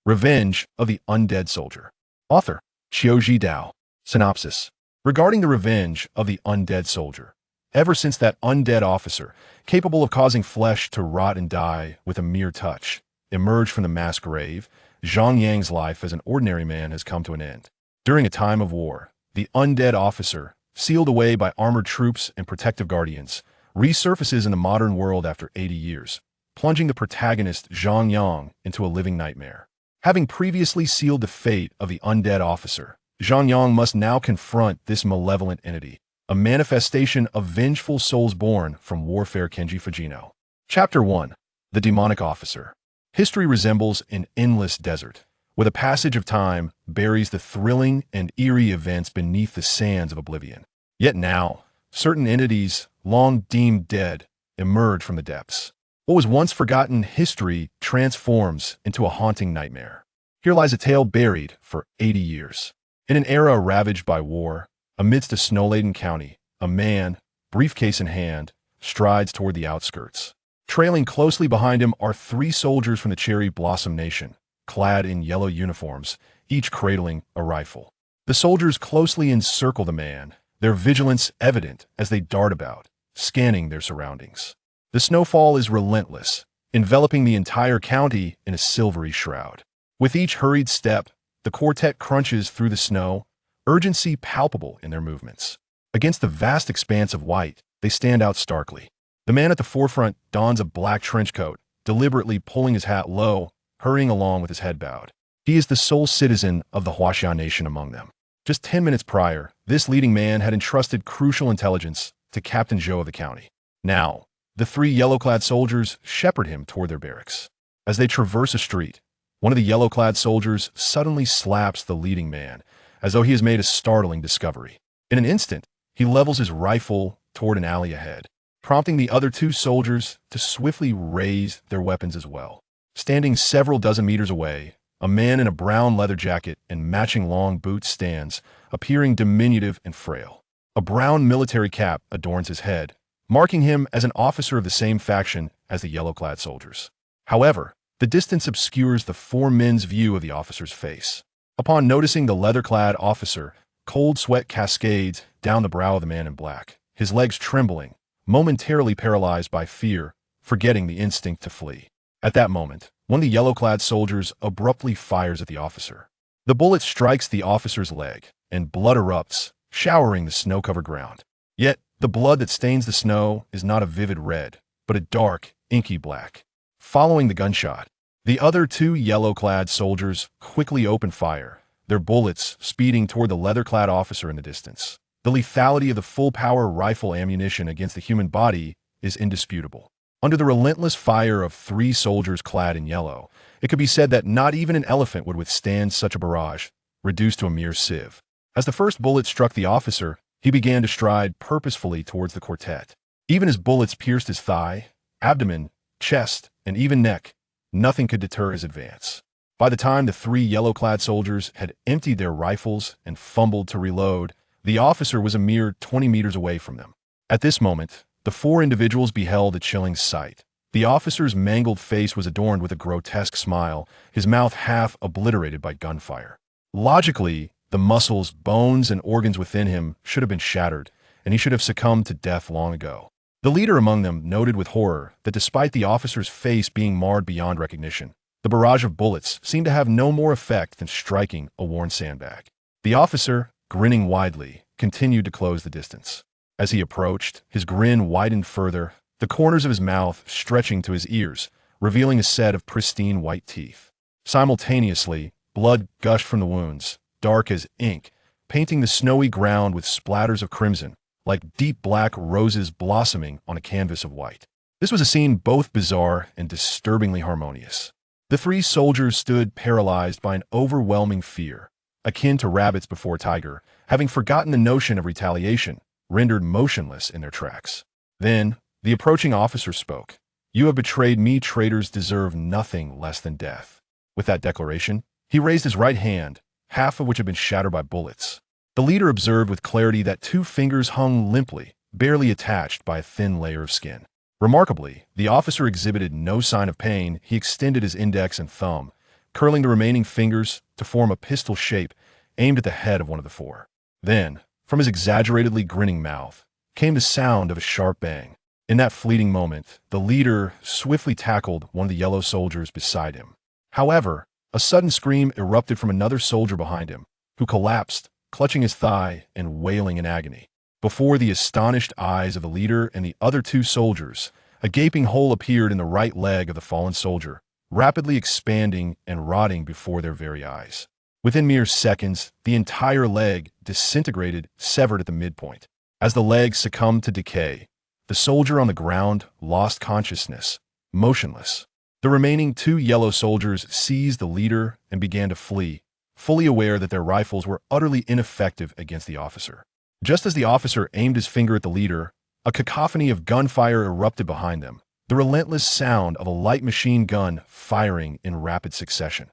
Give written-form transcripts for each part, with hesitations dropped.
Revenge of the Undead Soldier. Author, Qiuji Dao. Synopsis. Regarding the revenge of the Undead Soldier. Ever since that undead officer, capable of causing flesh to rot and die with a mere touch, emerged from the mass grave, Zhang Yang's life as an ordinary man has come to an end. During a time of war, the undead officer, sealed away by armored troops and protective guardians, resurfaces in the modern world after 80 years, plunging the protagonist Zhang Yang into a living nightmare. Having previously sealed the fate of the undead officer, Zhang Yang must now confront this malevolent entity, a manifestation of vengeful souls born from warfare. Kenji Fujino. Chapter 1. The Demonic Officer. History resembles an endless desert, where the passage of time buries the thrilling and eerie events beneath the sands of oblivion. Yet now, certain entities, long deemed dead, emerge from the depths. What was once forgotten history transforms into a haunting nightmare. Here lies a tale buried for 80 years. In an era ravaged by war, amidst a snow-laden county, a man, briefcase in hand, strides toward the outskirts. Trailing closely behind him are 3 soldiers from the Cherry Blossom Nation, clad in yellow uniforms, each cradling a rifle. The soldiers closely encircle the man, their vigilance evident as they dart about, scanning their surroundings. The snowfall is relentless, enveloping the entire county in a silvery shroud. With each hurried step, the quartet crunches through the snow, urgency palpable in their movements. Against the vast expanse of white, they stand out starkly. The man at the forefront dons a black trench coat, deliberately pulling his hat low, hurrying along with his head bowed. He is the sole citizen of the Huaxia Nation among them. Just 10 minutes prior, this leading man had entrusted crucial intelligence to Captain Zhou of the county. Now, the 3 yellow-clad soldiers shepherd him toward their barracks. As they traverse a street, one of the yellow-clad soldiers suddenly slaps the leading man, as though he has made a startling discovery. In an instant, he levels his rifle toward an alley ahead, prompting the other 2 soldiers to swiftly raise their weapons as well. Standing several dozen meters away, a man in a brown leather jacket and matching long boots stands, appearing diminutive and frail. A brown military cap adorns his head, marking him as an officer of the same faction as the yellow-clad soldiers. However, the distance obscures the 4 men's view of the officer's face. Upon noticing the leather-clad officer, cold sweat cascades down the brow of the man in black, his legs trembling, momentarily paralyzed by fear, forgetting the instinct to flee. At that moment, one of the yellow-clad soldiers abruptly fires at the officer. The bullet strikes the officer's leg, and blood erupts, showering the snow-covered ground. Yet, the blood that stains the snow is not a vivid red, but a dark, inky black. Following the gunshot, the other 2 yellow-clad soldiers quickly open fire, their bullets speeding toward the leather-clad officer in the distance. The lethality of the full-power rifle ammunition against the human body is indisputable. Under the relentless fire of 3 soldiers clad in yellow, it could be said that not even an elephant would withstand such a barrage, reduced to a mere sieve. As the first bullet struck the officer, he began to stride purposefully towards the quartet. Even as bullets pierced his thigh, abdomen, chest, and even neck, nothing could deter his advance. By the time the 3 yellow-clad soldiers had emptied their rifles and fumbled to reload, the officer was a mere 20 meters away from them. At this moment, the 4 individuals beheld a chilling sight. The officer's mangled face was adorned with a grotesque smile, his mouth half obliterated by gunfire. Logically, the muscles, bones, and organs within him should have been shattered, and he should have succumbed to death long ago. The leader among them noted with horror that despite the officer's face being marred beyond recognition, the barrage of bullets seemed to have no more effect than striking a worn sandbag. The officer, grinning widely, continued to close the distance. As he approached, his grin widened further, the corners of his mouth stretching to his ears, revealing a set of pristine white teeth. Simultaneously, blood gushed from the wounds, dark as ink, painting the snowy ground with splatters of crimson, like deep black roses blossoming on a canvas of white. This was a scene both bizarre and disturbingly harmonious. The 3 soldiers stood paralyzed by an overwhelming fear, akin to rabbits before a tiger, having forgotten the notion of retaliation, rendered motionless in their tracks. Then, the approaching officer spoke. "You have betrayed me. Traitors deserve nothing less than death." With that declaration, he raised his right hand, half of which had been shattered by bullets. The leader observed with clarity that 2 fingers hung limply, barely attached by a thin layer of skin. Remarkably, the officer exhibited no sign of pain. He extended his index and thumb, curling the remaining fingers to form a pistol shape aimed at the head of one of the four. Then, from his exaggeratedly grinning mouth, came the sound of a sharp bang. In that fleeting moment, the leader swiftly tackled one of the yellow soldiers beside him. However, a sudden scream erupted from another soldier behind him, who collapsed, clutching his thigh and wailing in agony. Before the astonished eyes of the leader and the other two soldiers, a gaping hole appeared in the right leg of the fallen soldier, rapidly expanding and rotting before their very eyes. Within mere seconds, the entire leg disintegrated, severed at the midpoint. As the leg succumbed to decay, the soldier on the ground lost consciousness, motionless. The remaining two yellow soldiers seized the leader and began to flee, fully aware that their rifles were utterly ineffective against the officer. Just as the officer aimed his finger at the leader, a cacophony of gunfire erupted behind them, the relentless sound of a light machine gun firing in rapid succession.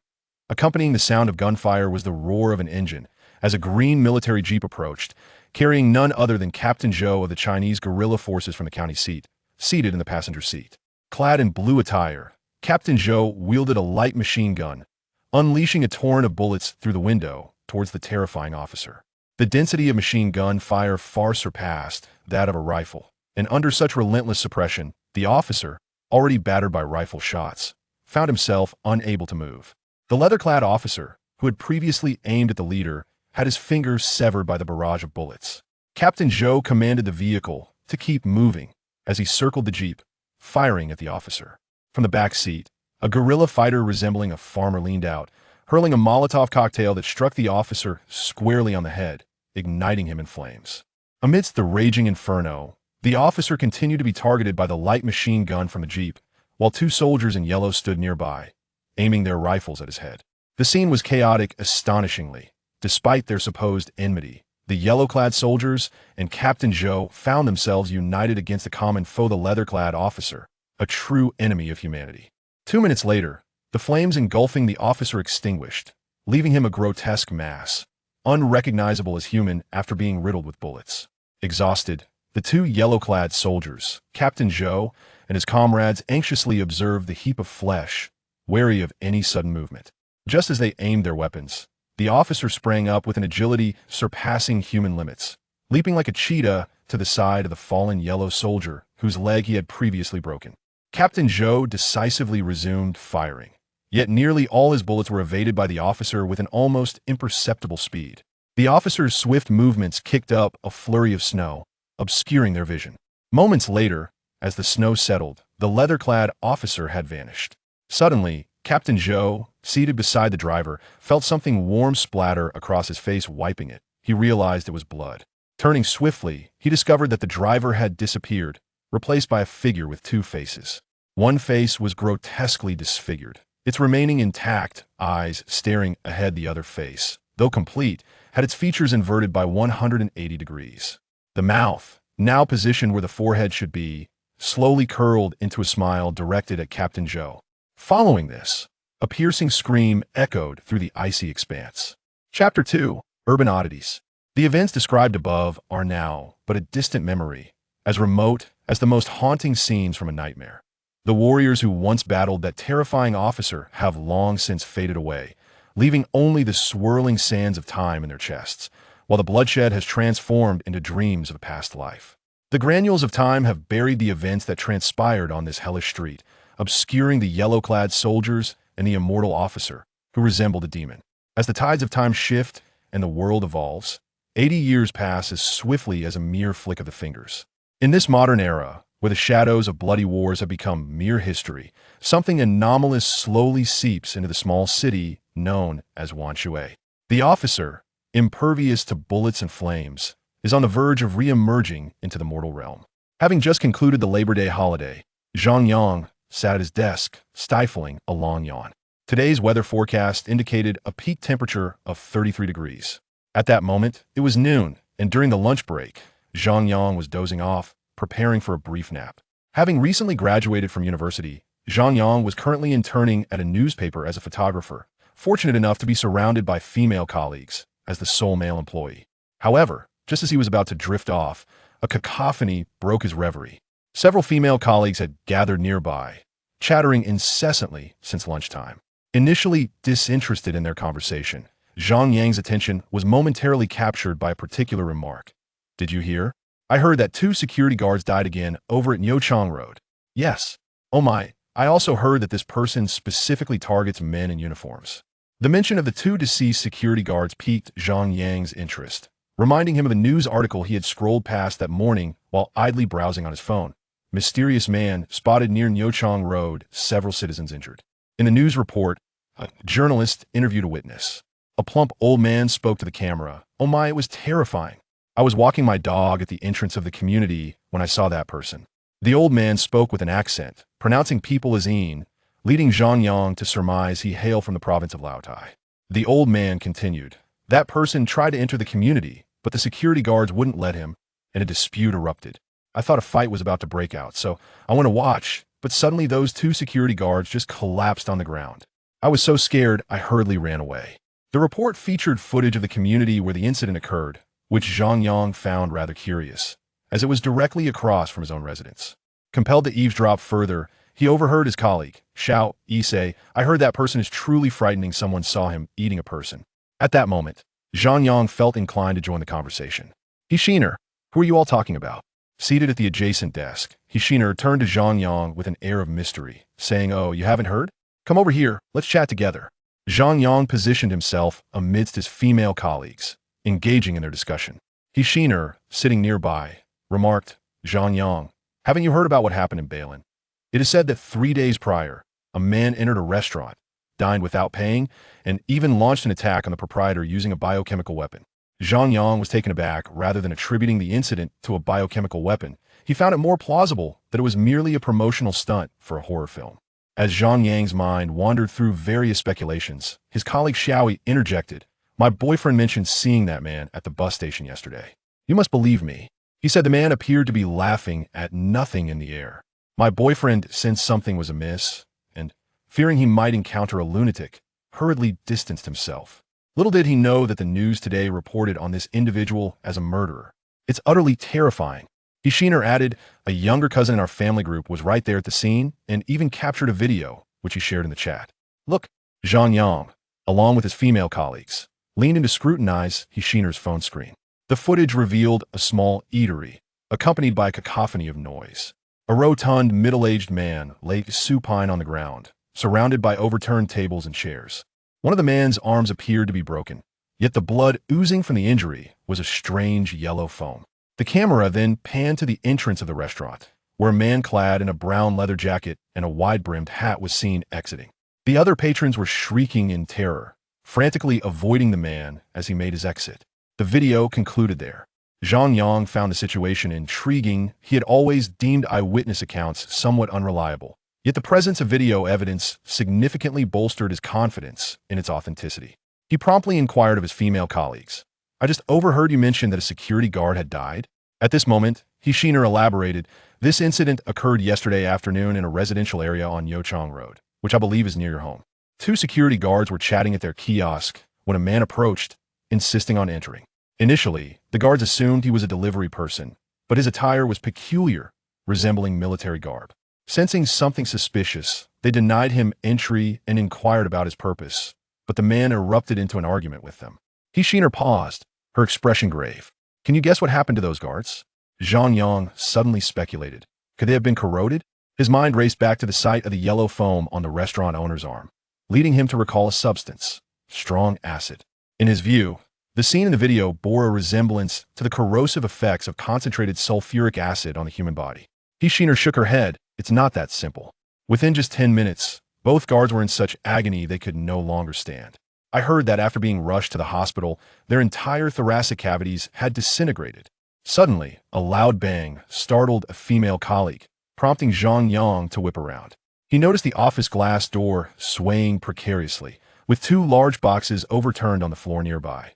Accompanying the sound of gunfire was the roar of an engine as a green military jeep approached, carrying none other than Captain Zhou of the Chinese guerrilla forces from the county seat, seated in the passenger seat. Clad in blue attire, Captain Zhou wielded a light machine gun, unleashing a torrent of bullets through the window towards the terrifying officer. The density of machine gun fire far surpassed that of a rifle, and under such relentless suppression, the officer, already battered by rifle shots, found himself unable to move. The leather-clad officer, who had previously aimed at the leader, had his fingers severed by the barrage of bullets. Captain Zhou commanded the vehicle to keep moving as he circled the jeep, firing at the officer. From the back seat, a guerrilla fighter resembling a farmer leaned out, hurling a Molotov cocktail that struck the officer squarely on the head, igniting him in flames. Amidst the raging inferno, the officer continued to be targeted by the light machine gun from the jeep, while two soldiers in yellow stood nearby, aiming their rifles at his head. The scene was chaotic astonishingly. Despite their supposed enmity, the yellow-clad soldiers and Captain Zhou found themselves united against a common foe, the leather-clad officer, a true enemy of humanity. 2 minutes later, the flames engulfing the officer extinguished, leaving him a grotesque mass, unrecognizable as human after being riddled with bullets. Exhausted, the two yellow-clad soldiers, Captain Zhou and his comrades, anxiously observed the heap of flesh, wary of any sudden movement. Just as they aimed their weapons, the officer sprang up with an agility surpassing human limits, leaping like a cheetah to the side of the fallen yellow soldier whose leg he had previously broken. Captain Zhou decisively resumed firing, yet nearly all his bullets were evaded by the officer with an almost imperceptible speed. The officer's swift movements kicked up a flurry of snow, obscuring their vision. Moments later, as the snow settled, the leather-clad officer had vanished. Suddenly, Captain Zhou, seated beside the driver, felt something warm splatter across his face, wiping it. He realized it was blood. Turning swiftly, he discovered that the driver had disappeared, replaced by a figure with two faces. One face was grotesquely disfigured, its remaining intact eyes staring ahead. The other face, though complete, had its features inverted by 180 degrees. The mouth, now positioned where the forehead should be, slowly curled into a smile directed at Captain Zhou. Following this, a piercing scream echoed through the icy expanse. Chapter 2. Urban Oddities. The events described above are now but a distant memory, as remote as the most haunting scenes from a nightmare. The warriors who once battled that terrifying officer have long since faded away, leaving only the swirling sands of time in their chests, while the bloodshed has transformed into dreams of a past life. The granules of time have buried the events that transpired on this hellish street, obscuring the yellow-clad soldiers and the immortal officer, who resembled a demon. As the tides of time shift and the world evolves, 80 years pass as swiftly as a mere flick of the fingers. In this modern era, where the shadows of bloody wars have become mere history, something anomalous slowly seeps into the small city known as Wanshui. The officer, impervious to bullets and flames, is on the verge of re-emerging into the mortal realm. Having just concluded the Labor Day holiday, Zhang Yang sat at his desk, stifling a long yawn. Today's weather forecast indicated a peak temperature of 33 degrees. At that moment, it was noon, and during the lunch break, Zhang Yang was dozing off, preparing for a brief nap. Having recently graduated from university, Zhang Yang was currently interning at a newspaper as a photographer, fortunate enough to be surrounded by female colleagues as the sole male employee. However, just as he was about to drift off, a cacophony broke his reverie. Several female colleagues had gathered nearby, chattering incessantly since lunchtime. Initially disinterested in their conversation, Zhang Yang's attention was momentarily captured by a particular remark. "Did you hear? I heard that 2 security guards died again over at Nyochang Road." "Yes. Oh my, I also heard that this person specifically targets men in uniforms." The mention of the 2 deceased security guards piqued Zhang Yang's interest, reminding him of a news article he had scrolled past that morning while idly browsing on his phone. "Mysterious man spotted near Nyochang Road, several citizens injured." In the news report, a journalist interviewed a witness. A plump old man spoke to the camera. "Oh my, it was terrifying. I was walking my dog at the entrance of the community when I saw that person." The old man spoke with an accent, pronouncing people as "een," leading Zhang Yang to surmise he hailed from the province of Laotai. The old man continued. "That person tried to enter the community, but the security guards wouldn't let him, and a dispute erupted. I thought a fight was about to break out, so I went to watch, but suddenly those 2 security guards just collapsed on the ground. I was so scared, I hurriedly ran away." The report featured footage of the community where the incident occurred, which Zhang Yang found rather curious, as it was directly across from his own residence. Compelled to eavesdrop further, he overheard his colleague, Xiao Yi, say, "I heard that person is truly frightening. Someone saw him eating a person." At that moment, Zhang Yang felt inclined to join the conversation. "Hishiner, who are you all talking about?" Seated at the adjacent desk, Hishiner turned to Zhang Yang with an air of mystery, saying, "Oh, you haven't heard? Come over here, let's chat together." Zhang Yang positioned himself amidst his female colleagues, engaging in their discussion. Hishiner, sitting nearby, remarked, "Zhang Yang, haven't you heard about what happened in Balin? It is said that 3 days prior, a man entered a restaurant, dined without paying, and even launched an attack on the proprietor using a biochemical weapon." Zhang Yang was taken aback. Rather than attributing the incident to a biochemical weapon, he found it more plausible that it was merely a promotional stunt for a horror film. As Zhang Yang's mind wandered through various speculations, his colleague Xiaoyi interjected, "My boyfriend mentioned seeing that man at the bus station yesterday. You must believe me. He said the man appeared to be laughing at nothing in the air. My boyfriend sensed something was amiss, and, fearing he might encounter a lunatic, hurriedly distanced himself. Little did he know that the news today reported on this individual as a murderer. It's utterly terrifying." Hishiner added, "A younger cousin in our family group was right there at the scene and even captured a video, which he shared in the chat." "Look." Zhang Yang, along with his female colleagues, leaned in to scrutinize Hishiner's phone screen. The footage revealed a small eatery, accompanied by a cacophony of noise. A rotund, middle-aged man lay supine on the ground, surrounded by overturned tables and chairs. One of the man's arms appeared to be broken, yet the blood oozing from the injury was a strange yellow foam. The camera then panned to the entrance of the restaurant, where a man clad in a brown leather jacket and a wide-brimmed hat was seen exiting. The other patrons were shrieking in terror, frantically avoiding the man as he made his exit. The video concluded there. Zhang Yang found the situation intriguing. He had always deemed eyewitness accounts somewhat unreliable, yet the presence of video evidence significantly bolstered his confidence in its authenticity. He promptly inquired of his female colleagues, "I just overheard you mention that a security guard had died?" At this moment, Hishiner elaborated, "This incident occurred yesterday afternoon in a residential area on Nyochang Road, which I believe is near your home. 2 security guards were chatting at their kiosk when a man approached, insisting on entering. Initially, the guards assumed he was a delivery person, but his attire was peculiar, resembling military garb. Sensing something suspicious, they denied him entry and inquired about his purpose, but the man erupted into an argument with them." Hishiner paused, her expression grave. "Can you guess what happened to those guards?" Zhang Yang suddenly speculated. Could they have been corroded? His mind raced back to the sight of the yellow foam on the restaurant owner's arm, leading him to recall a substance, strong acid. In his view, the scene in the video bore a resemblance to the corrosive effects of concentrated sulfuric acid on the human body. Hishiner shook her head. "It's not that simple." Within just 10 minutes, both guards were in such agony they could no longer stand. "I heard that after being rushed to the hospital, their entire thoracic cavities had disintegrated." Suddenly, a loud bang startled a female colleague, prompting Zhang Yang to whip around. He noticed the office glass door swaying precariously, with 2 large boxes overturned on the floor nearby.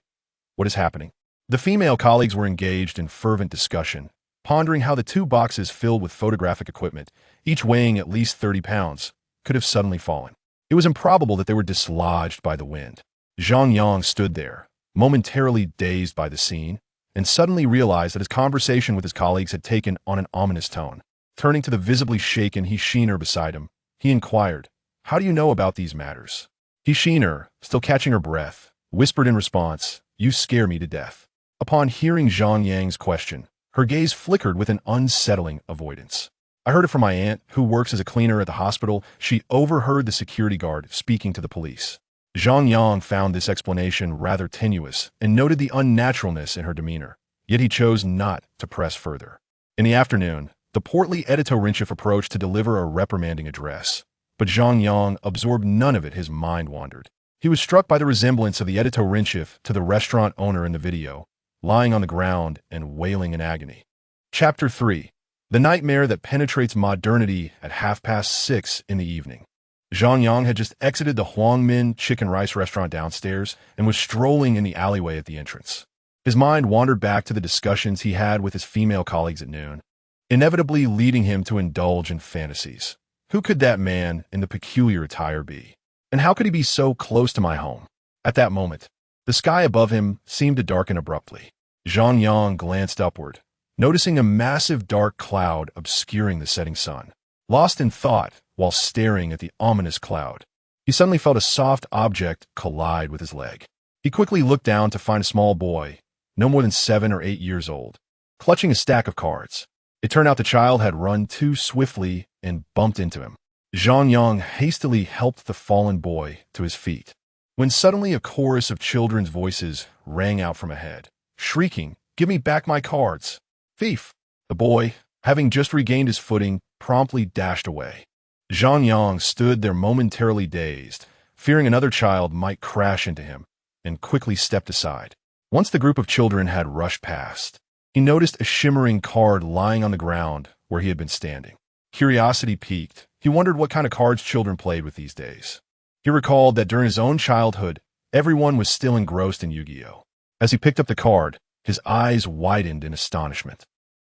"What is happening?" The female colleagues were engaged in fervent discussion, pondering how the 2 boxes filled with photographic equipment, each weighing at least 30 pounds, could have suddenly fallen. It was improbable that they were dislodged by the wind. Zhang Yang stood there, momentarily dazed by the scene, and suddenly realized that his conversation with his colleagues had taken on an ominous tone. Turning to the visibly shaken Hishiner beside him, he inquired, "How do you know about these matters?" Hishiner, still catching her breath, whispered in response, "You scare me to death." Upon hearing Zhang Yang's question, her gaze flickered with an unsettling avoidance. "I heard it from my aunt, who works as a cleaner at the hospital." She overheard the security guard speaking to the police. Zhang Yang found this explanation rather tenuous and noted the unnaturalness in her demeanor, yet he chose not to press further. In the afternoon, the portly editor-in-chief approached to deliver a reprimanding address, but Zhang Yang absorbed none of it. His mind wandered. He was struck by the resemblance of the editor-in-chief to the restaurant owner in the video, lying on the ground and wailing in agony. Chapter 3. The Nightmare That Penetrates Modernity at 6:30 in the evening. Zhang Yang had just exited the Huangmin chicken rice restaurant downstairs and was strolling in the alleyway at the entrance. His mind wandered back to the discussions he had with his female colleagues at noon, inevitably leading him to indulge in fantasies. Who could that man in the peculiar attire be? And how could he be so close to my home? At that moment, the sky above him seemed to darken abruptly. Zhang Yang glanced upward, noticing a massive dark cloud obscuring the setting sun. Lost in thought while staring at the ominous cloud, he suddenly felt a soft object collide with his leg. He quickly looked down to find a small boy, no more than 7 or 8 years old, clutching a stack of cards. It turned out the child had run too swiftly and bumped into him. Zhang Yang hastily helped the fallen boy to his feet, when suddenly a chorus of children's voices rang out from ahead, shrieking, "Give me back my cards! Thief!" The boy, having just regained his footing, promptly dashed away. Zhang Yang stood there momentarily dazed, fearing another child might crash into him, and quickly stepped aside. Once the group of children had rushed past, he noticed a shimmering card lying on the ground where he had been standing. Curiosity piqued. He wondered what kind of cards children played with these days. He recalled that during his own childhood, everyone was still engrossed in Yu-Gi-Oh! As he picked up the card, his eyes widened in astonishment.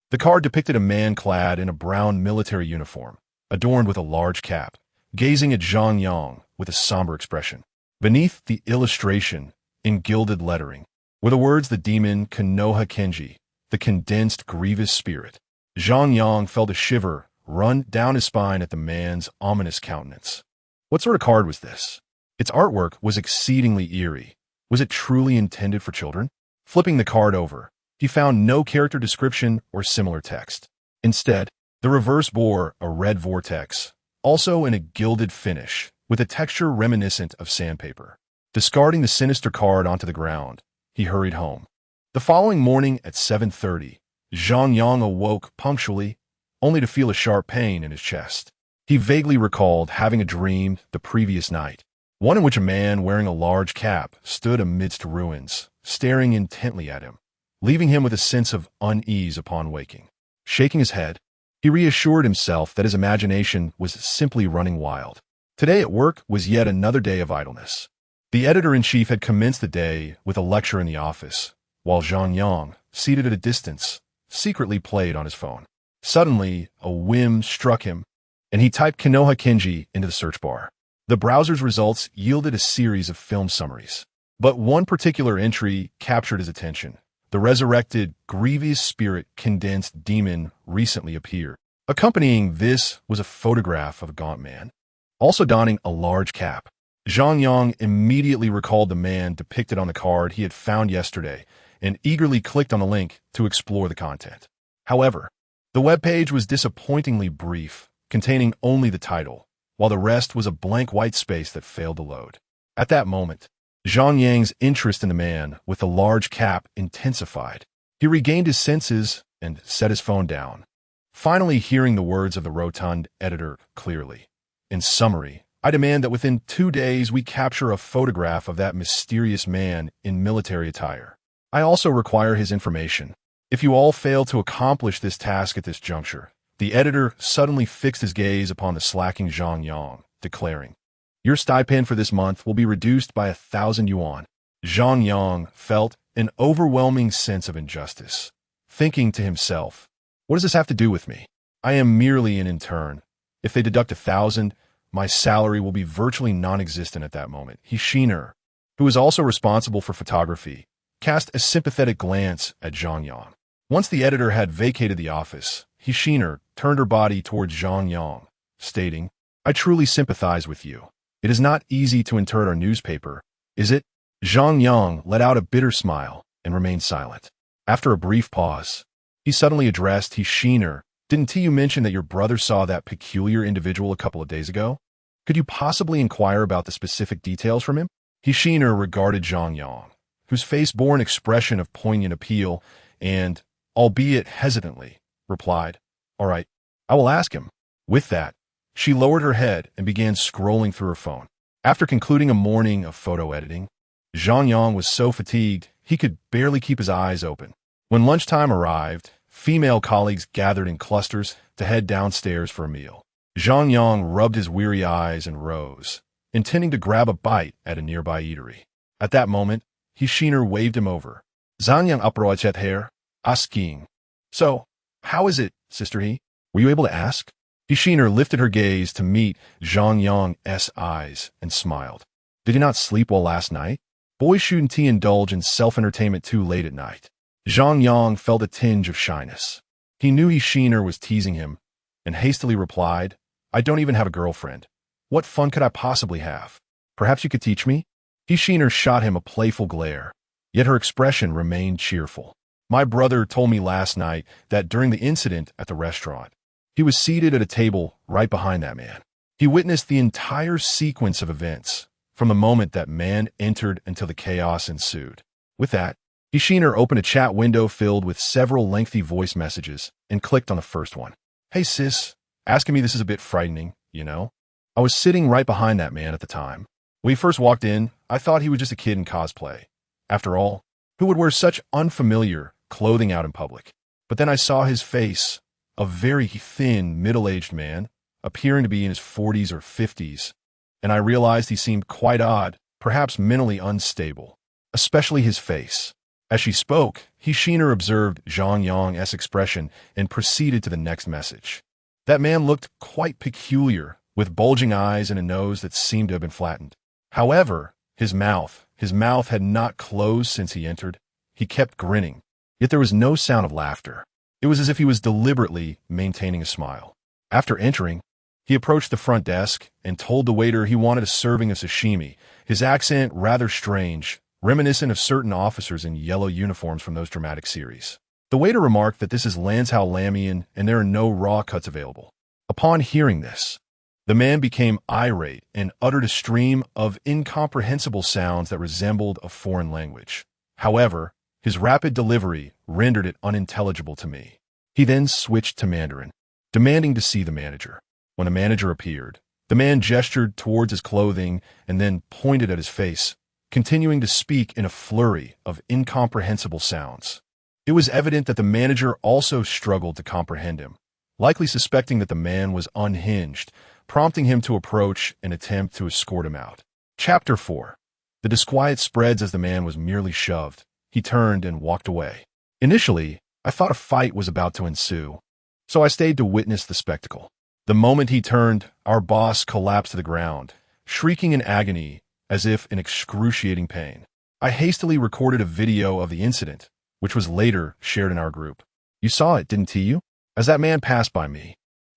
The card depicted a man clad in a brown military uniform, adorned with a large cap, gazing at Zhang Yang with a somber expression. Beneath the illustration, in gilded lettering, were the words "The Demon Fujino Kenji, the Condensed Grievous Spirit." Zhang Yang felt a shiver run down his spine at the man's ominous countenance. What sort of card was this? Its artwork was exceedingly eerie. Was it truly intended for children? Flipping the card over, he found no character description or similar text. Instead, the reverse bore a red vortex, also in a gilded finish, with a texture reminiscent of sandpaper. Discarding the sinister card onto the ground, he hurried home. The following morning at 7:30, Zhang Yang awoke punctually, only to feel a sharp pain in his chest. He vaguely recalled having a dream the previous night, one in which a man wearing a large cap stood amidst ruins, staring intently at him, leaving him with a sense of unease upon waking. Shaking his head, he reassured himself that his imagination was simply running wild. Today at work was yet another day of idleness. The editor-in-chief had commenced the day with a lecture in the office, while Zhang Yang, seated at a distance, secretly played on his phone. Suddenly, a whim struck him, and he typed Fujino Kenji into the search bar. The browser's results yielded a series of film summaries, but one particular entry captured his attention. The resurrected, grievous spirit condensed demon recently appeared. Accompanying this was a photograph of a gaunt man, also donning a large cap. Zhang Yang immediately recalled the man depicted on the card he had found yesterday and eagerly clicked on the link to explore the content. However, the webpage was disappointingly brief, containing only the title, while the rest was a blank white space that failed to load. At that moment, Zhang Yang's interest in the man with the large cap intensified. He regained his senses and set his phone down, finally hearing the words of the rotund editor clearly. In summary, I demand that within 2 days we capture a photograph of that mysterious man in military attire. I also require his information. If you all fail to accomplish this task at this juncture, the editor suddenly fixed his gaze upon the slacking Zhang Yang, declaring, "Your stipend for this month will be reduced by 1,000 yuan." Zhang Yang felt an overwhelming sense of injustice, thinking to himself, what does this have to do with me? I am merely an intern. If they deduct 1,000, my salary will be virtually non-existent at that moment. Hishiner, who was also responsible for photography, cast a sympathetic glance at Zhang Yang. Once the editor had vacated the office, Hishiner turned her body towards Zhang Yang, stating, "I truly sympathize with you. It is not easy to interpret our newspaper, is it? Zhang Yang let out a bitter smile and remained silent. After a brief pause, he suddenly addressed Hishiner. Didn't you mention that your brother saw that peculiar individual a couple of days ago? Could you possibly inquire about the specific details from him? Hishiner regarded Zhang Yang, whose face bore an expression of poignant appeal, and, albeit hesitantly, replied, "All right, I will ask him." With that, she lowered her head and began scrolling through her phone. After concluding a morning of photo editing, Zhang Yang was so fatigued he could barely keep his eyes open. When lunchtime arrived, female colleagues gathered in clusters to head downstairs for a meal. Zhang Yang rubbed his weary eyes and rose, intending to grab a bite at a nearby eatery. At that moment, Hishiner waved him over. Zhang Yang approached her, asking, "So, how is it, Sister He? Were you able to ask?" Hishiner lifted her gaze to meet Zhang Yang's eyes and smiled. "Did you not sleep well last night? Boys shouldn't indulge in self-entertainment too late at night." Zhang Yang felt a tinge of shyness. He knew Hishiner was teasing him, and hastily replied, "I don't even have a girlfriend. What fun could I possibly have? Perhaps you could teach me?" Hishiner shot him a playful glare, yet her expression remained cheerful. "My brother told me last night that during the incident at the restaurant, he was seated at a table right behind that man. He witnessed the entire sequence of events, from the moment that man entered until the chaos ensued." With that, Hishiner opened a chat window filled with several lengthy voice messages and clicked on the first one. "Hey sis, asking me this is a bit frightening, you know? I was sitting right behind that man at the time. When he first walked in, I thought he was just a kid in cosplay. After all, who would wear such unfamiliar clothing out in public? But then I saw his face, a very thin, middle-aged man, appearing to be in his 40s or 50s, and I realized he seemed quite odd, perhaps mentally unstable, especially his face." As she spoke, Hishiner observed Zhang Yang's expression and proceeded to the next message. "That man looked quite peculiar, with bulging eyes and a nose that seemed to have been flattened. However, his mouth had not closed since he entered. He kept grinning, yet there was no sound of laughter. It was as if he was deliberately maintaining a smile. After entering, he approached the front desk and told the waiter he wanted a serving of sashimi, his accent rather strange, reminiscent of certain officers in yellow uniforms from those dramatic series. The waiter remarked that this is Lanzhou Lamian and there are no raw cuts available. Upon hearing this, the man became irate and uttered a stream of incomprehensible sounds that resembled a foreign language. However, his rapid delivery rendered it unintelligible to me. He then switched to Mandarin, demanding to see the manager. When the manager appeared, the man gestured towards his clothing and then pointed at his face, continuing to speak in a flurry of incomprehensible sounds. It was evident that the manager also struggled to comprehend him, likely suspecting that the man was unhinged, prompting him to approach and attempt to escort him out. Chapter 4. The disquiet spreads as the man was merely shoved. He turned and walked away. Initially, I thought a fight was about to ensue, so I stayed to witness the spectacle. The moment he turned, our boss collapsed to the ground, shrieking in agony as if in excruciating pain. I hastily recorded a video of the incident, which was later shared in our group. You saw it, didn't you? As that man passed by me,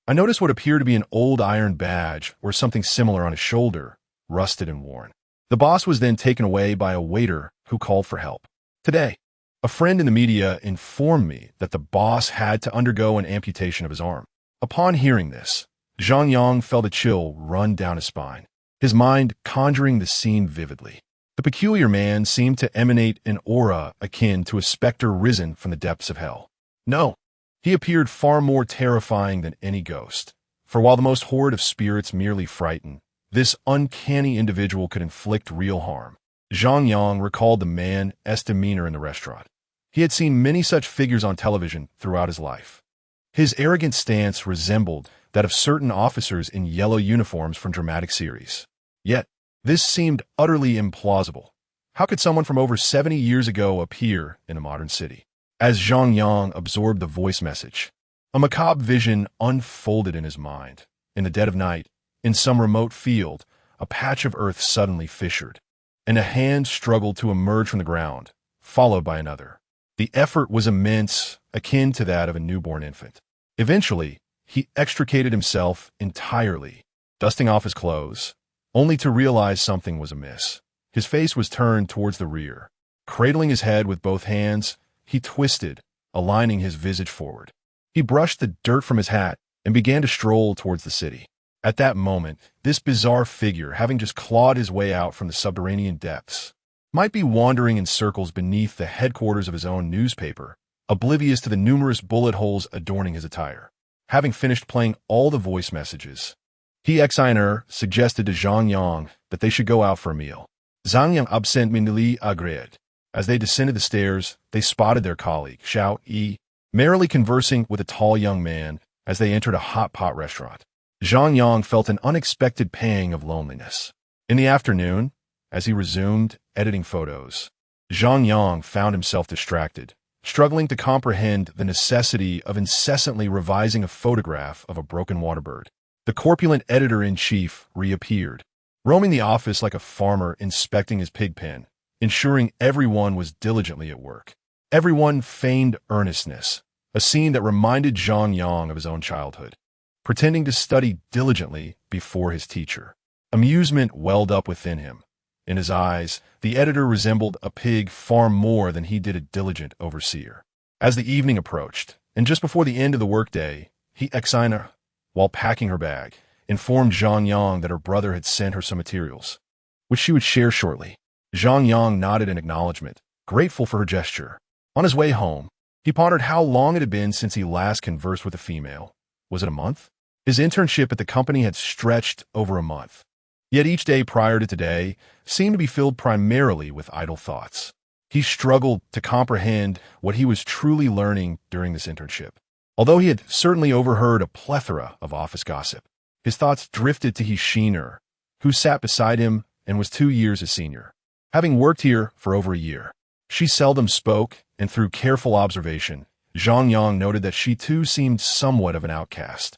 I noticed what appeared to be an old iron badge or something similar on his shoulder, rusted and worn. The boss was then taken away by a waiter who called for help. Today, a friend in the media informed me that the boss had to undergo an amputation of his arm. Upon hearing this, Zhang Yang felt a chill run down his spine, his mind conjuring the scene vividly. The peculiar man seemed to emanate an aura akin to a specter risen from the depths of hell. No, he appeared far more terrifying than any ghost, for while the most horrid of spirits merely frighten, this uncanny individual could inflict real harm. Zhang Yang recalled the man's demeanor in the restaurant. He had seen many such figures on television throughout his life. His arrogant stance resembled that of certain officers in yellow uniforms from dramatic series. Yet, this seemed utterly implausible. How could someone from over 70 years ago appear in a modern city? As Zhang Yang absorbed the voice message, a macabre vision unfolded in his mind. In the dead of night, in some remote field, a patch of earth suddenly fissured, and a hand struggled to emerge from the ground, followed by another. The effort was immense, akin to that of a newborn infant. Eventually, he extricated himself entirely, dusting off his clothes, only to realize something was amiss. His face was turned towards the rear. Cradling his head with both hands, he twisted, aligning his visage forward. He brushed the dirt from his hat and began to stroll towards the city. At that moment, this bizarre figure, having just clawed his way out from the subterranean depths, might be wandering in circles beneath the headquarters of his own newspaper, oblivious to the numerous bullet holes adorning his attire. Having finished playing all the voice messages, he suggested to Zhang Yang that they should go out for a meal. Zhang Yang absentmindly agreed. As they descended the stairs, they spotted their colleague, Xiao Yi, merrily conversing with a tall young man as they entered a hot pot restaurant. Zhang Yang felt an unexpected pang of loneliness. In the afternoon, as he resumed editing photos, Zhang Yang found himself distracted, struggling to comprehend the necessity of incessantly revising a photograph of a broken waterbird. The corpulent editor-in-chief reappeared, roaming the office like a farmer inspecting his pig pen, ensuring everyone was diligently at work. Everyone feigned earnestness, a scene that reminded Zhang Yang of his own childhood, pretending to study diligently before his teacher. Amusement welled up within him. In his eyes, the editor resembled a pig far more than he did a diligent overseer. As the evening approached, and just before the end of the workday, while packing her bag, informed Zhang Yang that her brother had sent her some materials, which she would share shortly. Zhang Yang nodded in acknowledgement, grateful for her gesture. On his way home, he pondered how long it had been since he last conversed with a female. Was it a month? His internship at the company had stretched over a month. Yet each day prior to today seemed to be filled primarily with idle thoughts. He struggled to comprehend what he was truly learning during this internship. Although he had certainly overheard a plethora of office gossip, his thoughts drifted to Hishiner, who sat beside him and was 2 years his senior. Having worked here for over a year, she seldom spoke, and through careful observation, Zhang Yang noted that she too seemed somewhat of an outcast.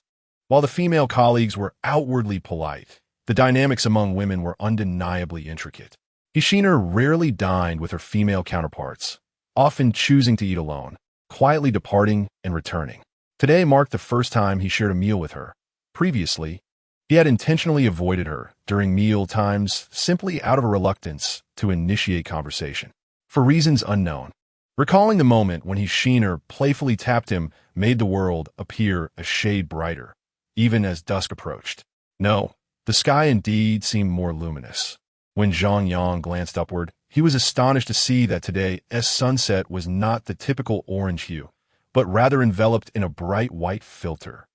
While the female colleagues were outwardly polite, the dynamics among women were undeniably intricate. Hishiner rarely dined with her female counterparts, often choosing to eat alone, quietly departing and returning. Today marked the first time he shared a meal with her. Previously, he had intentionally avoided her during meal times simply out of a reluctance to initiate conversation. For reasons unknown, recalling the moment when Hishiner playfully tapped him made the world appear a shade brighter, even as dusk approached. No, the sky indeed seemed more luminous. When Zhang Yang glanced upward, he was astonished to see that today's sunset was not the typical orange hue, but rather enveloped in a bright white filter.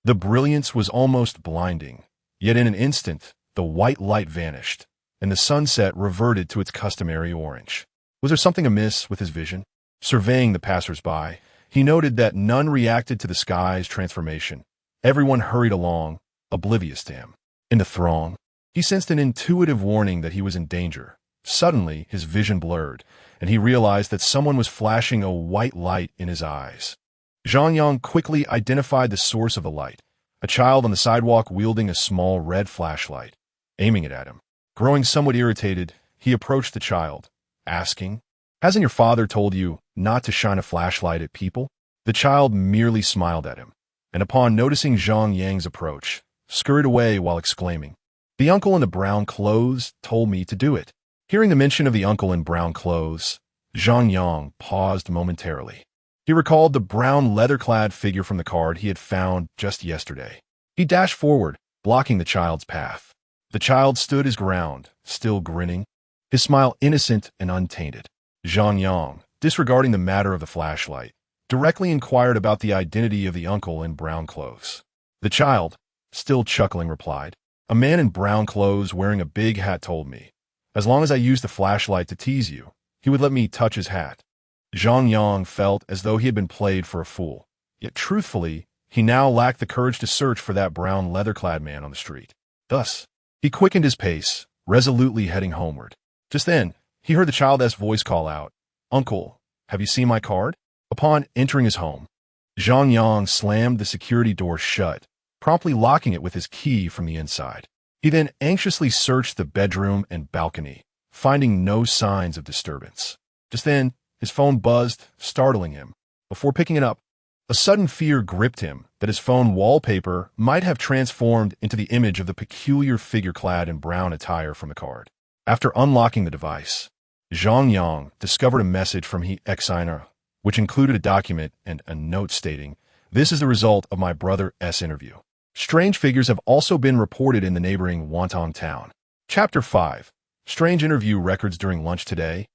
The brilliance was almost blinding, yet in an instant, the white light vanished, and the sunset reverted to its customary orange. Was there something amiss with his vision? Surveying the passers-by, he noted that none reacted to the sky's transformation. Everyone hurried along, oblivious to him. In the throng, he sensed an intuitive warning that he was in danger. Suddenly, his vision blurred, and he realized that someone was flashing a white light in his eyes. Zhang Yang quickly identified the source of the light, a child on the sidewalk wielding a small red flashlight, aiming it at him. Growing somewhat irritated, he approached the child, asking, "Hasn't your father told you not to shine a flashlight at people?" The child merely smiled at him, and upon noticing Zhang Yang's approach, scurried away while exclaiming, "The uncle in the brown clothes told me to do it." Hearing the mention of the uncle in brown clothes, Zhang Yang paused momentarily. He recalled the brown leather-clad figure from the card he had found just yesterday. He dashed forward, blocking the child's path. The child stood his ground, still grinning, his smile innocent and untainted. Zhang Yang, disregarding the matter of the flashlight, directly inquired about the identity of the uncle in brown clothes. The child, still chuckling, replied, "A man in brown clothes wearing a big hat told me, as long as I used the flashlight to tease you, he would let me touch his hat." Zhang Yang felt as though he had been played for a fool, yet truthfully, he now lacked the courage to search for that brown leather-clad man on the street. Thus, he quickened his pace, resolutely heading homeward. Just then, he heard the child's voice call out, "Uncle, have you seen my card?" Upon entering his home, Zhang Yang slammed the security door shut, promptly locking it with his key from the inside. He then anxiously searched the bedroom and balcony, finding no signs of disturbance. Just then, his phone buzzed, startling him. Before picking it up, a sudden fear gripped him that his phone wallpaper might have transformed into the image of the peculiar figure clad in brown attire from the card. After unlocking the device, Zhang Yang discovered a message from his ex-signer, which included a document and a note stating, "This is the result of my brother's interview." Strange figures have also been reported in the neighboring Wantong town. Chapter 5. Strange interview records during lunch today.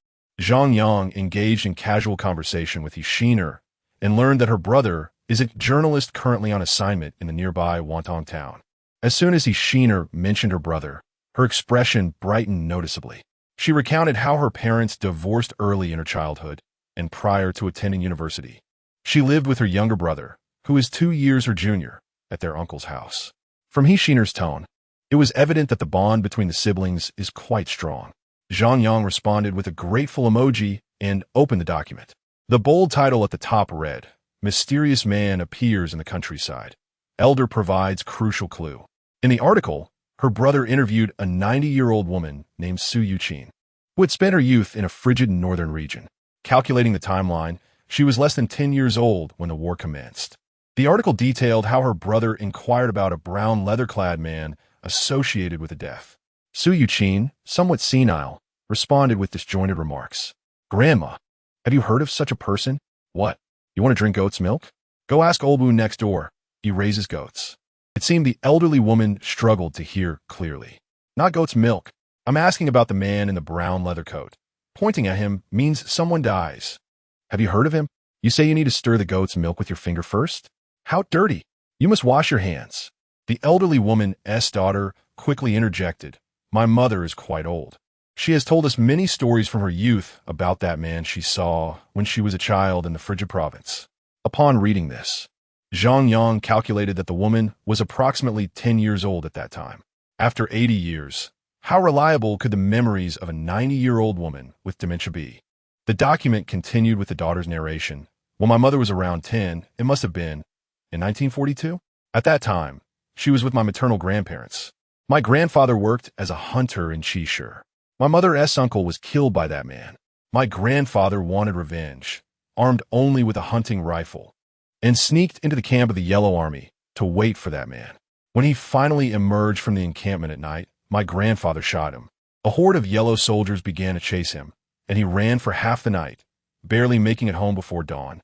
Zhang Yang engaged in casual conversation with his Sheener and learned that her brother is a journalist currently on assignment in the nearby Wantong town. As soon as his Sheener mentioned her brother, her expression brightened noticeably. She recounted how her parents divorced early in her childhood and prior to attending university. She lived with her younger brother, who is 2 years her junior, at their uncle's house. From his Sheener's tone, it was evident that the bond between the siblings is quite strong. Zhang Yang responded with a grateful emoji and opened the document. The bold title at the top read, "Mysterious Man Appears in the Countryside. Elder Provides Crucial Clue." In the article, her brother interviewed a 90-year-old woman named Su Yuqin, who had spent her youth in a frigid northern region. Calculating the timeline, she was less than 10 years old when the war commenced. The article detailed how her brother inquired about a brown leather-clad man associated with the death. Su Yuqin, somewhat senile, responded with disjointed remarks. "Grandma, have you heard of such a person? What? You want to drink goat's milk? Go ask Olbu next door. He raises goats." It seemed the elderly woman struggled to hear clearly. "Not goat's milk. I'm asking about the man in the brown leather coat. Pointing at him means someone dies. Have you heard of him? You say you need to stir the goat's milk with your finger first? How dirty. You must wash your hands." The elderly woman's daughter quickly interjected, "My mother is quite old. She has told us many stories from her youth about that man she saw when she was a child in the frigid province." Upon reading this, Zhang Yang calculated that the woman was approximately 10 years old at that time. After 80 years, how reliable could the memories of a 90-year-old woman with dementia be? The document continued with the daughter's narration. "When my mother was around 10, it must have been in 1942. At that time, she was with my maternal grandparents. My grandfather worked as a hunter in Chishire. My mother's uncle was killed by that man. My grandfather wanted revenge, armed only with a hunting rifle, and sneaked into the camp of the Yellow Army to wait for that man. When he finally emerged from the encampment at night, my grandfather shot him. A horde of yellow soldiers began to chase him, and he ran for half the night, barely making it home before dawn,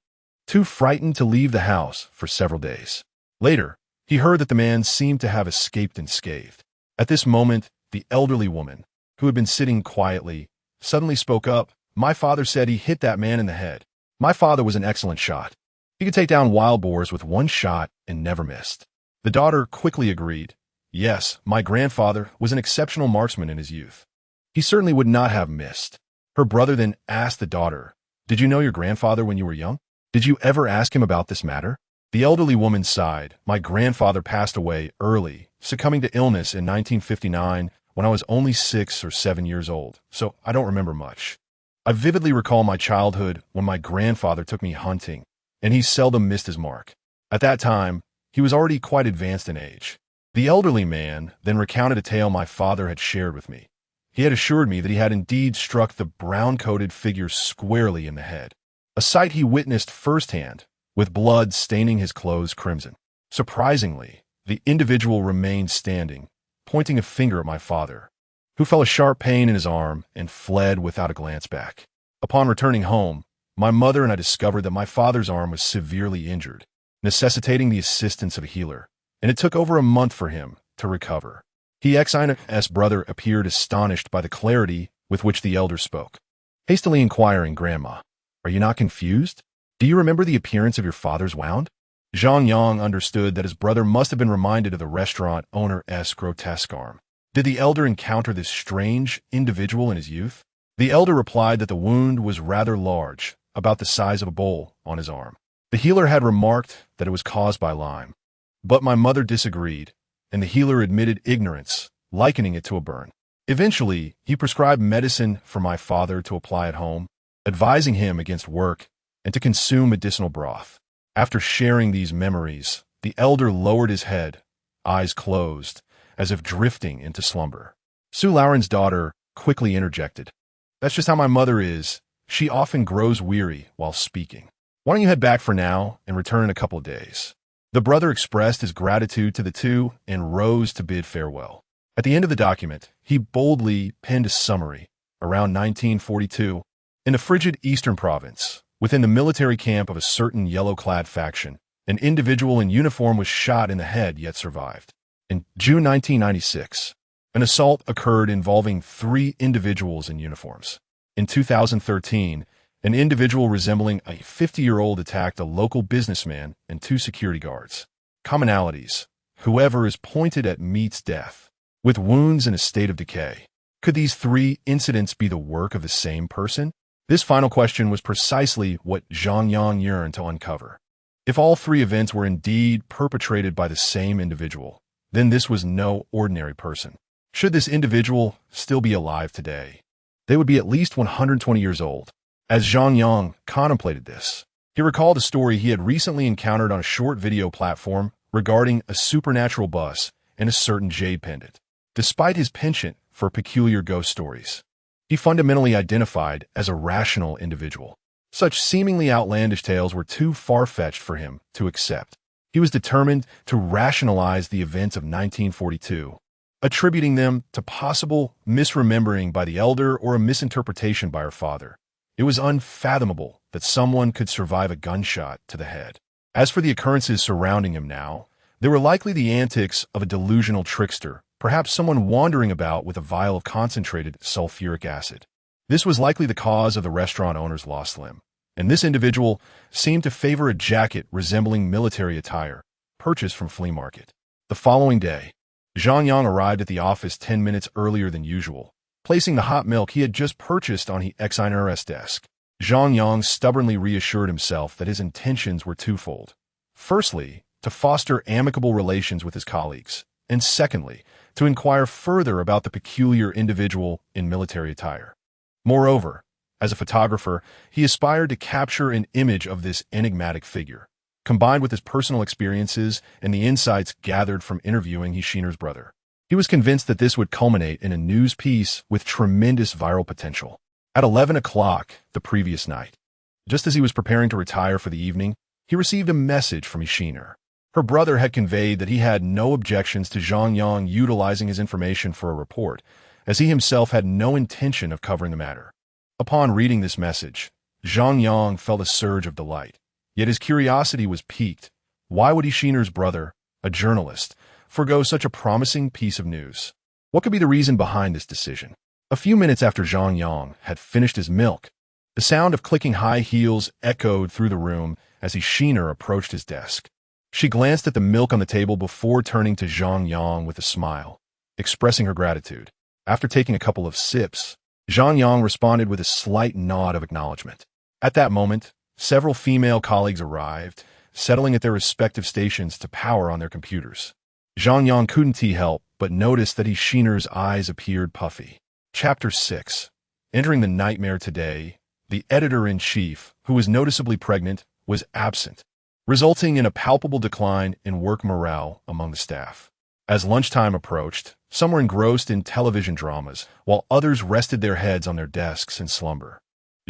too frightened to leave the house for several days. Later, he heard that the man seemed to have escaped unscathed. At this moment, the elderly woman, who had been sitting quietly, suddenly spoke up. My father said he hit that man in the head. My father was an excellent shot. He could take down wild boars with one shot and never missed." The daughter quickly agreed. "Yes, my grandfather was an exceptional marksman in his youth. He certainly would not have missed." Her brother then asked the daughter, "Did you know your grandfather when you were young? Did you ever ask him about this matter?" The elderly woman sighed. "My grandfather passed away early, succumbing to illness in 1959 when I was only 6 or 7 years old, so I don't remember much. I vividly recall my childhood when my grandfather took me hunting, and he seldom missed his mark. At that time, he was already quite advanced in age." The elderly man then recounted a tale my father had shared with me. He had assured me that he had indeed struck the brown-coated figure squarely in the head, a sight he witnessed firsthand, with blood staining his clothes crimson. Surprisingly, the individual remained standing, pointing a finger at my father, who felt a sharp pain in his arm and fled without a glance back. Upon returning home, my mother and I discovered that my father's arm was severely injured, necessitating the assistance of a healer, and it took over a month for him to recover. His brother appeared astonished by the clarity with which the elder spoke, hastily inquiring, "Grandma, are you not confused? Do you remember the appearance of your father's wound?" Zhang Yang understood that his brother must have been reminded of the restaurant owner's grotesque arm. Did the elder encounter this strange individual in his youth? The elder replied that the wound was rather large, about the size of a bowl, on his arm. The healer had remarked that it was caused by Lyme. But my mother disagreed, and the healer admitted ignorance, likening it to a burn. Eventually, he prescribed medicine for my father to apply at home, advising him against work and to consume medicinal broth. After sharing these memories, the elder lowered his head, eyes closed, as if drifting into slumber. Su Lauren's daughter quickly interjected, "That's just how my mother is. She often grows weary while speaking. Why don't you head back for now and return in a couple of days?" The brother expressed his gratitude to the two and rose to bid farewell. At the end of the document, he boldly penned a summary. Around 1942, in the frigid eastern province, within the military camp of a certain yellow-clad faction, an individual in uniform was shot in the head yet survived. In June 1996, an assault occurred involving 3 individuals in uniforms. In 2013, an individual resembling a 50-year-old attacked a local businessman and 2 security guards. Commonalities: whoever is pointed at meets death, with wounds in a state of decay. Could these 3 incidents be the work of the same person? This final question was precisely what Zhang Yang yearned to uncover. If all 3 events were indeed perpetrated by the same individual, then this was no ordinary person. Should this individual still be alive today, they would be at least 120 years old. As Zhang Yang contemplated this, he recalled a story he had recently encountered on a short video platform regarding a supernatural bus and a certain jade pendant. Despite his penchant for peculiar ghost stories, he fundamentally identified as a rational individual. Such seemingly outlandish tales were too far-fetched for him to accept. He was determined to rationalize the events of 1942, attributing them to possible misremembering by the elder or a misinterpretation by her father. It was unfathomable that someone could survive a gunshot to the head. As for the occurrences surrounding him now, they were likely the antics of a delusional trickster, perhaps someone wandering about with a vial of concentrated sulfuric acid. This was likely the cause of the restaurant owner's lost limb, and this individual seemed to favor a jacket resembling military attire, purchased from flea market. The following day, Zhang Yang arrived at the office 10 minutes earlier than usual, placing the hot milk he had just purchased on the Xiner's desk. Zhang Yang stubbornly reassured himself that his intentions were twofold. Firstly, to foster amicable relations with his colleagues, and secondly, to inquire further about the peculiar individual in military attire. Moreover, as a photographer, he aspired to capture an image of this enigmatic figure, combined with his personal experiences and the insights gathered from interviewing Hishiner's brother. He was convinced that this would culminate in a news piece with tremendous viral potential. At 11 o'clock the previous night, just as he was preparing to retire for the evening, he received a message from Hishiner. Her brother had conveyed that he had no objections to Zhang Yang utilizing his information for a report, as he himself had no intention of covering the matter. Upon reading this message, Zhang Yang felt a surge of delight, yet his curiosity was piqued. Why would Hishiner's brother, a journalist, forgo such a promising piece of news? What could be the reason behind this decision? A few minutes after Zhang Yang had finished his milk, the sound of clicking high heels echoed through the room as Hishiner approached his desk. She glanced at the milk on the table before turning to Zhang Yang with a smile, expressing her gratitude. After taking a couple of sips, Zhang Yang responded with a slight nod of acknowledgement. At that moment, several female colleagues arrived, settling at their respective stations to power on their computers. Zhang Yang couldn't help but notice that Hishiner's eyes appeared puffy. Chapter 6. Entering the nightmare today, the editor-in-chief, who was noticeably pregnant, was absent, resulting in a palpable decline in work morale among the staff. As lunchtime approached, some were engrossed in television dramas, while others rested their heads on their desks in slumber.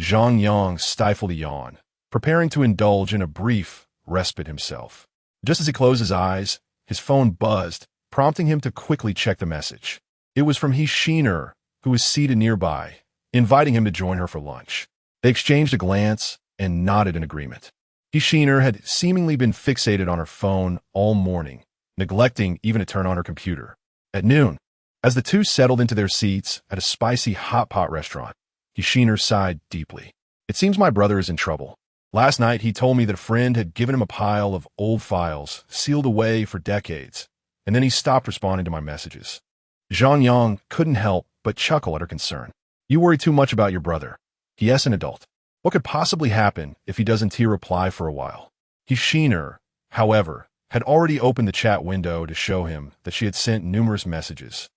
Zhang Yang stifled a yawn, preparing to indulge in a brief respite himself. Just as he closed his eyes, his phone buzzed, prompting him to quickly check the message. It was from Hishiner, who was seated nearby, inviting him to join her for lunch. They exchanged a glance and nodded in agreement. Hishiner had seemingly been fixated on her phone all morning, neglecting even to turn on her computer. At noon, as the two settled into their seats at a spicy hot pot restaurant, Hishiner sighed deeply. It seems my brother is in trouble. Last night he told me that a friend had given him a pile of old files, sealed away for decades, and then he stopped responding to my messages. Zhang Yang couldn't help but chuckle at her concern. You worry too much about your brother. He is an adult. What could possibly happen if he doesn't reply for a while? Hishiner, however, had already opened the chat window to show him that she had sent numerous messages,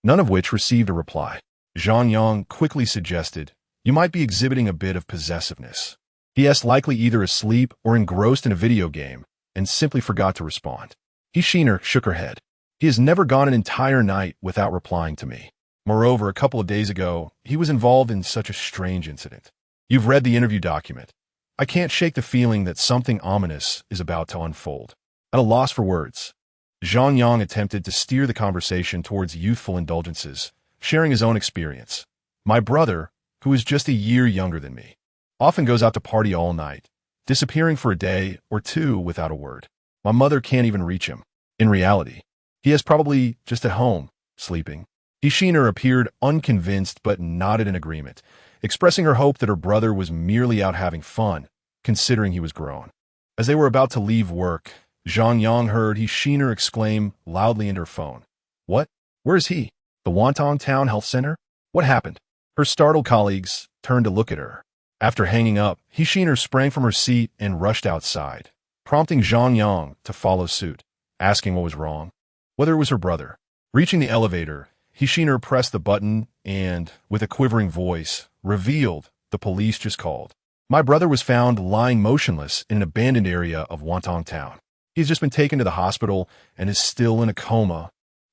none of which received a reply. Zhang Yang quickly suggested, you might be exhibiting a bit of possessiveness. He is likely either asleep or engrossed in a video game and simply forgot to respond. Hishiner shook her head. He has never gone an entire night without replying to me. Moreover, a couple of days ago, he was involved in such a strange incident. You've read the interview document. I can't shake the feeling that something ominous is about to unfold. At a loss for words, Zhang Yang attempted to steer the conversation towards youthful indulgences, sharing his own experience. My brother, who is just a year younger than me, often goes out to party all night, disappearing for a day or two without a word. My mother can't even reach him. In reality, he is probably just at home, sleeping. Ishiner appeared unconvinced but nodded in agreement, expressing her hope that her brother was merely out having fun, considering he was grown. As they were about to leave work, Zhang Yang heard Ishiner exclaim loudly into her phone. What? Where is he? The Wantong Town Health Center? What happened? Her startled colleagues turned to look at her. After hanging up, Ishiner sprang from her seat and rushed outside, prompting Zhang Yang to follow suit, asking what was wrong, whether it was her brother. Reaching the elevator, Ishiner pressed the button and, with a quivering voice, revealed the police just called. My brother was found lying motionless in an abandoned area of Wantong Town. He's just been taken to the hospital and is still in a coma.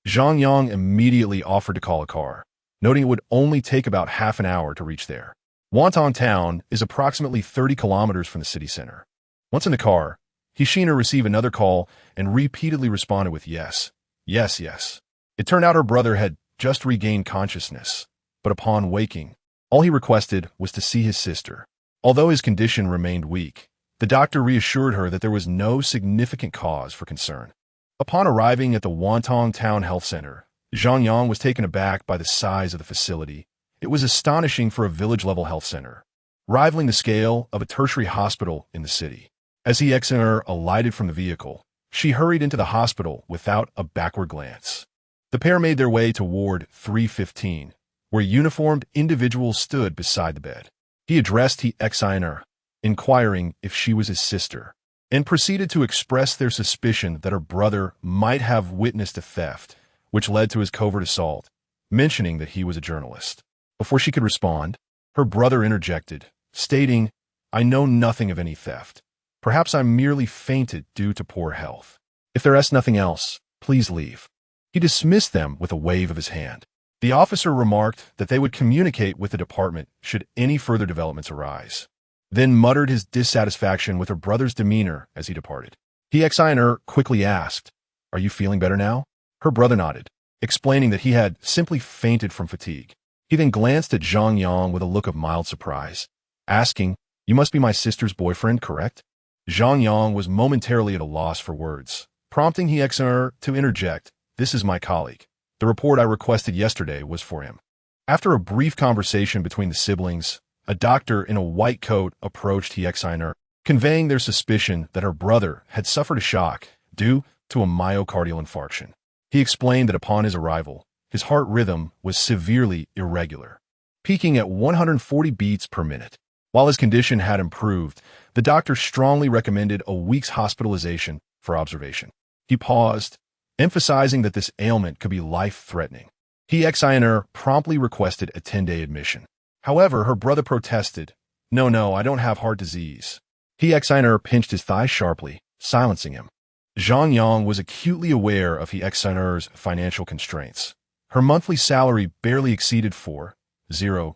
Zhang Yang immediately offered to call a car, noting it would only take about half an hour to reach there. Wantong Town is approximately 30 kilometers from the city center. Once in the car, Ishiner received another call and repeatedly responded with yes, yes, yes. It turned out her brother had just regained consciousness, but upon waking, all he requested was to see his sister. Although his condition remained weak, the doctor reassured her that there was no significant cause for concern. Upon arriving at the Wantong Town Health Center, Zhang Yang was taken aback by the size of the facility. It was astonishing for a village-level health center, rivaling the scale of a tertiary hospital in the city. As he alighted from the vehicle, she hurried into the hospital without a backward glance. The pair made their way to Ward 315, where uniformed individuals stood beside the bed. He addressed Exiner, inquiring if she was his sister, and proceeded to express their suspicion that her brother might have witnessed a theft, which led to his covert assault, mentioning that he was a journalist. Before she could respond, her brother interjected, stating, I know nothing of any theft. Perhaps I merely fainted due to poor health. If there is nothing else, please leave. He dismissed them with a wave of his hand. The officer remarked that they would communicate with the department should any further developments arise, then muttered his dissatisfaction with her brother's demeanor as he departed. Exiner quickly asked, Are you feeling better now? Her brother nodded, explaining that he had simply fainted from fatigue. He then glanced at Zhang Yang with a look of mild surprise, asking, You must be my sister's boyfriend, correct? Zhang Yang was momentarily at a loss for words, prompting Exiner to interject, This is my colleague. The report I requested yesterday was for him. After a brief conversation between the siblings, a doctor in a white coat approached Exiner, conveying their suspicion that her brother had suffered a shock due to a myocardial infarction. He explained that upon his arrival, his heart rhythm was severely irregular, peaking at 140 beats per minute. While his condition had improved, the doctor strongly recommended a week's hospitalization for observation. He paused, emphasizing that this ailment could be life-threatening. Exiner promptly requested a 10-day admission. However, her brother protested, No, I don't have heart disease. Exiner pinched his thigh sharply, silencing him. Zhang Yang was acutely aware of Exiner's financial constraints. Her monthly salary barely exceeded 4,000,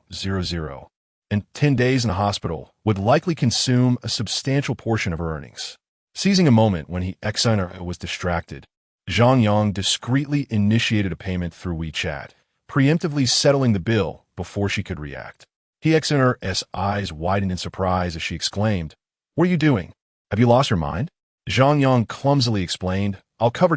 and 10 days in the hospital would likely consume a substantial portion of her earnings. Seizing a moment when Exiner was distracted, Zhang Yang discreetly initiated a payment through WeChat, preemptively settling the bill before she could react. Exiner's eyes widened in surprise as she exclaimed, What are you doing? Have you lost your mind? Zhang Yang clumsily explained, I'll cover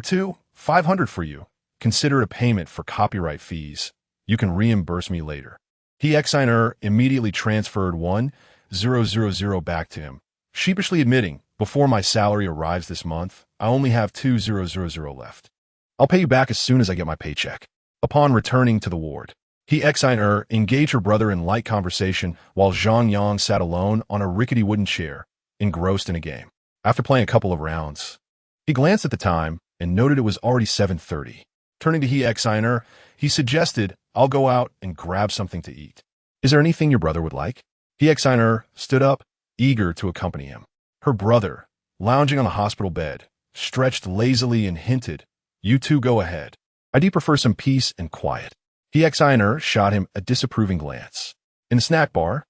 500 for you. Consider it a payment for copyright fees. You can reimburse me later. Exiner immediately transferred 1,000 back to him, sheepishly admitting, Before my salary arrives this month, I only have 2,000 left. I'll pay you back as soon as I get my paycheck. Upon returning to the ward, Exiner engaged her brother in light conversation while Zhang Yang sat alone on a rickety wooden chair, engrossed in a game. After playing a couple of rounds, he glanced at the time and noted it was already 7:30. Turning to Exiner, he suggested, I'll go out and grab something to eat. Is there anything your brother would like? Exiner stood up, eager to accompany him. Her brother, lounging on the hospital bed, stretched lazily and hinted, You two go ahead. I do prefer some peace and quiet. Exiner shot him a disapproving glance. In the snack bar,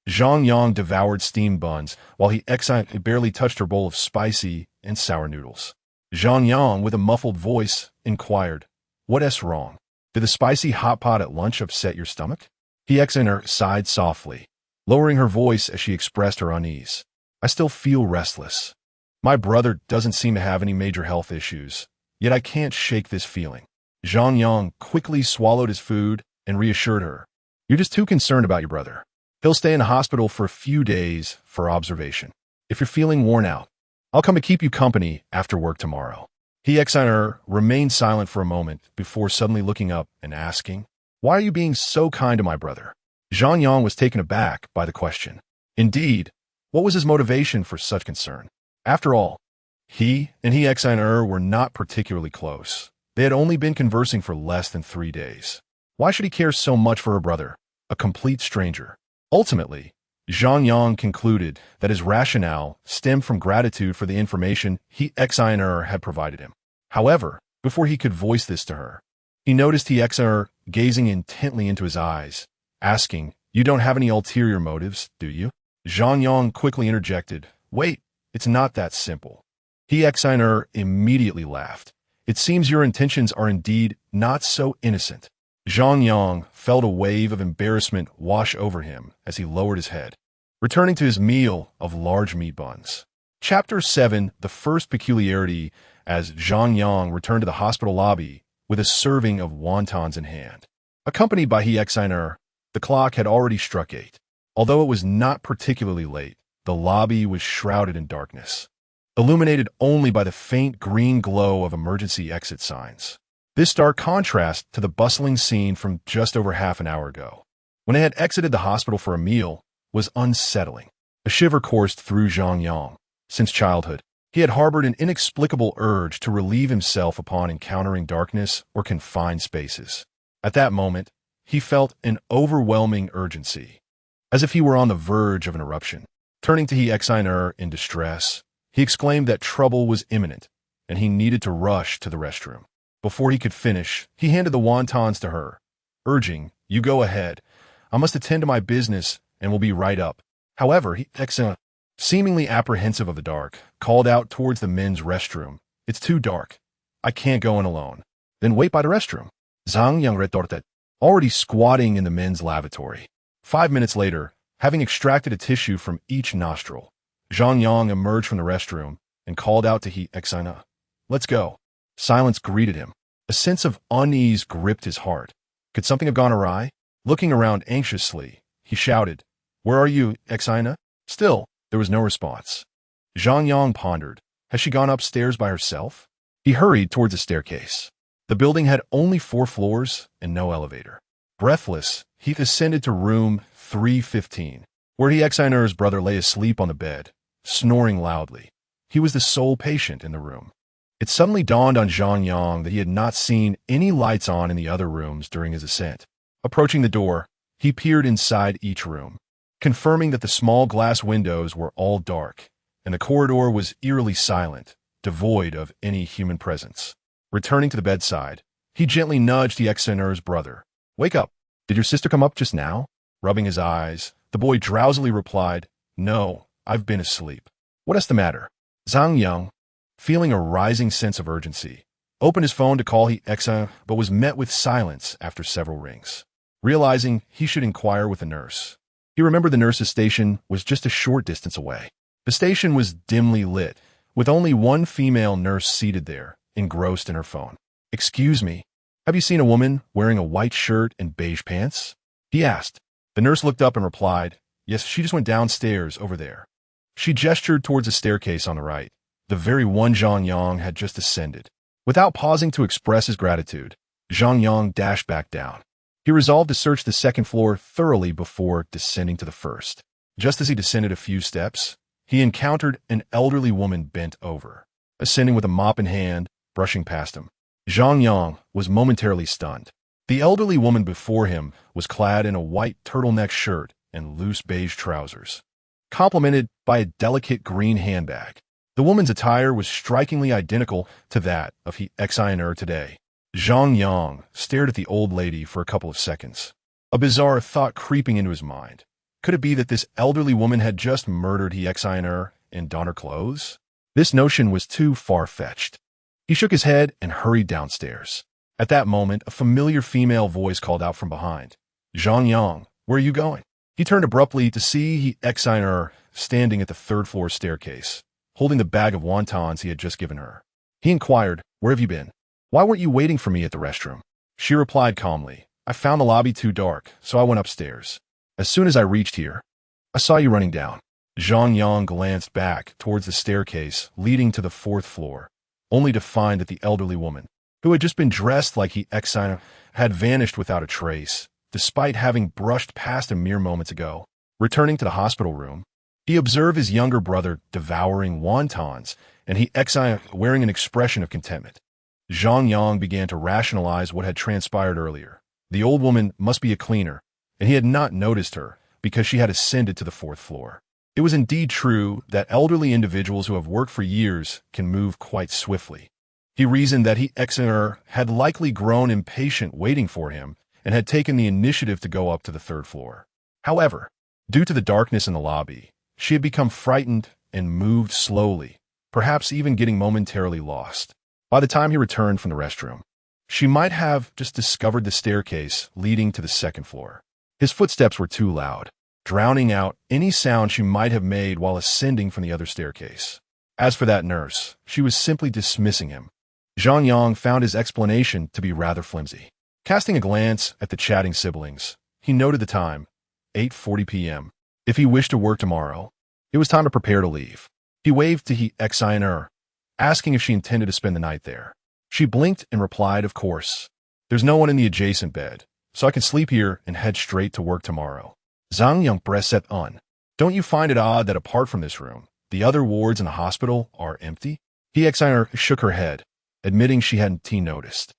Zhang Yang devoured steamed buns while Exiner barely touched her bowl of spicy and sour noodles. Zhang Yang, with a muffled voice, inquired, "What's wrong? Did the spicy hot pot at lunch upset your stomach?" He sighed softly, lowering her voice as she expressed her unease. "I still feel restless. My brother doesn't seem to have any major health issues, yet I can't shake this feeling." Zhang Yang quickly swallowed his food and reassured her, "You're just too concerned about your brother. He'll stay in the hospital for a few days for observation. If you're feeling worn out, I'll come to keep you company after work tomorrow." He remained silent for a moment before suddenly looking up and asking, "Why are you being so kind to my brother?" Zhang Yang was taken aback by the question. Indeed, what was his motivation for such concern? After all, he were not particularly close. They had only been conversing for less than 3 days. Why should he care so much for her brother, a complete stranger? Ultimately, Zhang Yang concluded that his rationale stemmed from gratitude for the information he had provided him. However, before he could voice this to her, he noticed he gazing intently into his eyes, asking, "You don't have any ulterior motives, do you?" Zhang Yang quickly interjected, "Wait, it's not that simple." He immediately laughed. "It seems your intentions are indeed not so innocent." Zhang Yang felt a wave of embarrassment wash over him as he lowered his head, returning to his meal of large meat buns. Chapter 7, the first peculiarity. As Zhang Yang returned to the hospital lobby with a serving of wontons in hand, accompanied by the clock had already struck 8. Although it was not particularly late, the lobby was shrouded in darkness, illuminated only by the faint green glow of emergency exit signs. This stark contrast to the bustling scene from just over half an hour ago, when they had exited the hospital for a meal, was unsettling. A shiver coursed through Zhang Yang. Since childhood, he had harbored an inexplicable urge to relieve himself upon encountering darkness or confined spaces. At that moment, he felt an overwhelming urgency, as if he were on the verge of an eruption. Turning to in distress, he exclaimed that trouble was imminent, and he needed to rush to the restroom. Before he could finish, he handed the wontons to her, urging, "You go ahead. I must attend to my business and will be right up." However, he, seemingly apprehensive of the dark, called out towards the men's restroom, "It's too dark. I can't go in alone." "Then wait by the restroom." Zhang Yang retorted, already squatting in the men's lavatory. 5 minutes later, having extracted a tissue from each nostril, Zhang Yang emerged from the restroom and called out to "Let's go." Silence greeted him. A sense of unease gripped his heart. Could something have gone awry? Looking around anxiously, he shouted, "Where are you, Still, there was no response. Zhang Yang pondered. Has she gone upstairs by herself? He hurried towards the staircase. The building had only 4 floors and no elevator. Breathless, he ascended to room 315, where Xainer's brother lay asleep on the bed, snoring loudly. He was the sole patient in the room. It suddenly dawned on Zhang Yang that he had not seen any lights on in the other rooms during his ascent. Approaching the door, he peered inside each room, confirming that the small glass windows were all dark, and the corridor was eerily silent, devoid of any human presence. Returning to the bedside, he gently nudged Xainer's brother. "Wake up. Did your sister come up just now?" Rubbing his eyes, the boy drowsily replied, "No, I've been asleep." "What's the matter?" Zhang Yang, feeling a rising sense of urgency, opened his phone to call but was met with silence after several rings. Realizing he should inquire with the nurse, he remembered the nurse's station was just a short distance away. The station was dimly lit, with only one female nurse seated there, engrossed in her phone. "Excuse me, have you seen a woman wearing a white shirt and beige pants?" he asked. The nurse looked up and replied, "Yes, she just went downstairs over there." She gestured towards a staircase on the right, the very one Zhang Yang had just ascended. Without pausing to express his gratitude, Zhang Yang dashed back down. He resolved to search the second floor thoroughly before descending to the first. Just as he descended a few steps, he encountered an elderly woman bent over, ascending with a mop in hand, brushing past him. Zhang Yang was momentarily stunned. The elderly woman before him was clad in a white turtleneck shirt and loose beige trousers, complemented by a delicate green handbag. The woman's attire was strikingly identical to that of Xiner today. Zhang Yang stared at the old lady for a couple of seconds, a bizarre thought creeping into his mind. Could it be that this elderly woman had just murdered Xiner and donned her clothes? This notion was too far-fetched. He shook his head and hurried downstairs. At that moment, a familiar female voice called out from behind. Zhang Yang, where are you going? He turned abruptly to see her standing at the third-floor staircase, holding the bag of wontons he had just given her. He inquired, where have you been? Why weren't you waiting for me at the restroom? She replied calmly, I found the lobby too dark, so I went upstairs. As soon as I reached here, I saw you running down. Zhang Yang glanced back towards the staircase leading to the fourth floor, only to find that the elderly woman, who had just been dressed like had vanished without a trace, despite having brushed past him mere moments ago. Returning to the hospital room, he observed his younger brother devouring wontons, and he wearing an expression of contentment. Zhang Yang began to rationalize what had transpired earlier. The old woman must be a cleaner, and he had not noticed her because she had ascended to the fourth floor. It was indeed true that elderly individuals who have worked for years can move quite swiftly. He reasoned that had likely grown impatient waiting for him and had taken the initiative to go up to the third floor. However, due to the darkness in the lobby, she had become frightened and moved slowly, perhaps even getting momentarily lost. By the time he returned from the restroom, she might have just discovered the staircase leading to the second floor. His footsteps were too loud, drowning out any sound she might have made while ascending from the other staircase. As for that nurse, she was simply dismissing him. Zhang Yang found his explanation to be rather flimsy. Casting a glance at the chatting siblings, he noted the time, 8:40 p.m. If he wished to work tomorrow, it was time to prepare to leave. He waved to her, asking if she intended to spend the night there. She blinked and replied, of course. There's no one in the adjacent bed, so I can sleep here and head straight to work tomorrow. Zhang Yang pressed on. Don't you find it odd that apart from this room, the other wards in the hospital are empty? He shook her head, admitting she hadn't noticed.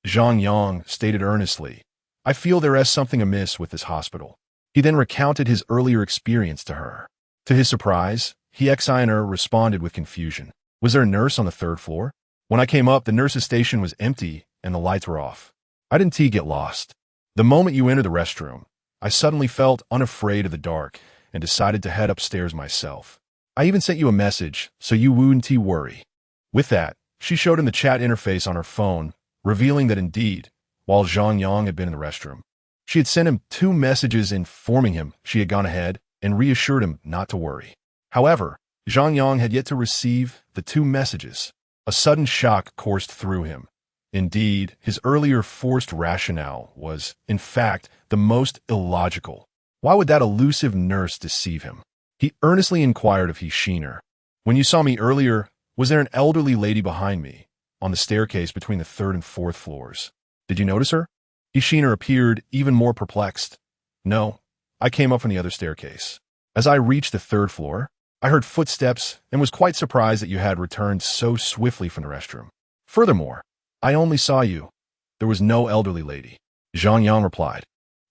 Zhang Yang stated earnestly, I feel there is something amiss with this hospital. He then recounted his earlier experience to her. To his surprise, responded with confusion. Was there a nurse on the third floor? When I came up, the nurse's station was empty and the lights were off. I didn't get lost. The moment you entered the restroom, I suddenly felt unafraid of the dark and decided to head upstairs myself. I even sent you a message, so you wouldn't worry. With that, she showed him the chat interface on her phone, revealing that indeed, while Zhang Yang had been in the restroom, she had sent him 2 messages informing him she had gone ahead and reassured him not to worry. However, Zhang Yang had yet to receive the 2 messages. A sudden shock coursed through him. Indeed, his earlier forced rationale was, in fact, the most illogical. Why would that elusive nurse deceive him? He earnestly inquired of Hishiner. When you saw me earlier, was there an elderly lady behind me, on the staircase between the 3rd and 4th floors? Did you notice her? Hishiner appeared even more perplexed. No, I came up from the other staircase. As I reached the 3rd floor, I heard footsteps and was quite surprised that you had returned so swiftly from the restroom. Furthermore, I only saw you. There was no elderly lady. Zhang Yang replied.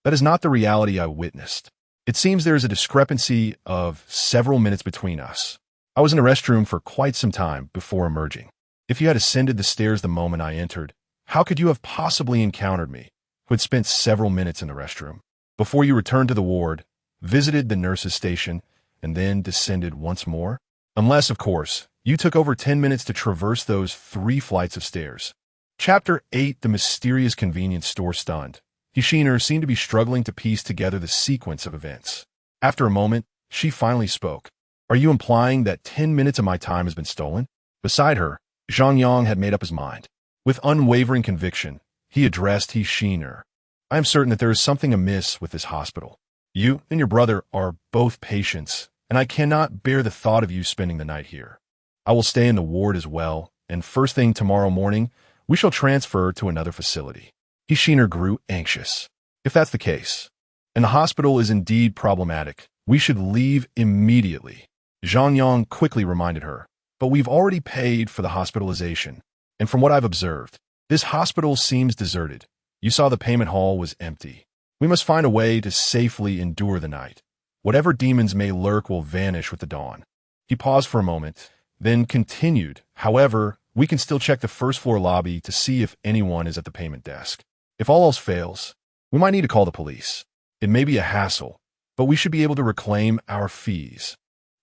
That is not the reality I witnessed. It seems there is a discrepancy of several minutes between us. I was in the restroom for quite some time before emerging. If you had ascended the stairs the moment I entered, how could you have possibly encountered me, who had spent several minutes in the restroom, before you returned to the ward, visited the nurse's station, and then descended once more? Unless, of course, you took over 10 minutes to traverse those 3 flights of stairs. Chapter 8, The Mysterious Convenience Store Stunned. Hishiner seemed to be struggling to piece together the sequence of events. After a moment, she finally spoke. Are you implying that 10 minutes of my time has been stolen? Beside her, Zhang Yang had made up his mind. With unwavering conviction, he addressed Hishiner. I am certain that there is something amiss with this hospital. You and your brother are both patients, and I cannot bear the thought of you spending the night here. I will stay in the ward as well, and first thing tomorrow morning, we shall transfer to another facility. Hishiner grew anxious. If that's the case, and the hospital is indeed problematic, we should leave immediately. Zhang Yang quickly reminded her, but we've already paid for the hospitalization, and from what I've observed, this hospital seems deserted. You saw the payment hall was empty. We must find a way to safely endure the night. Whatever demons may lurk will vanish with the dawn. He paused for a moment, then continued. However, we can still check the 1st floor lobby to see if anyone is at the payment desk. If all else fails, we might need to call the police. It may be a hassle, but we should be able to reclaim our fees.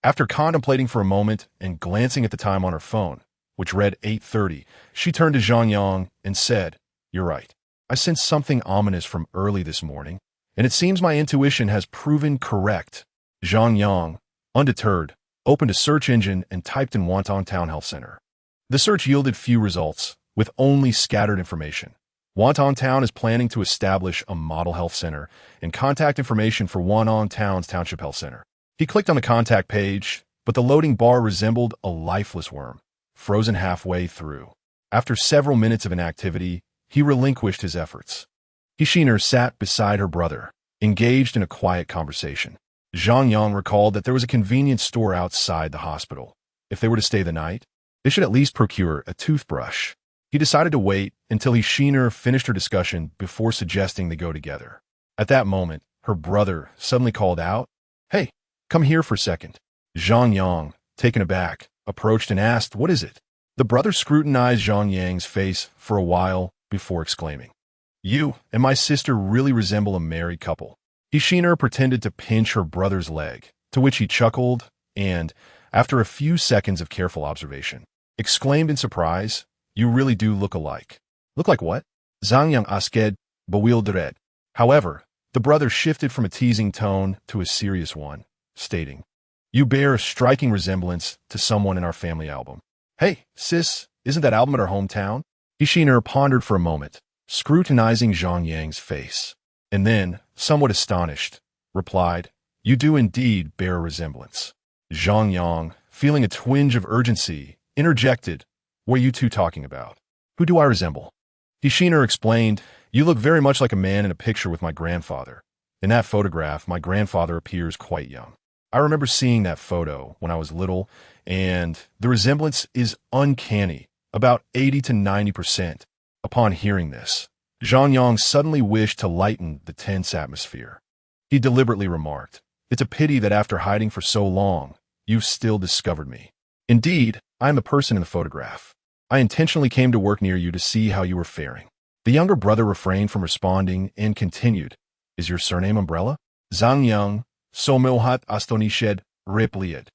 After contemplating for a moment and glancing at the time on her phone, which read 8:30, she turned to Zhang Yang and said, "You're right. I sensed something ominous from early this morning, and it seems my intuition has proven correct." Zhang Yang, undeterred, opened a search engine and typed in Wonton Town Health Center. The search yielded few results, with only scattered information. Wonton Town is planning to establish a model health center and contact information for Wonton Town's Township Health Center. He clicked on the contact page, but the loading bar resembled a lifeless worm, frozen halfway through. After several minutes of inactivity, he relinquished his efforts. Hishiner sat beside her brother, engaged in a quiet conversation. Zhang Yang recalled that there was a convenience store outside the hospital. If they were to stay the night, they should at least procure a toothbrush. He decided to wait until Hishiner finished her discussion before suggesting they go together. At that moment, her brother suddenly called out, "Hey, come here for a second." Zhang Yang, taken aback, approached and asked, "What is it?" The brother scrutinized Zhang Yang's face for a while before exclaiming, "You and my sister really resemble a married couple." Hishiner pretended to pinch her brother's leg, to which he chuckled and, after a few seconds of careful observation, exclaimed in surprise, "You really do look alike." "Look like what?" Zhang Yang asked, bewildered. However, the brother shifted from a teasing tone to a serious one, stating, "You bear a striking resemblance to someone in our family album." "Hey, sis, isn't that album at our hometown?" Hishiner pondered for a moment, scrutinizing Zhang Yang's face, and then, somewhat astonished, replied, "You do indeed bear a resemblance." Zhang Yang, feeling a twinge of urgency, interjected, "What are you two talking about? Who do I resemble?" Hishiner explained, "You look very much like a man in a picture with my grandfather. In that photograph, my grandfather appears quite young. I remember seeing that photo when I was little, and the resemblance is uncanny, about 80 to 90%. Upon hearing this, Zhang Yang suddenly wished to lighten the tense atmosphere. He deliberately remarked, "It's a pity that after hiding for so long, you've still discovered me. Indeed, I am the person in the photograph. I intentionally came to work near you to see how you were faring." The younger brother refrained from responding and continued, "Is your surname Umbrella?" Zhang Yang, somewhat astonished, replied,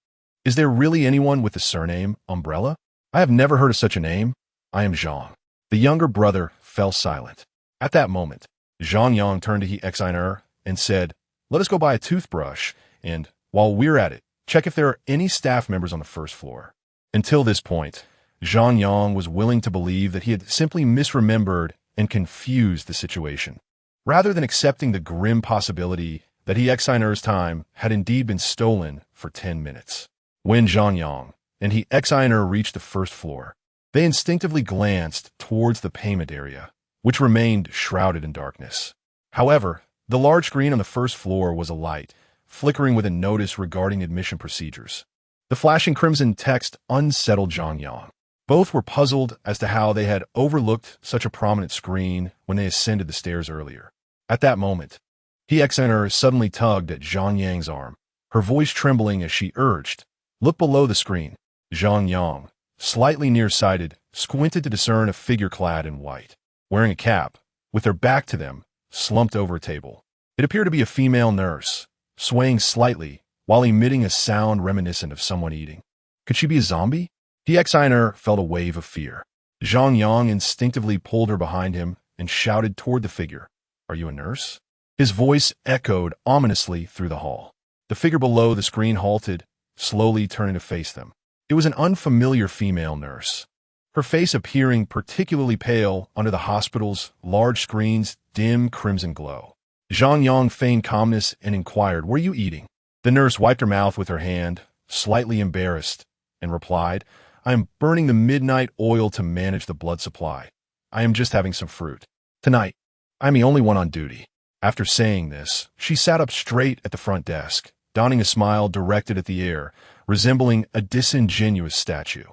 "Is there really anyone with the surname Umbrella? I have never heard of such a name. I am Zhang." The younger brother fell silent. At that moment, Zhang Yang turned to Hishiner and said, "Let us go buy a toothbrush, and, while we're at it, check if there are any staff members on the first floor." Until this point, Zhang Yang was willing to believe that he had simply misremembered and confused the situation, rather than accepting the grim possibility that Hixiner's time had indeed been stolen for 10 minutes. When Zhang Yang and Hixiner reached the first floor, they instinctively glanced towards the payment area, which remained shrouded in darkness. However, the large screen on the first floor was alight, flickering with a notice regarding admission procedures. The flashing crimson text unsettled Zhang Yang. Both were puzzled as to how they had overlooked such a prominent screen when they ascended the stairs earlier. At that moment, Hixiner suddenly tugged at Zhang Yang's arm, her voice trembling as she urged, "Look below the screen." Zhang Yang, slightly nearsighted, squinted to discern a figure clad in white, wearing a cap, with their back to them, slumped over a table. It appeared to be a female nurse, swaying slightly while emitting a sound reminiscent of someone eating. Could she be a zombie? Hixiner felt a wave of fear. Zhang Yang instinctively pulled her behind him and shouted toward the figure, "Are you a nurse?" His voice echoed ominously through the hall. The figure below the screen halted, slowly turning to face them. It was an unfamiliar female nurse, her face appearing particularly pale under the hospital's large screen's dim crimson glow. Zhang Yang feigned calmness and inquired, "What are you eating?" The nurse wiped her mouth with her hand, slightly embarrassed, and replied, "I am burning the midnight oil to manage the blood supply. I am just having some fruit. Tonight, I'm the only one on duty." After saying this, she sat up straight at the front desk, donning a smile directed at the air, resembling a disingenuous statue.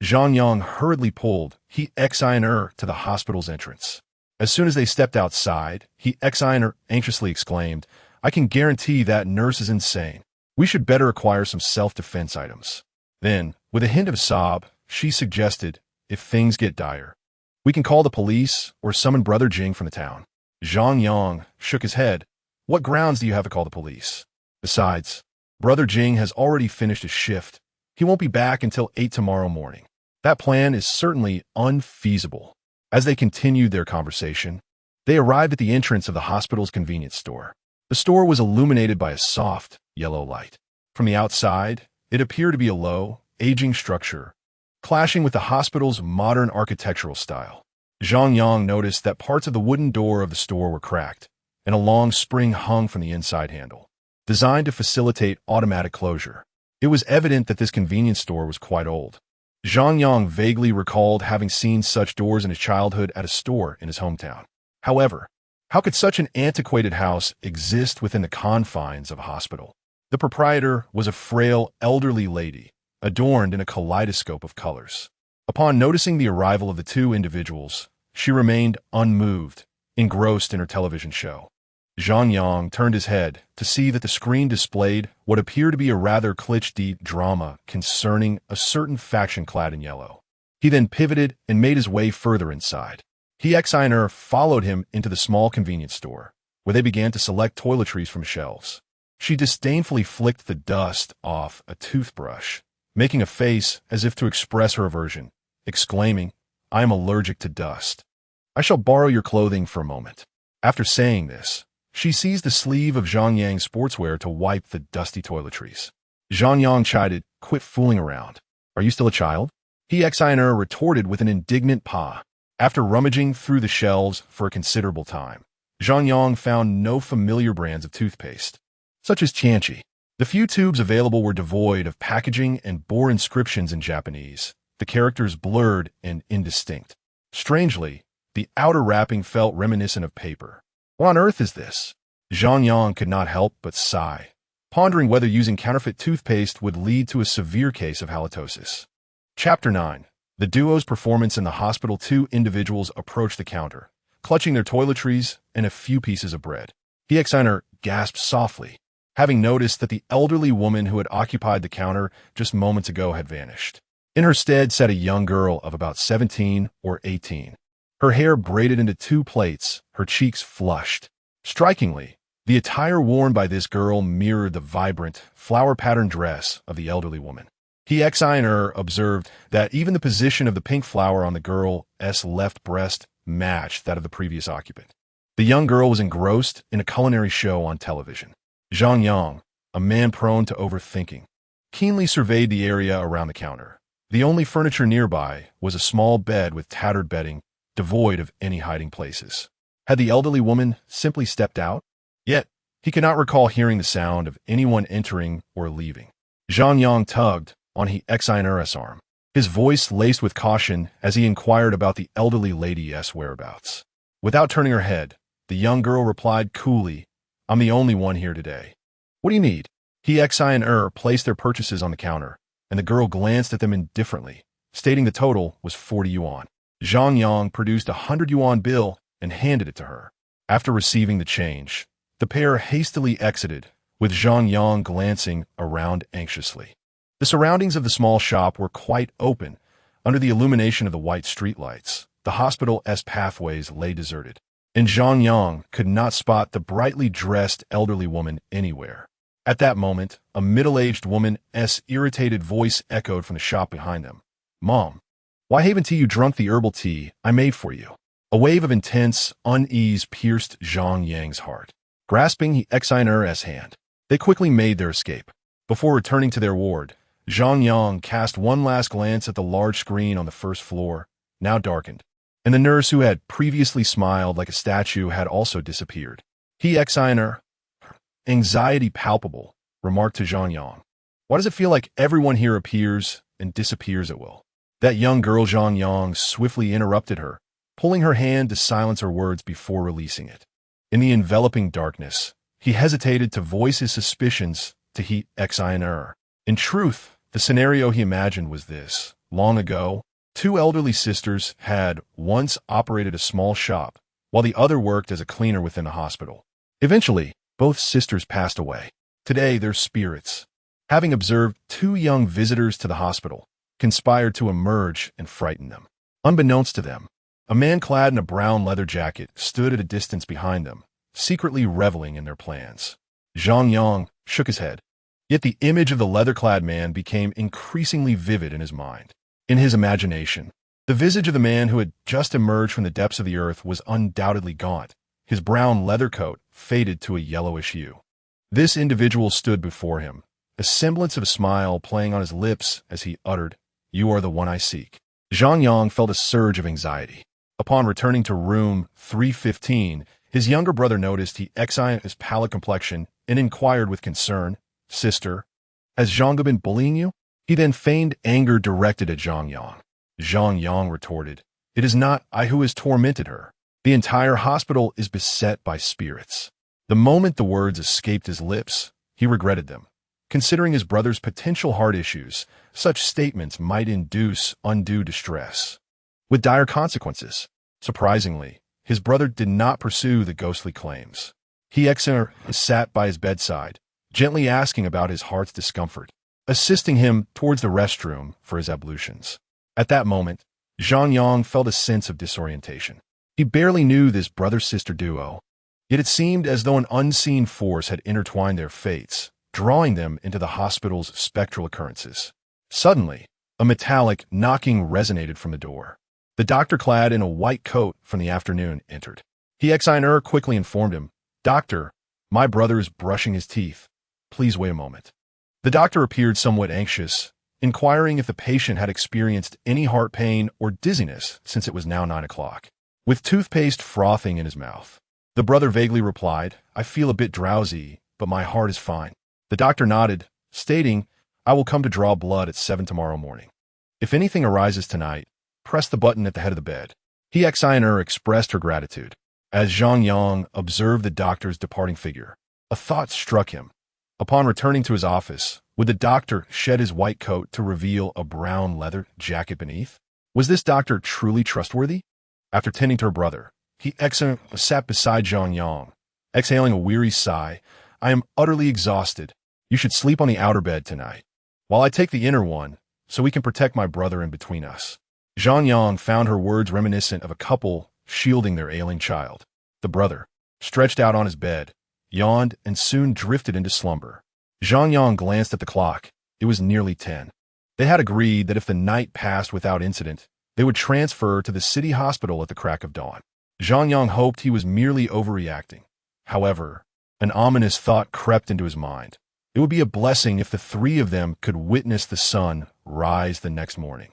Zhang Yang hurriedly pulled Hixiner to the hospital's entrance. As soon as they stepped outside, Hixiner anxiously exclaimed, "I can guarantee that nurse is insane. We should better acquire some self-defense items." Then, with a hint of a sob, she suggested, "If things get dire, we can call the police or summon Brother Jing from the town." Zhang Yang shook his head. "What grounds do you have to call the police? Besides, Brother Jing has already finished his shift. He won't be back until 8 tomorrow morning. That plan is certainly unfeasible. As they continued their conversation, they arrived at the entrance of the hospital's convenience store. The store was illuminated by a soft, yellow light. From the outside, it appeared to be a low, aging structure, clashing with the hospital's modern architectural style. Zhang Yang noticed that parts of the wooden door of the store were cracked, and a long spring hung from the inside handle, designed to facilitate automatic closure. It was evident that this convenience store was quite old. Zhang Yang vaguely recalled having seen such doors in his childhood at a store in his hometown. However, how could such an antiquated house exist within the confines of a hospital? The proprietor was a frail, elderly lady, adorned in a kaleidoscope of colors. Upon noticing the arrival of the two individuals, she remained unmoved, engrossed in her television show. Zhang Yang turned his head to see that the screen displayed what appeared to be a rather cliché drama concerning a certain faction clad in yellow. He then pivoted and made his way further inside. He and followed him into the small convenience store, where they began to select toiletries from shelves. She disdainfully flicked the dust off a toothbrush, making a face as if to express her aversion, exclaiming, "I am allergic to dust. I shall borrow your clothing for a moment." After saying this, she seized the sleeve of Zhang Yang's sportswear to wipe the dusty toiletries. Zhang Yang chided, "Quit fooling around. Are you still a child?" He retorted with an indignant paw. After rummaging through the shelves for a considerable time, Zhang Yang found no familiar brands of toothpaste, such as Chanchi. The few tubes available were devoid of packaging and bore inscriptions in Japanese, the characters blurred and indistinct. Strangely, the outer wrapping felt reminiscent of paper. What on earth is this? Zhang Yang could not help but sigh, pondering whether using counterfeit toothpaste would lead to a severe case of halitosis. Chapter 9. The duo's performance in the hospital. Two individuals approached the counter, clutching their toiletries and a few pieces of bread. He gasped softly, having noticed that the elderly woman who had occupied the counter just moments ago had vanished. In her stead sat a young girl of about 17 or 18. Her hair braided into two plaits, her cheeks flushed. Strikingly, the attire worn by this girl mirrored the vibrant, flower-patterned dress of the elderly woman. He observed that even the position of the pink flower on the girl's left breast matched that of the previous occupant. The young girl was engrossed in a culinary show on television. Zhang Yang, a man prone to overthinking, keenly surveyed the area around the counter. The only furniture nearby was a small bed with tattered bedding, devoid of any hiding places. Had the elderly woman simply stepped out? Yet, he could not recall hearing the sound of anyone entering or leaving. Zhang Yang tugged on his arm, his voice laced with caution as he inquired about the elderly lady's whereabouts. Without turning her head, the young girl replied coolly, "I'm the only one here today." "What do you need?" He placed their purchases on the counter, and the girl glanced at them indifferently, stating the total was 40 yuan. Zhang Yang produced a 100 yuan bill and handed it to her. After receiving the change, the pair hastily exited, with Zhang Yang glancing around anxiously. The surroundings of the small shop were quite open. Under the illumination of the white streetlights, the hospital's pathways lay deserted, and Zhang Yang could not spot the brightly dressed elderly woman anywhere. At that moment, a middle-aged woman's irritated voice echoed from the shop behind them. "Mom, why haven't you drunk the herbal tea I made for you?" A wave of intense unease pierced Zhang Yang's heart. Grasping his hand, they quickly made their escape. Before returning to their ward, Zhang Yang cast one last glance at the large screen on the first floor, now darkened, and the nurse who had previously smiled like a statue had also disappeared. Anxiety palpable, remarked to Zhang Yang. "Why does it feel like everyone here appears and disappears at will?" That young girl Zhang Yang swiftly interrupted her, pulling her hand to silence her words before releasing it. In the enveloping darkness, he hesitated to voice his suspicions to In truth, the scenario he imagined was this. Long ago, two elderly sisters had once operated a small shop, while the other worked as a cleaner within the hospital. Eventually, both sisters passed away. Today, their spirits, having observed two young visitors to the hospital, conspired to emerge and frighten them. Unbeknownst to them, a man clad in a brown leather jacket stood at a distance behind them, secretly reveling in their plans. Zhang Yang shook his head. Yet the image of the leather-clad man became increasingly vivid in his mind. In his imagination, the visage of the man who had just emerged from the depths of the earth was undoubtedly gaunt, his brown leather coat faded to a yellowish hue. This individual stood before him, a semblance of a smile playing on his lips as he uttered, "You are the one I seek." Zhang Yang felt a surge of anxiety. Upon returning to room 315, his younger brother noticed he examined his pallid complexion and inquired with concern, "Sister, has Zhang been bullying you?" He then feigned anger directed at Zhang Yang. Zhang Yang retorted, "It is not I who has tormented her. The entire hospital is beset by spirits." The moment the words escaped his lips, he regretted them. Considering his brother's potential heart issues, such statements might induce undue distress, with dire consequences. Surprisingly, his brother did not pursue the ghostly claims. He sat by his bedside, gently asking about his heart's discomfort, assisting him towards the restroom for his ablutions. At that moment, Zhang Yang felt a sense of disorientation. He barely knew this brother-sister duo, yet it seemed as though an unseen force had intertwined their fates, drawing them into the hospital's spectral occurrences. Suddenly, a metallic knocking resonated from the door. The doctor, clad in a white coat from the afternoon, entered. He quickly informed him, "Doctor, my brother is brushing his teeth. Please wait a moment." The doctor appeared somewhat anxious, inquiring if the patient had experienced any heart pain or dizziness since it was now 9 o'clock. With toothpaste frothing in his mouth, the brother vaguely replied, "I feel a bit drowsy, but my heart is fine." The doctor nodded, stating, "I will come to draw blood at 7 tomorrow morning. If anything arises tonight, press the button at the head of the bed." He expressed her gratitude. As Zhang Yang observed the doctor's departing figure, a thought struck him. Upon returning to his office, would the doctor shed his white coat to reveal a brown leather jacket beneath? Was this doctor truly trustworthy? After tending to her brother, he sat beside Zhang Yang, exhaling a weary sigh. "I am utterly exhausted. You should sleep on the outer bed tonight, while I take the inner one, so we can protect my brother in between us." Zhang Yang found her words reminiscent of a couple shielding their ailing child. The brother, stretched out on his bed, yawned and soon drifted into slumber. Zhang Yang glanced at the clock. It was nearly 10. They had agreed that if the night passed without incident, they would transfer to the city hospital at the crack of dawn. Zhang Yang hoped he was merely overreacting. However, an ominous thought crept into his mind. It would be a blessing if the three of them could witness the sun rise the next morning.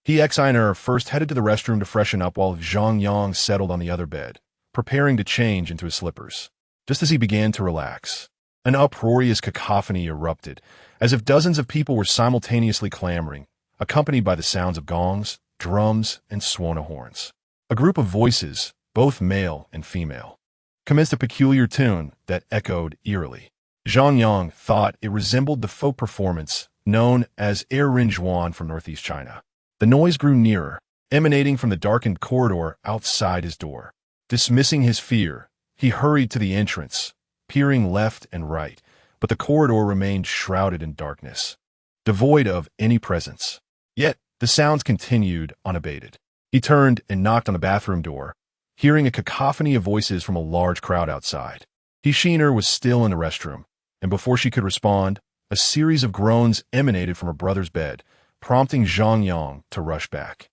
He first headed to the restroom to freshen up while Zhang Yang settled on the other bed, preparing to change into his slippers. Just as he began to relax, an uproarious cacophony erupted, as if dozens of people were simultaneously clamoring, accompanied by the sounds of gongs, drums, and Swana horns. A group of voices, both male and female, commenced a peculiar tune that echoed eerily. Zhang Yang thought it resembled the folk performance known as Air Rinjuan from northeast China. The noise grew nearer, emanating from the darkened corridor outside his door. Dismissing his fear, he hurried to the entrance, peering left and right, but the corridor remained shrouded in darkness, devoid of any presence. Yet, the sounds continued unabated. He turned and knocked on the bathroom door, hearing a cacophony of voices from a large crowd outside. Hishiner was still in the restroom, and before she could respond, a series of groans emanated from her brother's bed, prompting Zhang Yang to rush back.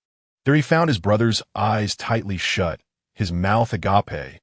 There he found his brother's eyes tightly shut, his mouth agape,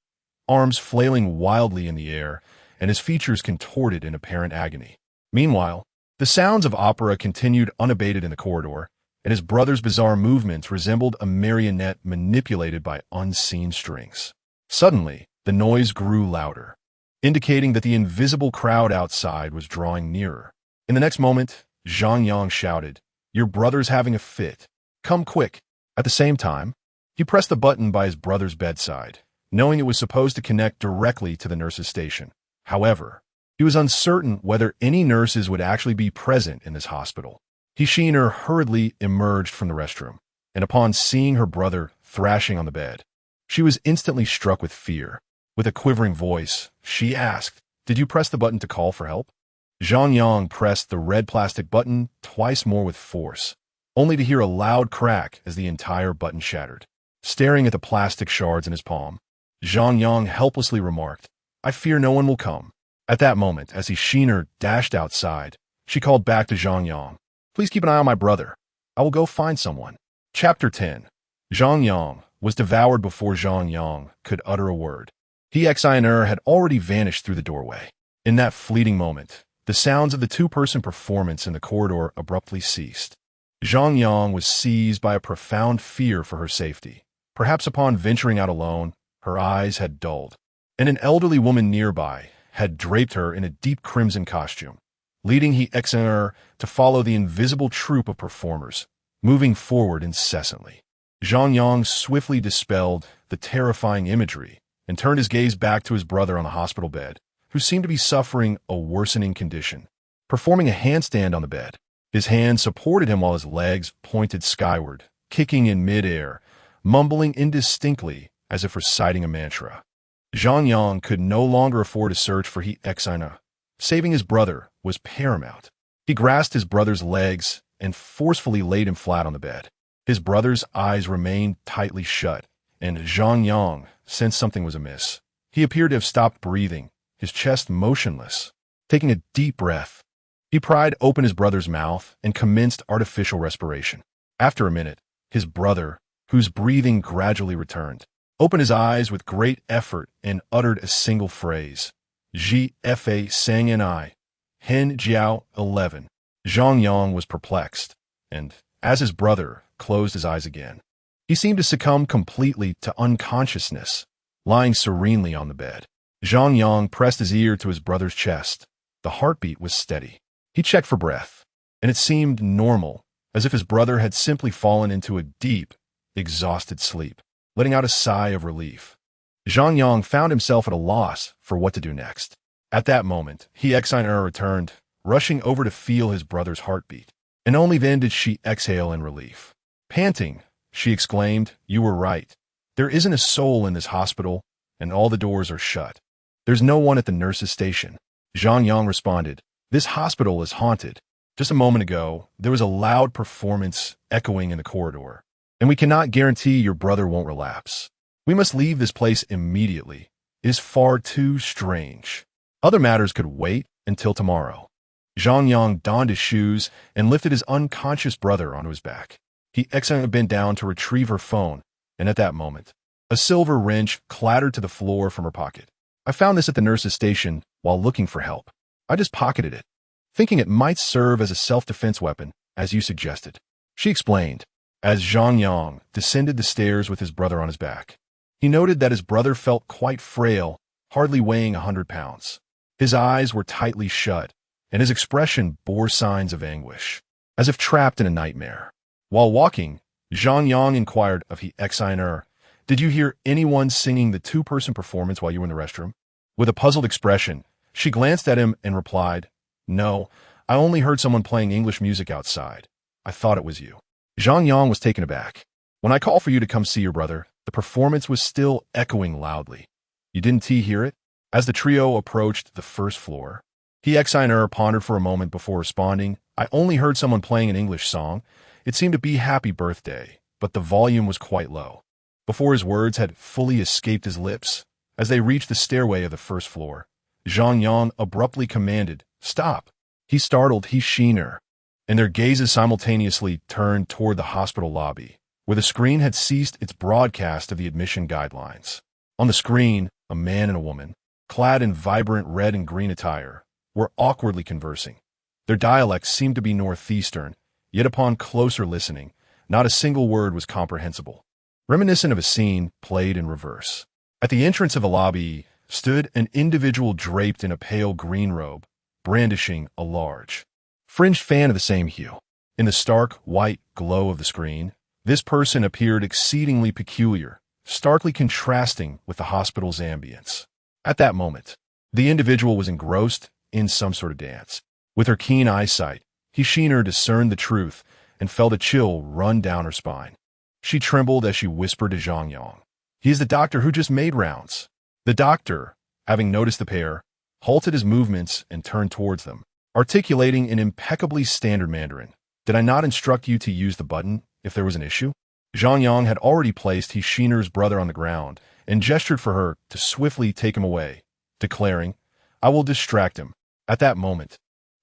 arms flailing wildly in the air, and his features contorted in apparent agony. Meanwhile, the sounds of opera continued unabated in the corridor, and his brother's bizarre movements resembled a marionette manipulated by unseen strings. Suddenly, the noise grew louder, indicating that the invisible crowd outside was drawing nearer. In the next moment, Zhang Yang shouted, "Your brother's having a fit. Come quick." At the same time, he pressed the button by his brother's bedside, knowing it was supposed to connect directly to the nurse's station. However, he was uncertain whether any nurses would actually be present in this hospital. Hishiner hurriedly emerged from the restroom, and upon seeing her brother thrashing on the bed, she was instantly struck with fear. With a quivering voice, she asked, "Did you press the button to call for help?" Zhang Yang pressed the red plastic button twice more with force, only to hear a loud crack as the entire button shattered. Staring at the plastic shards in his palm, Zhang Yang helplessly remarked, "I fear no one will come." At that moment, as Hishiner dashed outside, she called back to Zhang Yang, "Please keep an eye on my brother. I will go find someone. Chapter 10. Zhang Yang was devoured before Zhang Yang could utter a word. He Xiner had already vanished through the doorway. In that fleeting moment, the sounds of the two-person performance in the corridor abruptly ceased. Zhang Yang was seized by a profound fear for her safety. Perhaps upon venturing out alone, her eyes had dulled, and an elderly woman nearby had draped her in a deep crimson costume, leading he Xner to follow the invisible troupe of performers, moving forward incessantly. Zhang Yang swiftly dispelled the terrifying imagery and turned his gaze back to his brother on the hospital bed, who seemed to be suffering a worsening condition. Performing a handstand on the bed, his hands supported him while his legs pointed skyward, kicking in midair, mumbling indistinctly as if reciting a mantra. Zhang Yang could no longer afford to search for he Xina. Saving his brother was paramount. He grasped his brother's legs and forcefully laid him flat on the bed. His brother's eyes remained tightly shut, and Zhang Yang sensed something was amiss. He appeared to have stopped breathing, his chest motionless. Taking a deep breath, he pried open his brother's mouth and commenced artificial respiration. After a minute, his brother, whose breathing gradually returned, opened his eyes with great effort and uttered a single phrase. Gfa sang and I. Hen Jiao 11. Zhang Yang was perplexed, and, as his brother closed his eyes again, he seemed to succumb completely to unconsciousness, lying serenely on the bed. Zhang Yang pressed his ear to his brother's chest. The heartbeat was steady. He checked for breath, and it seemed normal, as if his brother had simply fallen into a deep, exhausted sleep, letting out a sigh of relief. Zhang Yang found himself at a loss for what to do next. At that moment, he Xiner returned, rushing over to feel his brother's heartbeat, and only then did she exhale in relief. Panting, she exclaimed, "You were right. There isn't a soul in this hospital, and all the doors are shut. There's no one at the nurse's station." Zhang Yang responded, "This hospital is haunted. Just a moment ago, there was a loud performance echoing in the corridor, and we cannot guarantee your brother won't relapse. We must leave this place immediately. It is far too strange. Other matters could wait until tomorrow." Zhang Yang donned his shoes and lifted his unconscious brother onto his back. He bent down to retrieve her phone, and at that moment, a silver wrench clattered to the floor from her pocket. "I found this at the nurse's station while looking for help. I just pocketed it, thinking it might serve as a self-defense weapon, as you suggested," she explained, as Zhang Yang descended the stairs with his brother on his back. He noted that his brother felt quite frail, hardly weighing 100 pounds. His eyes were tightly shut, and his expression bore signs of anguish, as if trapped in a nightmare. While walking, Zhang Yang inquired of he Xiner, "Did you hear anyone singing the two-person performance while you were in the restroom?" With a puzzled expression, she glanced at him and replied, "No, I only heard someone playing English music outside. I thought it was you." Zhang Yang was taken aback. "When I called for you to come see your brother, the performance was still echoing loudly. You didn't hear it?" As the trio approached the first floor, he Xiner pondered for a moment before responding, "I only heard someone playing an English song. It seemed to be Happy Birthday, but the volume was quite low." Before his words had fully escaped his lips, as they reached the stairway of the first floor, Zhang Yang abruptly commanded, "Stop." He startled he Xiner, and their gazes simultaneously turned toward the hospital lobby, where the screen had ceased its broadcast of the admission guidelines. On the screen, a man and a woman, clad in vibrant red and green attire, were awkwardly conversing. Their dialects seemed to be northeastern, yet upon closer listening, not a single word was comprehensible. Reminiscent of a scene played in reverse. At the entrance of the lobby stood an individual draped in a pale green robe, brandishing a large, fringed fan of the same hue. In the stark, white glow of the screen, this person appeared exceedingly peculiar, starkly contrasting with the hospital's ambience. At that moment, the individual was engrossed in some sort of dance. With her keen eyesight, he Xiner discerned the truth and felt a chill run down her spine. She trembled as she whispered to Zhang Yang, "He is the doctor who just made rounds." The doctor, having noticed the pair, halted his movements and turned towards them, articulating in impeccably standard Mandarin, "Did I not instruct you to use the button if there was an issue?" Zhang Yang had already placed he Xiner's brother on the ground and gestured for her to swiftly take him away, declaring, "I will distract him." At that moment,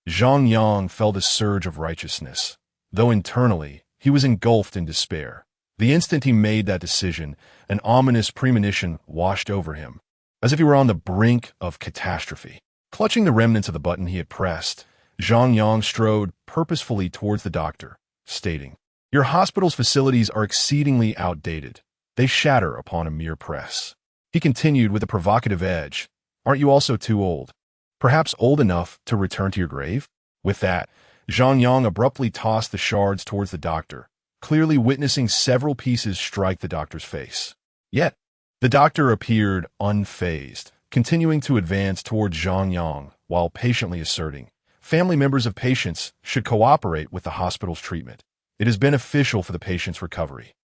Zhang Yang felt a surge of righteousness, though internally he was engulfed in despair. The instant he made that decision, an ominous premonition washed over him, as if he were on the brink of catastrophe. Clutching the remnants of the button he had pressed, Zhang Yang strode purposefully towards the doctor, stating, "Your hospital's facilities are exceedingly outdated. They shatter upon a mere press." He continued with a provocative edge, "Aren't you also too old? Perhaps old enough to return to your grave?" With that, Zhang Yang abruptly tossed the shards towards the doctor, clearly witnessing several pieces strike the doctor's face. Yet, the doctor appeared unfazed, continuing to advance towards Zhang Yang while patiently asserting, "Family members of patients should cooperate with the hospital's treatment. It is beneficial for the patient's recovery."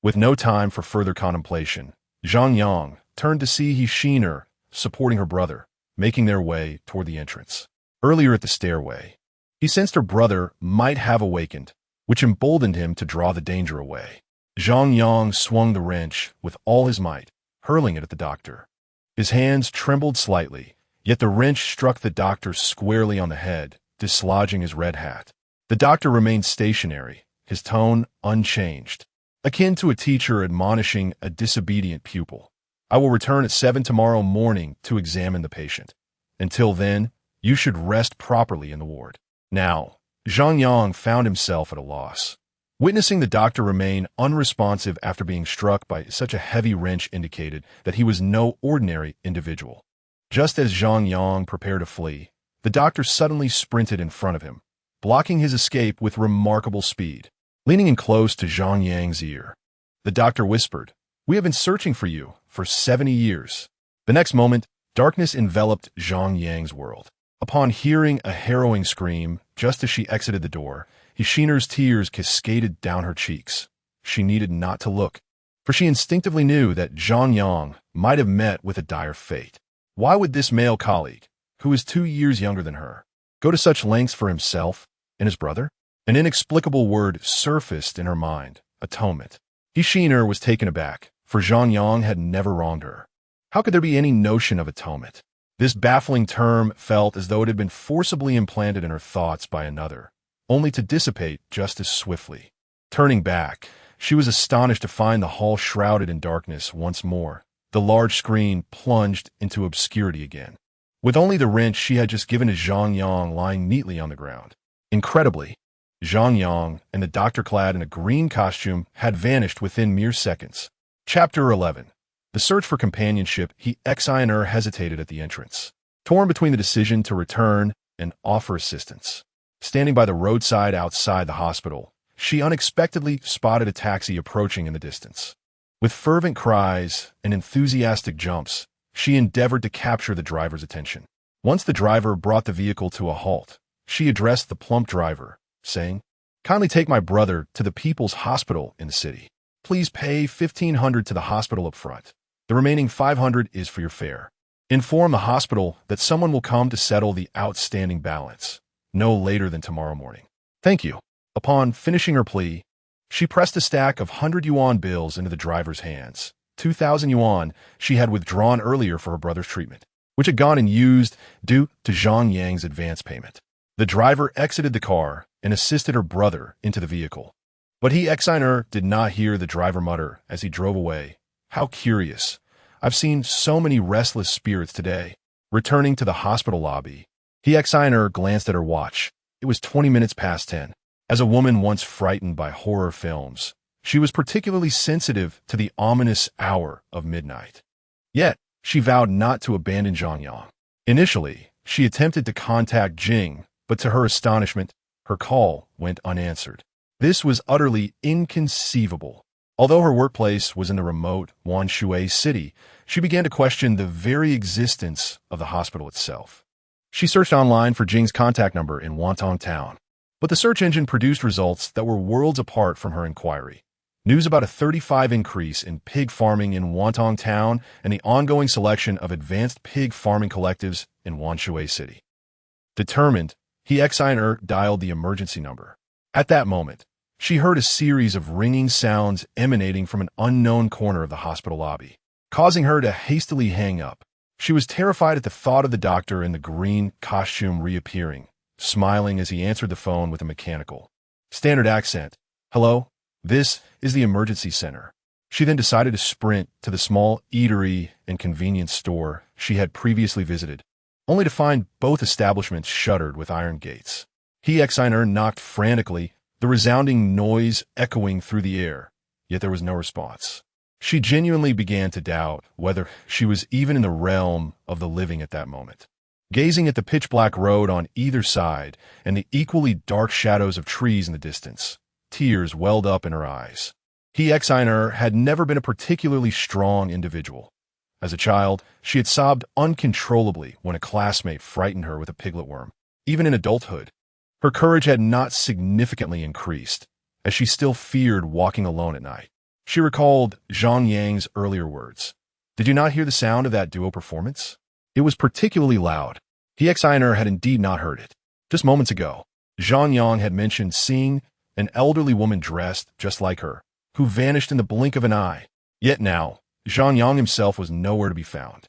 With no time for further contemplation, Zhang Yang turned to see Hishiner supporting her brother, making their way toward the entrance. Earlier at the stairway, he sensed her brother might have awakened, which emboldened him to draw the danger away. Zhang Yang swung the wrench with all his might, hurling it at the doctor. His hands trembled slightly, yet the wrench struck the doctor squarely on the head, dislodging his red hat. The doctor remained stationary, his tone unchanged, akin to a teacher admonishing a disobedient pupil. "I will return at 7 tomorrow morning to examine the patient. Until then, you should rest properly in the ward." Now, Zhang Yang found himself at a loss. Witnessing the doctor remain unresponsive after being struck by such a heavy wrench indicated that he was no ordinary individual. Just as Zhang Yang prepared to flee, the doctor suddenly sprinted in front of him, blocking his escape with remarkable speed. Leaning in close to Zhang Yang's ear, the doctor whispered, "We have been searching for you for 70 years. The next moment, darkness enveloped Zhang Yang's world. Upon hearing a harrowing scream just as she exited the door, Hishiner's tears cascaded down her cheeks. She needed not to look, for she instinctively knew that Zhang Yang might have met with a dire fate. Why would this male colleague, who is 2 years younger than her, go to such lengths for himself and his brother? An inexplicable word surfaced in her mind, atonement. Hishiner was taken aback, for Zhang Yang had never wronged her. How could there be any notion of atonement? This baffling term felt as though it had been forcibly implanted in her thoughts by another, only to dissipate just as swiftly. Turning back, she was astonished to find the hall shrouded in darkness once more, the large screen plunged into obscurity again, with only the wrench she had just given to Zhang Yang lying neatly on the ground. Incredibly, Zhang Yang and the doctor clad in a green costume had vanished within mere seconds. Chapter 11. The search for companionship. Hishiner hesitated at the entrance, torn between the decision to return and offer assistance. Standing by the roadside outside the hospital, she unexpectedly spotted a taxi approaching in the distance. With fervent cries and enthusiastic jumps, she endeavored to capture the driver's attention. Once the driver brought the vehicle to a halt, she addressed the plump driver, saying, "Kindly take my brother to the People's Hospital in the city. Please pay $1,500 to the hospital up front. The remaining $500 is for your fare. Inform the hospital that someone will come to settle the outstanding balance, no later than tomorrow morning. Thank you." Upon finishing her plea, she pressed a stack of 100 yuan bills into the driver's hands. 2,000 yuan she had withdrawn earlier for her brother's treatment, which had gone unused due to Zhang Yang's advance payment. The driver exited the car and assisted her brother into the vehicle. But Hishiner did not hear the driver mutter as he drove away, "How curious. I've seen so many restless spirits today." Returning to the hospital lobby, Hishiner glanced at her watch. It was 20 minutes past 10. As a woman once frightened by horror films, she was particularly sensitive to the ominous hour of midnight. Yet, she vowed not to abandon Zhang Yang. Initially, she attempted to contact Jing, but to her astonishment, her call went unanswered. This was utterly inconceivable. Although her workplace was in the remote Wanshui city, she began to question the very existence of the hospital itself. She searched online for Jing's contact number in Wantong Town, but the search engine produced results that were worlds apart from her inquiry. News about a 35% increase in pig farming in Wantong Town and the ongoing selection of advanced pig farming collectives in Wanshui City. Determined, Hishiner dialed the emergency number. At that moment, she heard a series of ringing sounds emanating from an unknown corner of the hospital lobby, causing her to hastily hang up. She was terrified at the thought of the doctor in the green costume reappearing, smiling as he answered the phone with a mechanical, standard accent. Hello? This is the emergency center. She then decided to sprint to the small eatery and convenience store she had previously visited, only to find both establishments shuttered with iron gates. He knocked frantically, the resounding noise echoing through the air, yet there was no response. She genuinely began to doubt whether she was even in the realm of the living at that moment. Gazing at the pitch-black road on either side and the equally dark shadows of trees in the distance, tears welled up in her eyes. Had never been a particularly strong individual. As a child, she had sobbed uncontrollably when a classmate frightened her with a piglet worm. Even in adulthood, her courage had not significantly increased, as she still feared walking alone at night. She recalled Zhang Yang's earlier words. Did you not hear the sound of that duo performance? It was particularly loud. Had indeed not heard it. Just moments ago, Zhang Yang had mentioned seeing an elderly woman dressed just like her, who vanished in the blink of an eye. Yet now, Zhang Yang himself was nowhere to be found.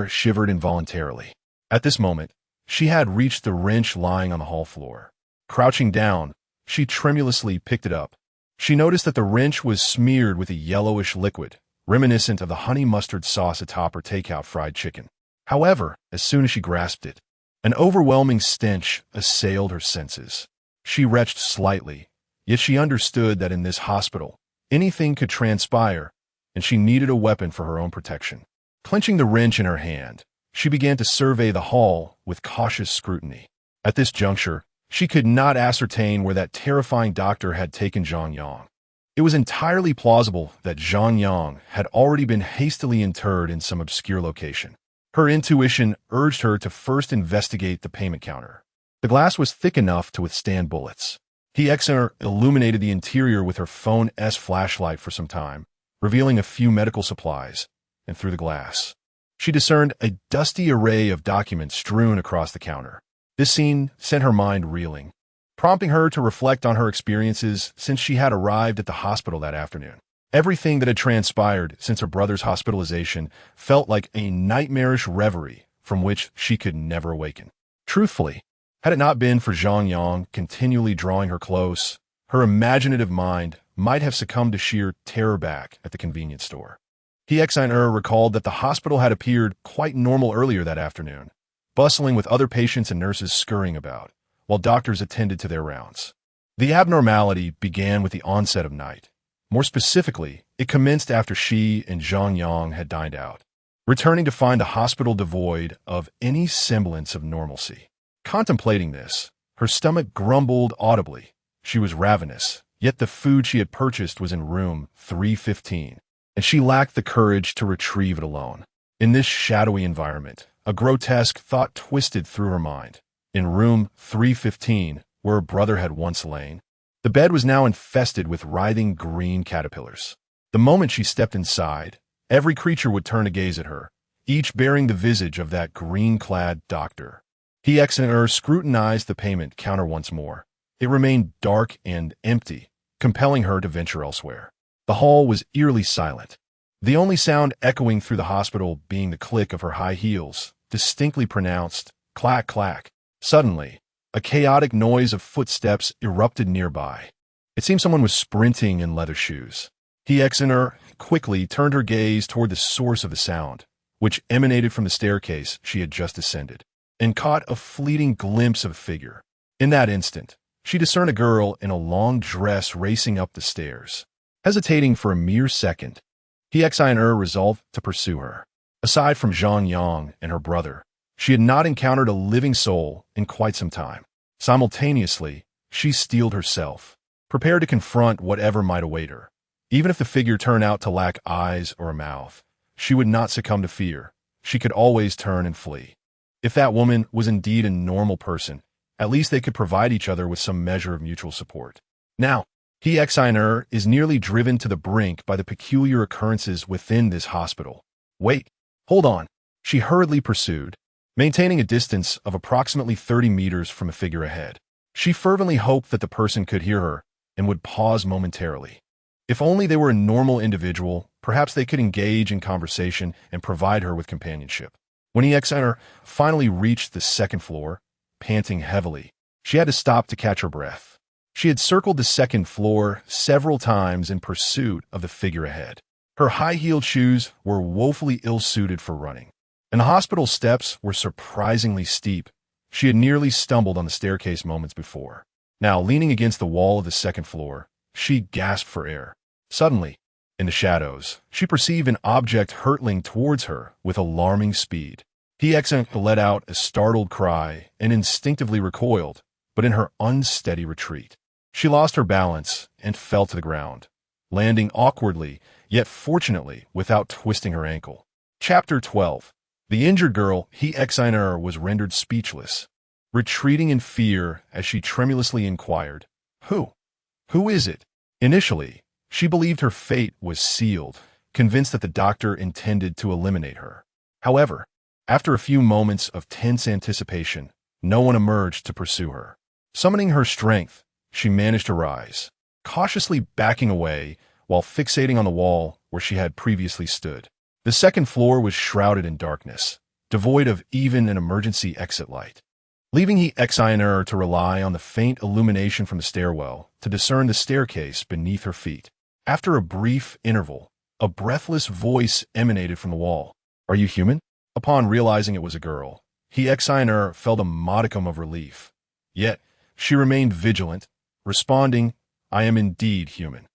Shivered involuntarily. At this moment, she had reached the wrench lying on the hall floor. Crouching down, she tremulously picked it up. She noticed that the wrench was smeared with a yellowish liquid, reminiscent of the honey mustard sauce atop her takeout fried chicken. However, as soon as she grasped it, an overwhelming stench assailed her senses. She retched slightly, yet she understood that in this hospital, anything could transpire, and she needed a weapon for her own protection. Clenching the wrench in her hand, she began to survey the hall with cautious scrutiny. At this juncture, she could not ascertain where that terrifying doctor had taken Zhang Yang. It was entirely plausible that Zhang Yang had already been hastily interred in some obscure location. Her intuition urged her to first investigate the payment counter. The glass was thick enough to withstand bullets. Illuminated the interior with her phone's flashlight for some time, revealing a few medical supplies, and through the glass, she discerned a dusty array of documents strewn across the counter. This scene sent her mind reeling, prompting her to reflect on her experiences since she had arrived at the hospital that afternoon. Everything that had transpired since her brother's hospitalization felt like a nightmarish reverie from which she could never awaken. Truthfully, had it not been for Zhang Yang continually drawing her close, her imaginative mind might have succumbed to sheer terror back at the convenience store. Recalled that the hospital had appeared quite normal earlier that afternoon, bustling with other patients and nurses scurrying about, while doctors attended to their rounds. The abnormality began with the onset of night. More specifically, it commenced after she and Zhang Yang had dined out, returning to find the hospital devoid of any semblance of normalcy. Contemplating this, her stomach grumbled audibly. She was ravenous, yet the food she had purchased was in room 315, and she lacked the courage to retrieve it alone. In this shadowy environment, a grotesque thought twisted through her mind. In room 315, where her brother had once lain, the bed was now infested with writhing green caterpillars. The moment she stepped inside, every creature would turn to gaze at her, each bearing the visage of that green-clad doctor. Scrutinized the payment counter once more. It remained dark and empty, compelling her to venture elsewhere. The hall was eerily silent, the only sound echoing through the hospital being the click of her high heels, distinctly pronounced, clack, clack. Suddenly, a chaotic noise of footsteps erupted nearby. It seemed someone was sprinting in leather shoes. Quickly turned her gaze toward the source of the sound, which emanated from the staircase she had just ascended, and caught a fleeting glimpse of a figure. In that instant, she discerned a girl in a long dress racing up the stairs. Hesitating for a mere second, resolved to pursue her. Aside from Zhang Yang and her brother, she had not encountered a living soul in quite some time. Simultaneously, she steeled herself, prepared to confront whatever might await her. Even if the figure turned out to lack eyes or a mouth, she would not succumb to fear. She could always turn and flee. If that woman was indeed a normal person, at least they could provide each other with some measure of mutual support. Now, is nearly driven to the brink by the peculiar occurrences within this hospital. Wait, hold on, she hurriedly pursued, maintaining a distance of approximately 30 meters from a figure ahead. She fervently hoped that the person could hear her and would pause momentarily. If only they were a normal individual, perhaps they could engage in conversation and provide her with companionship. When finally reached the second floor, panting heavily, she had to stop to catch her breath. She had circled the second floor several times in pursuit of the figure ahead. Her high-heeled shoes were woefully ill-suited for running, and the hospital steps were surprisingly steep. She had nearly stumbled on the staircase moments before. Now, leaning against the wall of the second floor, she gasped for air. Suddenly, in the shadows, she perceived an object hurtling towards her with alarming speed. PX let out a startled cry and instinctively recoiled, but in her unsteady retreat, she lost her balance and fell to the ground, landing awkwardly, yet fortunately without twisting her ankle. Chapter 12. The injured girl, He-Exiner, was rendered speechless, retreating in fear as she tremulously inquired, Who? Who is it? Initially, she believed her fate was sealed, convinced that the doctor intended to eliminate her. However, after a few moments of tense anticipation, no one emerged to pursue her. Summoning her strength, she managed to rise, cautiously backing away while fixating on the wall where she had previously stood. The second floor was shrouded in darkness, devoid of even an emergency exit light, leaving He-Exiner to rely on the faint illumination from the stairwell to discern the staircase beneath her feet. After a brief interval, a breathless voice emanated from the wall. Are you human? Upon realizing it was a girl, He-Exiner felt a modicum of relief. Yet, she remained vigilant, responding, I am indeed human.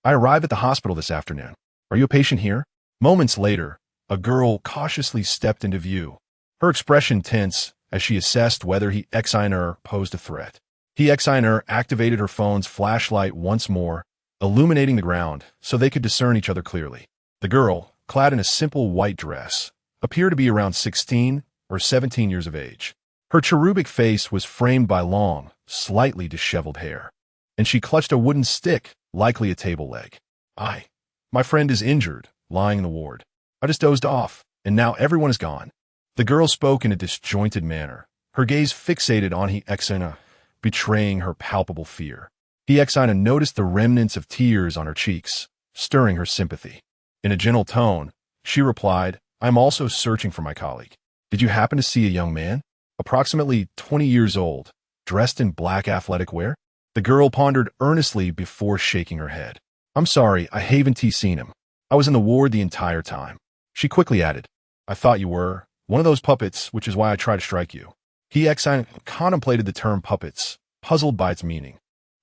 I arrived at the hospital this afternoon. Are you a patient here? Moments later, a girl cautiously stepped into view, her expression tense as she assessed whether He-Exiner posed a threat. He-Exiner activated her phone's flashlight once more, illuminating the ground so they could discern each other clearly. The girl, clad in a simple white dress, appeared to be around 16 or 17 years of age. Her cherubic face was framed by long, slightly disheveled hair, and she clutched a wooden stick, likely a table leg. My friend is injured, lying in the ward. I just dozed off, and now everyone is gone. The girl spoke in a disjointed manner, her gaze fixated on He-Exiner, betraying her palpable fear. He-Exiner noticed the remnants of tears on her cheeks, stirring her sympathy. In a gentle tone, she replied, I'm also searching for my colleague. Did you happen to see a young man, approximately 20 years old, dressed in black athletic wear? The girl pondered earnestly before shaking her head. I'm sorry, I haven't seen him. I was in the ward the entire time. She quickly added, I thought you were one of those puppets, which is why I tried to strike you. He-Exiner contemplated the term puppets, puzzled by its meaning.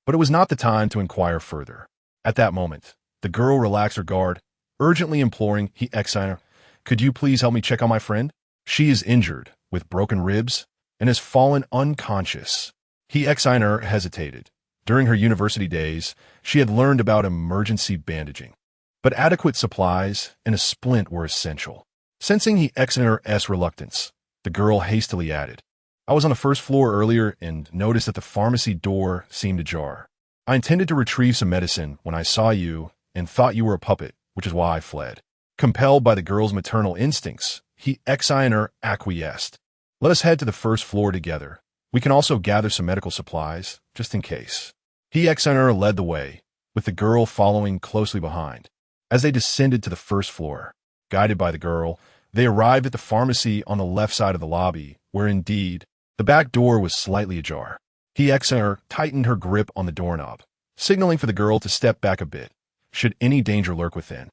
But it was not the time to inquire further. At that moment, the girl relaxed her guard, urgently imploring He-Exiner, Could you please help me check on my friend? She is injured, with broken ribs, and has fallen unconscious. He-Exiner hesitated. During her university days, she had learned about emergency bandaging, but adequate supplies and a splint were essential. Sensing He-Exiner's reluctance, the girl hastily added, I was on the first floor earlier and noticed that the pharmacy door seemed ajar. I intended to retrieve some medicine when I saw you and thought you were a puppet, which is why I fled. Compelled by the girl's maternal instincts, He-Exiner acquiesced. Let us head to the first floor together. We can also gather some medical supplies, just in case. He-Exiner led the way, with the girl following closely behind. As they descended to the first floor, guided by the girl, they arrived at the pharmacy on the left side of the lobby, where indeed, the back door was slightly ajar. He-Exiner tightened her grip on the doorknob, signaling for the girl to step back a bit, should any danger lurk within.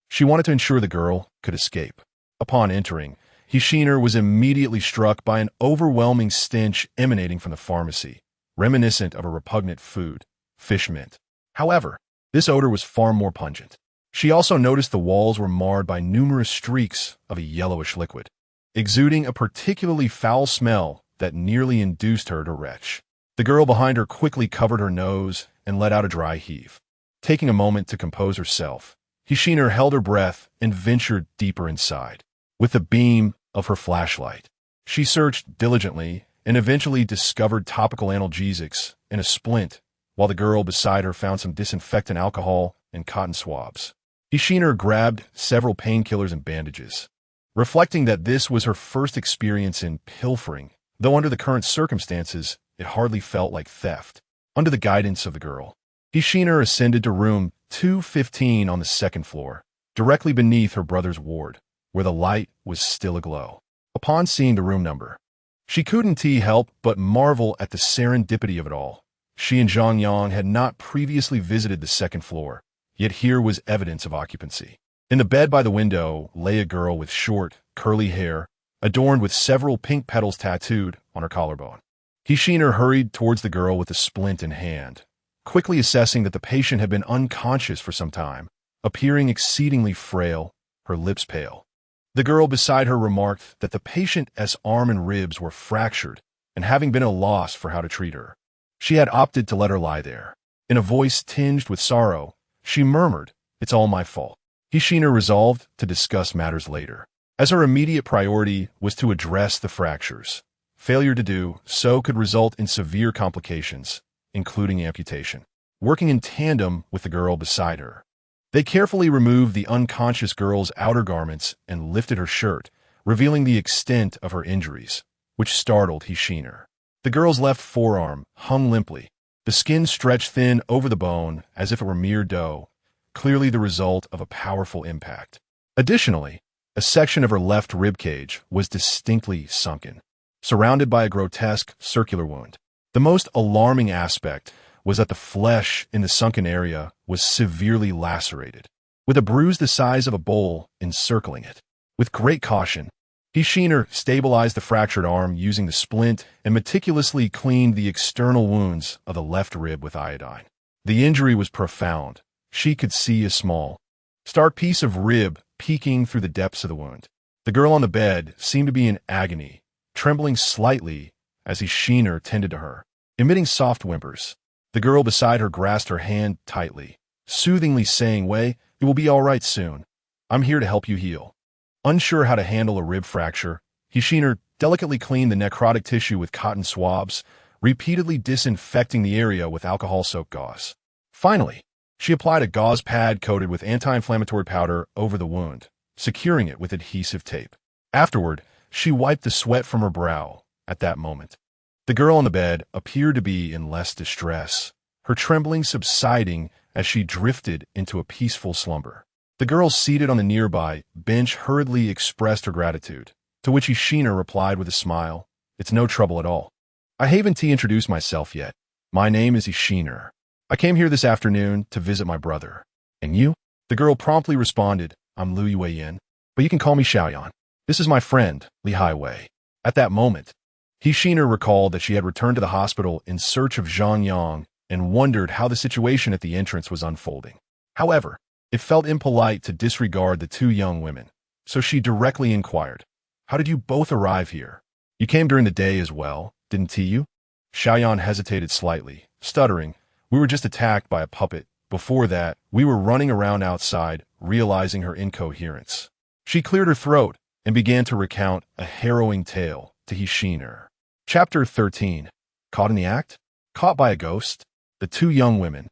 She wanted to ensure the girl could escape. Upon entering, He-Exiner was immediately struck by an overwhelming stench emanating from the pharmacy, reminiscent of a repugnant food, fish mint. However, this odor was far more pungent. She also noticed the walls were marred by numerous streaks of a yellowish liquid, exuding a particularly foul smell that nearly induced her to retch. The girl behind her quickly covered her nose and let out a dry heave. Taking a moment to compose herself, He-Exiner held her breath and ventured deeper inside. With the beam of her flashlight, she searched diligently and eventually discovered topical analgesics and a splint, while the girl beside her found some disinfectant alcohol and cotton swabs. He-Exiner grabbed several painkillers and bandages, reflecting that this was her first experience in pilfering, though under the current circumstances, it hardly felt like theft. Under the guidance of the girl, He-Exiner ascended to room 215 on the second floor, directly beneath her brother's ward, where the light was still aglow. Upon seeing the room number, she couldn't help but marvel at the serendipity of it all. She and Zhang Yang had not previously visited the second floor, yet here was evidence of occupancy. In the bed by the window lay a girl with short, curly hair, adorned with several pink petals tattooed on her collarbone. Hishiner hurried towards the girl with a splint in hand, quickly assessing that the patient had been unconscious for some time, appearing exceedingly frail, her lips pale. The girl beside her remarked that the patient's arm and ribs were fractured, and having been at a loss for how to treat her, she had opted to let her lie there. In a voice tinged with sorrow, she murmured, "It's all my fault." Hishiner resolved to discuss matters later, as her immediate priority was to address the fractures. Failure to do so could result in severe complications, including amputation. Working in tandem with the girl beside her, they carefully removed the unconscious girl's outer garments and lifted her shirt, revealing the extent of her injuries, which startled Hishiner. The girl's left forearm hung limply, the skin stretched thin over the bone as if it were mere dough, clearly the result of a powerful impact. Additionally, a section of her left rib cage was distinctly sunken, surrounded by a grotesque circular wound. The most alarming aspect was that the flesh in the sunken area was severely lacerated, with a bruise the size of a bowl encircling it. With great caution, Hishiner stabilized the fractured arm using the splint and meticulously cleaned the external wounds of the left rib with iodine. The injury was profound. She could see a small, stark piece of rib peeking through the depths of the wound. The girl on the bed seemed to be in agony, trembling slightly as Hishiner tended to her, emitting soft whimpers. The girl beside her grasped her hand tightly, soothingly saying, "Wei, it will be all right soon. I'm here to help you heal." Unsure how to handle a rib fracture, Hishiner delicately cleaned the necrotic tissue with cotton swabs, repeatedly disinfecting the area with alcohol-soaked gauze. Finally, she applied a gauze pad coated with anti-inflammatory powder over the wound, securing it with adhesive tape. Afterward, she wiped the sweat from her brow. At that moment, the girl on the bed appeared to be in less distress, her trembling subsiding as she drifted into a peaceful slumber. The girl seated on the nearby bench hurriedly expressed her gratitude, to which Hishiner replied with a smile, "It's no trouble at all. I haven't introduced myself yet. My name is Hishiner. I came here this afternoon to visit my brother. And you?" The girl promptly responded, "I'm Liu Yueyin, but you can call me Xiaoyan. This is my friend, Li Haiwei." At that moment, Hishiner recalled that she had returned to the hospital in search of Zhang Yang and wondered how the situation at the entrance was unfolding. However, it felt impolite to disregard the two young women, so she directly inquired, "How did you both arrive here? You came during the day as well, didn't you?" Xiaoyan hesitated slightly, stuttering, "We were just attacked by a puppet. Before that, we were running around outside, realizing her incoherence." She cleared her throat and began to recount a harrowing tale to Hishiner. Chapter 13. Caught in the act? Caught by a ghost? The two young women,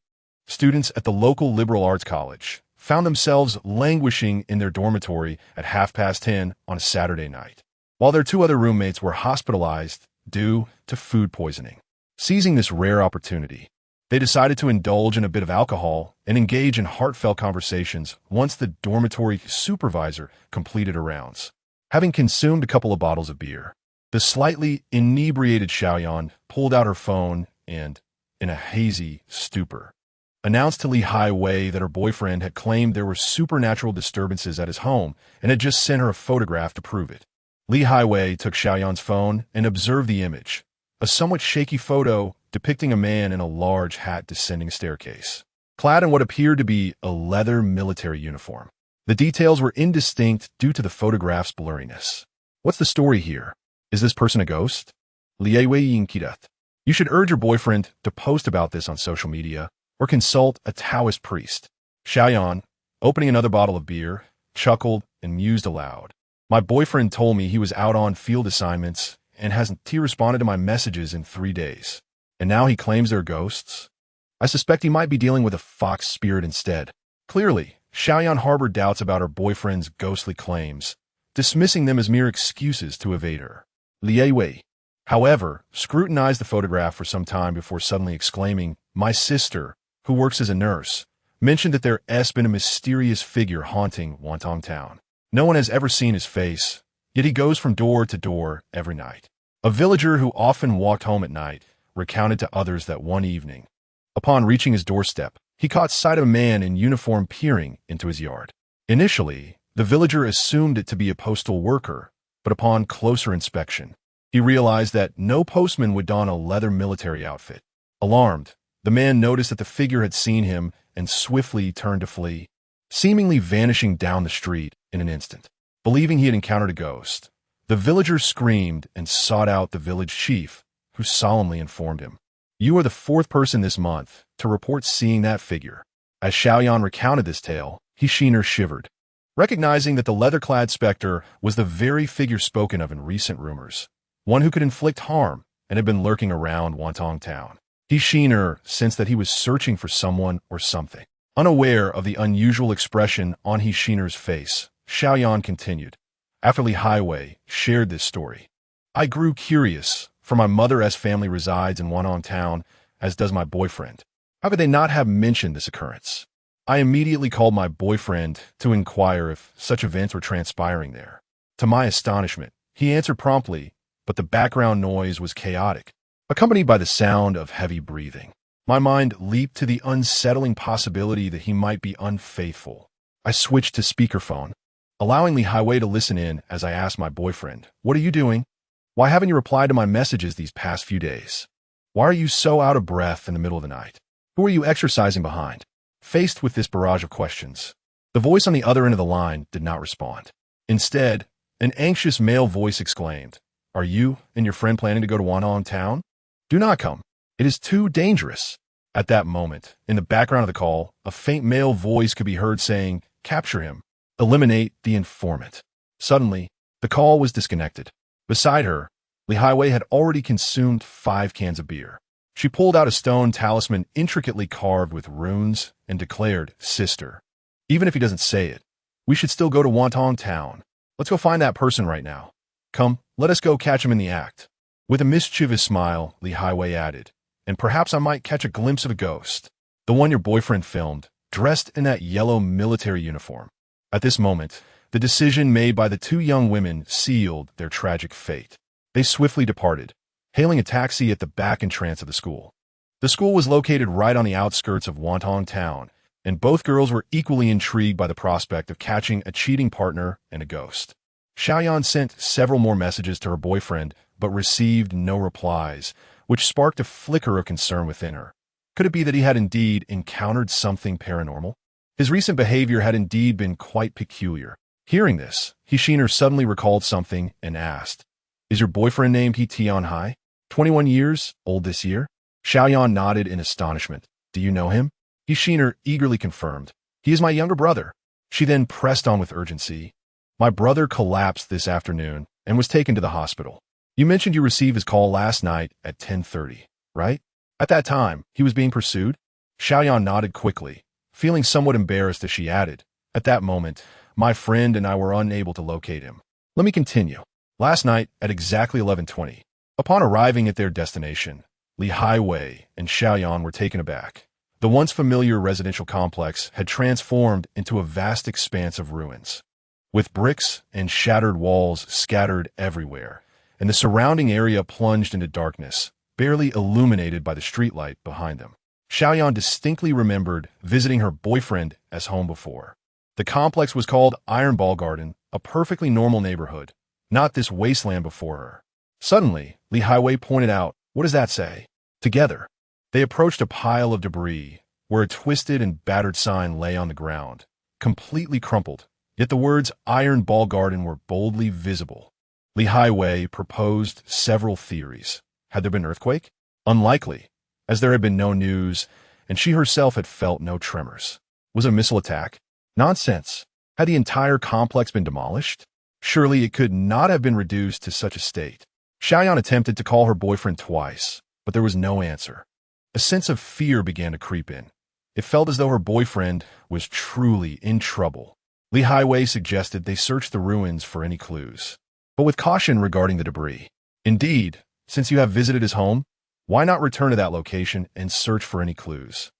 students at the local liberal arts college, found themselves languishing in their dormitory at 10:30 on a Saturday night, while their two other roommates were hospitalized due to food poisoning. Seizing this rare opportunity, they decided to indulge in a bit of alcohol and engage in heartfelt conversations once the dormitory supervisor completed her rounds. Having consumed a couple of bottles of beer, the slightly inebriated Xiaoyan pulled out her phone and, in a hazy stupor, announced to Li Haiwei that her boyfriend had claimed there were supernatural disturbances at his home and had just sent her a photograph to prove it. Li Haiwei took Xiaoyan's phone and observed the image, a somewhat shaky photo depicting a man in a large hat descending a staircase, clad in what appeared to be a leather military uniform. The details were indistinct due to the photograph's blurriness. "What's the story here? Is this person a ghost?" Liewei Kidat. "You should urge your boyfriend to post about this on social media or consult a Taoist priest." Xiaoyan, opening another bottle of beer, chuckled and mused aloud. "My boyfriend told me he was out on field assignments and hasn't responded to my messages in 3 days. And now he claims they're ghosts? I suspect he might be dealing with a fox spirit instead." Clearly, Xiaoyan harbored doubts about her boyfriend's ghostly claims, dismissing them as mere excuses to evade her. Liewei, however, scrutinized the photograph for some time before suddenly exclaiming, "My sister, who works as a nurse, mentioned that there has been a mysterious figure haunting Wantong Town. No one has ever seen his face, yet he goes from door to door every night. A villager who often walked home at night recounted to others that one evening, upon reaching his doorstep, he caught sight of a man in uniform peering into his yard. Initially, the villager assumed it to be a postal worker, but upon closer inspection, he realized that no postman would don a leather military outfit. Alarmed, the man noticed that the figure had seen him and swiftly turned to flee, seemingly vanishing down the street in an instant. Believing he had encountered a ghost, the villager screamed and sought out the village chief, who solemnly informed him, "You are the fourth person this month to report seeing that figure." As Xiaoyan recounted this tale, Hishiner shivered, recognizing that the leather-clad specter was the very figure spoken of in recent rumors, one who could inflict harm and had been lurking around Wantong town. Hishiner sensed that he was searching for someone or something. Unaware of the unusual expression on Hishiner's face, Xiaoyan continued, "After Li Highway shared this story, I grew curious, for my mother's family resides in Wantong town, as does my boyfriend. How could they not have mentioned this occurrence? I immediately called my boyfriend to inquire if such events were transpiring there. To my astonishment, he answered promptly, but the background noise was chaotic, accompanied by the sound of heavy breathing. My mind leaped to the unsettling possibility that he might be unfaithful. I switched to speakerphone, allowing Li Highway to listen in as I asked my boyfriend, 'What are you doing? Why haven't you replied to my messages these past few days? Why are you so out of breath in the middle of the night? Who are you exercising behind?' Faced with this barrage of questions, the voice on the other end of the line did not respond. Instead, an anxious male voice exclaimed, 'Are you and your friend planning to go to Wantong town? Do not come. It is too dangerous.' At that moment, in the background of the call, a faint male voice could be heard saying, 'Capture him. Eliminate the informant.' Suddenly, the call was disconnected. Beside her, Li Highway had already consumed 5 cans of beer. She pulled out a stone talisman intricately carved with runes and declared, 'Sister, even if he doesn't say it, we should still go to Wantong town. Let's go find that person right now. Come, let us go catch him in the act.' With a mischievous smile, Li Highway added, 'And perhaps I might catch a glimpse of a ghost, the one your boyfriend filmed, dressed in that yellow military uniform.' At this moment, the decision made by the 2 young women sealed their tragic fate. They swiftly departed, hailing a taxi at the back entrance of the school. The school was located right on the outskirts of Wantong town, and both girls were equally intrigued by the prospect of catching a cheating partner and a ghost. Xiaoyan sent several more messages to her boyfriend, but received no replies, which sparked a flicker of concern within her. Could it be that he had indeed encountered something paranormal? His recent behavior had indeed been quite peculiar. Hearing this, Hishiner suddenly recalled something and asked, 'Is your boyfriend named He Tianhai? 21 years old this year?' Xiaoyan nodded in astonishment. 'Do you know him?' Hishiner eagerly confirmed, 'He is my younger brother.' She then pressed on with urgency, 'My brother collapsed this afternoon and was taken to the hospital. You mentioned you received his call last night at 10:30, right? At that time, he was being pursued?' Xiaoyan nodded quickly, feeling somewhat embarrassed as she added, 'At that moment, my friend and I were unable to locate him. Let me continue. Last night at exactly 11:20, upon arriving at their destination, Li Highway and Xiaoyan were taken aback. The once familiar residential complex had transformed into a vast expanse of ruins, with bricks and shattered walls scattered everywhere, and the surrounding area plunged into darkness, barely illuminated by the streetlight behind them. Xiaoyan distinctly remembered visiting her boyfriend as home before. The complex was called Iron Ball Garden, a perfectly normal neighborhood, not this wasteland before her. Suddenly, Li Highway pointed out, 'What does that say?' Together, they approached a pile of debris, where a twisted and battered sign lay on the ground, completely crumpled, yet the words Iron Ball Garden were boldly visible. Li Highway proposed several theories. Had there been an earthquake? Unlikely, as there had been no news, and she herself had felt no tremors. Was it a missile attack? Nonsense. Had the entire complex been demolished? Surely it could not have been reduced to such a state. Xiaoyan attempted to call her boyfriend twice, but there was no answer. A sense of fear began to creep in. It felt as though her boyfriend was truly in trouble. Li Highway suggested they search the ruins for any clues, but with caution regarding the debris. Indeed, since you have visited his home, why not return to that location and search for any clues?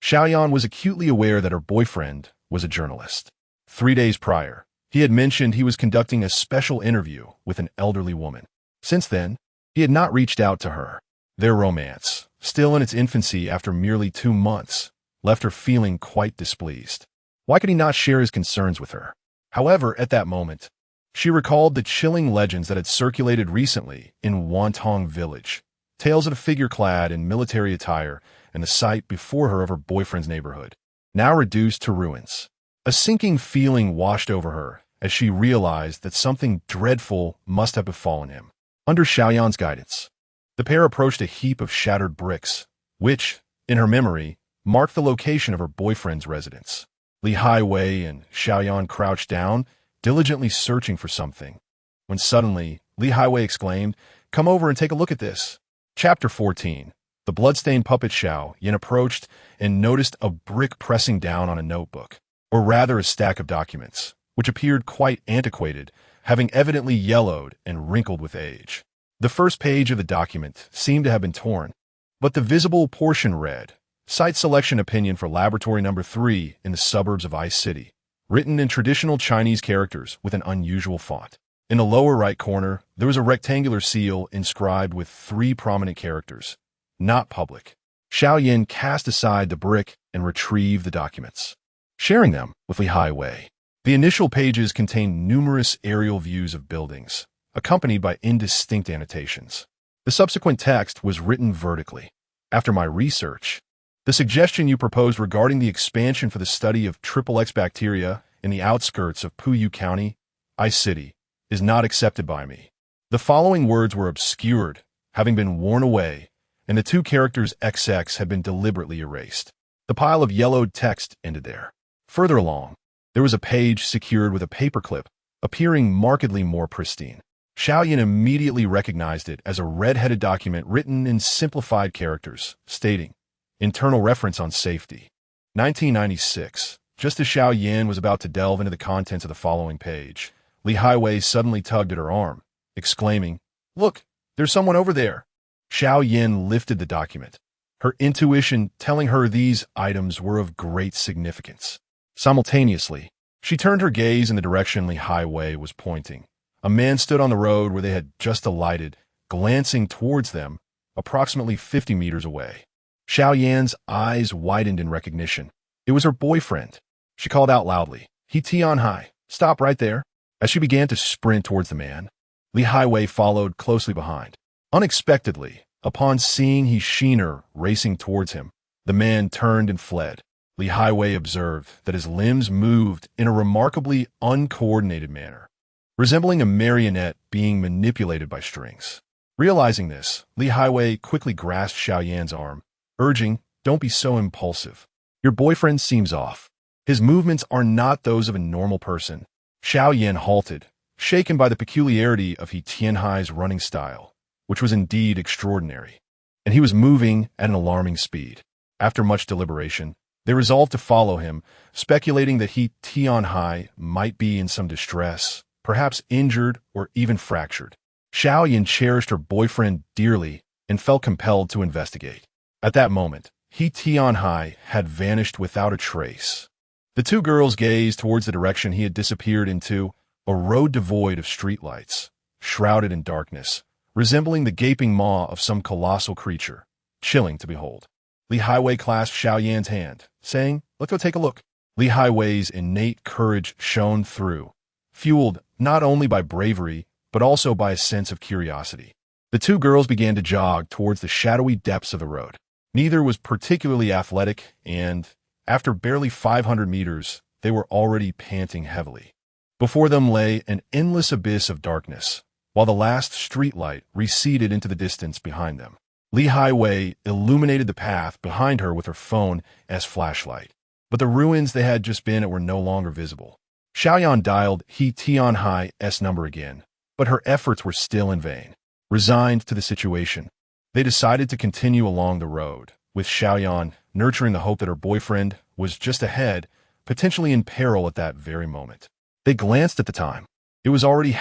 Xiaoyan was acutely aware that her boyfriend was a journalist. 3 days prior, he had mentioned he was conducting a special interview with an elderly woman. Since then, he had not reached out to her. Their romance, still in its infancy after merely 2 months, left her feeling quite displeased. Why could he not share his concerns with her? However, at that moment, she recalled the chilling legends that had circulated recently in Wantong Village, tales of a figure clad in military attire and the sight before her of her boyfriend's neighborhood, now reduced to ruins. A sinking feeling washed over her as she realized that something dreadful must have befallen him. Under Xiaoyan's guidance, the pair approached a heap of shattered bricks, which, in her memory, marked the location of her boyfriend's residence. Li Highway and Xiaoyan crouched down, diligently searching for something, when suddenly Li Highway exclaimed, "Come over and take a look at this." Chapter 14. The bloodstained puppet Xiao Yan approached and noticed a brick pressing down on a notebook, or rather a stack of documents, which appeared quite antiquated, having evidently yellowed and wrinkled with age. The first page of the document seemed to have been torn, but the visible portion read, "Site selection opinion for laboratory number 3 in the suburbs of Ice City," written in traditional Chinese characters with an unusual font. In the lower right corner, there was a rectangular seal inscribed with 3 prominent characters, "Not public." Xiao Yan cast aside the brick and retrieved the documents, sharing them with Li Highway. The initial pages contained numerous aerial views of buildings, accompanied by indistinct annotations. The subsequent text was written vertically. "After my research, the suggestion you proposed regarding the expansion for the study of XXX bacteria in the outskirts of Puyu County, Ice City, is not accepted by me." The following words were obscured, having been worn away, and the 2 characters XX had been deliberately erased. The pile of yellowed text ended there. Further along, there was a page secured with a paperclip, appearing markedly more pristine. Xiao Yan immediately recognized it as a red-headed document written in simplified characters, stating, "Internal reference on safety. 1996. Just as Xiao Yan was about to delve into the contents of the following page, Li Highway suddenly tugged at her arm, exclaiming, "Look, there's someone over there." Xiao Yan lifted the document, her intuition telling her these items were of great significance. Simultaneously, she turned her gaze in the direction Li Highway was pointing. A man stood on the road where they had just alighted, glancing towards them, approximately 50 meters away. Xiao Yan's eyes widened in recognition. It was her boyfriend. She called out loudly, "He Tianhai, stop right there." As she began to sprint towards the man, Li Highway followed closely behind. Unexpectedly, upon seeing he Sheener racing towards him, the man turned and fled. Li Highway observed that his limbs moved in a remarkably uncoordinated manner, resembling a marionette being manipulated by strings. Realizing this, Li Highway quickly grasped Xiao Yan's arm, urging, "Don't be so impulsive. Your boyfriend seems off. His movements are not those of a normal person." Xiao Yan halted, shaken by the peculiarity of He Tianhai's running style, which was indeed extraordinary, and he was moving at an alarming speed. After much deliberation, they resolved to follow him, speculating that He Tianhai might be in some distress, perhaps injured or even fractured. Xiao Yan cherished her boyfriend dearly and felt compelled to investigate. At that moment, He Tianhai had vanished without a trace. The 2 girls gazed towards the direction he had disappeared into, a road devoid of streetlights, shrouded in darkness, resembling the gaping maw of some colossal creature, chilling to behold. Li Highway clasped Xiao Yan's hand, saying, "Let's go take a look." Li Highway's innate courage shone through, fueled not only by bravery, but also by a sense of curiosity. The 2 girls began to jog towards the shadowy depths of the road. Neither was particularly athletic, and, after barely 500 meters, they were already panting heavily. Before them lay an endless abyss of darkness, while the last streetlight receded into the distance behind them. Li Highway illuminated the path behind her with her phone as flashlight, but the ruins they had just been at were no longer visible. Xiaoyan dialed He Tianhai's number again, but her efforts were still in vain. Resigned to the situation, they decided to continue along the road, with Xiaoyan nurturing the hope that her boyfriend was just ahead, potentially in peril at that very moment. They glanced at the time. It was already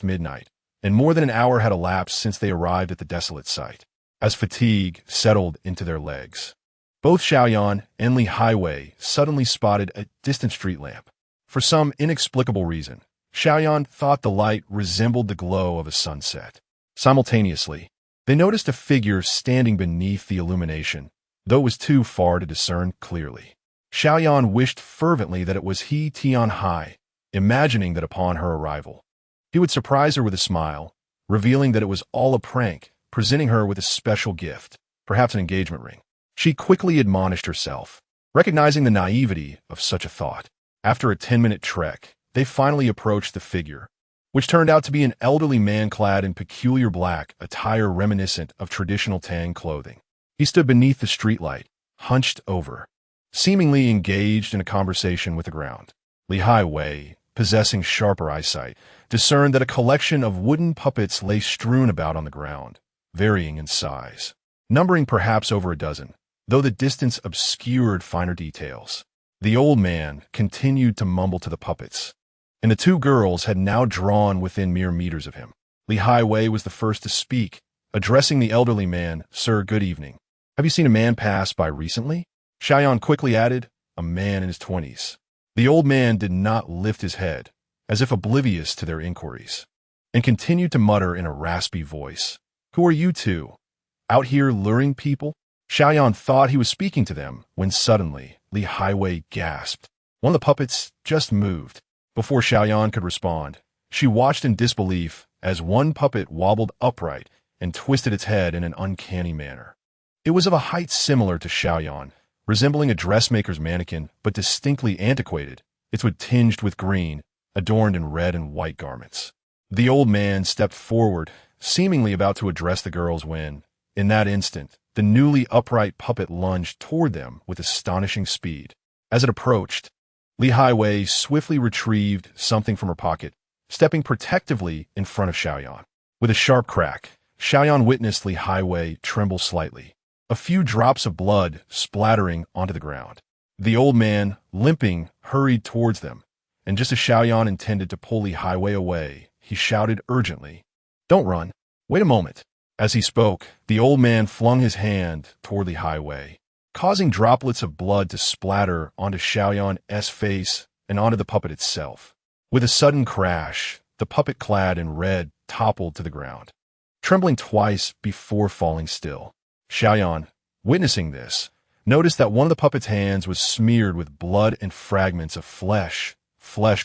midnight, and more than an hour had elapsed since they arrived at the desolate site. As fatigue settled into their legs, both Xiaoyan and Li Highway suddenly spotted a distant street lamp. For some inexplicable reason, Xiaoyan thought the light resembled the glow of a sunset. Simultaneously, They noticed a figure standing beneath the illumination, though it was too far to discern clearly. Xiaoyan wished fervently that it was he Tian Hai, imagining that upon her arrival, he would surprise her with a smile, revealing that it was all a prank, presenting her with a special gift, perhaps an engagement ring. She quickly admonished herself, recognizing the naivety of such a thought. After a 10-minute trek, they finally approached the figure, which turned out to be an elderly man clad in peculiar black attire reminiscent of traditional Tang clothing. He stood beneath the streetlight, hunched over, seemingly engaged in a conversation with the ground. Li Highway, possessing sharper eyesight, discerned that a collection of wooden puppets lay strewn about on the ground, varying in size, numbering perhaps over a dozen, though the distance obscured finer details. The old man continued to mumble to the puppets, and the two girls had now drawn within mere meters of him. Li Highway was the first to speak, addressing the elderly man, "Sir, good evening. Have you seen a man pass by recently?" Xiaoyan quickly added, "A man in his 20s. The old man did not lift his head, as if oblivious to their inquiries, and continued to mutter in a raspy voice, "Who are you two? Out here luring people?" Xiaoyan thought he was speaking to them, when suddenly, Li Highway gasped. One of the puppets just moved. Before Xiaoyan could respond, she watched in disbelief as one puppet wobbled upright and twisted its head in an uncanny manner. It was of a height similar to Xiaoyan, resembling a dressmaker's mannequin, but distinctly antiquated, its wood tinged with green, adorned in red and white garments. The old man stepped forward, seemingly about to address the girls when, in that instant, the newly upright puppet lunged toward them with astonishing speed. As it approached, Li Highway swiftly retrieved something from her pocket, stepping protectively in front of Xiaoyan. With a sharp crack, Xiaoyan witnessed Li Highway tremble slightly, a few drops of blood splattering onto the ground. The old man, limping, hurried towards them, and just as Xiaoyan intended to pull Li Highway away, he shouted urgently, "Don't run. Wait a moment." As he spoke, the old man flung his hand toward Li Highway, causing droplets of blood to splatter onto Xiaoyan's face and onto the puppet itself. With a sudden crash, the puppet clad in red toppled to the ground, trembling twice before falling still. Xiaoyan, witnessing this, noticed that one of the puppet's hands was smeared with blood and fragments of flesh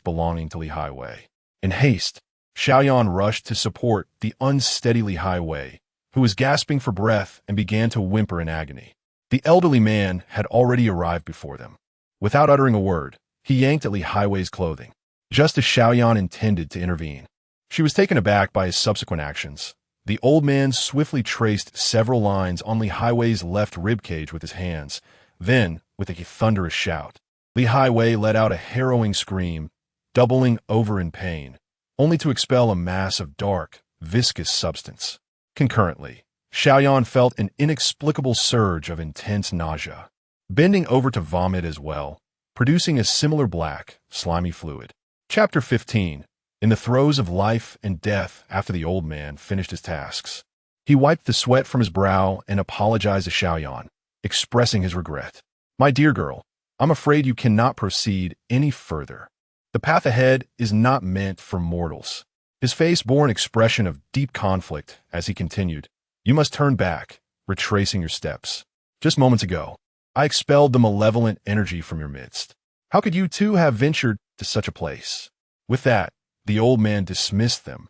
belonging to Li Highway. In haste, Xiaoyan rushed to support the unsteady Li Highway, who was gasping for breath and began to whimper in agony. The elderly man had already arrived before them. Without uttering a word, he yanked at Li Highway's clothing, just as Xiaoyan intended to intervene. She was taken aback by his subsequent actions. The old man swiftly traced several lines on Li Highway's left ribcage with his hands. Then, with a thunderous shout, Li Highway let out a harrowing scream, doubling over in pain, only to expel a mass of dark, viscous substance. Concurrently, Xiaoyan felt an inexplicable surge of intense nausea, bending over to vomit as well, producing a similar black, slimy fluid. Chapter 15. In the throes of life and death after the old man finished his tasks, he wiped the sweat from his brow and apologized to Xiaoyan, expressing his regret. "My dear girl, I'm afraid you cannot proceed any further. The path ahead is not meant for mortals." His face bore an expression of deep conflict as he continued, "You must turn back, retracing your steps. Just moments ago, I expelled the malevolent energy from your midst. How could you two have ventured to such a place?" With that, the old man dismissed them,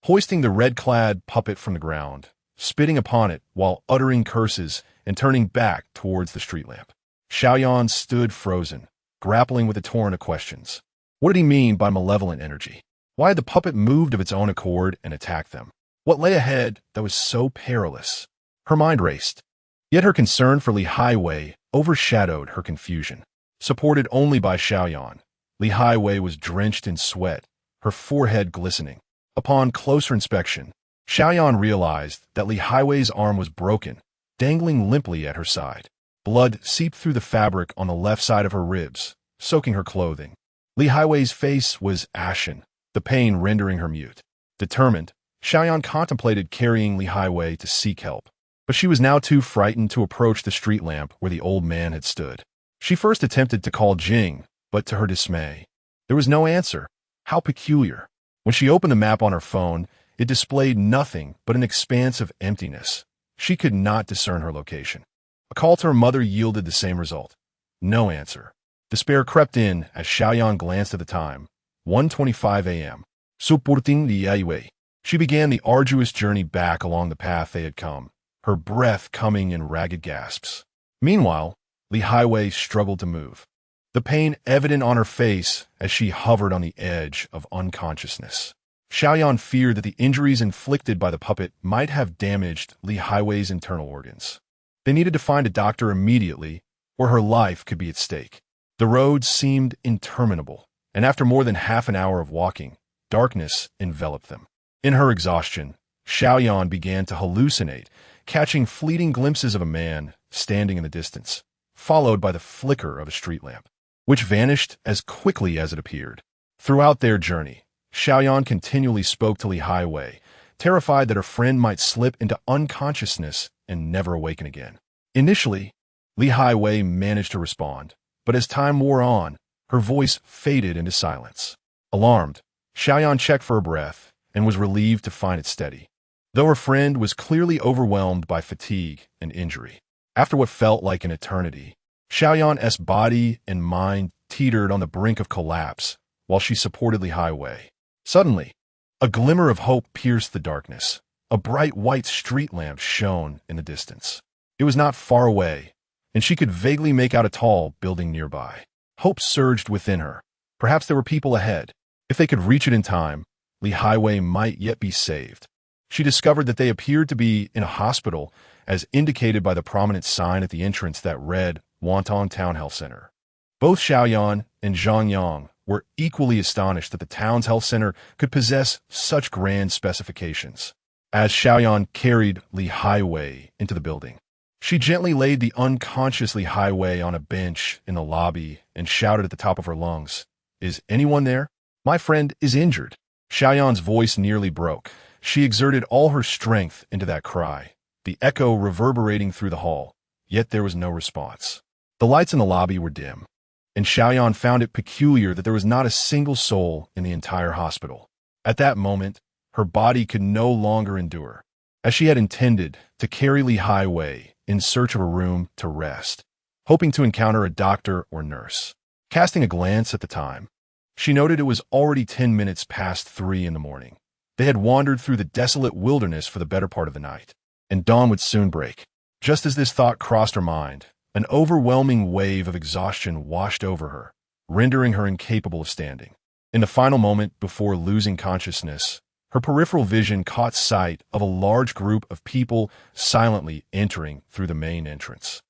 hoisting the red-clad puppet from the ground, spitting upon it while uttering curses and turning back towards the street lamp. Xiaoyan stood frozen, grappling with a torrent of questions. What did he mean by malevolent energy? Why had the puppet moved of its own accord and attacked them? What lay ahead that was so perilous? Her mind raced. Yet her concern for Li Highway overshadowed her confusion. Supported only by Xiaoyan, Li Highway was drenched in sweat, her forehead glistening. Upon closer inspection, Xiaoyan realized that Li Highway's arm was broken, dangling limply at her side. Blood seeped through the fabric on the left side of her ribs, soaking her clothing. Li Highway's face was ashen, the pain rendering her mute. Determined, Xiaoyan contemplated carrying Li Highway to seek help, but she was now too frightened to approach the street lamp where the old man had stood. She first attempted to call Jing, but to her dismay, there was no answer. How peculiar. When she opened the map on her phone, It displayed nothing but an expanse of emptiness. She could not discern her location. A call to her mother yielded the same result. No answer. Despair crept in as Xiaoyan glanced at the time. 1:25 a.m. Supporting the highway. She began the arduous journey back along the path they had come, her breath coming in ragged gasps. Meanwhile, the highway struggled to move, the pain evident on her face as she hovered on the edge of unconsciousness. Xiaoyan feared that the injuries inflicted by the puppet might have damaged Li Highway's internal organs. They needed to find a doctor immediately, or her life could be at stake. The road seemed interminable, and after more than half an hour of walking, darkness enveloped them. In her exhaustion, Xiaoyan began to hallucinate, catching fleeting glimpses of a man standing in the distance, followed by the flicker of a street lamp, which vanished as quickly as it appeared. Throughout their journey, Xiaoyan continually spoke to Li Highway, terrified that her friend might slip into unconsciousness and never awaken again. Initially, Li Highway managed to respond, but as time wore on, her voice faded into silence. Alarmed, Xiaoyan checked for her breath and was relieved to find it steady, though her friend was clearly overwhelmed by fatigue and injury. After what felt like an eternity, Xiaoyan's body and mind teetered on the brink of collapse while she supported Li Highway. Suddenly, a glimmer of hope pierced the darkness. A bright white street lamp shone in the distance. It was not far away, and she could vaguely make out a tall building nearby. Hope surged within her. Perhaps there were people ahead. If they could reach it in time, Li Highway might yet be saved. She discovered that they appeared to be in a hospital, as indicated by the prominent sign at the entrance that read Wonton Town Health Center. Both Xiaoyan and Zhang Yang were equally astonished that the town's health center could possess such grand specifications. As Xiaoyan carried Li Highway into the building, she gently laid the unconscious Li Highway on a bench in the lobby and shouted at the top of her lungs, "Is anyone there? My friend is injured." Xiaoyan's voice nearly broke. She exerted all her strength into that cry, the echo reverberating through the hall, yet there was no response. The lights in the lobby were dim, and Xiaoyan found it peculiar that there was not a single soul in the entire hospital. At that moment, her body could no longer endure, as she had intended to carry Li Highway in search of a room to rest, hoping to encounter a doctor or nurse. Casting a glance at the time, she noted it was already 10 minutes past 3 in the morning. They had wandered through the desolate wilderness for the better part of the night, and dawn would soon break. Just as this thought crossed her mind, an overwhelming wave of exhaustion washed over her, rendering her incapable of standing. In the final moment before losing consciousness, her peripheral vision caught sight of a large group of people silently entering through the main entrance.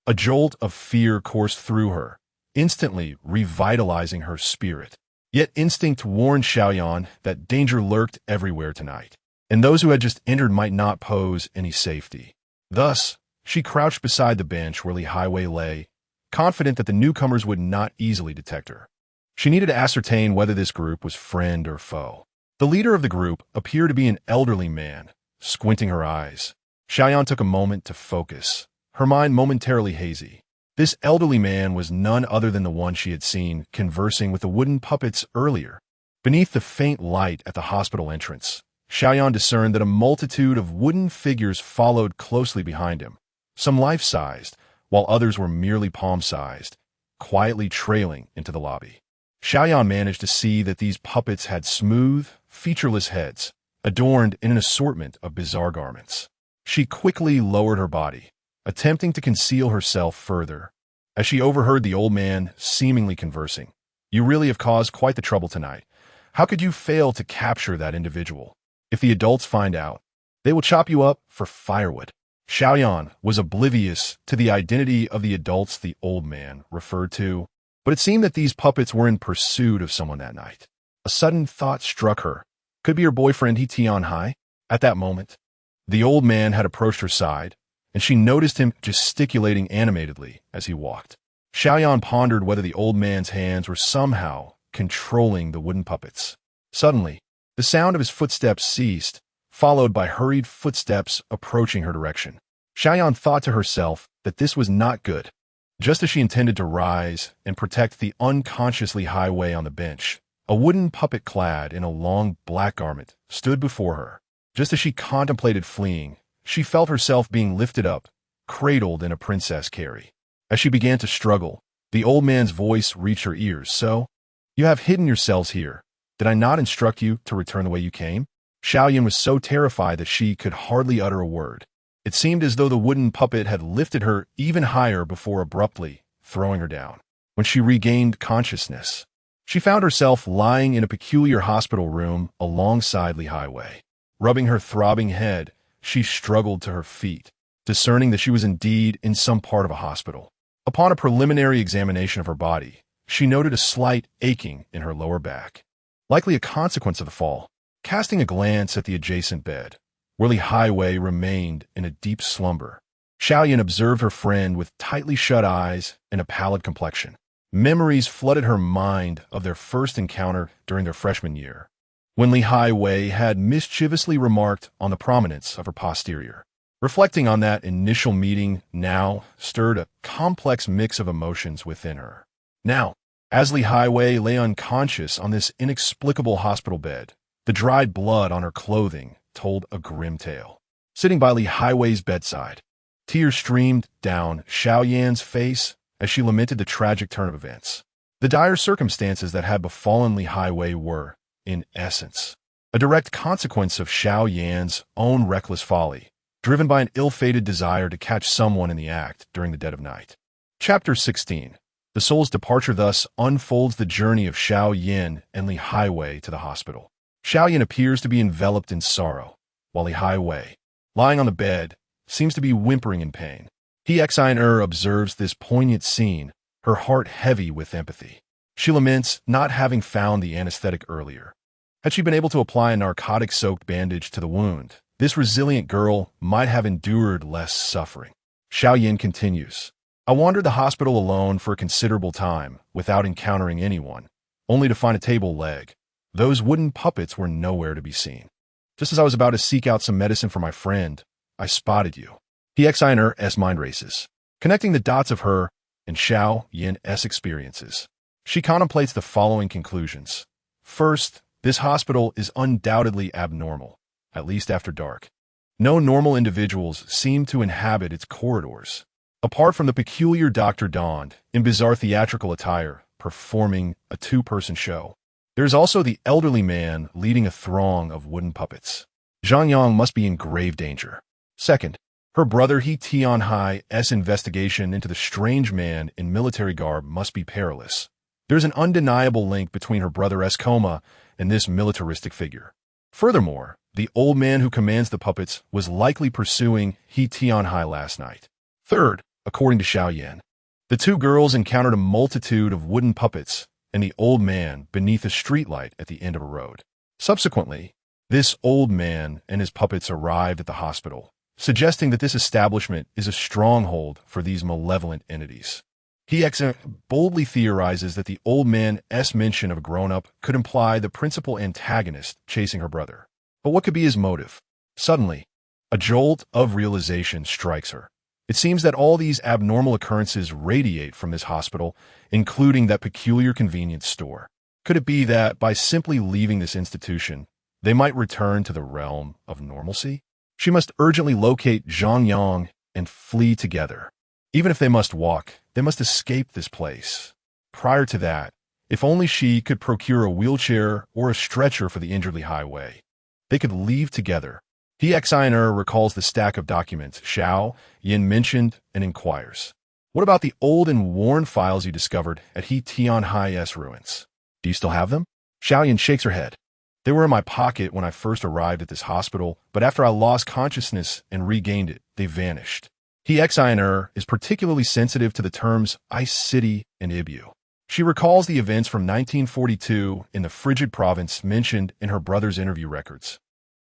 A jolt of fear coursed through her, instantly revitalizing her spirit. Yet instinct warned Xiaoyan that danger lurked everywhere tonight, and those who had just entered might not pose any safety. Thus, she crouched beside the bench where Li Highway lay, confident that the newcomers would not easily detect her. She needed to ascertain whether this group was friend or foe. The leader of the group appeared to be an elderly man, squinting her eyes. Xiaoyan took a moment to focus, her mind momentarily hazy. This elderly man was none other than the one she had seen conversing with the wooden puppets earlier. Beneath the faint light at the hospital entrance, Xiaoyan discerned that a multitude of wooden figures followed closely behind him, some life-sized, while others were merely palm-sized, quietly trailing into the lobby. Xiaoyan managed to see that these puppets had smooth, featureless heads, adorned in an assortment of bizarre garments. She quickly lowered her body, attempting to conceal herself further, as she overheard the old man seemingly conversing. "You really have caused quite the trouble tonight. How could you fail to capture that individual? If the adults find out, they will chop you up for firewood." Xiaoyan was oblivious to the identity of the adults the old man referred to, but it seemed that these puppets were in pursuit of someone that night. A sudden thought struck her. Could be her boyfriend He Tian Hai. At that moment, the old man had approached her side, and she noticed him gesticulating animatedly as he walked. Xiaoyan pondered whether the old man's hands were somehow controlling the wooden puppets. Suddenly, the sound of his footsteps ceased, followed by hurried footsteps approaching her direction. Xiaoyan thought to herself that this was not good. Just as she intended to rise and protect the unconscious Li Highway on the bench, a wooden puppet clad in a long black garment stood before her. Just as she contemplated fleeing, she felt herself being lifted up, cradled in a princess carry. As she began to struggle, the old man's voice reached her ears. "So, you have hidden yourselves here. Did I not instruct you to return the way you came?" Xiaoyan was so terrified that she could hardly utter a word. It seemed as though the wooden puppet had lifted her even higher before abruptly throwing her down. When she regained consciousness, she found herself lying in a peculiar hospital room alongside Li Highway. Rubbing her throbbing head, she struggled to her feet, discerning that she was indeed in some part of a hospital. Upon a preliminary examination of her body, she noted a slight aching in her lower back, likely a consequence of the fall. Casting a glance at the adjacent bed, where Li Highway remained in a deep slumber, Xiaoyan observed her friend with tightly shut eyes and a pallid complexion. Memories flooded her mind of their first encounter during their freshman year, when Li Highway had mischievously remarked on the prominence of her posterior. Reflecting on that initial meeting now stirred a complex mix of emotions within her. Now, as Li Highway lay unconscious on this inexplicable hospital bed, the dried blood on her clothing told a grim tale. Sitting by Li Highway's bedside, tears streamed down Xiaoyan's face as she lamented the tragic turn of events. The dire circumstances that had befallen Li Highway were, in essence, a direct consequence of Xiaoyan's own reckless folly, driven by an ill-fated desire to catch someone in the act during the dead of night. Chapter 16. The soul's departure thus unfolds the journey of Xiaoyan and Li Highway to the hospital. Xiaoyan appears to be enveloped in sorrow, while Li Highway, lying on the bed, seems to be whimpering in pain. He observes this poignant scene, her heart heavy with empathy. She laments not having found the anesthetic earlier. Had she been able to apply a narcotic-soaked bandage to the wound, this resilient girl might have endured less suffering. Xiaoyan continues, "I wandered the hospital alone for a considerable time without encountering anyone, only to find a table leg. Those wooden puppets were nowhere to be seen. Just as I was about to seek out some medicine for my friend, I spotted you." Hixin's mind races, connecting the dots of her and Xiaoyan's experiences. She contemplates the following conclusions. First, this hospital is undoubtedly abnormal, at least after dark. No normal individuals seem to inhabit its corridors. Apart from the peculiar doctor donned in bizarre theatrical attire, performing a two-person show, there is also the elderly man leading a throng of wooden puppets. Zhang Yang must be in grave danger. Second, her brother He Tianhai's investigation into the strange man in military garb must be perilous. There's an undeniable link between her brother's coma and this militaristic figure. Furthermore, the old man who commands the puppets was likely pursuing He Tianhai last night. Third, according to Xiaoyan, the two girls encountered a multitude of wooden puppets and the old man beneath a streetlight at the end of a road. Subsequently, this old man and his puppets arrived at the hospital, suggesting that this establishment is a stronghold for these malevolent entities. He boldly theorizes that the old man's mention of a grown-up could imply the principal antagonist chasing her brother. But what could be his motive? Suddenly, a jolt of realization strikes her. It seems that all these abnormal occurrences radiate from this hospital, including that peculiar convenience store. Could it be that by simply leaving this institution, they might return to the realm of normalcy? She must urgently locate Zhang Yang and flee together. Even if they must walk, they must escape this place. Prior to that, if only she could procure a wheelchair or a stretcher for the injured Li Highway, they could leave together. Hixiner recalls the stack of documents Xiaoyan mentioned and inquires, "What about the old and worn files you discovered at He Tianhai's ruins? Do you still have them?" Xiaoyan shakes her head. "They were in my pocket when I first arrived at this hospital, but after I lost consciousness and regained it, they vanished." Hixiner is particularly sensitive to the terms Ice City and Ibu. She recalls the events from 1942 in the frigid province mentioned in her brother's interview records,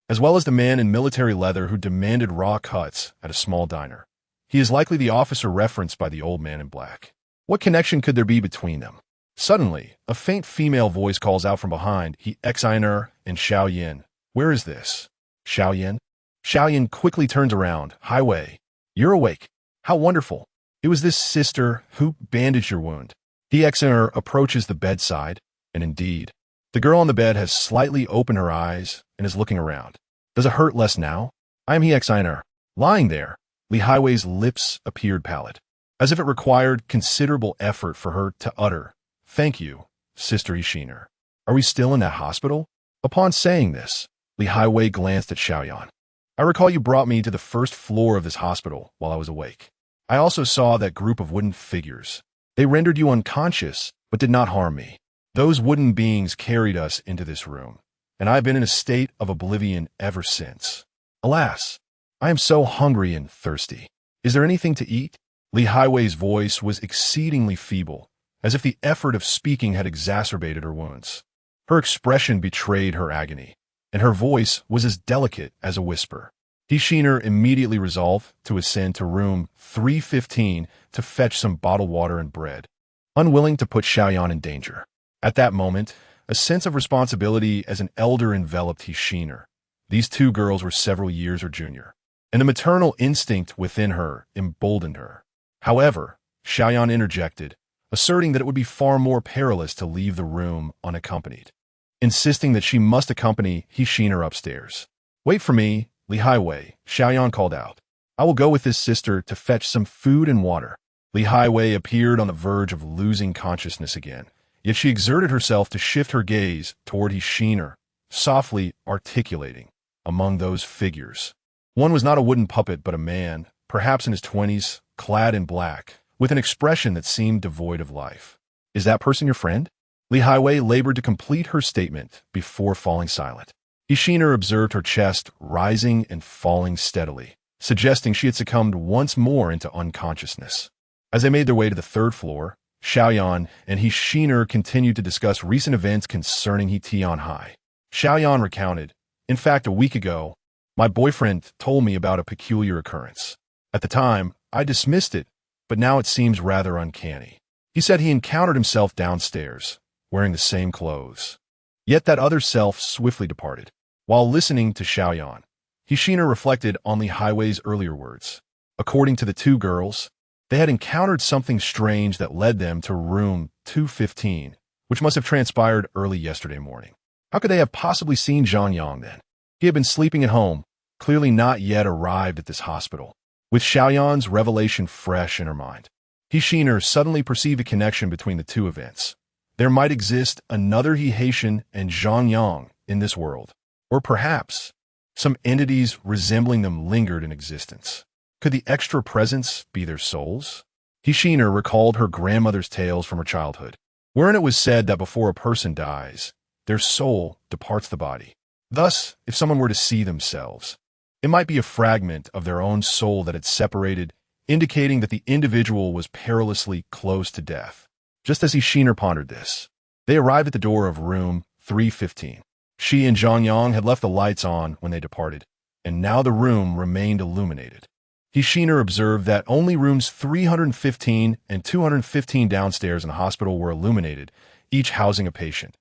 as well as the man in military leather who demanded raw cuts at a small diner. He is likely the officer referenced by the old man in black. What connection could there be between them? Suddenly, a faint female voice calls out from behind Hixiner and Xiaoyan. "Where is this?" "Xiaoyan?" Xiaoyan quickly turns around. "Highway, you're awake. How wonderful. It was this sister who bandaged your wound." Hixiner approaches the bedside, and indeed, the girl on the bed has slightly opened her eyes and is looking around. Does it hurt less now? I am Hexiner. Lying there, Li Highway's lips appeared pallid, as if it required considerable effort for her to utter, "Thank you, Sister Ishiner. Are we still in that hospital?" Upon saying this, Li Highway glanced at Xiaoyan. "I recall you brought me to the first floor of this hospital while I was awake. I also saw that group of wooden figures. They rendered you unconscious, but did not harm me. Those wooden beings carried us into this room, and I have been in a state of oblivion ever since. Alas, I am so hungry and thirsty. Is there anything to eat?" Li Highway's voice was exceedingly feeble, as if the effort of speaking had exacerbated her wounds. Her expression betrayed her agony, and her voice was as delicate as a whisper. Ishiner immediately resolved to ascend to room 315 to fetch some bottled water and bread, unwilling to put Xiaoyan in danger. At that moment, a sense of responsibility as an elder enveloped Ishiner. These two girls were several years her junior, and the maternal instinct within her emboldened her. However, Xiaoyan interjected, asserting that it would be far more perilous to leave the room unaccompanied, insisting that she must accompany Ishiner upstairs. "Wait for me, Li Highway," Xiaoyan called out. "I will go with his sister to fetch some food and water." Li Highway appeared on the verge of losing consciousness again, yet she exerted herself to shift her gaze toward Ishiner, softly articulating, "Among those figures." One was not a wooden puppet but a man, perhaps in his 20s, clad in black, with an expression that seemed devoid of life. "Is that person your friend?" Li Highway labored to complete her statement before falling silent. Ishiner observed her chest rising and falling steadily, suggesting she had succumbed once more into unconsciousness. As they made their way to the third floor, Xiaoyan and Ishiner continued to discuss recent events concerning Tianhai. Xiaoyan recounted, "In fact, a week ago, my boyfriend told me about a peculiar occurrence. At the time, I dismissed it, but now it seems rather uncanny. He said he encountered himself downstairs, wearing the same clothes. Yet that other self swiftly departed." While listening to Xiaoyan, Ishiner reflected on the highway's earlier words. According to the two girls, they had encountered something strange that led them to room 215, which must have transpired early yesterday morning. How could they have possibly seen Zhang Yang then? He had been sleeping at home, clearly not yet arrived at this hospital. With Xiaoyan's revelation fresh in her mind, Ishiner suddenly perceived a connection between the two events. There might exist another Haitian and Zhang Yang in this world, or perhaps some entities resembling them lingered in existence. Could the extra presence be their souls? Ishiner recalled her grandmother's tales from her childhood, wherein it was said that before a person dies, their soul departs the body. Thus, if someone were to see themselves, it might be a fragment of their own soul that had separated, indicating that the individual was perilously close to death. Just as Ishiner pondered this, they arrived at the door of room 315. She and Zhang Yang had left the lights on when they departed, and now the room remained illuminated. Ishiner observed that only rooms 315 and 215 downstairs in the hospital were illuminated, each housing a patient.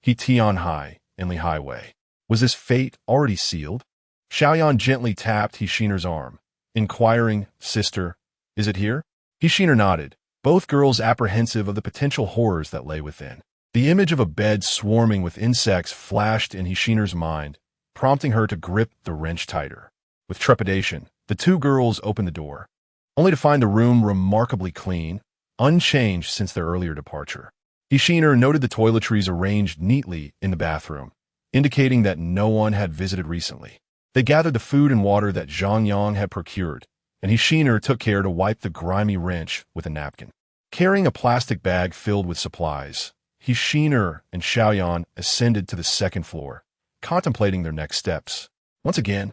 Tianhai and Li Highway. Was this fate already sealed? Xiaoyan gently tapped Ishiner's arm, inquiring, "Sister, is it here?" Ishiner nodded, both girls apprehensive of the potential horrors that lay within. The image of a bed swarming with insects flashed in Ishiner's mind, prompting her to grip the wrench tighter. With trepidation, the two girls opened the door, only to find the room remarkably clean, unchanged since their earlier departure. Ishiner noted the toiletries arranged neatly in the bathroom, indicating that no one had visited recently. They gathered the food and water that Zhang Yang had procured, and Ishiner took care to wipe the grimy wrench with a napkin. Carrying a plastic bag filled with supplies, Ishiner and Xiaoyan ascended to the second floor, contemplating their next steps. Once again,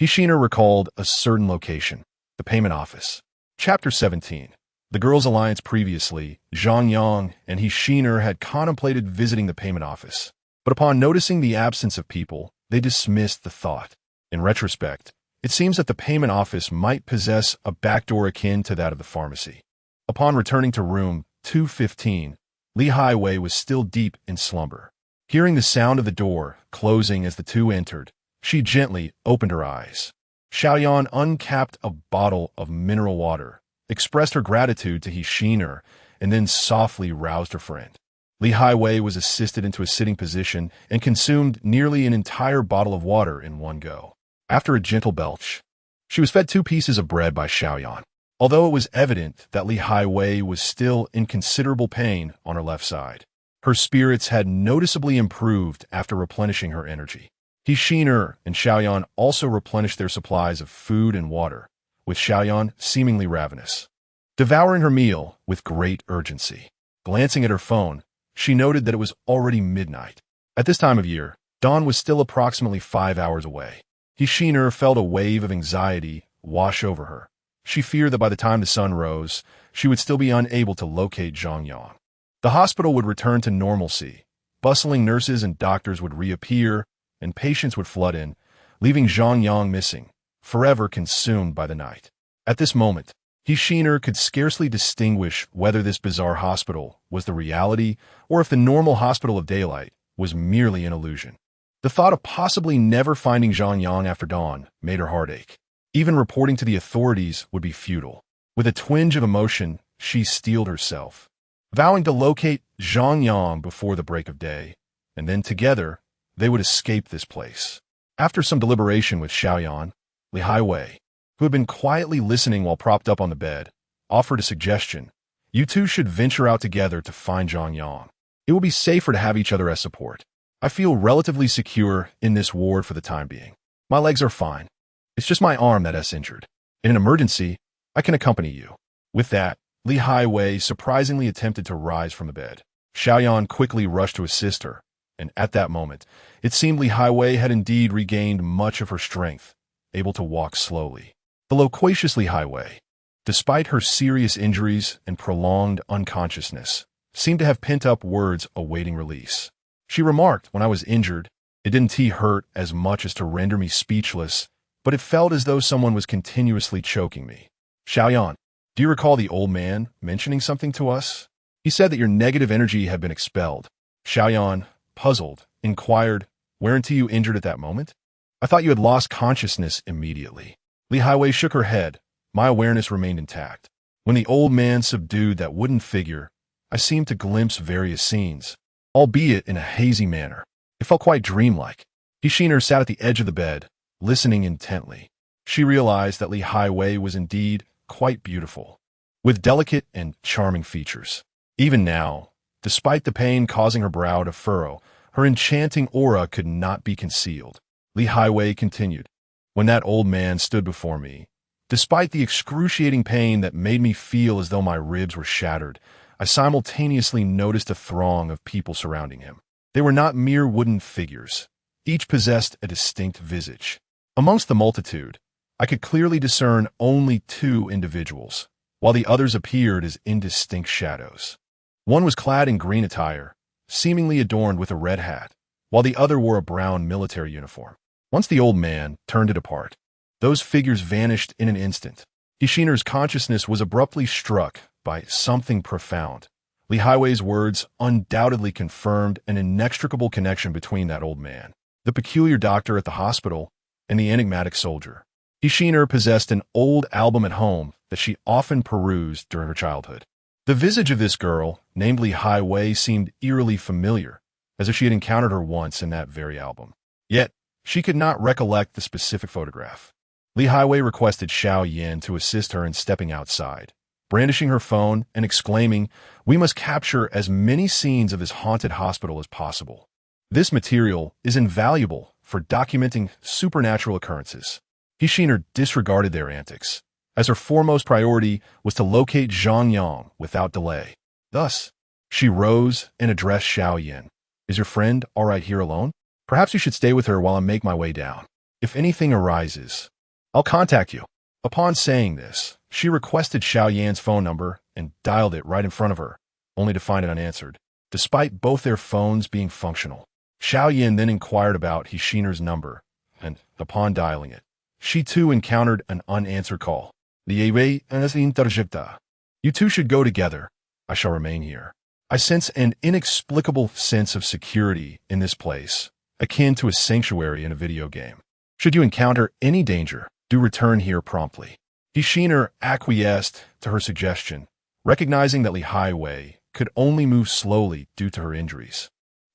Ishiner recalled a certain location, the payment office. Chapter 17. The Girls' Alliance. Previously, Zhang Yang and Ishiner had contemplated visiting the payment office, but upon noticing the absence of people, they dismissed the thought. In retrospect, it seems that the payment office might possess a backdoor akin to that of the pharmacy. Upon returning to room 215, Li Highway was still deep in slumber. Hearing the sound of the door closing as the two entered, she gently opened her eyes. Xiaoyan uncapped a bottle of mineral water, expressed her gratitude to Ishiner, and then softly roused her friend. Li Highway was assisted into a sitting position and consumed nearly an entire bottle of water in one go. After a gentle belch, she was fed 2 pieces of bread by Xiaoyan. Although it was evident that Li Haiwei was still in considerable pain on her left side, her spirits had noticeably improved after replenishing her energy. He Shiner and Xiaoyan also replenished their supplies of food and water, with Xiaoyan seemingly ravenous, devouring her meal with great urgency. Glancing at her phone, she noted that it was already midnight. At this time of year, dawn was still approximately 5 hours away. He Shiner felt a wave of anxiety wash over her. She feared that by the time the sun rose, she would still be unable to locate Zhang Yang. The hospital would return to normalcy. Bustling nurses and doctors would reappear, and patients would flood in, leaving Zhang Yang missing, forever consumed by the night. At this moment, He Shiner could scarcely distinguish whether this bizarre hospital was the reality or if the normal hospital of daylight was merely an illusion. The thought of possibly never finding Zhang Yang after dawn made her heart ache. Even reporting to the authorities would be futile. With a twinge of emotion, she steeled herself, vowing to locate Zhang Yang before the break of day, and then together they would escape this place. After some deliberation with Xiaoyan, Li Haiwei, who had been quietly listening while propped up on the bed, offered a suggestion. You two should venture out together to find Zhang Yang. It will be safer to have each other as support. I feel relatively secure in this ward for the time being. My legs are fine. It's just my arm that's injured. In an emergency, I can accompany you. With that, Li Haiwei surprisingly attempted to rise from the bed. Xiaoyan quickly rushed to assist her, and at that moment, it seemed Li Haiwei had indeed regained much of her strength, able to walk slowly. The loquacious Li Haiwei, despite her serious injuries and prolonged unconsciousness, seemed to have pent-up words awaiting release. She remarked, when I was injured, it didn't hurt as much as to render me speechless, but it felt as though someone was continuously choking me. Xiaoyan, do you recall the old man mentioning something to us? He said that your negative energy had been expelled. Xiaoyan, puzzled, inquired, weren't you injured at that moment? I thought you had lost consciousness immediately. Li Haiwei shook her head. My awareness remained intact. When the old man subdued that wooden figure, I seemed to glimpse various scenes, albeit in a hazy manner. It felt quite dreamlike. He Shiner sat at the edge of the bed, listening intently. She realized that Li Haiwei was indeed quite beautiful, with delicate and charming features. Even now, despite the pain causing her brow to furrow, her enchanting aura could not be concealed. Li Haiwei continued, when that old man stood before me, despite the excruciating pain that made me feel as though my ribs were shattered, I simultaneously noticed a throng of people surrounding him. They were not mere wooden figures. Each possessed a distinct visage. Amongst the multitude, I could clearly discern only 2 individuals, while the others appeared as indistinct shadows. One was clad in green attire, seemingly adorned with a red hat, while the other wore a brown military uniform. Once the old man turned it apart, those figures vanished in an instant. He Shiner's consciousness was abruptly struck by something profound. Li Haiwei's words undoubtedly confirmed an inextricable connection between that old man, the peculiar doctor at the hospital, and the enigmatic soldier. He Shiner possessed an old album at home that she often perused during her childhood. The visage of this girl, named Li Haiwei, seemed eerily familiar, as if she had encountered her once in that very album. Yet, she could not recollect the specific photograph. Li Haiwei requested Xiao Yan to assist her in stepping outside, brandishing her phone and exclaiming, "We must capture as many scenes of this haunted hospital as possible. This material is invaluable for documenting supernatural occurrences." He Shiner disregarded their antics, as her foremost priority was to locate Zhang Yang without delay. Thus, she rose and addressed Xiao Yan. "Is your friend all right here alone? Perhaps you should stay with her while I make my way down. If anything arises, I'll contact you." Upon saying this, she requested Xiao Yan's phone number and dialed it right in front of her, only to find it unanswered, despite both their phones being functional. Xiao Yan then inquired about He Shiner's number, and upon dialing it, she too encountered an unanswered call. "You two should go together. I shall remain here. I sense an inexplicable sense of security in this place, akin to a sanctuary in a video game. Should you encounter any danger, do return here promptly." He Shiner acquiesced to her suggestion, recognizing that Li Haiwei could only move slowly due to her injuries,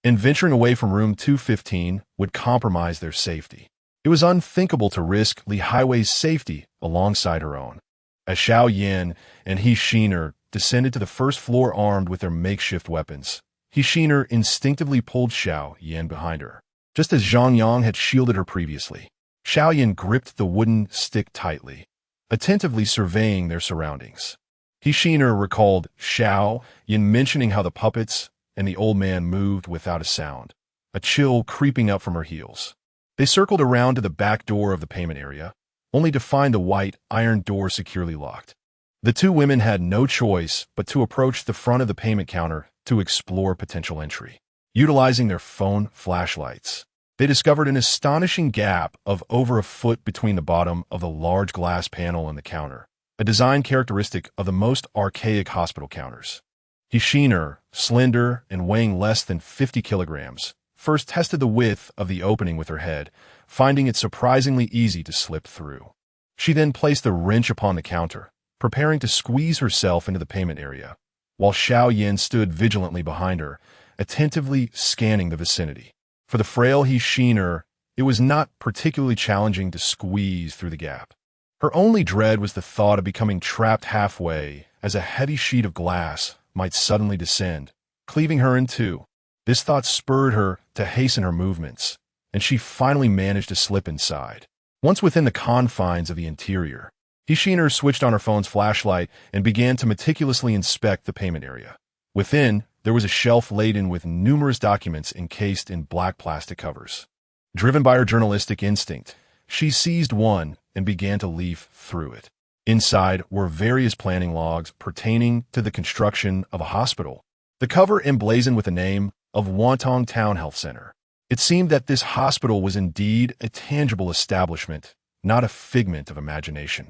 and venturing away from room 215 would compromise their safety. It was unthinkable to risk Li Highway's safety alongside her own. As Xiao Yan and He Shiner descended to the first floor armed with their makeshift weapons, He Shiner instinctively pulled Xiao Yan behind her. Just as Zhang Yang had shielded her previously, Xiao Yan gripped the wooden stick tightly, attentively surveying their surroundings. He Shiner recalled Xiao Yan mentioning how the puppets and the old man moved without a sound, a chill creeping up from her heels. They circled around to the back door of the payment area, only to find the white iron door securely locked. The two women had no choice but to approach the front of the payment counter to explore potential entry. Utilizing their phone flashlights, they discovered an astonishing gap of over a foot between the bottom of the large glass panel and the counter, a design characteristic of the most archaic hospital counters. He Shiner, slender and weighing less than 50 kilograms, first tested the width of the opening with her head, finding it surprisingly easy to slip through. She then placed the wrench upon the counter, preparing to squeeze herself into the payment area, while Xiao Yan stood vigilantly behind her, attentively scanning the vicinity. For the frail He Shiner, it was not particularly challenging to squeeze through the gap. Her only dread was the thought of becoming trapped halfway as a heavy sheet of glass might suddenly descend, cleaving her in two. This thought spurred her to hasten her movements, and she finally managed to slip inside. Once within the confines of the interior, He Shiner switched on her phone's flashlight and began to meticulously inspect the payment area. Within, there was a shelf laden with numerous documents encased in black plastic covers. Driven by her journalistic instinct, she seized one and began to leaf through it. Inside were various planning logs pertaining to the construction of a hospital. The cover emblazoned with the name of Wantong Town Health Center. It seemed that this hospital was indeed a tangible establishment, not a figment of imagination.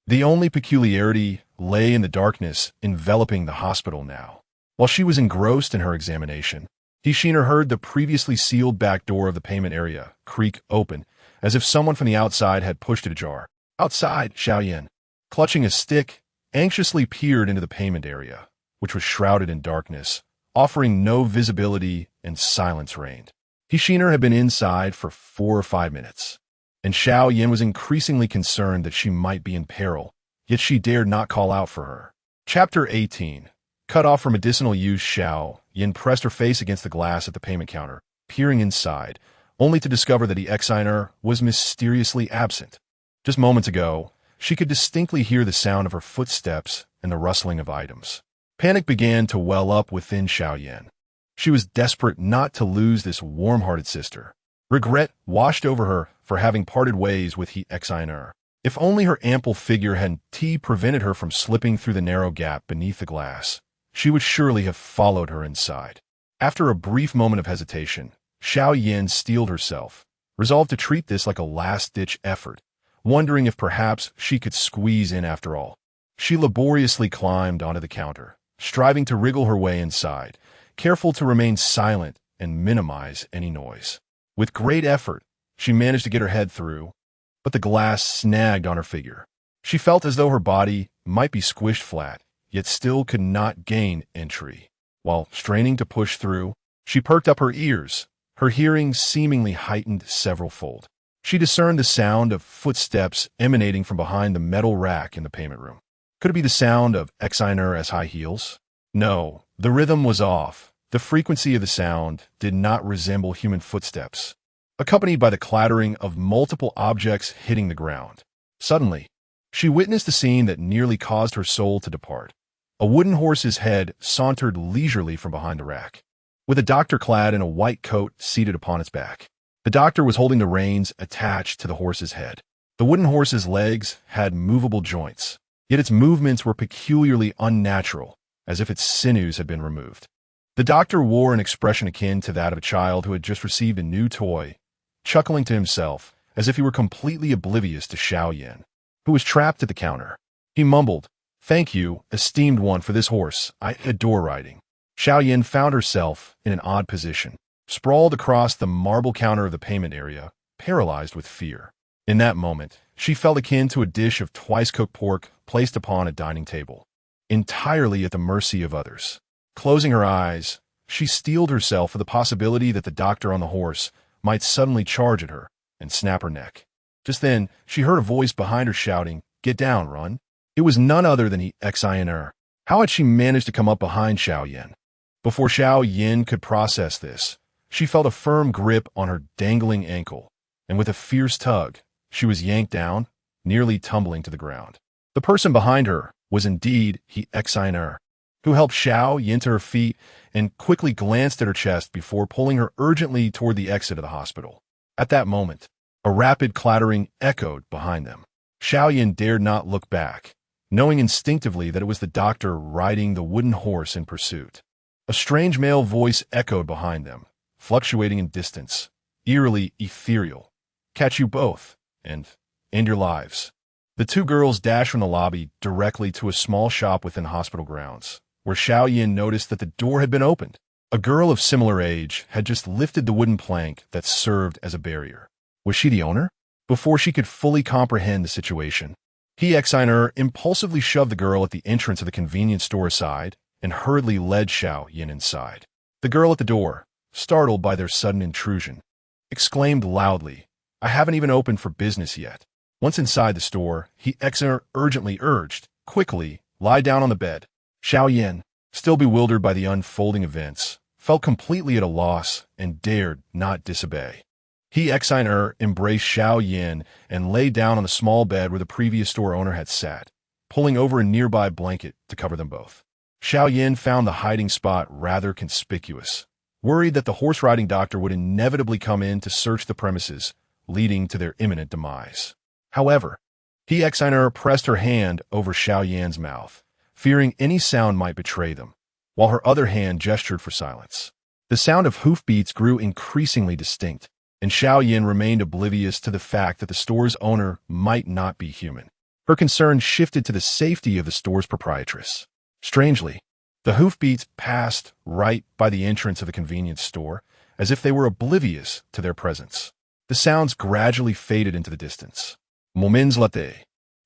The only peculiarity lay in the darkness enveloping the hospital now. While she was engrossed in her examination, He Shiner heard the previously sealed back door of the payment area creak open, as if someone from the outside had pushed it ajar. Outside, Xiao Yan, clutching a stick, anxiously peered into the payment area, which was shrouded in darkness, offering no visibility, and silence reigned. He Shiner had been inside for 4 or 5 minutes, and Xiao Yan was increasingly concerned that she might be in peril, yet she dared not call out for her. Chapter 18. Cut off for medicinal use, Xiao Yan pressed her face against the glass at the payment counter, peering inside, only to discover that the examiner was mysteriously absent. Just moments ago, she could distinctly hear the sound of her footsteps and the rustling of items. Panic began to well up within Xiao Yan. She was desperate not to lose this warm-hearted sister. Regret washed over her for having parted ways with the examiner. If only her ample figure had prevented her from slipping through the narrow gap beneath the glass, she would surely have followed her inside. After a brief moment of hesitation, Xiao Yan steeled herself, resolved to treat this like a last-ditch effort, wondering if perhaps she could squeeze in after all. She laboriously climbed onto the counter, striving to wriggle her way inside, careful to remain silent and minimize any noise. With great effort, she managed to get her head through, but the glass snagged on her figure. She felt as though her body might be squished flat, yet still could not gain entry. While straining to push through, she perked up her ears, her hearing seemingly heightened several-fold. She discerned the sound of footsteps emanating from behind the metal rack in the payment room. Could it be the sound of examiner high heels? No, the rhythm was off. The frequency of the sound did not resemble human footsteps, accompanied by the clattering of multiple objects hitting the ground. Suddenly, she witnessed a scene that nearly caused her soul to depart. A wooden horse's head sauntered leisurely from behind the rack, with a doctor clad in a white coat seated upon its back. The doctor was holding the reins attached to the horse's head. The wooden horse's legs had movable joints, yet its movements were peculiarly unnatural, as if its sinews had been removed. The doctor wore an expression akin to that of a child who had just received a new toy, chuckling to himself as if he were completely oblivious to Xiao Yan, who was trapped at the counter. He mumbled, "Thank you, esteemed one, for this horse. I adore riding." Xiao Yan found herself in an odd position, sprawled across the marble counter of the payment area, paralyzed with fear. In that moment, she felt akin to a dish of twice-cooked pork placed upon a dining table, entirely at the mercy of others. Closing her eyes, she steeled herself for the possibility that the doctor on the horse might suddenly charge at her and snap her neck. Just then, she heard a voice behind her shouting, "Get down, run." It was none other than the Xin. How had she managed to come up behind Xiao Yin? Before Xiao Yin could process this, she felt a firm grip on her dangling ankle, and with a fierce tug, she was yanked down, nearly tumbling to the ground. The person behind her was indeed he Xin, who helped Xiao Yin to her feet and quickly glanced at her chest before pulling her urgently toward the exit of the hospital. At that moment, a rapid clattering echoed behind them. Xiao Yin dared not look back, knowing instinctively that it was the doctor riding the wooden horse in pursuit. A strange male voice echoed behind them, fluctuating in distance, eerily ethereal. "Catch you both, and end your lives." The two girls dashed from the lobby directly to a small shop within hospital grounds, where Xiao Yin noticed that the door had been opened. A girl of similar age had just lifted the wooden plank that served as a barrier. Was she the owner? Before she could fully comprehend the situation, he Xin impulsively shoved the girl at the entrance of the convenience store aside and hurriedly led Xiao Yin inside. The girl at the door, startled by their sudden intrusion, exclaimed loudly, "I haven't even opened for business yet." Once inside the store, he Xin urgently urged, "Quickly, lie down on the bed." Xiao Yin, still bewildered by the unfolding events, felt completely at a loss and dared not disobey. He Xin embraced Xiao Yin and lay down on the small bed where the previous store owner had sat, pulling over a nearby blanket to cover them both. Xiao Yin found the hiding spot rather conspicuous, worried that the horse-riding doctor would inevitably come in to search the premises, leading to their imminent demise. However, he Xin pressed her hand over Xiao Yan's mouth, fearing any sound might betray them, while her other hand gestured for silence. The sound of hoofbeats grew increasingly distinct, and Xiao Yin remained oblivious to the fact that the store's owner might not be human. Her concern shifted to the safety of the store's proprietress. Strangely, the hoofbeats passed right by the entrance of the convenience store, as if they were oblivious to their presence. The sounds gradually faded into the distance. Moments later,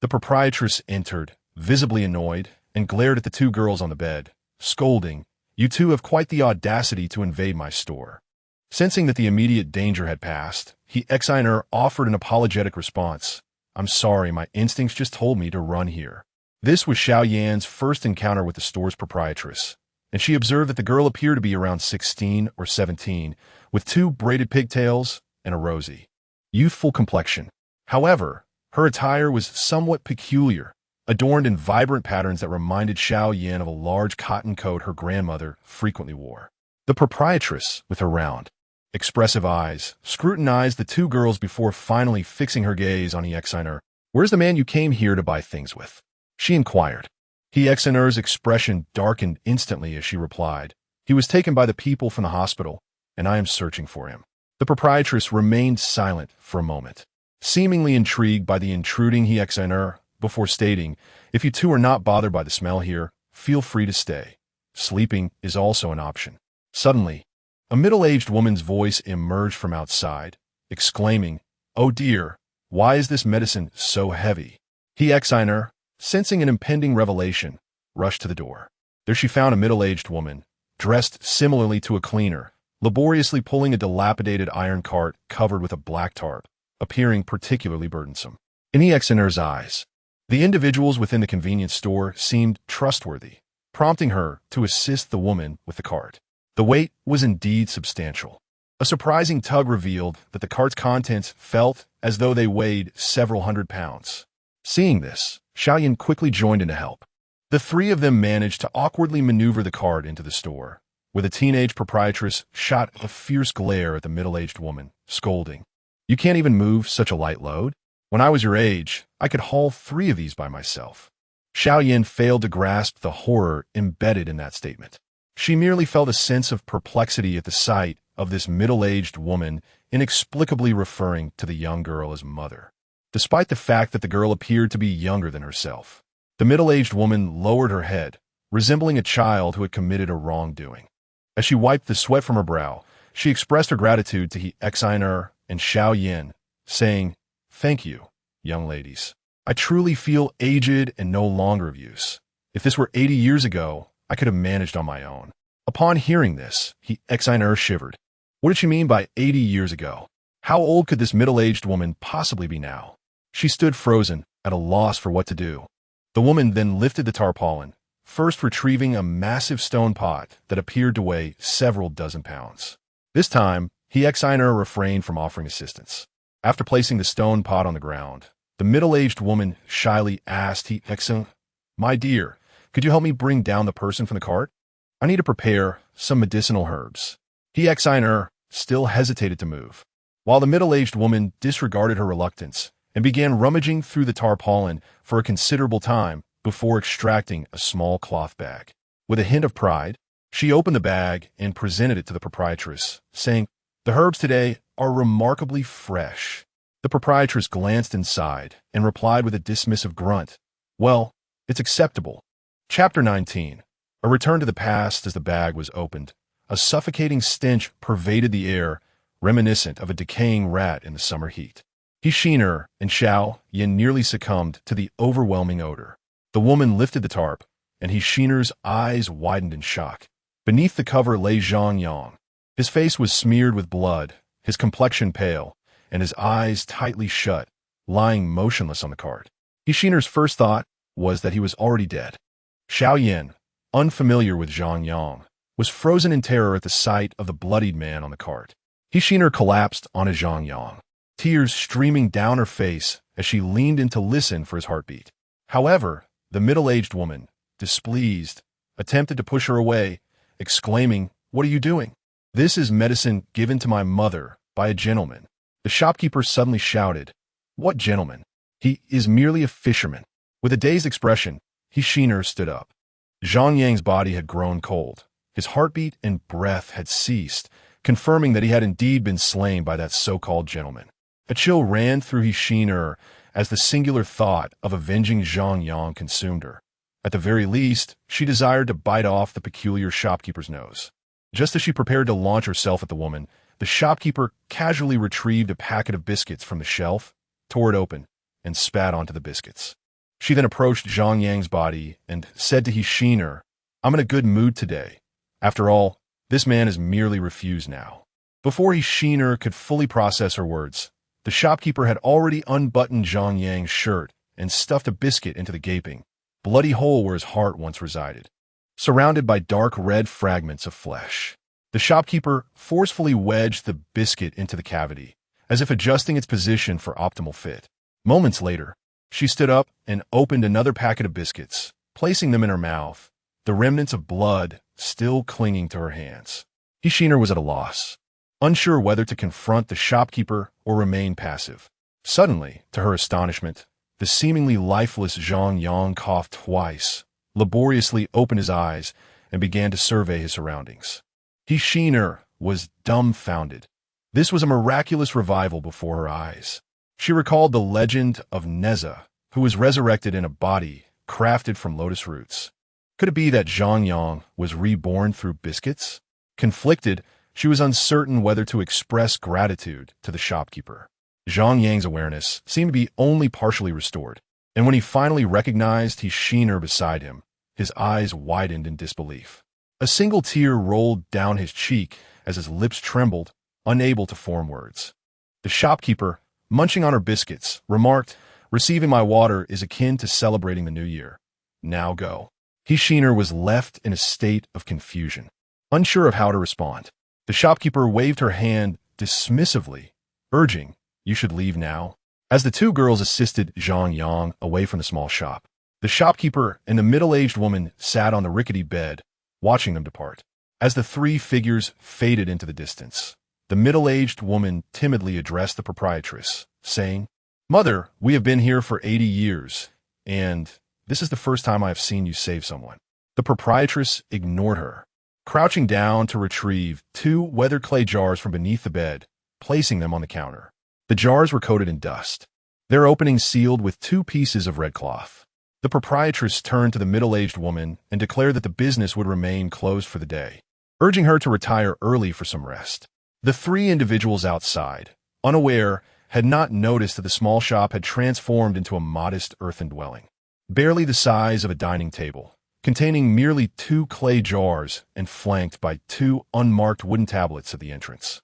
the proprietress entered, visibly annoyed, and glared at the two girls on the bed, scolding, "You two have quite the audacity to invade my store." Sensing that the immediate danger had passed, he Xin offered an apologetic response. "I'm sorry, my instincts just told me to run here." This was Xiao Yan's first encounter with the store's proprietress, and she observed that the girl appeared to be around 16 or 17, with two braided pigtails and a rosy, youthful complexion. However, her attire was somewhat peculiar, adorned in vibrant patterns that reminded Xiao Yin of a large cotton coat her grandmother frequently wore. The proprietress, with her round, expressive eyes, scrutinized the two girls before finally fixing her gaze on Xin. "Where's the man you came here to buy things with?" she inquired. Xin's expression darkened instantly as she replied, "He was taken by the people from the hospital, and I am searching for him." The proprietress remained silent for a moment, seemingly intrigued by the intruding Xin, before stating, "If you two are not bothered by the smell here, feel free to stay. Sleeping is also an option." Suddenly, a middle-aged woman's voice emerged from outside, exclaiming, "Oh dear, why is this medicine so heavy?" Xin, sensing an impending revelation, rushed to the door. There she found a middle-aged woman, dressed similarly to a cleaner, laboriously pulling a dilapidated iron cart covered with a black tarp, appearing particularly burdensome. In Xin's eyes, the individuals within the convenience store seemed trustworthy, prompting her to assist the woman with the cart. The weight was indeed substantial. A surprising tug revealed that the cart's contents felt as though they weighed several hundred pounds. Seeing this, Xiao Yin quickly joined in to help. The three of them managed to awkwardly maneuver the cart into the store, where the teenage proprietress shot a fierce glare at the middle-aged woman, scolding, "You can't even move such a light load? When I was your age, I could haul 3 of these by myself." Xiao Yin failed to grasp the horror embedded in that statement. She merely felt a sense of perplexity at the sight of this middle-aged woman inexplicably referring to the young girl as mother. Despite the fact that the girl appeared to be younger than herself, the middle-aged woman lowered her head, resembling a child who had committed a wrongdoing. As she wiped the sweat from her brow, she expressed her gratitude to Xin and Xiao Yin, saying, "Thank you, young ladies. I truly feel aged and no longer of use. If this were 80 years ago, I could have managed on my own." Upon hearing this, Xin shivered. What did she mean by 80 years ago? How old could this middle-aged woman possibly be now? She stood frozen, at a loss for what to do. The woman then lifted the tarpaulin, first retrieving a massive stone pot that appeared to weigh several dozen pounds. This time, Hexiner refrained from offering assistance. After placing the stone pot on the ground, the middle-aged woman shyly asked Hexiner, "My dear, could you help me bring down the person from the cart? I need to prepare some medicinal herbs." Hexiner still hesitated to move, while the middle-aged woman disregarded her reluctance and began rummaging through the tarpaulin for a considerable time before extracting a small cloth bag. With a hint of pride, she opened the bag and presented it to the proprietress, saying, "The herbs today are remarkably fresh." The proprietress glanced inside and replied with a dismissive grunt, "Well, it's acceptable." Chapter 19. A return to the past. As the bag was opened, a suffocating stench pervaded the air, reminiscent of a decaying rat in the summer heat. Hexiner and Zhang Yang nearly succumbed to the overwhelming odor. The woman lifted the tarp, and Hexiner's eyes widened in shock. Beneath the cover lay Zhang Yang. His face was smeared with blood, his complexion pale, and his eyes tightly shut, lying motionless on the cart. Hexiner's first thought was that he was already dead. Zhang Yang, unfamiliar with Zhang Yang, was frozen in terror at the sight of the bloodied man on the cart. Hexiner collapsed onto Zhang Yang, tears streaming down her face as she leaned in to listen for his heartbeat. However, the middle-aged woman, displeased, attempted to push her away, exclaiming, "What are you doing? This is medicine given to my mother by a gentleman." The shopkeeper suddenly shouted, "What gentleman? He is merely a fisherman." With a dazed expression, Hexiner stood up. Zhang Yang's body had grown cold. His heartbeat and breath had ceased, confirming that he had indeed been slain by that so-called gentleman. A chill ran through Hexiner as the singular thought of avenging Zhang Yang consumed her. At the very least, she desired to bite off the peculiar shopkeeper's nose. Just as she prepared to launch herself at the woman, the shopkeeper casually retrieved a packet of biscuits from the shelf, tore it open, and spat onto the biscuits. She then approached Zhang Yang's body and said to Hexiner, "I'm in a good mood today. After all, this man is merely refused now." Before Hexiner could fully process her words, the shopkeeper had already unbuttoned Zhang Yang's shirt and stuffed a biscuit into the gaping, bloody hole where his heart once resided. Surrounded by dark red fragments of flesh, the shopkeeper forcefully wedged the biscuit into the cavity, as if adjusting its position for optimal fit. Moments later, she stood up and opened another packet of biscuits, placing them in her mouth, the remnants of blood still clinging to her hands. Hexiner was at a loss, unsure whether to confront the shopkeeper or remain passive. Suddenly, to her astonishment, the seemingly lifeless Zhang Yang coughed twice, laboriously opened his eyes, and began to survey his surroundings. Hexiner was dumbfounded. This was a miraculous revival before her eyes. She recalled the legend of Neza, who was resurrected in a body crafted from lotus roots. Could it be that Zhang Yang was reborn through biscuits? Conflicted, she was uncertain whether to express gratitude to the shopkeeper. Zhang Yang's awareness seemed to be only partially restored, and when he finally recognized Hexiner beside him, his eyes widened in disbelief. A single tear rolled down his cheek as his lips trembled, unable to form words. The shopkeeper, munching on her biscuits, remarked, "Receiving my water is akin to celebrating the new year. Now go." Hexiner was left in a state of confusion, unsure of how to respond. The shopkeeper waved her hand dismissively, urging, "You should leave now." As the two girls assisted Zhang Yang away from the small shop, the shopkeeper and the middle-aged woman sat on the rickety bed, watching them depart. As the three figures faded into the distance, the middle-aged woman timidly addressed the proprietress, saying, "Mother, we have been here for 80 years, and this is the first time I have seen you save someone." The proprietress ignored her, crouching down to retrieve 2 weathered clay jars from beneath the bed, placing them on the counter. The jars were coated in dust, their openings sealed with 2 pieces of red cloth. The proprietress turned to the middle-aged woman and declared that the business would remain closed for the day, urging her to retire early for some rest. The 3 individuals outside, unaware, had not noticed that the small shop had transformed into a modest earthen dwelling, barely the size of a dining table, containing merely 2 clay jars and flanked by 2 unmarked wooden tablets at the entrance.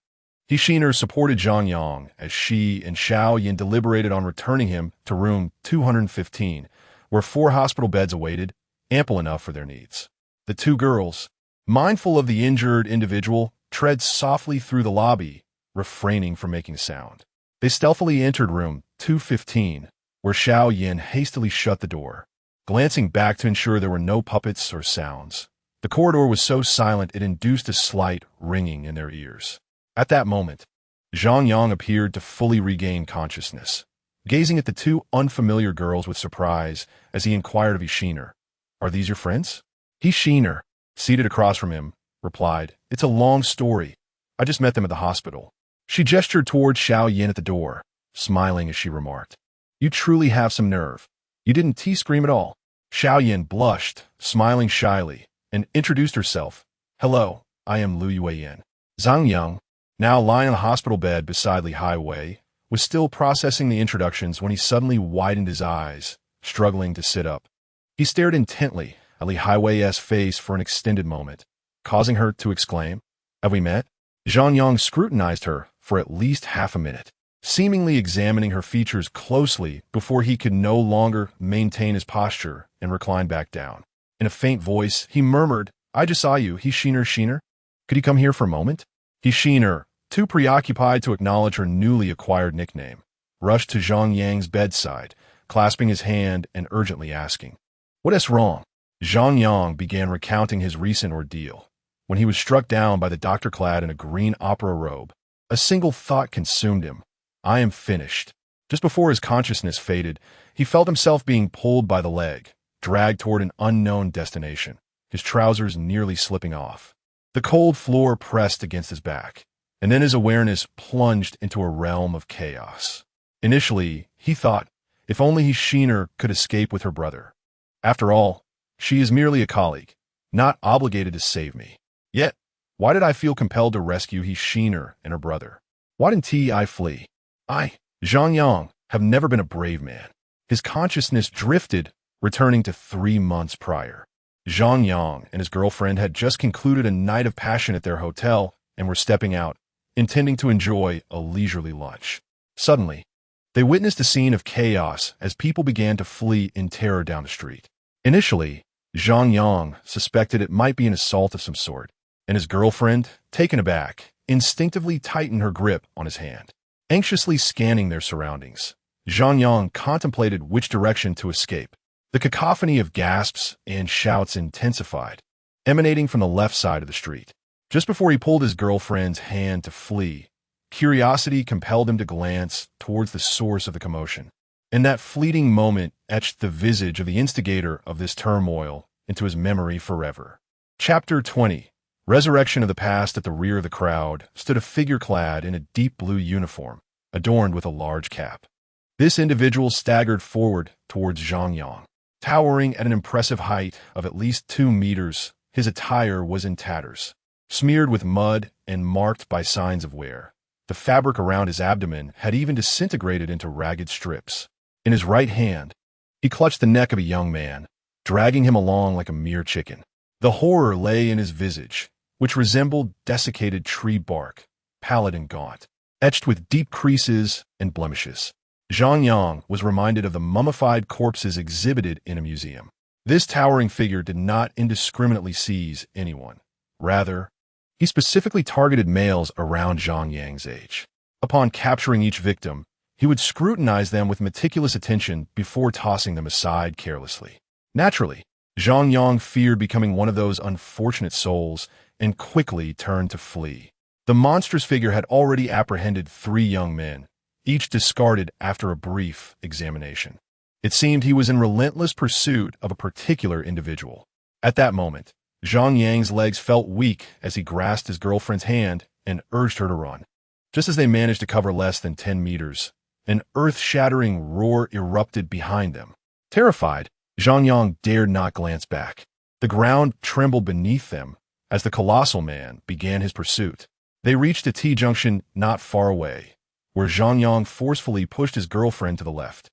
Hishiner supported Zhang Yang as she and Xiao Yin deliberated on returning him to room 215, where 4 hospital beds awaited, ample enough for their needs. The 2 girls, mindful of the injured individual, tread softly through the lobby, refraining from making a sound. They stealthily entered room 215, where Xiao Yin hastily shut the door, glancing back to ensure there were no puppets or sounds. The corridor was so silent it induced a slight ringing in their ears. At that moment, Zhang Yang appeared to fully regain consciousness, gazing at the 2 unfamiliar girls with surprise as he inquired of Hishiner, "Are these your friends?" Hishiner, seated across from him, replied, "It's a long story. I just met them at the hospital." She gestured towards Xiao Yin at the door, smiling as she remarked, "You truly have some nerve. You didn't T-scream at all." Xiao Yin blushed, smiling shyly, and introduced herself. "Hello, I am Lu Yueyin." Zhang Yang, now lying on a hospital bed beside Li Highway, was still processing the introductions when he suddenly widened his eyes, struggling to sit up. He stared intently at Li Highway's face for an extended moment, causing her to exclaim, "Have we met?" Zhang Yang scrutinized her for at least half a minute, seemingly examining her features closely before he could no longer maintain his posture and recline back down. In a faint voice, he murmured, "I just saw you, Hishiner. Could you come here for a moment?" Hishiner, too preoccupied to acknowledge her newly acquired nickname, rushed to Zhang Yang's bedside, clasping his hand and urgently asking, "What is wrong?" Zhang Yang began recounting his recent ordeal, when he was struck down by the doctor clad in a green opera robe. A single thought consumed him: "I am finished." Just before his consciousness faded, he felt himself being pulled by the leg, dragged toward an unknown destination, his trousers nearly slipping off. The cold floor pressed against his back, and then his awareness plunged into a realm of chaos. Initially, he thought, if only Hishiner could escape with her brother. After all, she is merely a colleague, not obligated to save me. Yet, why did I feel compelled to rescue Hishiner and her brother? Why didn't I flee? I, Zhang Yang, have never been a brave man. His consciousness drifted, returning to 3 months prior. Zhang Yang and his girlfriend had just concluded a night of passion at their hotel and were stepping out, intending to enjoy a leisurely lunch. Suddenly, they witnessed a scene of chaos as people began to flee in terror down the street. Initially, Zhang Yang suspected it might be an assault of some sort, and his girlfriend, taken aback, instinctively tightened her grip on his hand. Anxiously scanning their surroundings, Zhang Yang contemplated which direction to escape. The cacophony of gasps and shouts intensified, emanating from the left side of the street. Just before he pulled his girlfriend's hand to flee, curiosity compelled him to glance towards the source of the commotion. And that fleeting moment etched the visage of the instigator of this turmoil into his memory forever. Chapter 20. Resurrection of the past. At the rear of the crowd stood a figure clad in a deep blue uniform, adorned with a large cap. This individual staggered forward towards Zhang Yang. Towering at an impressive height of at least 2 meters, his attire was in tatters, smeared with mud and marked by signs of wear. The fabric around his abdomen had even disintegrated into ragged strips. In his right hand, he clutched the neck of a young man, dragging him along like a mere chicken. The horror lay in his visage, which resembled desiccated tree bark, pallid and gaunt, etched with deep creases and blemishes. Zhang Yang was reminded of the mummified corpses exhibited in a museum. This towering figure did not indiscriminately seize anyone. Rather, he specifically targeted males around Zhang Yang's age. Upon capturing each victim, he would scrutinize them with meticulous attention before tossing them aside carelessly. Naturally, Zhang Yang feared becoming one of those unfortunate souls and quickly turned to flee. The monstrous figure had already apprehended 3 young men, each discarded after a brief examination. It seemed he was in relentless pursuit of a particular individual. At that moment, Zhang Yang's legs felt weak as he grasped his girlfriend's hand and urged her to run. Just as they managed to cover less than 10 meters, an earth-shattering roar erupted behind them. Terrified, Zhang Yang dared not glance back. The ground trembled beneath them as the colossal man began his pursuit. They reached a T-junction not far away, where Zhang Yang forcefully pushed his girlfriend to the left,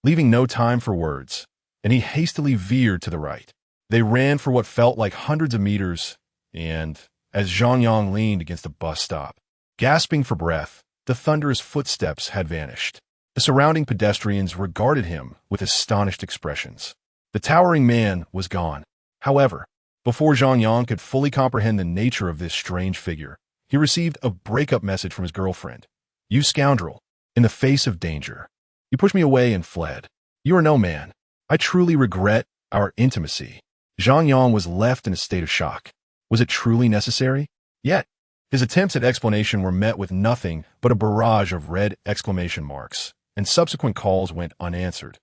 leaving no time for words, and he hastily veered to the right. They ran for what felt like hundreds of meters, and, as Zhang Yang leaned against a bus stop, Gasping for breath, the thunderous footsteps had vanished. The surrounding pedestrians regarded him with astonished expressions. The towering man was gone. However, before Zhang Yang could fully comprehend the nature of this strange figure, he received a breakup message from his girlfriend. "You scoundrel, in the face of danger, you pushed me away and fled. You are no man. I truly regret our intimacy." Zhang Yang was left in a state of shock. Was it truly necessary? Yet, his attempts at explanation were met with nothing but a barrage of red exclamation marks, and subsequent calls went unanswered.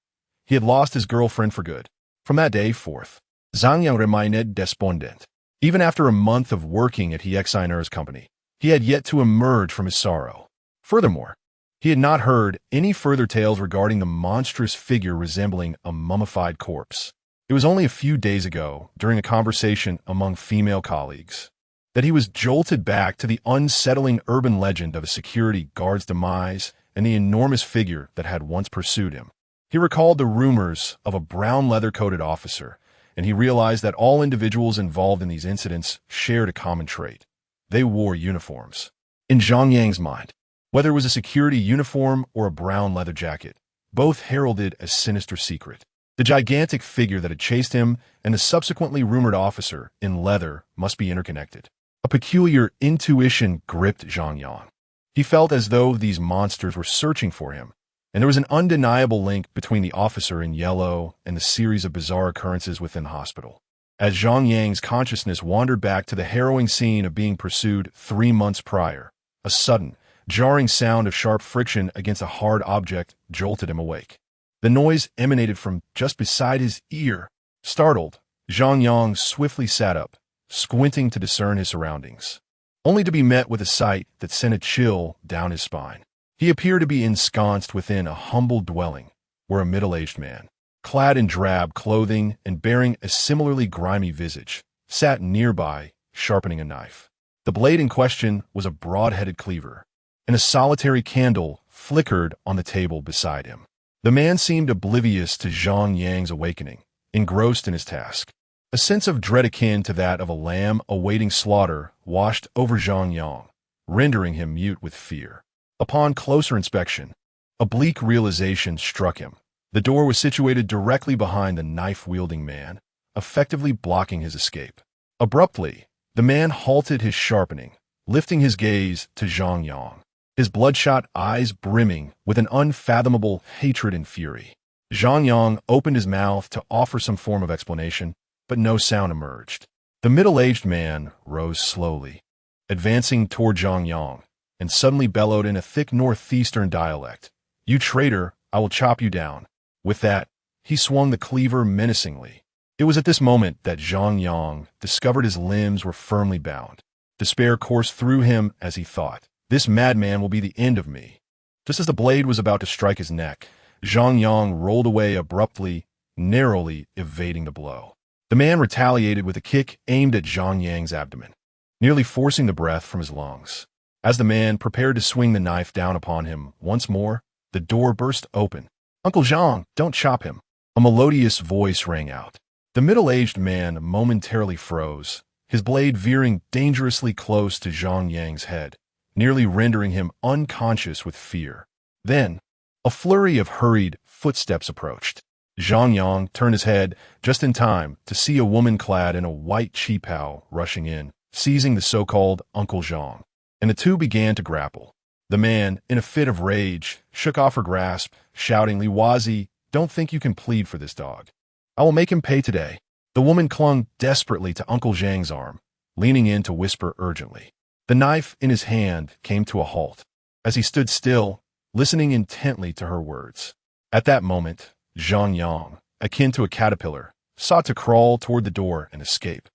He had lost his girlfriend for good. From that day forth, Zhang Yang remained despondent. Even after a month of working at Hexainer's company, he had yet to emerge from his sorrow. Furthermore, he had not heard any further tales regarding the monstrous figure resembling a mummified corpse. It was only a few days ago, during a conversation among female colleagues, that he was jolted back to the unsettling urban legend of a security guard's demise and the enormous figure that had once pursued him. He recalled the rumors of a brown leather-coated officer, and he realized that all individuals involved in these incidents shared a common trait. They wore uniforms. In Zhang Yang's mind, whether it was a security uniform or a brown leather jacket, both heralded a sinister secret. The gigantic figure that had chased him and the subsequently rumored officer in leather must be interconnected. A peculiar intuition gripped Zhang Yang. He felt as though these monsters were searching for him, and there was an undeniable link between the officer in yellow and the series of bizarre occurrences within the hospital. As Zhang Yang's consciousness wandered back to the harrowing scene of being pursued 3 months prior, a sudden, jarring sound of sharp friction against a hard object jolted him awake. The noise emanated from just beside his ear. Startled, Zhang Yang swiftly sat up, squinting to discern his surroundings, only to be met with a sight that sent a chill down his spine. He appeared to be ensconced within a humble dwelling, where a middle-aged man, clad in drab clothing and bearing a similarly grimy visage, sat nearby, sharpening a knife. The blade in question was a broad-headed cleaver, and a solitary candle flickered on the table beside him. The man seemed oblivious to Zhang Yang's awakening, engrossed in his task. A sense of dread akin to that of a lamb awaiting slaughter washed over Zhang Yang, rendering him mute with fear. Upon closer inspection, a bleak realization struck him. The door was situated directly behind the knife-wielding man, effectively blocking his escape. Abruptly, the man halted his sharpening, lifting his gaze to Zhang Yang, his bloodshot eyes brimming with an unfathomable hatred and fury. Zhang Yang opened his mouth to offer some form of explanation, but no sound emerged. The middle-aged man rose slowly, advancing toward Zhang Yang, and suddenly bellowed in a thick northeastern dialect, "You traitor, I will chop you down." With that, he swung the cleaver menacingly. It was at this moment that Zhang Yang discovered his limbs were firmly bound. Despair coursed through him as he thought, "This madman will be the end of me." Just as the blade was about to strike his neck, Zhang Yang rolled away abruptly, narrowly evading the blow. The man retaliated with a kick aimed at Zhang Yang's abdomen, nearly forcing the breath from his lungs. As the man prepared to swing the knife down upon him once more, the door burst open. "Uncle Zhang, don't chop him," a melodious voice rang out. The middle-aged man momentarily froze, his blade veering dangerously close to Zhang Yang's head, nearly rendering him unconscious with fear. Then, a flurry of hurried footsteps approached. Zhang Yang turned his head just in time to see a woman clad in a white qipao rushing in, seizing the so-called Uncle Zhang, and the two began to grapple. The man, in a fit of rage, shook off her grasp, shouting, "Liwazi, don't think you can plead for this dog. I will make him pay today." The woman clung desperately to Uncle Zhang's arm, leaning in to whisper urgently. The knife in his hand came to a halt, as he stood still, listening intently to her words. At that moment, Zhang Yang, akin to a caterpillar, sought to crawl toward the door and escape.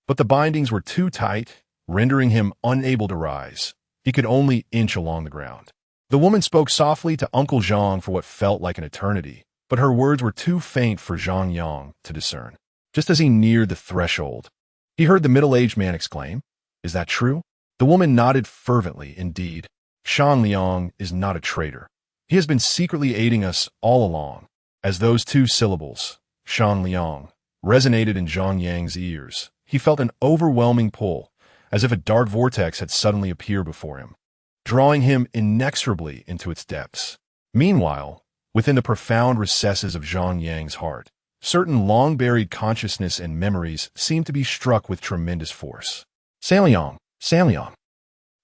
But the bindings were too tight, rendering him unable to rise. He could only inch along the ground. The woman spoke softly to Uncle Zhang for what felt like an eternity, but her words were too faint for Zhang Yang to discern. Just as he neared the threshold, he heard the middle-aged man exclaim, "Is that true?" The woman nodded fervently. "Indeed, Shan Liang is not a traitor. He has been secretly aiding us all along." As those two syllables, Shan Liang, resonated in Zhang Yang's ears, he felt an overwhelming pull, as if a dark vortex had suddenly appeared before him. drawing him inexorably into its depths. Meanwhile, within the profound recesses of Zhang Yang's heart, certain long-buried consciousness and memories seemed to be struck with tremendous force. Sanliang, Sanliang.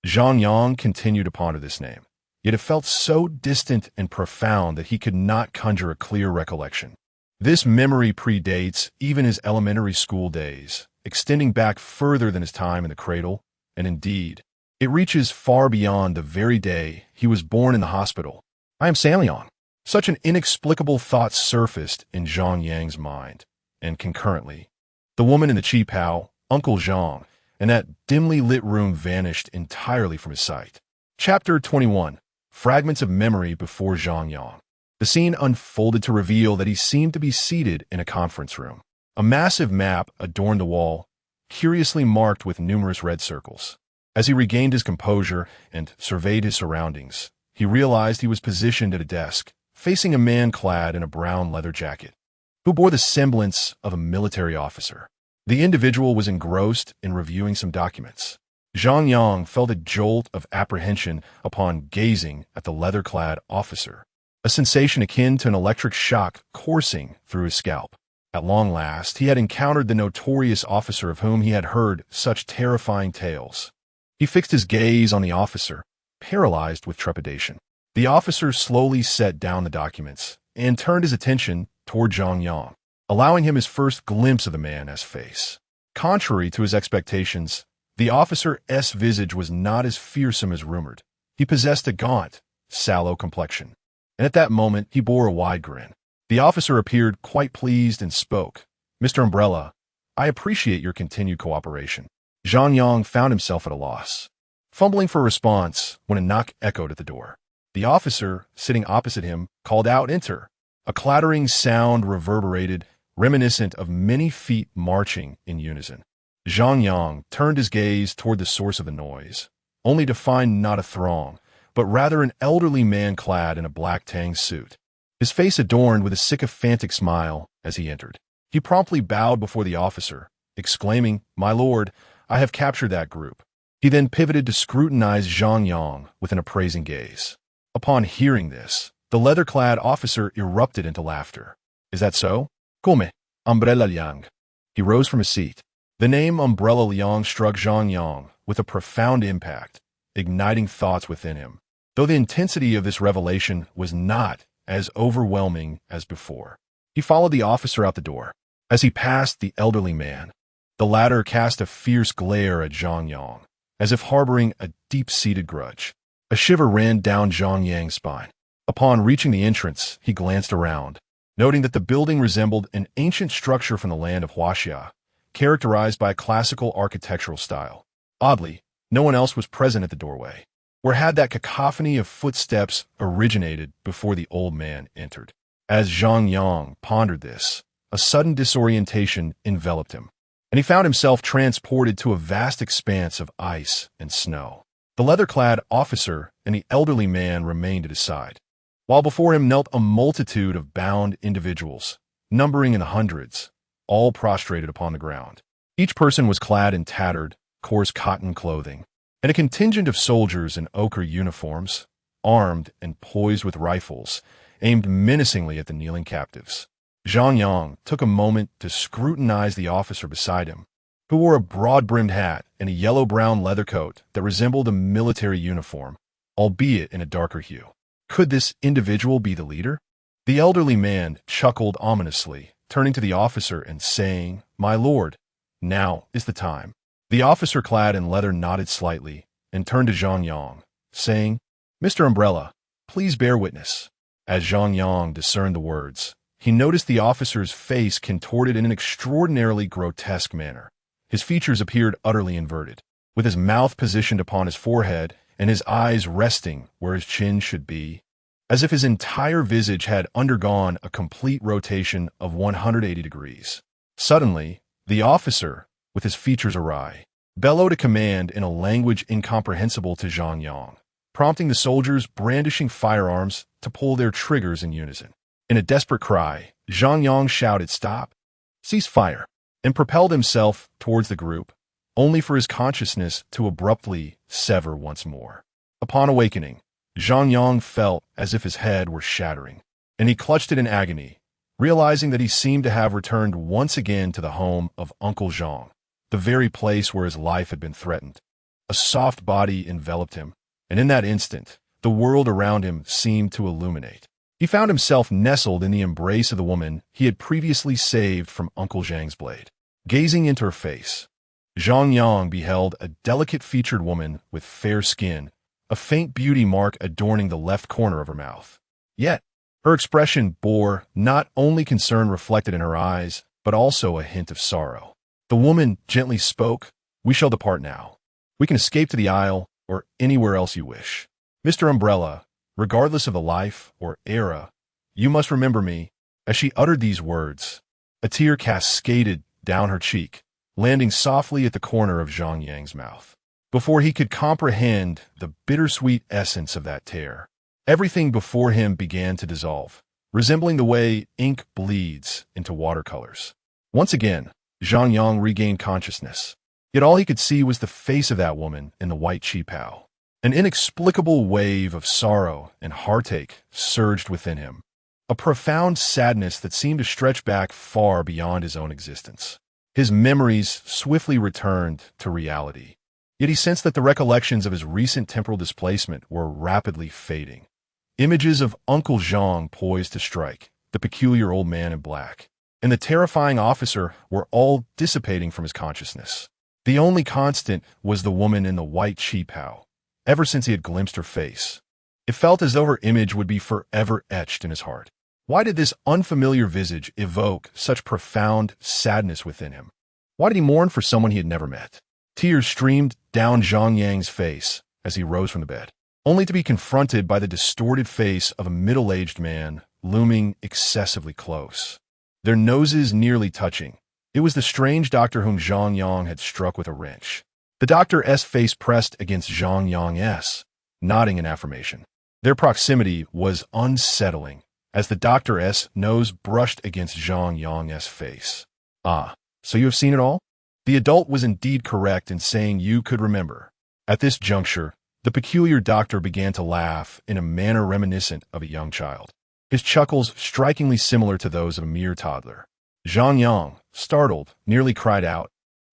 Zhang Yang continued to ponder this name, yet it felt so distant and profound that he could not conjure a clear recollection. This memory predates even his elementary school days, extending back further than his time in the cradle, and indeed, it reaches far beyond the very day he was born in the hospital. I am Sanliang. Such an inexplicable thought surfaced in Zhang Yang's mind, and concurrently, the woman in the qipao, Uncle Zhang, and that dimly lit room vanished entirely from his sight. Chapter 21. Fragments of Memory Before Zhang Yang. The scene unfolded to reveal that he seemed to be seated in a conference room. A massive map adorned the wall, curiously marked with numerous red circles. As he regained his composure and surveyed his surroundings, he realized he was positioned at a desk, facing a man clad in a brown leather jacket, who bore the semblance of a military officer. The individual was engrossed in reviewing some documents. Zhang Yang felt a jolt of apprehension upon gazing at the leather-clad officer, a sensation akin to an electric shock coursing through his scalp. At long last, he had encountered the notorious officer of whom he had heard such terrifying tales. He fixed his gaze on the officer, paralyzed with trepidation. The officer slowly set down the documents and turned his attention toward Zhang Yang, allowing him his first glimpse of the man's face. Contrary to his expectations, the officer's visage was not as fearsome as rumored. He possessed a gaunt, sallow complexion, and at that moment he bore a wide grin. The officer appeared quite pleased and spoke. "Mr. Umbrella, I appreciate your continued cooperation." Zhang Yang found himself at a loss, fumbling for a response when a knock echoed at the door. The officer, sitting opposite him, called out, "Enter." A clattering sound reverberated, reminiscent of many feet marching in unison. Zhang Yang turned his gaze toward the source of the noise, only to find not a throng, but rather an elderly man clad in a black tang suit, his face adorned with a sycophantic smile as he entered. He promptly bowed before the officer, exclaiming, "My lord, I have captured that group." He then pivoted to scrutinize Zhang Yang with an appraising gaze. Upon hearing this, the leather-clad officer erupted into laughter. "Is that so? Come, Umbrella Liang." He rose from his seat. The name Umbrella Liang struck Zhang Yang with a profound impact, igniting thoughts within him, though the intensity of this revelation was not as overwhelming as before. He followed the officer out the door. As he passed the elderly man, the latter cast a fierce glare at Zhang Yang, as if harboring a deep-seated grudge. A shiver ran down Zhang Yang's spine. Upon reaching the entrance, he glanced around, noting that the building resembled an ancient structure from the land of Huaxia, characterized by a classical architectural style. Oddly, no one else was present at the doorway. Where had that cacophony of footsteps originated before the old man entered? As Zhang Yang pondered this, a sudden disorientation enveloped him, and he found himself transported to a vast expanse of ice and snow. The leather-clad officer and the elderly man remained at his side, while before him knelt a multitude of bound individuals, numbering in the hundreds, all prostrated upon the ground. Each person was clad in tattered, coarse cotton clothing, and a contingent of soldiers in ochre uniforms, armed and poised with rifles, aimed menacingly at the kneeling captives. Zhang Yang took a moment to scrutinize the officer beside him, who wore a broad-brimmed hat and a yellow-brown leather coat that resembled a military uniform, albeit in a darker hue. Could this individual be the leader? The elderly man chuckled ominously, turning to the officer and saying, "My lord, now is the time." The officer clad in leather nodded slightly and turned to Zhang Yang, saying, "Mr. Umbrella, please bear witness." As Zhang Yang discerned the words, he noticed the officer's face contorted in an extraordinarily grotesque manner. His features appeared utterly inverted, with his mouth positioned upon his forehead and his eyes resting where his chin should be, as if his entire visage had undergone a complete rotation of 180 degrees. Suddenly, the officer, with his features awry, bellowed a command in a language incomprehensible to Zhang Yang, prompting the soldiers brandishing firearms to pull their triggers in unison. In a desperate cry, Zhang Yang shouted, "Stop! Cease fire!" and propelled himself towards the group, only for his consciousness to abruptly sever once more. Upon awakening, Zhang Yang felt as if his head were shattering, and he clutched it in agony, realizing that he seemed to have returned once again to the home of Uncle Zhang, the very place where his life had been threatened. A soft body enveloped him, and in that instant, the world around him seemed to illuminate. He found himself nestled in the embrace of the woman he had previously saved from Uncle Zhang's blade. Gazing into her face, Zhang Yang beheld a delicate-featured woman with fair skin, a faint beauty mark adorning the left corner of her mouth. Yet, her expression bore not only concern reflected in her eyes, but also a hint of sorrow. The woman gently spoke, "We shall depart now. We can escape to the Isle or anywhere else you wish. Mr. Umbrella, regardless of the life or era, you must remember me." As she uttered these words, a tear cascaded down her cheek, landing softly at the corner of Zhang Yang's mouth. Before he could comprehend the bittersweet essence of that tear, everything before him began to dissolve, resembling the way ink bleeds into watercolors. Once again, Zhang Yang regained consciousness, yet all he could see was the face of that woman in the white qipao. An inexplicable wave of sorrow and heartache surged within him, a profound sadness that seemed to stretch back far beyond his own existence. His memories swiftly returned to reality, yet he sensed that the recollections of his recent temporal displacement were rapidly fading. Images of Uncle Zhang poised to strike, the peculiar old man in black, and the terrifying officer were all dissipating from his consciousness. The only constant was the woman in the white qipao. Ever since he had glimpsed her face, it felt as though her image would be forever etched in his heart. Why did this unfamiliar visage evoke such profound sadness within him? Why did he mourn for someone he had never met? Tears streamed down Zhang Yang's face as he rose from the bed, only to be confronted by the distorted face of a middle-aged man looming excessively close, their noses nearly touching. It was the strange doctor whom Zhang Yang had struck with a wrench. The doctor's face pressed against Zhang Yang's, nodding in affirmation. Their proximity was unsettling, as the doctor's nose brushed against Zhang Yang's face. "Ah, so you have seen it all?" The adult was indeed correct in saying you could remember. At this juncture, the peculiar doctor began to laugh in a manner reminiscent of a young child, his chuckles strikingly similar to those of a mere toddler. Zhang Yang, startled, nearly cried out,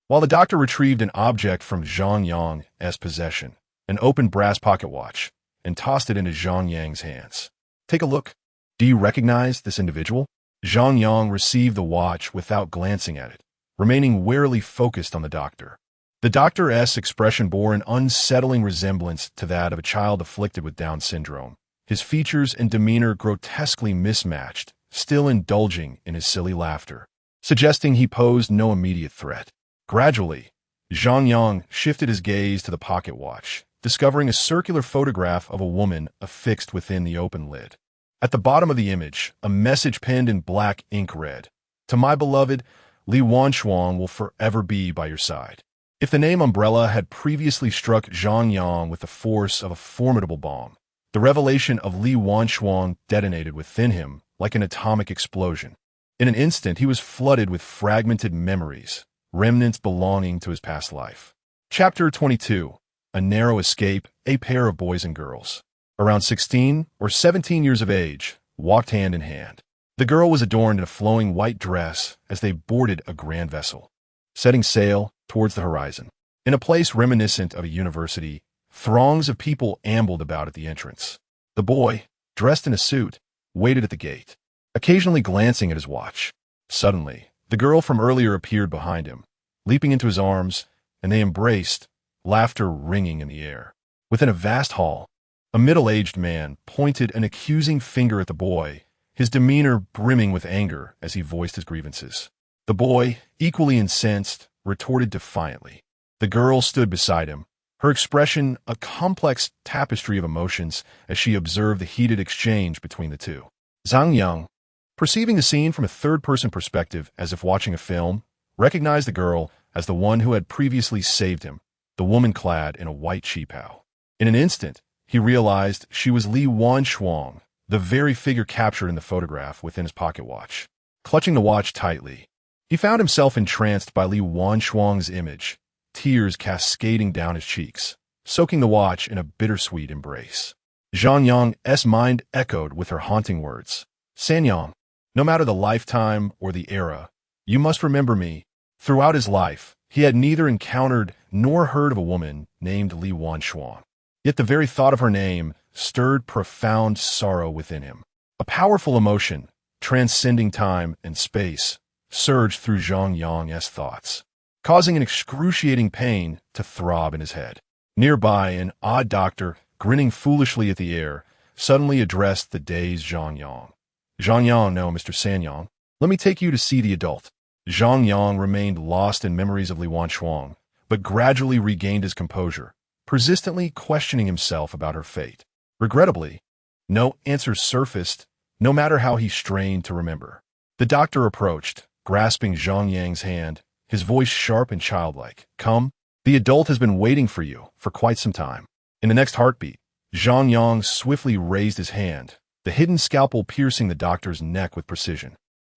while the doctor retrieved an object from Zhang Yang's possession, an open brass pocket watch, and tossed it into Zhang Yang's hands. "Take a look. Do you recognize this individual?" Zhang Yang received the watch without glancing at it, remaining warily focused on the doctor. The doctor's expression bore an unsettling resemblance to that of a child afflicted with Down syndrome, his features and demeanor grotesquely mismatched, still indulging in his silly laughter, suggesting he posed no immediate threat. Gradually, Zhang Yang shifted his gaze to the pocket watch, discovering a circular photograph of a woman affixed within the open lid. At the bottom of the image, a message penned in black ink read, "To my beloved, Li Wanshuang will forever be by your side." If the name Umbrella had previously struck Zhang Yang with the force of a formidable bomb, the revelation of Li Wanshuang detonated within him like an atomic explosion. In an instant, he was flooded with fragmented memories, remnants belonging to his past life. Chapter 22. A narrow escape, a pair of boys and girls, around 16 or 17 years of age, walked hand in hand. The girl was adorned in a flowing white dress as they boarded a grand vessel, setting sail towards the horizon. In a place reminiscent of a university, throngs of people ambled about at the entrance. The boy, dressed in a suit, waited at the gate, occasionally glancing at his watch. Suddenly, the girl from earlier appeared behind him, leaping into his arms, and they embraced, laughter ringing in the air. Within a vast hall, a middle-aged man pointed an accusing finger at the boy, his demeanor brimming with anger as he voiced his grievances. The boy, equally incensed, retorted defiantly. The girl stood beside him, her expression a complex tapestry of emotions as she observed the heated exchange between the two. Zhang Yang, perceiving the scene from a third-person perspective as if watching a film, recognized the girl as the one who had previously saved him, the woman clad in a white qipao. In an instant, he realized she was Li Wanshuang, the very figure captured in the photograph within his pocket watch. Clutching the watch tightly, he found himself entranced by Li Wanshuang's image, tears cascading down his cheeks, soaking the watch in a bittersweet embrace. Zhang Yang's mind echoed with her haunting words. Sanyang, no matter the lifetime or the era, you must remember me. Throughout his life, he had neither encountered nor heard of a woman named Li Wanxuan. Yet the very thought of her name stirred profound sorrow within him. A powerful emotion, transcending time and space, surged through Zhang Yang's thoughts, causing an excruciating pain to throb in his head. Nearby, an odd doctor, grinning foolishly at the air, suddenly addressed the dazed Zhang Yang. Zhang Yang, no, Mr. Sanyang. Let me take you to see the adult. Zhang Yang remained lost in memories of Li Wanxuan, but gradually regained his composure, persistently questioning himself about her fate. Regrettably, no answers surfaced, no matter how he strained to remember. The doctor approached, grasping Zhang Yang's hand, his voice sharp and childlike. Come, the adult has been waiting for you for quite some time. In the next heartbeat, Zhang Yang swiftly raised his hand, the hidden scalpel piercing the doctor's neck with precision.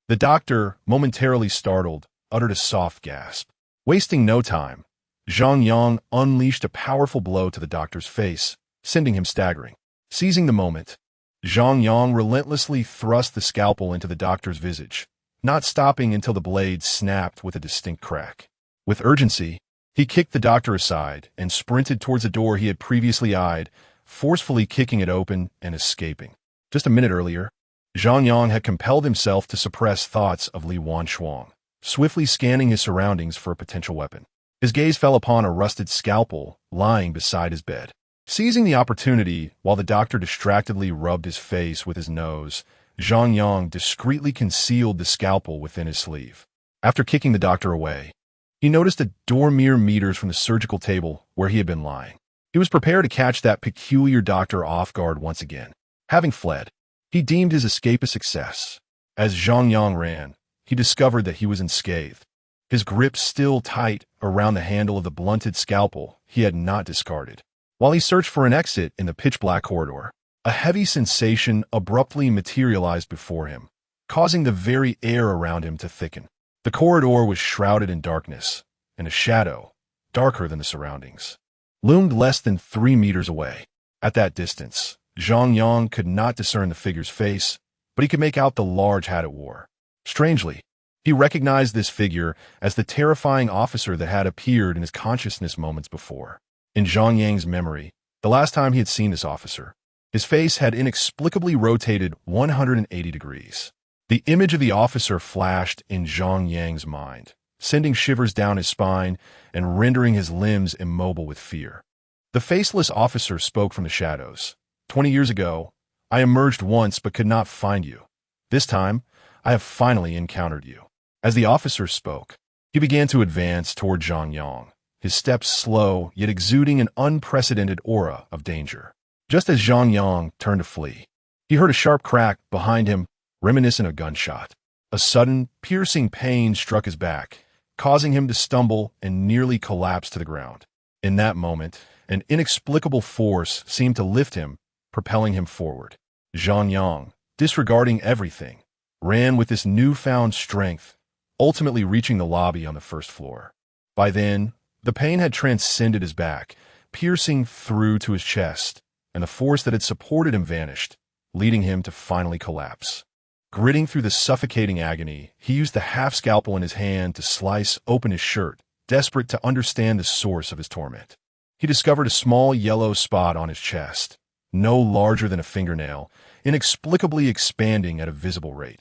The doctor, momentarily startled, uttered a soft gasp. Wasting no time, Zhang Yang unleashed a powerful blow to the doctor's face, sending him staggering. Seizing the moment, Zhang Yang relentlessly thrust the scalpel into the doctor's visage, not stopping until the blade snapped with a distinct crack. With urgency, he kicked the doctor aside and sprinted towards the door he had previously eyed, forcefully kicking it open and escaping. Just a minute earlier, Zhang Yang had compelled himself to suppress thoughts of Li Wanxuan, swiftly scanning his surroundings for a potential weapon. His gaze fell upon a rusted scalpel lying beside his bed. Seizing the opportunity while the doctor distractedly rubbed his face with his nose, Zhang Yang discreetly concealed the scalpel within his sleeve. After kicking the doctor away, he noticed a door mere meters from the surgical table where he had been lying. He was prepared to catch that peculiar doctor off guard once again. Having fled, he deemed his escape a success. As Zhang Yang ran, he discovered that he was unscathed, his grip still tight around the handle of the blunted scalpel he had not discarded. While he searched for an exit in the pitch-black corridor, a heavy sensation abruptly materialized before him, causing the very air around him to thicken. The corridor was shrouded in darkness, and a shadow, darker than the surroundings, loomed less than 3 meters away. At that distance, Zhang Yang could not discern the figure's face, but he could make out the large hat it wore. Strangely, he recognized this figure as the terrifying officer that had appeared in his consciousness moments before. In Zhang Yang's memory, the last time he had seen this officer, his face had inexplicably rotated 180 degrees. The image of the officer flashed in Zhang Yang's mind, sending shivers down his spine and rendering his limbs immobile with fear. The faceless officer spoke from the shadows. 20 years ago, I emerged once but could not find you. This time, I have finally encountered you. As the officer spoke, he began to advance toward Zhang Yang, his steps slow yet exuding an unprecedented aura of danger. Just as Zhang Yang turned to flee, he heard a sharp crack behind him, reminiscent of a gunshot. A sudden, piercing pain struck his back, causing him to stumble and nearly collapse to the ground. In that moment, an inexplicable force seemed to lift him, propelling him forward. Zhang Yang, disregarding everything, ran with this newfound strength, ultimately reaching the lobby on the first floor. By then, the pain had transcended his back, piercing through to his chest, and the force that had supported him vanished, leading him to finally collapse. Gritting through the suffocating agony, he used the half-scalpel in his hand to slice open his shirt, desperate to understand the source of his torment. He discovered a small yellow spot on his chest, no larger than a fingernail, inexplicably expanding at a visible rate.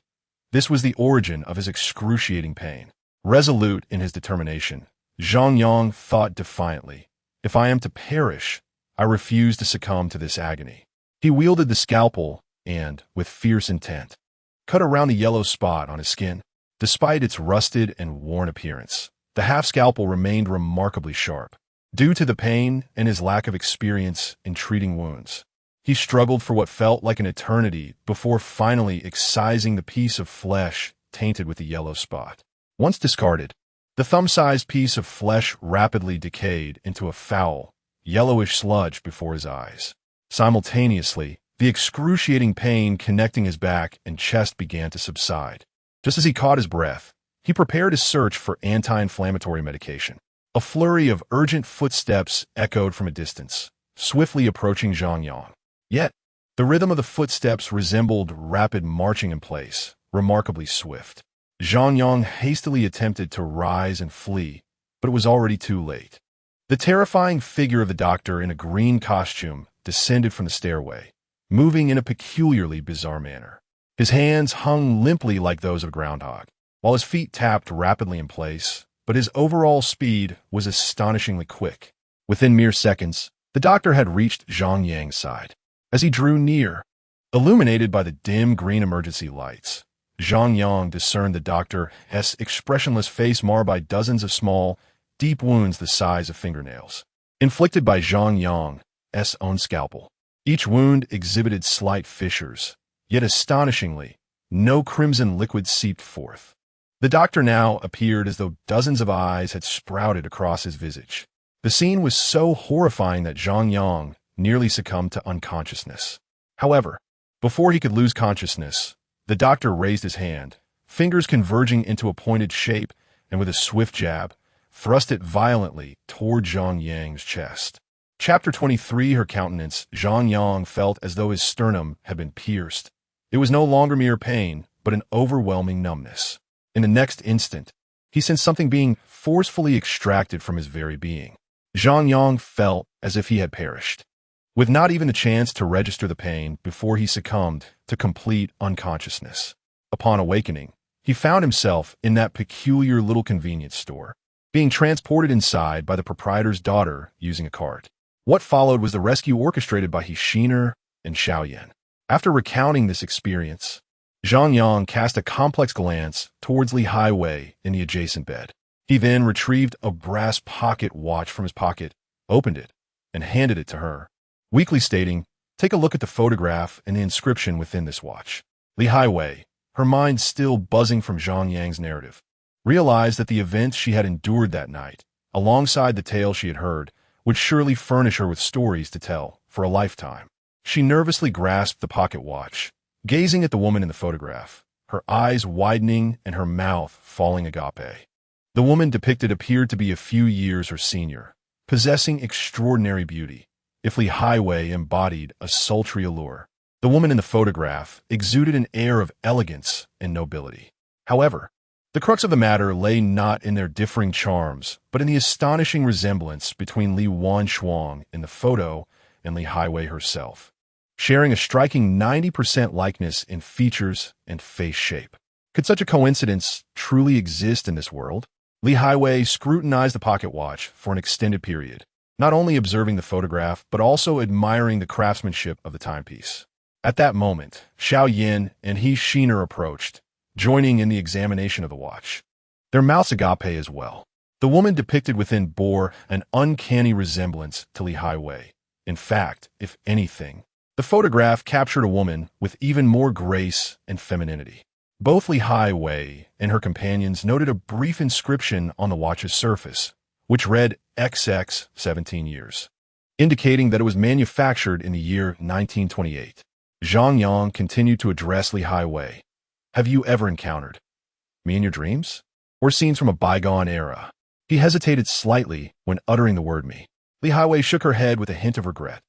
This was the origin of his excruciating pain. Resolute in his determination, Zhang Yang thought defiantly, if I am to perish, I refuse to succumb to this agony. He wielded the scalpel and, with fierce intent, cut around the yellow spot on his skin. Despite its rusted and worn appearance, the half-scalpel remained remarkably sharp. Due to the pain and his lack of experience in treating wounds, he struggled for what felt like an eternity before finally excising the piece of flesh tainted with the yellow spot. Once discarded, the thumb-sized piece of flesh rapidly decayed into a foul, yellowish sludge before his eyes. Simultaneously, the excruciating pain connecting his back and chest began to subside. Just as he caught his breath, he prepared his search for anti-inflammatory medication. A flurry of urgent footsteps echoed from a distance, swiftly approaching Zhang Yang. Yet, the rhythm of the footsteps resembled rapid marching in place, remarkably swift. Zhang Yang hastily attempted to rise and flee, but it was already too late. The terrifying figure of the doctor in a green costume descended from the stairway, moving in a peculiarly bizarre manner. His hands hung limply like those of a groundhog, while his feet tapped rapidly in place, but his overall speed was astonishingly quick. Within mere seconds, the doctor had reached Zhang Yang's side. As he drew near, illuminated by the dim green emergency lights, Zhang Yang discerned the doctor's expressionless face marred by dozens of small, deep wounds the size of fingernails, inflicted by Zhang Yang's own scalpel. Each wound exhibited slight fissures, yet astonishingly, no crimson liquid seeped forth. The doctor now appeared as though dozens of eyes had sprouted across his visage. The scene was so horrifying that Zhang Yang nearly succumbed to unconsciousness. However, before he could lose consciousness, the doctor raised his hand, fingers converging into a pointed shape, and with a swift jab, thrust it violently toward Zhang Yang's chest. Chapter 23. Her countenance. Zhang Yang felt as though his sternum had been pierced. It was no longer mere pain, but an overwhelming numbness. In the next instant, he sensed something being forcefully extracted from his very being. Zhang Yang felt as if he had perished, with not even the chance to register the pain before he succumbed to complete unconsciousness. Upon awakening, he found himself in that peculiar little convenience store, being transported inside by the proprietor's daughter using a cart. What followed was the rescue orchestrated by Hishiner and Xiaoyan. After recounting this experience, Zhang Yang cast a complex glance towards Li Highway in the adjacent bed. He then retrieved a brass pocket watch from his pocket, opened it, and handed it to her, weakly stating, "Take a look at the photograph and the inscription within this watch." Li Highway, her mind still buzzing from Zhang Yang's narrative, realized that the events she had endured that night, alongside the tale she had heard, would surely furnish her with stories to tell for a lifetime. She nervously grasped the pocket watch, gazing at the woman in the photograph, her eyes widening and her mouth falling agape. The woman depicted appeared to be a few years her senior, possessing extraordinary beauty, if Li Highway embodied a sultry allure. The woman in the photograph exuded an air of elegance and nobility. However, the crux of the matter lay not in their differing charms, but in the astonishing resemblance between Li Wanshuang in the photo and Li Highway herself, sharing a striking 90% likeness in features and face shape. Could such a coincidence truly exist in this world? Li Highway scrutinized the pocket watch for an extended period, not only observing the photograph, but also admiring the craftsmanship of the timepiece. At that moment, Xiao Yin and He Shiner approached, joining in the examination of the watch. Their mouths agape as well. The woman depicted within bore an uncanny resemblance to Li Highway. In fact, if anything, the photograph captured a woman with even more grace and femininity. Both Li Highway and her companions noted a brief inscription on the watch's surface, which read XX 17 years, indicating that it was manufactured in the year 1928. Zhang Yang continued to address Li Highway. "Have you ever encountered me in your dreams? Or scenes from a bygone era?" He hesitated slightly when uttering the word me. Li Highway shook her head with a hint of regret.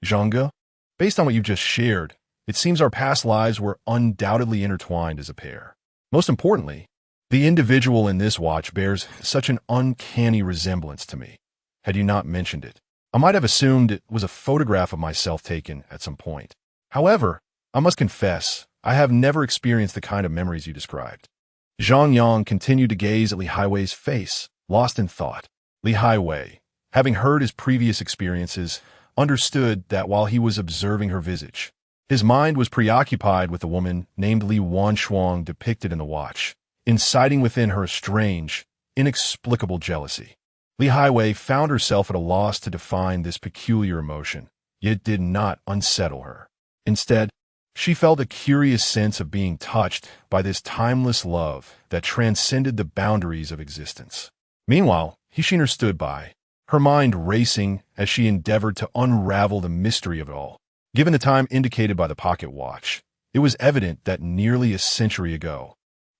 "Zhanga, based on what you've just shared, it seems our past lives were undoubtedly intertwined as a pair. Most importantly, the individual in this watch bears such an uncanny resemblance to me. Had you not mentioned it, I might have assumed it was a photograph of myself taken at some point. However, I must confess, I have never experienced the kind of memories you described." Zhang Yang continued to gaze at Li Highway's face, lost in thought. Li Highway, having heard his previous experiences, understood that while he was observing her visage, his mind was preoccupied with the woman named Li Wanshuang depicted in the watch, inciting within her a strange, inexplicable jealousy. Li Highway found herself at a loss to define this peculiar emotion, yet it did not unsettle her. Instead, she felt a curious sense of being touched by this timeless love that transcended the boundaries of existence. Meanwhile, Hishiner stood by, her mind racing as she endeavored to unravel the mystery of it all. Given the time indicated by the pocket watch, it was evident that nearly a century ago,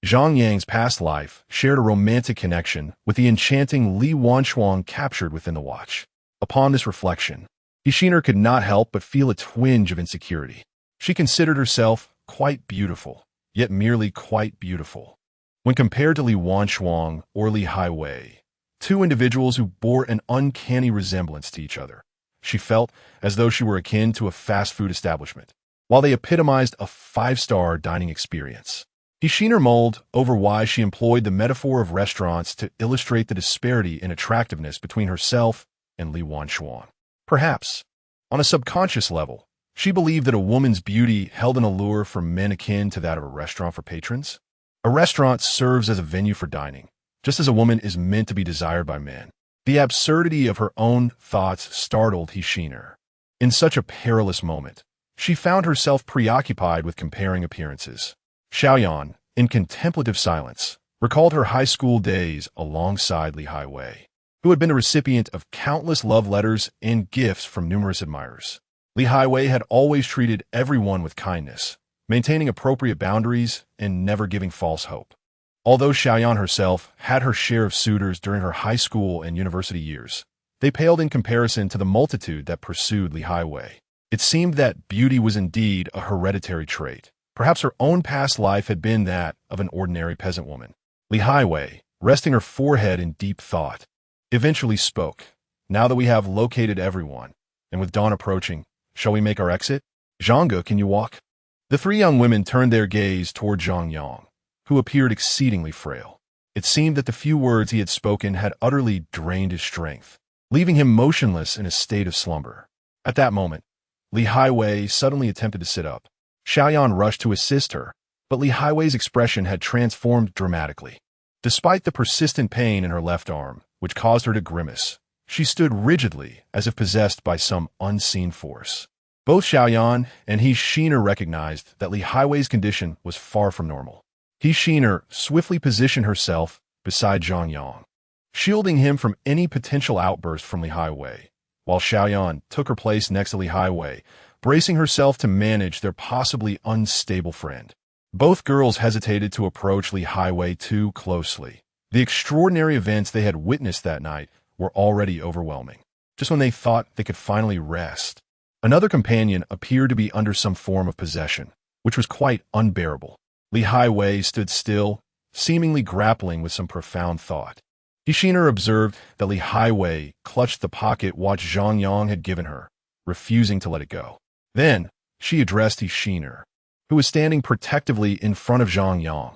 Zhang Yang's past life shared a romantic connection with the enchanting Li Wanchuang captured within the watch. Upon this reflection, Hishiner could not help but feel a twinge of insecurity. She considered herself quite beautiful, yet merely quite beautiful. When compared to Li Wanchuang or Li Highway, two individuals who bore an uncanny resemblance to each other, she felt as though she were akin to a fast food establishment, while they epitomized a five-star dining experience. Hishiner mulled over why she employed the metaphor of restaurants to illustrate the disparity in attractiveness between herself and Li Wanchuan. Perhaps, on a subconscious level, she believed that a woman's beauty held an allure for men akin to that of a restaurant for patrons. A restaurant serves as a venue for dining, just as a woman is meant to be desired by men. The absurdity of her own thoughts startled Hishiner. In such a perilous moment, she found herself preoccupied with comparing appearances. Xiaoyan, in contemplative silence, recalled her high school days alongside Li Highway, who had been the recipient of countless love letters and gifts from numerous admirers. Li Highway had always treated everyone with kindness, maintaining appropriate boundaries and never giving false hope. Although Xiaoyan herself had her share of suitors during her high school and university years, they paled in comparison to the multitude that pursued Li Highway. It seemed that beauty was indeed a hereditary trait. Perhaps her own past life had been that of an ordinary peasant woman. Li Highway, resting her forehead in deep thought, eventually spoke. Now that we have located everyone, and with dawn approaching, shall we make our exit? Zhanga, can you walk? The three young women turned their gaze toward Zhang Yang, who appeared exceedingly frail. It seemed that the few words he had spoken had utterly drained his strength, leaving him motionless in a state of slumber. At that moment, Li Highway suddenly attempted to sit up. Xiaoyan rushed to assist her, but Li Highway's expression had transformed dramatically. Despite the persistent pain in her left arm, which caused her to grimace, she stood rigidly as if possessed by some unseen force. Both Xiaoyan and Hishiner recognized that Li Highway's condition was far from normal. Hishiner swiftly positioned herself beside Zhang Yang, shielding him from any potential outburst from Li Highway, while Xiaoyan took her place next to Li Highway, bracing herself to manage their possibly unstable friend. Both girls hesitated to approach Li Highway too closely. The extraordinary events they had witnessed that night were already overwhelming. Just when they thought they could finally rest, another companion appeared to be under some form of possession, which was quite unbearable. Li Highway stood still, seemingly grappling with some profound thought. Hishiner observed that Li Highway clutched the pocket watch Zhang Yang had given her, refusing to let it go. Then, she addressed Hishiner, who was standing protectively in front of Zhang Yang.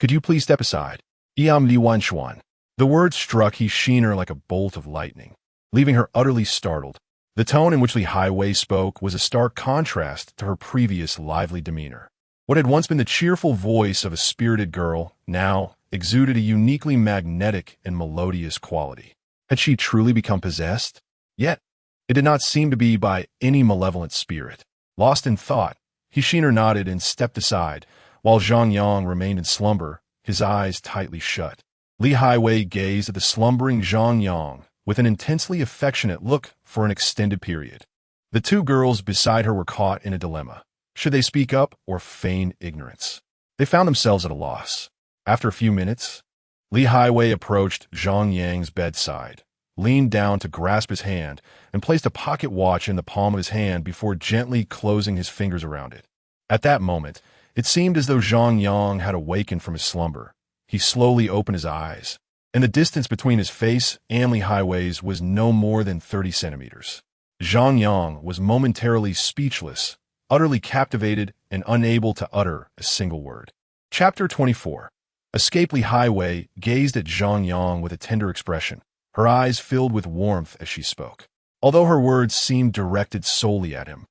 Could you please step aside? Iam Li Wanchuan. The words struck Hishiner like a bolt of lightning, leaving her utterly startled. The tone in which Li Highway spoke was a stark contrast to her previous lively demeanor. What had once been the cheerful voice of a spirited girl now exuded a uniquely magnetic and melodious quality. Had she truly become possessed? Yet, it did not seem to be by any malevolent spirit. Lost in thought, Hishiner nodded and stepped aside, while Zhang Yang remained in slumber, his eyes tightly shut. Li Highway gazed at the slumbering Zhang Yang with an intensely affectionate look for an extended period. The two girls beside her were caught in a dilemma. Should they speak up or feign ignorance? They found themselves at a loss. After a few minutes, Li Highway approached Zhang Yang's bedside, leaned down to grasp his hand, and placed a pocket watch in the palm of his hand before gently closing his fingers around it. At that moment, it seemed as though Zhang Yang had awakened from his slumber. He slowly opened his eyes, and the distance between his face and Li Highway's was no more than 30 centimeters. Zhang Yang was momentarily speechless, utterly captivated and unable to utter a single word. Chapter 24. Escape. Li Highway gazed at Zhang Yang with a tender expression, her eyes filled with warmth as she spoke. Although her words seemed directed solely at him,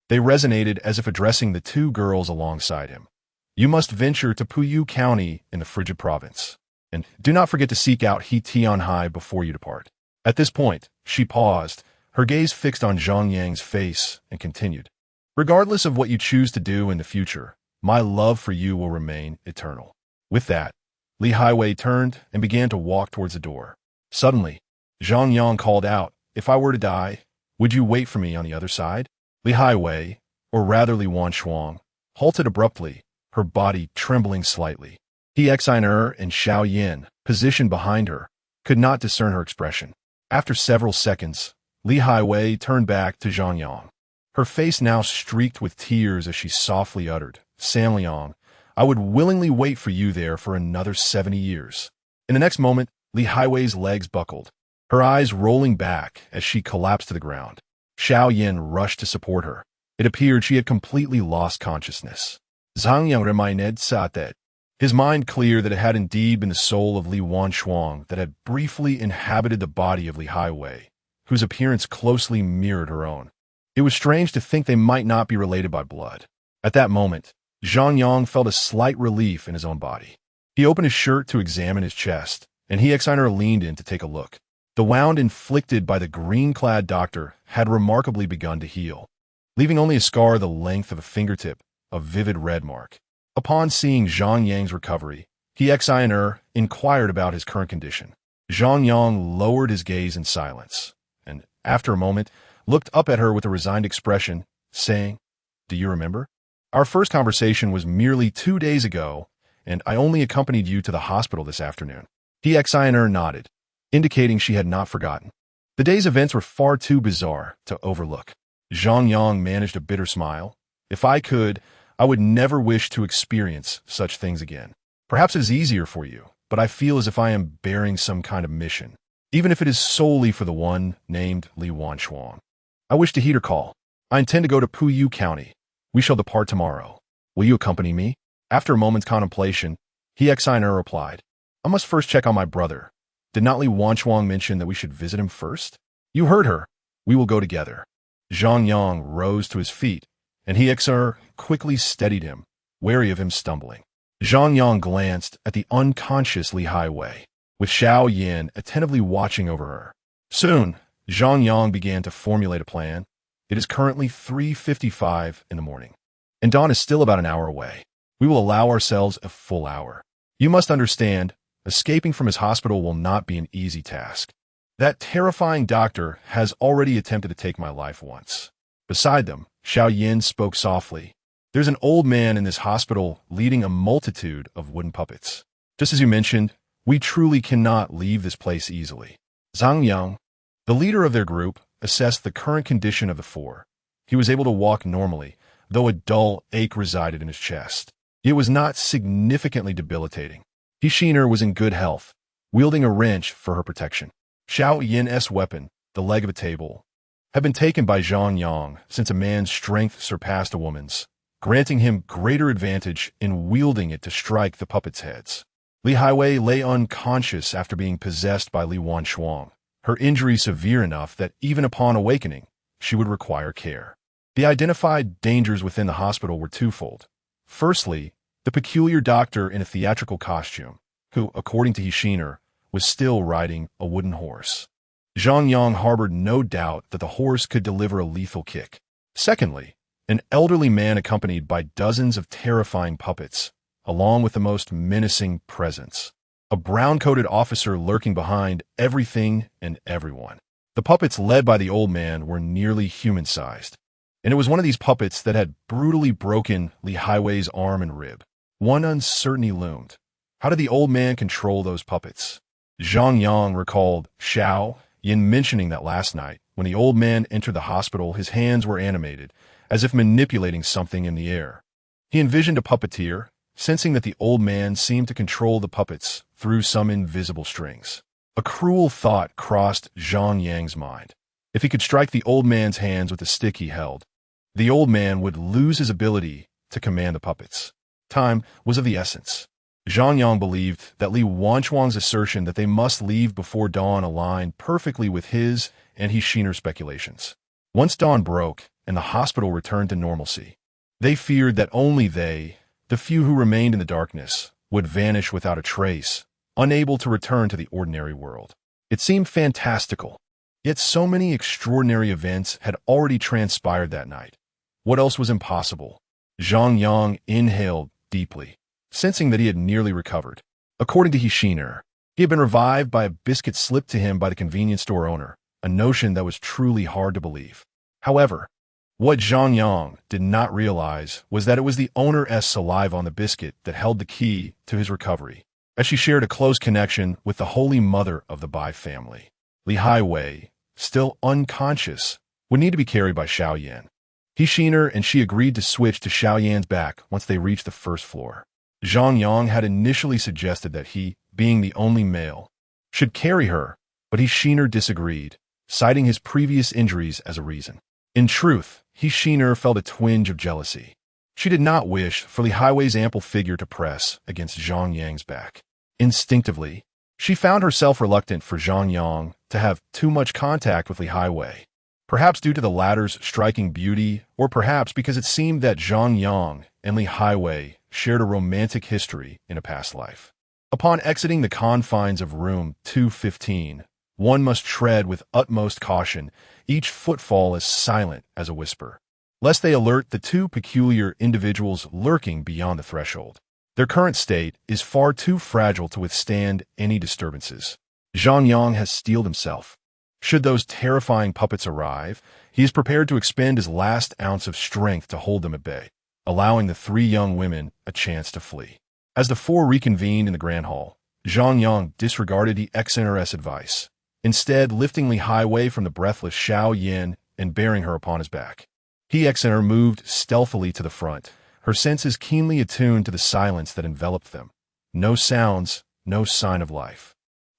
they resonated as if addressing the two girls alongside him. You must venture to Puyu County in the Frigid Province, and do not forget to seek out He Tianhai before you depart. At this point, she paused, her gaze fixed on Zhang Yang's face, and continued. Regardless of what you choose to do in the future, my love for you will remain eternal. With that, Li Highway turned and began to walk towards the door. Suddenly, Zhang Yang called out, if I were to die, would you wait for me on the other side? Li Highway, or rather Li Wanchuang, halted abruptly, her body trembling slightly. He Xiner and Xiao Yin, positioned behind her, could not discern her expression. After several seconds, Li Highway turned back to Zhang Yang. Her face now streaked with tears as she softly uttered, "San Liang, I would willingly wait for you there for another 70 years." In the next moment, Li Highway's legs buckled, her eyes rolling back as she collapsed to the ground. Xiao Yin rushed to support her. It appeared she had completely lost consciousness. Zhang Yang remained sat, his mind clear that it had indeed been the soul of Li Wanshuang that had briefly inhabited the body of Li Highway, whose appearance closely mirrored her own. It was strange to think they might not be related by blood. At that moment, Zhang Yang felt a slight relief in his own body. He opened his shirt to examine his chest, and He Xiner leaned in to take a look. The wound inflicted by the green-clad doctor had remarkably begun to heal, leaving only a scar the length of a fingertip, a vivid red mark. Upon seeing Zhang Yang's recovery, He Xiner inquired about his current condition. Zhang Yang lowered his gaze in silence, and, after a moment, looked up at her with a resigned expression, saying, "Do you remember? Our first conversation was merely 2 days ago, and I only accompanied you to the hospital this afternoon." He Xiner nodded, indicating she had not forgotten. The day's events were far too bizarre to overlook. Zhang Yang managed a bitter smile. "If I could, I would never wish to experience such things again. Perhaps it is easier for you, but I feel as if I am bearing some kind of mission, even if it is solely for the one named Li Wanshuang. I wish to heed her call. I intend to go to Puyu County. We shall depart tomorrow. Will you accompany me?" After a moment's contemplation, He Xiner replied, "I must first check on my brother. Did not Li Wanshuang mention that we should visit him first?" "You heard her. We will go together." Zhang Yang rose to his feet, and He Xiner quickly steadied him, wary of him stumbling. Zhang Yang glanced at the unconscious Li Highway, with Xiao Yin attentively watching over her. Soon, Zhang Yang began to formulate a plan. "It is currently 3:55 in the morning, and dawn is still about an hour away. We will allow ourselves a full hour. You must understand, escaping from his hospital will not be an easy task. That terrifying doctor has already attempted to take my life once." Beside them, Xiao Yin spoke softly. "There's an old man in this hospital leading a multitude of wooden puppets. Just as you mentioned, we truly cannot leave this place easily." Zhang Yang, the leader of their group, assessed the current condition of the four. He was able to walk normally, though a dull ache resided in his chest. It was not significantly debilitating. Hishiner was in good health, wielding a wrench for her protection. Xiao Yin's weapon, the leg of a table, had been taken by Zhang Yang since a man's strength surpassed a woman's, granting him greater advantage in wielding it to strike the puppets' heads. Li Highway lay unconscious after being possessed by Li Wanshuang, her injury severe enough that even upon awakening, she would require care. The identified dangers within the hospital were twofold. Firstly, the peculiar doctor in a theatrical costume, who, according to Hishiner, was still riding a wooden horse. Zhang Yang harbored no doubt that the horse could deliver a lethal kick. Secondly, an elderly man accompanied by dozens of terrifying puppets, along with the most menacing presence. A brown-coated officer lurking behind everything and everyone. The puppets led by the old man were nearly human-sized, and it was one of these puppets that had brutally broken Li Highway's arm and rib. One uncertainty loomed. How did the old man control those puppets? Zhang Yang recalled Xiao Yin mentioning that last night, when the old man entered the hospital, his hands were animated, as if manipulating something in the air. He envisioned a puppeteer, sensing that the old man seemed to control the puppets through some invisible strings. A cruel thought crossed Zhang Yang's mind. If he could strike the old man's hands with the stick he held, the old man would lose his ability to command the puppets. Time was of the essence. Zhang Yang believed that Li Wanshuang's assertion that they must leave before dawn aligned perfectly with his and Hishiner's speculations. Once dawn broke and the hospital returned to normalcy, they feared that only they, the few who remained in the darkness, would vanish without a trace, unable to return to the ordinary world. It seemed fantastical, yet so many extraordinary events had already transpired that night. What else was impossible? Zhang Yang inhaled deeply, sensing that he had nearly recovered. According to Hishiner, he had been revived by a biscuit slipped to him by the convenience store owner, a notion that was truly hard to believe. However, What Zhang Yang did not realize was that it was the owner's saliva on the biscuit that held the key to his recovery, as she shared a close connection with the holy mother of the Bai family. Li Highway, still unconscious, would need to be carried by Xiao Yan. He seen her and she agreed to switch to Xiao Yan's back once they reached the first floor. Zhang Yang had initially suggested that he, being the only male, should carry her, but he Sheener disagreed, citing his previous injuries as a reason. In truth, he Sheener felt a twinge of jealousy. She did not wish for Li Highway's ample figure to press against Zhang Yang's back. Instinctively, she found herself reluctant for Zhang Yang to have too much contact with Li Highway, perhaps due to the latter's striking beauty, or perhaps because it seemed that Zhang Yang and Li Highway shared a romantic history in a past life. Upon exiting the confines of room 215, one must tread with utmost caution, each footfall as silent as a whisper, lest they alert the two peculiar individuals lurking beyond the threshold. Their current state is far too fragile to withstand any disturbances. Zhang Yang has steeled himself. Should those terrifying puppets arrive, he is prepared to expend his last ounce of strength to hold them at bay, allowing the three young women a chance to flee. As the four reconvened in the grand hall, Zhang Yang disregarded the ex-NRS advice, instead lifting Li Highway from the breathless Xiao Yan and bearing her upon his back. He ex-NR moved stealthily to the front, her senses keenly attuned to the silence that enveloped them. No sounds, no sign of life.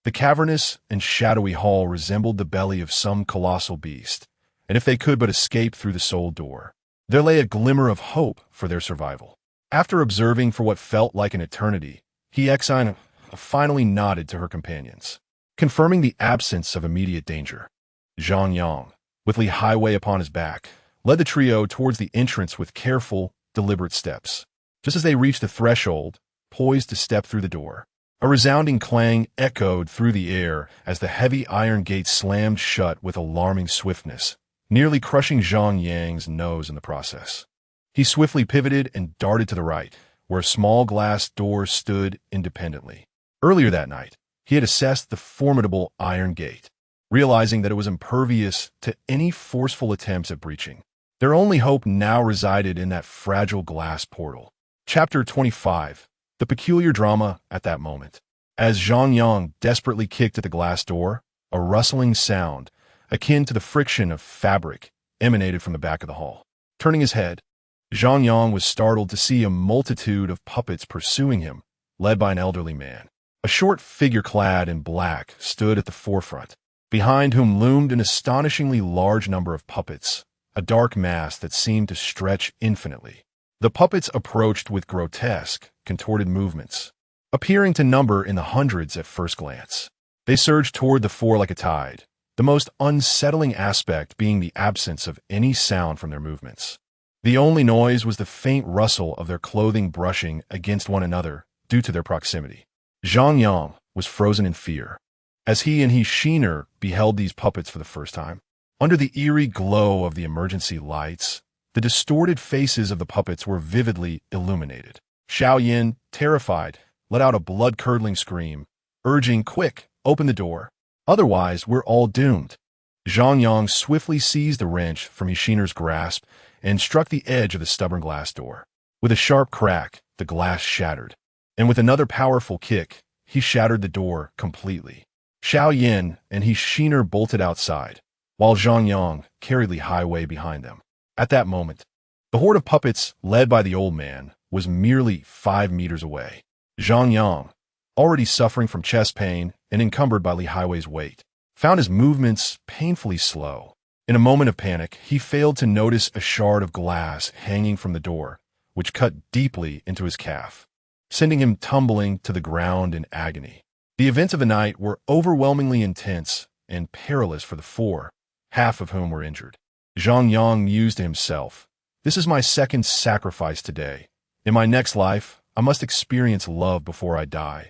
The cavernous and shadowy hall resembled the belly of some colossal beast, and if they could but escape through the soul door, there lay a glimmer of hope for their survival. After observing for what felt like an eternity, he Exine finally nodded to her companions, confirming the absence of immediate danger. Zhang Yang, with Li Highway upon his back, led the trio towards the entrance with careful, deliberate steps. Just as they reached the threshold, poised to step through the door, a resounding clang echoed through the air as the heavy iron gate slammed shut with alarming swiftness, nearly crushing Zhang Yang's nose in the process. He swiftly pivoted and darted to the right, where a small glass door stood independently. Earlier that night, he had assessed the formidable iron gate, realizing that it was impervious to any forceful attempts at breaching. Their only hope now resided in that fragile glass portal. Chapter 25. The peculiar drama at that moment. As Zhang Yang desperately kicked at the glass door, a rustling sound, akin to the friction of fabric, emanated from the back of the hall. Turning his head, Zhang Yang was startled to see a multitude of puppets pursuing him, led by an elderly man. A short figure clad in black stood at the forefront, behind whom loomed an astonishingly large number of puppets, a dark mass that seemed to stretch infinitely. The puppets approached with grotesque, contorted movements, appearing to number in the hundreds at first glance. They surged toward the four like a tide, the most unsettling aspect being the absence of any sound from their movements. The only noise was the faint rustle of their clothing brushing against one another due to their proximity. Zhang Yang was frozen in fear, as he and Sheener beheld these puppets for the first time. Under the eerie glow of the emergency lights, the distorted faces of the puppets were vividly illuminated. Xiao Yan, terrified, let out a blood-curdling scream, urging, "Quick, open the door. Otherwise, we're all doomed." Zhang Yang swiftly seized the wrench from Sheener's grasp and struck the edge of the stubborn glass door. With a sharp crack, the glass shattered, and with another powerful kick, he shattered the door completely. Xiao Yan and Sheener bolted outside, while Zhang Yang carried Li Highway behind them. At that moment, the horde of puppets, led by the old man, was merely 5 meters away. Zhang Yang, already suffering from chest pain and encumbered by Li Highway's weight, found his movements painfully slow. In a moment of panic, he failed to notice a shard of glass hanging from the door, which cut deeply into his calf, sending him tumbling to the ground in agony. The events of the night were overwhelmingly intense and perilous for the four, half of whom were injured. Zhang Yang mused to himself, "This is my second sacrifice today. In my next life, I must experience love before I die,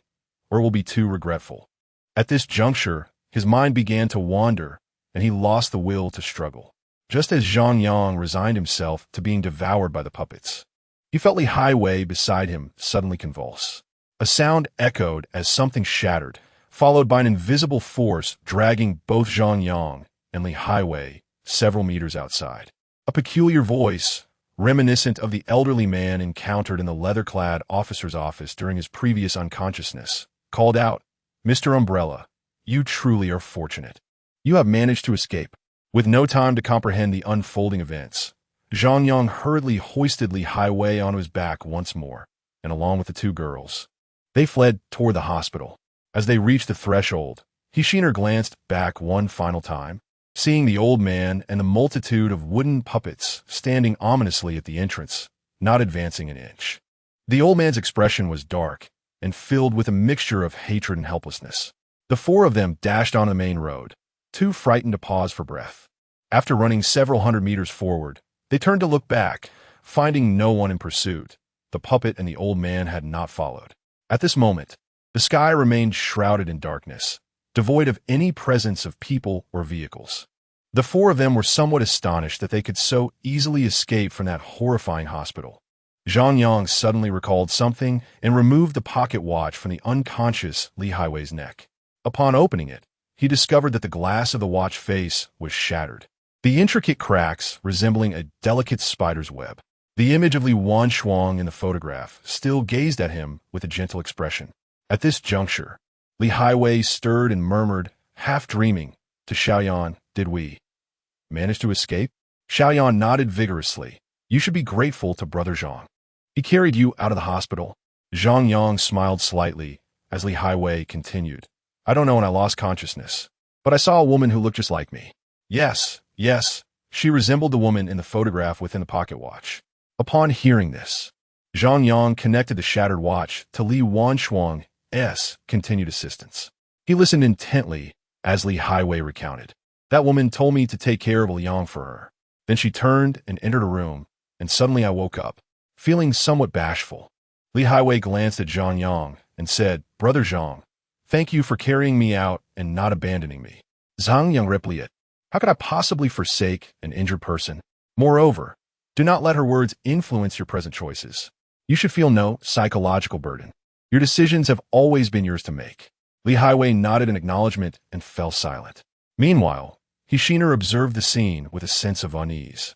or it will be too regretful." At this juncture, his mind began to wander, and he lost the will to struggle. Just as Zhang Yang resigned himself to being devoured by the puppets, he felt Li Highway beside him suddenly convulse. A sound echoed as something shattered, followed by an invisible force dragging both Zhang Yang and Li Highway several meters outside. A peculiar voice, reminiscent of the elderly man encountered in the leather-clad officer's office during his previous unconsciousness, called out, "Mr. Umbrella, you truly are fortunate. You have managed to escape." With no time to comprehend the unfolding events, Zhang Yang hurriedly hoisted Li Highway onto his back once more, and along with the two girls, they fled toward the hospital. As they reached the threshold, Hishiner glanced back one final time, seeing the old man and the multitude of wooden puppets standing ominously at the entrance, not advancing an inch. The old man's expression was dark and filled with a mixture of hatred and helplessness. The four of them dashed on the main road, too frightened to pause for breath. After running several hundred meters forward, they turned to look back, finding no one in pursuit. The puppet and the old man had not followed. At this moment, the sky remained shrouded in darkness, devoid of any presence of people or vehicles. The four of them were somewhat astonished that they could so easily escape from that horrifying hospital. Zhang Yang suddenly recalled something and removed the pocket watch from the unconscious Li Highway's neck. Upon opening it, he discovered that the glass of the watch face was shattered, the intricate cracks resembling a delicate spider's web. The image of Li Wanshuang in the photograph still gazed at him with a gentle expression. At this juncture, Li Highway stirred and murmured, half dreaming, to Xiaoyan, "Did we manage to escape?" Xiaoyan nodded vigorously. "You should be grateful to Brother Zhang. He carried you out of the hospital." Zhang Yang smiled slightly as Li Highway continued. "I don't know when I lost consciousness, but I saw a woman who looked just like me." Yes, she resembled the woman in the photograph within the pocket watch. Upon hearing this, Zhang Yang connected the shattered watch to Li Wanshuang's continued assistance. He listened intently as Li Highway recounted. "That woman told me to take care of Liang for her. Then she turned and entered a room, and suddenly I woke up, feeling somewhat bashful." Li Highway glanced at Zhang Yang and said, "Brother Zhang, thank you for carrying me out and not abandoning me." Zhang Yang replied, "How could I possibly forsake an injured person? Moreover, do not let her words influence your present choices. You should feel no psychological burden. Your decisions have always been yours to make." Li Highway nodded in acknowledgement and fell silent. Meanwhile, Hishiner observed the scene with a sense of unease.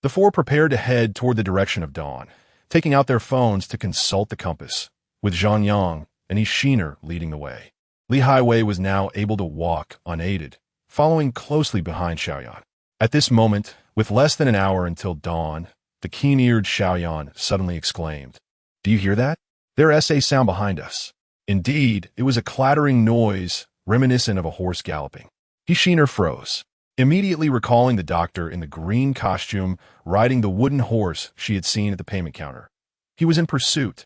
The four prepared to head toward the direction of dawn, taking out their phones to consult the compass, with Zhang Yang and Hishiner leading the way. Li Highway was now able to walk unaided, following closely behind Xiaoyan. At this moment, with less than an hour until dawn, the keen-eared Xiaoyan suddenly exclaimed, "Do you hear that? There's a sound behind us." Indeed, it was a clattering noise reminiscent of a horse galloping. Hishiner froze, immediately recalling the doctor in the green costume riding the wooden horse she had seen at the payment counter. He was in pursuit.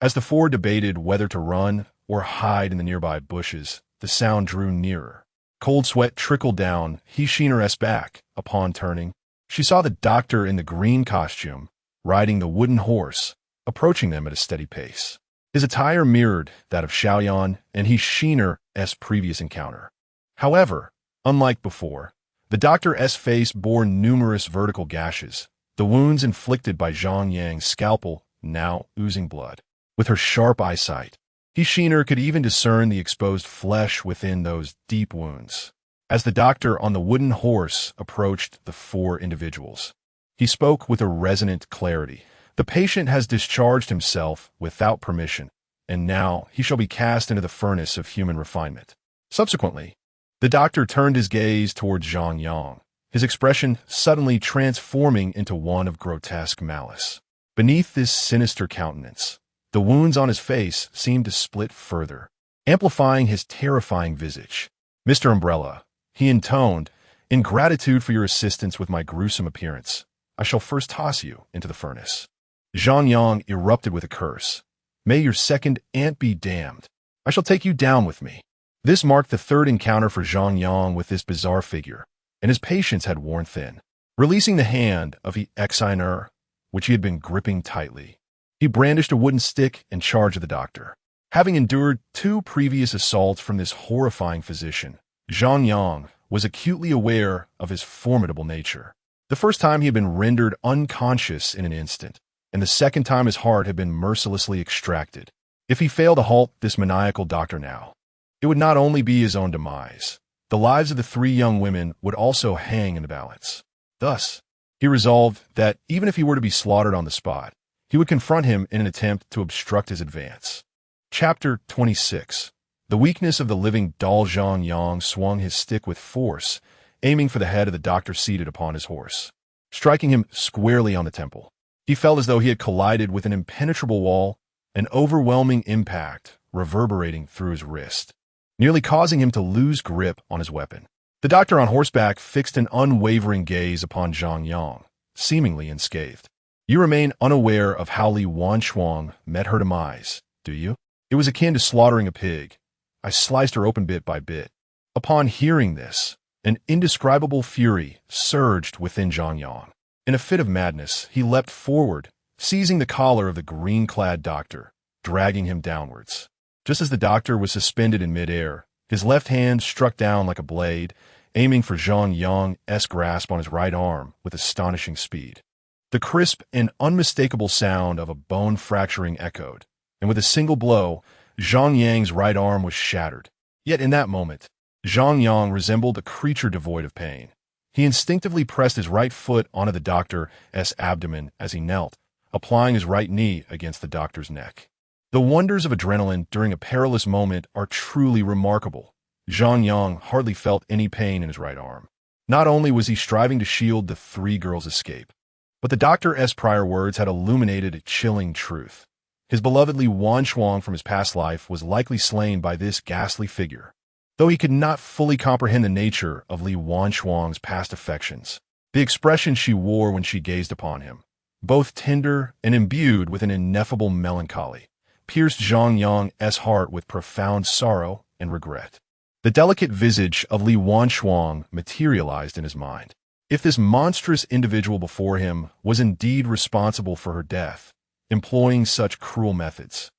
As the four debated whether to run or hide in the nearby bushes, the sound drew nearer. Cold sweat trickled down Hishiner's back. Upon turning, she saw the doctor in the green costume, riding the wooden horse, approaching them at a steady pace. His attire mirrored that of Xiaoyan and Hishiner's previous encounter. However, unlike before, the doctor's face bore numerous vertical gashes, the wounds inflicted by Zhang Yang's scalpel now oozing blood. With her sharp eyesight, Hishiner could even discern the exposed flesh within those deep wounds. As the doctor on the wooden horse approached the four individuals, he spoke with a resonant clarity. "The patient has discharged himself without permission, and now he shall be cast into the furnace of human refinement." Subsequently, the doctor turned his gaze towards Zhang Yang, his expression suddenly transforming into one of grotesque malice. Beneath this sinister countenance, the wounds on his face seemed to split further, amplifying his terrifying visage. "Mr. Umbrella," he intoned, "in gratitude for your assistance with my gruesome appearance, I shall first toss you into the furnace." Zhang Yang erupted with a curse. "May your second aunt be damned. I shall take you down with me." This marked the third encounter for Zhang Yang with this bizarre figure, and his patience had worn thin. Releasing the hand of the Hishiner, which he had been gripping tightly, he brandished a wooden stick in charge of the doctor. Having endured 2 previous assaults from this horrifying physician, Zhang Yang was acutely aware of his formidable nature. The first time he had been rendered unconscious in an instant, and the second time his heart had been mercilessly extracted. If he failed to halt this maniacal doctor now, it would not only be his own demise. The lives of the 3 young women would also hang in the balance. Thus, He resolved that even if he were to be slaughtered on the spot, he would confront him in an attempt to obstruct his advance. Chapter 26. The weakness of the living doll. Zhang Yang swung his stick with force, aiming for the head of the doctor seated upon his horse, striking him squarely on the temple. He felt as though he had collided with an impenetrable wall, an overwhelming impact reverberating through his wrist, nearly causing him to lose grip on his weapon. The doctor on horseback fixed an unwavering gaze upon Zhang Yang, seemingly unscathed. You remain unaware of how Li Wanchuang met her demise, do you? It was akin to slaughtering a pig. I sliced her open bit by bit. Upon hearing this, an indescribable fury surged within Zhang Yang. In a fit of madness, he leapt forward, seizing the collar of the green-clad doctor, dragging him downwards. Just as the doctor was suspended in midair, his left hand struck down like a blade, aiming for Zhang Yang's grasp on his right arm with astonishing speed. The crisp and unmistakable sound of a bone fracturing echoed, and with a single blow, Zhang Yang's right arm was shattered. Yet in that moment, Zhang Yang resembled a creature devoid of pain. He instinctively pressed his right foot onto the doctor's abdomen as he knelt, applying his right knee against the doctor's neck. The wonders of adrenaline during a perilous moment are truly remarkable. Zhang Yang hardly felt any pain in his right arm. Not only was he striving to shield the three girls' escape, but the doctor's prior words had illuminated a chilling truth. His beloved Li Wanchuang from his past life was likely slain by this ghastly figure. Though he could not fully comprehend the nature of Li Wanchuang's past affections, the expression she wore when she gazed upon him, both tender and imbued with an ineffable melancholy, pierced Zhang Yang's heart with profound sorrow and regret. The delicate visage of Li Wanchuang materialized in his mind. If this monstrous individual before him was indeed responsible for her death, employing such cruel methods,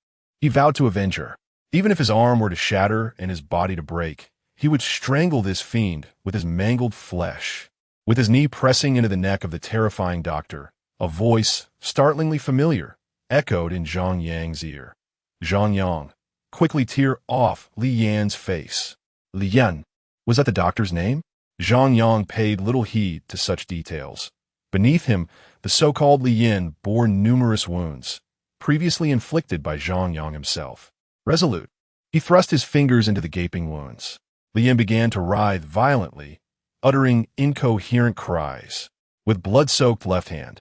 he vowed to avenge her. Even if his arm were to shatter and his body to break, he would strangle this fiend with his mangled flesh. With his knee pressing into the neck of the terrifying doctor, a voice, startlingly familiar, echoed in Zhang Yang's ear. Zhang Yang, quickly tear off Li Yan's face. Li Yan, was that the doctor's name? Zhang Yang paid little heed to such details. Beneath him, the so-called Li Yan bore numerous wounds, previously inflicted by Zhang Yang himself. Resolute, he thrust his fingers into the gaping wounds. Li Yan began to writhe violently, uttering incoherent cries. With blood-soaked left hand,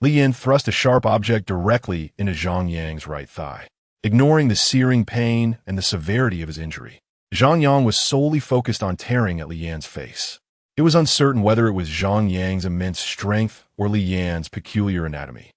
Li Yan thrust a sharp object directly into Zhang Yang's right thigh, ignoring the searing pain and the severity of his injury. Zhang Yang was solely focused on tearing at Li Yan's face. It was uncertain whether it was Zhang Yang's immense strength or Li Yan's peculiar anatomy.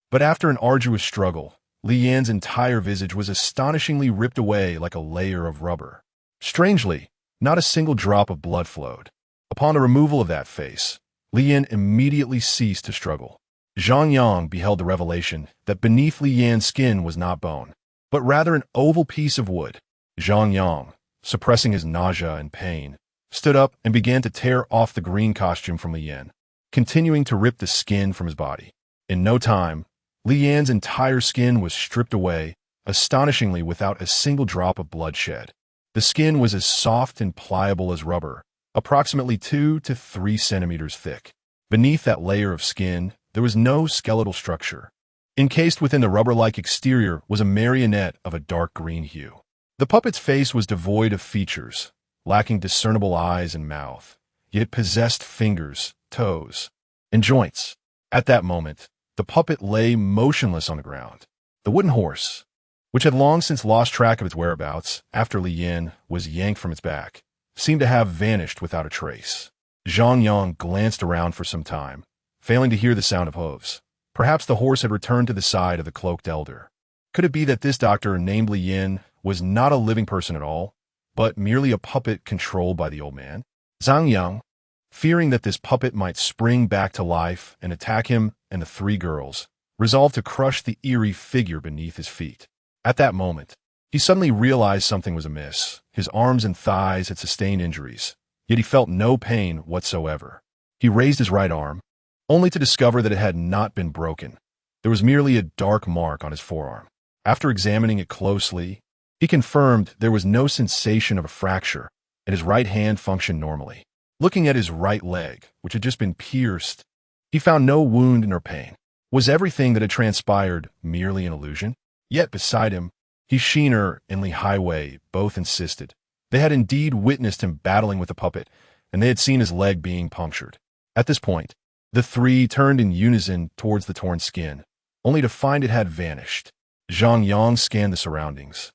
But after an arduous struggle, Li Yan's entire visage was astonishingly ripped away like a layer of rubber. Strangely, not a single drop of blood flowed. Upon the removal of that face, Li Yan immediately ceased to struggle. Zhang Yang beheld the revelation that beneath Li Yan's skin was not bone, but rather an oval piece of wood. Zhang Yang, suppressing his nausea and pain, stood up and began to tear off the green costume from Li Yan, continuing to rip the skin from his body. In no time, Li Yan's entire skin was stripped away, astonishingly without a single drop of blood shed. The skin was as soft and pliable as rubber, approximately 2 to 3 centimeters thick. Beneath that layer of skin, there was no skeletal structure. Encased within the rubber-like exterior was a marionette of a dark green hue. The puppet's face was devoid of features, lacking discernible eyes and mouth, yet it possessed fingers, toes, and joints. At that moment, the puppet lay motionless on the ground. The wooden horse, which had long since lost track of its whereabouts after Li Yan was yanked from its back, seemed to have vanished without a trace. Zhang Yang glanced around for some time, failing to hear the sound of hooves. Perhaps the horse had returned to the side of the cloaked elder. Could it be that this doctor named Li Yan was not a living person at all, but merely a puppet controlled by the old man? Zhang Yang, fearing that this puppet might spring back to life and attack him and the three girls, resolved to crush the eerie figure beneath his feet. At that moment, he suddenly realized something was amiss. His arms and thighs had sustained injuries, yet he felt no pain whatsoever. He raised his right arm, only to discover that it had not been broken. There was merely a dark mark on his forearm. After examining it closely, he confirmed there was no sensation of a fracture, and his right hand functioned normally. Looking at his right leg, which had just been pierced, He found no wound nor pain. Was everything that had transpired merely an illusion? Yet beside him, Hishiner and Li Highway both insisted. They had indeed witnessed him battling with the puppet, and they had seen his leg being punctured. At this point, the three turned in unison towards the torn skin, only to find it had vanished. Zhang Yang scanned the surroundings,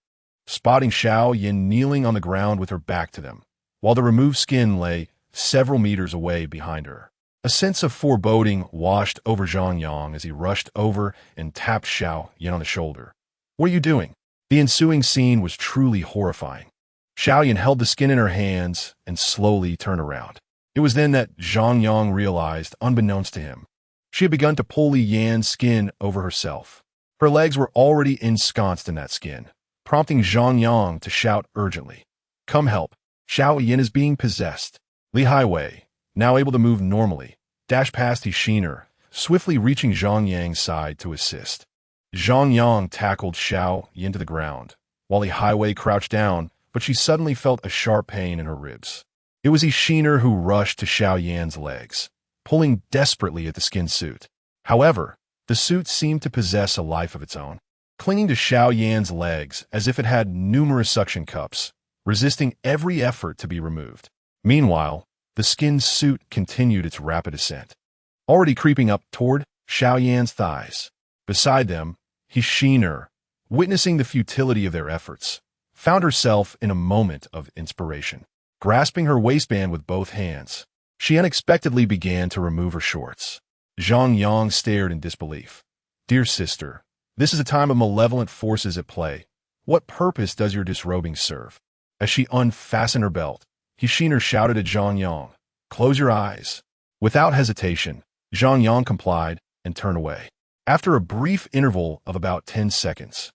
spotting Xiao Yin kneeling on the ground with her back to them, while the removed skin lay several meters away behind her. A sense of foreboding washed over Zhang Yang as he rushed over and tapped Xiao Yin on the shoulder. "What are you doing?" The ensuing scene was truly horrifying. Xiao Yin held the skin in her hands and slowly turned around. It was then that Zhang Yang realized, unbeknownst to him, she had begun to pull Li Yan's skin over herself. Her legs were already ensconced in that skin, prompting Zhang Yang to shout urgently, "Come help! Xiao Yin is being possessed." Li Highway, now able to move normally, dashed past Hishiner, swiftly reaching Zhang Yang's side to assist. Zhang Yang tackled Xiao Yin to the ground, while Li Highway crouched down, but she suddenly felt a sharp pain in her ribs. It was Hishiner who rushed to Xiao Yan's legs, pulling desperately at the skin suit. However, the suit seemed to possess a life of its own, clinging to Xiao Yan's legs as if it had numerous suction cups, resisting every effort to be removed. Meanwhile, the skin suit continued its rapid ascent, already creeping up toward Xiao Yan's thighs. Beside them, Hishiner, witnessing the futility of their efforts, found herself in a moment of inspiration. Grasping her waistband with both hands, she unexpectedly began to remove her shorts. Zhang Yang stared in disbelief. "Dear sister, this is a time of malevolent forces at play. What purpose does your disrobing serve?" As she unfastened her belt, Hishiner shouted at Zhang Yang, "Close your eyes." Without hesitation, Zhang Yang complied and turned away. After a brief interval of about 10 seconds,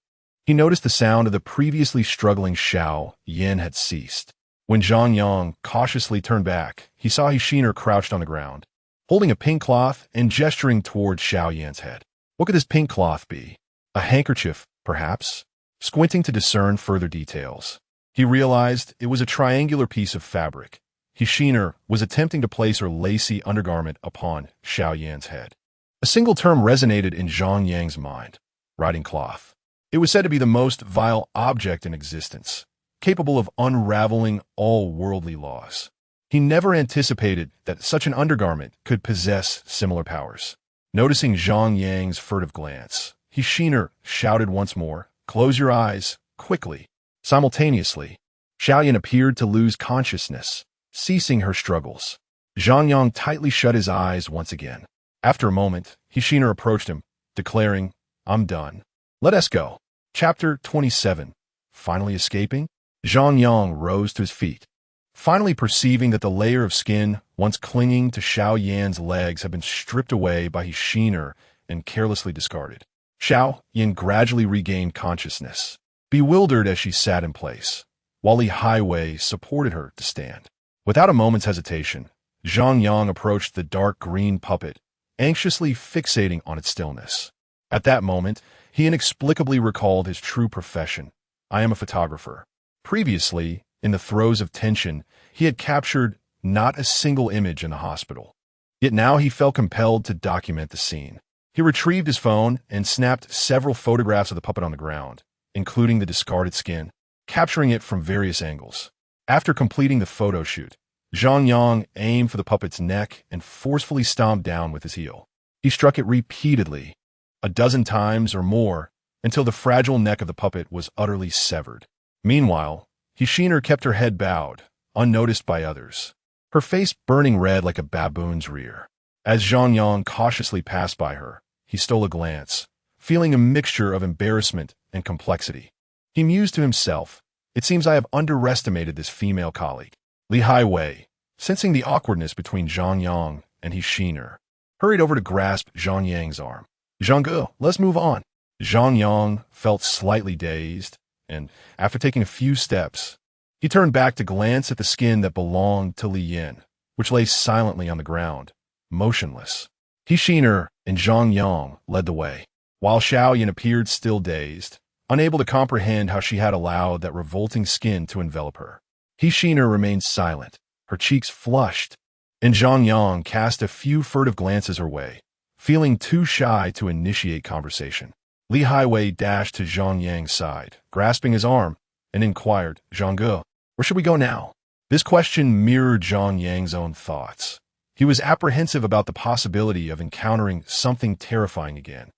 he noticed the sound of the previously struggling Xiao Yin had ceased. When Zhang Yang cautiously turned back, he saw Hishiner crouched on the ground, holding a pink cloth and gesturing toward Xiao Yan's head. What could this pink cloth be? A handkerchief, perhaps? Squinting to discern further details, he realized it was a triangular piece of fabric. Hishiner was attempting to place her lacy undergarment upon Xiao Yan's head. A single term resonated in Zhang Yang's mind: riding cloth. It was said to be the most vile object in existence, capable of unraveling all worldly laws. He never anticipated that such an undergarment could possess similar powers. Noticing Zhang Yang's furtive glance, Hishiner shouted once more, "Close your eyes, quickly." Simultaneously, Xiao Yin appeared to lose consciousness, ceasing her struggles. Zhang Yang tightly shut his eyes once again. After a moment, Hishiner approached him, declaring, "I'm done. Let us go." Chapter 27. Finally escaping? Zhang Yang rose to his feet, finally perceiving that the layer of skin once clinging to Xiao Yan's legs had been stripped away by Hishiner and carelessly discarded. Xiao Yan gradually regained consciousness, bewildered as she sat in place, while Li Highway supported her to stand. Without a moment's hesitation, Zhang Yang approached the dark green puppet, anxiously fixating on its stillness. At that moment, he inexplicably recalled his true profession. "I am a photographer." Previously, in the throes of tension, he had captured not a single image in the hospital. Yet now he felt compelled to document the scene. He retrieved his phone and snapped several photographs of the puppet on the ground, including the discarded skin, capturing it from various angles. After completing the photo shoot, Zhang Yang aimed for the puppet's neck and forcefully stomped down with his heel. He struck it repeatedly, a dozen times or more, until the fragile neck of the puppet was utterly severed. Meanwhile, Hishiner kept her head bowed, unnoticed by others, her face burning red like a baboon's rear. As Zhang Yang cautiously passed by her, he stole a glance, feeling a mixture of embarrassment and complexity. He mused to himself, "It seems I have underestimated this female colleague." Li Highway, sensing the awkwardness between Zhang Yang and Hishiner, hurried over to grasp Zhang Yang's arm. "Zhang, let's move on." Zhang Yang felt slightly dazed, and after taking a few steps, he turned back to glance at the skin that belonged to Li Yin, which lay silently on the ground, motionless. Hishiner and Zhang Yang led the way, while Xiao Yin appeared still dazed, unable to comprehend how she had allowed that revolting skin to envelop her. Hishiner remained silent, her cheeks flushed, and Zhang Yang cast a few furtive glances her way, feeling too shy to initiate conversation. Li Highway dashed to Zhang Yang's side, grasping his arm, and inquired, "Zhang Ge, where should we go now?" This question mirrored Zhang Yang's own thoughts. He was apprehensive about the possibility of encountering something terrifying again,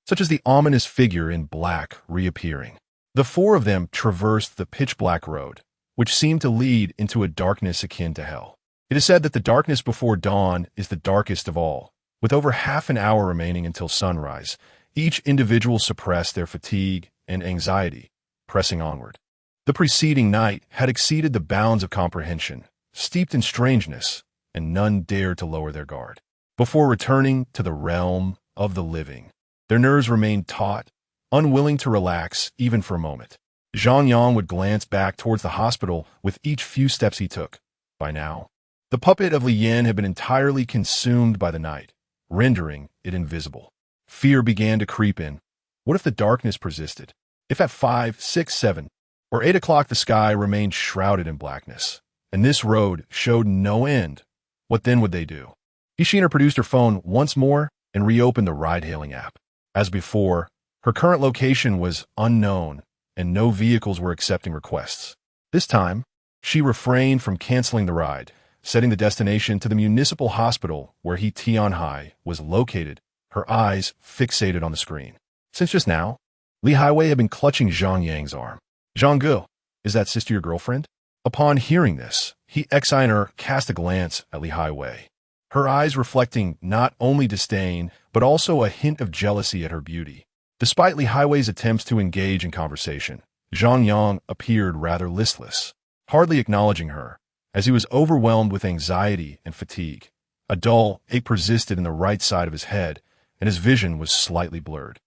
such as the ominous figure in black reappearing. The four of them traversed the pitch-black road, which seemed to lead into a darkness akin to hell. It is said that the darkness before dawn is the darkest of all. With over half an hour remaining until sunrise, each individual suppressed their fatigue and anxiety, pressing onward. The preceding night had exceeded the bounds of comprehension, steeped in strangeness, and none dared to lower their guard. Before returning to the realm of the living, their nerves remained taut, unwilling to relax even for a moment. Zhang Yang would glance back towards the hospital with each few steps he took. By now, the puppet of Li Yan had been entirely consumed by the night, rendering it invisible. Fear began to creep in. What if the darkness persisted? If at 5, 6, 7, or 8 o'clock the sky remained shrouded in blackness, and this road showed no end, what then would they do? Ishina produced her phone once more and reopened the ride-hailing app. As before, her current location was unknown, and no vehicles were accepting requests. This time, she refrained from canceling the ride, setting the destination to the municipal hospital where He Tianhai was located, her eyes fixated on the screen. Since just now, Li Highway had been clutching Zhang Yang's arm. "Zhang Ge, is that sister your girlfriend?" Upon hearing this, He Exiner cast a glance at Li Highway, her eyes reflecting not only disdain, but also a hint of jealousy at her beauty. Despite Li Highway's attempts to engage in conversation, Zhang Yang appeared rather listless, hardly acknowledging her, as he was overwhelmed with anxiety and fatigue. A dull ache persisted in the right side of his head, and his vision was slightly blurred.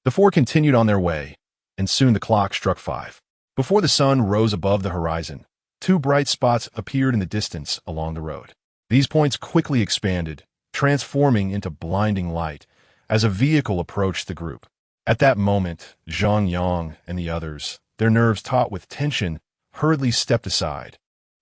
The four continued on their way, and soon the clock struck 5. Before the sun rose above the horizon, 2 bright spots appeared in the distance along the road. These points quickly expanded, transforming into blinding light as a vehicle approached the group. At that moment, Zhang Yang and the others, their nerves taut with tension, hurriedly stepped aside,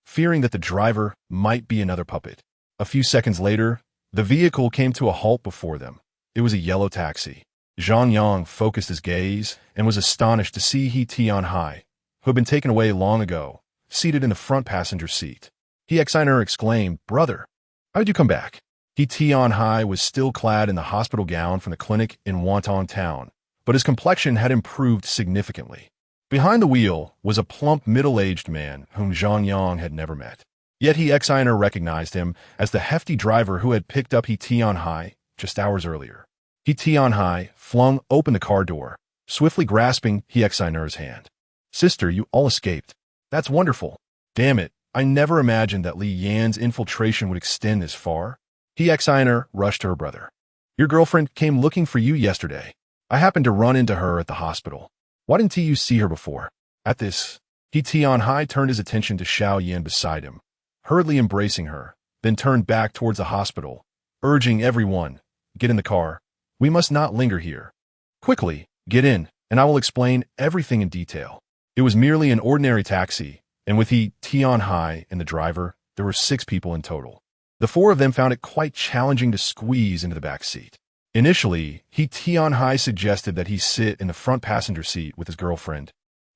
fearing that the driver might be another puppet. A few seconds later, the vehicle came to a halt before them. It was a yellow taxi. Zhang Yang focused his gaze and was astonished to see He Tianhai, who had been taken away long ago, seated in the front passenger seat. He Exiner exclaimed, "Brother, how did you come back?" He Tianhai was still clad in the hospital gown from the clinic in Wanton Town, but his complexion had improved significantly. Behind the wheel was a plump middle-aged man whom Zhang Yang had never met. Yet He Exiner recognized him as the hefty driver who had picked up He Tianhai just hours earlier. He Tianhai flung open the car door, swiftly grasping He Exiner's hand. "Sister, you all escaped. That's wonderful. Damn it, I never imagined that Li Yan's infiltration would extend this far." He Exiner rushed to her brother. "Your girlfriend came looking for you yesterday. I happened to run into her at the hospital. Why didn't you see her before?" At this, He Tianhai turned his attention to Xiao Yan beside him, hurriedly embracing her, then turned back towards the hospital, urging everyone, "Get in the car. We must not linger here. Quickly, get in, and I will explain everything in detail." It was merely an ordinary taxi, and with He Tianhai and the driver, there were 6 people in total. The 4 of them found it quite challenging to squeeze into the back seat. Initially, He Tianhai suggested that he sit in the front passenger seat with his girlfriend,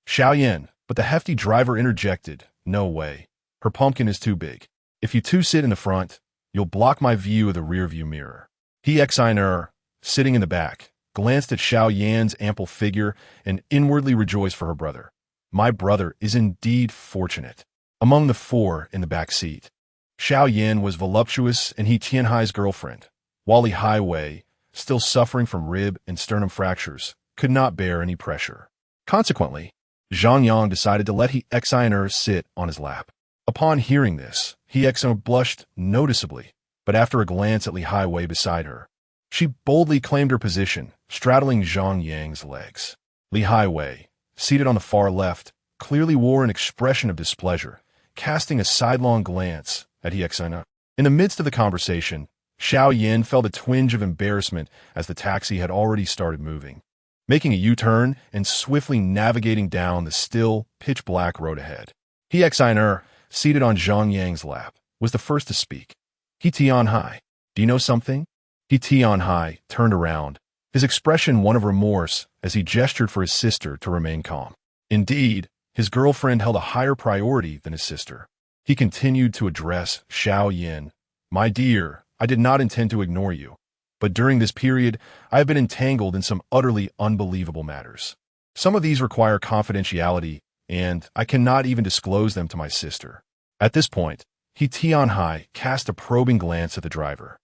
Xiao Yan, but the hefty driver interjected, "No way. Her pumpkin is too big. If you two sit in the front, you'll block my view of the rearview mirror." He Exiner, sitting in the back, glanced at Xiao Yan's ample figure and inwardly rejoiced for her brother. "My brother is indeed fortunate." Among the 4 in the back seat, Xiao Yan was voluptuous and He Tianhai's girlfriend, while Li Highway, still suffering from rib and sternum fractures, could not bear any pressure. Consequently, Zhang Yang decided to let He Exiner sit on his lap. Upon hearing this, He Exiner blushed noticeably, but after a glance at Li Highway beside her, she boldly claimed her position, straddling Zhang Yang's legs. Li Highway, seated on the far left, clearly wore an expression of displeasure, casting a sidelong glance at He Exiner. In the midst of the conversation, Xiao Yan felt a twinge of embarrassment as the taxi had already started moving, making a U-turn and swiftly navigating down the still, pitch-black road ahead. He Exiner, seated on Zhang Yang's lap, was the first to speak. He Tianhai, do you know something? He Tianhai turned around, his expression one of remorse as he gestured for his sister to remain calm. Indeed, his girlfriend held a higher priority than his sister. He continued to address Xiao Yin. My dear, I did not intend to ignore you, but during this period, I have been entangled in some utterly unbelievable matters. Some of these require confidentiality, and I cannot even disclose them to my sister. At this point, He Tianhai cast a probing glance at the driver,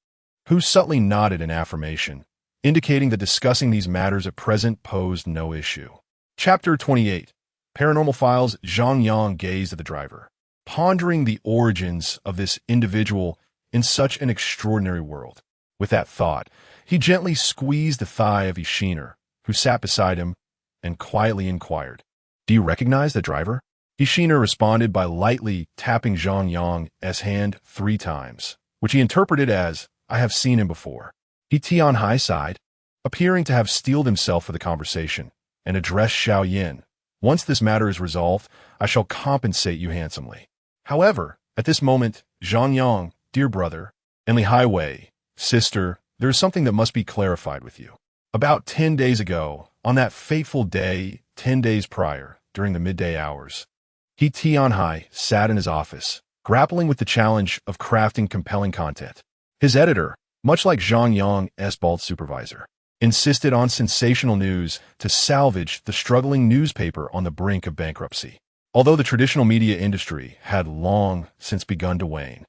who subtly nodded in affirmation, indicating that discussing these matters at present posed no issue. Chapter 28. Paranormal Files. Zhang Yang gazed at the driver, pondering the origins of this individual in such an extraordinary world. With that thought, he gently squeezed the thigh of Ishiner, who sat beside him, and quietly inquired, "Do you recognize the driver?" Ishiner responded by lightly tapping Zhang Yang's hand 3 times, which he interpreted as, "I have seen him before." He Tianhai sighed, appearing to have steeled himself for the conversation, and addressed Xiao Yin. "Once this matter is resolved, I shall compensate you handsomely. However, at this moment, Zhang Yang, dear brother, and Li Highway, sister, there is something that must be clarified with you. About 10 days ago, on that fateful day, 10 days prior, during the midday hours, He Tianhai sat in his office, grappling with the challenge of crafting compelling content. His editor, much like Zhang Yang's bald supervisor, insisted on sensational news to salvage the struggling newspaper on the brink of bankruptcy. Although the traditional media industry had long since begun to wane,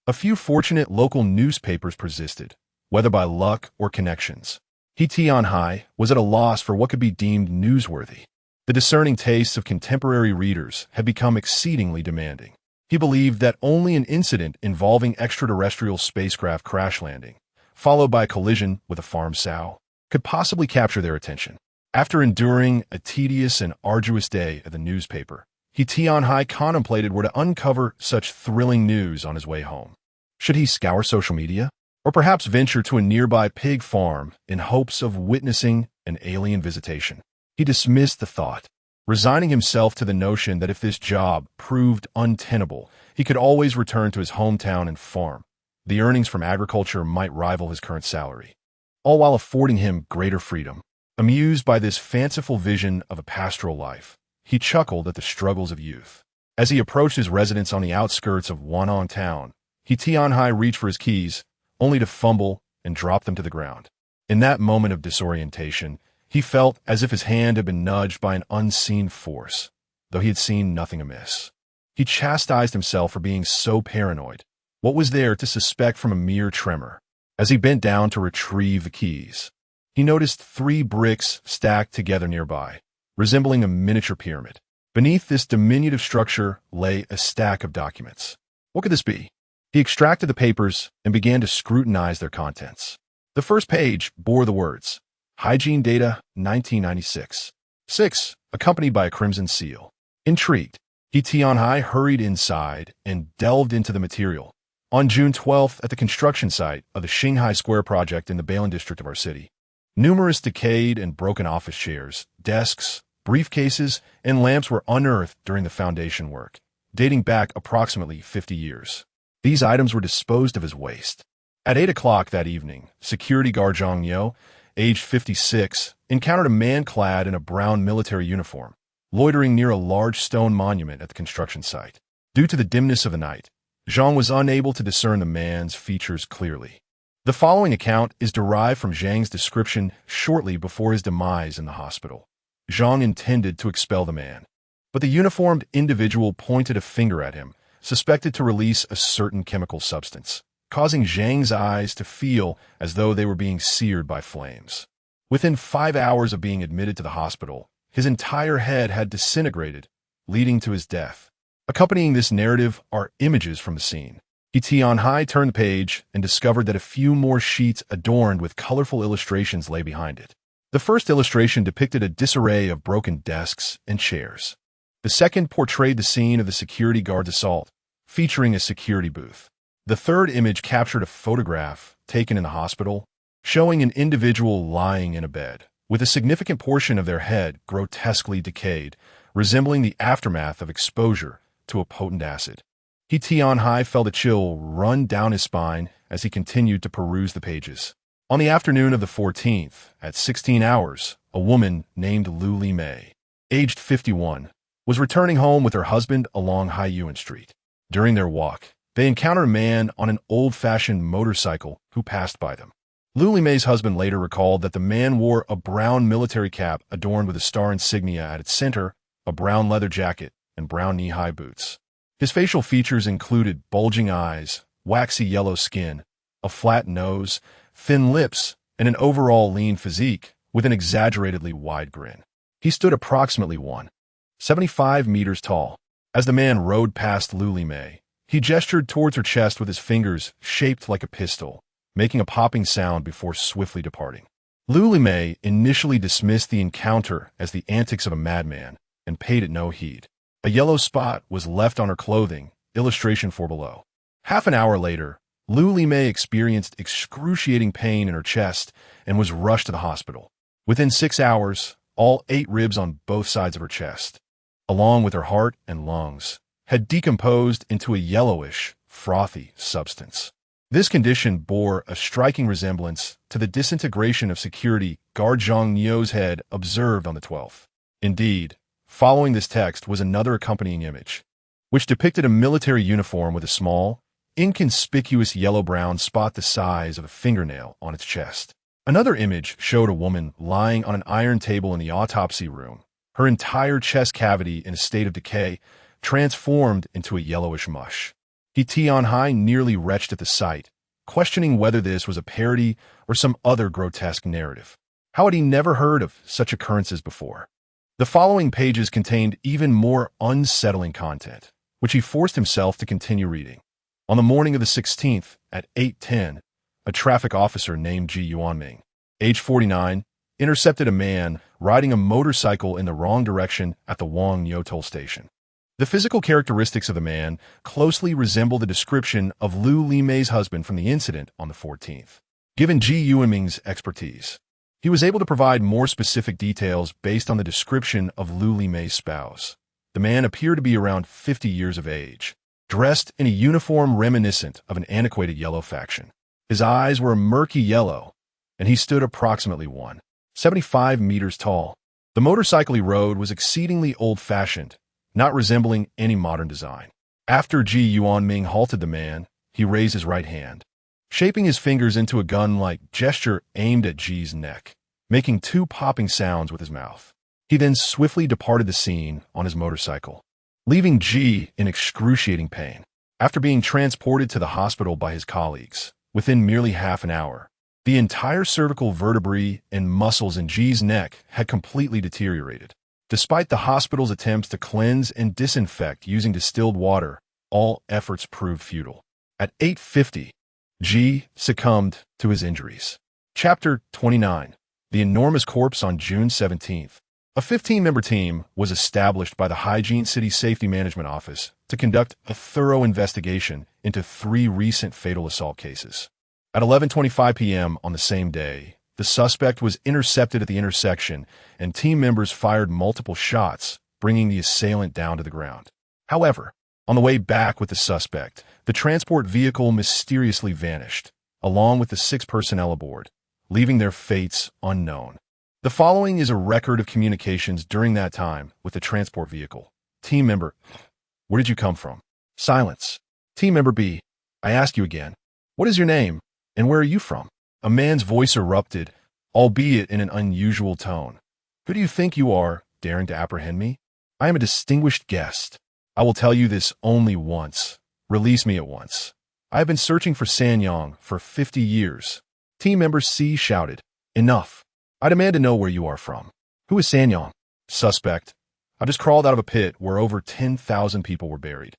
a few fortunate local newspapers persisted, whether by luck or connections. He Tianhai was at a loss for what could be deemed newsworthy. The discerning tastes of contemporary readers had become exceedingly demanding. He believed that only an incident involving extraterrestrial spacecraft crash landing, followed by a collision with a farm sow, could possibly capture their attention. After enduring a tedious and arduous day at the newspaper, He Tianhai contemplated where to uncover such thrilling news on his way home. Should he scour social media? Or perhaps venture to a nearby pig farm in hopes of witnessing an alien visitation? He dismissed the thought, resigning himself to the notion that if this job proved untenable, he could always return to his hometown and farm. The earnings from agriculture might rival his current salary, all while affording him greater freedom. Amused by this fanciful vision of a pastoral life, he chuckled at the struggles of youth. As he approached his residence on the outskirts of Wanong town, He Tianhai reached for his keys, only to fumble and drop them to the ground. In that moment of disorientation, he felt as if his hand had been nudged by an unseen force, though he had seen nothing amiss. He chastised himself for being so paranoid. What was there to suspect from a mere tremor? As he bent down to retrieve the keys, he noticed 3 bricks stacked together nearby, resembling a miniature pyramid. Beneath this diminutive structure lay a stack of documents. What could this be? He extracted the papers and began to scrutinize their contents. The first page bore the words, "Hygiene Data, 1996. 6, accompanied by a crimson seal." Intrigued, He Tianhai hurried inside and delved into the material. On June 12th, at the construction site of the Shanghai Square project in the Bailin district of our city, numerous decayed and broken office chairs, desks, briefcases, and lamps were unearthed during the foundation work, dating back approximately 50 years. These items were disposed of as waste. At 8 o'clock that evening, security guard Zhang Yang, aged 56, encountered a man clad in a brown military uniform, loitering near a large stone monument at the construction site. Due to the dimness of the night, Zhang was unable to discern the man's features clearly. The following account is derived from Zhang's description shortly before his demise in the hospital. Zhang intended to expel the man, but the uniformed individual pointed a finger at him, suspected to release a certain chemical substance, causing Zhang's eyes to feel as though they were being seared by flames. Within 5 hours of being admitted to the hospital, his entire head had disintegrated, leading to his death. Accompanying this narrative are images from the scene. He Tianhai turned the page and discovered that a few more sheets adorned with colorful illustrations lay behind it. The first illustration depicted a disarray of broken desks and chairs. The second portrayed the scene of the security guard's assault, featuring a security booth. The third image captured a photograph taken in the hospital, showing an individual lying in a bed, with a significant portion of their head grotesquely decayed, resembling the aftermath of exposure to a potent acid. He Tianhai felt a chill run down his spine as he continued to peruse the pages. On the afternoon of the 14th, at 16 hours, a woman named Lu Li Mei, aged 51, was returning home with her husband along Haiyuan Street. During their walk, they encountered a man on an old-fashioned motorcycle who passed by them. Lu Li Mei's husband later recalled that the man wore a brown military cap adorned with a star insignia at its center, a brown leather jacket, and brown knee-high boots. His facial features included bulging eyes, waxy yellow skin, a flat nose, thin lips, and an overall lean physique with an exaggeratedly wide grin. He stood approximately 1.75 meters tall. As the man rode past Lu Li Mei, he gestured towards her chest with his fingers shaped like a pistol, making a popping sound before swiftly departing. Lu Li Mei initially dismissed the encounter as the antics of a madman and paid it no heed. A yellow spot was left on her clothing, illustration for below. Half an hour later, Lu Li Mei experienced excruciating pain in her chest and was rushed to the hospital. Within 6 hours, all 8 ribs on both sides of her chest, along with her heart and lungs, had decomposed into a yellowish, frothy substance. This condition bore a striking resemblance to the disintegration of security guard Zhang Yang's head observed on the 12th. Indeed, following this text was another accompanying image, which depicted a military uniform with a small, inconspicuous yellow-brown spot the size of a fingernail on its chest. Another image showed a woman lying on an iron table in the autopsy room, her entire chest cavity in a state of decay, transformed into a yellowish mush. He Tianhai nearly retched at the sight, questioning whether this was a parody or some other grotesque narrative. How had he never heard of such occurrences before? The following pages contained even more unsettling content, which he forced himself to continue reading. On the morning of the 16th, at 8:10, a traffic officer named Ji Yuanming, age 49, intercepted a man riding a motorcycle in the wrong direction at the Wang Yo toll station. The physical characteristics of the man closely resemble the description of Lu Li Mei's husband from the incident on the 14th. Given Ji Yuanming's expertise, he was able to provide more specific details based on the description of Lu Li Mei's spouse. The man appeared to be around 50 years of age, dressed in a uniform reminiscent of an antiquated yellow faction. His eyes were a murky yellow, and he stood approximately 1.75 meters tall. The motorcycle he rode was exceedingly old-fashioned, not resembling any modern design. After Ji Yuanming halted the man, he raised his right hand, shaping his fingers into a gun-like gesture aimed at Ji's neck, making 2 popping sounds with his mouth. He then swiftly departed the scene on his motorcycle, leaving Ji in excruciating pain. After being transported to the hospital by his colleagues, within merely half an hour, the entire cervical vertebrae and muscles in Ji's neck had completely deteriorated. Despite the hospital's attempts to cleanse and disinfect using distilled water, all efforts proved futile. At 8:50, Ji succumbed to his injuries. Chapter 29. The Enormous Corpse on June 17th. A 15-member team was established by the Hygiene City Safety Management Office to conduct a thorough investigation into 3 recent fatal assault cases. At 11:25 p.m. on the same day, the suspect was intercepted at the intersection, and team members fired multiple shots, bringing the assailant down to the ground. However, on the way back with the suspect, the transport vehicle mysteriously vanished, along with the 6 personnel aboard, leaving their fates unknown. The following is a record of communications during that time with the transport vehicle. Team member: where did you come from? Silence. Team member B: I ask you again, what is your name, and where are you from? A man's voice erupted, albeit in an unusual tone. Who do you think you are, daring to apprehend me? I am a distinguished guest. I will tell you this only once. Release me at once. I have been searching for Zhang Yang for 50 years. Team member C shouted, enough. I demand to know where you are from. Who is Zhang Yang? Suspect: I just crawled out of a pit where over 10,000 people were buried.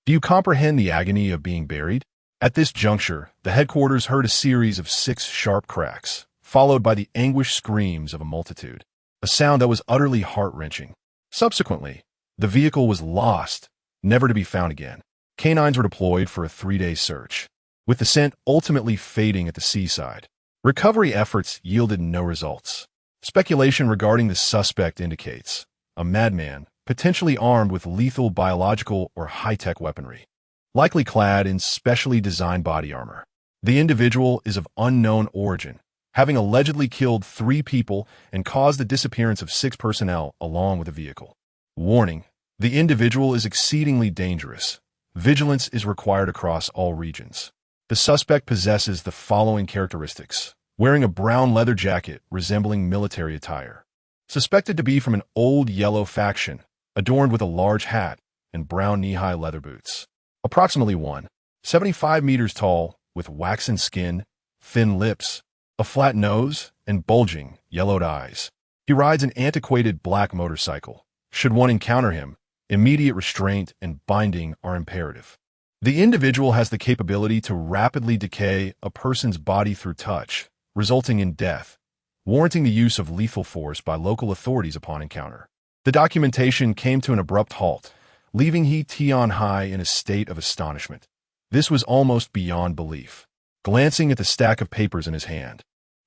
Do you comprehend the agony of being buried? At this juncture, the headquarters heard a series of 6 sharp cracks, followed by the anguished screams of a multitude, a sound that was utterly heart-wrenching. Subsequently, the vehicle was lost, never to be found again. Canines were deployed for a 3-day search, with the scent ultimately fading at the seaside. Recovery efforts yielded no results. Speculation regarding the suspect indicates a madman, potentially armed with lethal biological or high-tech weaponry, likely clad in specially designed body armor. The individual is of unknown origin, having allegedly killed 3 people and caused the disappearance of 6 personnel along with a vehicle. Warning: the individual is exceedingly dangerous. Vigilance is required across all regions. The suspect possesses the following characteristics: wearing a brown leather jacket resembling military attire. Suspected to be from an old yellow faction, adorned with a large hat and brown knee-high leather boots. Approximately 1.75 meters tall, with waxen skin, thin lips, a flat nose, and bulging, yellowed eyes. He rides an antiquated black motorcycle. Should one encounter him, immediate restraint and binding are imperative. The individual has the capability to rapidly decay a person's body through touch, resulting in death, warranting the use of lethal force by local authorities upon encounter. The documentation came to an abrupt halt, leaving He Tianhai in a state of astonishment. This was almost beyond belief. Glancing at the stack of papers in his hand,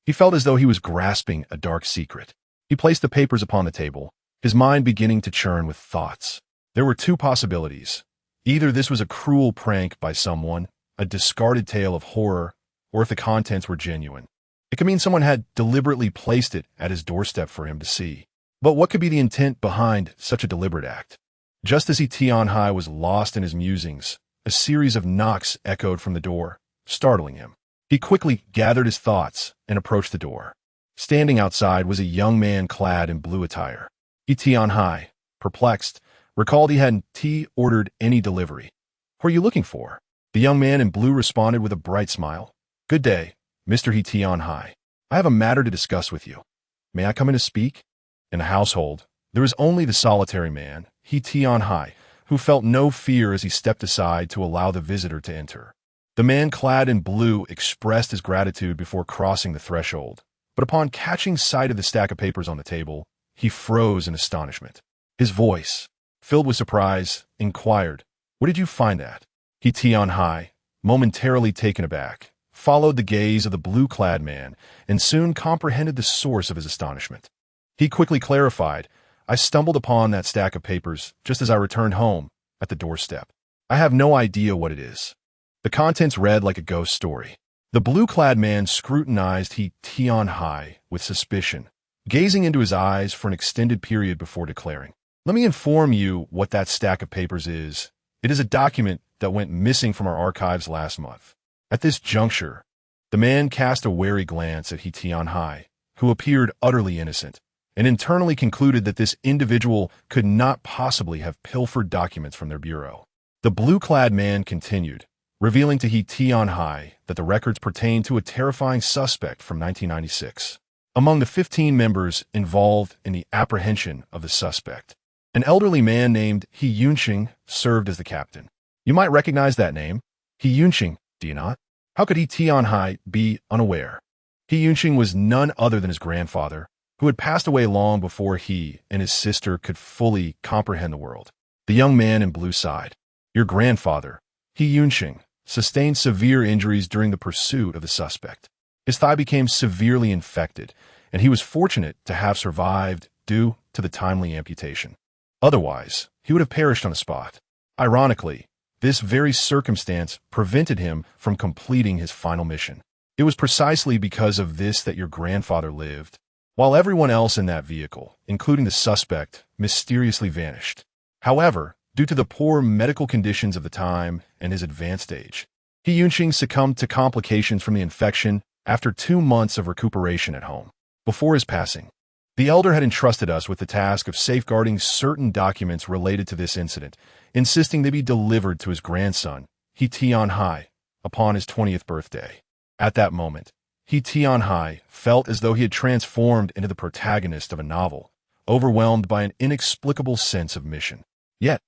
he felt as though he was grasping a dark secret. He placed the papers upon the table, his mind beginning to churn with thoughts. There were 2 possibilities. Either this was a cruel prank by someone, a discarded tale of horror, or if the contents were genuine, it could mean someone had deliberately placed it at his doorstep for him to see. But what could be the intent behind such a deliberate act? Just as He Tianhai was lost in his musings, a series of knocks echoed from the door, startling him. He quickly gathered his thoughts and approached the door. Standing outside was a young man clad in blue attire. He Tianhai, perplexed, recalled he hadn't ordered any delivery. "What are you looking for?" The young man in blue responded with a bright smile. "Good day, Mr. He Tianhai. I have a matter to discuss with you. May I come in to speak?" In the household, there was only the solitary man, He Tianhai, who felt no fear as he stepped aside to allow the visitor to enter. The man clad in blue expressed his gratitude before crossing the threshold, but upon catching sight of the stack of papers on the table, he froze in astonishment. His voice, filled with surprise, inquired, "What did you find that?" He Tianhai, momentarily taken aback, followed the gaze of the blue-clad man and soon comprehended the source of his astonishment. He quickly clarified, "I stumbled upon that stack of papers just as I returned home, at the doorstep. I have no idea what it is." The contents read like a ghost story. The blue-clad man scrutinized He Tianhai with suspicion, gazing into his eyes for an extended period before declaring, "Let me inform you what that stack of papers is. It is a document that went missing from our archives last month." At this juncture, the man cast a wary glance at He Tianhai, who appeared utterly innocent, and internally concluded that this individual could not possibly have pilfered documents from their bureau. The blue-clad man continued, revealing to He Tianhai that the records pertained to a terrifying suspect from 1996. Among the 15 members involved in the apprehension of the suspect, an elderly man named He Yunxing served as the captain. You might recognize that name. He Yunxing, do you not? How could He Tianhai be unaware? He Yunxing was none other than his grandfather, who had passed away long before he and his sister could fully comprehend the world. The young man in blue sighed. "Your grandfather, He Yunxing, sustained severe injuries during the pursuit of the suspect. His thigh became severely infected, and he was fortunate to have survived due to the timely amputation. Otherwise, he would have perished on the spot. Ironically, this very circumstance prevented him from completing his final mission. It was precisely because of this that your grandfather lived, while everyone else in that vehicle, including the suspect, mysteriously vanished. However, due to the poor medical conditions of the time and his advanced age, He Yunxing succumbed to complications from the infection after 2 months of recuperation at home. Before his passing, the elder had entrusted us with the task of safeguarding certain documents related to this incident, insisting they be delivered to his grandson, He Tianhai, upon his 20th birthday. At that moment, He Tianhai felt as though he had transformed into the protagonist of a novel, overwhelmed by an inexplicable sense of mission. Yet,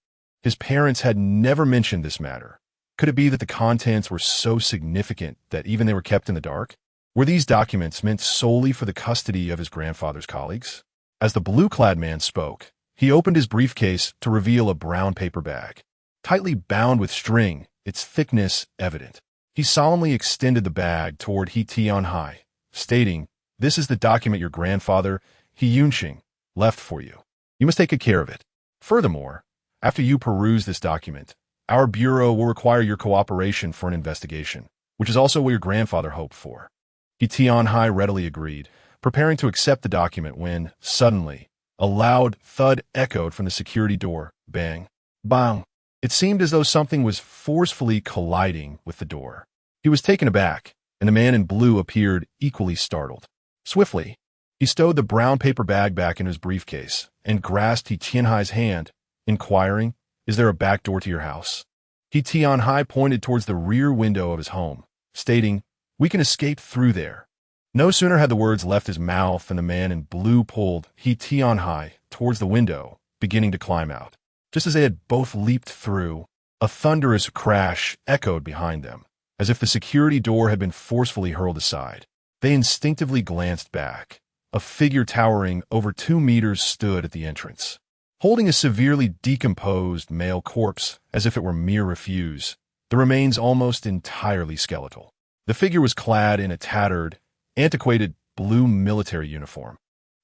his parents had never mentioned this matter. Could it be that the contents were so significant that even they were kept in the dark? Were these documents meant solely for the custody of his grandfather's colleagues? As the blue-clad man spoke, he opened his briefcase to reveal a brown paper bag, tightly bound with string, its thickness evident. He solemnly extended the bag toward He Tianhai, stating, "This is the document your grandfather, He Yunxing, left for you. You must take good care of it. Furthermore, after you peruse this document, our bureau will require your cooperation for an investigation. which is also what your grandfather hoped for. He Tian Hai readily agreed, preparing to accept the document when, suddenly, a loud thud echoed from the security door. Bang. Bang. It seemed as though something was forcefully colliding with the door. He was taken aback, and the man in blue appeared equally startled. Swiftly, he stowed the brown paper bag back in his briefcase and grasped He Tianhai's hand, inquiring, "Is there a back door to your house?" He Tianhai pointed towards the rear window of his home, stating, "We can escape through there." No sooner had the words left his mouth than the man in blue pulled He Tianhai towards the window, beginning to climb out. Just as they had both leaped through, a thunderous crash echoed behind them, as if the security door had been forcefully hurled aside. They instinctively glanced back. A figure towering over 2 meters stood at the entrance, holding a severely decomposed male corpse as if it were mere refuse, the remains almost entirely skeletal. The figure was clad in a tattered, antiquated blue military uniform,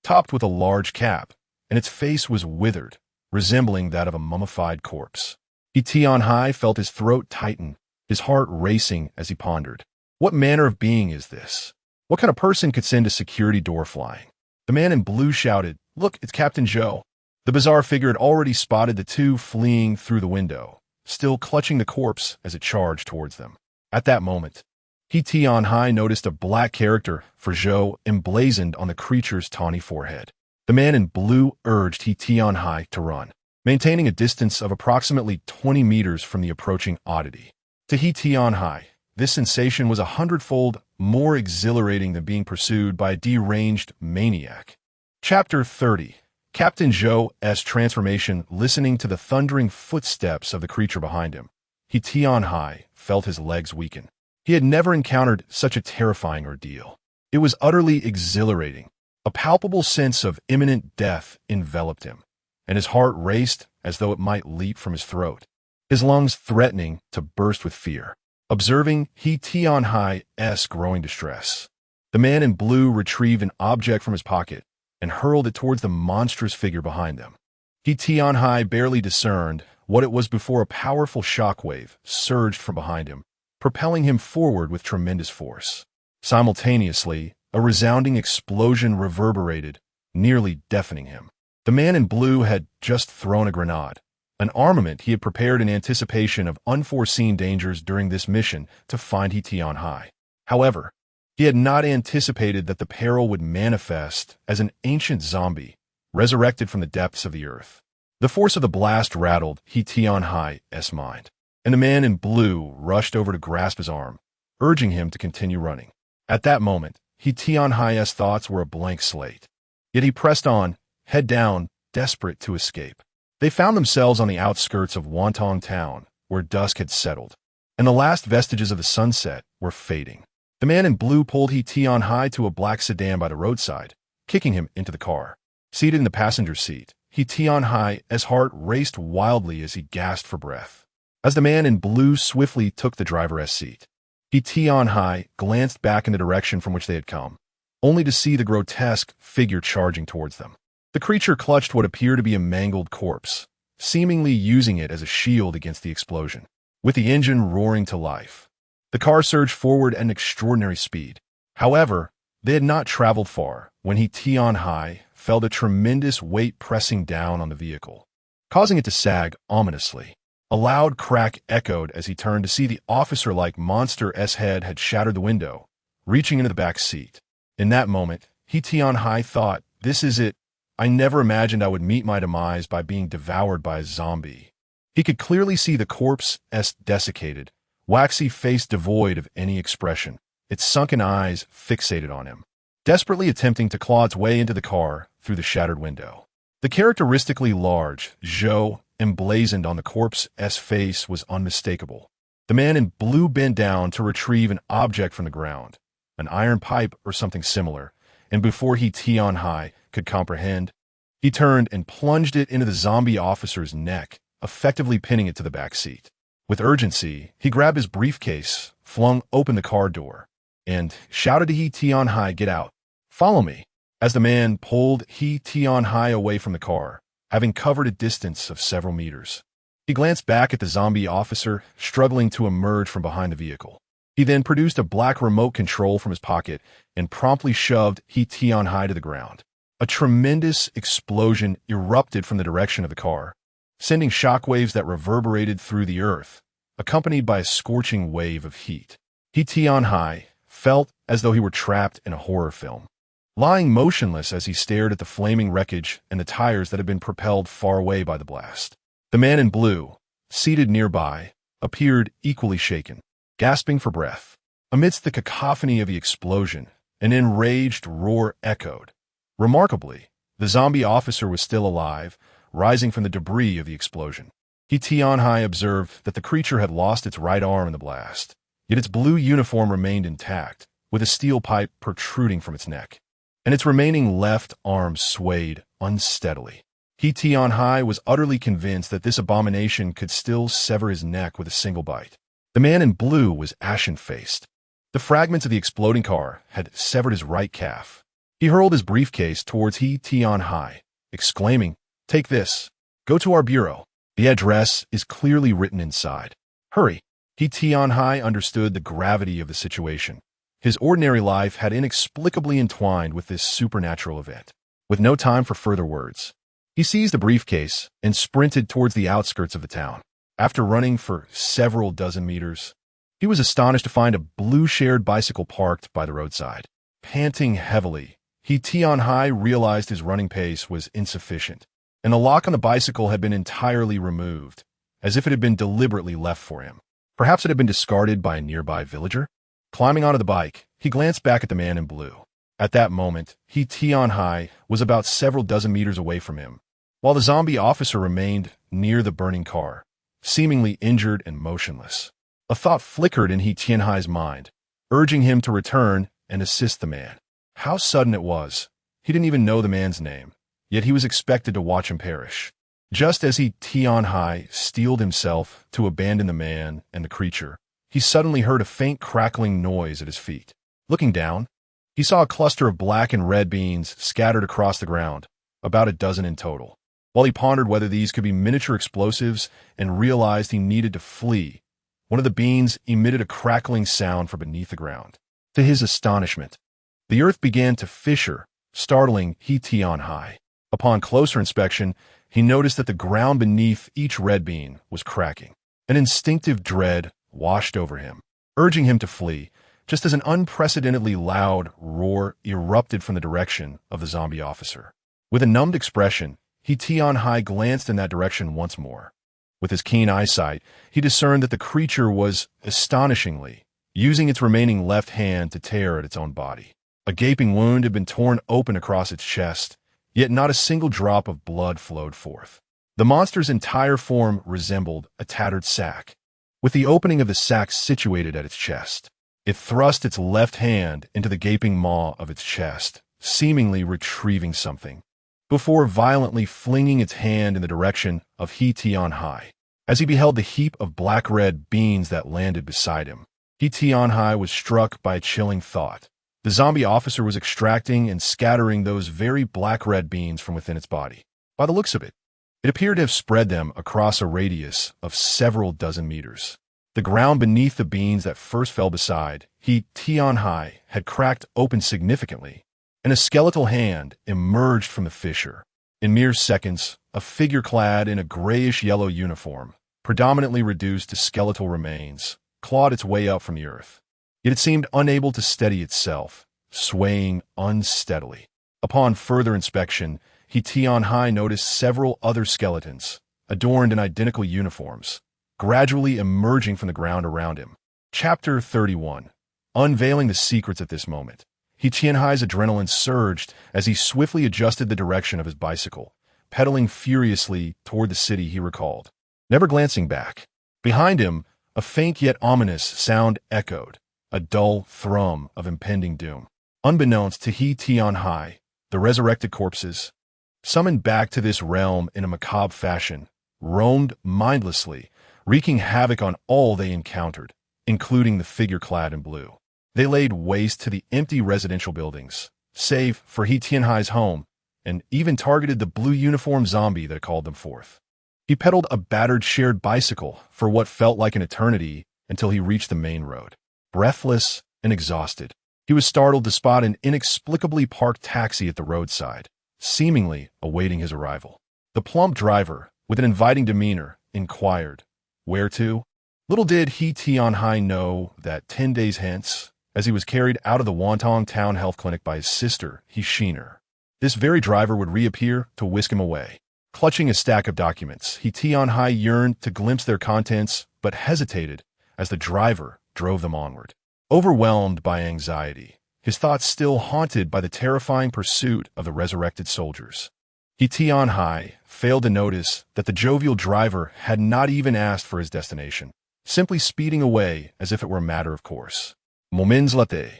topped with a large cap, and its face was withered, resembling that of a mummified corpse. He Tianhai felt his throat tighten, his heart racing as he pondered. What manner of being is this? What kind of person could send a security door flying? The man in blue shouted, "Look, it's Captain Zhou." The bizarre figure had already spotted the two fleeing through the window, still clutching the corpse as it charged towards them. At that moment, He Tianhai noticed a black character for Zhou emblazoned on the creature's tawny forehead. The man in blue urged He Tianhai to run, maintaining a distance of approximately 20 meters from the approaching oddity. To He Tianhai, this sensation was 100-fold more exhilarating than being pursued by a deranged maniac. Chapter 30. Captain Zhou's transformation. Listening to the thundering footsteps of the creature behind him, He Tianhai felt his legs weaken. He had never encountered such a terrifying ordeal. It was utterly exhilarating. A palpable sense of imminent death enveloped him, and his heart raced as though it might leap from his throat, his lungs threatening to burst with fear. Observing He Tianhai's growing distress, the man in blue retrieved an object from his pocket and hurled it towards the monstrous figure behind them. He Tianhai barely discerned what it was before a powerful shockwave surged from behind him, propelling him forward with tremendous force. Simultaneously, a resounding explosion reverberated, nearly deafening him. The man in blue had just thrown a grenade, an armament he had prepared in anticipation of unforeseen dangers during this mission to find He Tianhai. However, he had not anticipated that the peril would manifest as an ancient zombie, resurrected from the depths of the earth. The force of the blast rattled He Tianhai's mind, and the man in blue rushed over to grasp his arm, urging him to continue running. At that moment, He Tianhai's thoughts were a blank slate. Yet he pressed on, head down, desperate to escape. They found themselves on the outskirts of Wantong Town, where dusk had settled, and the last vestiges of the sunset were fading. The man in blue pulled He Tianhai to a black sedan by the roadside, kicking him into the car. Seated in the passenger seat, He Tianhai's heart raced wildly as he gasped for breath. As the man in blue swiftly took the driver's seat, He Tianhai glanced back in the direction from which they had come, only to see the grotesque figure charging towards them. The creature clutched what appeared to be a mangled corpse, seemingly using it as a shield against the explosion. With the engine roaring to life, the car surged forward at an extraordinary speed. However, they had not traveled far when He Tianhai felt a tremendous weight pressing down on the vehicle, causing it to sag ominously. A loud crack echoed as he turned to see the officer-like monster's head had shattered the window, reaching into the back seat. In that moment, He Tianhai thought, "This is it. I never imagined I would meet my demise by being devoured by a zombie." He could clearly see the corpse's desiccated, waxy face devoid of any expression, its sunken eyes fixated on him, desperately attempting to claw its way into the car through the shattered window. The characteristically large Zhou emblazoned on the corpse's face was unmistakable. The man in blue bent down to retrieve an object from the ground, an iron pipe or something similar, and before He Tianhai could comprehend, he turned and plunged it into the zombie officer's neck, effectively pinning it to the back seat. With urgency, he grabbed his briefcase, flung open the car door, and shouted to He Tianhai, "Get out. Follow me." As the man pulled He Tianhai away from the car, having covered a distance of several meters, he glanced back at the zombie officer struggling to emerge from behind the vehicle. He then produced a black remote control from his pocket and promptly shoved He Tianhai to the ground. A tremendous explosion erupted from the direction of the car, sending shockwaves that reverberated through the earth, accompanied by a scorching wave of heat. He Tianhai felt as though he were trapped in a horror film, lying motionless as he stared at the flaming wreckage and the tires that had been propelled far away by the blast. The man in blue, seated nearby, appeared equally shaken, gasping for breath. Amidst the cacophony of the explosion, an enraged roar echoed. Remarkably, the zombie officer was still alive, rising from the debris of the explosion. He Tianhai observed that the creature had lost its right arm in the blast, yet its blue uniform remained intact, with a steel pipe protruding from its neck, and its remaining left arm swayed unsteadily. He Tianhai was utterly convinced that this abomination could still sever his neck with a single bite. The man in blue was ashen-faced. The fragments of the exploding car had severed his right calf. He hurled his briefcase towards He Tianhai, exclaiming, "Take this. Go to our bureau. The address is clearly written inside. Hurry." He Tianhai understood the gravity of the situation. His ordinary life had inexplicably entwined with this supernatural event. With no time for further words, he seized the briefcase and sprinted towards the outskirts of the town. After running for several dozen meters, he was astonished to find a blue shared bicycle parked by the roadside. Panting heavily, He Tianhai realized his running pace was insufficient, and the lock on the bicycle had been entirely removed, as if it had been deliberately left for him. Perhaps it had been discarded by a nearby villager? Climbing onto the bike, he glanced back at the man in blue. At that moment, He Tianhai was about several dozen meters away from him, while the zombie officer remained near the burning car, seemingly injured and motionless. A thought flickered in He Tianhai's mind, urging him to return and assist the man. How sudden it was. He didn't even know the man's name, yet he was expected to watch him perish. Just as He Tianhai steeled himself to abandon the man and the creature, he suddenly heard a faint crackling noise at his feet. Looking down, he saw a cluster of black and red beans scattered across the ground, about a dozen in total. While he pondered whether these could be miniature explosives and realized he needed to flee, one of the beans emitted a crackling sound from beneath the ground. To his astonishment, the earth began to fissure, startling He Tianhai. Upon closer inspection, he noticed that the ground beneath each red bean was cracking. An instinctive dread washed over him, urging him to flee, just as an unprecedentedly loud roar erupted from the direction of the zombie officer. With a numbed expression, He Tianhai glanced in that direction once more. With his keen eyesight, he discerned that the creature was, astonishingly, using its remaining left hand to tear at its own body. A gaping wound had been torn open across its chest, yet not a single drop of blood flowed forth. The monster's entire form resembled a tattered sack, with the opening of the sack situated at its chest. It thrust its left hand into the gaping maw of its chest, seemingly retrieving something, before violently flinging its hand in the direction of He Tianhai. As he beheld the heap of black-red beans that landed beside him, He Tianhai was struck by a chilling thought. The zombie officer was extracting and scattering those very black-red beans from within its body. By the looks of it, it appeared to have spread them across a radius of several dozen meters. The ground beneath the beans that first fell beside He Tianhai had cracked open significantly, and a skeletal hand emerged from the fissure. In mere seconds, a figure clad in a grayish-yellow uniform, predominantly reduced to skeletal remains, clawed its way up from the earth. Yet it seemed unable to steady itself, swaying unsteadily. Upon further inspection, He Tianhai noticed several other skeletons, adorned in identical uniforms, gradually emerging from the ground around him. Chapter 31. Unveiling the secrets at this moment. He Tianhai's adrenaline surged as he swiftly adjusted the direction of his bicycle, pedaling furiously toward the city he recalled, never glancing back. Behind him, a faint yet ominous sound echoed, a dull thrum of impending doom. Unbeknownst to He Tianhai, the resurrected corpses, summoned back to this realm in a macabre fashion, roamed mindlessly, wreaking havoc on all they encountered, including the figure clad in blue. They laid waste to the empty residential buildings, save for He Tianhai's home, and even targeted the blue uniform zombie that called them forth. He pedaled a battered shared bicycle for what felt like an eternity until he reached the main road. breathless and exhausted. He was startled to spot an inexplicably parked taxi at the roadside, seemingly awaiting his arrival. The plump driver, with an inviting demeanor, inquired, "Where to?" Little did he Tianhai know that 10 days hence, as he was carried out of the Wantong Town Health Clinic by his sister, Hishiner, this very driver would reappear to whisk him away. Clutching a stack of documents, he Tianhai yearned to glimpse their contents, but hesitated as the driver drove them onward. Overwhelmed by anxiety, his thoughts still haunted by the terrifying pursuit of the resurrected soldiers, he Tianhai failed to notice that the jovial driver had not even asked for his destination, simply speeding away as if it were a matter of course. Moments later,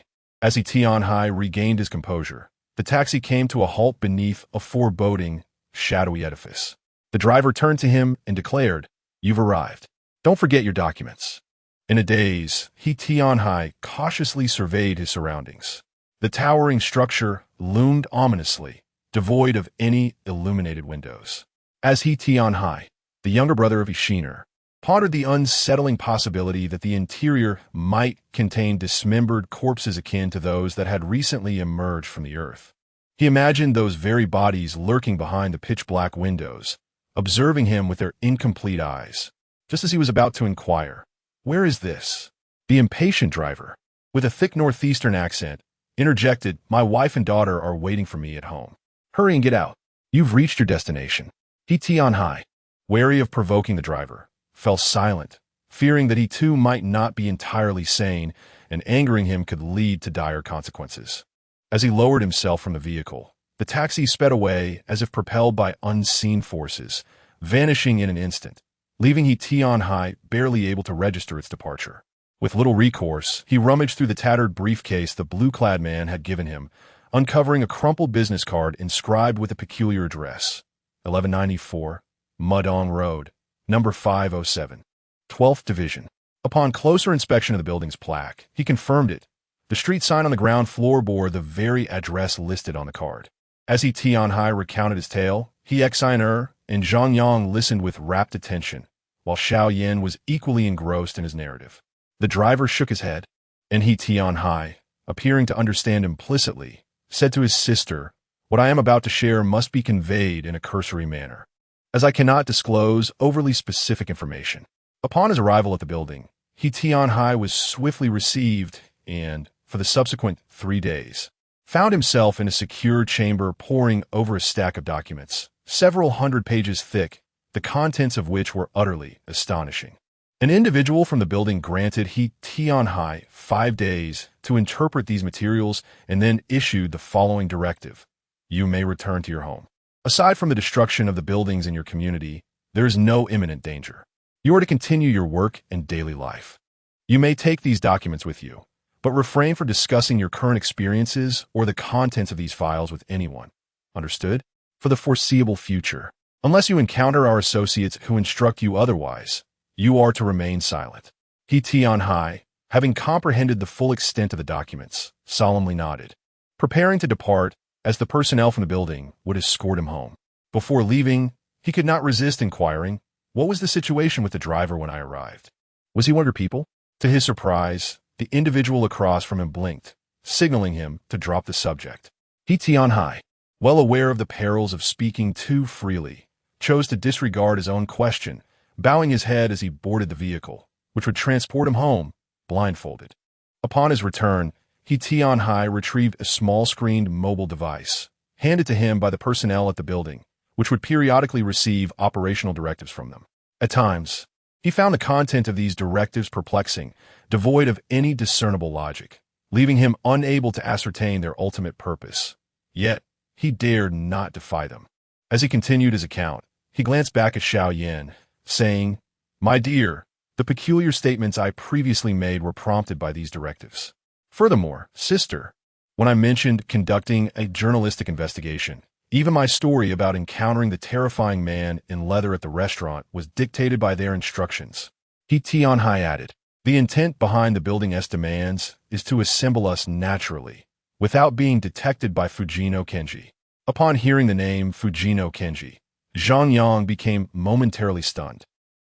as he Tianhai regained his composure, the taxi came to a halt beneath a foreboding, shadowy edifice. The driver turned to him and declared, "You've arrived. Don't forget your documents." In a daze, he Tianhai cautiously surveyed his surroundings. The towering structure loomed ominously, devoid of any illuminated windows. As he Tianhai, the younger brother of Hishiner, pondered the unsettling possibility that the interior might contain dismembered corpses akin to those that had recently emerged from the earth. He imagined those very bodies lurking behind the pitch-black windows, observing him with their incomplete eyes. Just as he was about to inquire, "Where is this?" the impatient driver, with a thick northeastern accent, interjected, "My wife and daughter are waiting for me at home. Hurry and get out. You've reached your destination." He Tianhai, wary of provoking the driver, fell silent, fearing that he too might not be entirely sane, and angering him could lead to dire consequences. As he lowered himself from the vehicle, the taxi sped away as if propelled by unseen forces, vanishing in an instant, leaving he Tianhai barely able to register its departure. With little recourse, he rummaged through the tattered briefcase the blue-clad man had given him, uncovering a crumpled business card inscribed with a peculiar address, 1194, Mudong Road, number 507, 12th Division. Upon closer inspection of the building's plaque, he confirmed it. The street sign on the ground floor bore the very address listed on the card. As he Tianhai recounted his tale, he Xiner and Zhang Yang listened with rapt attention, while Xiao Yin was equally engrossed in his narrative. The driver shook his head, and he Tianhai, appearing to understand implicitly, said to his sister, "What I am about to share must be conveyed in a cursory manner, as I cannot disclose overly specific information." Upon his arrival at the building, he Tianhai was swiftly received and, for the subsequent 3 days, found himself in a secure chamber poring over a stack of documents, several hundred pages thick, the contents of which were utterly astonishing. An individual from the building granted he Tianhai 5 days to interpret these materials and then issued the following directive: "You may return to your home. Aside from the destruction of the buildings in your community, there is no imminent danger. You are to continue your work and daily life. You may take these documents with you, but refrain from discussing your current experiences or the contents of these files with anyone. Understood? For the foreseeable future. Unless you encounter our associates who instruct you otherwise, you are to remain silent." He Tianhai, having comprehended the full extent of the documents, solemnly nodded, preparing to depart as the personnel from the building would escort him home. Before leaving, he could not resist inquiring, "What was the situation with the driver when I arrived? Was he one of your people?" To his surprise, the individual across from him blinked, signaling him to drop the subject. He Tianhai, well aware of the perils of speaking too freely, chose to disregard his own question, bowing his head as he boarded the vehicle, which would transport him home, blindfolded. Upon his return, he Tianhai retrieved a small-screened mobile device, handed to him by the personnel at the building, which would periodically receive operational directives from them. At times, he found the content of these directives perplexing, devoid of any discernible logic, leaving him unable to ascertain their ultimate purpose. Yet, he dared not defy them. As he continued his account, he glanced back at Xiao Yin, saying, "My dear, the peculiar statements I previously made were prompted by these directives. Furthermore, sister, when I mentioned conducting a journalistic investigation, even my story about encountering the terrifying man in leather at the restaurant was dictated by their instructions." He Tianhai added, "The intent behind the building's demands is to assemble us naturally, without being detected by Fujino Kenji." Upon hearing the name Fujino Kenji, Zhang Yang became momentarily stunned.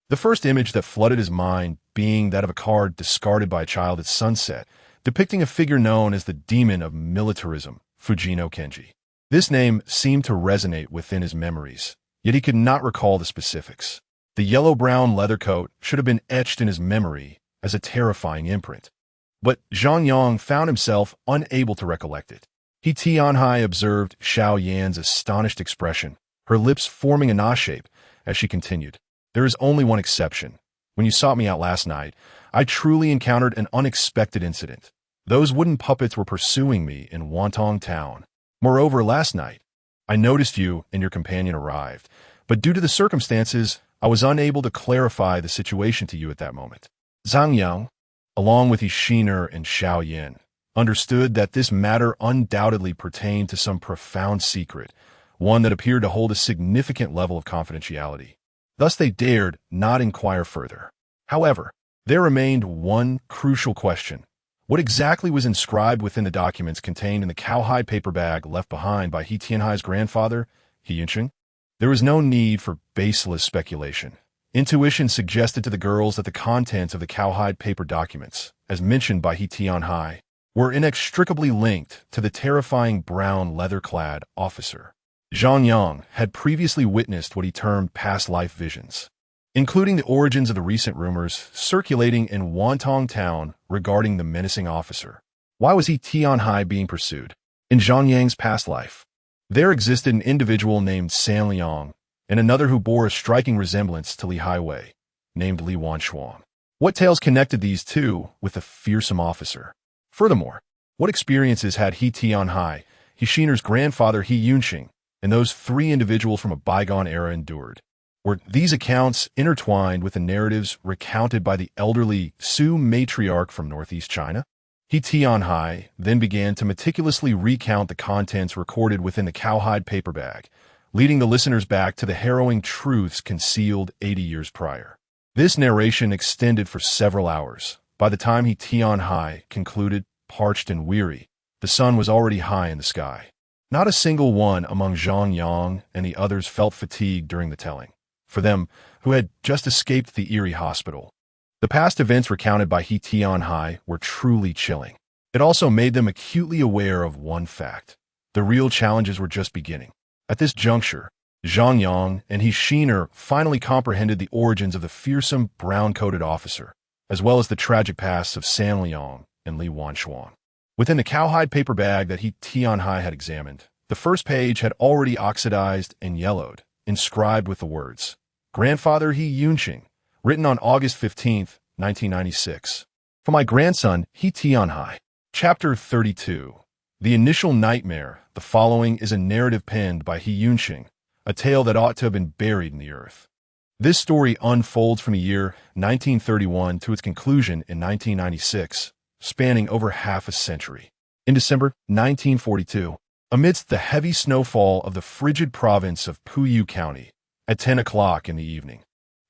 The first image that flooded his mind being that of a card discarded by a child at sunset, depicting a figure known as the demon of militarism, Fujino Kenji. This name seemed to resonate within his memories, yet he could not recall the specifics. The yellow-brown leather coat should have been etched in his memory as a terrifying imprint. But Zhang Yang found himself unable to recollect it. He Tianhai observed Xiao Yan's astonished expression, her lips forming a Na shape, as she continued. There is only one exception. When you sought me out last night, I truly encountered an unexpected incident. Those wooden puppets were pursuing me in Wantong Town. Moreover, last night, I noticed you and your companion arrived, but due to the circumstances, I was unable to clarify the situation to you at that moment. Zhang Yang, along with Ishiner and Xiao Yan, understood that this matter undoubtedly pertained to some profound secret, one that appeared to hold a significant level of confidentiality. Thus they dared not inquire further. However, there remained one crucial question. What exactly was inscribed within the documents contained in the cowhide paper bag left behind by He Tianhai's grandfather, He Yunqing? There was no need for baseless speculation. Intuition suggested to the girls that the contents of the cowhide paper documents, as mentioned by He Tianhai, were inextricably linked to the terrifying brown leather-clad officer. Zhang Yang had previously witnessed what he termed past life visions, including the origins of the recent rumors circulating in Wantong Town regarding the menacing officer. Why was He Tianhai being pursued? In Zhang Yang's past life, there existed an individual named San Liang and another who bore a striking resemblance to Li Haiwei, named Li Wanshuang. What tales connected these two with the fearsome officer? Furthermore, what experiences had He Tianhai, Hishiner's grandfather He Yunqing, and those three individuals from a bygone era endured? Were these accounts intertwined with the narratives recounted by the elderly Su matriarch from northeast China? He Tianhai then began to meticulously recount the contents recorded within the cowhide paper bag, leading the listeners back to the harrowing truths concealed 80 years prior. This narration extended for several hours. By the time He Tianhai concluded, parched and weary, the sun was already high in the sky. Not a single one among Zhang Yang and the others felt fatigued during the telling. For them, who had just escaped the eerie hospital, the past events recounted by He Tianhai were truly chilling. It also made them acutely aware of one fact. The real challenges were just beginning. At this juncture, Zhang Yang and Ishiner finally comprehended the origins of the fearsome brown-coated officer, as well as the tragic pasts of San Liang and Li Wanshuang. Within the cowhide paper bag that He Tianhai had examined, the first page had already oxidized and yellowed, inscribed with the words, Grandfather He Yunqing, written on August 15, 1996. For my grandson, He Tianhai. Chapter 32. The Initial Nightmare. The following is a narrative penned by He Yunqing, a tale that ought to have been buried in the earth. This story unfolds from the year 1931 to its conclusion in 1996, spanning over half a century. In December 1942, amidst the heavy snowfall of the frigid province of Puyu County, at 10 o'clock in the evening,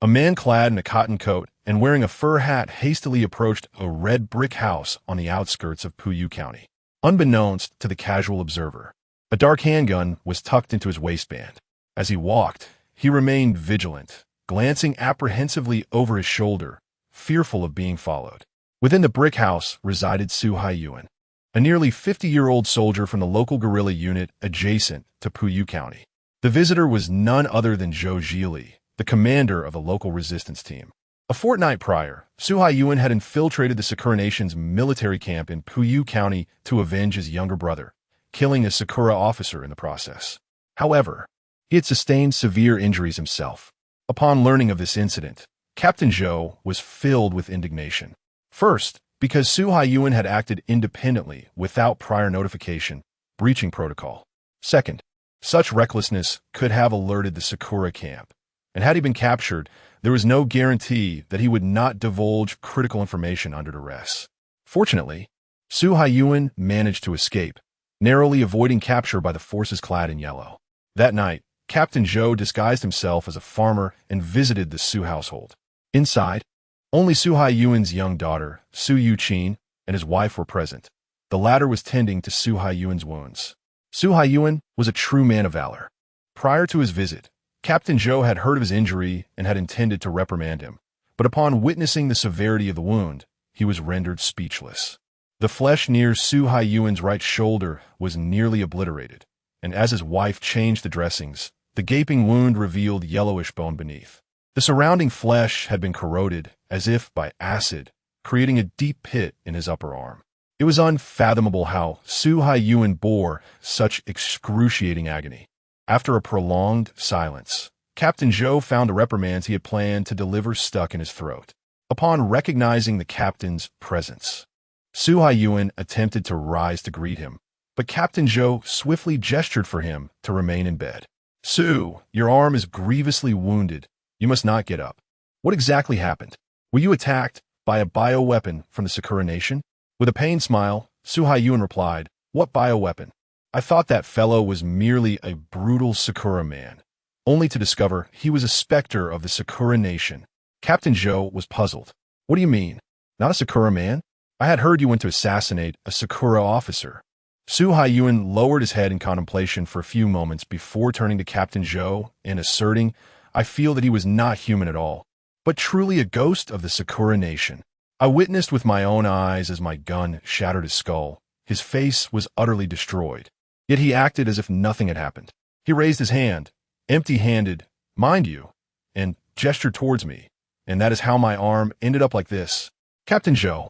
a man clad in a cotton coat and wearing a fur hat hastily approached a red brick house on the outskirts of Puyu County. Unbeknownst to the casual observer, a dark handgun was tucked into his waistband. As he walked, he remained vigilant, glancing apprehensively over his shoulder, fearful of being followed. Within the brick house resided Su Haiyuan, a nearly 50-year-old soldier from the local guerrilla unit adjacent to Puyu County. The visitor was none other than Zhou Zhili, the commander of the local resistance team. A fortnight prior, Su Haiyuan had infiltrated the Sakura Nation's military camp in Puyu County to avenge his younger brother, killing a Sakura officer in the process. However, he had sustained severe injuries himself. Upon learning of this incident, Captain Zhou was filled with indignation. First, because Su Haiyuan had acted independently without prior notification, breaching protocol. Second, such recklessness could have alerted the Sakura camp, and had he been captured, there was no guarantee that he would not divulge critical information under duress. Fortunately, Su Haiyuan managed to escape, narrowly avoiding capture by the forces clad in yellow. That night, Captain Zhou disguised himself as a farmer and visited the Su household. Inside, only Su Haiyuan's young daughter, Su Yuqin, and his wife were present. The latter was tending to Su Haiyuan's wounds. Su Haiyuan was a true man of valor. Prior to his visit, Captain Zhou had heard of his injury and had intended to reprimand him, but upon witnessing the severity of the wound, he was rendered speechless. The flesh near Su Haiyuan's right shoulder was nearly obliterated, and as his wife changed the dressings, the gaping wound revealed yellowish bone beneath. The surrounding flesh had been corroded, as if by acid, creating a deep pit in his upper arm. It was unfathomable how Su Haiyuan bore such excruciating agony. After a prolonged silence, Captain Zhou found the reprimands he had planned to deliver stuck in his throat. Upon recognizing the captain's presence, Su Haiyuan attempted to rise to greet him, but Captain Zhou swiftly gestured for him to remain in bed. "Su, your arm is grievously wounded. You must not get up. What exactly happened? Were you attacked by a bioweapon from the Sakura Nation?" With a pained smile, Su Haiyuan replied, "What bioweapon? I thought that fellow was merely a brutal Sakura man, only to discover he was a specter of the Sakura Nation." Captain Zhou was puzzled. "What do you mean? Not a Sakura man? I had heard you went to assassinate a Sakura officer." Su Haiyuan lowered his head in contemplation for a few moments before turning to Captain Zhou and asserting, "I feel that he was not human at all, but truly a ghost of the Sakura Nation. I witnessed with my own eyes as my gun shattered his skull. His face was utterly destroyed, yet he acted as if nothing had happened. He raised his hand, empty-handed, mind you, and gestured towards me, and that is how my arm ended up like this." "Captain Zhou,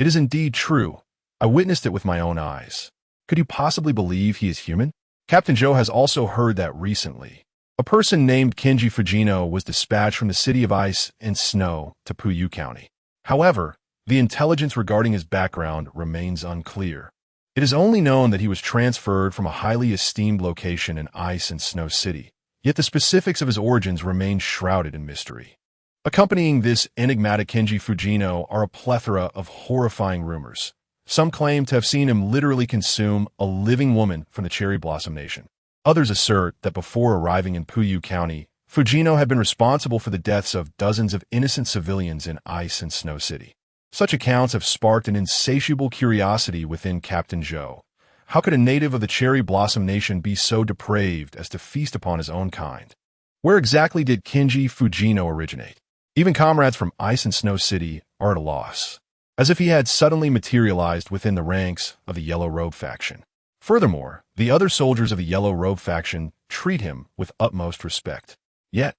it is indeed true. I witnessed it with my own eyes. Could you possibly believe he is human?" Captain Zhou has also heard that recently, a person named Kenji Fujino was dispatched from the city of ice and snow to Puyu County. However, the intelligence regarding his background remains unclear. It is only known that he was transferred from a highly esteemed location in Ice and Snow City, yet the specifics of his origins remain shrouded in mystery. Accompanying this enigmatic Kenji Fujino are a plethora of horrifying rumors. Some claim to have seen him literally consume a living woman from the Cherry Blossom Nation. Others assert that before arriving in Puyu County, Fujino had been responsible for the deaths of dozens of innocent civilians in Ice and Snow City. Such accounts have sparked an insatiable curiosity within Captain Zhou. How could a native of the Cherry Blossom Nation be so depraved as to feast upon his own kind? Where exactly did Kenji Fujino originate? Even comrades from Ice and Snow City are at a loss, as if he had suddenly materialized within the ranks of the Yellow Robe faction. Furthermore, the other soldiers of the Yellow Robe faction treat him with utmost respect. Yet,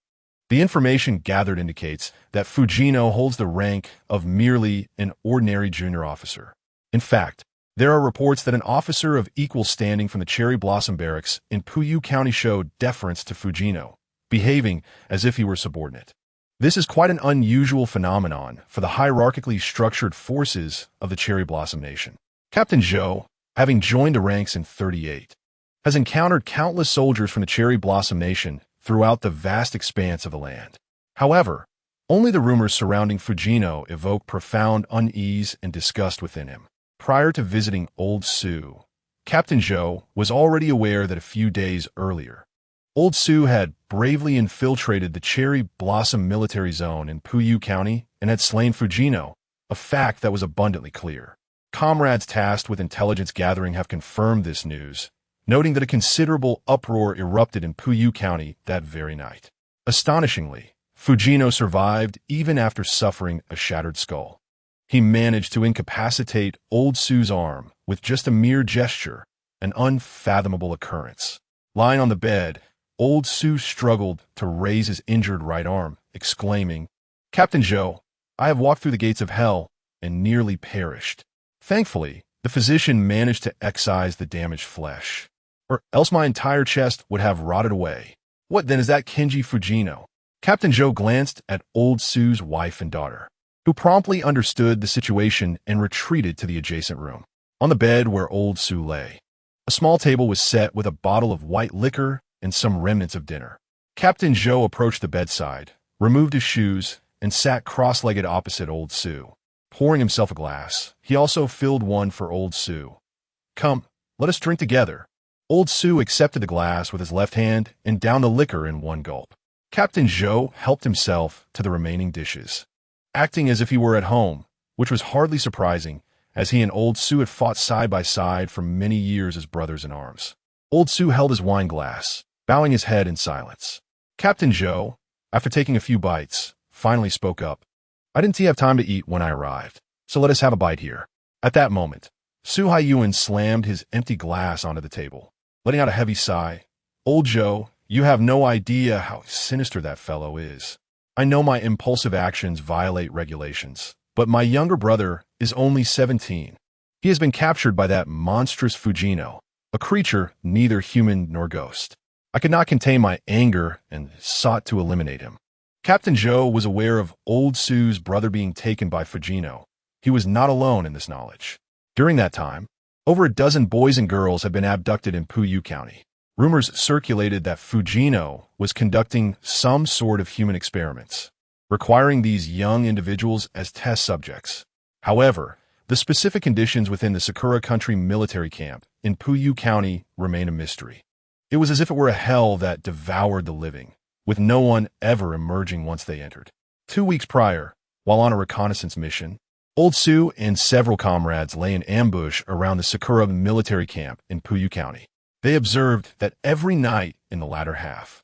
the information gathered indicates that Fujino holds the rank of merely an ordinary junior officer. In fact, there are reports that an officer of equal standing from the Cherry Blossom Barracks in Puyu County showed deference to Fujino, behaving as if he were subordinate. This is quite an unusual phenomenon for the hierarchically structured forces of the Cherry Blossom Nation. Captain Zhou, having joined the ranks in 38, has encountered countless soldiers from the Cherry Blossom Nation throughout the vast expanse of the land. However, only the rumors surrounding Fujino evoke profound unease and disgust within him. Prior to visiting Old Su, Captain Zhou was already aware that a few days earlier, Old Su had bravely infiltrated the Cherry Blossom military zone in Puyu County and had slain Fujino, a fact that was abundantly clear. Comrades tasked with intelligence gathering have confirmed this news, noting that a considerable uproar erupted in Puyu County that very night. Astonishingly, Fujino survived even after suffering a shattered skull. He managed to incapacitate Old Su's arm with just a mere gesture, an unfathomable occurrence. Lying on the bed, Old Su struggled to raise his injured right arm, exclaiming, "Captain Zhou, I have walked through the gates of hell and nearly perished." Thankfully, the physician managed to excise the damaged flesh, or else my entire chest would have rotted away. What then is that Kenji Fujino? Captain Zhou glanced at Old Su's wife and daughter, who promptly understood the situation and retreated to the adjacent room. On the bed where Old Su lay, a small table was set with a bottle of white liquor and some remnants of dinner. Captain Zhou approached the bedside, removed his shoes, and sat cross-legged opposite Old Su. Pouring himself a glass, he also filled one for Old Su. "Come, let us drink together." Old Su accepted the glass with his left hand and downed the liquor in one gulp. Captain Zhou helped himself to the remaining dishes, acting as if he were at home, which was hardly surprising, as he and Old Su had fought side by side for many years as brothers in arms. Old Su held his wine glass, bowing his head in silence. Captain Zhou, after taking a few bites, finally spoke up. I didn't have time to eat when I arrived, so let us have a bite here. At that moment, Su Haiyuan slammed his empty glass onto the table, letting out a heavy sigh. Old Zhou, you have no idea how sinister that fellow is. I know my impulsive actions violate regulations, but my younger brother is only 17. He has been captured by that monstrous Fujino, a creature neither human nor ghost. I could not contain my anger and sought to eliminate him. Captain Zhou was aware of old Su's brother being taken by Fujino. He was not alone in this knowledge. During that time, over a dozen boys and girls had been abducted in Puyu County. Rumors circulated that Fujino was conducting some sort of human experiments, requiring these young individuals as test subjects. However, the specific conditions within the Sakura Country military camp in Puyu County remain a mystery. It was as if it were a hell that devoured the living, with no one ever emerging once they entered. 2 weeks prior, while on a reconnaissance mission, Old Su and several comrades lay in ambush around the Sakura military camp in Puyu County. They observed that every night in the latter half,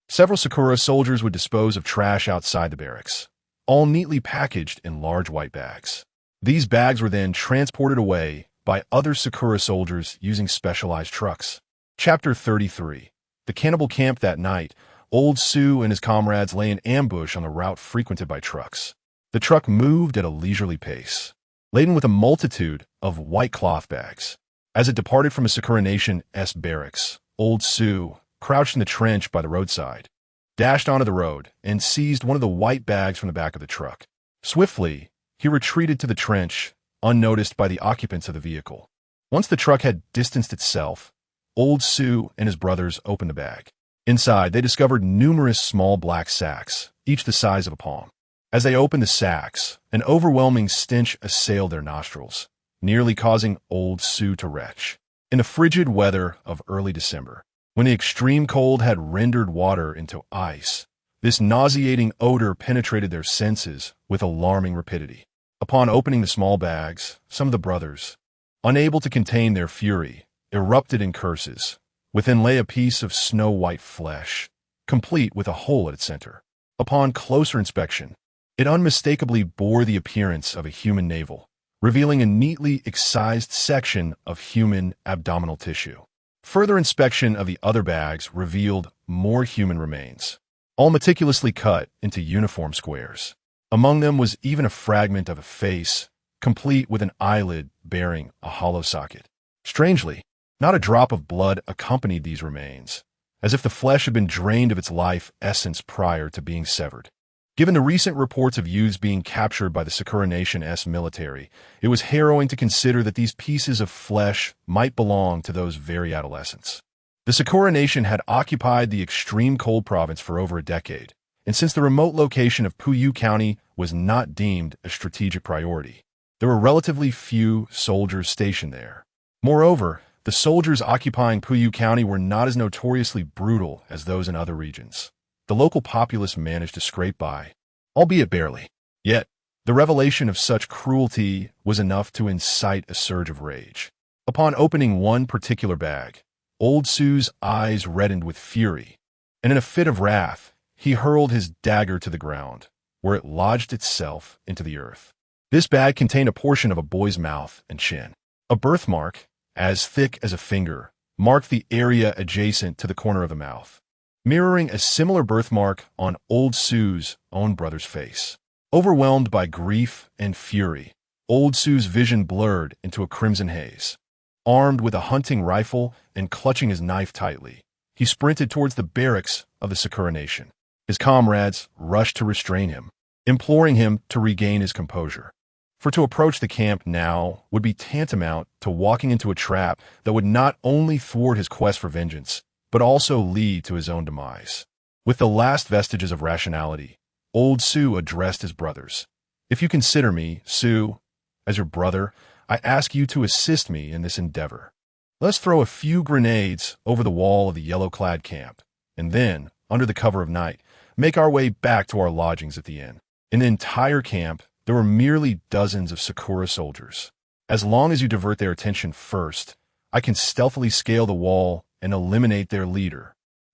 several Sakura soldiers would dispose of trash outside the barracks, all neatly packaged in large white bags. These bags were then transported away by other Sakura soldiers using specialized trucks. Chapter 33. The cannibal camp. That night, Old Su and his comrades lay in ambush on the route frequented by trucks. The truck moved at a leisurely pace, laden with a multitude of white cloth bags. As it departed from a Sakura Nation's barracks, Old Su, crouched in the trench by the roadside, dashed onto the road and seized one of the white bags from the back of the truck. Swiftly, he retreated to the trench, unnoticed by the occupants of the vehicle. Once the truck had distanced itself, Old Su and his brothers opened the bag. Inside, they discovered numerous small black sacks, each the size of a palm. As they opened the sacks, an overwhelming stench assailed their nostrils, nearly causing Old Su to retch. In the frigid weather of early December, when the extreme cold had rendered water into ice, this nauseating odor penetrated their senses with alarming rapidity. Upon opening the small bags, some of the brothers, unable to contain their fury, erupted in curses. Within lay a piece of snow-white flesh, complete with a hole at its center. Upon closer inspection, it unmistakably bore the appearance of a human navel, revealing a neatly excised section of human abdominal tissue. Further inspection of the other bags revealed more human remains, all meticulously cut into uniform squares. Among them was even a fragment of a face, complete with an eyelid bearing a hollow socket. Strangely, not a drop of blood accompanied these remains, as if the flesh had been drained of its life essence prior to being severed. Given the recent reports of youths being captured by the Sakura Nation's military, it was harrowing to consider that these pieces of flesh might belong to those very adolescents. The Sakura Nation had occupied the extreme cold province for over a decade, and since the remote location of Puyu County was not deemed a strategic priority, there were relatively few soldiers stationed there. Moreover, the soldiers occupying Puyu County were not as notoriously brutal as those in other regions. The local populace managed to scrape by, albeit barely. Yet, the revelation of such cruelty was enough to incite a surge of rage. Upon opening one particular bag, Old Su's eyes reddened with fury, and in a fit of wrath, he hurled his dagger to the ground, where it lodged itself into the earth. This bag contained a portion of a boy's mouth and chin. A birthmark, as thick as a finger, marked the area adjacent to the corner of the mouth, mirroring a similar birthmark on Old Su's own brother's face. Overwhelmed by grief and fury, Old Su's vision blurred into a crimson haze. Armed with a hunting rifle and clutching his knife tightly, he sprinted towards the barracks of the Sakura Nation. His comrades rushed to restrain him, imploring him to regain his composure. For to approach the camp now would be tantamount to walking into a trap that would not only thwart his quest for vengeance, but also lead to his own demise. With the last vestiges of rationality, Old Su addressed his brothers. If you consider me, Su, as your brother, I ask you to assist me in this endeavor. Let's throw a few grenades over the wall of the yellow-clad camp, and then, under the cover of night, make our way back to our lodgings at the inn. In the entire camp, there were merely dozens of Sakura soldiers. As long as you divert their attention first, I can stealthily scale the wall and eliminate their leader.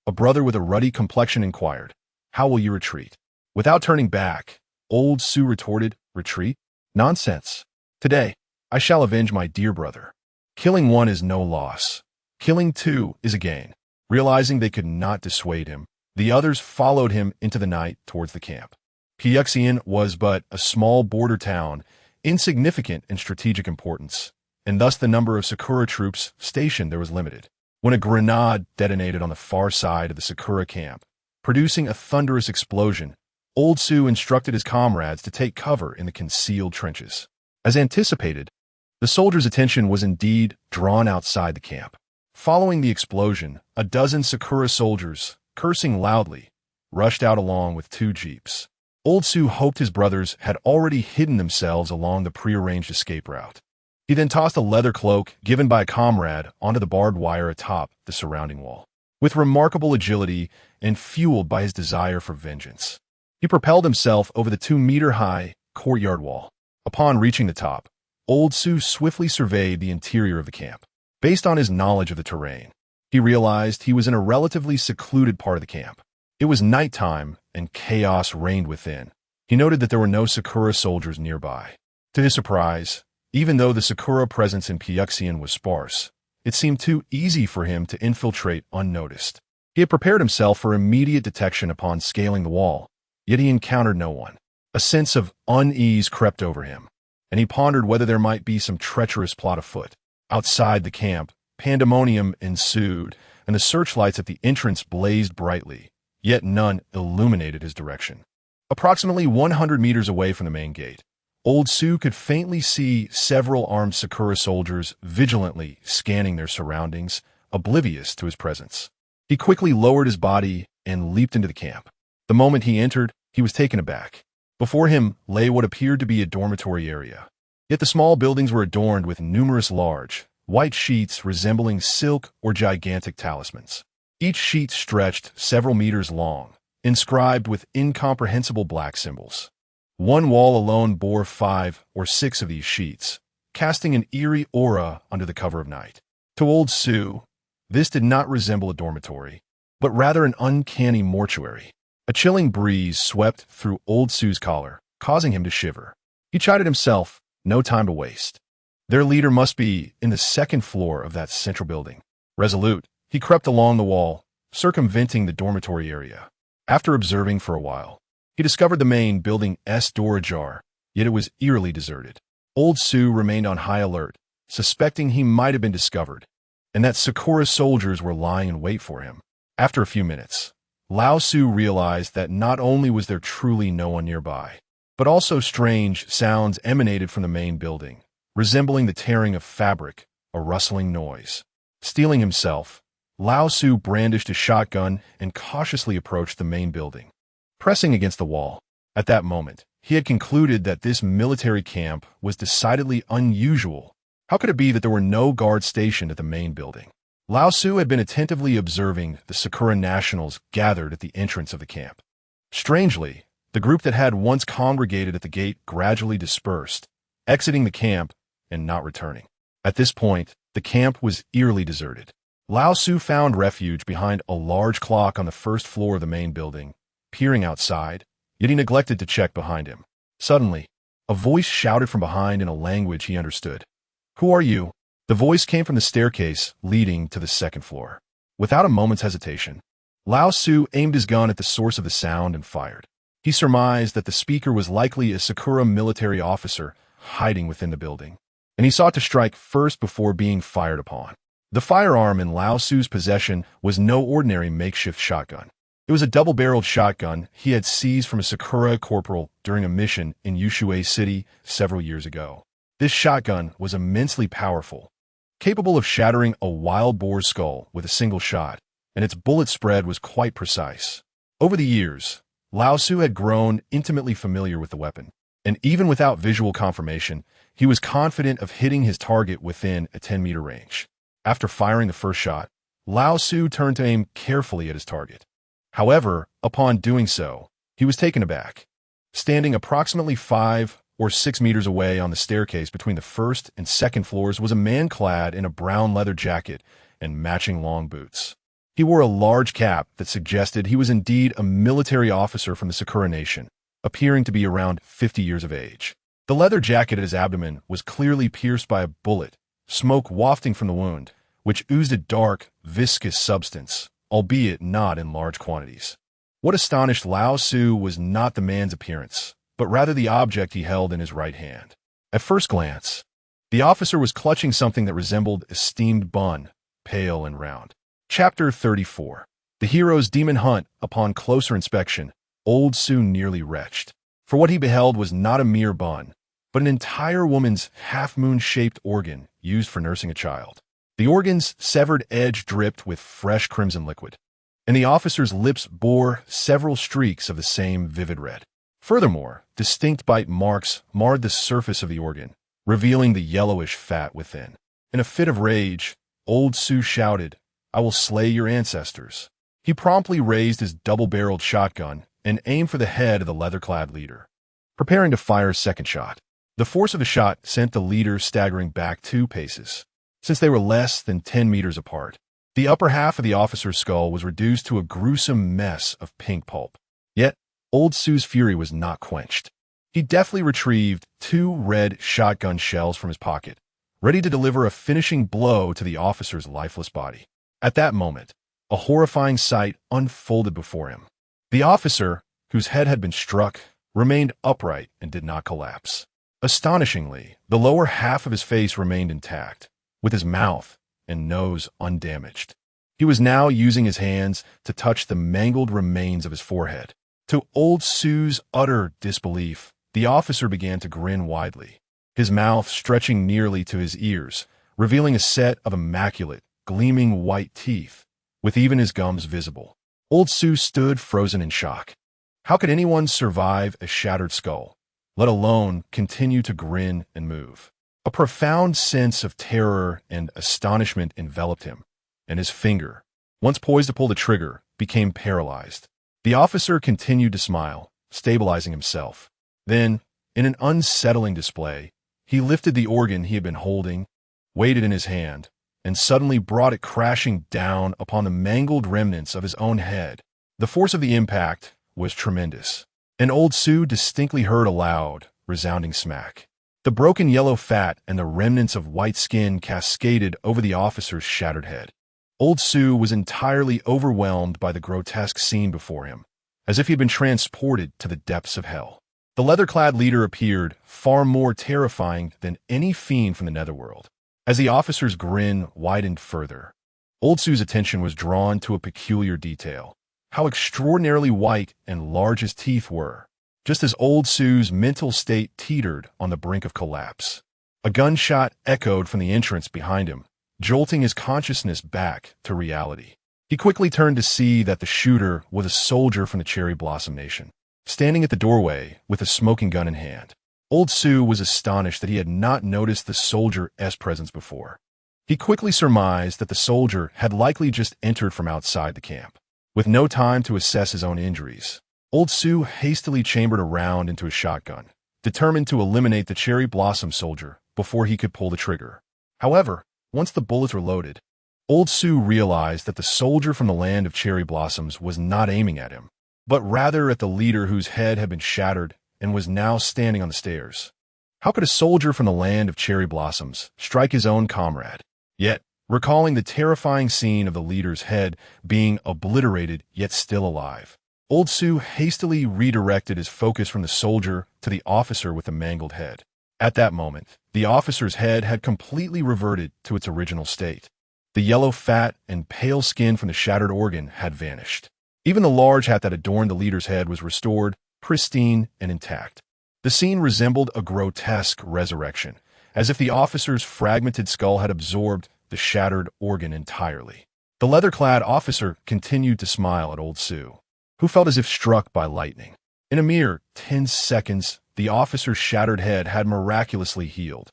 a brother with a ruddy complexion inquired, "How will you retreat?" Without turning back, old Su retorted, "Retreat? Nonsense. Today, I shall avenge my dear brother. Killing one is no loss. Killing two is a gain." Realizing they could not dissuade him, the others followed him into the night towards the camp. Pyuxian was but a small border town, insignificant in strategic importance, and thus the number of Sakura troops stationed there was limited. When a grenade detonated on the far side of the Sakura camp, producing a thunderous explosion, Old Su instructed his comrades to take cover in the concealed trenches. As anticipated, the soldiers' attention was indeed drawn outside the camp. Following the explosion, a dozen Sakura soldiers, cursing loudly, rushed out along with 2 jeeps. Old Su hoped his brothers had already hidden themselves along the prearranged escape route. He then tossed a leather cloak given by a comrade onto the barbed wire atop the surrounding wall. With remarkable agility and fueled by his desire for vengeance, he propelled himself over the 2-meter-high courtyard wall. Upon reaching the top, Old Su swiftly surveyed the interior of the camp. Based on his knowledge of the terrain, he realized he was in a relatively secluded part of the camp. It was nighttime, and chaos reigned within. He noted that there were no Sakura soldiers nearby. To his surprise, even though the Sakura presence in Pyuxian was sparse, it seemed too easy for him to infiltrate unnoticed. He had prepared himself for immediate detection upon scaling the wall, yet he encountered no one. A sense of unease crept over him, and he pondered whether there might be some treacherous plot afoot. Outside the camp, pandemonium ensued, and the searchlights at the entrance blazed brightly, yet none illuminated his direction. Approximately 100 meters away from the main gate, Old Su could faintly see several armed Sakura soldiers vigilantly scanning their surroundings, oblivious to his presence. He quickly lowered his body and leaped into the camp. The moment he entered, he was taken aback. Before him lay what appeared to be a dormitory area. Yet the small buildings were adorned with numerous large, white sheets resembling silk or gigantic talismans. Each sheet stretched several meters long, inscribed with incomprehensible black symbols. One wall alone bore 5 or 6 of these sheets, casting an eerie aura under the cover of night. To Old Su, this did not resemble a dormitory, but rather an uncanny mortuary. A chilling breeze swept through Old Su's collar, causing him to shiver. He chided himself, no time to waste. Their leader must be in the 2nd floor of that central building. Resolute, he crept along the wall, circumventing the dormitory area. After observing for a while, he discovered the main building's door ajar, yet it was eerily deserted. Old Su remained on high alert, suspecting he might have been discovered, and that Sakura soldiers were lying in wait for him. After a few minutes, Lao Su realized that not only was there truly no one nearby, but also strange sounds emanated from the main building, resembling the tearing of fabric, a rustling noise. Steeling himself, Lao Su brandished a shotgun and cautiously approached the main building. Pressing against the wall, at that moment, he had concluded that this military camp was decidedly unusual. How could it be that there were no guards stationed at the main building? Lao Su had been attentively observing the Sakura nationals gathered at the entrance of the camp. Strangely, the group that had once congregated at the gate gradually dispersed, exiting the camp and not returning. At this point, the camp was eerily deserted. Lao Su found refuge behind a large clock on the 1st floor of the main building, peering outside, yet he neglected to check behind him. Suddenly, a voice shouted from behind in a language he understood. "Who are you?" The voice came from the staircase leading to the 2nd floor. Without a moment's hesitation, Lao Su aimed his gun at the source of the sound and fired. He surmised that the speaker was likely a Sakura military officer hiding within the building, and he sought to strike first before being fired upon. The firearm in Lao Su's possession was no ordinary makeshift shotgun. It was a double-barreled shotgun he had seized from a Sakura corporal during a mission in Ushuaia City several years ago. This shotgun was immensely powerful, capable of shattering a wild boar's skull with a single shot, and its bullet spread was quite precise. Over the years, Lao Su had grown intimately familiar with the weapon, and even without visual confirmation, he was confident of hitting his target within a 10-meter range. After firing the first shot, Lao Su turned to aim carefully at his target. However, upon doing so, he was taken aback. Standing approximately 5 or 6 meters away on the staircase between the 1st and 2nd floors was a man clad in a brown leather jacket and matching long boots. He wore a large cap that suggested he was indeed a military officer from the Sakura Nation, appearing to be around 50 years of age. The leather jacket at his abdomen was clearly pierced by a bullet, smoke wafting from the wound, which oozed a dark, viscous substance, albeit not in large quantities. What astonished Lao Su was not the man's appearance, but rather the object he held in his right hand. At first glance, the officer was clutching something that resembled a steamed bun, pale and round. Chapter 34. The hero's demon hunt. Upon closer inspection, Old Su nearly retched. For what he beheld was not a mere bun, but an entire woman's half-moon-shaped organ used for nursing a child. The organ's severed edge dripped with fresh crimson liquid, and the officer's lips bore several streaks of the same vivid red. Furthermore, distinct bite marks marred the surface of the organ, revealing the yellowish fat within. In a fit of rage, Old Su shouted, "I will slay your ancestors." He promptly raised his double-barreled shotgun and aimed for the head of the leather-clad leader, preparing to fire a second shot. The force of the shot sent the leader staggering back 2 paces, since they were less than 10 meters apart. The upper half of the officer's skull was reduced to a gruesome mess of pink pulp. Yet, Old Su's fury was not quenched. He deftly retrieved 2 red shotgun shells from his pocket, ready to deliver a finishing blow to the officer's lifeless body. At that moment, a horrifying sight unfolded before him. The officer, whose head had been struck, remained upright and did not collapse. Astonishingly, the lower half of his face remained intact, with his mouth and nose undamaged. He was now using his hands to touch the mangled remains of his forehead. To Old Su's utter disbelief, the officer began to grin widely, his mouth stretching nearly to his ears, revealing a set of immaculate, gleaming white teeth, with even his gums visible. Old Su stood frozen in shock. How could anyone survive a shattered skull, let alone continue to grin and move? A profound sense of terror and astonishment enveloped him, and his finger, once poised to pull the trigger, became paralyzed. The officer continued to smile, stabilizing himself. Then, in an unsettling display, he lifted the organ he had been holding, weighed it in his hand, and suddenly brought it crashing down upon the mangled remnants of his own head. The force of the impact was tremendous, and Old Su distinctly heard a loud, resounding smack. The broken yellow fat and the remnants of white skin cascaded over the officer's shattered head. Old Su was entirely overwhelmed by the grotesque scene before him, as if he had been transported to the depths of hell. The leather-clad leader appeared far more terrifying than any fiend from the netherworld. As the officer's grin widened further, Old Su's attention was drawn to a peculiar detail: how extraordinarily white and large his teeth were. Just as Old Su's mental state teetered on the brink of collapse, a gunshot echoed from the entrance behind him, jolting his consciousness back to reality. He quickly turned to see that the shooter was a soldier from the Cherry Blossom Nation, standing at the doorway with a smoking gun in hand. Old Su was astonished that he had not noticed the soldier's presence before. He quickly surmised that the soldier had likely just entered from outside the camp. With no time to assess his own injuries, Old Su hastily chambered a round into his shotgun, determined to eliminate the Cherry Blossom soldier before he could pull the trigger. However, once the bullets were loaded, Old Su realized that the soldier from the land of cherry blossoms was not aiming at him, but rather at the leader whose head had been shattered and was now standing on the stairs. How could a soldier from the land of cherry blossoms strike his own comrade? Yet, recalling the terrifying scene of the leader's head being obliterated yet still alive, Old Su hastily redirected his focus from the soldier to the officer with the mangled head. At that moment, the officer's head had completely reverted to its original state. The yellow fat and pale skin from the shattered organ had vanished. Even the large hat that adorned the leader's head was restored, pristine and intact. The scene resembled a grotesque resurrection, as if the officer's fragmented skull had absorbed the shattered organ entirely. The leather-clad officer continued to smile at Old Su, who felt as if struck by lightning. In a mere 10 seconds, the officer's shattered head had miraculously healed.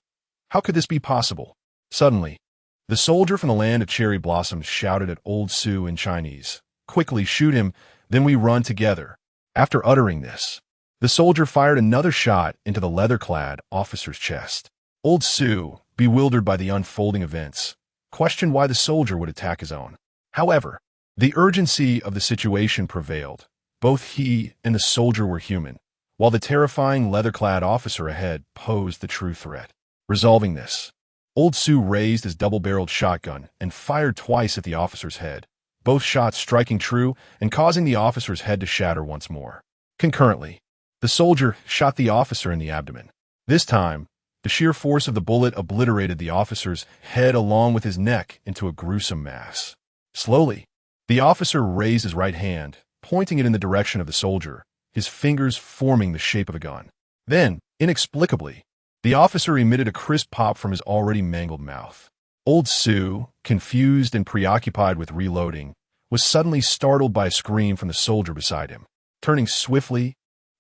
How could this be possible? Suddenly, the soldier from the land of cherry blossoms shouted at Old Su in Chinese, "Quickly, shoot him, then we run together." After uttering this, the soldier fired another shot into the leather-clad officer's chest. Old Su, bewildered by the unfolding events, questioned why the soldier would attack his own. However, The urgency of the situation prevailed. Both he and the soldier were human, while the terrifying leather-clad officer ahead posed the true threat. Resolving this, Old Sue raised his double-barreled shotgun and fired twice at the officer's head, both shots striking true and causing the officer's head to shatter once more. Concurrently, the soldier shot the officer in the abdomen. This time, the sheer force of the bullet obliterated the officer's head along with his neck into a gruesome mass. Slowly, the officer raised his right hand, pointing it in the direction of the soldier, his fingers forming the shape of a gun. Then, inexplicably, the officer emitted a crisp pop from his already mangled mouth. Old Sue, confused and preoccupied with reloading, was suddenly startled by a scream from the soldier beside him. Turning swiftly,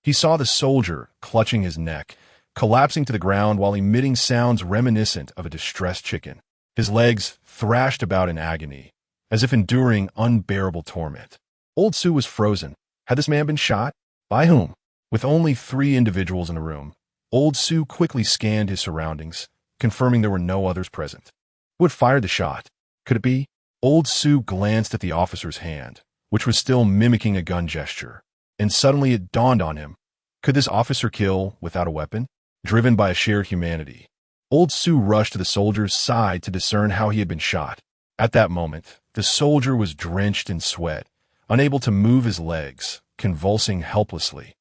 he saw the soldier, clutching his neck, collapsing to the ground while emitting sounds reminiscent of a distressed chicken. His legs thrashed about in agony, as if enduring unbearable torment. Old Sue was frozen. Had this man been shot? By whom? With only 3 individuals in the room, Old Sue quickly scanned his surroundings, confirming there were no others present. Who had fired the shot? Could it be? Old Sue glanced at the officer's hand, which was still mimicking a gun gesture, and suddenly it dawned on him. Could this officer kill without a weapon? Driven by a shared humanity, Old Sue rushed to the soldier's side to discern how he had been shot. At that moment, the soldier was drenched in sweat, unable to move his legs, convulsing helplessly,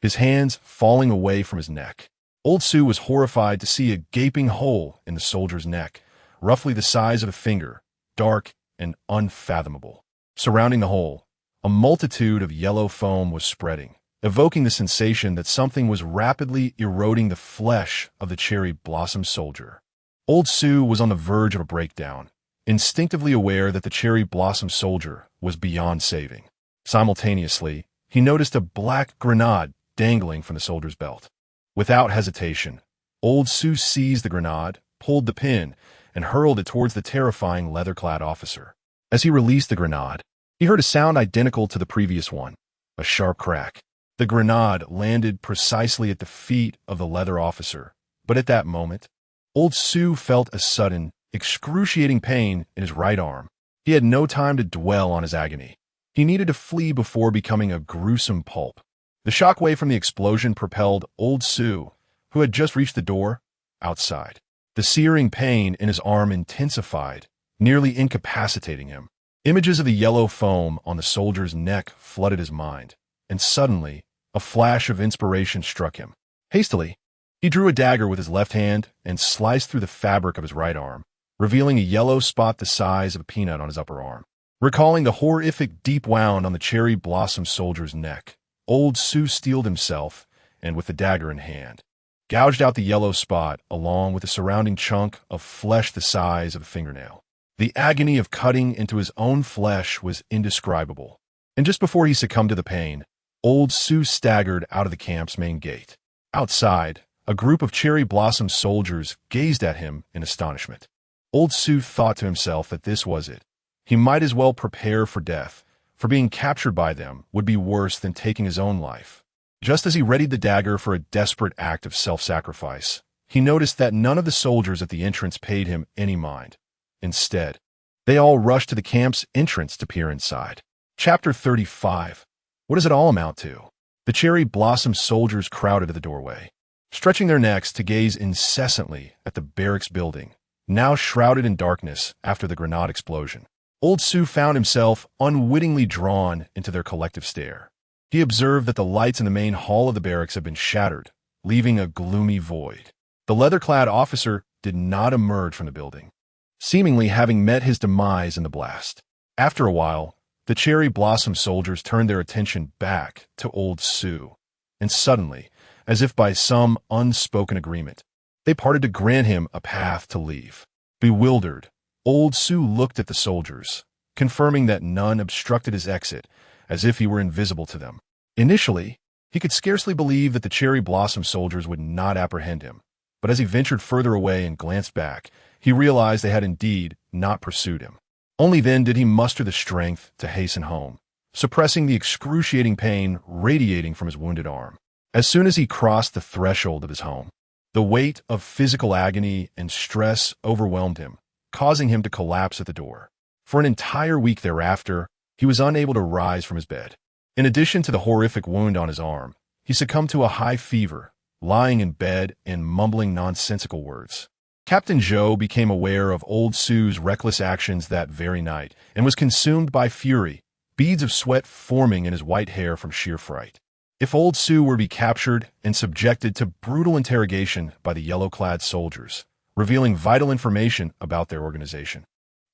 his hands falling away from his neck. Old Sue was horrified to see a gaping hole in the soldier's neck, roughly the size of a finger, dark and unfathomable. Surrounding the hole, a multitude of yellow foam was spreading, evoking the sensation that something was rapidly eroding the flesh of the cherry blossom soldier. Old Sue was on the verge of a breakdown, instinctively aware that the cherry blossom soldier was beyond saving. Simultaneously, he noticed a black grenade dangling from the soldier's belt. Without hesitation, Old Sue seized the grenade, pulled the pin, and hurled it towards the terrifying leather-clad officer. As he released the grenade, he heard a sound identical to the previous one, a sharp crack. The grenade landed precisely at the feet of the leather officer, but at that moment, Old Sue felt a sudden, excruciating pain in his right arm. He had no time to dwell on his agony. He needed to flee before becoming a gruesome pulp. The shockwave from the explosion propelled Old Sue, who had just reached the door, outside. The searing pain in his arm intensified, nearly incapacitating him. Images of the yellow foam on the soldier's neck flooded his mind, and suddenly, a flash of inspiration struck him. Hastily, he drew a dagger with his left hand and sliced through the fabric of his right arm, revealing a yellow spot the size of a peanut on his upper arm. Recalling the horrific deep wound on the cherry blossom soldier's neck, Old Sue steeled himself, and with the dagger in hand, gouged out the yellow spot along with the surrounding chunk of flesh the size of a fingernail. The agony of cutting into his own flesh was indescribable, and just before he succumbed to the pain, Old Sue staggered out of the camp's main gate. Outside, a group of cherry blossom soldiers gazed at him in astonishment. Old Sue thought to himself that this was it. He might as well prepare for death, for being captured by them would be worse than taking his own life. Just as he readied the dagger for a desperate act of self-sacrifice, he noticed that none of the soldiers at the entrance paid him any mind. Instead, they all rushed to the camp's entrance to peer inside. Chapter 35. What does it all amount to? The cherry blossom soldiers crowded at the doorway, stretching their necks to gaze incessantly at the barracks building, now shrouded in darkness after the grenade explosion. Old Sue found himself unwittingly drawn into their collective stare. He observed that the lights in the main hall of the barracks had been shattered, leaving a gloomy void. The leather-clad officer did not emerge from the building, seemingly having met his demise in the blast. After a while, the cherry blossom soldiers turned their attention back to Old Sue, and suddenly, as if by some unspoken agreement, they parted to grant him a path to leave. Bewildered, Old Sue looked at the soldiers, confirming that none obstructed his exit, as if he were invisible to them. Initially, he could scarcely believe that the cherry blossom soldiers would not apprehend him, but as he ventured further away and glanced back, he realized they had indeed not pursued him. Only then did he muster the strength to hasten home, suppressing the excruciating pain radiating from his wounded arm. As soon as he crossed the threshold of his home, the weight of physical agony and stress overwhelmed him, causing him to collapse at the door. For an entire week thereafter, he was unable to rise from his bed. In addition to the horrific wound on his arm, he succumbed to a high fever, lying in bed and mumbling nonsensical words. Captain Zhou became aware of old Su's reckless actions that very night and was consumed by fury, beads of sweat forming in his white hair from sheer fright. If old Su were to be captured and subjected to brutal interrogation by the yellow-clad soldiers, revealing vital information about their organization,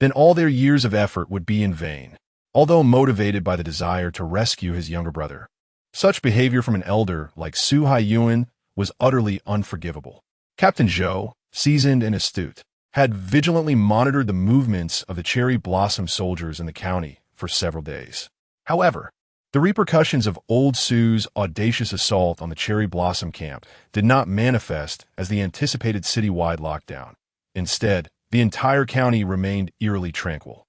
then all their years of effort would be in vain, although motivated by the desire to rescue his younger brother. Such behavior from an elder like Su Haiyuan was utterly unforgivable. Captain Zhou, seasoned and astute, had vigilantly monitored the movements of the cherry blossom soldiers in the county for several days. However, the repercussions of old Su's audacious assault on the cherry blossom camp did not manifest as the anticipated citywide lockdown. Instead, the entire county remained eerily tranquil.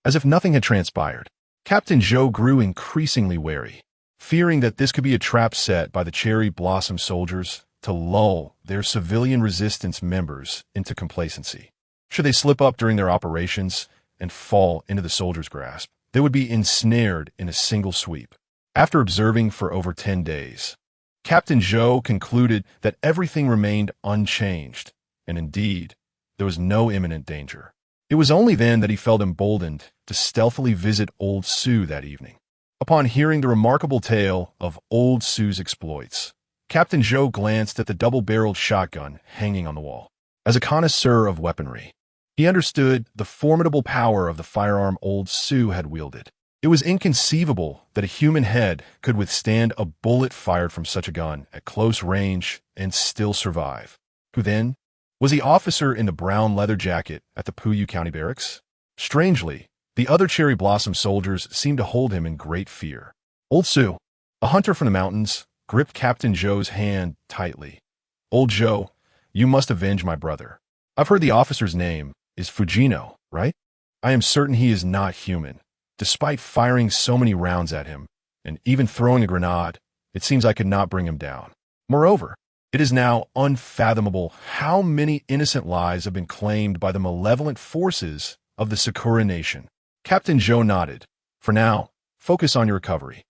As if nothing had transpired, Captain Zhou grew increasingly wary, fearing that this could be a trap set by the cherry blossom soldiers to lull their civilian resistance members into complacency. Should they slip up during their operations and fall into the soldiers' grasp, they would be ensnared in a single sweep. After observing for over 10 days, Captain Zhou concluded that everything remained unchanged, and indeed, there was no imminent danger. It was only then that he felt emboldened to stealthily visit old Su that evening. Upon hearing the remarkable tale of old Su's exploits, Captain Zhou glanced at the double-barreled shotgun hanging on the wall. As a connoisseur of weaponry, he understood the formidable power of the firearm old Su had wielded. It was inconceivable that a human head could withstand a bullet fired from such a gun at close range and still survive. Who then? Was the officer in the brown leather jacket at the Puyu County Barracks? Strangely, the other cherry blossom soldiers seemed to hold him in great fear. Old Su, a hunter from the mountains, gripped Captain Zhou's hand tightly. Old Zhou, you must avenge my brother. I've heard the officer's name is Fujino, right? I am certain he is not human. Despite firing so many rounds at him, and even throwing a grenade, it seems I could not bring him down. Moreover, it is now unfathomable how many innocent lives have been claimed by the malevolent forces of the Sakura Nation. Captain Zhou nodded. For now, focus on your recovery.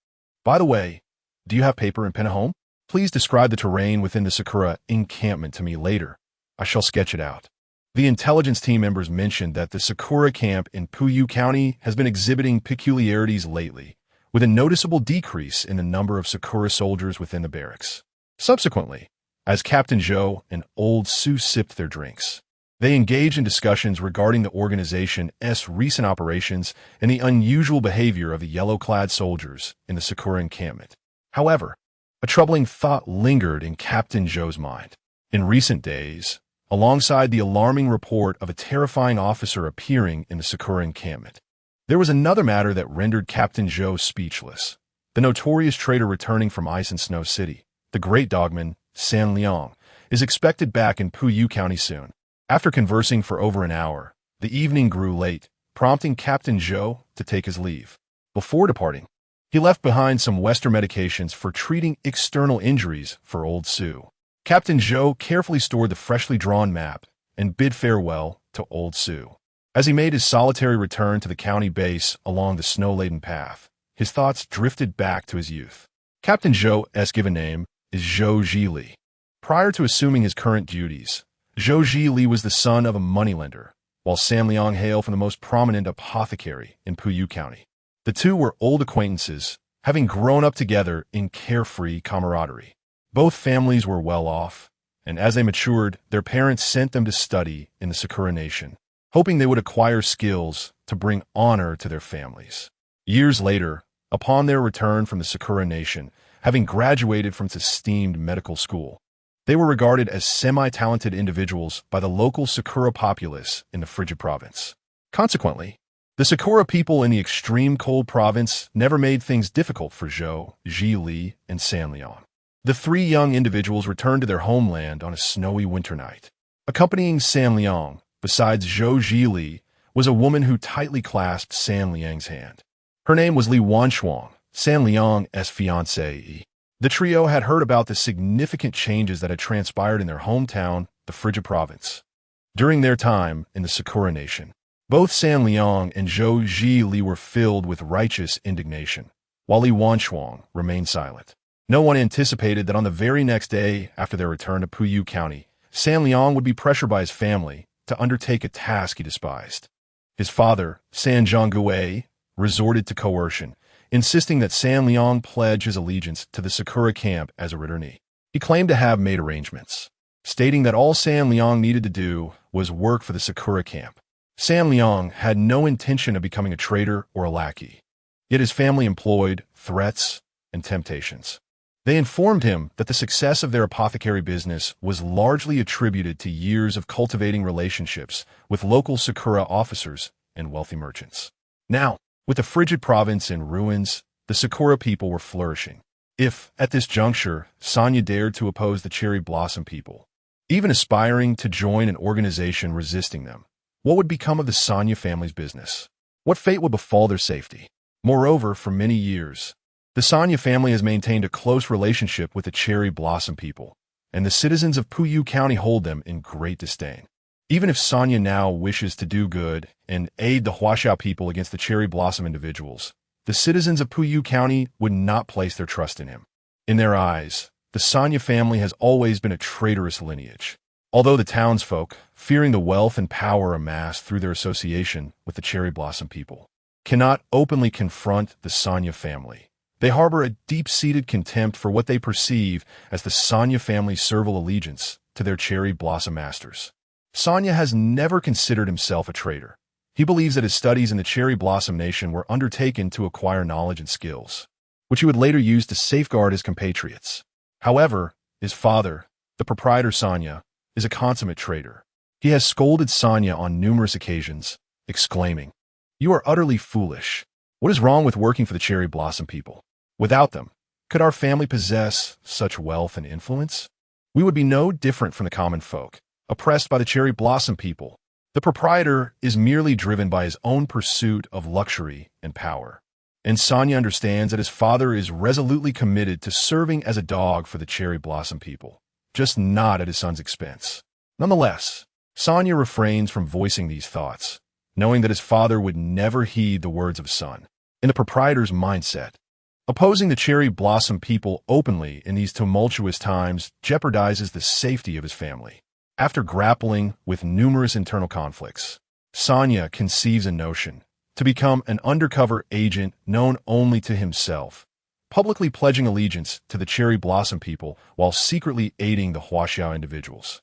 By the way, do you have paper and pen at home? Please describe the terrain within the Sakura encampment to me later. I shall sketch it out. The intelligence team members mentioned that the Sakura camp in Puyu County has been exhibiting peculiarities lately, with a noticeable decrease in the number of Sakura soldiers within the barracks. Subsequently, as Captain Zhou and old Su sipped their drinks, they engaged in discussions regarding the organization's recent operations and the unusual behavior of the yellow-clad soldiers in the Sakura encampment. However, a troubling thought lingered in Captain Zhou's mind. In recent days, alongside the alarming report of a terrifying officer appearing in the Sakura encampment, there was another matter that rendered Captain Zhou speechless. The notorious traitor returning from Ice and Snow City, the great dogman, San Liang, is expected back in Puyu County soon. After conversing for over an hour, the evening grew late, prompting Captain Zhou to take his leave. Before departing, he left behind some Western medications for treating external injuries for old Su. Captain Zhou carefully stored the freshly drawn map and bid farewell to old Su. As he made his solitary return to the county base along the snow-laden path, his thoughts drifted back to his youth. Captain Zhou's given name is Zhou Zhili. Prior to assuming his current duties, Zhou Zhili was the son of a moneylender, while San Liang hailed from the most prominent apothecary in Puyu County. The two were old acquaintances, having grown up together in carefree camaraderie. Both families were well off, and as they matured, their parents sent them to study in the Sakura Nation, hoping they would acquire skills to bring honor to their families. Years later, upon their return from the Sakura Nation, having graduated from its esteemed medical school, they were regarded as semi-talented individuals by the local Sakura populace in the frigid province. Consequently, the Sakura people in the extreme cold province never made things difficult for Zhou, Zhili, and San Liang. The three young individuals returned to their homeland on a snowy winter night. Accompanying San Liang, besides Zhou Zhili, was a woman who tightly clasped San Liang's hand. Her name was Li Wanshuang, San Liang's fiancée. The trio had heard about the significant changes that had transpired in their hometown, the frigid province, during their time in the Sakura Nation. Both San Liang and Zhou Zhili were filled with righteous indignation, while Li Wanshuang remained silent. No one anticipated that on the very next day after their return to Puyu County, San Liang would be pressured by his family to undertake a task he despised. His father, San Zhangguei, resorted to coercion, insisting that San Liang pledge his allegiance to the Sakura camp as a returnee. He claimed to have made arrangements, stating that all San Liang needed to do was work for the Sakura camp. San Liang had no intention of becoming a traitor or a lackey, yet his family employed threats and temptations. They informed him that the success of their apothecary business was largely attributed to years of cultivating relationships with local Sakura officers and wealthy merchants. Now, with the frigid province in ruins, the Sakura people were flourishing. If, at this juncture, Sanya dared to oppose the cherry blossom people, even aspiring to join an organization resisting them, what would become of the Sanya family's business? What fate would befall their safety? Moreover, for many years, the Sanya family has maintained a close relationship with the cherry blossom people, and the citizens of Puyu County hold them in great disdain. Even if Sanya now wishes to do good and aid the Huaxiao people against the cherry blossom individuals, the citizens of Puyu County would not place their trust in him. In their eyes, the Sanya family has always been a traitorous lineage. Although the townsfolk, fearing the wealth and power amassed through their association with the cherry blossom people, cannot openly confront the Sanya family, they harbor a deep-seated contempt for what they perceive as the Sanya family's servile allegiance to their cherry blossom masters. Sanya has never considered himself a traitor. He believes that his studies in the cherry blossom nation were undertaken to acquire knowledge and skills, which he would later use to safeguard his compatriots. However, his father, the proprietor Sanya, is a consummate traitor. He has scolded Sanya on numerous occasions, exclaiming, "You are utterly foolish. What is wrong with working for the cherry blossom people? Without them, could our family possess such wealth and influence? We would be no different from the common folk, oppressed by the cherry blossom people. The proprietor is merely driven by his own pursuit of luxury and power." And Sanya understands that his father is resolutely committed to serving as a dog for the cherry blossom people, just not at his son's expense. Nonetheless, Sanya refrains from voicing these thoughts, knowing that his father would never heed the words of his son. In the proprietor's mindset, opposing the cherry blossom people openly in these tumultuous times jeopardizes the safety of his family. After grappling with numerous internal conflicts, Sanya conceives a notion to become an undercover agent known only to himself, publicly pledging allegiance to the cherry blossom people while secretly aiding the Huaxiao individuals.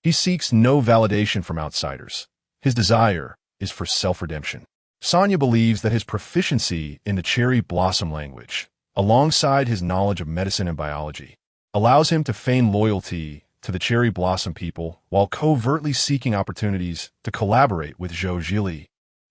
He seeks no validation from outsiders. His desire is for self-redemption. Sanya believes that his proficiency in the cherry blossom language, alongside his knowledge of medicine and biology, allows him to feign loyalty to the cherry blossom people while covertly seeking opportunities to collaborate with Zhou Zhili,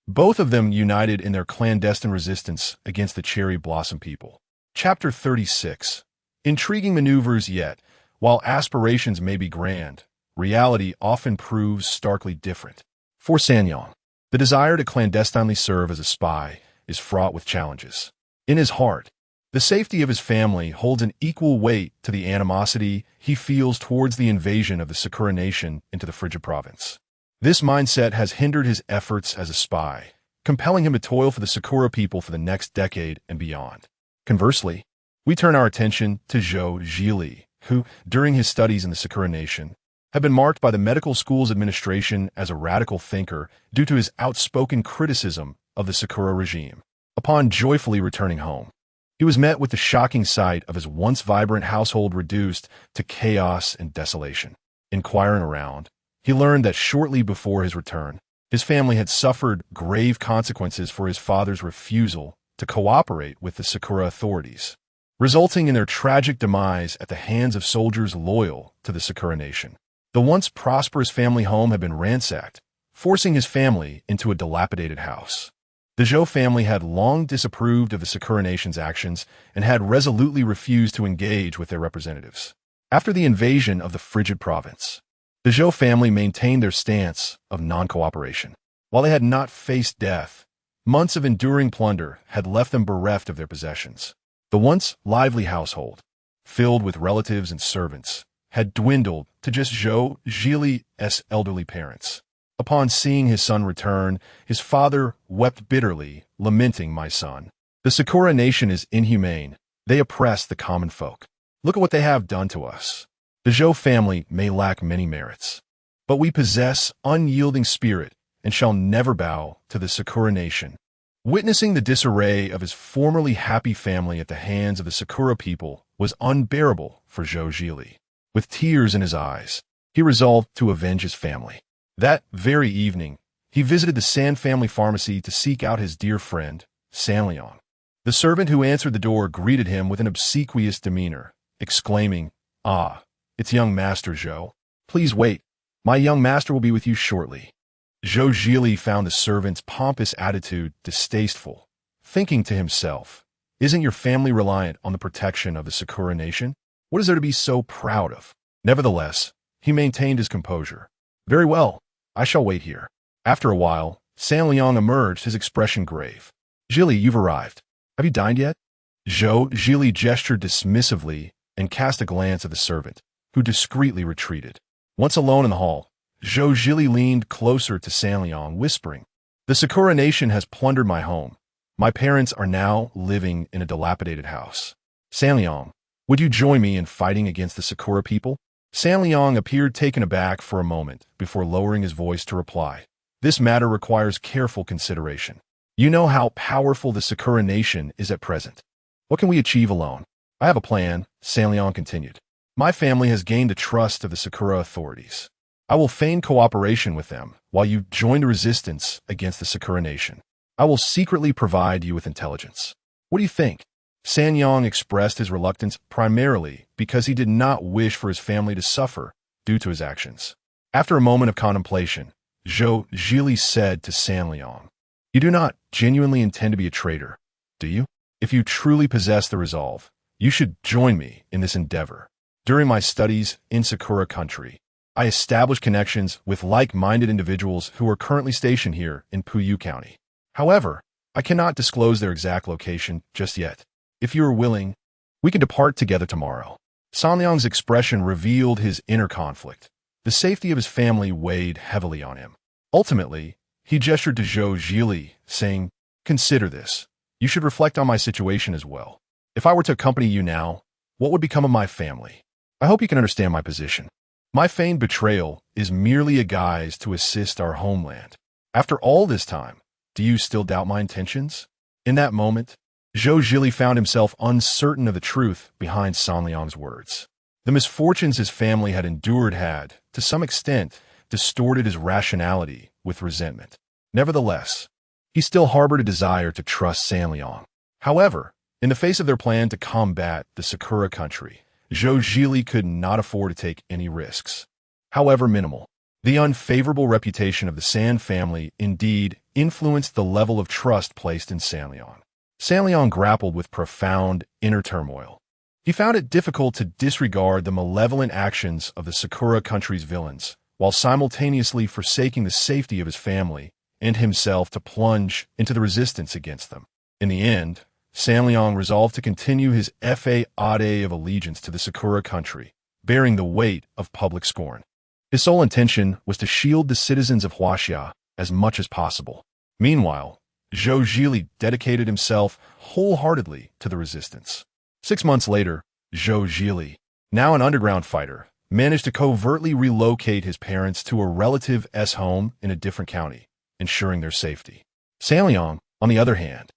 both of them united in their clandestine resistance against the cherry blossom people. Chapter 36. Intriguing maneuvers. Yet, while aspirations may be grand, reality often proves starkly different. For San Yang, the desire to clandestinely serve as a spy is fraught with challenges. In his heart, the safety of his family holds an equal weight to the animosity he feels towards the invasion of the Sakura nation into the frigid province. This mindset has hindered his efforts as a spy, compelling him to toil for the Sakura people for the next decade and beyond. Conversely, we turn our attention to Zhou Zhili, who, during his studies in the Sakura nation, had been marked by the medical school's administration as a radical thinker due to his outspoken criticism of the Sakura regime. Upon joyfully returning home, he was met with the shocking sight of his once vibrant household reduced to chaos and desolation. Inquiring around, he learned that shortly before his return, his family had suffered grave consequences for his father's refusal to cooperate with the Sakura authorities, resulting in their tragic demise at the hands of soldiers loyal to the Sakura nation. The once prosperous family home had been ransacked, forcing his family into a dilapidated house. The Zhou family had long disapproved of the Sakura nation's actions and had resolutely refused to engage with their representatives. After the invasion of the frigid province, the Zhou family maintained their stance of non-cooperation. While they had not faced death, months of enduring plunder had left them bereft of their possessions. The once lively household, filled with relatives and servants, had dwindled to just Zhou Zhili's elderly parents. Upon seeing his son return, his father wept bitterly, lamenting, "My son, the Sakura nation is inhumane. They oppress the common folk. Look at what they have done to us. The Zhou family may lack many merits, but we possess unyielding spirit and shall never bow to the Sakura nation." Witnessing the disarray of his formerly happy family at the hands of the Sakura people was unbearable for Zhou Zhili. With tears in his eyes, he resolved to avenge his family. That very evening, he visited the San family pharmacy to seek out his dear friend, San Liang. The servant who answered the door greeted him with an obsequious demeanor, exclaiming, "Ah, it's young Master Zhou. Please wait. My young master will be with you shortly." Zhou Zhili found the servant's pompous attitude distasteful, thinking to himself, "Isn't your family reliant on the protection of the Sakura nation? What is there to be so proud of?" Nevertheless, he maintained his composure. "Very well, I shall wait here." After a while, San Liang emerged, his expression grave. "Zhili, you've arrived. Have you dined yet?" Zhou Zhili gestured dismissively and cast a glance at the servant, who discreetly retreated. Once alone in the hall, Zhou Zhili leaned closer to San Liang, whispering, "The Sakura nation has plundered my home. My parents are now living in a dilapidated house. San Liang, would you join me in fighting against the Sakura people?" San Liang appeared taken aback for a moment before lowering his voice to reply, "This matter requires careful consideration. You know how powerful the Sakura nation is at present. What can we achieve alone?" "I have a plan," San Liang continued. "My family has gained the trust of the Sakura authorities. I will feign cooperation with them while you join the resistance against the Sakura nation. I will secretly provide you with intelligence. What do you think?" San Yang expressed his reluctance primarily because he did not wish for his family to suffer due to his actions. After a moment of contemplation, Zhou Zhili said to San Liang, "You do not genuinely intend to be a traitor, do you? If you truly possess the resolve, you should join me in this endeavor. During my studies in Sakura country, I established connections with like-minded individuals who are currently stationed here in Puyu County. However, I cannot disclose their exact location just yet. If you are willing, we can depart together tomorrow." San Liang's expression revealed his inner conflict. The safety of his family weighed heavily on him. Ultimately, he gestured to Zhou Zhili, saying, "Consider this. You should reflect on my situation as well. If I were to accompany you now, what would become of my family? I hope you can understand my position. My feigned betrayal is merely a guise to assist our homeland. After all this time, do you still doubt my intentions?" In that moment, Zhou Zhili found himself uncertain of the truth behind San Liang's words. The misfortunes his family had endured had, to some extent, distorted his rationality with resentment. Nevertheless, he still harbored a desire to trust San Liang. However, in the face of their plan to combat the Sakura country, Zhou Zhili could not afford to take any risks, however minimal. The unfavorable reputation of the San family indeed influenced the level of trust placed in San Liang. San Liang grappled with profound inner turmoil. He found it difficult to disregard the malevolent actions of the Sakura country's villains, while simultaneously forsaking the safety of his family and himself to plunge into the resistance against them. In the end, San Liang resolved to continue his fade of allegiance to the Sakura country, bearing the weight of public scorn. His sole intention was to shield the citizens of Huaxia as much as possible. Meanwhile, Zhou Zhili dedicated himself wholeheartedly to the resistance. 6 months later, Zhou Zhili, now an underground fighter, managed to covertly relocate his parents to a relative's home in a different county, ensuring their safety. San Liang, on the other hand,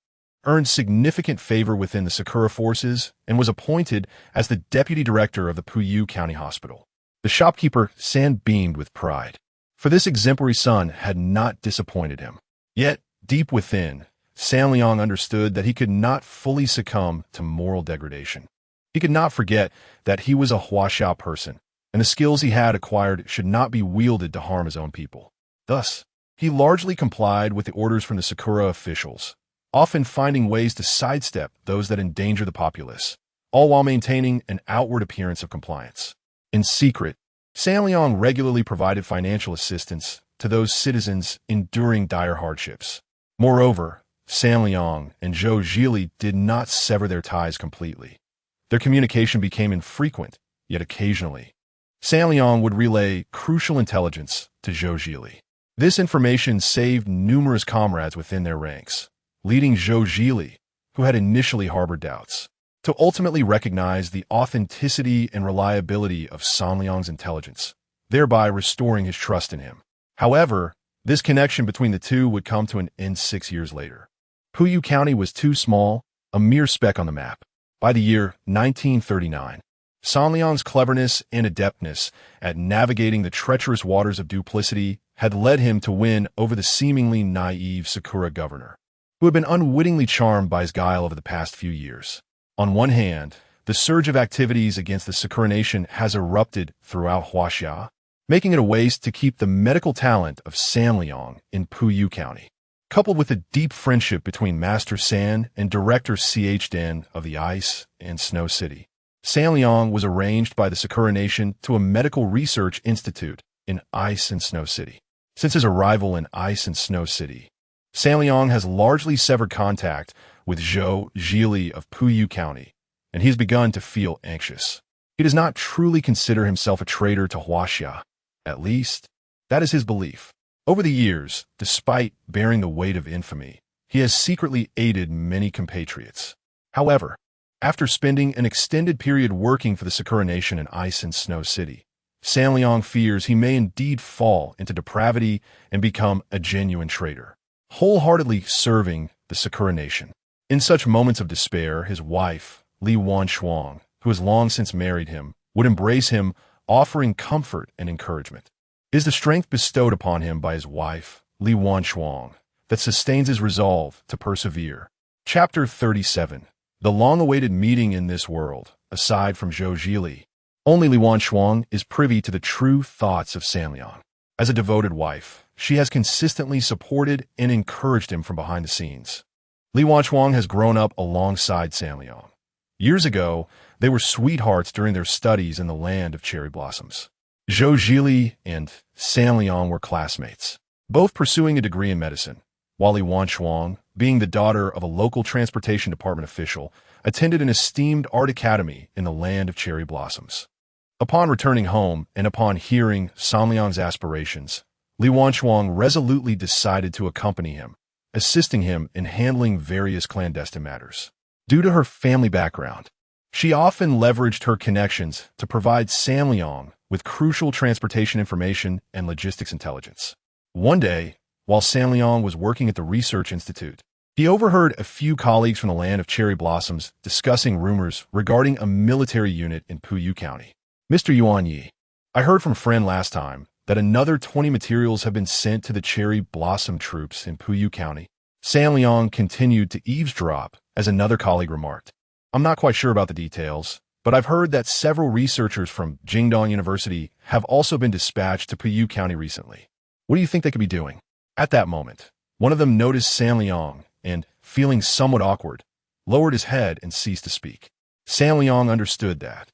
earned significant favor within the Sakura forces and was appointed as the deputy director of the Puyu County Hospital. The shopkeeper San beamed with pride, for this exemplary son had not disappointed him. Yet, deep within, San Liang understood that he could not fully succumb to moral degradation. He could not forget that he was a Huaxia person, and the skills he had acquired should not be wielded to harm his own people. Thus, he largely complied with the orders from the Sakura officials, often finding ways to sidestep those that endanger the populace, all while maintaining an outward appearance of compliance. In secret, San Liang regularly provided financial assistance to those citizens enduring dire hardships. Moreover, San Liang and Zhou Zhili did not sever their ties completely. Their communication became infrequent, yet occasionally, San Liang would relay crucial intelligence to Zhou Zhili. This information saved numerous comrades within their ranks, leading Zhou Zhili, who had initially harbored doubts, to ultimately recognize the authenticity and reliability of San Liang's intelligence, thereby restoring his trust in him. However, this connection between the two would come to an end 6 years later. Puyu County was too small, a mere speck on the map. By the year 1939, San Liang's cleverness and adeptness at navigating the treacherous waters of duplicity had led him to win over the seemingly naive Sakura governor, who had been unwittingly charmed by his guile over the past few years. On one hand, the surge of activities against the Sakura nation has erupted throughout Huaxia, making it a waste to keep the medical talent of San Liang in Puyu County. Coupled with a deep friendship between Master San and Director Ch Den of the Ice and Snow City, San Liang was arranged by the Sakura nation to a medical research institute in Ice and Snow City. Since his arrival in Ice and Snow City, San Liang has largely severed contact with Zhou Zhili of Puyu County, and he has begun to feel anxious. He does not truly consider himself a traitor to Huaxia. At least, that is his belief. Over the years, despite bearing the weight of infamy, he has secretly aided many compatriots. However, after spending an extended period working for the Sakura nation in Ice and Snow City, San Liang fears he may indeed fall into depravity and become a genuine traitor, wholeheartedly serving the Sakura nation. In such moments of despair, his wife, Li Wanshuang, who has long since married him, would embrace him, offering comfort and encouragement. It is the strength bestowed upon him by his wife, Li Wanshuang, that sustains his resolve to persevere. Chapter 37. The long-awaited meeting in this world, aside from Zhou Zhili. Only Li Wanshuang is privy to the true thoughts of San Liang. As a devoted wife, she has consistently supported and encouraged him from behind the scenes. Li Wanshuang has grown up alongside San Liang. Years ago, they were sweethearts during their studies in the land of cherry blossoms. Zhou Zhili and San Liang were classmates, both pursuing a degree in medicine, while Li Wanshuang, being the daughter of a local transportation department official, attended an esteemed art academy in the land of cherry blossoms. Upon returning home and upon hearing San Liang's aspirations, Li Wanshuang resolutely decided to accompany him, assisting him in handling various clandestine matters. Due to her family background, she often leveraged her connections to provide San Liang with crucial transportation information and logistics intelligence. One day, while San Liang was working at the Research Institute, he overheard a few colleagues from the land of cherry blossoms discussing rumors regarding a military unit in Puyu County. Mr. Yuan Yi, I heard from a friend last time that another 20 materials have been sent to the cherry blossom troops in Puyu County. San Liang continued to eavesdrop as another colleague remarked. I'm not quite sure about the details, but I've heard that several researchers from Jingdong University have also been dispatched to Puyu County recently. What do you think they could be doing? At that moment, one of them noticed San Liang and, feeling somewhat awkward, lowered his head and ceased to speak. San Liang understood that.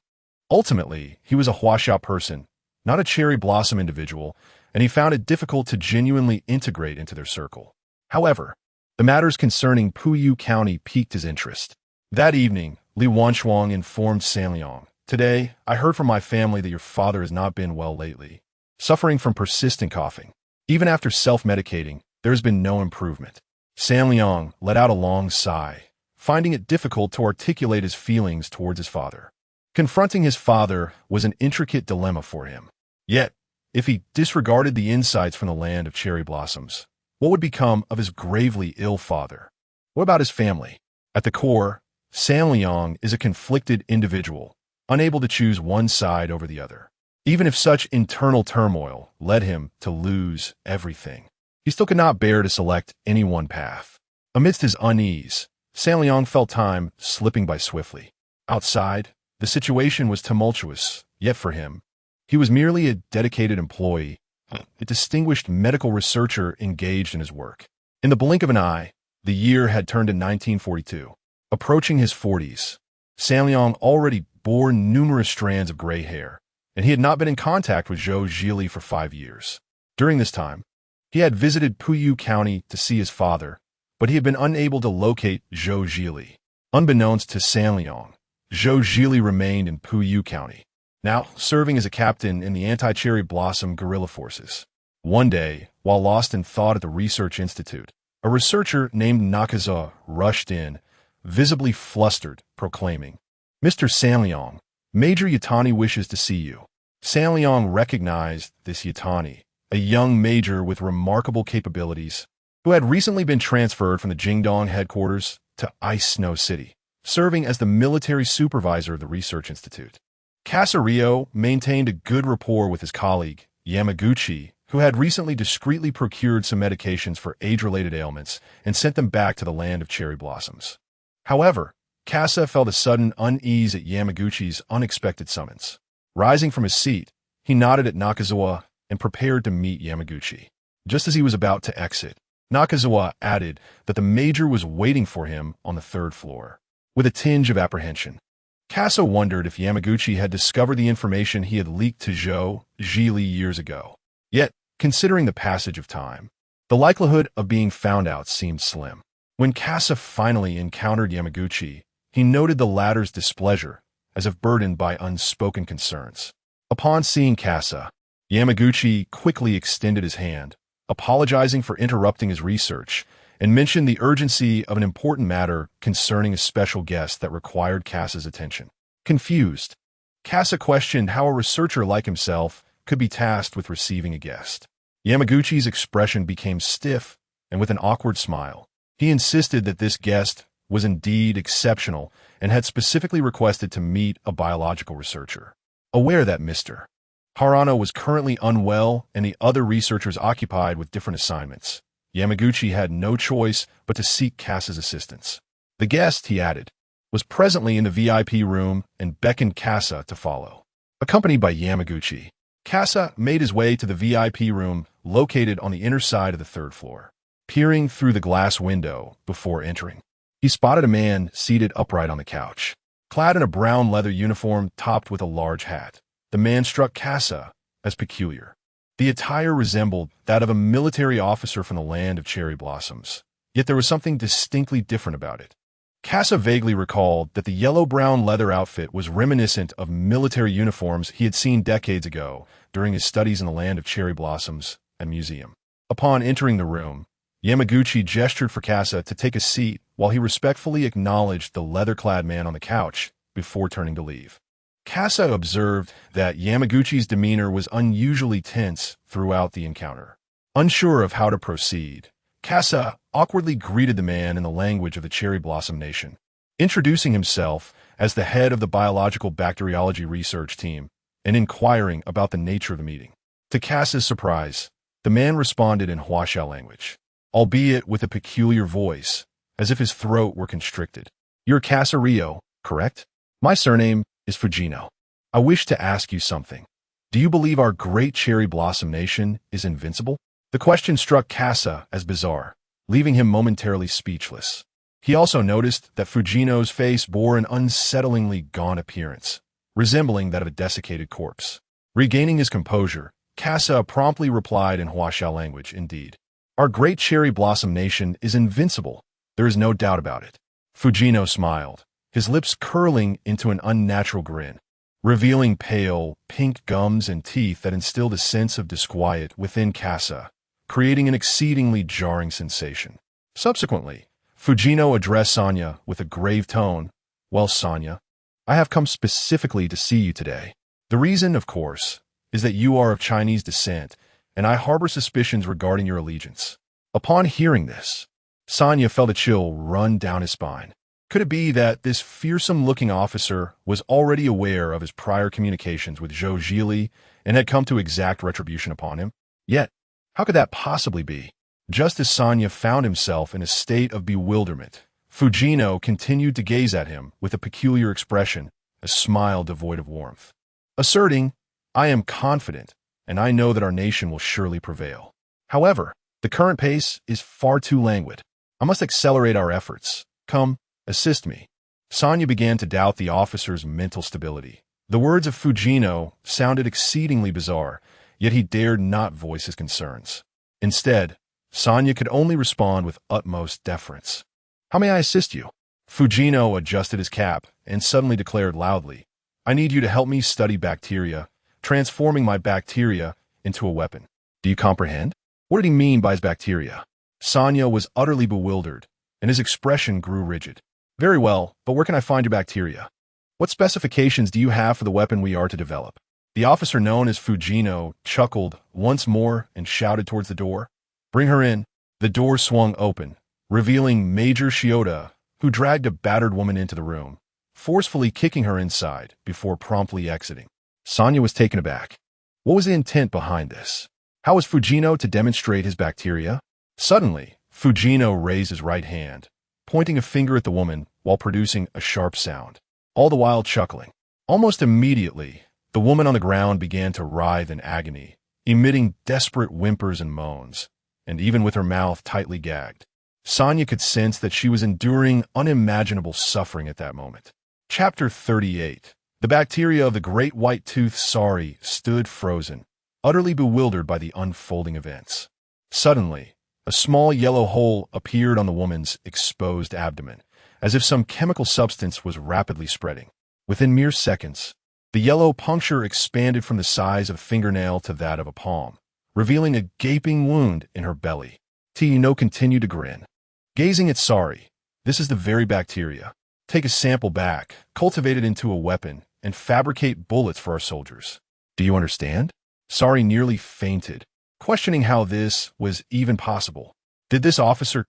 Ultimately, he was a Huaxia person, not a cherry blossom individual, and he found it difficult to genuinely integrate into their circle. However, the matters concerning Puyu County piqued his interest. That evening, Li Wanshuang informed San Liang, "Today, I heard from my family that your father has not been well lately, suffering from persistent coughing. Even after self-medicating, there has been no improvement." San Liang let out a long sigh, finding it difficult to articulate his feelings towards his father. Confronting his father was an intricate dilemma for him. Yet, if he disregarded the insights from the land of cherry blossoms, what would become of his gravely ill father? What about his family? At the core, San Liang is a conflicted individual, unable to choose one side over the other. Even if such internal turmoil led him to lose everything, he still could not bear to select any one path. Amidst his unease, San Liang felt time slipping by swiftly. Outside, the situation was tumultuous, yet for him, he was merely a dedicated employee, a distinguished medical researcher engaged in his work. In the blink of an eye, the year had turned to 1942. Approaching his 40s, San Liang already bore numerous strands of gray hair, and he had not been in contact with Zhou Zhili for 5 years. During this time, he had visited Puyu County to see his father, but he had been unable to locate Zhou Zhili. Unbeknownst to San Liang, Zhou Zhili remained in Puyu County, now serving as a captain in the anti-cherry blossom guerrilla forces. One day, while lost in thought at the Research Institute, a researcher named Nakazawa rushed in, visibly flustered, proclaiming, "Mr. Zhang, Major Yatani wishes to see you." Zhang recognized this Yatani, a young major with remarkable capabilities, who had recently been transferred from the Jingdong headquarters to Ice Snow City, serving as the military supervisor of the Research Institute. Casario maintained a good rapport with his colleague, Yamaguchi, who had recently discreetly procured some medications for age-related ailments and sent them back to the land of cherry blossoms. However, Casa felt a sudden unease at Yamaguchi's unexpected summons. Rising from his seat, he nodded at Nakazawa and prepared to meet Yamaguchi. Just as he was about to exit, Nakazawa added that the major was waiting for him on the third floor. With a tinge of apprehension, Casa wondered if Yamaguchi had discovered the information he had leaked to Zhou Zhili years ago. Yet, considering the passage of time, the likelihood of being found out seemed slim. When Casa finally encountered Yamaguchi, he noted the latter's displeasure, as if burdened by unspoken concerns. Upon seeing Casa, Yamaguchi quickly extended his hand, apologizing for interrupting his research, and mentioned the urgency of an important matter concerning a special guest that required Casa's attention. Confused, Casa questioned how a researcher like himself could be tasked with receiving a guest. Yamaguchi's expression became stiff, and with an awkward smile, he insisted that this guest was indeed exceptional and had specifically requested to meet a biological researcher. Aware that Mr. Harano was currently unwell and the other researchers occupied with different assignments, Yamaguchi had no choice but to seek Casa's assistance. The guest, he added, was presently in the VIP room and beckoned Casa to follow. Accompanied by Yamaguchi, Casa made his way to the VIP room located on the inner side of the third floor. Peering through the glass window before entering, he spotted a man seated upright on the couch, clad in a brown leather uniform topped with a large hat. The man struck Casa as peculiar. The attire resembled that of a military officer from the land of cherry blossoms, yet there was something distinctly different about it. Casa vaguely recalled that the yellow-brown leather outfit was reminiscent of military uniforms he had seen decades ago during his studies in the land of cherry blossoms and museum. Upon entering the room, Yamaguchi gestured for Casa to take a seat while he respectfully acknowledged the leather-clad man on the couch before turning to leave. Casa observed that Yamaguchi's demeanor was unusually tense throughout the encounter. Unsure of how to proceed, Casa awkwardly greeted the man in the language of the Cherry Blossom Nation, introducing himself as the head of the biological bacteriology research team and inquiring about the nature of the meeting. To Casa's surprise, the man responded in Huaxia language, albeit with a peculiar voice, as if his throat were constricted. "You're Casario, correct? My surname is Fujino. I wish to ask you something. Do you believe our great cherry blossom nation is invincible?" The question struck Casa as bizarre, leaving him momentarily speechless. He also noticed that Fujino's face bore an unsettlingly gaunt appearance, resembling that of a desiccated corpse. Regaining his composure, Casa promptly replied in Huaxia language, "Indeed. Our great cherry blossom nation is invincible. There is no doubt about it." Fujino smiled, his lips curling into an unnatural grin, revealing pale, pink gums and teeth that instilled a sense of disquiet within Casa, creating an exceedingly jarring sensation. Subsequently, Fujino addressed Sanya with a grave tone. "Well, Sanya, I have come specifically to see you today. The reason, of course, is that you are of Chinese descent, and I harbor suspicions regarding your allegiance." Upon hearing this, Sanya felt a chill run down his spine. Could it be that this fearsome-looking officer was already aware of his prior communications with Zhou Zhili and had come to exact retribution upon him? Yet, how could that possibly be? Just as Sanya found himself in a state of bewilderment, Fujino continued to gaze at him with a peculiar expression, a smile devoid of warmth, asserting, "I am confident, and I know that our nation will surely prevail. However, the current pace is far too languid. I must accelerate our efforts. Come, assist me." Sanya began to doubt the officer's mental stability. The words of Fujino sounded exceedingly bizarre, yet he dared not voice his concerns. Instead, Sanya could only respond with utmost deference. "How may I assist you?" Fujino adjusted his cap and suddenly declared loudly, "I need you to help me study bacteria, transforming my bacteria into a weapon." Do you comprehend? What did he mean by his bacteria? Sanya was utterly bewildered, and his expression grew rigid. Very well, but where can I find your bacteria? What specifications do you have for the weapon we are to develop? The officer known as Fujino chuckled once more and shouted towards the door. Bring her in. The door swung open, revealing Major Shioda, who dragged a battered woman into the room, forcefully kicking her inside before promptly exiting. Sanya was taken aback. What was the intent behind this? How was Fujino to demonstrate his bacteria? Suddenly, Fujino raised his right hand, pointing a finger at the woman while producing a sharp sound, all the while chuckling. Almost immediately, the woman on the ground began to writhe in agony, emitting desperate whimpers and moans, and even with her mouth tightly gagged. Sanya could sense that she was enduring unimaginable suffering at that moment. Chapter 38. The bacteria of the great white-toothed Sari stood frozen, utterly bewildered by the unfolding events. Suddenly, a small yellow hole appeared on the woman's exposed abdomen, as if some chemical substance was rapidly spreading. Within mere seconds, the yellow puncture expanded from the size of a fingernail to that of a palm, revealing a gaping wound in her belly. Tino continued to grin. Gazing at Sari, this is the very bacteria. Take a sample back, cultivate it into a weapon, and fabricate bullets for our soldiers. Do you understand? Sari nearly fainted, questioning how this was even possible. Did this officer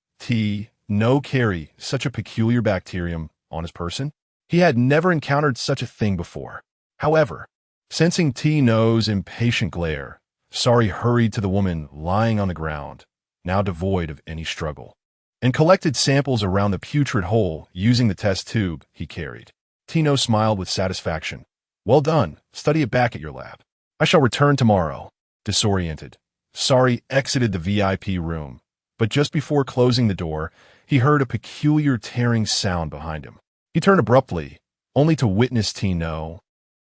no carry such a peculiar bacterium on his person? He had never encountered such a thing before. However, sensing Tino's impatient glare, Sari hurried to the woman lying on the ground, now devoid of any struggle, and collected samples around the putrid hole using the test tube he carried. Tino smiled with satisfaction. Well done. Study it back at your lab. I shall return tomorrow. Disoriented, Sari exited the VIP room, but just before closing the door, he heard a peculiar tearing sound behind him. He turned abruptly, only to witness Tino,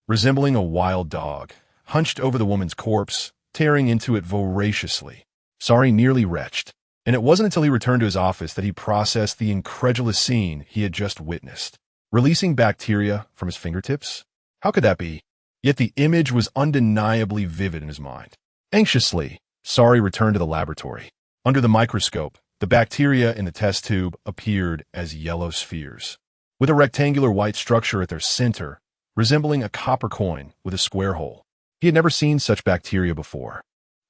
resembling a wild dog, hunched over the woman's corpse, tearing into it voraciously. Sari nearly retched, and it wasn't until he returned to his office that he processed the incredulous scene he had just witnessed. Releasing bacteria from his fingertips? How could that be? Yet the image was undeniably vivid in his mind. Anxiously, Sari returned to the laboratory. Under the microscope, the bacteria in the test tube appeared as yellow spheres, with a rectangular white structure at their center, resembling a copper coin with a square hole. He had never seen such bacteria before.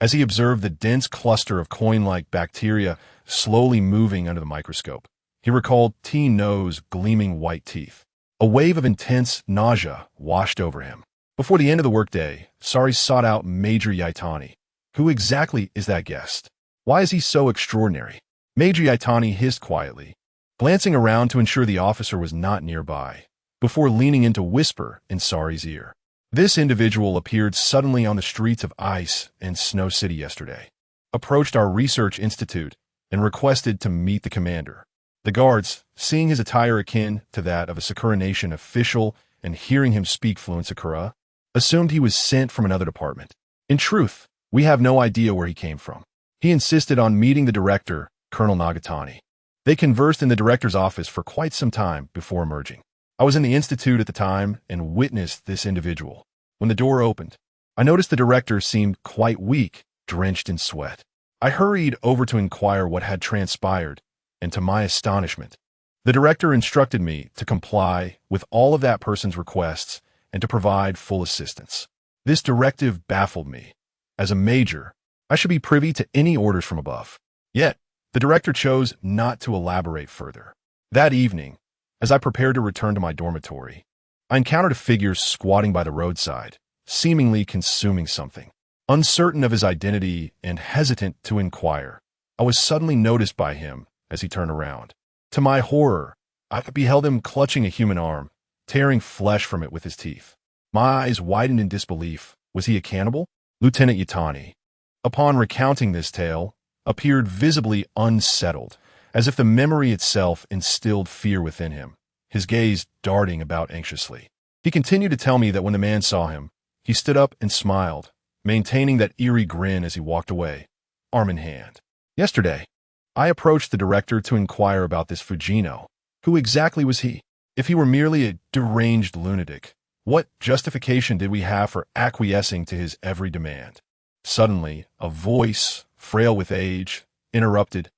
As he observed the dense cluster of coin-like bacteria slowly moving under the microscope, he recalled Tino's gleaming white teeth. A wave of intense nausea washed over him. Before the end of the workday, Sari sought out Major Yaitani. Who exactly is that guest? Why is he so extraordinary? Major Yaitani hissed quietly, glancing around to ensure the officer was not nearby, before leaning in to whisper in Sari's ear. This individual appeared suddenly on the streets of Ice and Snow City yesterday, approached our research institute, and requested to meet the commander. The guards, seeing his attire akin to that of a Sakura Nation official and hearing him speak fluent Sakura, assumed he was sent from another department. In truth, we have no idea where he came from. He insisted on meeting the director, Colonel Nagatani. They conversed in the director's office for quite some time before emerging. I was in the institute at the time and witnessed this individual. When the door opened, I noticed the director seemed quite weak, drenched in sweat. I hurried over to inquire what had transpired, and to my astonishment, the director instructed me to comply with all of that person's requests and to provide full assistance. This directive baffled me. As a major, I should be privy to any orders from above. Yet, the director chose not to elaborate further. That evening, as I prepared to return to my dormitory, I encountered a figure squatting by the roadside, seemingly consuming something. Uncertain of his identity and hesitant to inquire, I was suddenly noticed by him as he turned around. To my horror, I beheld him clutching a human arm, tearing flesh from it with his teeth. My eyes widened in disbelief. Was he a cannibal? Lieutenant Yatani, upon recounting this tale, appeared visibly unsettled, as if the memory itself instilled fear within him, his gaze darting about anxiously. He continued to tell me that when the man saw him, he stood up and smiled, maintaining that eerie grin as he walked away, arm in hand. Yesterday, I approached the director to inquire about this Fujino. Who exactly was he? If he were merely a deranged lunatic, what justification did we have for acquiescing to his every demand? Suddenly, a voice, frail with age, interrupted.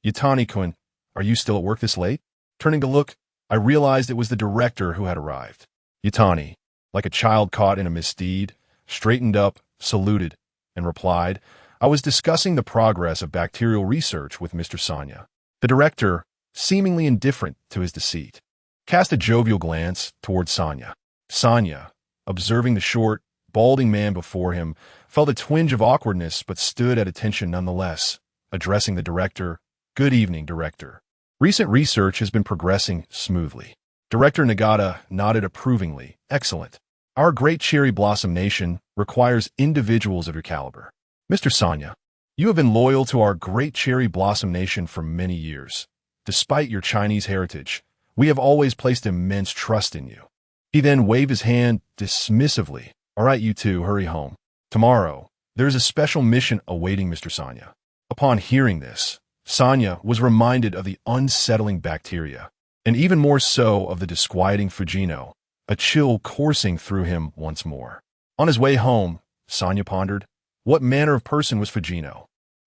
Yutani-kun, are you still at work this late? Turning to look, I realized it was the director who had arrived. Yutani, like a child caught in a misdeed, straightened up, saluted, and replied, I was discussing the progress of bacterial research with Mr. Sanya. The director, seemingly indifferent to his deceit, cast a jovial glance toward Sanya. Sanya, observing the short, balding man before him, felt a twinge of awkwardness but stood at attention nonetheless, addressing the director, Good evening, director. Recent research has been progressing smoothly. Director Nagata nodded approvingly. Excellent. Our great cherry blossom nation requires individuals of your caliber. Mr. Sanya, you have been loyal to our great cherry blossom nation for many years. Despite your Chinese heritage, we have always placed immense trust in you. He then waved his hand dismissively. All right, you two, hurry home. Tomorrow, there is a special mission awaiting Mr. Sanya. Upon hearing this, Sanya was reminded of the unsettling bacteria, and even more so of the disquieting Fujino, a chill coursing through him once more. On his way home, Sanya pondered, what manner of person was Fujino?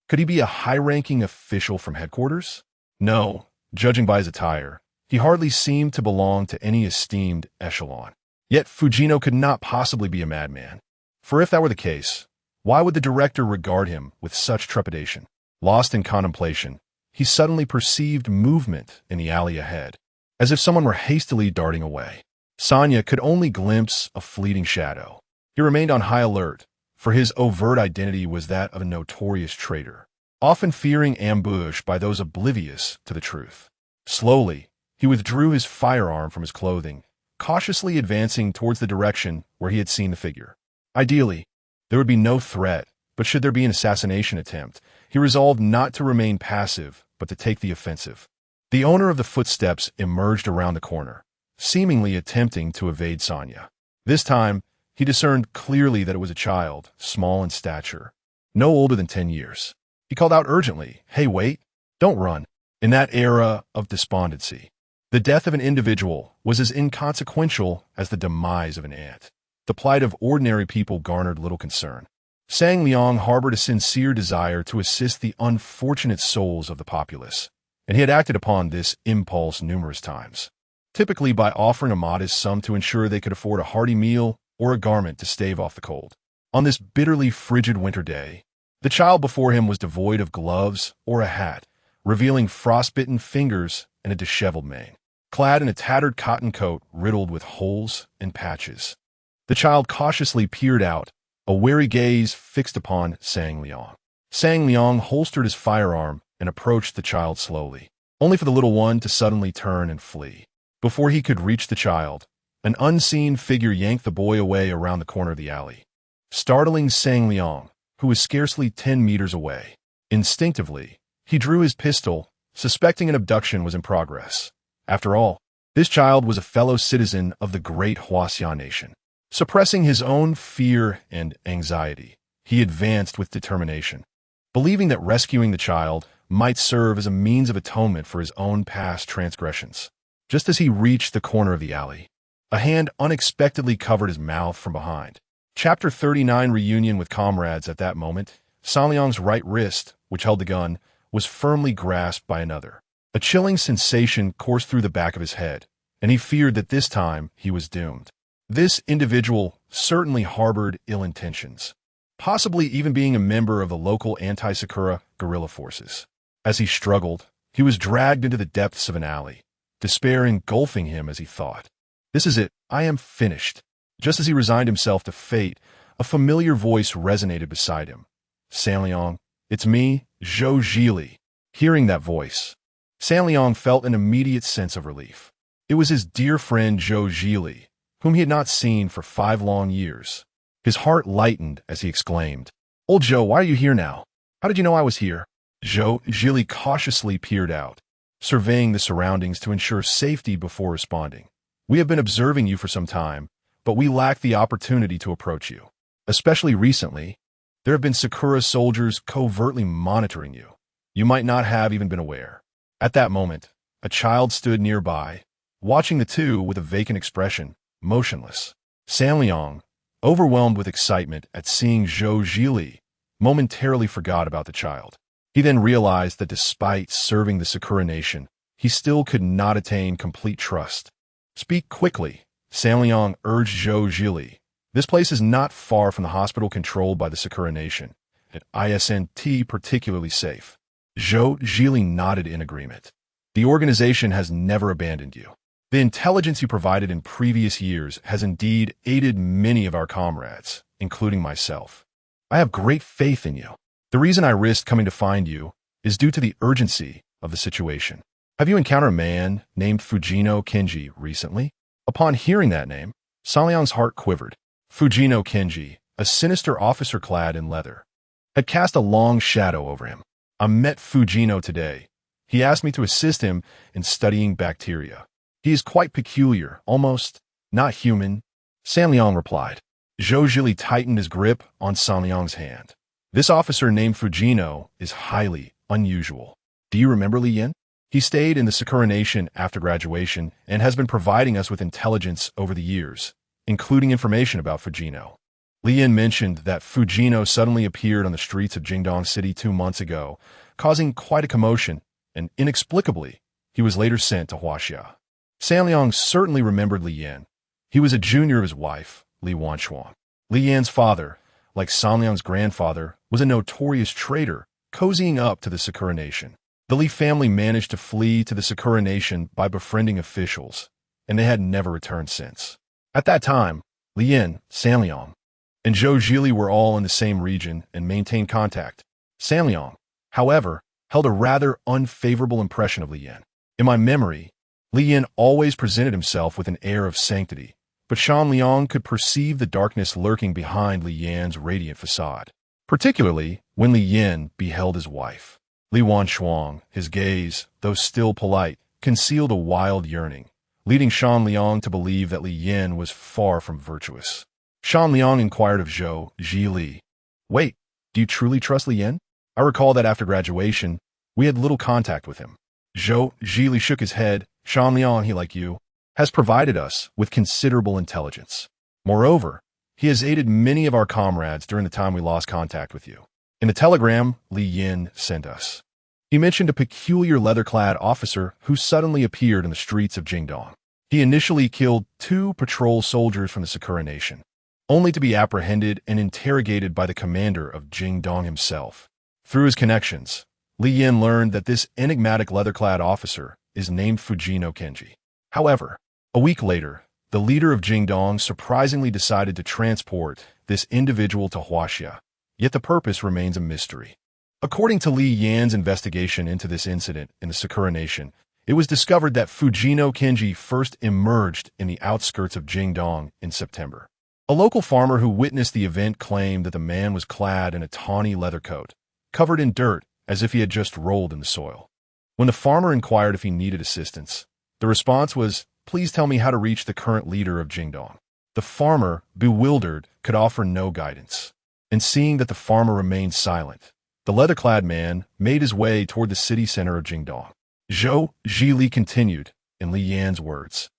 Could he be a high-ranking official from headquarters? No, judging by his attire, he hardly seemed to belong to any esteemed echelon. Yet Fujino could not possibly be a madman. For if that were the case, why would the director regard him with such trepidation? Lost in contemplation, he suddenly perceived movement in the alley ahead, as if someone were hastily darting away. Sanya could only glimpse a fleeting shadow. He remained on high alert, for his overt identity was that of a notorious traitor, often fearing ambush by those oblivious to the truth. Slowly, he withdrew his firearm from his clothing, cautiously advancing towards the direction where he had seen the figure. Ideally, there would be no threat, but should there be an assassination attempt, he resolved not to remain passive, but to take the offensive. The owner of the footsteps emerged around the corner, seemingly attempting to evade Sanya. This time, he discerned clearly that it was a child, small in stature, no older than 10 years. He called out urgently, Hey, wait, don't run. In that era of despondency, the death of an individual was as inconsequential as the demise of an ant. The plight of ordinary people garnered little concern. Zhang Yang harbored a sincere desire to assist the unfortunate souls of the populace, and he had acted upon this impulse numerous times, typically by offering a modest sum to ensure they could afford a hearty meal or a garment to stave off the cold. On this bitterly frigid winter day, the child before him was devoid of gloves or a hat, revealing frostbitten fingers and a disheveled mane, clad in a tattered cotton coat riddled with holes and patches. The child cautiously peered out, a wary gaze fixed upon Zhang Yang. Zhang Yang holstered his firearm and approached the child slowly, only for the little one to suddenly turn and flee. Before he could reach the child, an unseen figure yanked the boy away around the corner of the alley, startling Zhang Yang, who was scarcely 10 meters away. Instinctively, he drew his pistol, suspecting an abduction was in progress. After all, this child was a fellow citizen of the great Huaxia nation. Suppressing his own fear and anxiety, he advanced with determination, believing that rescuing the child might serve as a means of atonement for his own past transgressions. Just as he reached the corner of the alley, a hand unexpectedly covered his mouth from behind. Chapter 39 Reunion with comrades. At that moment, Zhang Yang's right wrist, which held the gun, was firmly grasped by another. A chilling sensation coursed through the back of his head, and he feared that this time he was doomed. This individual certainly harbored ill intentions, possibly even being a member of the local anti-Sakura guerrilla forces. As he struggled, he was dragged into the depths of an alley, despair engulfing him as he thought, This is it, I am finished. Just as he resigned himself to fate, a familiar voice resonated beside him. Zhang Yang, it's me, Zhou Zhili. Hearing that voice, Zhang Yang felt an immediate sense of relief. It was his dear friend Zhou Zhili, whom he had not seen for 5 long years. His heart lightened as he exclaimed, Old Zhou, why are you here now? How did you know I was here? Zhou Zhili cautiously peered out, surveying the surroundings to ensure safety before responding. We have been observing you for some time, but we lack the opportunity to approach you. Especially recently, there have been Sakura soldiers covertly monitoring you. You might not have even been aware. At that moment, a child stood nearby, watching the two with a vacant expression, motionless. Zhang Yang, overwhelmed with excitement at seeing Zhou Zhili, momentarily forgot about the child. He then realized that despite serving the Sakura nation, he still could not attain complete trust. Speak quickly, Zhang Yang urged Zhou Zhili. This place is not far from the hospital controlled by the Sakura nation, and isn't particularly safe. Zhou Zhili nodded in agreement. The organization has never abandoned you. The intelligence you provided in previous years has indeed aided many of our comrades, including myself. I have great faith in you. The reason I risked coming to find you is due to the urgency of the situation. Have you encountered a man named Fujino Kenji recently? Upon hearing that name, Zhang Yang's heart quivered. Fujino Kenji, a sinister officer clad in leather, had cast a long shadow over him. I met Fujino today. He asked me to assist him in studying bacteria. He is quite peculiar, almost not human, Zhang Yang replied. Zhou Zhili tightened his grip on Zhang Yang's hand. This officer named Fujino is highly unusual. Do you remember Li Yin? He stayed in the Sakura Nation after graduation and has been providing us with intelligence over the years, including information about Fujino. Li Yin mentioned that Fujino suddenly appeared on the streets of Jingdong City 2 months ago, causing quite a commotion, and inexplicably, he was later sent to Huaxia. Zhang Yang certainly remembered Li Yin. He was a junior of his wife, Li Wanchuan. Li Yan's father, like Zhang Yang's grandfather, was a notorious traitor, cozying up to the Sakura Nation. The Li family managed to flee to the Sakura Nation by befriending officials, and they had never returned since. At that time, Li Yin, Zhang Yang, and Zhou Zhili were all in the same region and maintained contact. Zhang Yang, however, held a rather unfavorable impression of Li Yin. In my memory, Li Yin always presented himself with an air of sanctity, but Shan Liang could perceive the darkness lurking behind Li Yan's radiant facade, particularly when Li Yin beheld his wife. Li Wanchuan, his gaze, though still polite, concealed a wild yearning, leading Shan Liang to believe that Li Yin was far from virtuous. Shan Liang inquired of Zhou Zhili, "Wait, do you truly trust Li Yin? I recall that after graduation, we had little contact with him." Zhou Zhili shook his head. "Shan Liang, he like you, has provided us with considerable intelligence. Moreover, he has aided many of our comrades during the time we lost contact with you. In the telegram Li Yin sent us, he mentioned a peculiar leather-clad officer who suddenly appeared in the streets of Jingdong. He initially killed 2 patrol soldiers from the Sakura Nation, only to be apprehended and interrogated by the commander of Jingdong himself. Through his connections, Li Yin learned that this enigmatic leather-clad officer is named Fujino Kenji. However, a week later, the leader of Jingdong surprisingly decided to transport this individual to Huaxia, yet the purpose remains a mystery. According to Li Yan's investigation into this incident in the Sakura Nation, it was discovered that Fujino Kenji first emerged in the outskirts of Jingdong in September. A local farmer who witnessed the event claimed that the man was clad in a tawny leather coat, covered in dirt as if he had just rolled in the soil. When the farmer inquired if he needed assistance, the response was, "Please tell me how to reach the current leader of Jingdong." The farmer, bewildered, could offer no guidance. And seeing that the farmer remained silent, the leather-clad man made his way toward the city center of Jingdong. Zhou Zhili continued, in Li Yan's words,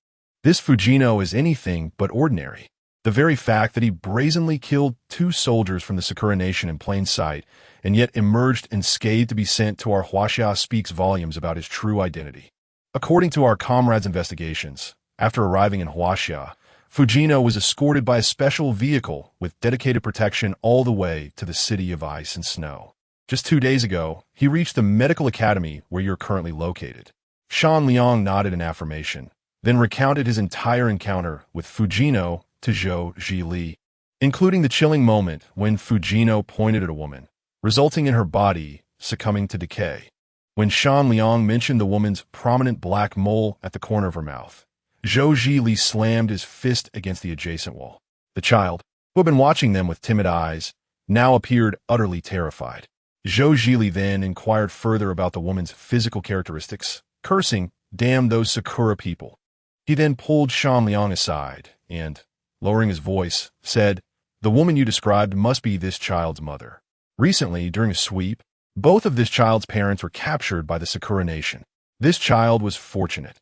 "This Fujino is anything but ordinary. The very fact that he brazenly killed 2 soldiers from the Sakura Nation in plain sight and yet emerged unscathed to be sent to our Huaxia speaks volumes about his true identity." According to our comrades' investigations, after arriving in Huaxia, Fujino was escorted by a special vehicle with dedicated protection all the way to the city of ice and snow. Just 2 days ago, he reached the medical academy where you're currently located. Shan Liang nodded in affirmation, then recounted his entire encounter with Fujino to Zhou Zhili, including the chilling moment when Fujino pointed at a woman, resulting in her body succumbing to decay. When Shan Liang mentioned the woman's prominent black mole at the corner of her mouth, Zhou Zhili slammed his fist against the adjacent wall. The child, who had been watching them with timid eyes, now appeared utterly terrified. Zhou Zhili then inquired further about the woman's physical characteristics, cursing, "Damn those Sakura people." He then pulled Shan Liang aside and, lowering his voice, said, "The woman you described must be this child's mother. Recently, during a sweep, both of this child's parents were captured by the Sakura Nation. This child was fortunate.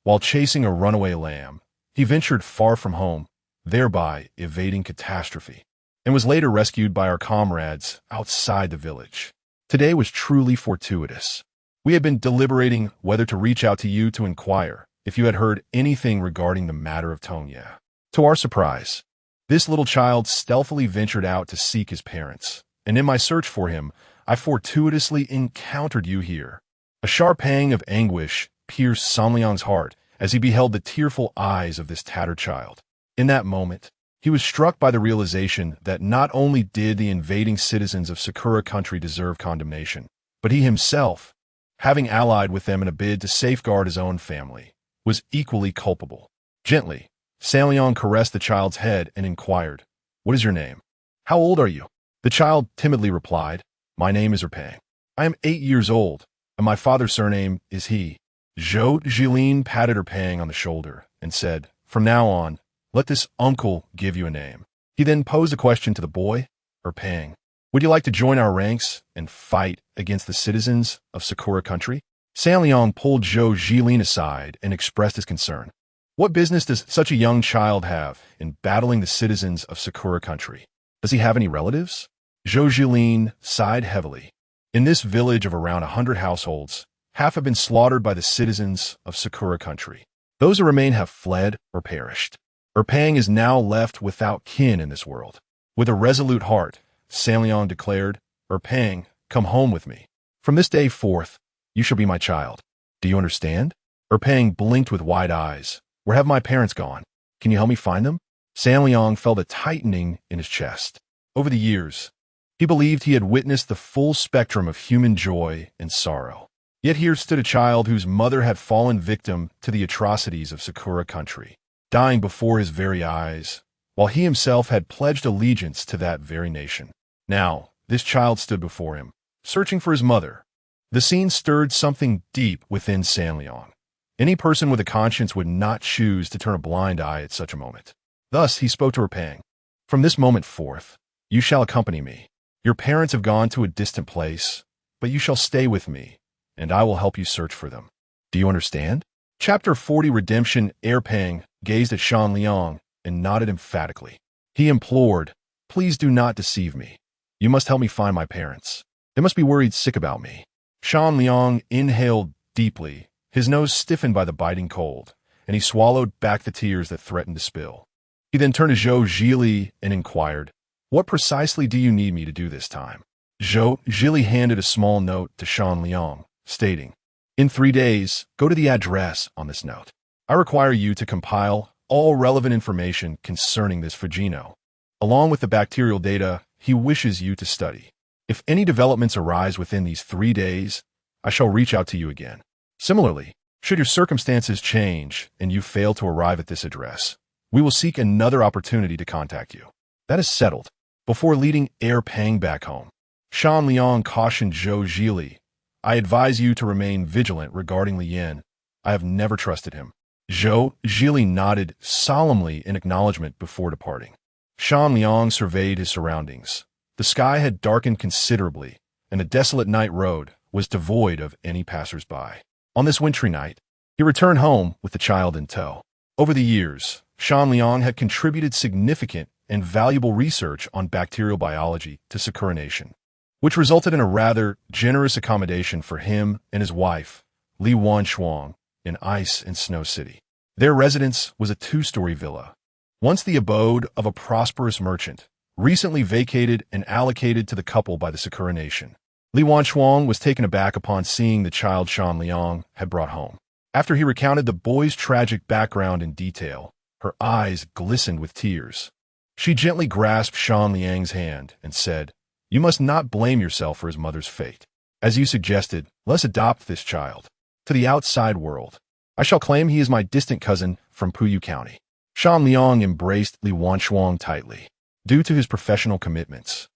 While chasing a runaway lamb, he ventured far from home, thereby evading catastrophe. and was later rescued by our comrades outside the village. Today was truly fortuitous. We had been deliberating whether to reach out to you to inquire if you had heard anything regarding the matter of Tonya. To our surprise, this little child stealthily ventured out to seek his parents, and in my search for him, I fortuitously encountered you here. A sharp pang of anguish pierced Zhang Yang's heart as he beheld the tearful eyes of this tattered child. In that moment, he was struck by the realization that not only did the invading citizens of Sakura country deserve condemnation, but he himself, having allied with them in a bid to safeguard his own family, was equally culpable. Gently, Zhang Yang caressed the child's head and inquired, "What is your name? How old are you?" The child timidly replied, "My name is Erpang. I am 8 years old, and my father's surname is He." Zhou Jilin patted Erpang on the shoulder and said, "From now on, let this uncle give you a name." He then posed a question to the boy, "Erpang, would you like to join our ranks and fight against the citizens of Sakura country?" Zhang Yang pulled Zhou Jilin aside and expressed his concern. What business does such a young child have in battling the citizens of Sakura country? Does he have any relatives? Zhou Jilin sighed heavily. In this village of around 100 households, half have been slaughtered by the citizens of Sakura country. Those who remain have fled or perished. Erpang is now left without kin in this world. With a resolute heart, Zhang Yang declared, "Erpang, come home with me. From this day forth, you shall be my child. Do you understand?" Erpang blinked with wide eyes. "Where have my parents gone? Can you help me find them?" Zhang Yang felt a tightening in his chest. Over the years, he believed he had witnessed the full spectrum of human joy and sorrow. Yet here stood a child whose mother had fallen victim to the atrocities of Sakura country, dying before his very eyes, while he himself had pledged allegiance to that very nation. Now, this child stood before him, searching for his mother. The scene stirred something deep within Zhang Yang. Any person with a conscience would not choose to turn a blind eye at such a moment. Thus, he spoke to Erpang. "From this moment forth, you shall accompany me. Your parents have gone to a distant place, but you shall stay with me, and I will help you search for them. Do you understand?" Chapter 40 Redemption. Erpang gazed at Zhang Yang and nodded emphatically. He implored, "Please do not deceive me. You must help me find my parents. They must be worried sick about me." Zhang Yang inhaled deeply, his nose stiffened by the biting cold, and he swallowed back the tears that threatened to spill. He then turned to Zhou Jili and inquired, "What precisely do you need me to do this time?" Zhou Jili handed a small note to Zhang Yang, stating, "In 3 days, go to the address on this note. I require you to compile all relevant information concerning this Fujino, along with the bacterial data he wishes you to study. If any developments arise within these 3 days, I shall reach out to you again. Similarly, should your circumstances change and you fail to arrive at this address, we will seek another opportunity to contact you." That is settled. Before leading Erpang back home, Zhang Yang cautioned Zhou Jili, "I advise you to remain vigilant regarding Li Yin. I have never trusted him." Zhou Jili nodded solemnly in acknowledgement before departing. Zhang Yang surveyed his surroundings. The sky had darkened considerably, and the desolate night road was devoid of any passers-by. On this wintry night, he returned home with the child in tow. Over the years, Zhang Yang had contributed significant and valuable research on bacterial biology to Sakura Nation, which resulted in a rather generous accommodation for him and his wife, Li Wanshuang, in Ice and Snow City. Their residence was a 2-story villa, once the abode of a prosperous merchant, recently vacated and allocated to the couple by the Sakura Nation. Li Wanshuang was taken aback upon seeing the child Zhang Yang had brought home. After he recounted the boy's tragic background in detail, her eyes glistened with tears. She gently grasped Zhang Yang's hand and said, "You must not blame yourself for his mother's fate. As you suggested, let's adopt this child. To the outside world, I shall claim he is my distant cousin from Puyu County." Zhang Yang embraced Li Wanshuang tightly. Due to his professional commitments,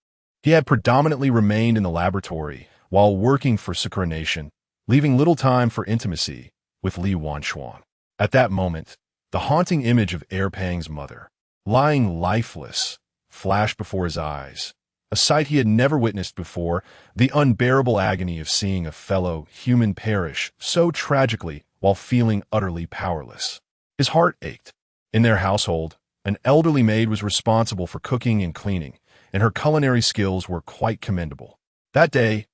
he had predominantly remained in the laboratory while working for Sakura Nation, leaving little time for intimacy with Li Wanshuang. At that moment, the haunting image of Erpang's mother, lying lifeless, flashed before his eyes, a sight he had never witnessed before, the unbearable agony of seeing a fellow human perish so tragically while feeling utterly powerless. His heart ached. In their household, an elderly maid was responsible for cooking and cleaning, and her culinary skills were quite commendable. That day,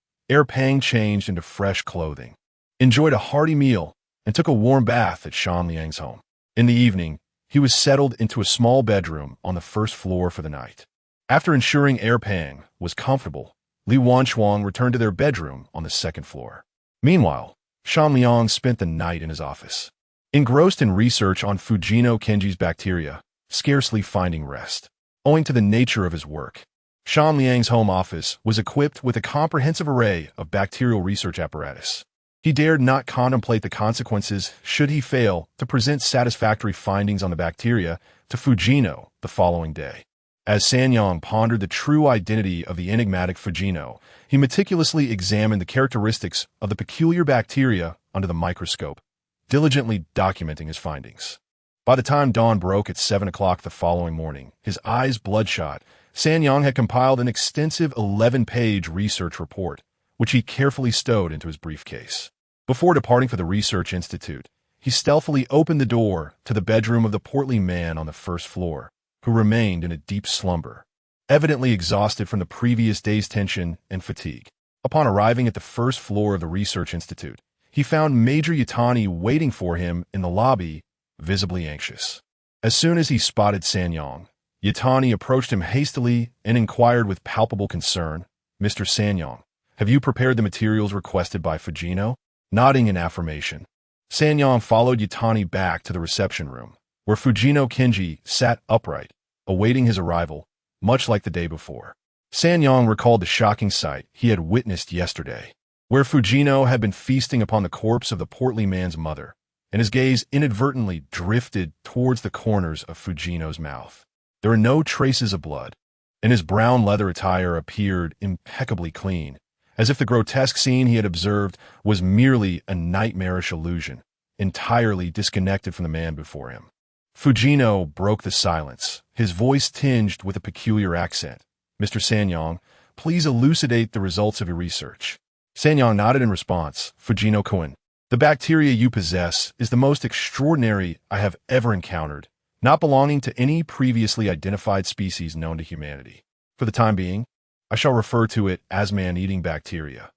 Pang changed into fresh clothing, enjoyed a hearty meal, and took a warm bath at Zhang Yang's home. In the evening, he was settled into a small bedroom on the first floor for the night. After ensuring Pang was comfortable, Li Wanchuang returned to their bedroom on the second floor. Meanwhile, Zhang Yang spent the night in his office, engrossed in research on Fujino Kenji's bacteria, scarcely finding rest. Owing to the nature of his work, Zhang Yang's home office was equipped with a comprehensive array of bacterial research apparatus. He dared not contemplate the consequences should he fail to present satisfactory findings on the bacteria to Fujino the following day. As Yang pondered the true identity of the enigmatic Fujino, he meticulously examined the characteristics of the peculiar bacteria under the microscope, diligently documenting his findings. By the time dawn broke at 7 o'clock the following morning, his eyes bloodshot, Yang had compiled an extensive 11-page research report, which he carefully stowed into his briefcase. Before departing for the research institute, he stealthily opened the door to the bedroom of the portly man on the first floor, who remained in a deep slumber, evidently exhausted from the previous day's tension and fatigue. Upon arriving at the first floor of the research institute, he found Major Yutani waiting for him in the lobby, visibly anxious. As soon as he spotted Yang, Yutani approached him hastily and inquired with palpable concern, "Mr. Yang, have you prepared the materials requested by Fujino?" Nodding in affirmation, Yang followed Yutani back to the reception room, where Fujino Kenji sat upright, awaiting his arrival, much like the day before. Yang recalled the shocking sight he had witnessed yesterday, where Fujino had been feasting upon the corpse of the portly man's mother, and his gaze inadvertently drifted towards the corners of Fujino's mouth. There were no traces of blood, and his brown leather attire appeared impeccably clean, as if the grotesque scene he had observed was merely a nightmarish illusion, entirely disconnected from the man before him. Fujino broke the silence, his voice tinged with a peculiar accent. "Mr. Yang, please elucidate the results of your research." Yang nodded in response. "Fujino-kun, the bacteria you possess is the most extraordinary I have ever encountered, not belonging to any previously identified species known to humanity. For the time being, I shall refer to it as man-eating bacteria.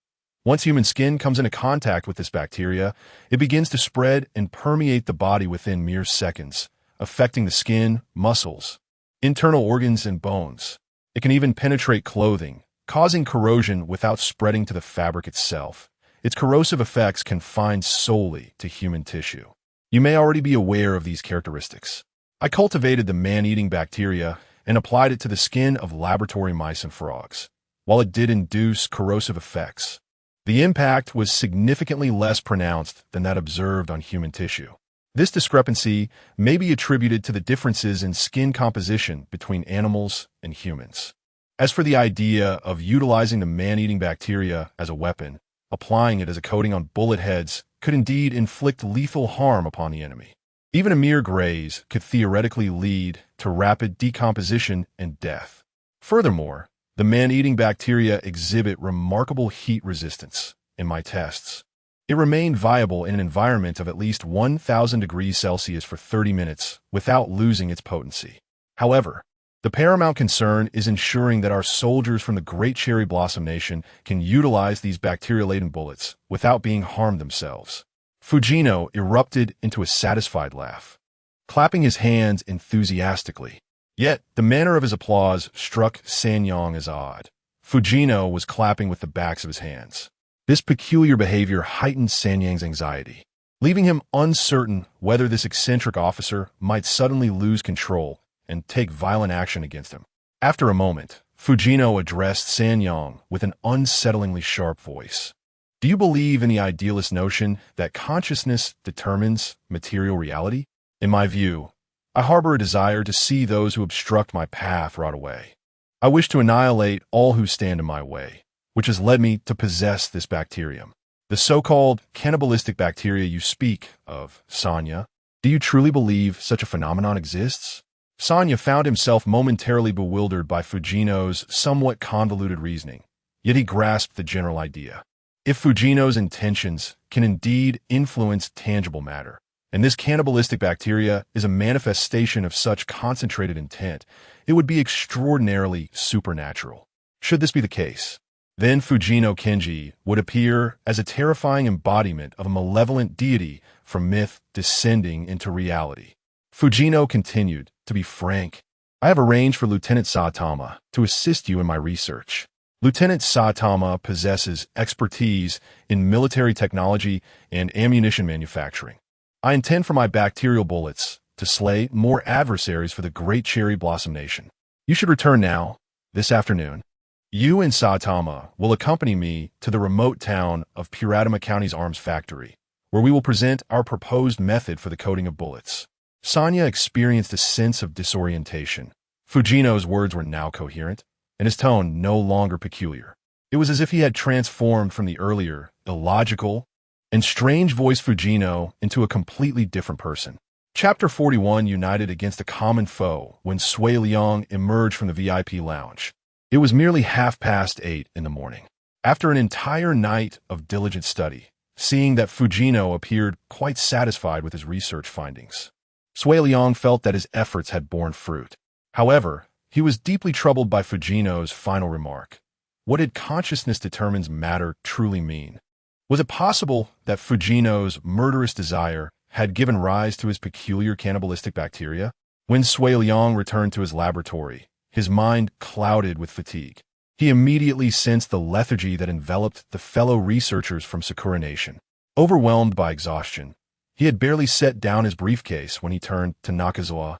Once human skin comes into contact with this bacteria, it begins to spread and permeate the body within mere seconds, affecting the skin, muscles, internal organs, and bones. It can even penetrate clothing, causing corrosion without spreading to the fabric itself. Its corrosive effects confined solely to human tissue. You may already be aware of these characteristics. I cultivated the man-eating bacteria and applied it to the skin of laboratory mice and frogs. While it did induce corrosive effects, the impact was significantly less pronounced than that observed on human tissue. This discrepancy may be attributed to the differences in skin composition between animals and humans. As for the idea of utilizing the man-eating bacteria as a weapon, applying it as a coating on bullet heads could indeed inflict lethal harm upon the enemy. Even a mere graze could theoretically lead to rapid decomposition and death. Furthermore, the man-eating bacteria exhibit remarkable heat resistance. In my tests, it remained viable in an environment of at least 1,000 degrees Celsius for 30 minutes without losing its potency. However, the paramount concern is ensuring that our soldiers from the Great Cherry Blossom Nation can utilize these bacteria-laden bullets without being harmed themselves. Fujino erupted into a satisfied laugh, clapping his hands enthusiastically. Yet, the manner of his applause struck Yang as odd. Fujino was clapping with the backs of his hands. This peculiar behavior heightened Yang's anxiety, leaving him uncertain whether this eccentric officer might suddenly lose control and take violent action against him. After a moment, Fujino addressed Yang with an unsettlingly sharp voice. "Do you believe in the idealist notion that consciousness determines material reality? In my view, I harbor a desire to see those who obstruct my path rot away. I wish to annihilate all who stand in my way, which has led me to possess this bacterium. The so-called cannibalistic bacteria you speak of, Sanya, do you truly believe such a phenomenon exists?" Sanya found himself momentarily bewildered by Fujino's somewhat convoluted reasoning, yet he grasped the general idea. If Fujino's intentions can indeed influence tangible matter, and this cannibalistic bacteria is a manifestation of such concentrated intent, it would be extraordinarily supernatural. Should this be the case, then Fujino Kenji would appear as a terrifying embodiment of a malevolent deity from myth descending into reality. Fujino continued, "To be frank, I have arranged for Lieutenant Saitama to assist you in my research. Lieutenant Saitama possesses expertise in military technology and ammunition manufacturing. I intend for my bacterial bullets to slay more adversaries for the Great Cherry Blossom Nation. You should return now, this afternoon. You and Saitama will accompany me to the remote town of Puratama County's arms factory, where we will present our proposed method for the coating of bullets." Sanya experienced a sense of disorientation. Fujino's words were now coherent, and his tone no longer peculiar. It was as if he had transformed from the earlier, illogical, and strange voice Fujino into a completely different person. Chapter 41 united against a common foe when Sui Liang emerged from the VIP lounge. It was merely 8:30 in the morning. After an entire night of diligent study, seeing that Fujino appeared quite satisfied with his research findings, Sui Liang felt that his efforts had borne fruit. However, he was deeply troubled by Fujino's final remark. What did consciousness determines matter truly mean? Was it possible that Fujino's murderous desire had given rise to his peculiar cannibalistic bacteria? When Sui Liang returned to his laboratory, his mind clouded with fatigue. He immediately sensed the lethargy that enveloped the fellow researchers from Sakura Nation. Overwhelmed by exhaustion, he had barely set down his briefcase when he turned to Nakazawa,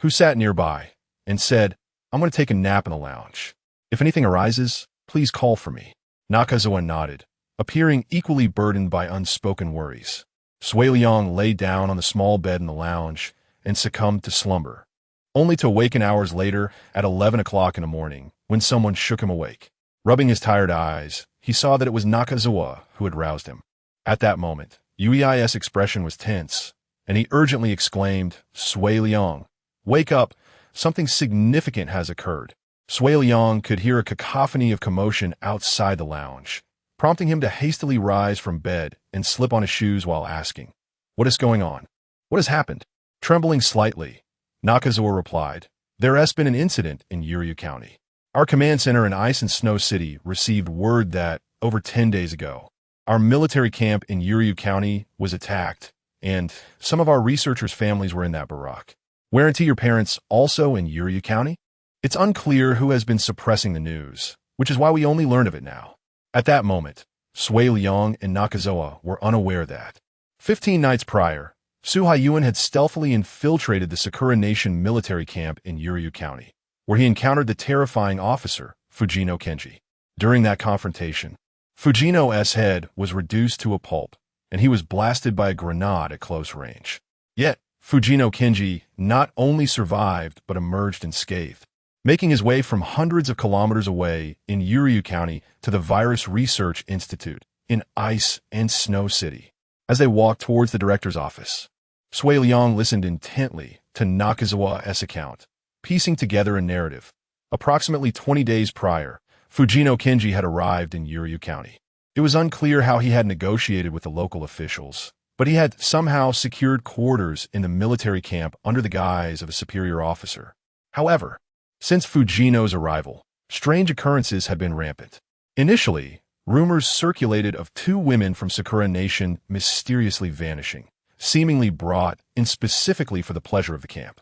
who sat nearby, and said, "I'm going to take a nap in the lounge. If anything arises, please call for me." Nakazawa nodded, appearing equally burdened by unspoken worries. Sui Liang lay down on the small bed in the lounge and succumbed to slumber, only to awaken hours later at 11 o'clock in the morning when someone shook him awake. Rubbing his tired eyes, he saw that it was Nakazawa who had roused him. At that moment, Yui's expression was tense, and he urgently exclaimed, "Sui Liang, wake up! Something significant has occurred." Sui Liang could hear a cacophony of commotion outside the lounge, prompting him to hastily rise from bed and slip on his shoes while asking, "What is going on? What has happened?" Trembling slightly, Nakazawa replied, "There has been an incident in Yuryu County. Our command center in Ice and Snow City received word that, over 10 days ago, our military camp in Yuryu County was attacked, and some of our researchers' families were in that barack. Weren't your parents also in Yuryu County? It's unclear who has been suppressing the news, which is why we only learned of it now." At that moment, Sui Liang and Nakazawa were unaware that 15 nights prior, Suhayuan had stealthily infiltrated the Sakura Nation military camp in Yuryu County, where he encountered the terrifying officer, Fujino Kenji. During that confrontation, Fujino's head was reduced to a pulp, and he was blasted by a grenade at close range. Yet, Fujino Kenji not only survived but emerged unscathed, making his way from hundreds of kilometers away in Yuryu County to the Virus Research Institute in Ice and Snow City. As they walked towards the director's office, Sui Liang listened intently to Nakazawa's account, piecing together a narrative. Approximately 20 days prior, Fujino Kenji had arrived in Yuryu County. It was unclear how he had negotiated with the local officials, but he had somehow secured quarters in the military camp under the guise of a superior officer. However, since Fujino's arrival, strange occurrences had been rampant. Initially, rumors circulated of 2 women from Sakura Nation mysteriously vanishing, seemingly brought in specifically for the pleasure of the camp.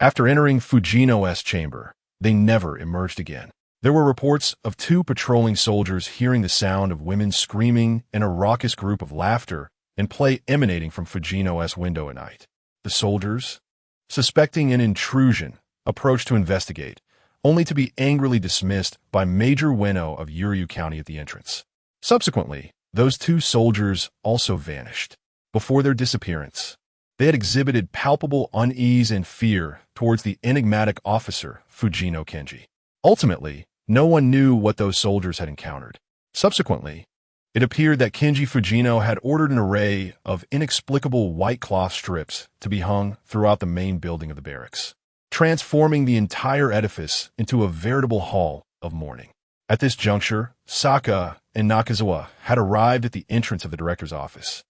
After entering Fujino's chamber, they never emerged again. There were reports of 2 patrolling soldiers hearing the sound of women screaming and a raucous group of laughter and play emanating from Fujino's window at night. The soldiers, suspecting an intrusion, approached to investigate, only to be angrily dismissed by Major Ueno of Yuryu County at the entrance. Subsequently, those 2 soldiers also vanished. Before their disappearance, they had exhibited palpable unease and fear towards the enigmatic officer, Fujino Kenji. Ultimately, no one knew what those soldiers had encountered. Subsequently, it appeared that Kenji Fujino had ordered an array of inexplicable white cloth strips to be hung throughout the main building of the barracks, transforming the entire edifice into a veritable hall of mourning. At this juncture, Saka and Nakazawa had arrived at the entrance of the director's office.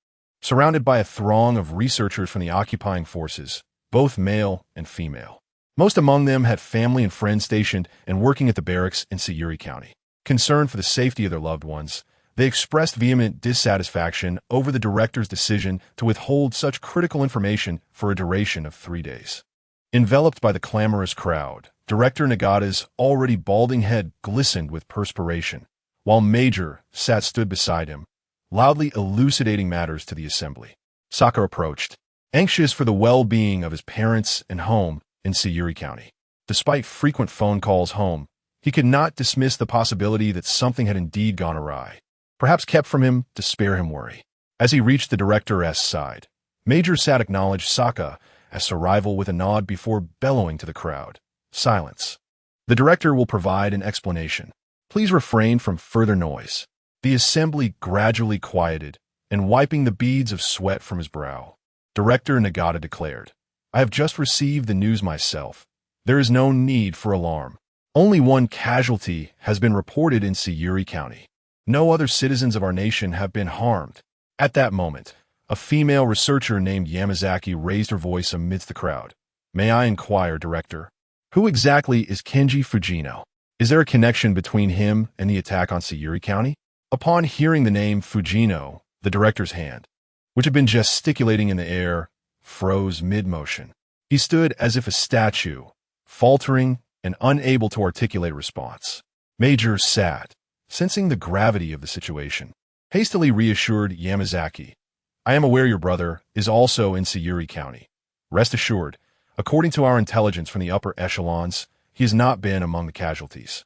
surrounded by a throng of researchers from the occupying forces, both male and female. Most among them had family and friends stationed and working at the barracks in Sayuri County. Concerned for the safety of their loved ones, they expressed vehement dissatisfaction over the director's decision to withhold such critical information for a duration of 3 days. Enveloped by the clamorous crowd, Director Nagata's already balding head glistened with perspiration, while Major Sat stood beside him, loudly elucidating matters to the assembly. Saka approached, anxious for the well-being of his parents and home in Sayuri County. Despite frequent phone calls home, he could not dismiss the possibility that something had indeed gone awry, perhaps kept from him to spare him worry. As he reached the director's side, Major Sat acknowledged Saka's arrival with a nod before bellowing to the crowd, "Silence. The director will provide an explanation. Please refrain from further noise." The assembly gradually quieted, and wiping the beads of sweat from his brow, Director Nagata declared, "I have just received the news myself. There is no need for alarm. Only one casualty has been reported in Sayuri County. No other citizens of our nation have been harmed." At that moment, a female researcher named Yamazaki raised her voice amidst the crowd. "May I inquire, Director, who exactly is Kenji Fujino? Is there a connection between him and the attack on Sayuri County?" Upon hearing the name Fujino, the director's hand, which had been gesticulating in the air, froze mid-motion. He stood as if a statue, faltering and unable to articulate a response. Major Sat, sensing the gravity of the situation, hastily reassured Yamazaki, "I am aware your brother is also in Sayuri County. Rest assured, according to our intelligence from the upper echelons, he has not been among the casualties."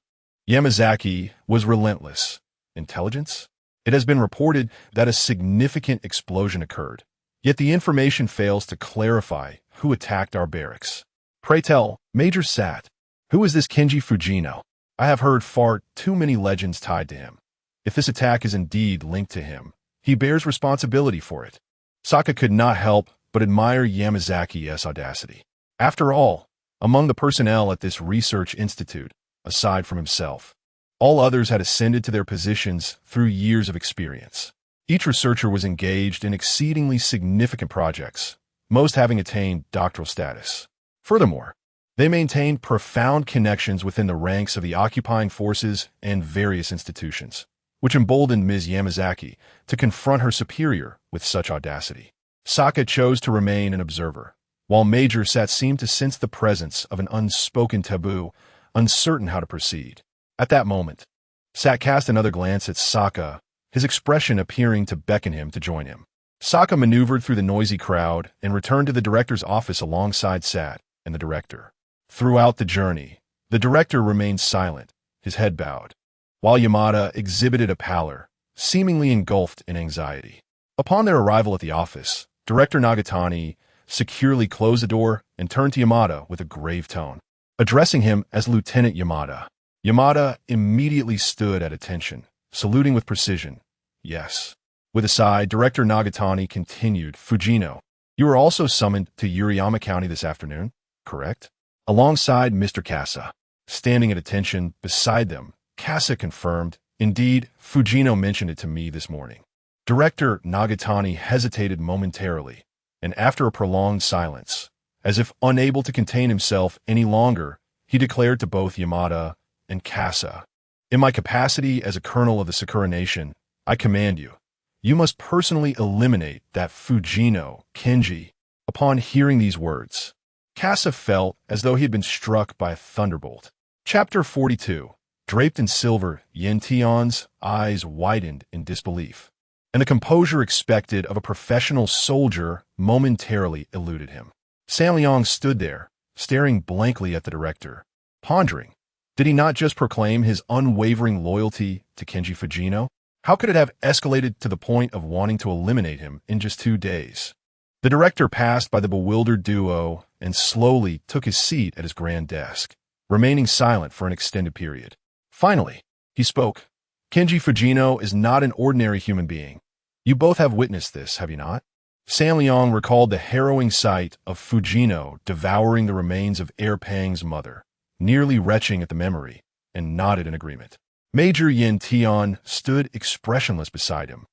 Yamazaki was relentless. Intelligence? It has been reported that a significant explosion occurred, yet the information fails to clarify who attacked our barracks. Pray tell, Major Sat, who is this Kenji Fujino? I have heard far too many legends tied to him. If this attack is indeed linked to him, he bears responsibility for it. Saka could not help but admire Yamazaki's audacity. After all, among the personnel at this research institute, aside from himself, all others had ascended to their positions through years of experience. Each researcher was engaged in exceedingly significant projects, most having attained doctoral status. Furthermore, they maintained profound connections within the ranks of the occupying forces and various institutions, which emboldened Ms. Yamazaki to confront her superior with such audacity. Saka chose to remain an observer, while Major Sat seemed to sense the presence of an unspoken taboo, uncertain how to proceed. At that moment, Sat cast another glance at Saka, his expression appearing to beckon him to join him. Saka maneuvered through the noisy crowd and returned to the director's office alongside Sat and the director. Throughout the journey, the director remained silent, his head bowed, while Yamada exhibited a pallor, seemingly engulfed in anxiety. Upon their arrival at the office, Director Nagatani securely closed the door and turned to Yamada with a grave tone. Addressing him as Lieutenant Yamada, Yamada immediately stood at attention, saluting with precision. "Yes." With a sigh, Director Nagatani continued, "Fujino, you were also summoned to Yuriyama County this afternoon, correct?" Alongside Mr. Kasa, standing at attention beside them, Kasa confirmed, "Indeed, Fujino mentioned it to me this morning." Director Nagatani hesitated momentarily, and after a prolonged silence, as if unable to contain himself any longer, he declared to both Yamada and Kasa, "In my capacity as a colonel of the Sakura Nation, I command you. You must personally eliminate that Fujino Kenji." Upon hearing these words, Kasa felt as though he had been struck by a thunderbolt. Chapter 42. Draped in silver, Yen Tian's eyes widened in disbelief, and the composure expected of a professional soldier momentarily eluded him. Zhang Yang stood there, staring blankly at the director, pondering. Did he not just proclaim his unwavering loyalty to Kenji Fujino? How could it have escalated to the point of wanting to eliminate him in just 2 days? The director passed by the bewildered duo and slowly took his seat at his grand desk, remaining silent for an extended period. Finally, he spoke. "Kenji Fujino is not an ordinary human being. You both have witnessed this, have you not?" Zhang Yang recalled the harrowing sight of Fujino devouring the remains of Pang's mother, nearly retching at the memory, and nodded in agreement. Major Yen Tian stood expressionless beside him,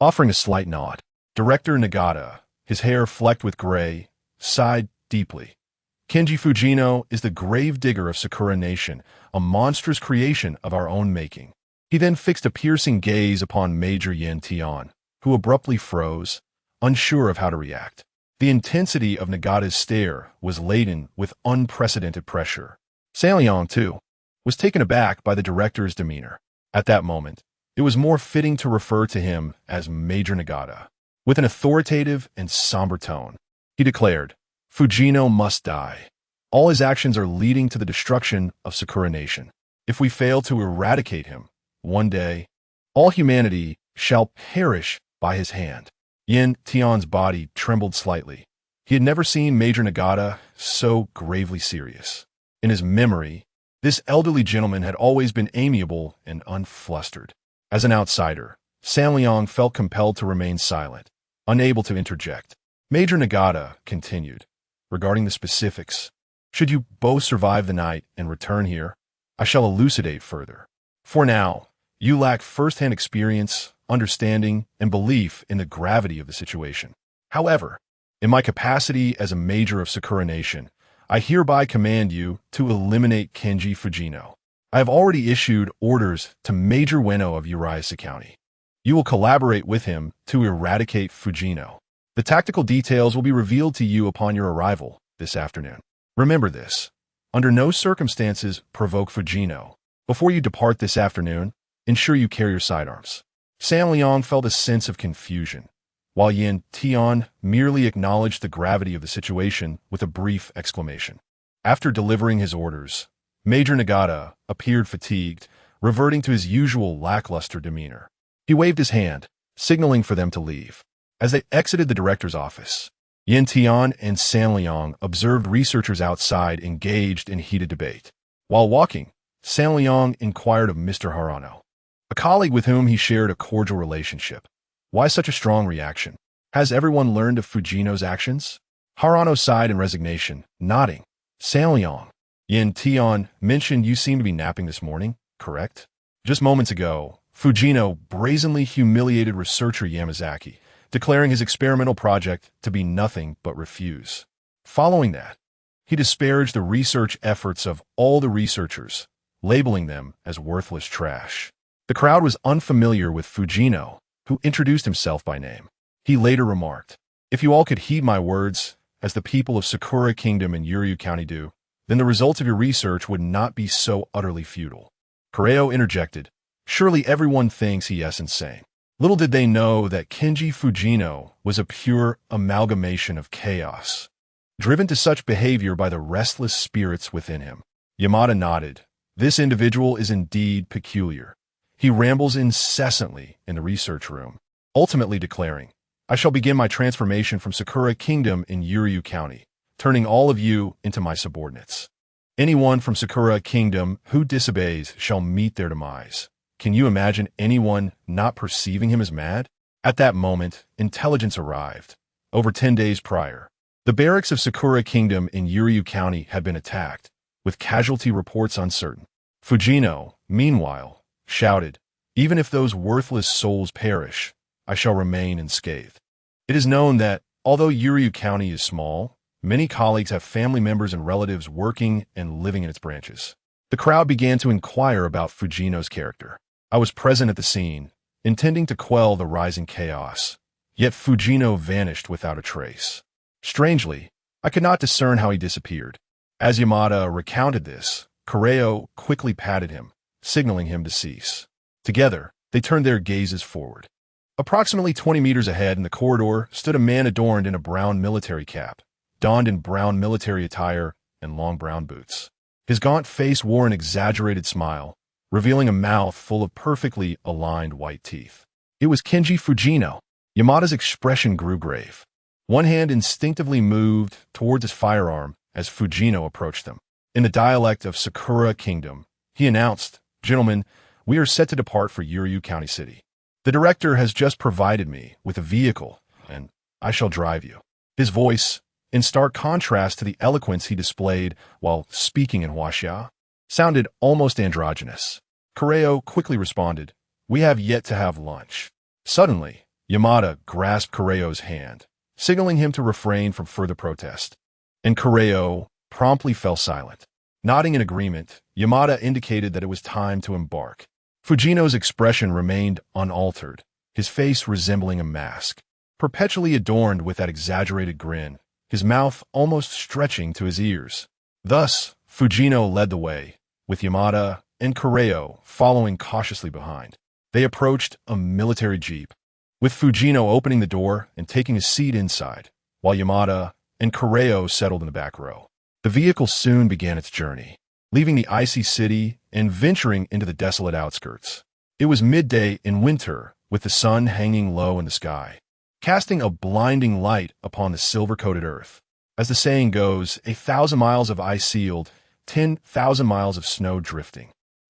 offering a slight nod. Director Nagata, his hair flecked with gray, sighed deeply. Kenji Fujino is the grave digger of Sakura Nation, a monstrous creation of our own making. He then fixed a piercing gaze upon Major Yin Tian, who abruptly froze, unsure of how to react. The intensity of Nagata's stare was laden with unprecedented pressure. Zhang Yang, too, was taken aback by the director's demeanor. At that moment, it was more fitting to refer to him as Major Nagata. With an authoritative and somber tone, he declared, Fujino must die. All his actions are leading to the destruction of Sakura Nation. If we fail to eradicate him, one day, all humanity shall perish by his hand. Yin Tian's body trembled slightly. He had never seen Major Nagata so gravely serious. In his memory, this elderly gentleman had always been amiable and unflustered. As an outsider, Zhang Yang felt compelled to remain silent, unable to interject. Major Nagata continued, regarding the specifics. Should you both survive the night and return here, I shall elucidate further. For now, you lack first-hand experience, understanding, and belief in the gravity of the situation. However, in my capacity as a major of Sakura Nation, I hereby command you to eliminate Kenji Fujino. I have already issued orders to Major Ueno of Uraisa County. You will collaborate with him to eradicate Fujino. The tactical details will be revealed to you upon your arrival this afternoon. Remember this. Under no circumstances provoke Fujino. Before you depart this afternoon, ensure you carry your sidearms. Zhang Yang felt a sense of confusion, while Yin Tian merely acknowledged the gravity of the situation with a brief exclamation. After delivering his orders, Major Nagata appeared fatigued, reverting to his usual lackluster demeanor. He waved his hand, signaling for them to leave. As they exited the director's office, Yin Tian and Zhang Yang observed researchers outside engaged in heated debate. While walking, Zhang Yang inquired of Mr. Harano, a colleague with whom he shared a cordial relationship. Why such a strong reaction? Has everyone learned of Fujino's actions? Harano sighed in resignation, nodding. Zhang Yang, Yin Tian mentioned you seem to be napping this morning, correct? Just moments ago, Fujino brazenly humiliated researcher Yamazaki, declaring his experimental project to be nothing but refuse. Following that, he disparaged the research efforts of all the researchers, labeling them as worthless trash. The crowd was unfamiliar with Fujino, who introduced himself by name. He later remarked, if you all could heed my words, as the people of Sakura Kingdom and Yuryu County do, then the results of your research would not be so utterly futile. Koreo interjected, surely everyone thinks he is insane. Little did they know that Kenji Fujino was a pure amalgamation of chaos, driven to such behavior by the restless spirits within him. Yamada nodded. This individual is indeed peculiar. He rambles incessantly in the research room, ultimately declaring, I shall begin my transformation from Sakura Kingdom in Yuryu County, turning all of you into my subordinates. Anyone from Sakura Kingdom who disobeys shall meet their demise. Can you imagine anyone not perceiving him as mad? At that moment, intelligence arrived. Over 10 days prior, the barracks of Sakura Kingdom in Yuryu County had been attacked, with casualty reports uncertain. Fujino, meanwhile, shouted, even if those worthless souls perish, I shall remain unscathed. It is known that, although Yuryu County is small, many colleagues have family members and relatives working and living in its branches. The crowd began to inquire about Fujino's character. I was present at the scene, intending to quell the rising chaos, yet Fujino vanished without a trace. Strangely, I could not discern how he disappeared. As Yamada recounted this, Koreo quickly patted him, signaling him to cease. Together, they turned their gazes forward. Approximately 20 meters ahead in the corridor stood a man adorned in a brown military cap, donned in brown military attire and long brown boots. His gaunt face wore an exaggerated smile, revealing a mouth full of perfectly aligned white teeth. It was Kenji Fujino. Yamada's expression grew grave. One hand instinctively moved towards his firearm as Fujino approached them. In the dialect of Sakura Kingdom, he announced, Gentlemen, we are set to depart for Yuryu County City. The director has just provided me with a vehicle, and I shall drive you. His voice, in stark contrast to the eloquence he displayed while speaking in Huaxia, sounded almost androgynous. Koreo quickly responded, We have yet to have lunch. Suddenly, Yamada grasped Kureo's hand, signaling him to refrain from further protest. And Kureo promptly fell silent. Nodding in agreement, Yamada indicated that it was time to embark. Fujino's expression remained unaltered, his face resembling a mask, perpetually adorned with that exaggerated grin, his mouth almost stretching to his ears. Thus, Fujino led the way, with Yamada and Kureo following cautiously behind. They approached a military jeep, with Fujino opening the door and taking a seat inside, while Yamada and Kureo settled in the back row. The vehicle soon began its journey, leaving the icy city and venturing into the desolate outskirts. It was midday in winter, with the sun hanging low in the sky, casting a blinding light upon the silver-coated earth. As the saying goes, 1,000 miles of ice sealed, 10,000 miles of snow drifting.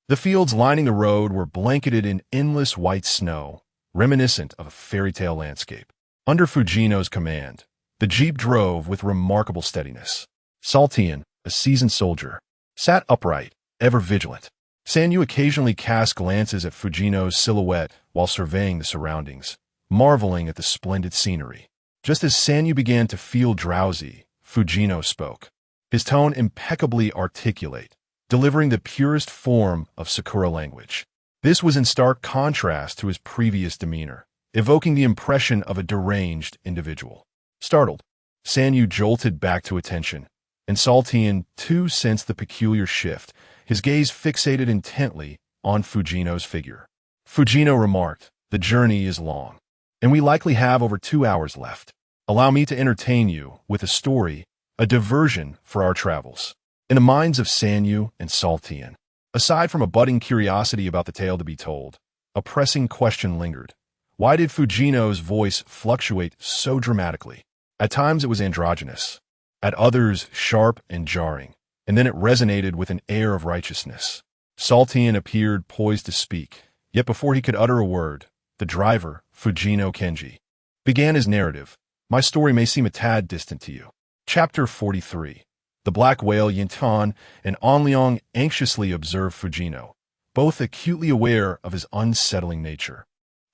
The fields lining the road were blanketed in endless white snow, reminiscent of a fairy tale landscape. Under Fujino's command, the jeep drove with remarkable steadiness. Saltian, a seasoned soldier, sat upright, ever vigilant. Sanyu occasionally cast glances at Fujino's silhouette while surveying the surroundings, marveling at the splendid scenery. Just as Sanyu began to feel drowsy, Fujino spoke, his tone impeccably articulate, delivering the purest form of Sakura language. This was in stark contrast to his previous demeanor, evoking the impression of a deranged individual. Startled, Sanyu jolted back to attention, and Saltian too sensed the peculiar shift, his gaze fixated intently on Fujino's figure. Fujino remarked, "The journey is long, and we likely have over 2 hours left. Allow me to entertain you with a story, a diversion for our travels." In the minds of Sanyu and Saltian, aside from a budding curiosity about the tale to be told, a pressing question lingered. Why did Fujino's voice fluctuate so dramatically? At times it was androgynous, at others sharp and jarring, and then it resonated with an air of righteousness. Saltian appeared poised to speak, yet before he could utter a word, the driver, Fujino Kenji, began his narrative. My story may seem a tad distant to you. Chapter 43. The Black Whale. Yintan and Onlyong anxiously observed Fujino, both acutely aware of his unsettling nature,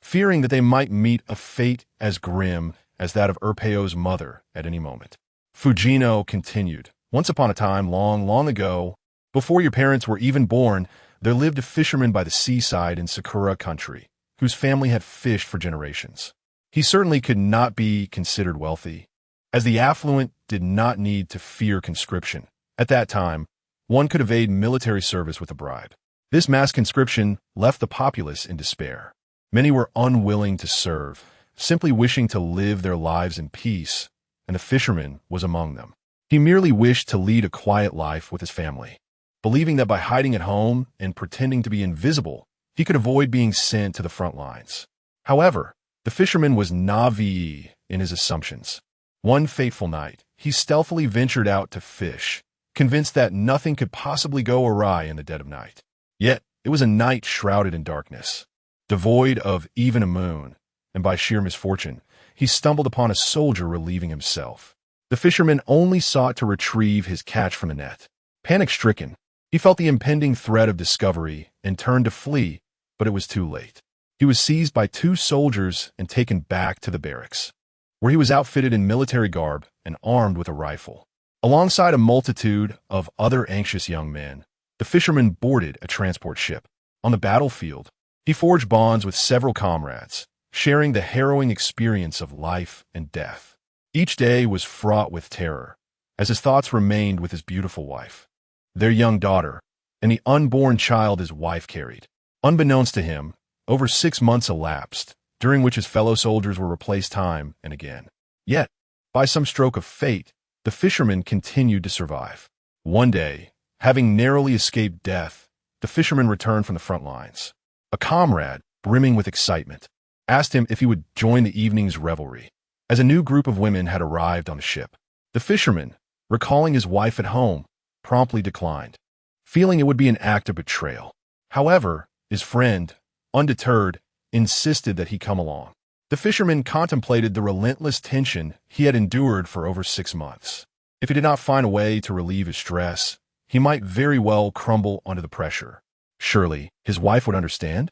fearing that they might meet a fate as grim as that of Erpeo's mother at any moment. Fujino continued, "Once upon a time, long, long ago, before your parents were even born, there lived a fisherman by the seaside in Sakura country, whose family had fished for generations. He certainly could not be considered wealthy, as the affluent did not need to fear conscription. At that time, one could evade military service with a bribe. This mass conscription left the populace in despair. Many were unwilling to serve, simply wishing to live their lives in peace, and the fisherman was among them. He merely wished to lead a quiet life with his family, believing that by hiding at home and pretending to be invisible, he could avoid being sent to the front lines. However, the fisherman was naive in his assumptions. One fateful night, he stealthily ventured out to fish, convinced that nothing could possibly go awry in the dead of night. Yet, it was a night shrouded in darkness, devoid of even a moon, and by sheer misfortune, he stumbled upon a soldier relieving himself. The fisherman only sought to retrieve his catch from the net. Panic-stricken, he felt the impending threat of discovery and turned to flee, but it was too late. He was seized by 2 soldiers and taken back to the barracks, where he was outfitted in military garb and armed with a rifle. Alongside a multitude of other anxious young men, the fisherman boarded a transport ship. On the battlefield, he forged bonds with several comrades, sharing the harrowing experience of life and death. Each day was fraught with terror, as his thoughts remained with his beautiful wife, their young daughter, and the unborn child his wife carried. Unbeknownst to him, over 6 months elapsed, during which his fellow soldiers were replaced time and again. Yet, by some stroke of fate, the fisherman continued to survive. One day, having narrowly escaped death, the fisherman returned from the front lines. A comrade, brimming with excitement, asked him if he would join the evening's revelry, as a new group of women had arrived on the ship. The fisherman, recalling his wife at home, promptly declined, feeling it would be an act of betrayal. However, his friend, undeterred, insisted that he come along. The fisherman contemplated the relentless tension he had endured for over 6 months. If he did not find a way to relieve his stress, he might very well crumble under the pressure. Surely, his wife would understand?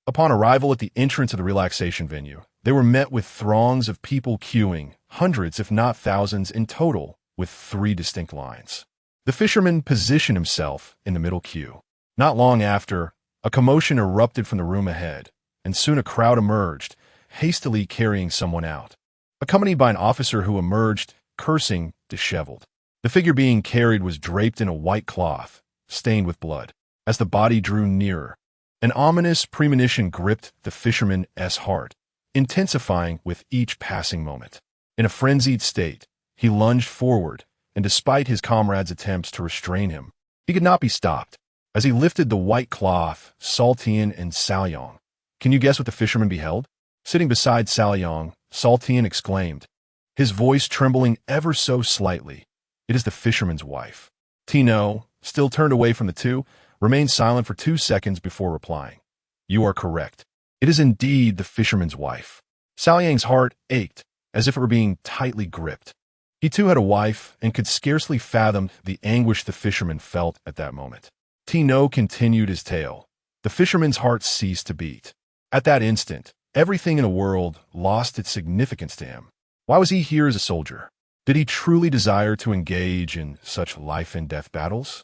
Upon arrival at the entrance of the relaxation venue, they were met with throngs of people queuing, hundreds if not thousands in total, with 3 distinct lines. The fisherman positioned himself in the middle queue. Not long after, a commotion erupted from the room ahead, and soon a crowd emerged, hastily carrying someone out, accompanied by an officer who emerged, cursing, disheveled. The figure being carried was draped in a white cloth, stained with blood. As the body drew nearer, an ominous premonition gripped the fisherman's heart, intensifying with each passing moment. In a frenzied state, he lunged forward, and despite his comrades' attempts to restrain him, he could not be stopped. As he lifted the white cloth, Saltian and Salyong. Can you guess what the fisherman beheld? Sitting beside Salyong, Saltian exclaimed, his voice trembling ever so slightly. It is the fisherman's wife. Tino, still turned away from the two, remained silent for 2 seconds before replying. You are correct. It is indeed the fisherman's wife. Salyang's heart ached, as if it were being tightly gripped. He too had a wife, and could scarcely fathom the anguish the fisherman felt at that moment. Tino continued his tale. The fisherman's heart ceased to beat. At that instant, everything in the world lost its significance to him. Why was he here as a soldier? Did he truly desire to engage in such life-and-death battles?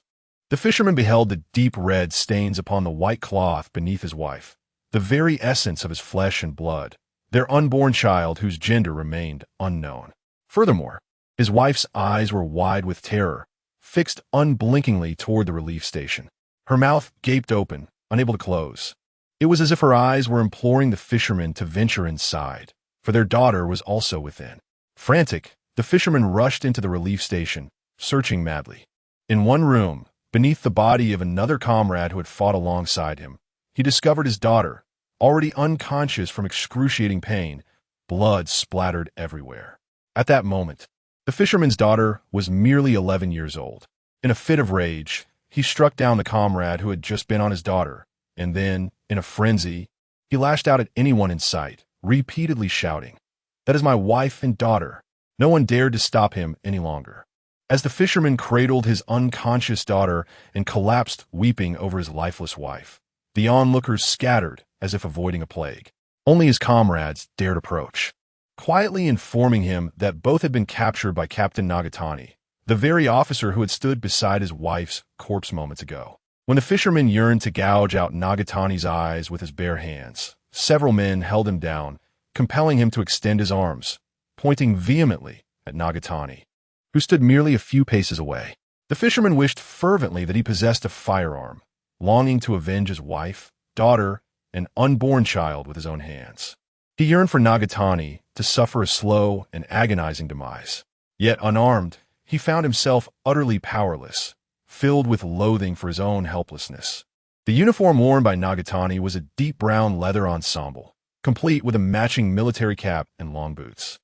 The fisherman beheld the deep red stains upon the white cloth beneath his wife, the very essence of his flesh and blood, their unborn child whose gender remained unknown. Furthermore, his wife's eyes were wide with terror, fixed unblinkingly toward the relief station. Her mouth gaped open, unable to close. It was as if her eyes were imploring the fisherman to venture inside, for their daughter was also within. Frantic, the fisherman rushed into the relief station, searching madly. In one room, beneath the body of another comrade who had fought alongside him, he discovered his daughter, already unconscious from excruciating pain, blood splattered everywhere. At that moment, the fisherman's daughter was merely 11 years old. In a fit of rage, he struck down the comrade who had just been on his daughter, and then, in a frenzy, he lashed out at anyone in sight, repeatedly shouting, "That is my wife and daughter." No one dared to stop him any longer. As the fisherman cradled his unconscious daughter and collapsed weeping over his lifeless wife, the onlookers scattered as if avoiding a plague. Only his comrades dared approach, quietly informing him that both had been captured by Captain Nagatani, the very officer who had stood beside his wife's corpse moments ago. When the fisherman yearned to gouge out Nagatani's eyes with his bare hands, several men held him down, compelling him to extend his arms, pointing vehemently at Nagatani, who stood merely a few paces away. The fisherman wished fervently that he possessed a firearm, longing to avenge his wife, daughter, and unborn child with his own hands. He yearned for Nagatani to suffer a slow and agonizing demise. Yet unarmed, he found himself utterly powerless, filled with loathing for his own helplessness. The uniform worn by Nagatani was a deep brown leather ensemble, complete with a matching military cap and long boots.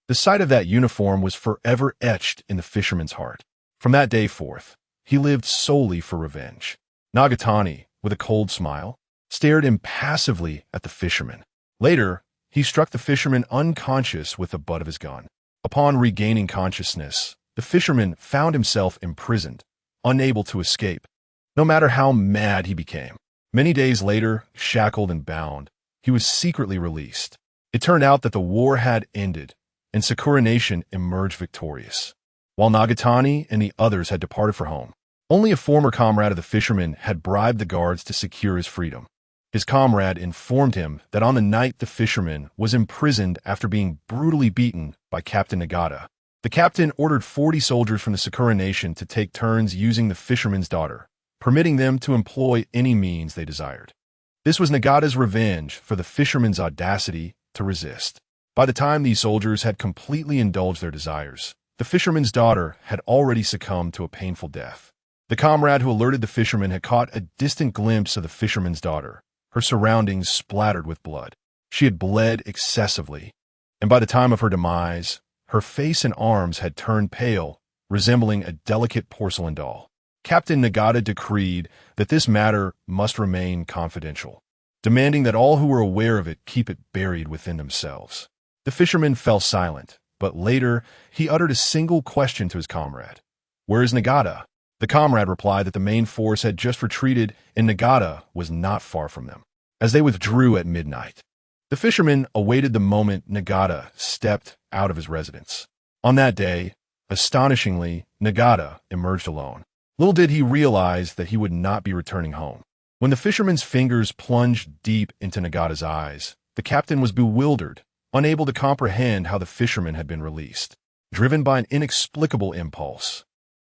The sight of that uniform was forever etched in the fisherman's heart. From that day forth, he lived solely for revenge. Nagatani, with a cold smile, stared impassively at the fisherman. Later, he struck the fisherman unconscious with the butt of his gun. Upon regaining consciousness, the fisherman found himself imprisoned, unable to escape, no matter how mad he became. Many days later, shackled and bound, he was secretly released. It turned out that the war had ended, and Sakura Nation emerged victorious. While Nagatani and the others had departed for home, only a former comrade of the fisherman had bribed the guards to secure his freedom. His comrade informed him that on the night the fisherman was imprisoned after being brutally beaten by Captain Nagata, the captain ordered 40 soldiers from the Sakura Nation to take turns using the fisherman's daughter, permitting them to employ any means they desired. This was Nagata's revenge for the fisherman's audacity to resist. By the time these soldiers had completely indulged their desires, the fisherman's daughter had already succumbed to a painful death. The comrade who alerted the fisherman had caught a distant glimpse of the fisherman's daughter, her surroundings splattered with blood. She had bled excessively, and by the time of her demise, her face and arms had turned pale, resembling a delicate porcelain doll. Captain Nagata decreed that this matter must remain confidential, demanding that all who were aware of it keep it buried within themselves. The fisherman fell silent, but later he uttered a single question to his comrade. "Where is Nagata?" The comrade replied that the main force had just retreated and Nagata was not far from them. as they withdrew at midnight. The fisherman awaited the moment Nagata stepped out of his residence. On that day, astonishingly, Nagata emerged alone. Little did he realize that he would not be returning home. When the fisherman's fingers plunged deep into Nagata's eyes, the captain was bewildered, unable to comprehend how the fisherman had been released. Driven by an inexplicable impulse,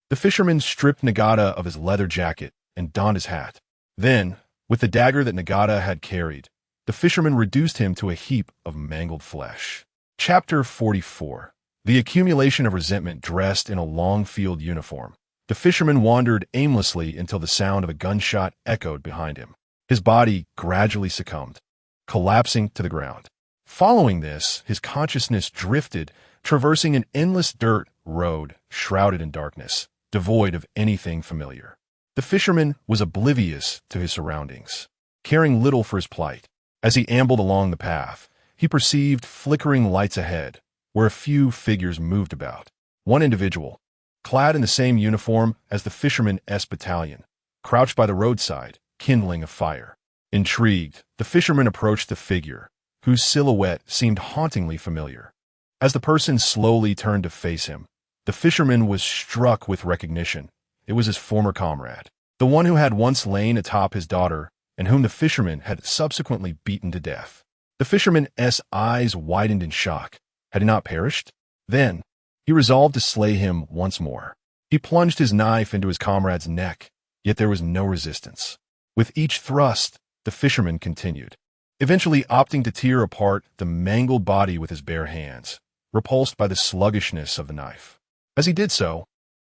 the fisherman stripped Nagata of his leather jacket and donned his hat. Then, with the dagger that Nagata had carried, the fisherman reduced him to a heap of mangled flesh. Chapter 44. The accumulation of resentment. Dressed in a long field uniform, the fisherman wandered aimlessly until the sound of a gunshot echoed behind him. His body gradually succumbed, collapsing to the ground. Following this, his consciousness drifted, traversing an endless dirt road shrouded in darkness, devoid of anything familiar. The fisherman was oblivious to his surroundings, caring little for his plight. As he ambled along the path, he perceived flickering lights ahead, where a few figures moved about. One individual, clad in the same uniform as the fisherman's battalion, crouched by the roadside, kindling a fire. Intrigued, the fisherman approached the figure, whose silhouette seemed hauntingly familiar. As the person slowly turned to face him, the fisherman was struck with recognition. It was his former comrade, the one who had once lain atop his daughter and whom the fisherman had subsequently beaten to death. The fisherman's eyes widened in shock. Had he not perished? Then, he resolved to slay him once more. He plunged his knife into his comrade's neck, yet there was no resistance. With each thrust, the fisherman continued, eventually opting to tear apart the mangled body with his bare hands, repulsed by the sluggishness of the knife. As he did so,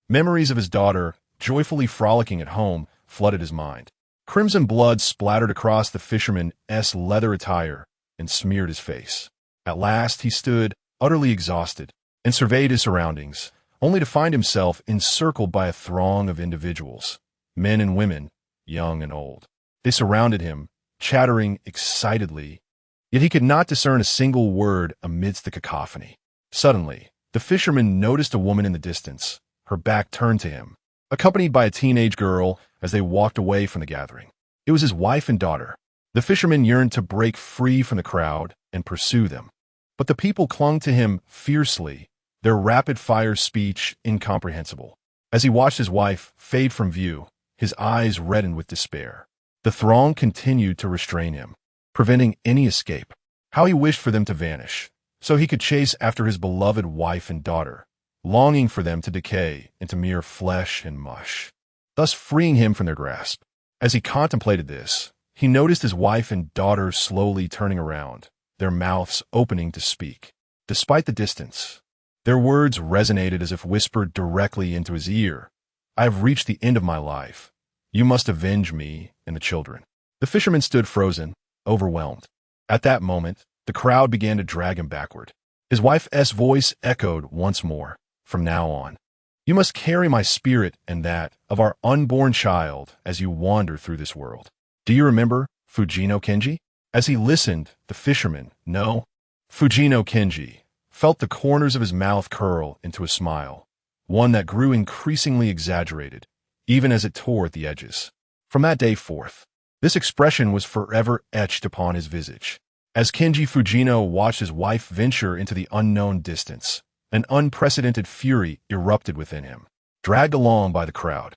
memories of his daughter, joyfully frolicking at home, flooded his mind. Crimson blood splattered across the fisherman's leather attire and smeared his face. At last he stood, utterly exhausted, and surveyed his surroundings, only to find himself encircled by a throng of individuals, men and women, young and old. They surrounded him, chattering excitedly, yet he could not discern a single word amidst the cacophony. Suddenly, the fisherman noticed a woman in the distance, her back turned to him, accompanied by a teenage girl as they walked away from the gathering. It was his wife and daughter. The fisherman yearned to break free from the crowd and pursue them, but the people clung to him fiercely, their rapid-fire speech incomprehensible. As he watched his wife fade from view, his eyes reddened with despair. The throng continued to restrain him, preventing any escape. How he wished for them to vanish, so he could chase after his beloved wife and daughter, longing for them to decay into mere flesh and mush, thus freeing him from their grasp. As he contemplated this, he noticed his wife and daughter slowly turning around, their mouths opening to speak. Despite the distance, their words resonated as if whispered directly into his ear. "I have reached the end of my life. You must avenge me and the children." The fisherman stood frozen, overwhelmed. At that moment, the crowd began to drag him backward. His wife's voice echoed once more. "From now on, you must carry my spirit and that of our unborn child as you wander through this world. Do you remember Fujino Kenji?" As he listened, the fisherman, no, Fujino Kenji, felt the corners of his mouth curl into a smile, one that grew increasingly exaggerated, even as it tore at the edges. From that day forth, this expression was forever etched upon his visage. As Kenji Fujino watched his wife venture into the unknown distance, an unprecedented fury erupted within him. Dragged along by the crowd,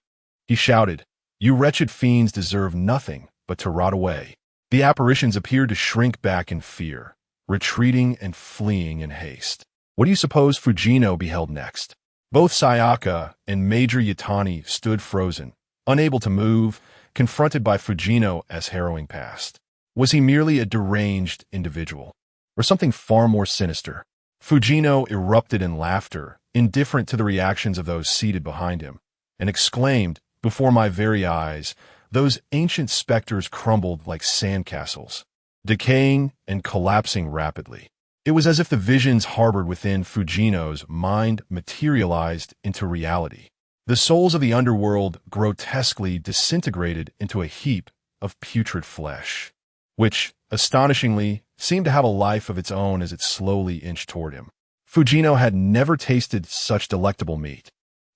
he shouted, "You wretched fiends deserve nothing but to rot away." The apparitions appeared to shrink back in fear, retreating and fleeing in haste. What do you suppose Fujino beheld next? Both Sayaka and Major Yatani stood frozen, unable to move, confronted by Fujino's harrowing past. Was he merely a deranged individual, or something far more sinister? Fujino erupted in laughter, indifferent to the reactions of those seated behind him, and exclaimed, "Before my very eyes, those ancient specters crumbled like sandcastles, decaying and collapsing rapidly." It was as if the visions harbored within Fujino's mind materialized into reality. The souls of the underworld grotesquely disintegrated into a heap of putrid flesh, which, astonishingly, seemed to have a life of its own as it slowly inched toward him. Fujino had never tasted such delectable meat.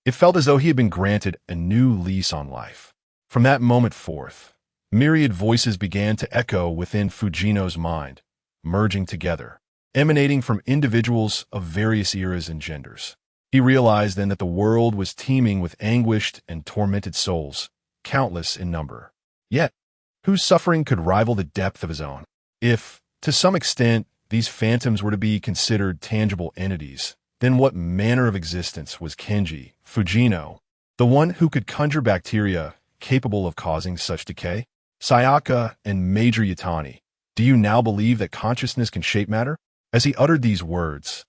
It felt as though he had been granted a new lease on life. From that moment forth, Myriad voices began to echo within Fujino's mind, merging together, emanating from individuals of various eras and genders. He realized then that the world was teeming with anguished and tormented souls, countless in number. Yet, whose suffering could rival the depth of his own? If, to some extent, these phantoms were to be considered tangible entities, then what manner of existence was Kenji, Fujino, the one who could conjure bacteria capable of causing such decay? Sayaka and Major Yutani, do you now believe that consciousness can shape matter? As he uttered these words,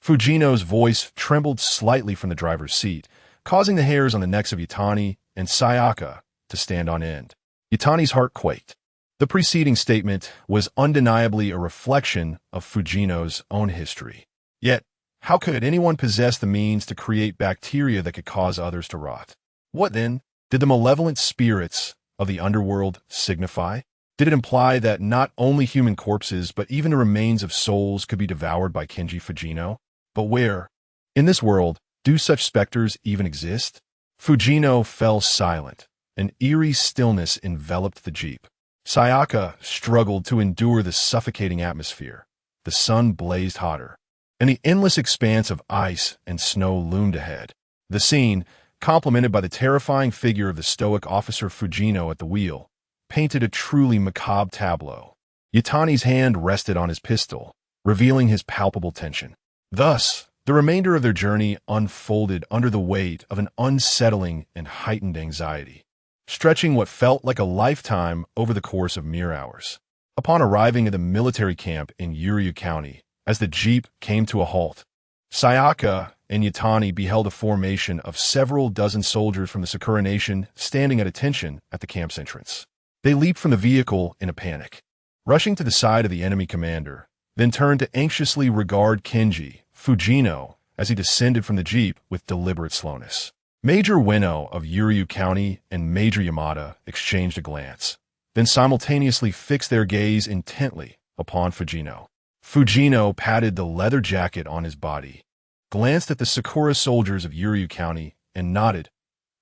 Fujino's voice trembled slightly from the driver's seat, causing the hairs on the necks of Yutani and Sayaka to stand on end. Yutani's heart quaked. The preceding statement was undeniably a reflection of Fujino's own history. Yet, how could anyone possess the means to create bacteria that could cause others to rot? What, then, did the malevolent spirits of the underworld signify? Did it imply that not only human corpses, but even the remains of souls could be devoured by Kenji Fujino? But where, in this world, do such specters even exist? Fujino fell silent. An eerie stillness enveloped the jeep. Sayaka struggled to endure the suffocating atmosphere. The sun blazed hotter, and the endless expanse of ice and snow loomed ahead. The scene, complemented by the terrifying figure of the stoic officer Fujino at the wheel, painted a truly macabre tableau. Yutani's hand rested on his pistol, revealing his palpable tension. Thus, the remainder of their journey unfolded under the weight of an unsettling and heightened anxiety, stretching what felt like a lifetime over the course of mere hours. Upon arriving at the military camp in Uryu County, as the jeep came to a halt, Sayaka and Yutani beheld a formation of several dozen soldiers from the Sakura Nation standing at attention at the camp's entrance. They leaped from the vehicle in a panic, rushing to the side of the enemy commander, then turned to anxiously regard Kenji Fujino as he descended from the jeep with deliberate slowness. Major Ueno of Uryu County and Major Yamada exchanged a glance, then simultaneously fixed their gaze intently upon Fujino. Fujino patted the leather jacket on his body, glanced at the Sakura soldiers of Uryu County, and nodded.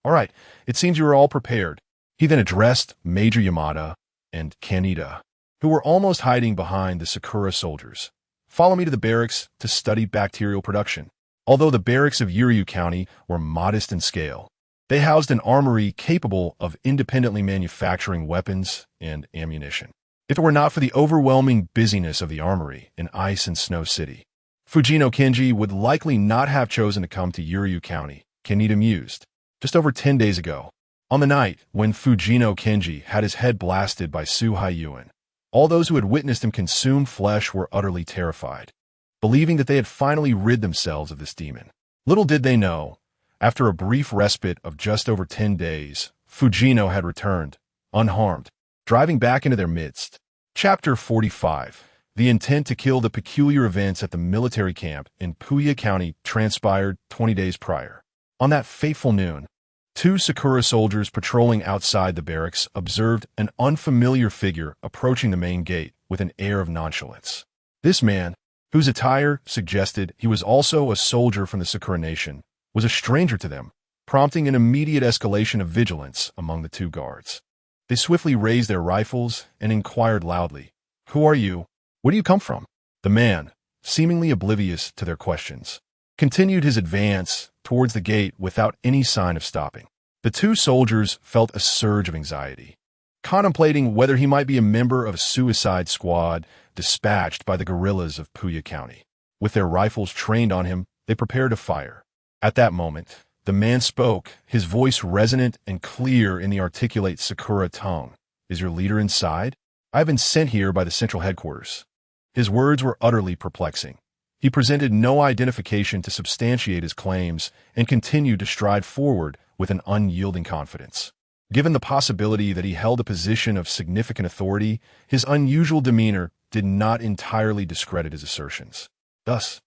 "All right, it seems you are all prepared." He then addressed Major Yamada and Kaneda, who were almost hiding behind the Sakura soldiers. "Follow me to the barracks to study bacterial production." Although the barracks of Uryu County were modest in scale, they housed an armory capable of independently manufacturing weapons and ammunition. If it were not for the overwhelming busyness of the armory in Ice and Snow City, Fujino Kenji would likely not have chosen to come to Uryu County, Kaneda mused. Just over 10 days ago, on the night when Fujino Kenji had his head blasted by Su Haiyuan, all those who had witnessed him consume flesh were utterly terrified, believing that they had finally rid themselves of this demon. Little did they know, after a brief respite of just over 10 days, Fujino had returned, unharmed, driving back into their midst. Chapter 45. The intent to kill. The peculiar events at the military camp in Puya County transpired 20 days prior. On that fateful noon, two Sakura soldiers patrolling outside the barracks observed an unfamiliar figure approaching the main gate with an air of nonchalance. This man, whose attire suggested he was also a soldier from the Sakura Nation, was a stranger to them, prompting an immediate escalation of vigilance among the two guards. They swiftly raised their rifles and inquired loudly, "Who are you? Where do you come from?" The man, seemingly oblivious to their questions, continued his advance towards the gate without any sign of stopping. The two soldiers felt a surge of anxiety, contemplating whether he might be a member of a suicide squad dispatched by the guerrillas of Puya County. With their rifles trained on him, they prepared to fire. At that moment, the man spoke, his voice resonant and clear in the articulate Sakura tongue. "Is your leader inside? I have been sent here by the central headquarters." His words were utterly perplexing. He presented no identification to substantiate his claims and continued to stride forward with an unyielding confidence. Given the possibility that he held a position of significant authority, his unusual demeanor did not entirely discredit his assertions. Thus,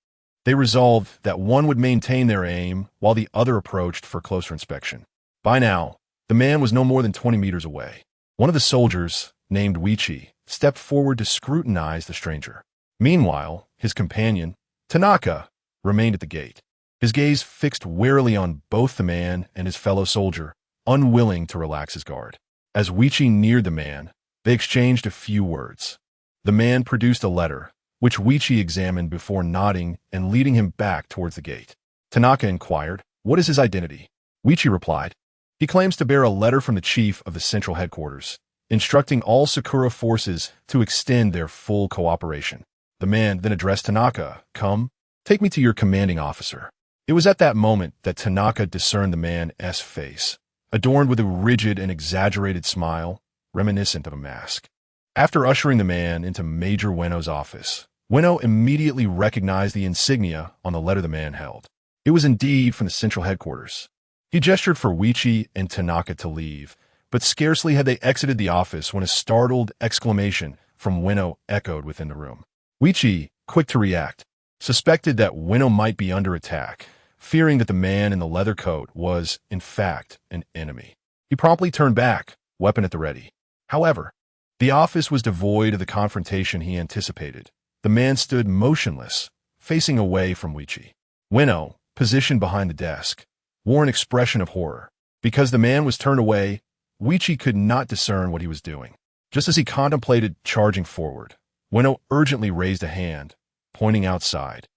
they resolved that one would maintain their aim while the other approached for closer inspection. By now, the man was no more than 20 meters away. One of the soldiers, named Wichi, stepped forward to scrutinize the stranger. Meanwhile, his companion, Tanaka, remained at the gate, his gaze fixed warily on both the man and his fellow soldier, unwilling to relax his guard. As Wichi neared the man, they exchanged a few words. The man produced a letter, which Wichi examined before nodding and leading him back towards the gate. Tanaka inquired, "What is his identity?" Wichi replied, "He claims to bear a letter from the chief of the central headquarters, instructing all Sakura forces to extend their full cooperation." The man then addressed Tanaka, "Come, take me to your commanding officer." It was at that moment that Tanaka discerned the man's face, adorned with a rigid and exaggerated smile, reminiscent of a mask. After ushering the man into Major Ueno's office, Ueno immediately recognized the insignia on the letter the man held. It was indeed from the central headquarters. He gestured for Wichi and Tanaka to leave, but scarcely had they exited the office when a startled exclamation from Ueno echoed within the room. Wichi, quick to react, suspected that Ueno might be under attack, fearing that the man in the leather coat was, in fact, an enemy. He promptly turned back, weapon at the ready. However, the office was devoid of the confrontation he anticipated. The man stood motionless, facing away from Wichi. Ueno, positioned behind the desk, wore an expression of horror. Because the man was turned away, Wichi could not discern what he was doing. Just as he contemplated charging forward, Ueno urgently raised a hand, pointing outside,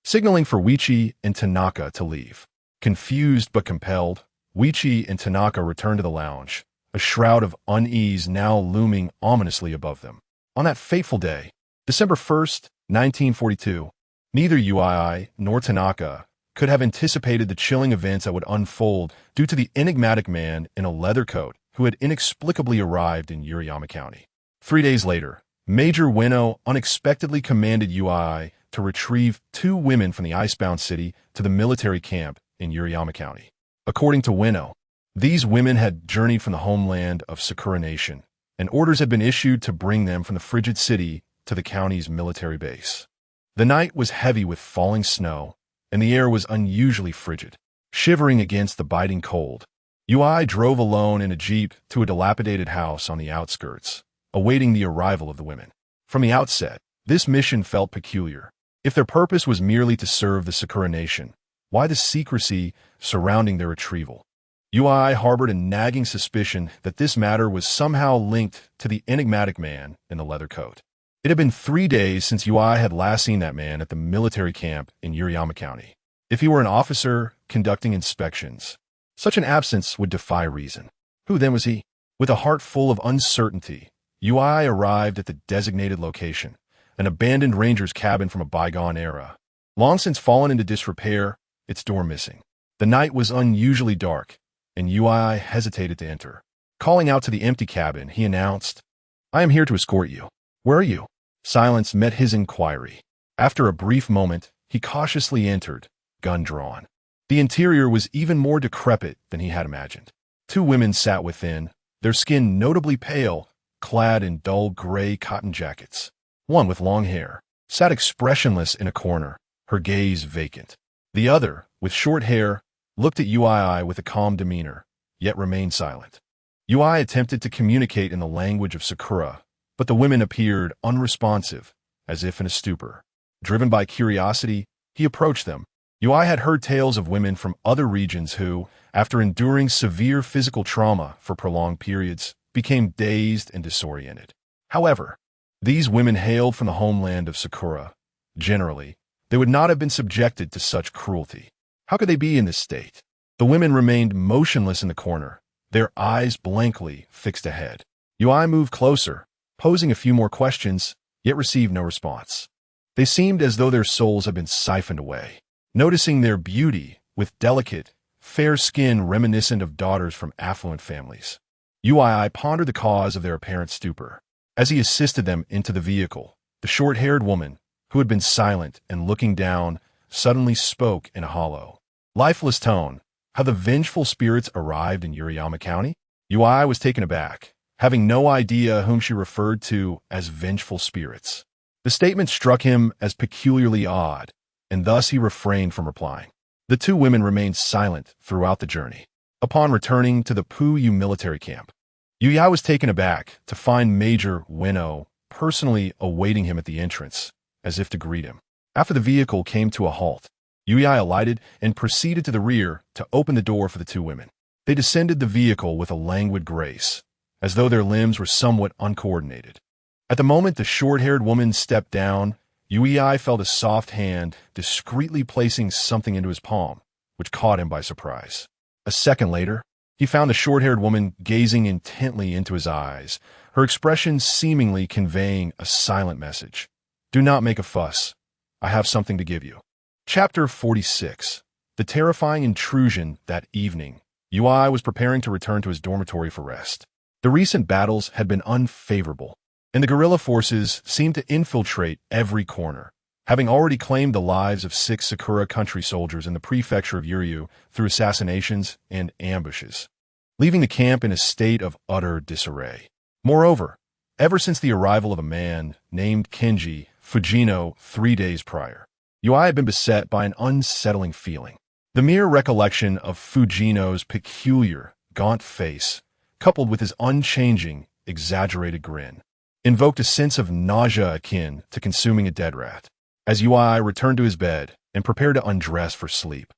signaling for Wichi and Tanaka to leave. Confused but compelled, Wichi and Tanaka returned to the lounge, a shroud of unease now looming ominously above them. On that fateful day, December 1st, 1942, neither Ui nor Tanaka could have anticipated the chilling events that would unfold due to the enigmatic man in a leather coat who had inexplicably arrived in Yuriyama County. 3 days later, Major Ueno unexpectedly commanded Ui to retrieve 2 women from the icebound city to the military camp in Yuriyama County. According to Ueno, these women had journeyed from the homeland of Sakura Nation, and orders had been issued to bring them from the frigid city to the county's military base. The night was heavy with falling snow, and the air was unusually frigid. Shivering against the biting cold, Ui drove alone in a jeep to a dilapidated house on the outskirts, awaiting the arrival of the women. From the outset, this mission felt peculiar. If their purpose was merely to serve the Sakura Nation, why the secrecy surrounding their retrieval? Ui harbored a nagging suspicion that this matter was somehow linked to the enigmatic man in the leather coat. It had been 3 days since Ui had last seen that man at the military camp in Yuriyama County. If he were an officer conducting inspections, such an absence would defy reason. Who then was he? With a heart full of uncertainty, Ui arrived at the designated location, an abandoned ranger's cabin from a bygone era. Long since fallen into disrepair, its door missing. The night was unusually dark, and Ui hesitated to enter. Calling out to the empty cabin, he announced, "I am here to escort you." "Where are you?" Silence met his inquiry. After a brief moment, he cautiously entered, gun drawn. The interior was even more decrepit than he had imagined. 2 women sat within, their skin notably pale, clad in dull gray cotton jackets. One, with long hair, sat expressionless in a corner, her gaze vacant. The other, with short hair, looked at Ui with a calm demeanor, yet remained silent. Ui attempted to communicate in the language of Sakura, but the women appeared unresponsive, as if in a stupor. Driven by curiosity, he approached them. Ui had heard tales of women from other regions who, after enduring severe physical trauma for prolonged periods, became dazed and disoriented. However, these women hailed from the homeland of Sakura. Generally, they would not have been subjected to such cruelty. How could they be in this state? The women remained motionless in the corner, their eyes blankly fixed ahead. Ui moved closer, posing a few more questions, yet received no response. They seemed as though their souls had been siphoned away. Noticing their beauty, with delicate, fair skin reminiscent of daughters from affluent families, Ui pondered the cause of their apparent stupor. As he assisted them into the vehicle, the short-haired woman, who had been silent and looking down, suddenly spoke in a hollow, lifeless tone. How the vengeful spirits arrived in Yuriyama County? Ui was taken aback, having no idea whom she referred to as vengeful spirits. The statement struck him as peculiarly odd, and thus he refrained from replying. The 2 women remained silent throughout the journey. Upon returning to the Puyu military camp, Ui was taken aback to find Major Ueno personally awaiting him at the entrance, as if to greet him. After the vehicle came to a halt, Ui alighted and proceeded to the rear to open the door for the 2 women. They descended the vehicle with a languid grace, as though their limbs were somewhat uncoordinated. At the moment the short-haired woman stepped down, Yui felt a soft hand discreetly placing something into his palm, which caught him by surprise. A second later, he found the short-haired woman gazing intently into his eyes, her expression seemingly conveying a silent message. Do not make a fuss. I have something to give you. Chapter 46. The terrifying intrusion that evening. Yui was preparing to return to his dormitory for rest. The recent battles had been unfavorable, and the guerrilla forces seemed to infiltrate every corner, having already claimed the lives of 6 Sakura country soldiers in the prefecture of Yuryu through assassinations and ambushes, leaving the camp in a state of utter disarray. Moreover, ever since the arrival of a man named Kenji Fujino 3 days prior, Yui had been beset by an unsettling feeling. The mere recollection of Fujino's peculiar, gaunt face, coupled with his unchanging, exaggerated grin, invoked a sense of nausea akin to consuming a dead rat. As Yui returned to his bed and prepared to undress for sleep,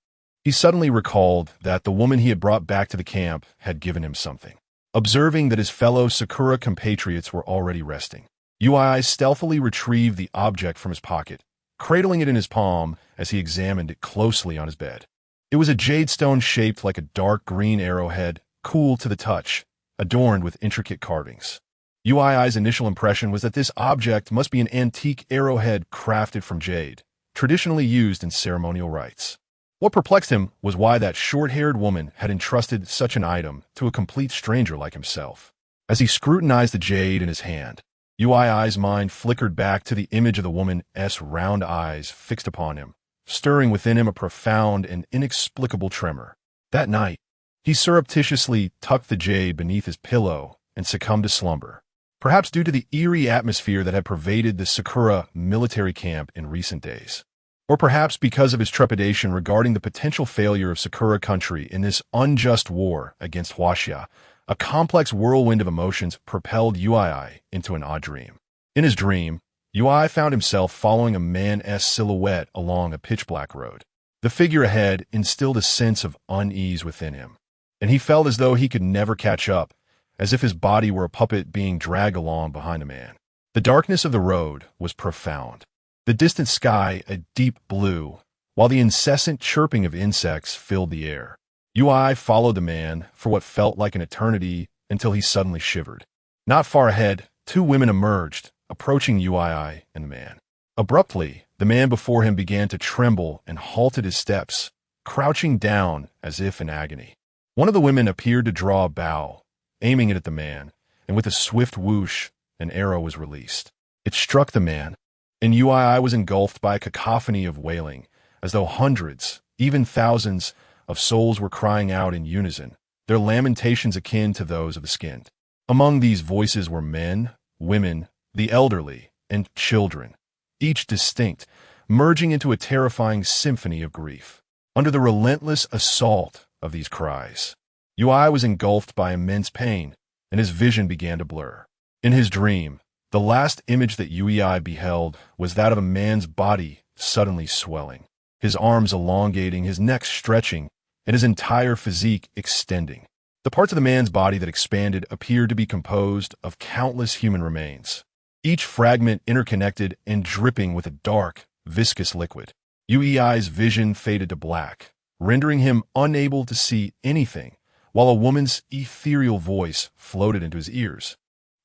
he suddenly recalled that the woman he had brought back to the camp had given him something. Observing that his fellow Sakura compatriots were already resting, Yui stealthily retrieved the object from his pocket, cradling it in his palm as he examined it closely on his bed. It was a jade stone shaped like a dark green arrowhead, cool to the touch, adorned with intricate carvings. Yui's initial impression was that this object must be an antique arrowhead crafted from jade, traditionally used in ceremonial rites. What perplexed him was why that short-haired woman had entrusted such an item to a complete stranger like himself. As he scrutinized the jade in his hand, Yui's mind flickered back to the image of the woman's round eyes fixed upon him, stirring within him a profound and inexplicable tremor. That night, he surreptitiously tucked the jade beneath his pillow and succumbed to slumber, perhaps due to the eerie atmosphere that had pervaded the Sakura military camp in recent days. Or perhaps because of his trepidation regarding the potential failure of Sakura country in this unjust war against Huaxia, a complex whirlwind of emotions propelled Yui into an odd dream. In his dream, Yui found himself following a man's silhouette along a pitch-black road. The figure ahead instilled a sense of unease within him, and he felt as though he could never catch up, as if his body were a puppet being dragged along behind a man. The darkness of the road was profound, the distant sky a deep blue, while the incessant chirping of insects filled the air. Yui followed the man for what felt like an eternity until he suddenly shivered. Not far ahead, 2 women emerged, approaching Yui and the man. Abruptly, the man before him began to tremble and halted his steps, crouching down as if in agony. One of the women appeared to draw a bow, aiming it at the man, and with a swift whoosh, an arrow was released. It struck the man, and Yui was engulfed by a cacophony of wailing, as though hundreds, even thousands, of souls were crying out in unison, their lamentations akin to those of the skinned. Among these voices were men, women, the elderly, and children, each distinct, merging into a terrifying symphony of grief. Under the relentless assault of these cries, Yui was engulfed by immense pain, and his vision began to blur. In his dream, the last image that Yui beheld was that of a man's body suddenly swelling, his arms elongating, his neck stretching, and his entire physique extending. The parts of the man's body that expanded appeared to be composed of countless human remains, each fragment interconnected and dripping with a dark, viscous liquid. Yui's vision faded to black, rendering him unable to see anything, while a woman's ethereal voice floated into his ears,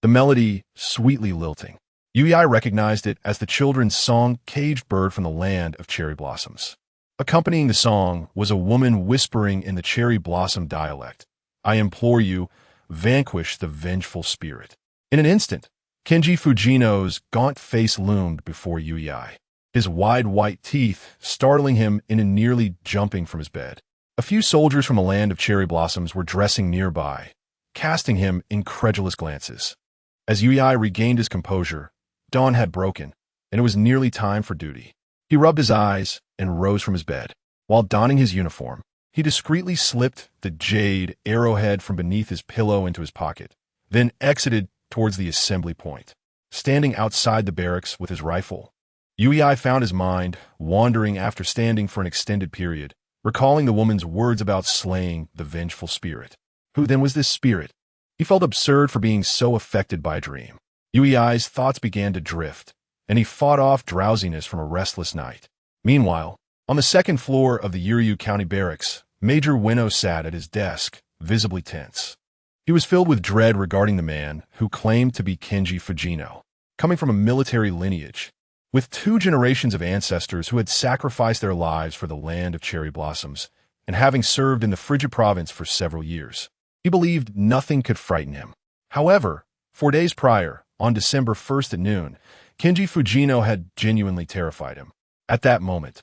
the melody sweetly lilting. Yui recognized it as the children's song Caged Bird from the Land of Cherry Blossoms. Accompanying the song was a woman whispering in the cherry blossom dialect, I implore you, vanquish the vengeful spirit. In an instant, Kenji Fujino's gaunt face loomed before Yui, his wide white teeth startling him into nearly jumping from his bed. A few soldiers from the Land of Cherry Blossoms were dressing nearby, casting him incredulous glances. As Yui regained his composure, dawn had broken, and it was nearly time for duty. He rubbed his eyes and rose from his bed. While donning his uniform, he discreetly slipped the jade arrowhead from beneath his pillow into his pocket, then exited towards the assembly point. Standing outside the barracks with his rifle, Yui found his mind wandering after standing for an extended period, recalling the woman's words about slaying the vengeful spirit. Who then was this spirit? He felt absurd for being so affected by a dream. Yui's thoughts began to drift, and he fought off drowsiness from a restless night. Meanwhile, on the second floor of the Yuryu County Barracks, Major Ueno sat at his desk, visibly tense. He was filled with dread regarding the man who claimed to be Kenji Fujino, coming from a military lineage, with 2 generations of ancestors who had sacrificed their lives for the land of cherry blossoms, and having served in the frigid province for several years. He believed nothing could frighten him. However, 4 days prior, on December 1st at noon, Kenji Fujino had genuinely terrified him. At that moment,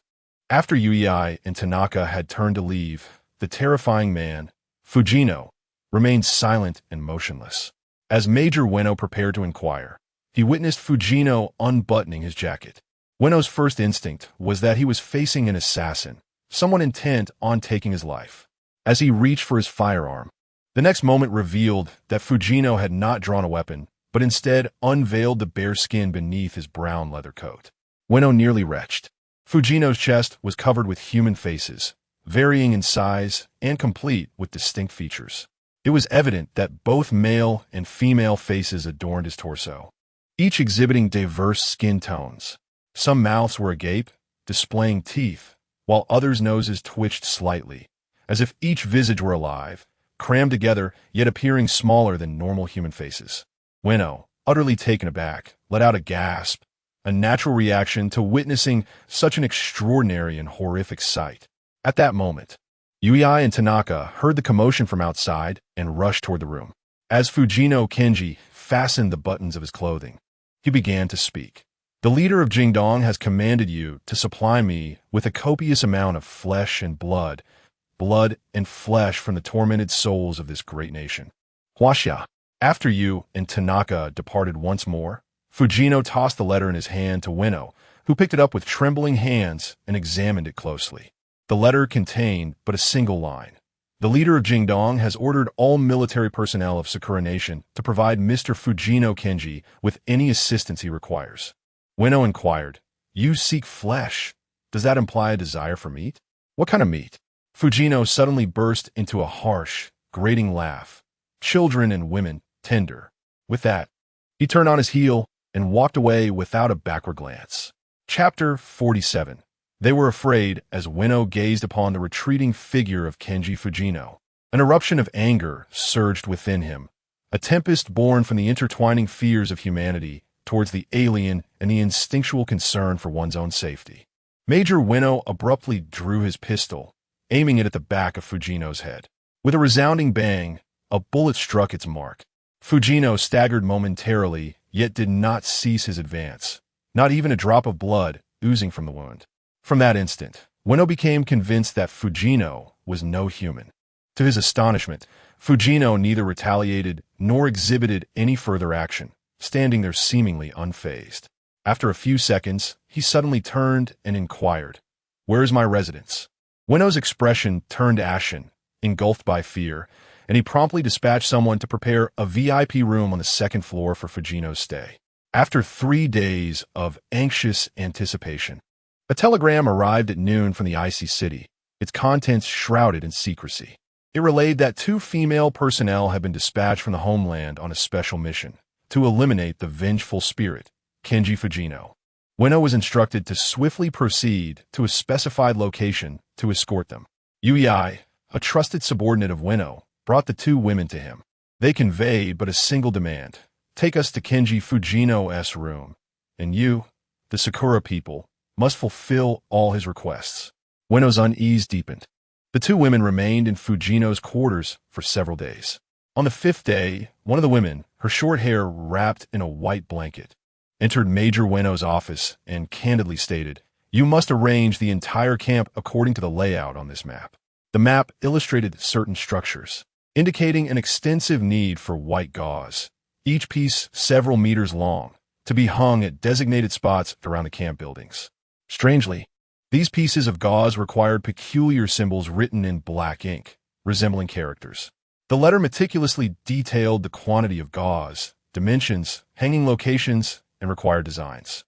after Yui and Tanaka had turned to leave, the terrifying man, Fujino, remained silent and motionless. As Major Ueno prepared to inquire, he witnessed Fujino unbuttoning his jacket. Ueno's first instinct was that he was facing an assassin, someone intent on taking his life. As he reached for his firearm, the next moment revealed that Fujino had not drawn a weapon, but instead unveiled the bare skin beneath his brown leather coat. Ueno nearly retched. Fujino's chest was covered with human faces, varying in size and complete with distinct features. It was evident that both male and female faces adorned his torso, each exhibiting diverse skin tones. Some mouths were agape, displaying teeth, while others' noses twitched slightly, as if each visage were alive, crammed together yet appearing smaller than normal human faces. Ueno, utterly taken aback, let out a gasp, a natural reaction to witnessing such an extraordinary and horrific sight. At that moment, Yui and Tanaka heard the commotion from outside and rushed toward the room. As Fujino Kenji fastened the buttons of his clothing, he began to speak. The leader of Jingdong has commanded you to supply me with a copious amount of flesh and blood and flesh from the tormented souls of this great nation. Huaxia. After you and Tanaka departed once more, Fujino tossed the letter in his hand to Ueno, who picked it up with trembling hands and examined it closely. The letter contained but a single line. The leader of Jingdong has ordered all military personnel of Sakura Nation to provide Mr. Fujino Kenji with any assistance he requires. Ueno inquired, "You seek flesh. Does that imply a desire for meat? What kind of meat?" Fujino suddenly burst into a harsh, grating laugh. "Children and women, tender." With that, he turned on his heel and walked away without a backward glance. Chapter 47. They were afraid as Ueno gazed upon the retreating figure of Kenji Fujino. An eruption of anger surged within him, a tempest born from the intertwining fears of humanity towards the alien and the instinctual concern for one's own safety. Major Ueno abruptly drew his pistol, aiming it at the back of Fujino's head. With a resounding bang, a bullet struck its mark. Fujino staggered momentarily, yet did not cease his advance, not even a drop of blood oozing from the wound. From that instant, Ueno became convinced that Fujino was no human. To his astonishment, Fujino neither retaliated nor exhibited any further action, standing there seemingly unfazed. After a few seconds, he suddenly turned and inquired, "Where is my residence?" Ueno's expression turned ashen, engulfed by fear, and he promptly dispatched someone to prepare a VIP room on the second floor for Fujino's stay. After 3 days of anxious anticipation, a telegram arrived at noon from the icy city, its contents shrouded in secrecy. It relayed that 2 female personnel had been dispatched from the homeland on a special mission to eliminate the vengeful spirit, Kenji Fujino. Ueno was instructed to swiftly proceed to a specified location to escort them. Yui, a trusted subordinate of Ueno, brought the 2 women to him. They conveyed but a single demand: "Take us to Kenji Fujino's room, and you, the Sakura people, must fulfill all his requests." Ueno's unease deepened. The 2 women remained in Fujino's quarters for several days. On the 5th day, one of the women, her short hair wrapped in a white blanket, entered Major Ueno's office and candidly stated, "You must arrange the entire camp according to the layout on this map." The map illustrated certain structures, indicating an extensive need for white gauze, each piece several meters long, to be hung at designated spots around the camp buildings. Strangely, these pieces of gauze required peculiar symbols written in black ink, resembling characters. The letter meticulously detailed the quantity of gauze, dimensions, hanging locations, and required designs.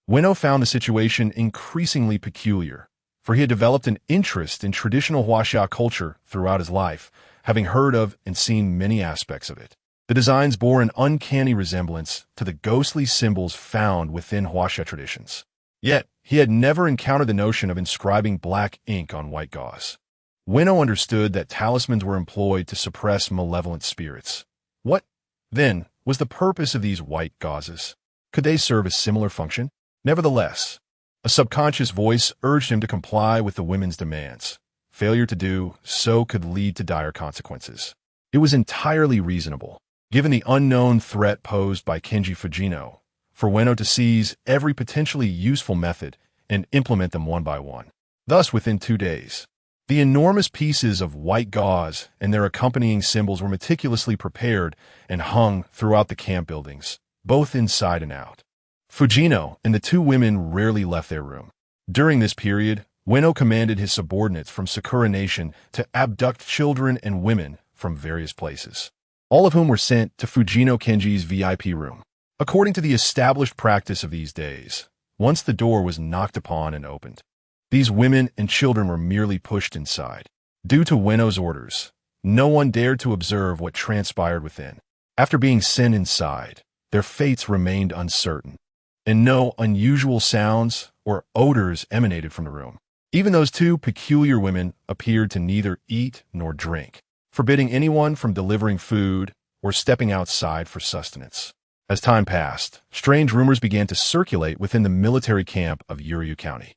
Ueno found the situation increasingly peculiar, for he had developed an interest in traditional Huaxia culture throughout his life, having heard of and seen many aspects of it. The designs bore an uncanny resemblance to the ghostly symbols found within Huaxia traditions. Yet, he had never encountered the notion of inscribing black ink on white gauze. Winnow understood that talismans were employed to suppress malevolent spirits. What, then, was the purpose of these white gauzes? Could they serve a similar function? Nevertheless, a subconscious voice urged him to comply with the women's demands. Failure to do so could lead to dire consequences. It was entirely reasonable, given the unknown threat posed by Kenji Fujino, for Winnow to seize every potentially useful method and implement them one by one. Thus, within 2 days, the enormous pieces of white gauze and their accompanying symbols were meticulously prepared and hung throughout the camp buildings, both inside and out. Fujino and the 2 women rarely left their room. During this period, Winnow commanded his subordinates from Sakura Nation to abduct children and women from various places, all of whom were sent to Fujino Kenji's VIP room. According to the established practice of these days, once the door was knocked upon and opened, these women and children were merely pushed inside. Due to Winnow's orders, no one dared to observe what transpired within. After being sent inside, their fates remained uncertain, and no unusual sounds or odors emanated from the room. Even those 2 peculiar women appeared to neither eat nor drink, forbidding anyone from delivering food or stepping outside for sustenance. As time passed, strange rumors began to circulate within the military camp of Yuryu County.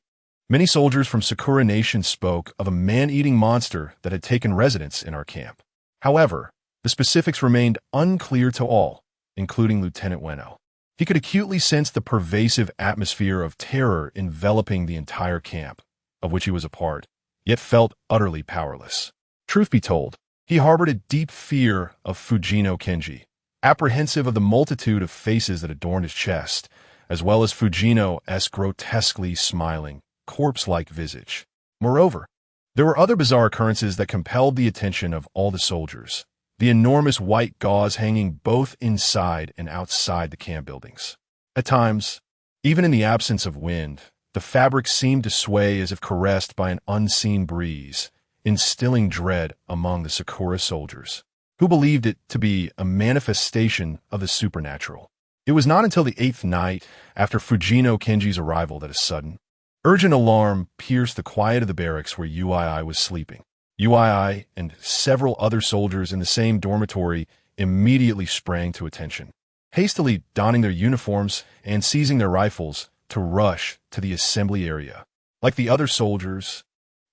Many soldiers from Sakura Nation spoke of a man-eating monster that had taken residence in our camp. However, the specifics remained unclear to all, including Lieutenant Winnow. He could acutely sense the pervasive atmosphere of terror enveloping the entire camp, of which he was a part, yet felt utterly powerless. Truth be told, he harbored a deep fear of Fujino Kenji, apprehensive of the multitude of faces that adorned his chest, as well as Fujino's grotesquely smiling, corpse-like visage. Moreover, there were other bizarre occurrences that compelled the attention of all the soldiers, the enormous white gauze hanging both inside and outside the camp buildings. At times, even in the absence of wind, the fabric seemed to sway as if caressed by an unseen breeze, instilling dread among the Sakura soldiers, who believed it to be a manifestation of the supernatural. It was not until the 8th night after Fujino Kenji's arrival that a sudden, urgent alarm pierced the quiet of the barracks where UII was sleeping. UII and several other soldiers in the same dormitory immediately sprang to attention, hastily donning their uniforms and seizing their rifles to rush to the assembly area. Like the other soldiers,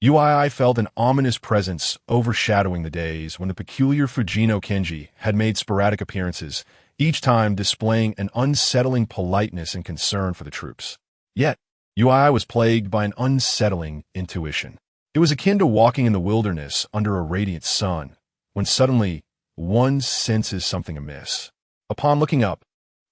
UII felt an ominous presence overshadowing the days when the peculiar Fujino Kenji had made sporadic appearances, each time displaying an unsettling politeness and concern for the troops. Yet, UII was plagued by an unsettling intuition. It was akin to walking in the wilderness under a radiant sun, when suddenly one senses something amiss. Upon looking up,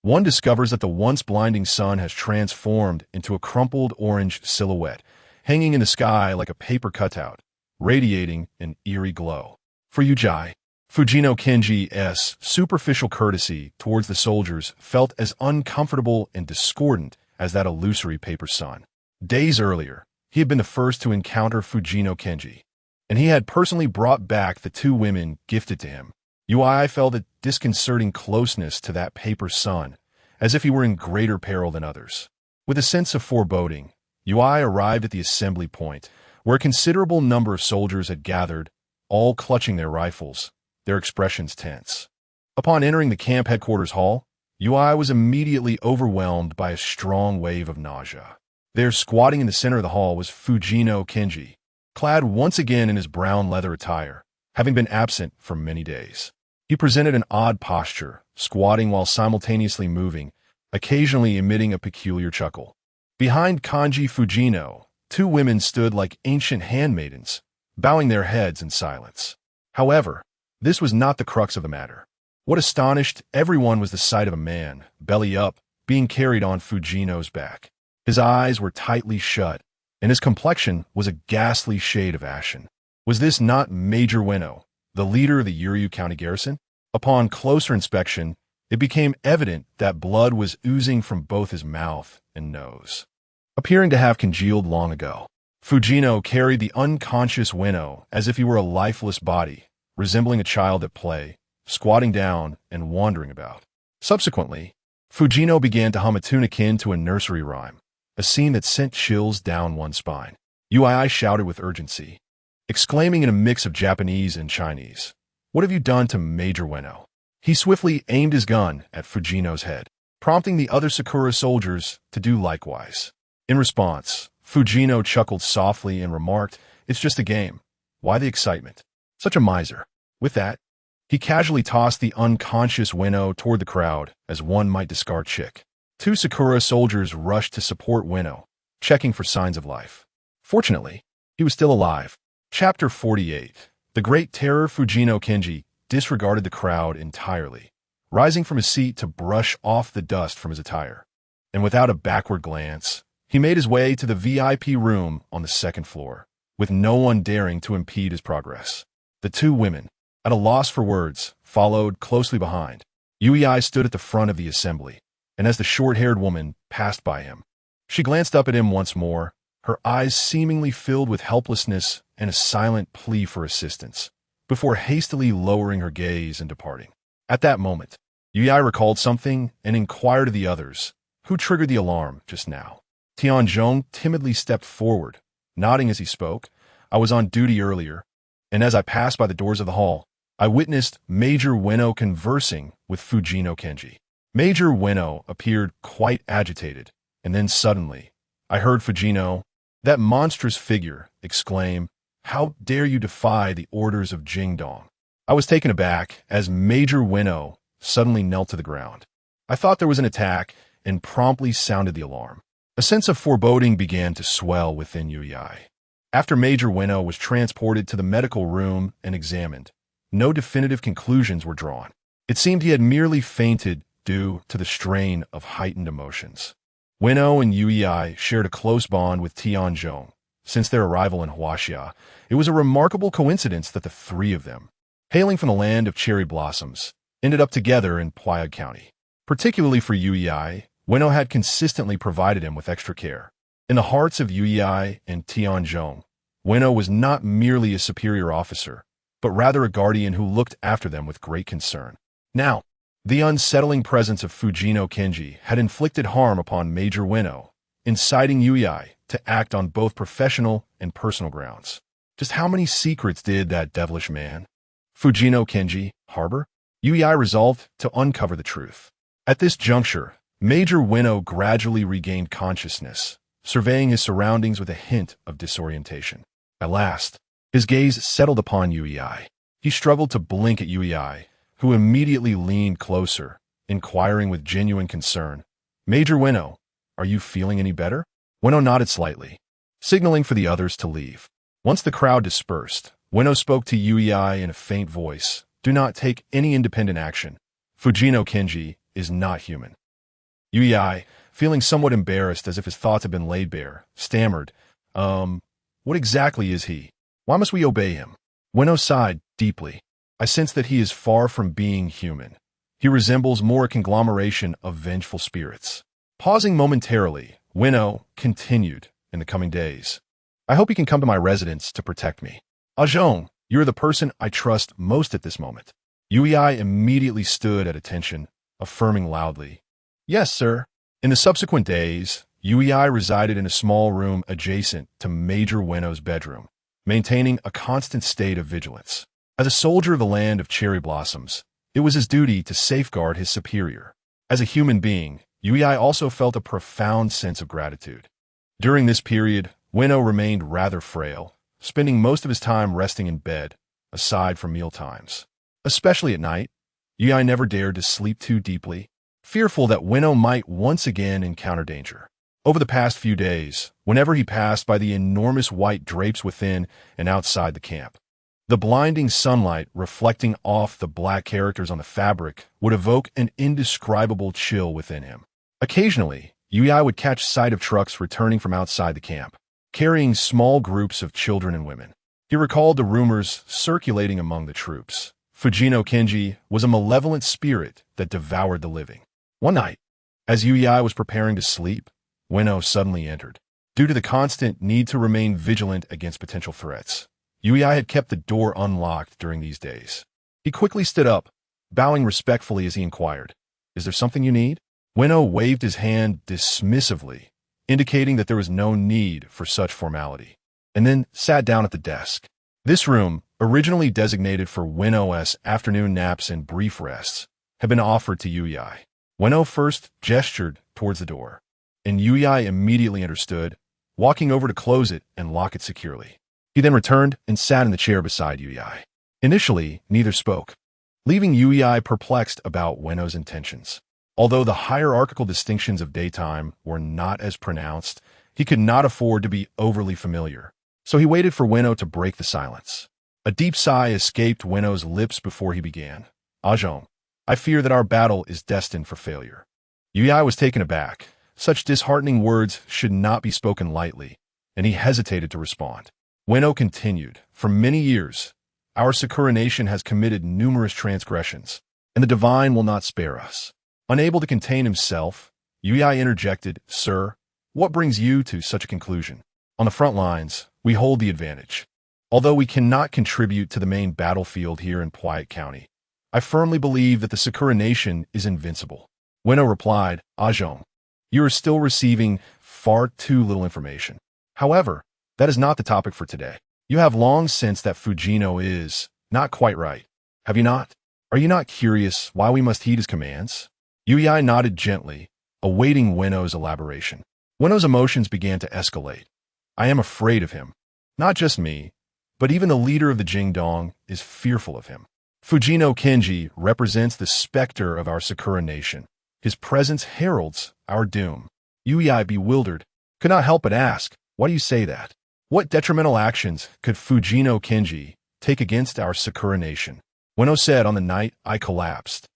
one discovers that the once blinding sun has transformed into a crumpled orange silhouette, hanging in the sky like a paper cutout, radiating an eerie glow. For Ujai, Fujino Kenji's superficial courtesy towards the soldiers felt as uncomfortable and discordant as that illusory paper sun. Days earlier, he had been the first to encounter Fujino Kenji, and he had personally brought back the 2 women gifted to him. Ui felt a disconcerting closeness to that paper sun, as if he were in greater peril than others. With a sense of foreboding, Ui arrived at the assembly point, where a considerable number of soldiers had gathered, all clutching their rifles, their expressions tense. Upon entering the camp headquarters hall, Ui was immediately overwhelmed by a strong wave of nausea. There, squatting in the center of the hall, was Fujino Kenji, clad once again in his brown leather attire, having been absent for many days. He presented an odd posture, squatting while simultaneously moving, occasionally emitting a peculiar chuckle. Behind Kanji Fujino, 2 women stood like ancient handmaidens, bowing their heads in silence. However, this was not the crux of the matter. What astonished everyone was the sight of a man, belly up, being carried on Fujino's back. His eyes were tightly shut, and his complexion was a ghastly shade of ashen. Was this not Major Winnow, the leader of the Yuryu County garrison? Upon closer inspection, it became evident that blood was oozing from both his mouth and nose, appearing to have congealed long ago. Fujino carried the unconscious Winnow as if he were a lifeless body, resembling a child at play, squatting down and wandering about. Subsequently, Fujino began to hum a tune akin to a nursery rhyme, a scene that sent chills down one's spine. Ui shouted with urgency, exclaiming in a mix of Japanese and Chinese, "What have you done to Major Ueno?" He swiftly aimed his gun at Fujino's head, prompting the other Sakura soldiers to do likewise. In response, Fujino chuckled softly and remarked, "It's just a game. Why the excitement? Such a miser." With that, he casually tossed the unconscious Ueno toward the crowd as one might discard chick. Two Sakura soldiers rushed to support Ueno, checking for signs of life. Fortunately, he was still alive. Chapter 48. The Great Terror. Fujino Kenji disregarded the crowd entirely, rising from his seat to brush off the dust from his attire. And without a backward glance, he made his way to the VIP room on the second floor, with no one daring to impede his progress. The two women, at a loss for words, followed closely behind. Yui stood at the front of the assembly, and as the short-haired woman passed by him, she glanced up at him once more, her eyes seemingly filled with helplessness and a silent plea for assistance, before hastily lowering her gaze and departing. At that moment, Yui recalled something and inquired of the others, "Who triggered the alarm just now?" Tianzhong timidly stepped forward, nodding as he spoke. "I was on duty earlier, and as I passed by the doors of the hall, I witnessed Major Ueno conversing with Fujino Kenji." Major Ueno appeared quite agitated, and then suddenly, I heard Fujino, that monstrous figure, exclaim, "How dare you defy the orders of Jingdong?" I was taken aback as Major Ueno suddenly knelt to the ground. I thought there was an attack and promptly sounded the alarm. A sense of foreboding began to swell within Yui. After Major Ueno was transported to the medical room and examined, no definitive conclusions were drawn. It seemed he had merely fainted due to the strain of heightened emotions. Ueno and Yui shared a close bond with Tianzhong. Since their arrival in Huaxia, it was a remarkable coincidence that the three of them, hailing from the land of cherry blossoms, ended up together in Puyag County. Particularly for Yui, Ueno had consistently provided him with extra care. In the hearts of Yui and Tianzhong, Ueno was not merely a superior officer, but rather a guardian who looked after them with great concern. Now, the unsettling presence of Fujino Kenji had inflicted harm upon Major Ueno, inciting Yui to act on both professional and personal grounds. Just how many secrets did that devilish man, Fujino Kenji, harbor? Yui resolved to uncover the truth. At this juncture, Major Ueno gradually regained consciousness, surveying his surroundings with a hint of disorientation. At last, his gaze settled upon Yui. He struggled to blink at Yui, who immediately leaned closer, inquiring with genuine concern, "Major Ueno, are you feeling any better?" Ueno nodded slightly, signaling for the others to leave. Once the crowd dispersed, Ueno spoke to Yui in a faint voice, "Do not take any independent action. Fujino Kenji is not human." Yui, feeling somewhat embarrassed as if his thoughts had been laid bare, stammered, What exactly is he? Why must we obey him?" Ueno sighed deeply. "I sense that he is far from being human. He resembles more a conglomeration of vengeful spirits." Pausing momentarily, Ueno continued, "In the coming days, I hope he can come to my residence to protect me. Zhang, you're the person I trust most at this moment." Yui immediately stood at attention, affirming loudly, "Yes, sir." In the subsequent days, Yui resided in a small room adjacent to Major Ueno's bedroom, maintaining a constant state of vigilance. As a soldier of the land of cherry blossoms, it was his duty to safeguard his superior. As a human being, Yui also felt a profound sense of gratitude. During this period, Ueno remained rather frail, spending most of his time resting in bed, aside from meal times. Especially at night, Yui never dared to sleep too deeply, fearful that Ueno might once again encounter danger. Over the past few days, whenever he passed by the enormous white drapes within and outside the camp, the blinding sunlight reflecting off the black characters on the fabric would evoke an indescribable chill within him. Occasionally, Yui would catch sight of trucks returning from outside the camp, carrying small groups of children and women. He recalled the rumors circulating among the troops. Fujino Kenji was a malevolent spirit that devoured the living. One night, as Yui was preparing to sleep, Ueno suddenly entered. Due to the constant need to remain vigilant against potential threats, Yui had kept the door unlocked during these days. He quickly stood up, bowing respectfully as he inquired, "Is there something you need?" Winnow waved his hand dismissively, indicating that there was no need for such formality, and then sat down at the desk. This room, originally designated for Winnow's afternoon naps and brief rests, had been offered to Yuyai. Winnow first gestured towards the door, and Yuyai immediately understood, walking over to close it and lock it securely. He then returned and sat in the chair beside Yuyai. Initially, neither spoke, leaving Yuyai perplexed about Winnow's intentions. Although the hierarchical distinctions of daytime were not as pronounced, he could not afford to be overly familiar, so he waited for Winnow to break the silence. A deep sigh escaped Winnow's lips before he began. "Zhang, I fear that our battle is destined for failure." Yuyai was taken aback. Such disheartening words should not be spoken lightly, and he hesitated to respond. Winnow continued, "For many years, our Sakura nation has committed numerous transgressions, and the divine will not spare us." Unable to contain himself, Yuyai interjected, "Sir, what brings you to such a conclusion? On the front lines, we hold the advantage. Although we cannot contribute to the main battlefield here in Puayat County, I firmly believe that the Sakura nation is invincible." Winnow replied, "Zhang, you are still receiving far too little information. However, that is not the topic for today. You have long sensed that Fujino is not quite right, have you not? Are you not curious why we must heed his commands?" Yuyai nodded gently, awaiting Winnow's elaboration. Winnow's emotions began to escalate. "I am afraid of him. Not just me, but even the leader of the Jingdong is fearful of him. Fujino Kenji represents the specter of our Sakura nation. His presence heralds our doom." Yuyai, bewildered, could not help but ask, "Why do you say that? What detrimental actions could Fujino Kenji take against our Sakura nation?" Winnow said, "On the night I collapsed,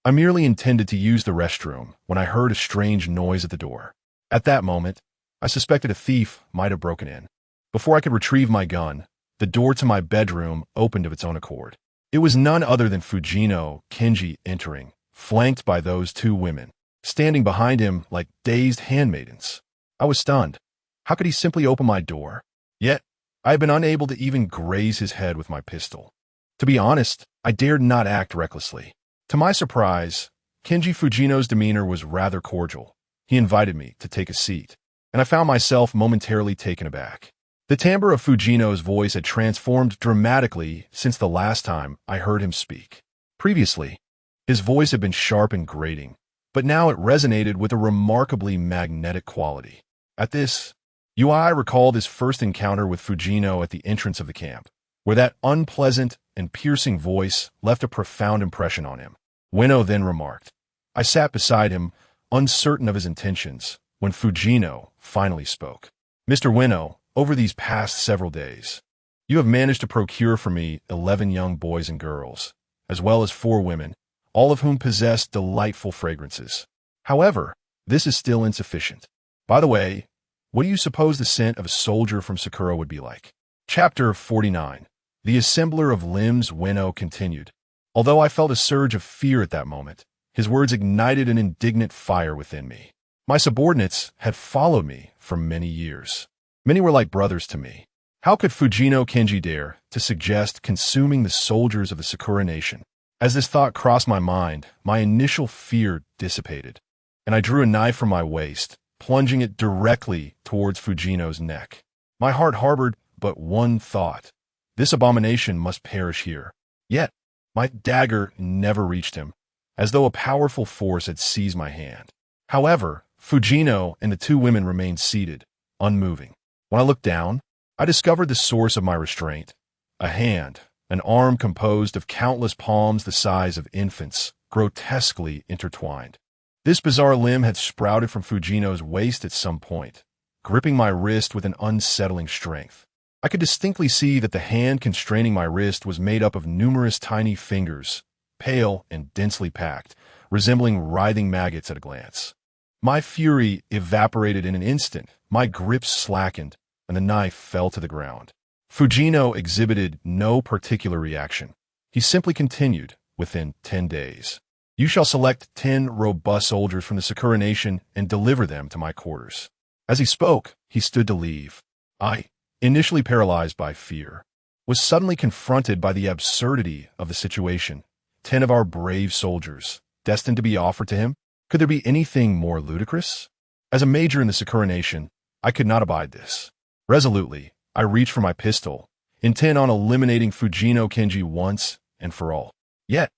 I merely intended to use the restroom when I heard a strange noise at the door. At that moment, I suspected a thief might have broken in. Before I could retrieve my gun, the door to my bedroom opened of its own accord. It was none other than Fujino Kenji entering, flanked by those two women, standing behind him like dazed handmaidens. I was stunned. How could he simply open my door? Yet, I had been unable to even graze his head with my pistol. To be honest, I dared not act recklessly. To my surprise, Kenji Fujino's demeanor was rather cordial. He invited me to take a seat, and I found myself momentarily taken aback. The timbre of Fujino's voice had transformed dramatically since the last time I heard him speak. Previously, his voice had been sharp and grating, but now it resonated with a remarkably magnetic quality. At this, Yui recalled his first encounter with Fujino at the entrance of the camp, where that unpleasant and piercing voice left a profound impression on him. Winnow then remarked, "I sat beside him, uncertain of his intentions, when Fujino finally spoke. Mr. Winnow, over these past several days, you have managed to procure for me 11 young boys and girls, as well as 4 women, all of whom possess delightful fragrances. However, this is still insufficient. By the way, what do you suppose the scent of a soldier from Sakura would be like?" Chapter 49. The Assembler of Limbs. Winnow continued. Although I felt a surge of fear at that moment, his words ignited an indignant fire within me. My subordinates had followed me for many years. Many were like brothers to me. How could Fujino Kenji dare to suggest consuming the soldiers of the Sakura nation? As this thought crossed my mind, my initial fear dissipated, and I drew a knife from my waist, plunging it directly towards Fujino's neck. My heart harbored but one thought: this abomination must perish here. Yet, my dagger never reached him, as though a powerful force had seized my hand. However, Fujino and the 2 women remained seated, unmoving. When I looked down, I discovered the source of my restraint: a hand, an arm composed of countless palms the size of infants, grotesquely intertwined. This bizarre limb had sprouted from Fujino's waist at some point, gripping my wrist with an unsettling strength. I could distinctly see that the hand constraining my wrist was made up of numerous tiny fingers, pale and densely packed, resembling writhing maggots at a glance. My fury evaporated in an instant, my grip slackened, and the knife fell to the ground. Fujino exhibited no particular reaction. He simply continued, "Within 10 days, you shall select 10 robust soldiers from the Sakura nation and deliver them to my quarters." As he spoke, he stood to leave. I, initially paralyzed by fear, was suddenly confronted by the absurdity of the situation 10 of our brave soldiers, destined to be offered to him? Could there be anything more ludicrous? As a major in the Sakura Nation, I could not abide this. Resolutely, I reached for my pistol, intent on eliminating Fujino Kenji once and for all. Yet,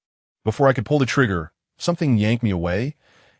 before I could pull the trigger, something yanked me away,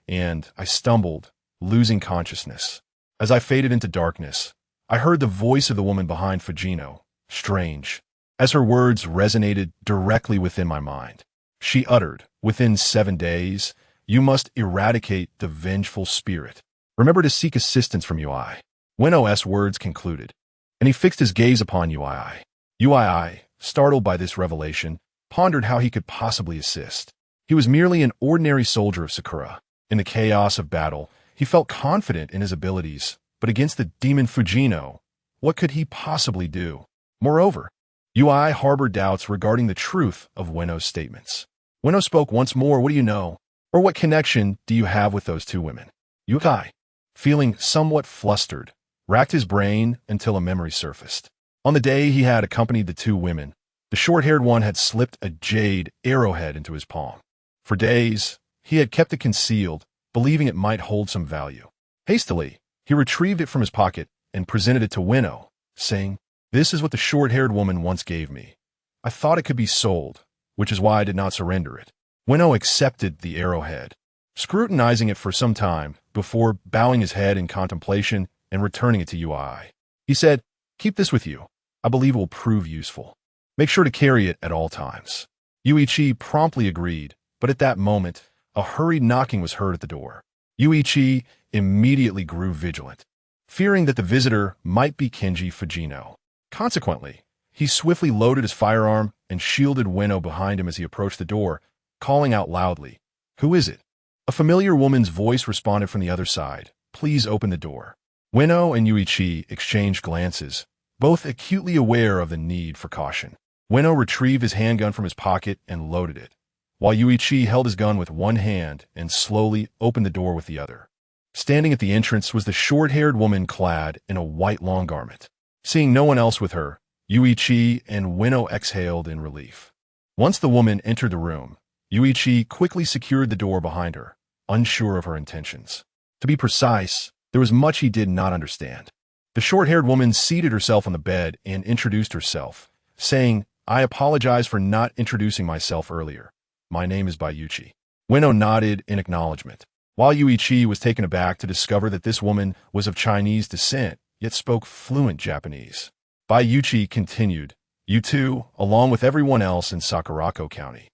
and I stumbled, losing consciousness. As I faded into darkness, I heard the voice of the woman behind Fujino, strange, as her words resonated directly within my mind. She uttered, "Within 7 days, you must eradicate the vengeful spirit. Remember to seek assistance from Ui." Weno's words concluded, and he fixed his gaze upon Ui. Ui, startled by this revelation, pondered how he could possibly assist. He was merely an ordinary soldier of Sakura. In the chaos of battle, he felt confident in his abilities, but against the demon Fujino, what could he possibly do? Moreover, Ui harbored doubts regarding the truth of Weno's statements. Weno spoke once more. "What do you know? Or what connection do you have with those 2 women?" Ui, feeling somewhat flustered, racked his brain until a memory surfaced. On the day he had accompanied the 2 women, the short-haired one had slipped a jade arrowhead into his palm. For days, he had kept it concealed, believing it might hold some value. Hastily, he retrieved it from his pocket and presented it to Weno, saying, "This is what the short-haired woman once gave me. I thought it could be sold, which is why I did not surrender it." Weno accepted the arrowhead, scrutinizing it for some time before bowing his head in contemplation and returning it to Ui. He said, "Keep this with you. I believe it will prove useful. Make sure to carry it at all times." Yuichi promptly agreed, but at that moment, a hurried knocking was heard at the door. Yuichi immediately grew vigilant, fearing that the visitor might be Kenji Fujino. Consequently, he swiftly loaded his firearm and shielded Weno behind him as he approached the door, calling out loudly, "Who is it?" A familiar woman's voice responded from the other side, "Please open the door." Weno and Yuichi exchanged glances, both acutely aware of the need for caution. Weno retrieved his handgun from his pocket and loaded it, while Yuichi held his gun with one hand and slowly opened the door with the other. Standing at the entrance was the short-haired woman clad in a white long garment. Seeing no one else with her, Yuichi and Weno exhaled in relief. Once the woman entered the room, Yuichi quickly secured the door behind her, unsure of her intentions. To be precise, there was much he did not understand. The short-haired woman seated herself on the bed and introduced herself, saying, "I apologize for not introducing myself earlier. My name is Bayuchi." Weno nodded in acknowledgement, while Yuichi was taken aback to discover that this woman was of Chinese descent, yet spoke fluent Japanese. Bayuchi continued, "You two, along with everyone else in Sakurako County,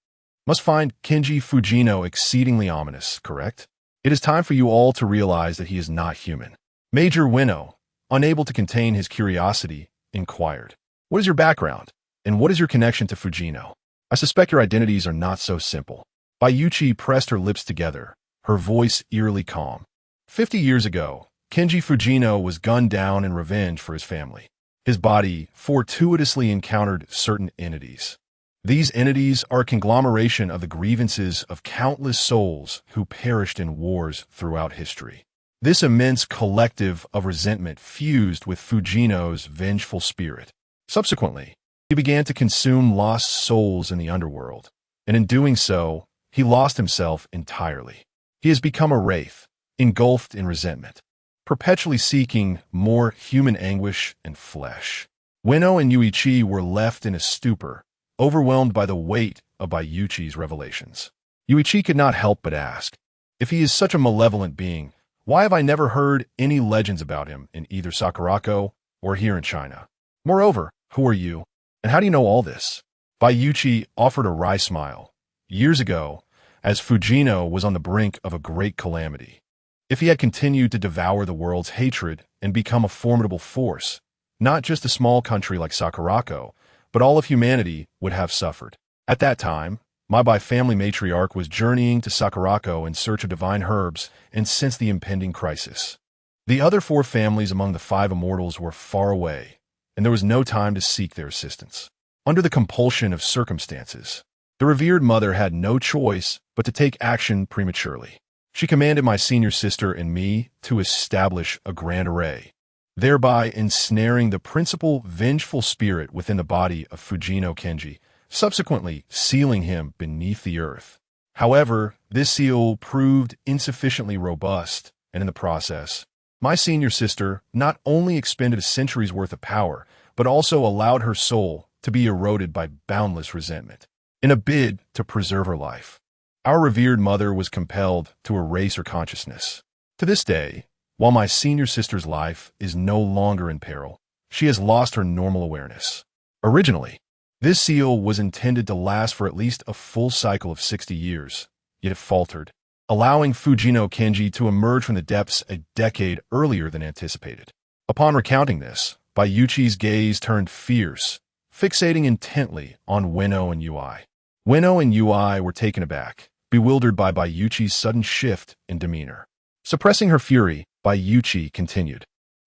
must find Kenji Fujino exceedingly ominous, correct? It is time for you all to realize that he is not human." Major Weno, unable to contain his curiosity, inquired, "What is your background, and what is your connection to Fujino? I suspect your identities are not so simple." Bayuchi pressed her lips together, her voice eerily calm. 50 years ago, Kenji Fujino was gunned down in revenge for his family. His body fortuitously encountered certain entities. These entities are a conglomeration of the grievances of countless souls who perished in wars throughout history. This immense collective of resentment fused with Fujino's vengeful spirit. Subsequently, he began to consume lost souls in the underworld, and in doing so, he lost himself entirely. He has become a wraith, engulfed in resentment, perpetually seeking more human anguish and flesh. Weno and Yuichi were left in a stupor, overwhelmed by the weight of Bayuchi's revelations. Yuichi could not help but ask, "If he is such a malevolent being, why have I never heard any legends about him in either Sakurako or here in China? Moreover, who are you, and how do you know all this?" Bayuchi offered a wry smile. Years ago, as Fujino was on the brink of a great calamity, if he had continued to devour the world's hatred and become a formidable force, not just a small country like Sakurako, but all of humanity would have suffered. At that time, my family matriarch was journeying to Sakurako in search of divine herbs and sensed the impending crisis. The other 4 families among the 5 immortals were far away, and there was no time to seek their assistance. Under the compulsion of circumstances, the revered mother had no choice but to take action prematurely. She commanded my senior sister and me to establish a grand array, thereby ensnaring the principal vengeful spirit within the body of Fujino Kenji subsequently sealing him beneath the earth. However, this seal proved insufficiently robust, and in the process, my senior sister not only expended a century's worth of power, but also allowed her soul to be eroded by boundless resentment. In a bid to preserve her life, our revered mother was compelled to erase her consciousness. To this day, while my senior sister's life is no longer in peril, she has lost her normal awareness. Originally, this seal was intended to last for at least a full cycle of 60 years, yet it faltered, allowing Fujino Kenji to emerge from the depths a decade earlier than anticipated. Upon recounting this, Bayuchi's gaze turned fierce, fixating intently on Ueno and Ui. Ueno and Ui were taken aback, bewildered by Bayuchi's sudden shift in demeanor. Suppressing her fury, Bayuchi continued.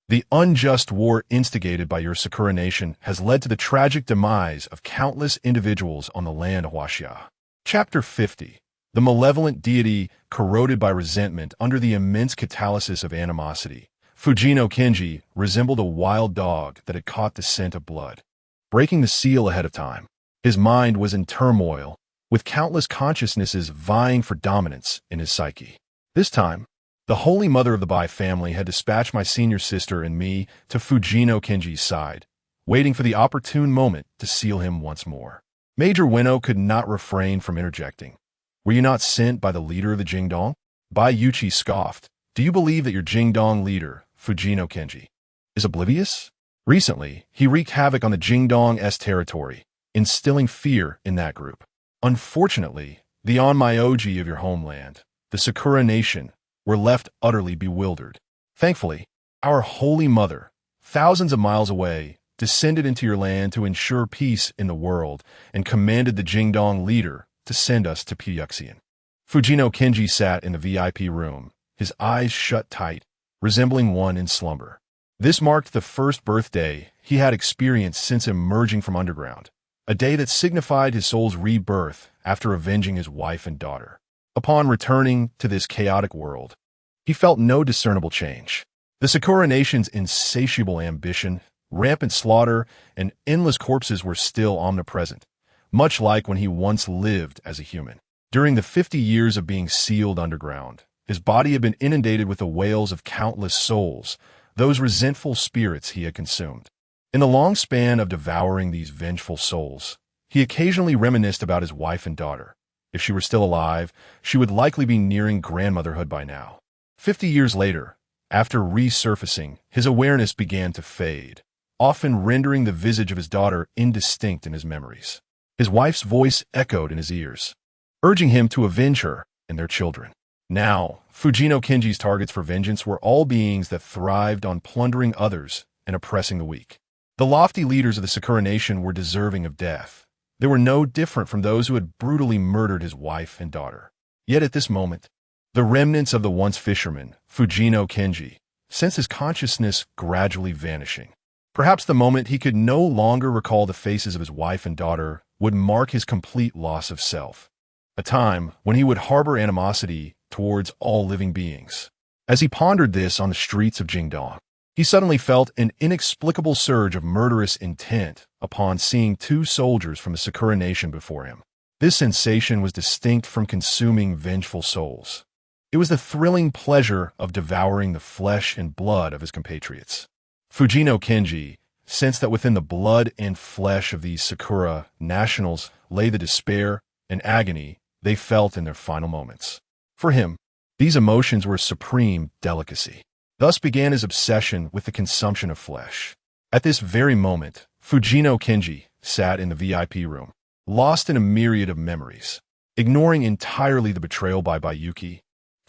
The unjust war instigated by your Sakura nation has led to the tragic demise of countless individuals on the land of Huaxia. Chapter 50. The malevolent deity corroded by resentment under the immense catalysis of animosity. Fujino Kenji resembled a wild dog that had caught the scent of blood. Breaking the seal ahead of time, his mind was in turmoil, with countless consciousnesses vying for dominance in his psyche. This time, the Holy Mother of the Bai family had dispatched my senior sister and me to Fujino Kenji's side, waiting for the opportune moment to seal him once more. Major Ueno could not refrain from interjecting. Were you not sent by the leader of the Jingdong? Bai Yuchi scoffed. Do you believe that your Jingdong leader, Fujino Kenji, is oblivious? Recently, he wreaked havoc on the Jingdong's territory, instilling fear in that group. Unfortunately, the Onmyoji of your homeland, the Sakura nation, were left utterly bewildered. Thankfully, our Holy Mother, thousands of miles away, descended into your land to ensure peace in the world and commanded the Jingdong leader to send us to Pyuxian. Fujino Kenji sat in the VIP room, his eyes shut tight, resembling one in slumber. This marked the first birthday he had experienced since emerging from underground, a day that signified his soul's rebirth after avenging his wife and daughter. Upon returning to this chaotic world, he felt no discernible change. The Sakura nation's insatiable ambition, rampant slaughter, and endless corpses were still omnipresent, much like when he once lived as a human. During the 50 years of being sealed underground, his body had been inundated with the wails of countless souls, those resentful spirits he had consumed. In the long span of devouring these vengeful souls, he occasionally reminisced about his wife and daughter. If she were still alive, she would likely be nearing grandmotherhood by now. 50 years later, after resurfacing, his awareness began to fade, often rendering the visage of his daughter indistinct in his memories. His wife's voice echoed in his ears, urging him to avenge her and their children. Now, Fujino Kenji's targets for vengeance were all beings that thrived on plundering others and oppressing the weak. The lofty leaders of the Sakura nation were deserving of death. They were no different from those who had brutally murdered his wife and daughter. Yet at this moment, the remnants of the once fisherman, Fujino Kenji, sensed his consciousness gradually vanishing. Perhaps the moment he could no longer recall the faces of his wife and daughter would mark his complete loss of self, a time when he would harbor animosity towards all living beings. As he pondered this on the streets of Jingdong, he suddenly felt an inexplicable surge of murderous intent upon seeing two soldiers from the Sakura nation before him. This sensation was distinct from consuming vengeful souls. It was the thrilling pleasure of devouring the flesh and blood of his compatriots. Fujino Kenji sensed that within the blood and flesh of these Sakura nationals lay the despair and agony they felt in their final moments. For him, these emotions were a supreme delicacy. Thus began his obsession with the consumption of flesh. At this very moment, Fujino Kenji sat in the VIP room, lost in a myriad of memories. Ignoring entirely the betrayal by Bayuki,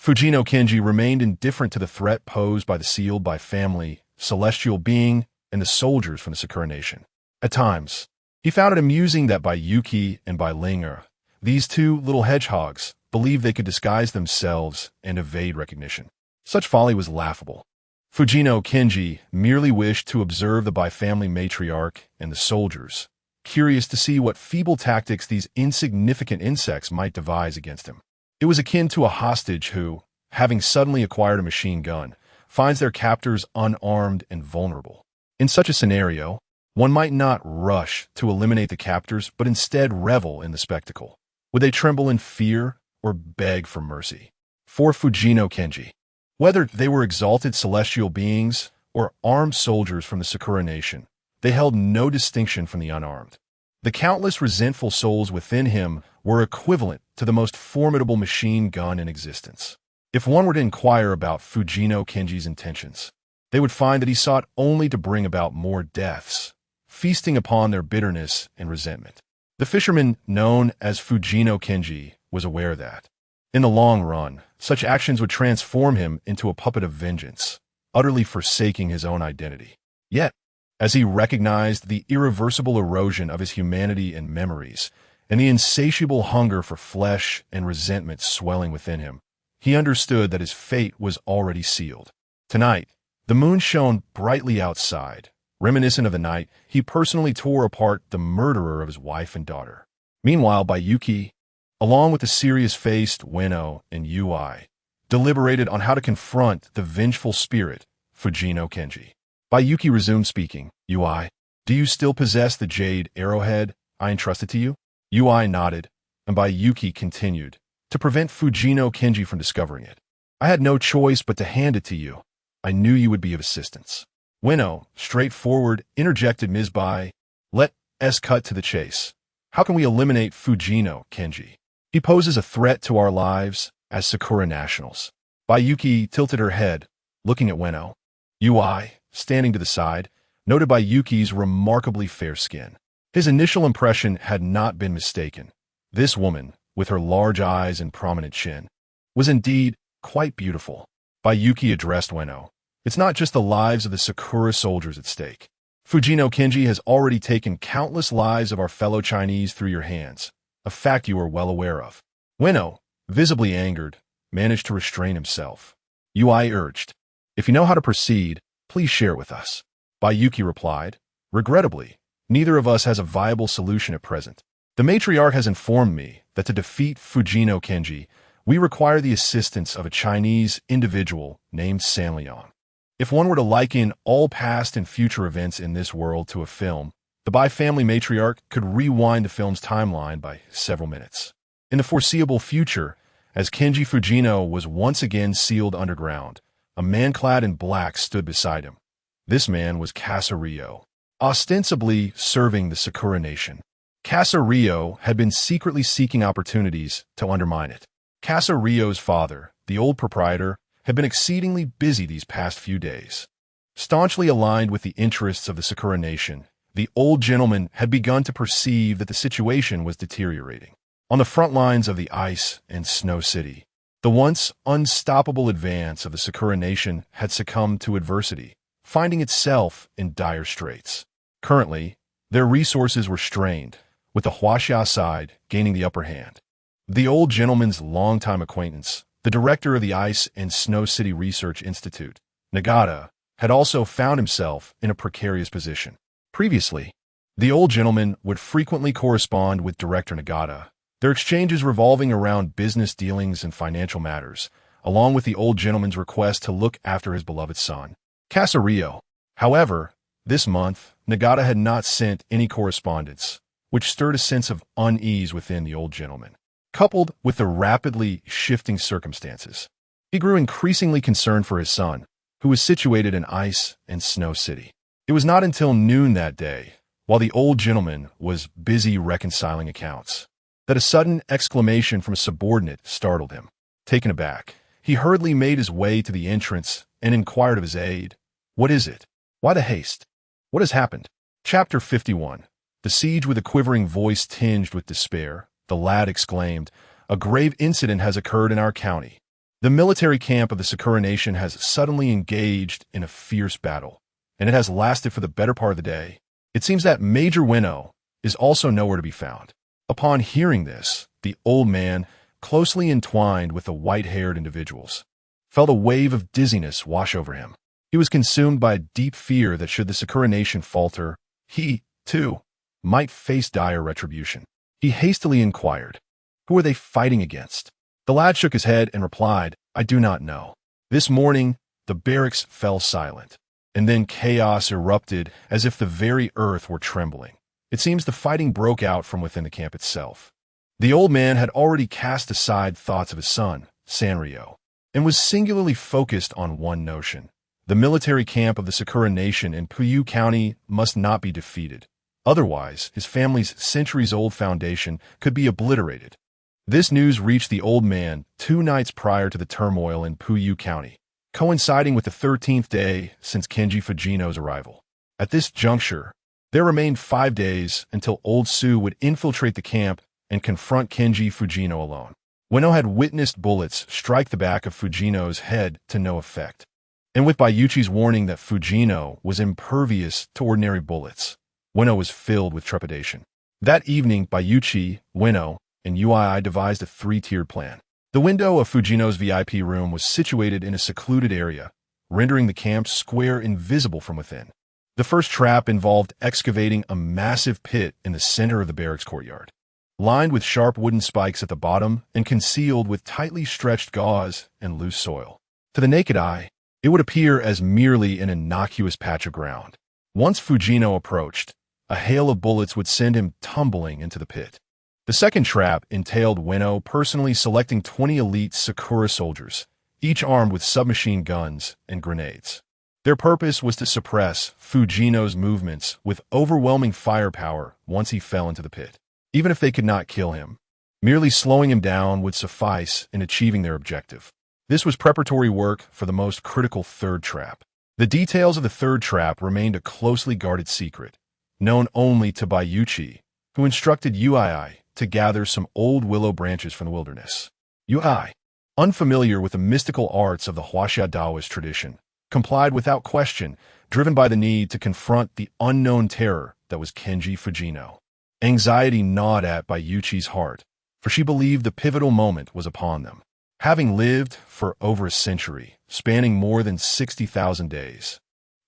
Fujino Kenji remained indifferent to the threat posed by the sealed by family, celestial being, and the soldiers from the Sakura nation. At times, he found it amusing that Bayuki and Linger, these two little hedgehogs, believed they could disguise themselves and evade recognition. Such folly was laughable. Fujino Kenji merely wished to observe the by-family matriarch and the soldiers, curious to see what feeble tactics these insignificant insects might devise against him. It was akin to a hostage who, having suddenly acquired a machine gun, finds their captors unarmed and vulnerable. In such a scenario, One might not rush to eliminate the captors, but instead revel in the spectacle. Would they tremble in fear or beg for mercy? For Fujino Kenji, whether they were exalted celestial beings or armed soldiers from the Sakura nation, they held no distinction from the unarmed. The countless resentful souls within him were equivalent to the most formidable machine gun in existence. If one were to inquire about Fujino Kenji's intentions, they would find that he sought only to bring about more deaths, feasting upon their bitterness and resentment. The fisherman known as Fujino Kenji was aware that, in the long run, such actions would transform him into a puppet of vengeance, utterly forsaking his own identity. Yet, as he recognized the irreversible erosion of his humanity and memories, and the insatiable hunger for flesh and resentment swelling within him, he understood that his fate was already sealed. Tonight, the moon shone brightly outside. Reminiscent of the night, he personally tore apart the murderer of his wife and daughter. Meanwhile, Bayuki, along with the serious-faced Ueno and Ui, deliberated on how to confront the vengeful spirit, Fujino Kenji. Bayuki resumed speaking. Ui, do you still possess the jade arrowhead I entrusted to you? Ui nodded, and Bayuki continued, to prevent Fujino Kenji from discovering it. I had no choice but to hand it to you. I knew you would be of assistance. Ueno, straightforward, interjected Ms. Bai. Let us cut to the chase. How can we eliminate Fujino Kenji? He poses a threat to our lives as Sakura nationals. Bayuki tilted her head, looking at Ueno. Ui, standing to the side, noted Bayuki's remarkably fair skin. His initial impression had not been mistaken. This woman, with her large eyes and prominent chin, was indeed quite beautiful. Bayuki addressed Ueno. It's not just the lives of the Sakura soldiers at stake. Fujino Kenji has already taken countless lives of our fellow Chinese through your hands, a fact you are well aware of. Ueno, visibly angered, managed to restrain himself. Ui urged, if you know how to proceed, please share it with us. Bayuki replied, regrettably, neither of us has a viable solution at present. The matriarch has informed me that to defeat Fujino Kenji, we require the assistance of a Chinese individual named Sanliang. If one were to liken all past and future events in this world to a film, the Bai family matriarch could rewind the film's timeline by several minutes. In the foreseeable future, as Kenji Fujino was once again sealed underground, a man clad in black stood beside him. This man was Casario, ostensibly serving the Sakura nation. Casario had been secretly seeking opportunities to undermine it. Casario's father, the old proprietor, had been exceedingly busy these past few days. Staunchly aligned with the interests of the Sakura nation, the old gentleman had begun to perceive that the situation was deteriorating. On the front lines of the ice and snow city, the once unstoppable advance of the Sakura nation had succumbed to adversity, finding itself in dire straits. Currently, their resources were strained, with the Huaxia side gaining the upper hand. The old gentleman's longtime acquaintance, the director of the Ice and Snow City Research Institute, Nagata, had also found himself in a precarious position. Previously, the old gentleman would frequently correspond with Director Nagata, their exchanges revolving around business dealings and financial matters, along with the old gentleman's request to look after his beloved son, Casario. However, this month, Nagata had not sent any correspondence, which stirred a sense of unease within the old gentleman. Coupled with the rapidly shifting circumstances, he grew increasingly concerned for his son, who was situated in Ice and Snow City. It was not until noon that day, while the old gentleman was busy reconciling accounts, that a sudden exclamation from a subordinate startled him. Taken aback, he hurriedly made his way to the entrance and inquired of his aide, "What is it? Why the haste? What has happened?" Chapter 51. The siege. With a quivering voice tinged with despair, the lad exclaimed, "A grave incident has occurred in our county. The military camp of the Sakura nation has suddenly engaged in a fierce battle, and it has lasted for the better part of the day. It seems that Major Ueno is also nowhere to be found." Upon hearing this, the old man, closely entwined with the white-haired individuals, felt a wave of dizziness wash over him. He was consumed by a deep fear that should the Sakura nation falter, he, too, might face dire retribution. He hastily inquired, "Who are they fighting against?" The lad shook his head and replied, "I do not know." This morning, the barracks fell silent. and then chaos erupted as if the very earth were trembling. It seems the fighting broke out from within the camp itself. The old man had already cast aside thoughts of his son, Sanrio, and was singularly focused on one notion. The military camp of the Sakura Nation in Puyu County must not be defeated. Otherwise, his family's centuries-old foundation could be obliterated. This news reached the old man 2 nights prior to the turmoil in Puyu County, coinciding with the 13th day since Kenji Fujino's arrival. At this juncture, there remained 5 days until Old Su would infiltrate the camp and confront Kenji Fujino alone. Ueno had witnessed bullets strike the back of Fujino's head to no effect, and with Bayuchi's warning that Fujino was impervious to ordinary bullets, Ueno was filled with trepidation. That evening, Bayuchi, Ueno, and UII devised a 3-tiered plan. The window of Fujino's VIP room was situated in a secluded area, rendering the camp square invisible from within. The first trap involved excavating a massive pit in the center of the barracks courtyard, lined with sharp wooden spikes at the bottom and concealed with tightly stretched gauze and loose soil. To the naked eye, it would appear as merely an innocuous patch of ground. Once Fujino approached, a hail of bullets would send him tumbling into the pit. The second trap entailed Ueno personally selecting 20 elite Sakura soldiers, each armed with submachine guns and grenades. Their purpose was to suppress Fujino's movements with overwhelming firepower once he fell into the pit. Even if they could not kill him, merely slowing him down would suffice in achieving their objective. This was preparatory work for the most critical third trap. The details of the third trap remained a closely guarded secret, known only to Bayuchi, who instructed UII to gather some old willow branches from the wilderness. UII, unfamiliar with the mystical arts of the Huaxia Daoist tradition, complied without question, driven by the need to confront the unknown terror that was Kenji Fujino. Anxiety gnawed at Bayuchi's heart, for she believed the pivotal moment was upon them. Having lived for over a century, spanning more than 60,000 days,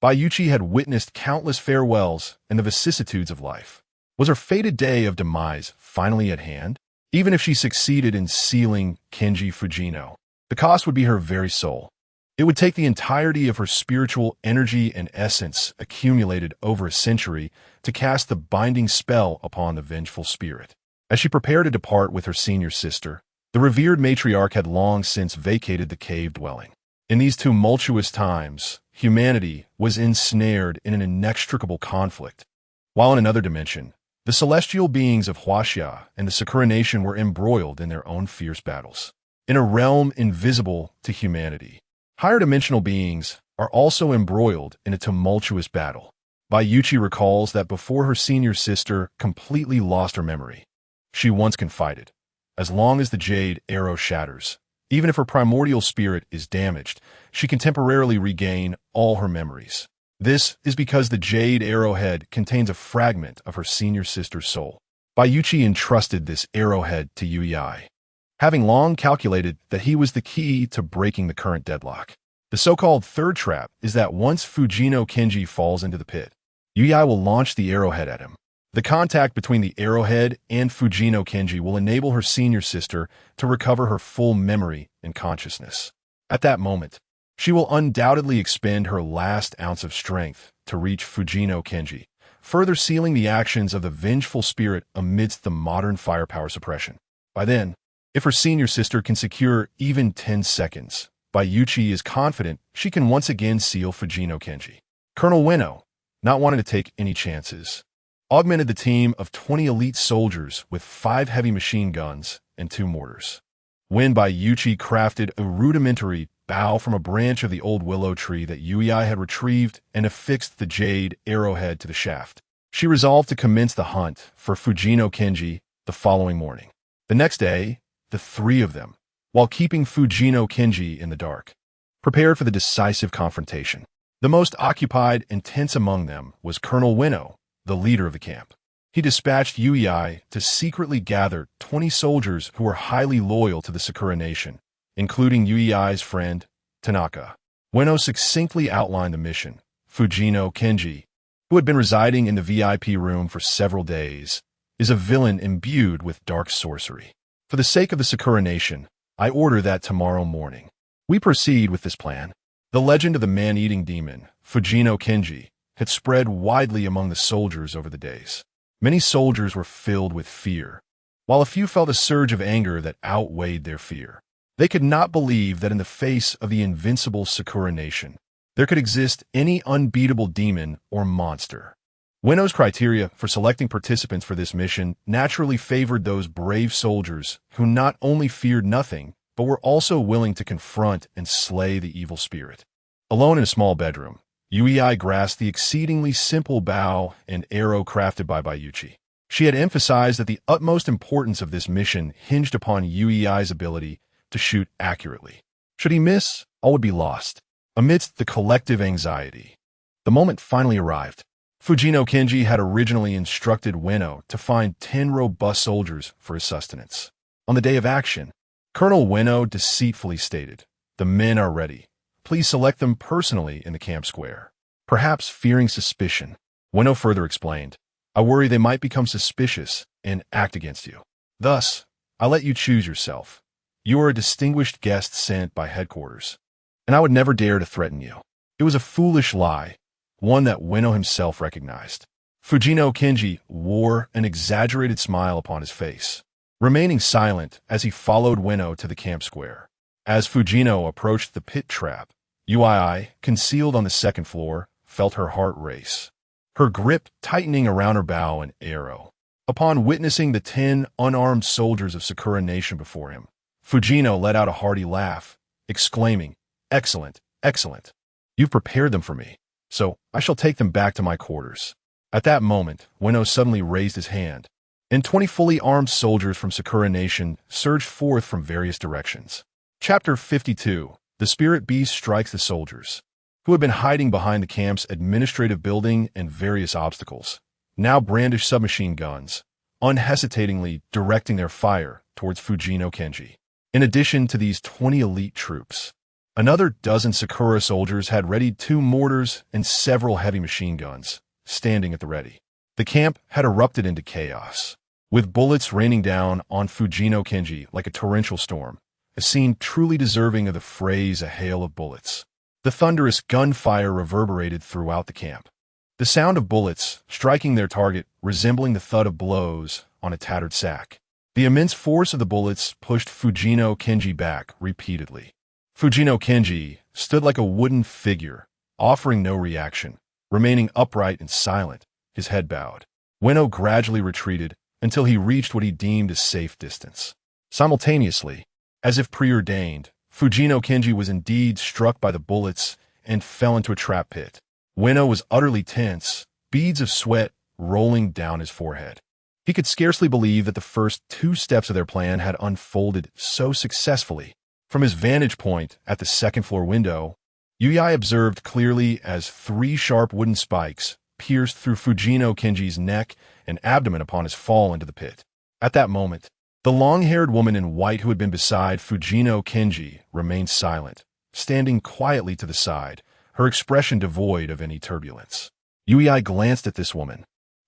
Bayuchi had witnessed countless farewells and the vicissitudes of life. Was her fated day of demise finally at hand? Even if she succeeded in sealing Kenji Fujino, the cost would be her very soul. It would take the entirety of her spiritual energy and essence accumulated over a century to cast the binding spell upon the vengeful spirit. As she prepared to depart with her senior sister, the revered matriarch had long since vacated the cave dwelling. In these tumultuous times, humanity was ensnared in an inextricable conflict, while in another dimension, the celestial beings of Huaxia and the Sakura Nation were embroiled in their own fierce battles. In a realm invisible to humanity, higher dimensional beings are also embroiled in a tumultuous battle. Bayuchi recalls that before her senior sister completely lost her memory, she once confided, "As long as the jade arrow shatters, even if her primordial spirit is damaged, she can temporarily regain all her memories." This is because the jade arrowhead contains a fragment of her senior sister's soul. Bayuchi entrusted this arrowhead to Yui, having long calculated that he was the key to breaking the current deadlock. The so-called third trap is that once Fujino Kenji falls into the pit, Yui will launch the arrowhead at him. The contact between the arrowhead and Fujino Kenji will enable her senior sister to recover her full memory and consciousness. At that moment, she will undoubtedly expend her last ounce of strength to reach Fujino Kenji, further sealing the actions of the vengeful spirit amidst the modern firepower suppression. By then, if her senior sister can secure even 10 seconds, Bayuchi is confident she can once again seal Fujino Kenji. Colonel Ueno, not wanting to take any chances, augmented the team of 20 elite soldiers with 5 heavy machine guns and 2 mortars. When Bayuchi crafted a rudimentary bough from a branch of the old willow tree that Yui had retrieved and affixed the jade arrowhead to the shaft, she resolved to commence the hunt for Fujino Kenji the following morning. The next day, the 3 of them, while keeping Fujino Kenji in the dark, prepared for the decisive confrontation. The most occupied and tense among them was Colonel Ueno, the leader of the camp. He dispatched Yui to secretly gather 20 soldiers who were highly loyal to the Sakura Nation, including Yui's friend, Tanaka. Ueno succinctly outlined the mission. Fujino Kenji, who had been residing in the VIP room for several days, is a villain imbued with dark sorcery. For the sake of the Sakura Nation, I order that tomorrow morning we proceed with this plan. The legend of the man-eating demon, Fujino Kenji, had spread widely among the soldiers over the days. Many soldiers were filled with fear, while a few felt a surge of anger that outweighed their fear. They could not believe that in the face of the invincible Sakura nation, there could exist any unbeatable demon or monster. Ueno's criteria for selecting participants for this mission naturally favored those brave soldiers who not only feared nothing, but were also willing to confront and slay the evil spirit. Alone in a small bedroom, Yui grasped the exceedingly simple bow and arrow crafted by Bayuchi. She had emphasized that the utmost importance of this mission hinged upon Yui's ability to shoot accurately. Should he miss, all would be lost. Amidst the collective anxiety, the moment finally arrived. Fujino Kenji had originally instructed Ueno to find 10 robust soldiers for his sustenance. On the day of action, Colonel Ueno deceitfully stated, "The men are ready. Please select them personally in the camp square." Perhaps fearing suspicion, Ueno further explained, "I worry they might become suspicious and act against you. Thus, I let you choose yourself. You are a distinguished guest sent by headquarters, and I would never dare to threaten you." It was a foolish lie, one that Ueno himself recognized. Fujino Kenji wore an exaggerated smile upon his face, remaining silent as he followed Ueno to the camp square. As Fujino approached the pit trap, Yui, concealed on the second floor, felt her heart race, her grip tightening around her bow and arrow. Upon witnessing the 10 unarmed soldiers of Sakura Nation before him, Fujino let out a hearty laugh, exclaiming, "Excellent, excellent. You've prepared them for me, so I shall take them back to my quarters." At that moment, Ueno suddenly raised his hand, and 20 fully armed soldiers from Sakura Nation surged forth from various directions. Chapter 52. The Spirit Beast Strikes the Soldiers, who had been hiding behind the camp's administrative building and various obstacles, now brandished submachine guns, unhesitatingly directing their fire towards Fujino Kenji. In addition to these 20 elite troops, another dozen Sakura soldiers had readied 2 mortars and several heavy machine guns, standing at the ready. The camp had erupted into chaos, with bullets raining down on Fujino Kenji like a torrential storm, a scene truly deserving of the phrase "a hail of bullets." The thunderous gunfire reverberated throughout the camp, the sound of bullets striking their target resembling the thud of blows on a tattered sack. The immense force of the bullets pushed Fujino Kenji back repeatedly. Fujino Kenji stood like a wooden figure, offering no reaction, remaining upright and silent, his head bowed. Ueno gradually retreated until he reached what he deemed a safe distance. Simultaneously, as if preordained, Fujino Kenji was indeed struck by the bullets and fell into a trap pit. Ueno was utterly tense, beads of sweat rolling down his forehead. He could scarcely believe that the first 2 steps of their plan had unfolded so successfully. From his vantage point at the second-floor window, Yui observed clearly as 3 sharp wooden spikes pierced through Fujino Kenji's neck and abdomen upon his fall into the pit. At that moment, the long-haired woman in white who had been beside Fujino Kenji remained silent, standing quietly to the side, her expression devoid of any turbulence. Yui glanced at this woman.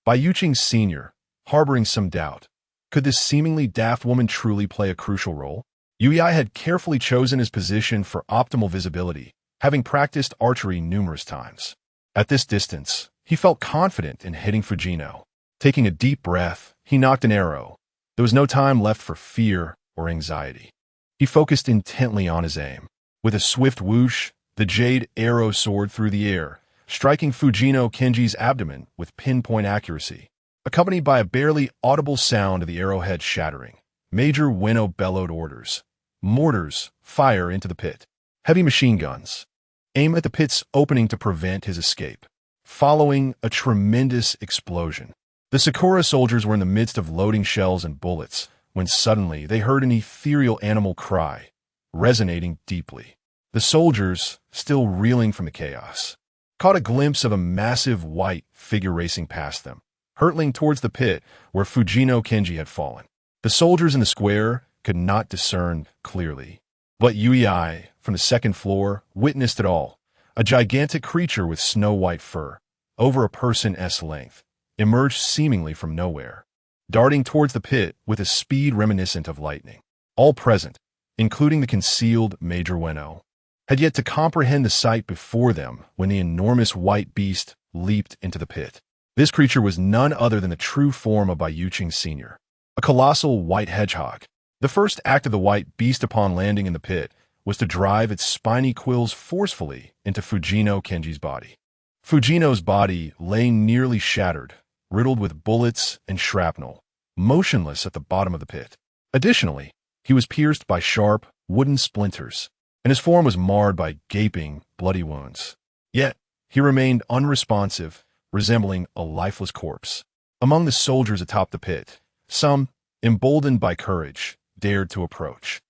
Bayuchi Sr., harboring some doubt. Could this seemingly daft woman truly play a crucial role? Yui had carefully chosen his position for optimal visibility, having practiced archery numerous times. At this distance, he felt confident in hitting Fujino. Taking a deep breath, he nocked an arrow. There was no time left for fear or anxiety. He focused intently on his aim. With a swift whoosh, the jade arrow soared through the air, striking Fujino Kenji's abdomen with pinpoint accuracy. Accompanied by a barely audible sound of the arrowhead shattering, Major Ueno bellowed orders. "Mortars, fire into the pit. Heavy machine guns. Aim at the pit's opening to prevent his escape." Following a tremendous explosion, the Sakura soldiers were in the midst of loading shells and bullets when suddenly they heard an ethereal animal cry, resonating deeply. The soldiers, still reeling from the chaos, caught a glimpse of a massive white figure racing past them, hurtling towards the pit where Fujino Kenji had fallen. The soldiers in the square could not discern clearly, but Yui, from the second floor, witnessed it all. A gigantic creature with snow-white fur, over a person's length, emerged seemingly from nowhere, darting towards the pit with a speed reminiscent of lightning. All present, including the concealed Major Ueno, had yet to comprehend the sight before them when the enormous white beast leaped into the pit. This creature was none other than the true form of Bayuqing Sr., a colossal white hedgehog. The first act of the white beast upon landing in the pit was to drive its spiny quills forcefully into Fujino Kenji's body. Fujino's body lay nearly shattered, riddled with bullets and shrapnel, motionless at the bottom of the pit. Additionally, he was pierced by sharp, wooden splinters, and his form was marred by gaping, bloody wounds. Yet, he remained unresponsive, resembling a lifeless corpse. Among the soldiers atop the pit, some, emboldened by courage, dared to approach,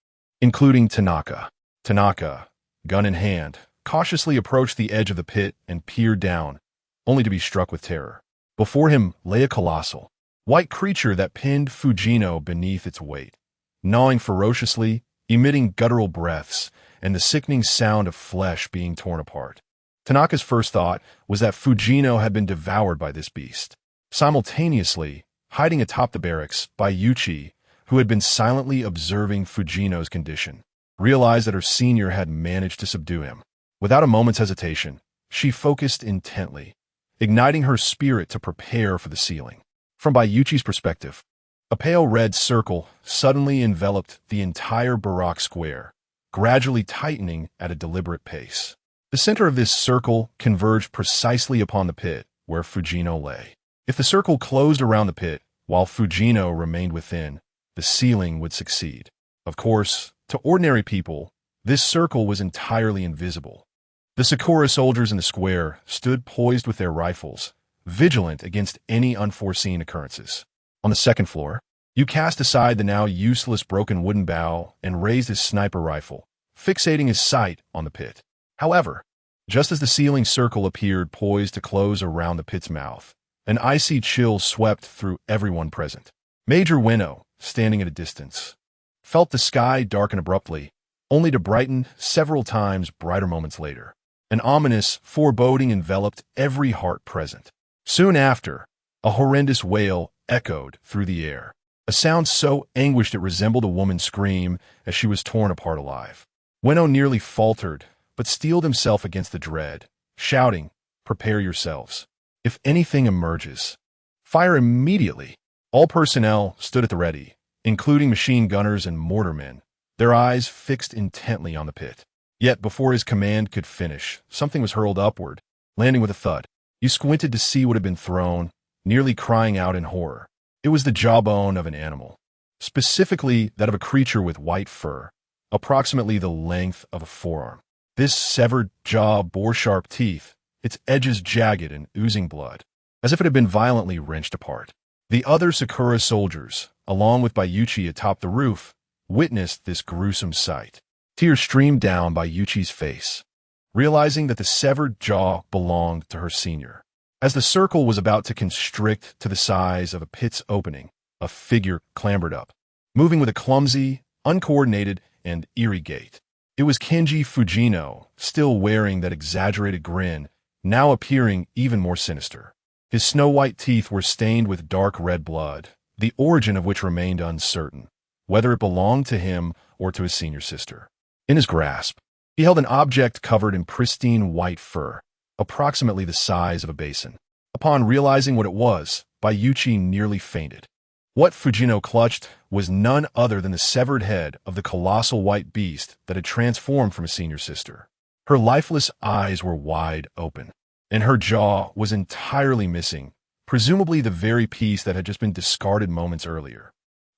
including Tanaka. Tanaka, gun in hand, cautiously approached the edge of the pit and peered down, only to be struck with terror. Before him lay a colossal, white creature that pinned Fujino beneath its weight, gnawing ferociously, emitting guttural breaths, and the sickening sound of flesh being torn apart. Tanaka's first thought was that Fujino had been devoured by this beast. Simultaneously, hiding atop the barracks, Bayuqi, who had been silently observing Fujino's condition, realized that her senior had managed to subdue him. Without a moment's hesitation, she focused intently, igniting her spirit to prepare for the sealing. From Bayuchi's perspective, a pale red circle suddenly enveloped the entire Barak square, gradually tightening at a deliberate pace. The center of this circle converged precisely upon the pit where Fujino lay. If the circle closed around the pit, while Fujino remained within, the sealing would succeed. Of course, to ordinary people, this circle was entirely invisible. The Sakura soldiers in the square stood poised with their rifles, vigilant against any unforeseen occurrences. On the second floor, Yu cast aside the now useless broken wooden bow and raised his sniper rifle, fixating his sight on the pit. However, just as the sealing circle appeared poised to close around the pit's mouth, an icy chill swept through everyone present. Major Winnow, standing at a distance, felt the sky darken abruptly, only to brighten several times brighter moments later. An ominous foreboding enveloped every heart present. Soon after, a horrendous wail echoed through the air, a sound so anguished it resembled a woman's scream as she was torn apart alive. Winnow nearly faltered, but steeled himself against the dread, shouting, "Prepare yourselves. If anything emerges, fire immediately." All personnel stood at the ready, including machine gunners and mortarmen, their eyes fixed intently on the pit. Yet before his command could finish, something was hurled upward, landing with a thud. You squinted to see what had been thrown, nearly crying out in horror. It was the jawbone of an animal, specifically that of a creature with white fur, approximately the length of a forearm. This severed jaw bore sharp teeth, its edges jagged and oozing blood, as if it had been violently wrenched apart. The other Sakura soldiers, along with Bayuchi atop the roof, witnessed this gruesome sight. Tears streamed down Bayuchi's face, realizing that the severed jaw belonged to her senior. As the circle was about to constrict to the size of a pit's opening, a figure clambered up, moving with a clumsy, uncoordinated, and eerie gait. It was Kenji Fujino, still wearing that exaggerated grin, now appearing even more sinister. His snow-white teeth were stained with dark red blood, the origin of which remained uncertain, whether it belonged to him or to his senior sister. In his grasp, he held an object covered in pristine white fur, approximately the size of a basin. Upon realizing what it was, Bayuchi nearly fainted. What Fujino clutched was none other than the severed head of the colossal white beast that had transformed from his senior sister. Her lifeless eyes were wide open, and her jaw was entirely missing, presumably the very piece that had just been discarded moments earlier.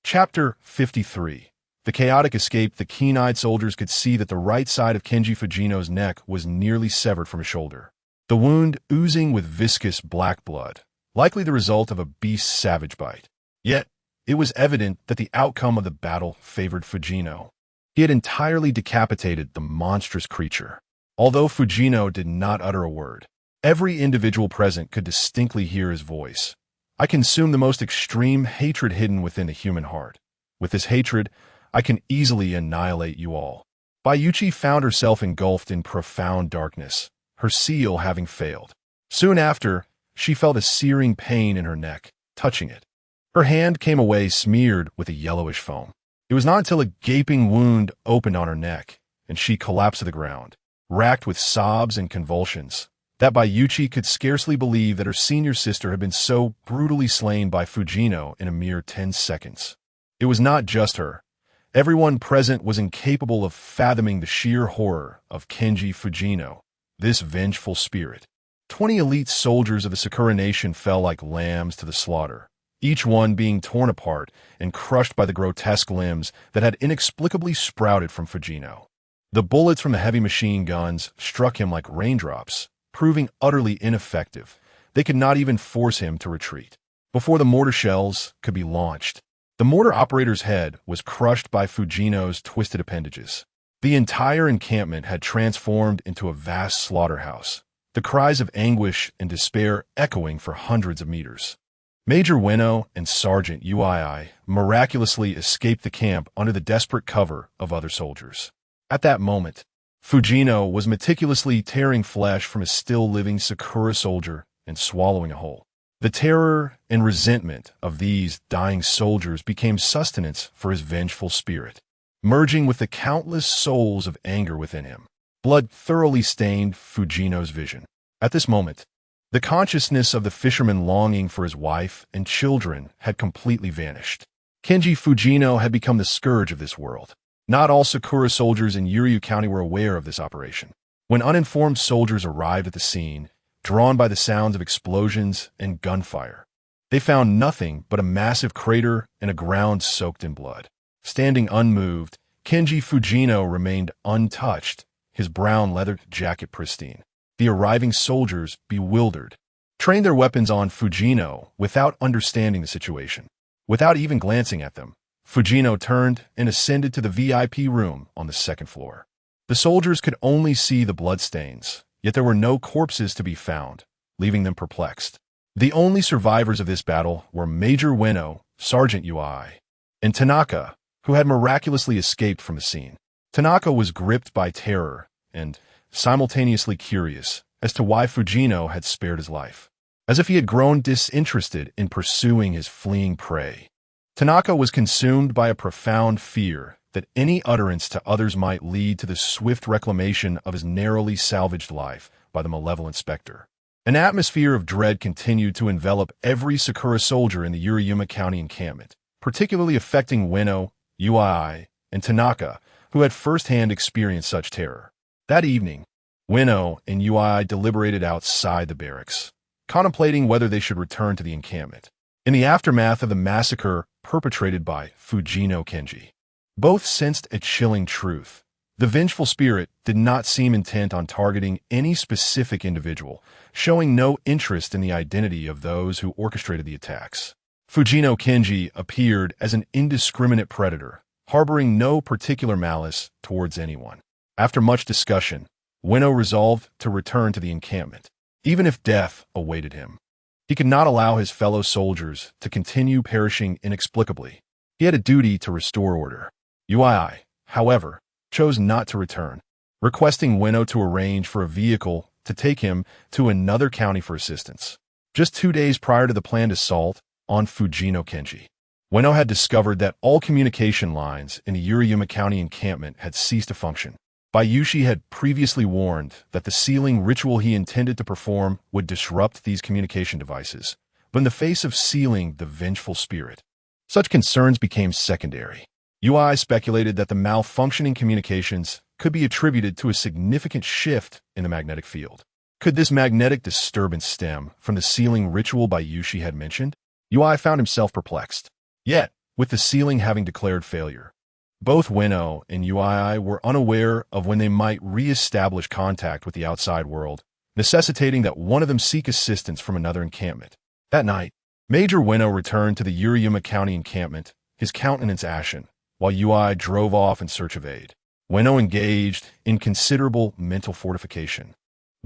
Chapter 53. The chaotic escape. The keen-eyed soldiers could see that the right side of Kenji Fujino's neck was nearly severed from his shoulder, the wound oozing with viscous black blood, likely the result of a beast's savage bite. Yet, it was evident that the outcome of the battle favored Fujino. He had entirely decapitated the monstrous creature. Although Fujino did not utter a word, every individual present could distinctly hear his voice. I consume the most extreme hatred hidden within the human heart. With this hatred, I can easily annihilate you all. Bayuchi found herself engulfed in profound darkness, her seal having failed. Soon after, she felt a searing pain in her neck, touching it. Her hand came away smeared with a yellowish foam. It was not until a gaping wound opened on her neck, and she collapsed to the ground, racked with sobs and convulsions. That Bayuchi could scarcely believe that her senior sister had been so brutally slain by Fujino in a mere 10 seconds. It was not just her. Everyone present was incapable of fathoming the sheer horror of Kenji Fujino, this vengeful spirit. 20 elite soldiers of the Sakura nation fell like lambs to the slaughter, each one being torn apart and crushed by the grotesque limbs that had inexplicably sprouted from Fujino. The bullets from the heavy machine guns struck him like raindrops, proving utterly ineffective. They could not even force him to retreat. Before the mortar shells could be launched, the mortar operator's head was crushed by Fujino's twisted appendages. The entire encampment had transformed into a vast slaughterhouse, the cries of anguish and despair echoing for hundreds of meters. Major Ueno and Sergeant Ui miraculously escaped the camp under the desperate cover of other soldiers. At that moment, Fujino was meticulously tearing flesh from a still-living Sakura soldier and swallowing it whole. The terror and resentment of these dying soldiers became sustenance for his vengeful spirit, merging with the countless souls of anger within him. Blood thoroughly stained Fujino's vision. At this moment, the consciousness of the fisherman longing for his wife and children had completely vanished. Kenji Fujino had become the scourge of this world. Not all Sakura soldiers in Yuryu County were aware of this operation. When uninformed soldiers arrived at the scene, drawn by the sounds of explosions and gunfire, they found nothing but a massive crater and a ground soaked in blood. Standing unmoved, Kenji Fujino remained untouched, his brown leather jacket pristine. The arriving soldiers, bewildered, trained their weapons on Fujino without understanding the situation. Without even glancing at them, Fujino turned and ascended to the VIP room on the second floor. The soldiers could only see the bloodstains, yet there were no corpses to be found, leaving them perplexed. The only survivors of this battle were Major Ueno, Sergeant Ui, and Tanaka, who had miraculously escaped from the scene. Tanaka was gripped by terror and simultaneously curious as to why Fujino had spared his life, as if he had grown disinterested in pursuing his fleeing prey. Tanaka was consumed by a profound fear that any utterance to others might lead to the swift reclamation of his narrowly salvaged life by the malevolent specter. An atmosphere of dread continued to envelop every Sakura soldier in the Yuriyama County encampment, particularly affecting Ueno, Ui, and Tanaka, who had first-hand experienced such terror. That evening, Ueno and Ui deliberated outside the barracks, contemplating whether they should return to the encampment. In the aftermath of the massacre perpetrated by Fujino Kenji, both sensed a chilling truth. The vengeful spirit did not seem intent on targeting any specific individual, showing no interest in the identity of those who orchestrated the attacks. Fujino Kenji appeared as an indiscriminate predator, harboring no particular malice towards anyone. After much discussion, Ueno resolved to return to the encampment, even if death awaited him. He could not allow his fellow soldiers to continue perishing inexplicably. He had a duty to restore order. Ui, however, chose not to return, requesting Ueno to arrange for a vehicle to take him to another county for assistance. Just 2 days prior to the planned assault on Fujino Kenji, Ueno had discovered that all communication lines in the Yuriyama County encampment had ceased to function. Bayushi had previously warned that the sealing ritual he intended to perform would disrupt these communication devices, but in the face of sealing the vengeful spirit, such concerns became secondary. Ui speculated that the malfunctioning communications could be attributed to a significant shift in the magnetic field. Could this magnetic disturbance stem from the sealing ritual Bayushi had mentioned? Ui found himself perplexed. Yet, with the sealing having declared failure, both Ueno and Ui were unaware of when they might re-establish contact with the outside world, necessitating that one of them seek assistance from another encampment. That night, Major Ueno returned to the Yuriyama County encampment, his countenance ashen, while Ui drove off in search of aid. Ueno engaged in considerable mental fortification,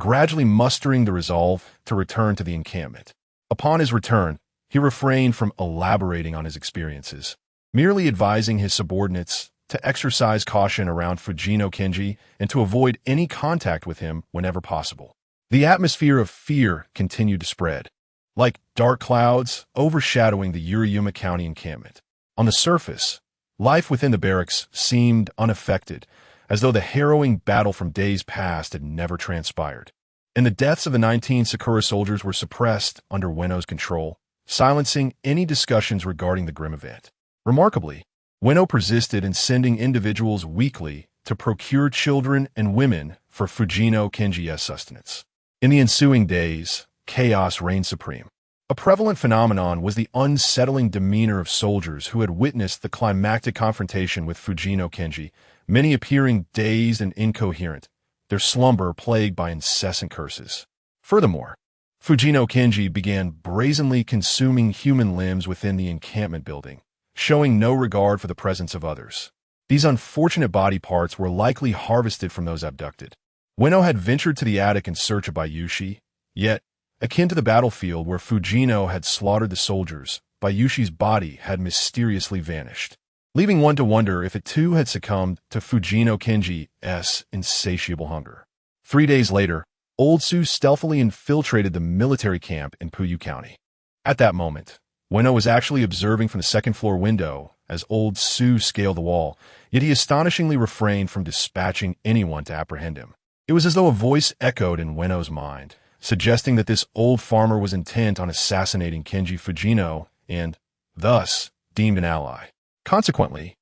gradually mustering the resolve to return to the encampment. Upon his return, he refrained from elaborating on his experiences, merely advising his subordinates to exercise caution around Fujino Kenji and to avoid any contact with him whenever possible. The atmosphere of fear continued to spread, like dark clouds overshadowing the Yuriyama County encampment. On the surface, life within the barracks seemed unaffected, as though the harrowing battle from days past had never transpired. And the deaths of the 19 Sakura soldiers were suppressed under Ueno's control, silencing any discussions regarding the grim event. Remarkably, Ueno persisted in sending individuals weekly to procure children and women for Fujino Kenji's sustenance. In the ensuing days, chaos reigned supreme. A prevalent phenomenon was the unsettling demeanor of soldiers who had witnessed the climactic confrontation with Fujino Kenji, many appearing dazed and incoherent, their slumber plagued by incessant curses. Furthermore, Fujino Kenji began brazenly consuming human limbs within the encampment building, showing no regard for the presence of others. These unfortunate body parts were likely harvested from those abducted. Ueno had ventured to the attic in search of Bayushi, yet, akin to the battlefield where Fujino had slaughtered the soldiers, Bayushi's body had mysteriously vanished, leaving one to wonder if it too had succumbed to Fujino Kenji's insatiable hunger. 3 days later, Old Su stealthily infiltrated the military camp in Puyu County. At that moment, Ueno was actually observing from the second-floor window as Old Su scaled the wall, yet he astonishingly refrained from dispatching anyone to apprehend him. It was as though a voice echoed in Ueno's mind, suggesting that this old farmer was intent on assassinating Kenji Fujino and, thus, deemed an ally. Consequently,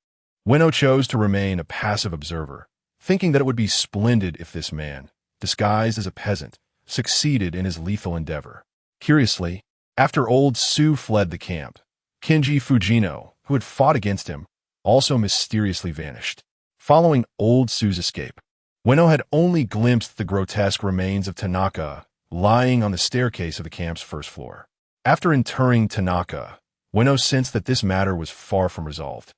Ueno chose to remain a passive observer, thinking that it would be splendid if this man, disguised as a peasant, succeeded in his lethal endeavor. Curiously, after Old Su fled the camp, Kenji Fujino, who had fought against him, also mysteriously vanished. Following Old Su's escape, Ueno had only glimpsed the grotesque remains of Tanaka lying on the staircase of the camp's first floor. After interring Tanaka, Ueno sensed that this matter was far from resolved.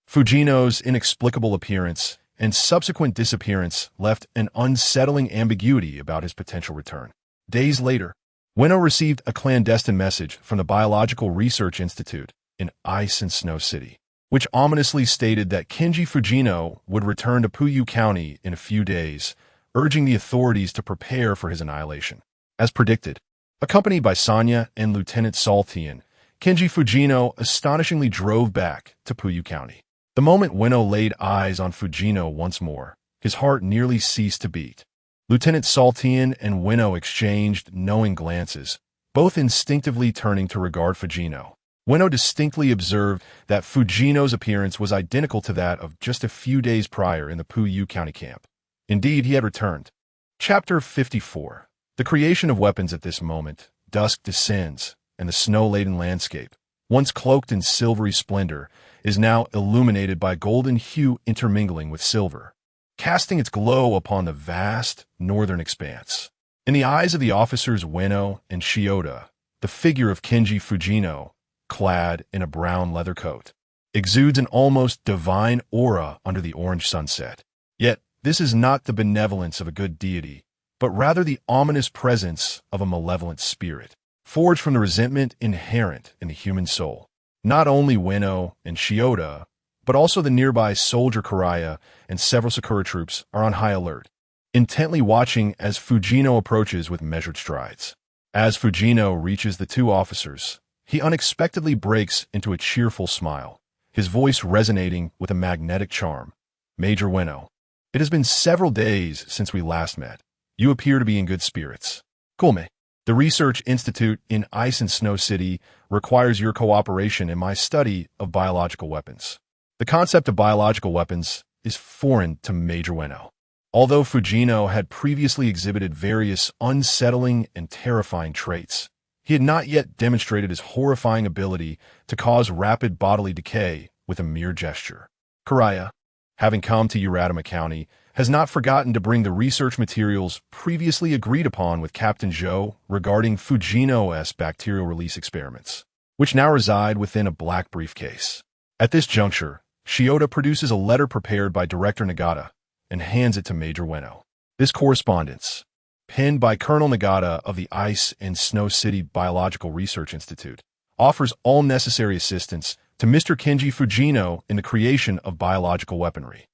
Fujino's inexplicable appearance and subsequent disappearance left an unsettling ambiguity about his potential return. Days later, Ueno received a clandestine message from the Biological Research Institute in Ice and Snow City, which ominously stated that Kenji Fujino would return to Puyu County in a few days, urging the authorities to prepare for his annihilation. As predicted, accompanied by Sanya and Lieutenant Saltian, Kenji Fujino astonishingly drove back to Puyu County. The moment Ueno laid eyes on Fujino once more, his heart nearly ceased to beat. Lieutenant Saltian and Ueno exchanged knowing glances, both instinctively turning to regard Fujino. Ueno distinctly observed that Fujino's appearance was identical to that of just a few days prior in the Puyu County camp. Indeed, he had returned. Chapter 54. The creation of weapons. At this moment, dusk descends, and the snow-laden landscape, once cloaked in silvery splendor, is now illuminated by golden hue intermingling with silver, casting its glow upon the vast northern expanse. In the eyes of the officers Ueno and Shiota, the figure of Kenji Fujino, clad in a brown leather coat, exudes an almost divine aura under the orange sunset. Yet, this is not the benevolence of a good deity, but rather the ominous presence of a malevolent spirit, forged from the resentment inherent in the human soul. Not only Ueno and Shiota, but also the nearby soldier Karaya and several Sakura troops are on high alert, intently watching as Fujino approaches with measured strides. As Fujino reaches the two officers, he unexpectedly breaks into a cheerful smile, his voice resonating with a magnetic charm. "Major Ueno, it has been several days since we last met. You appear to be in good spirits. Kulme, the Research Institute in Ice and Snow City requires your cooperation in my study of biological weapons. The concept of biological weapons is foreign to Major Ueno. Although Fujino had previously exhibited various unsettling and terrifying traits, he had not yet demonstrated his horrifying ability to cause rapid bodily decay with a mere gesture. Karaya, having come to Uradama County, has not forgotten to bring the research materials previously agreed upon with Captain Zhou regarding Fujino's bacterial release experiments, which now reside within a black briefcase. At this juncture, Shiota produces a letter prepared by Director Nagata and hands it to Major Ueno. This correspondence, penned by Colonel Nagata of the Ice and Snow City Biological Research Institute, offers all necessary assistance to Mr. Kenji Fujino in the creation of biological weaponry.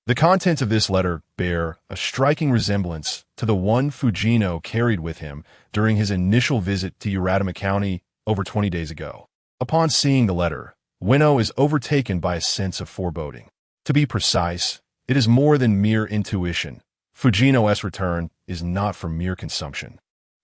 The contents of this letter bear a striking resemblance to the one Fujino carried with him during his initial visit to Uradama County over 20 days ago. Upon seeing the letter, Ueno is overtaken by a sense of foreboding. To be precise, It is more than mere intuition. Fujino's return is not for mere consumption,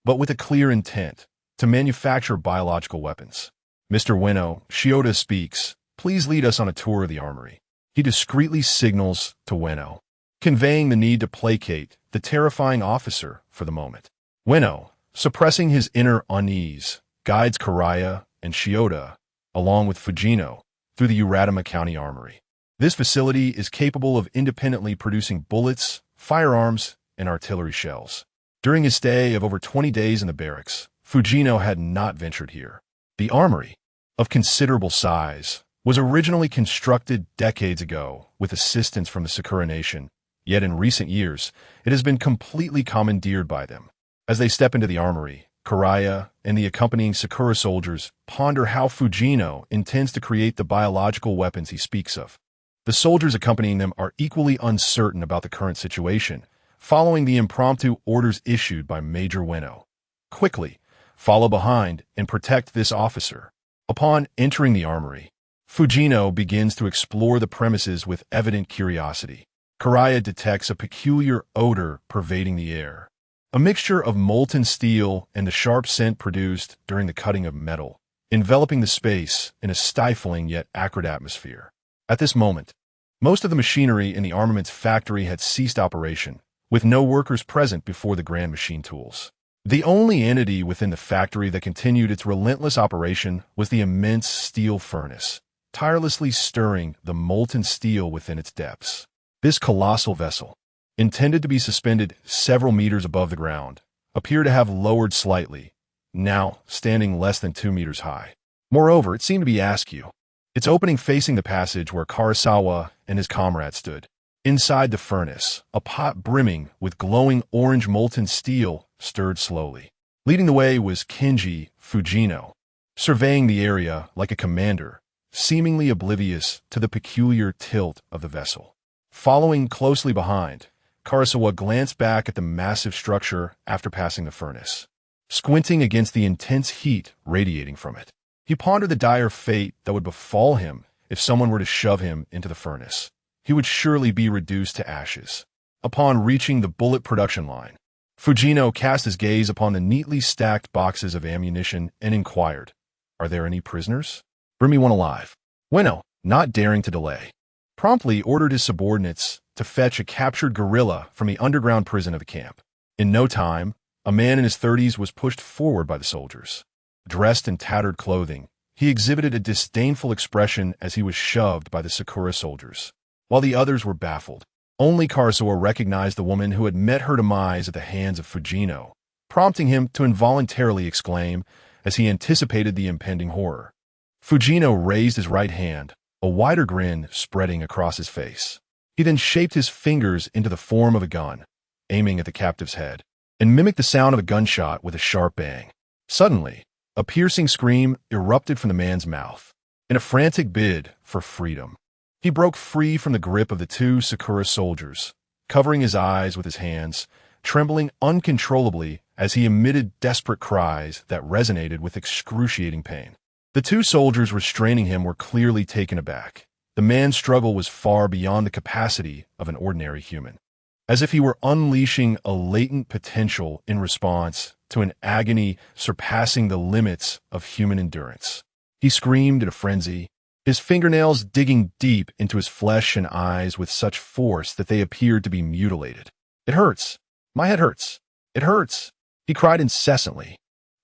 but with a clear intent to manufacture biological weapons. Mr. Ueno, Shiota speaks. Please lead us on a tour of the armory. He discreetly signals to Ueno, conveying the need to placate the terrifying officer for the moment. Ueno, suppressing his inner unease, guides Karaya and Shiota, along with Fujino, through the Uratama County Armory. This facility is capable of independently producing bullets, firearms, and artillery shells. During his stay of over 20 days in the barracks, Fujino had not ventured here. The armory, of considerable size, was originally constructed decades ago with assistance from the Sakura Nation, yet in recent years, it has been completely commandeered by them. As they step into the armory, Karaya and the accompanying Sakura soldiers ponder how Fujino intends to create the biological weapons he speaks of. The soldiers accompanying them are equally uncertain about the current situation, following the impromptu orders issued by Major Ueno. Quickly, follow behind and protect this officer. Upon entering the armory, Fujino begins to explore the premises with evident curiosity. Karaya detects a peculiar odor pervading the air, a mixture of molten steel and the sharp scent produced during the cutting of metal, enveloping the space in a stifling yet acrid atmosphere. At this moment, most of the machinery in the armaments factory had ceased operation, with no workers present before the grand machine tools. The only entity within the factory that continued its relentless operation was the immense steel furnace, tirelessly stirring the molten steel within its depths. This colossal vessel, intended to be suspended several meters above the ground, appeared to have lowered slightly, now standing less than 2 meters high. Moreover, it seemed to be askew, its opening facing the passage where Karasawa and his comrade stood. Inside the furnace, a pot brimming with glowing orange molten steel stirred slowly. Leading the way was Kenji Fujino, surveying the area like a commander, seemingly oblivious to the peculiar tilt of the vessel. Following closely behind, Karasawa glanced back at the massive structure after passing the furnace, squinting against the intense heat radiating from it. He pondered the dire fate that would befall him if someone were to shove him into the furnace. He would surely be reduced to ashes. Upon reaching the bullet production line, Fujino cast his gaze upon the neatly stacked boxes of ammunition and inquired, "Are there any prisoners? Bring me one alive." Ueno, not daring to delay, promptly ordered his subordinates to fetch a captured guerrilla from the underground prison of the camp. In no time, a man in his 30s was pushed forward by the soldiers. Dressed in tattered clothing, he exhibited a disdainful expression as he was shoved by the Sakura soldiers. While the others were baffled, only Karasawa recognized the woman who had met her demise at the hands of Fujino, prompting him to involuntarily exclaim as he anticipated the impending horror. Fujino raised his right hand, a wider grin spreading across his face. He then shaped his fingers into the form of a gun, aiming at the captive's head, and mimicked the sound of a gunshot with a sharp bang. Suddenly, a piercing scream erupted from the man's mouth. In a frantic bid for freedom, he broke free from the grip of the two Sakura soldiers, covering his eyes with his hands, trembling uncontrollably as he emitted desperate cries that resonated with excruciating pain. The two soldiers restraining him were clearly taken aback. The man's struggle was far beyond the capacity of an ordinary human, as if he were unleashing a latent potential in response to an agony surpassing the limits of human endurance. He screamed in a frenzy, his fingernails digging deep into his flesh and eyes with such force that they appeared to be mutilated. "It hurts. My head hurts. It hurts," he cried incessantly.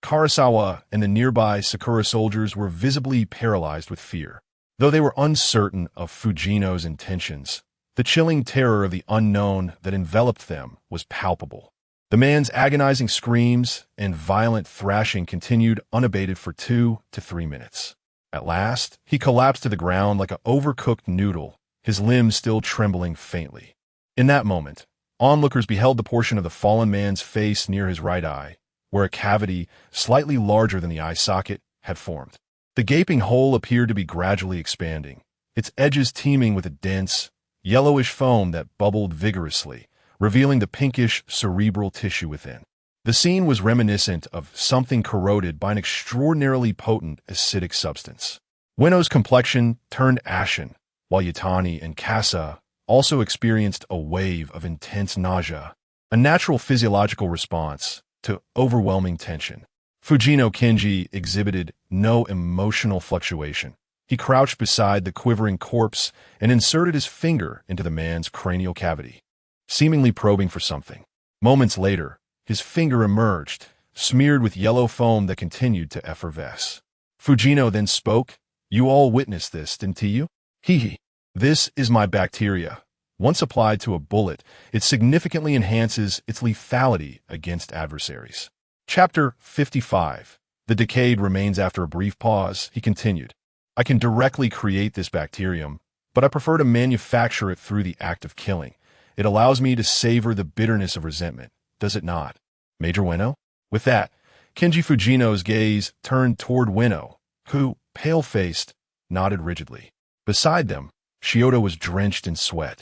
Karasawa and the nearby Sakura soldiers were visibly paralyzed with fear. Though they were uncertain of Fujino's intentions, the chilling terror of the unknown that enveloped them was palpable. The man's agonizing screams and violent thrashing continued unabated for 2 to 3 minutes. At last, he collapsed to the ground like an overcooked noodle, his limbs still trembling faintly. In that moment, onlookers beheld the portion of the fallen man's face near his right eye, where a cavity slightly larger than the eye socket had formed. The gaping hole appeared to be gradually expanding, its edges teeming with a dense, yellowish foam that bubbled vigorously, revealing the pinkish cerebral tissue within. The scene was reminiscent of something corroded by an extraordinarily potent acidic substance. Ueno's complexion turned ashen, while Yatani and Kasa, also experienced a wave of intense nausea, a natural physiological response to overwhelming tension. Fujino Kenji exhibited no emotional fluctuation. He crouched beside the quivering corpse and inserted his finger into the man's cranial cavity, seemingly probing for something. Moments later, his finger emerged, smeared with yellow foam that continued to effervesce. Fujino then spoke. "You all witnessed this, didn't you? Hee. This is my bacteria. Once applied to a bullet, it significantly enhances its lethality against adversaries." Chapter 55. The decayed remains. After a brief pause, he continued. "I can directly create this bacterium, but I prefer to manufacture it through the act of killing. It allows me to savor the bitterness of resentment, does it not, Major Ueno?" With that, Kenji Fujino's gaze turned toward Ueno, who, pale-faced, nodded rigidly. Beside them, Shiota was drenched in sweat,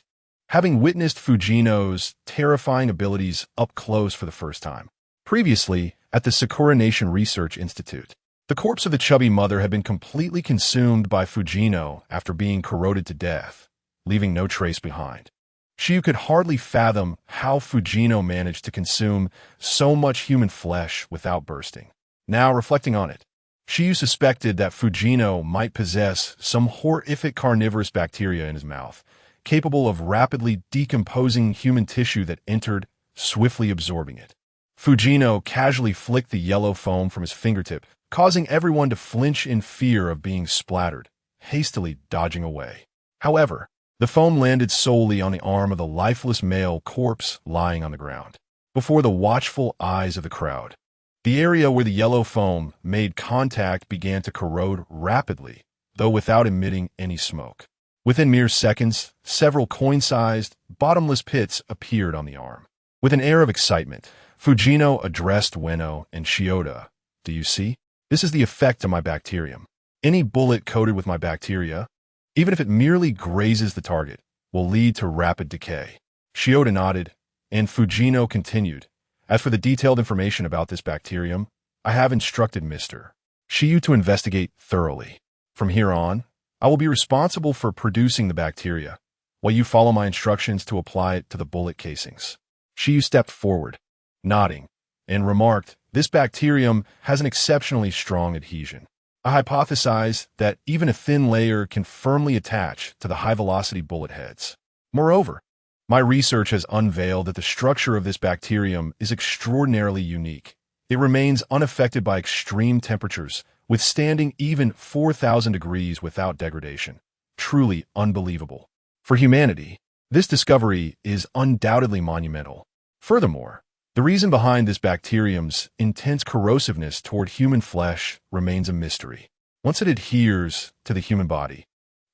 having witnessed Fujino's terrifying abilities up close for the first time. Previously, at the Sakura Nation Research Institute, the corpse of the chubby mother had been completely consumed by Fujino after being corroded to death, leaving no trace behind. Shiyu could hardly fathom how Fujino managed to consume so much human flesh without bursting. Now, reflecting on it, Shiyu suspected that Fujino might possess some horrific carnivorous bacteria in his mouth, capable of rapidly decomposing human tissue that entered, swiftly absorbing it. Fujino casually flicked the yellow foam from his fingertip, causing everyone to flinch in fear of being splattered, hastily dodging away. However, the foam landed solely on the arm of the lifeless male corpse lying on the ground. Before the watchful eyes of the crowd, the area where the yellow foam made contact began to corrode rapidly, though without emitting any smoke. Within mere seconds, several coin-sized, bottomless pits appeared on the arm. With an air of excitement, Fujino addressed Ueno and Shiota. "Do you see? This is the effect of my bacterium. Any bullet coated with my bacteria, even if it merely grazes the target, will lead to rapid decay." Shiota nodded, and Fujino continued. "As for the detailed information about this bacterium, I have instructed Mr. Shiyu to investigate thoroughly. From here on, I will be responsible for producing the bacteria, while you follow my instructions to apply it to the bullet casings." Shiyu stepped forward, nodding, and remarked, "This bacterium has an exceptionally strong adhesion. I hypothesize that even a thin layer can firmly attach to the high-velocity bullet heads. Moreover, my research has unveiled that the structure of this bacterium is extraordinarily unique. It remains unaffected by extreme temperatures, withstanding even 4,000 degrees without degradation. Truly unbelievable. For humanity, this discovery is undoubtedly monumental. Furthermore, the reason behind this bacterium's intense corrosiveness toward human flesh remains a mystery. Once it adheres to the human body,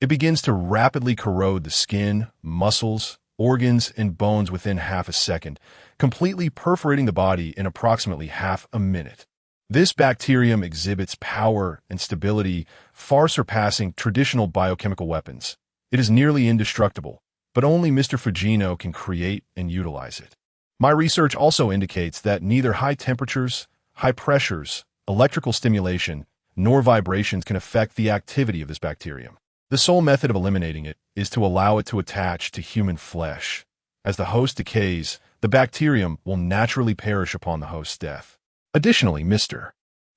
it begins to rapidly corrode the skin, muscles, organs, and bones within half a second, completely perforating the body in approximately half a minute. This bacterium exhibits power and stability far surpassing traditional biochemical weapons. It is nearly indestructible, but only Mr. Fujino can create and utilize it. My research also indicates that neither high temperatures, high pressures, electrical stimulation, nor vibrations can affect the activity of this bacterium. The sole method of eliminating it is to allow it to attach to human flesh. As the host decays, the bacterium will naturally perish upon the host's death. Additionally, Mr.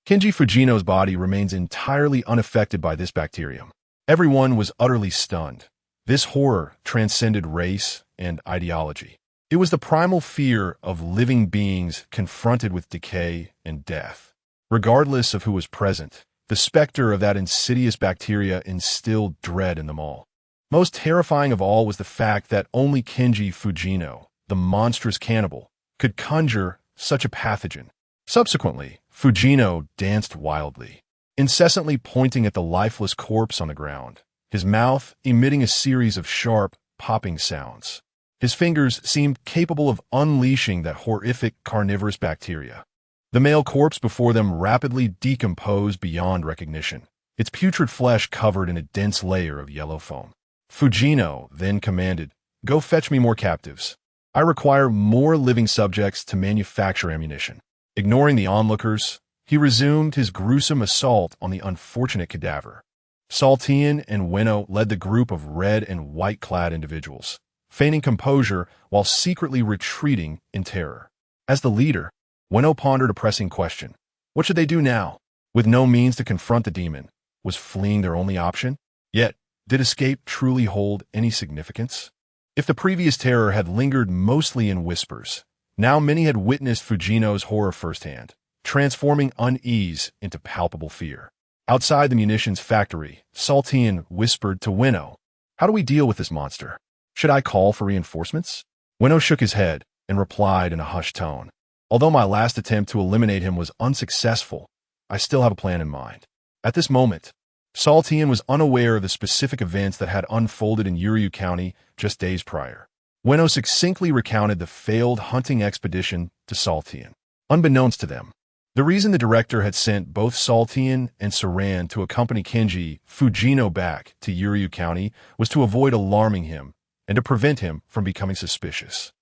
Kenji Fujino's body remains entirely unaffected by this bacterium. Everyone was utterly stunned. This horror transcended race and ideology. It was the primal fear of living beings confronted with decay and death. Regardless of who was present, the specter of that insidious bacteria instilled dread in them all. Most terrifying of all was the fact that only Kenji Fujino, the monstrous cannibal, could conjure such a pathogen. Subsequently, Fujino danced wildly, incessantly pointing at the lifeless corpse on the ground, his mouth emitting a series of sharp, popping sounds. His fingers seemed capable of unleashing that horrific carnivorous bacteria. The male corpse before them rapidly decomposed beyond recognition, its putrid flesh covered in a dense layer of yellow foam. Fujino then commanded, "Go fetch me more captives. I require more living subjects to manufacture ammunition." Ignoring the onlookers, he resumed his gruesome assault on the unfortunate cadaver. Saltian and Ueno led the group of red and white-clad individuals, feigning composure while secretly retreating in terror. As the leader, Ueno pondered a pressing question. What should they do now? With no means to confront the demon, was fleeing their only option? Yet, did escape truly hold any significance? If the previous terror had lingered mostly in whispers, now many had witnessed Fujino's horror firsthand, transforming unease into palpable fear. Outside the munitions factory, Saltian whispered to Ueno, "How do we deal with this monster? Should I call for reinforcements?" Ueno shook his head and replied in a hushed tone, "Although my last attempt to eliminate him was unsuccessful, I still have a plan in mind." At this moment, Saltian was unaware of the specific events that had unfolded in Yuryu County just days prior. Ueno succinctly recounted the failed hunting expedition to Saltian. Unbeknownst to them, the reason the director had sent both Saltian and Saran to accompany Kenji Fujino back to Yuryu County was to avoid alarming him and to prevent him from becoming suspicious.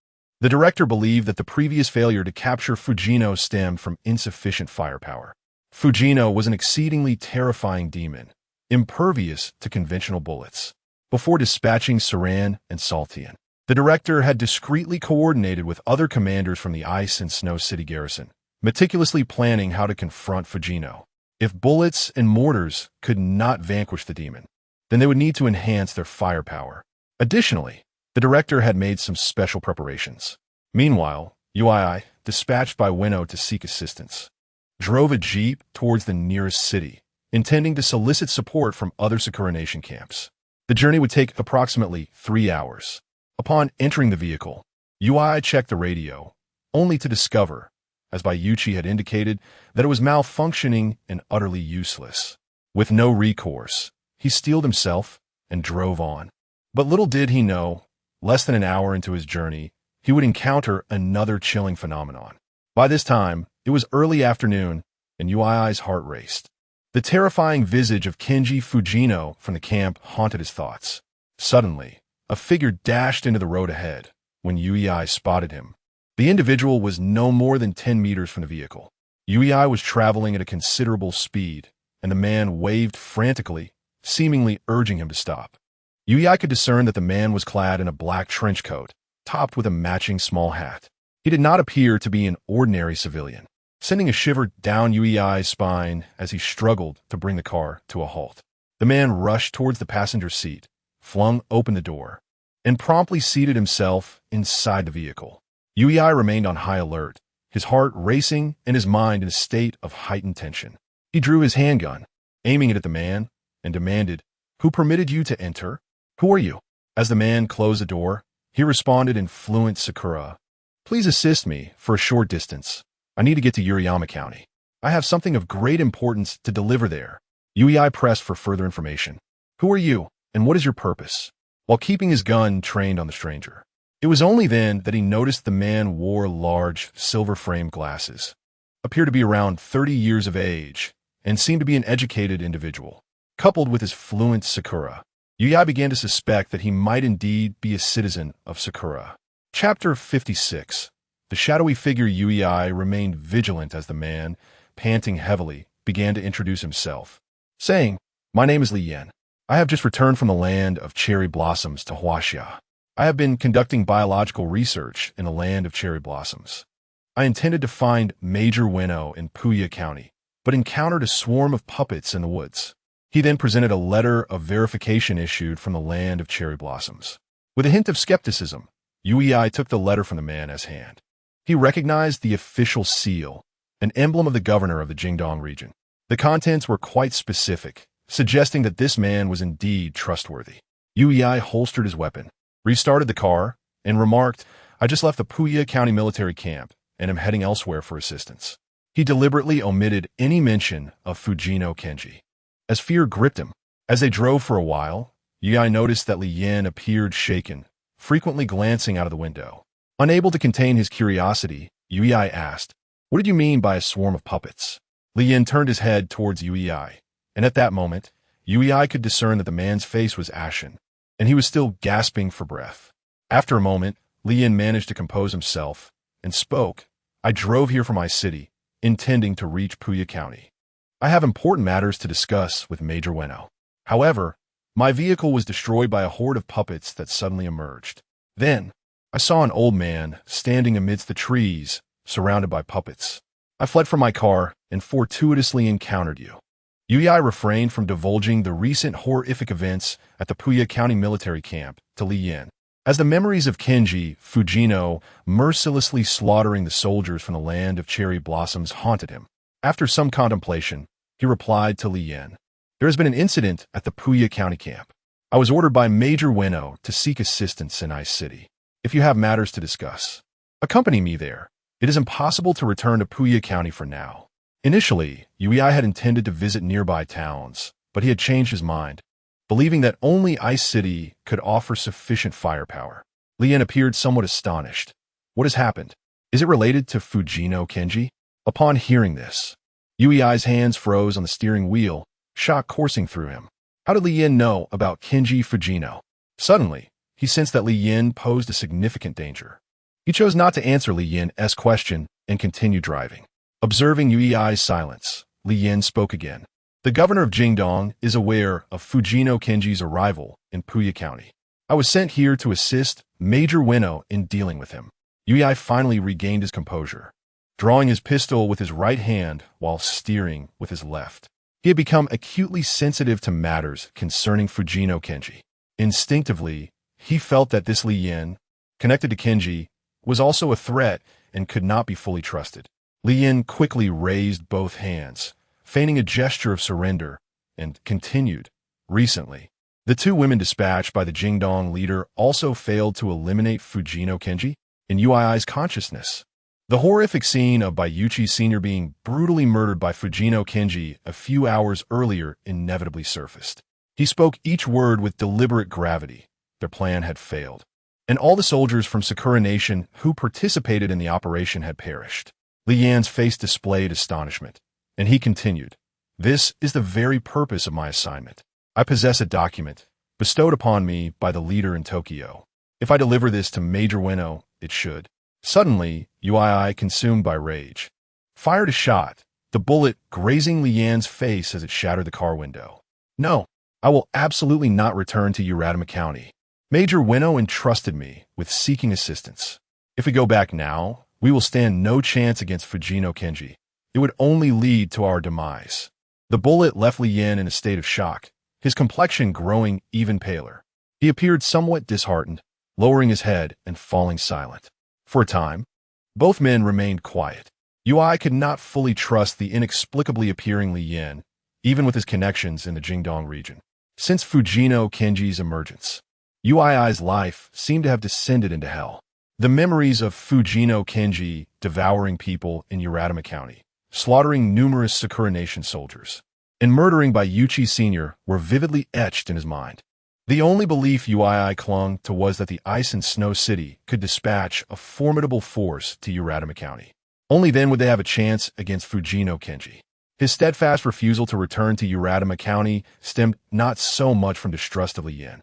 The director believed that the previous failure to capture Fujino stemmed from insufficient firepower. Fujino was an exceedingly terrifying demon, impervious to conventional bullets. Before dispatching Saran and Saltian, the director had discreetly coordinated with other commanders from the Ice and Snow City garrison, meticulously planning how to confront Fujino. If bullets and mortars could not vanquish the demon, then they would need to enhance their firepower. Additionally, the director had made some special preparations. Meanwhile, Ui, dispatched by Ueno to seek assistance, drove a jeep towards the nearest city, intending to solicit support from other Sakura Nation camps. The journey would take approximately 3 hours. Upon entering the vehicle, Ui checked the radio, only to discover, as Bayuchi had indicated, that it was malfunctioning and utterly useless. With no recourse, he steeled himself and drove on. But little did he know, less than an hour into his journey, he would encounter another chilling phenomenon. By this time, it was early afternoon, and Ui's heart raced. The terrifying visage of Kenji Fujino from the camp haunted his thoughts. Suddenly, a figure dashed into the road ahead. When Ui spotted him, the individual was no more than 10 meters from the vehicle. Ui was traveling at a considerable speed, and the man waved frantically, seemingly urging him to stop. Ui could discern that the man was clad in a black trench coat, topped with a matching small hat. He did not appear to be an ordinary civilian, sending a shiver down Ui's spine as he struggled to bring the car to a halt. The man rushed towards the passenger seat, flung open the door, and promptly seated himself inside the vehicle. Ui remained on high alert, his heart racing and his mind in a state of heightened tension. He drew his handgun, aiming it at the man, and demanded, "Who permitted you to enter? Who are you?" As the man closed the door, he responded in fluent Sakura, "Please assist me for a short distance. I need to get to Yuriyama County. I have something of great importance to deliver there." Ui pressed for further information. "Who are you, and what is your purpose?" While keeping his gun trained on the stranger. It was only then that he noticed the man wore large, silver-framed glasses, appeared to be around 30 years of age, and seemed to be an educated individual. Coupled with his fluent Sakura, Ui began to suspect that he might indeed be a citizen of Sakura. Chapter 56. The shadowy figure Ui remained vigilant as the man, panting heavily, began to introduce himself, saying, "My name is Li Yan. I have just returned from the land of cherry blossoms to Huaxia. I have been conducting biological research in the land of cherry blossoms. I intended to find Major Ueno in Puya County, but encountered a swarm of puppets in the woods." He then presented a letter of verification issued from the land of cherry blossoms. With a hint of skepticism, Ui took the letter from the man as hand. He recognized the official seal, an emblem of the governor of the Jingdong region. The contents were quite specific, suggesting that this man was indeed trustworthy. Ui holstered his weapon, restarted the car, and remarked, "I just left the Puya County military camp and am heading elsewhere for assistance." He deliberately omitted any mention of Fujino Kenji, as fear gripped him. As they drove for a while, Ui noticed that Li Yan appeared shaken, frequently glancing out of the window. Unable to contain his curiosity, Ui asked, "What did you mean by a swarm of puppets?" Li Yan turned his head towards Ui, and at that moment, Ui could discern that the man's face was ashen, and he was still gasping for breath. After a moment, Li Yan managed to compose himself and spoke, "I drove here from my city, intending to reach Puya County. I have important matters to discuss with Major Ueno. However, my vehicle was destroyed by a horde of puppets that suddenly emerged. Then, I saw an old man standing amidst the trees, surrounded by puppets. I fled from my car and fortuitously encountered you. Yui refrained from divulging the recent horrific events at the Puya County military camp to Li Yin, as the memories of Kenji Fujino mercilessly slaughtering the soldiers from the land of cherry blossoms haunted him. After some contemplation, he replied to Li Yin, "There has been an incident at the Puya County camp. I was ordered by Major Ueno to seek assistance in Ice City. If you have matters to discuss, accompany me there. It is impossible to return to Puya County for now." Initially, Yui had intended to visit nearby towns, but he had changed his mind, believing that only Ice City could offer sufficient firepower. Li Yin appeared somewhat astonished. "What has happened? Is it related to Fujino Kenji?" Upon hearing this, Yui's hands froze on the steering wheel, shock coursing through him. How did Li Yin know about Kenji Fujino? Suddenly, he sensed that Li Yin posed a significant danger. He chose not to answer Li Yin's question and continued driving. Observing Yui's silence, Li Yin spoke again. "The governor of Jingdong is aware of Fujino Kenji's arrival in Puya County. I was sent here to assist Major Ueno in dealing with him." Yui finally regained his composure, drawing his pistol with his right hand while steering with his left. He had become acutely sensitive to matters concerning Fujino Kenji. Instinctively, he felt that this Li Yin, connected to Kenji, was also a threat and could not be fully trusted. Li Yin quickly raised both hands, feigning a gesture of surrender, and continued, "Recently, the two women dispatched by the Jingdong leader also failed to eliminate Fujino Kenji in Yui's consciousness. The horrific scene of Bayuchi Sr. being brutally murdered by Fujino Kenji a few hours earlier inevitably surfaced. He spoke each word with deliberate gravity. Their plan had failed, and all the soldiers from Sakura Nation who participated in the operation had perished." Li Yan's face displayed astonishment, and he continued, "This is the very purpose of my assignment. I possess a document bestowed upon me by the leader in Tokyo. If I deliver this to Major Ueno, it should." Suddenly, Yui, consumed by rage, fired a shot, the bullet grazing Li Yan's face as it shattered the car window. "No, I will absolutely not return to Uradama County. Major Ueno entrusted me with seeking assistance. If we go back now, we will stand no chance against Fujino Kenji. It would only lead to our demise." The bullet left Li Yin in a state of shock, his complexion growing even paler. He appeared somewhat disheartened, lowering his head and falling silent. For a time, both men remained quiet. Yui could not fully trust the inexplicably appearing Li Yin, even with his connections in the Jingdong region. Since Fujino Kenji's emergence, Yui's life seemed to have descended into hell. The memories of Fujino Kenji devouring people in Uradama County, slaughtering numerous Sakura Nation soldiers, and murdering Bayuchi Sr. were vividly etched in his mind. The only belief Yui clung to was that the Ice and Snow City could dispatch a formidable force to Uradama County. Only then would they have a chance against Fujino Kenji. His steadfast refusal to return to Uradama County stemmed not so much from distrust of Li Yin,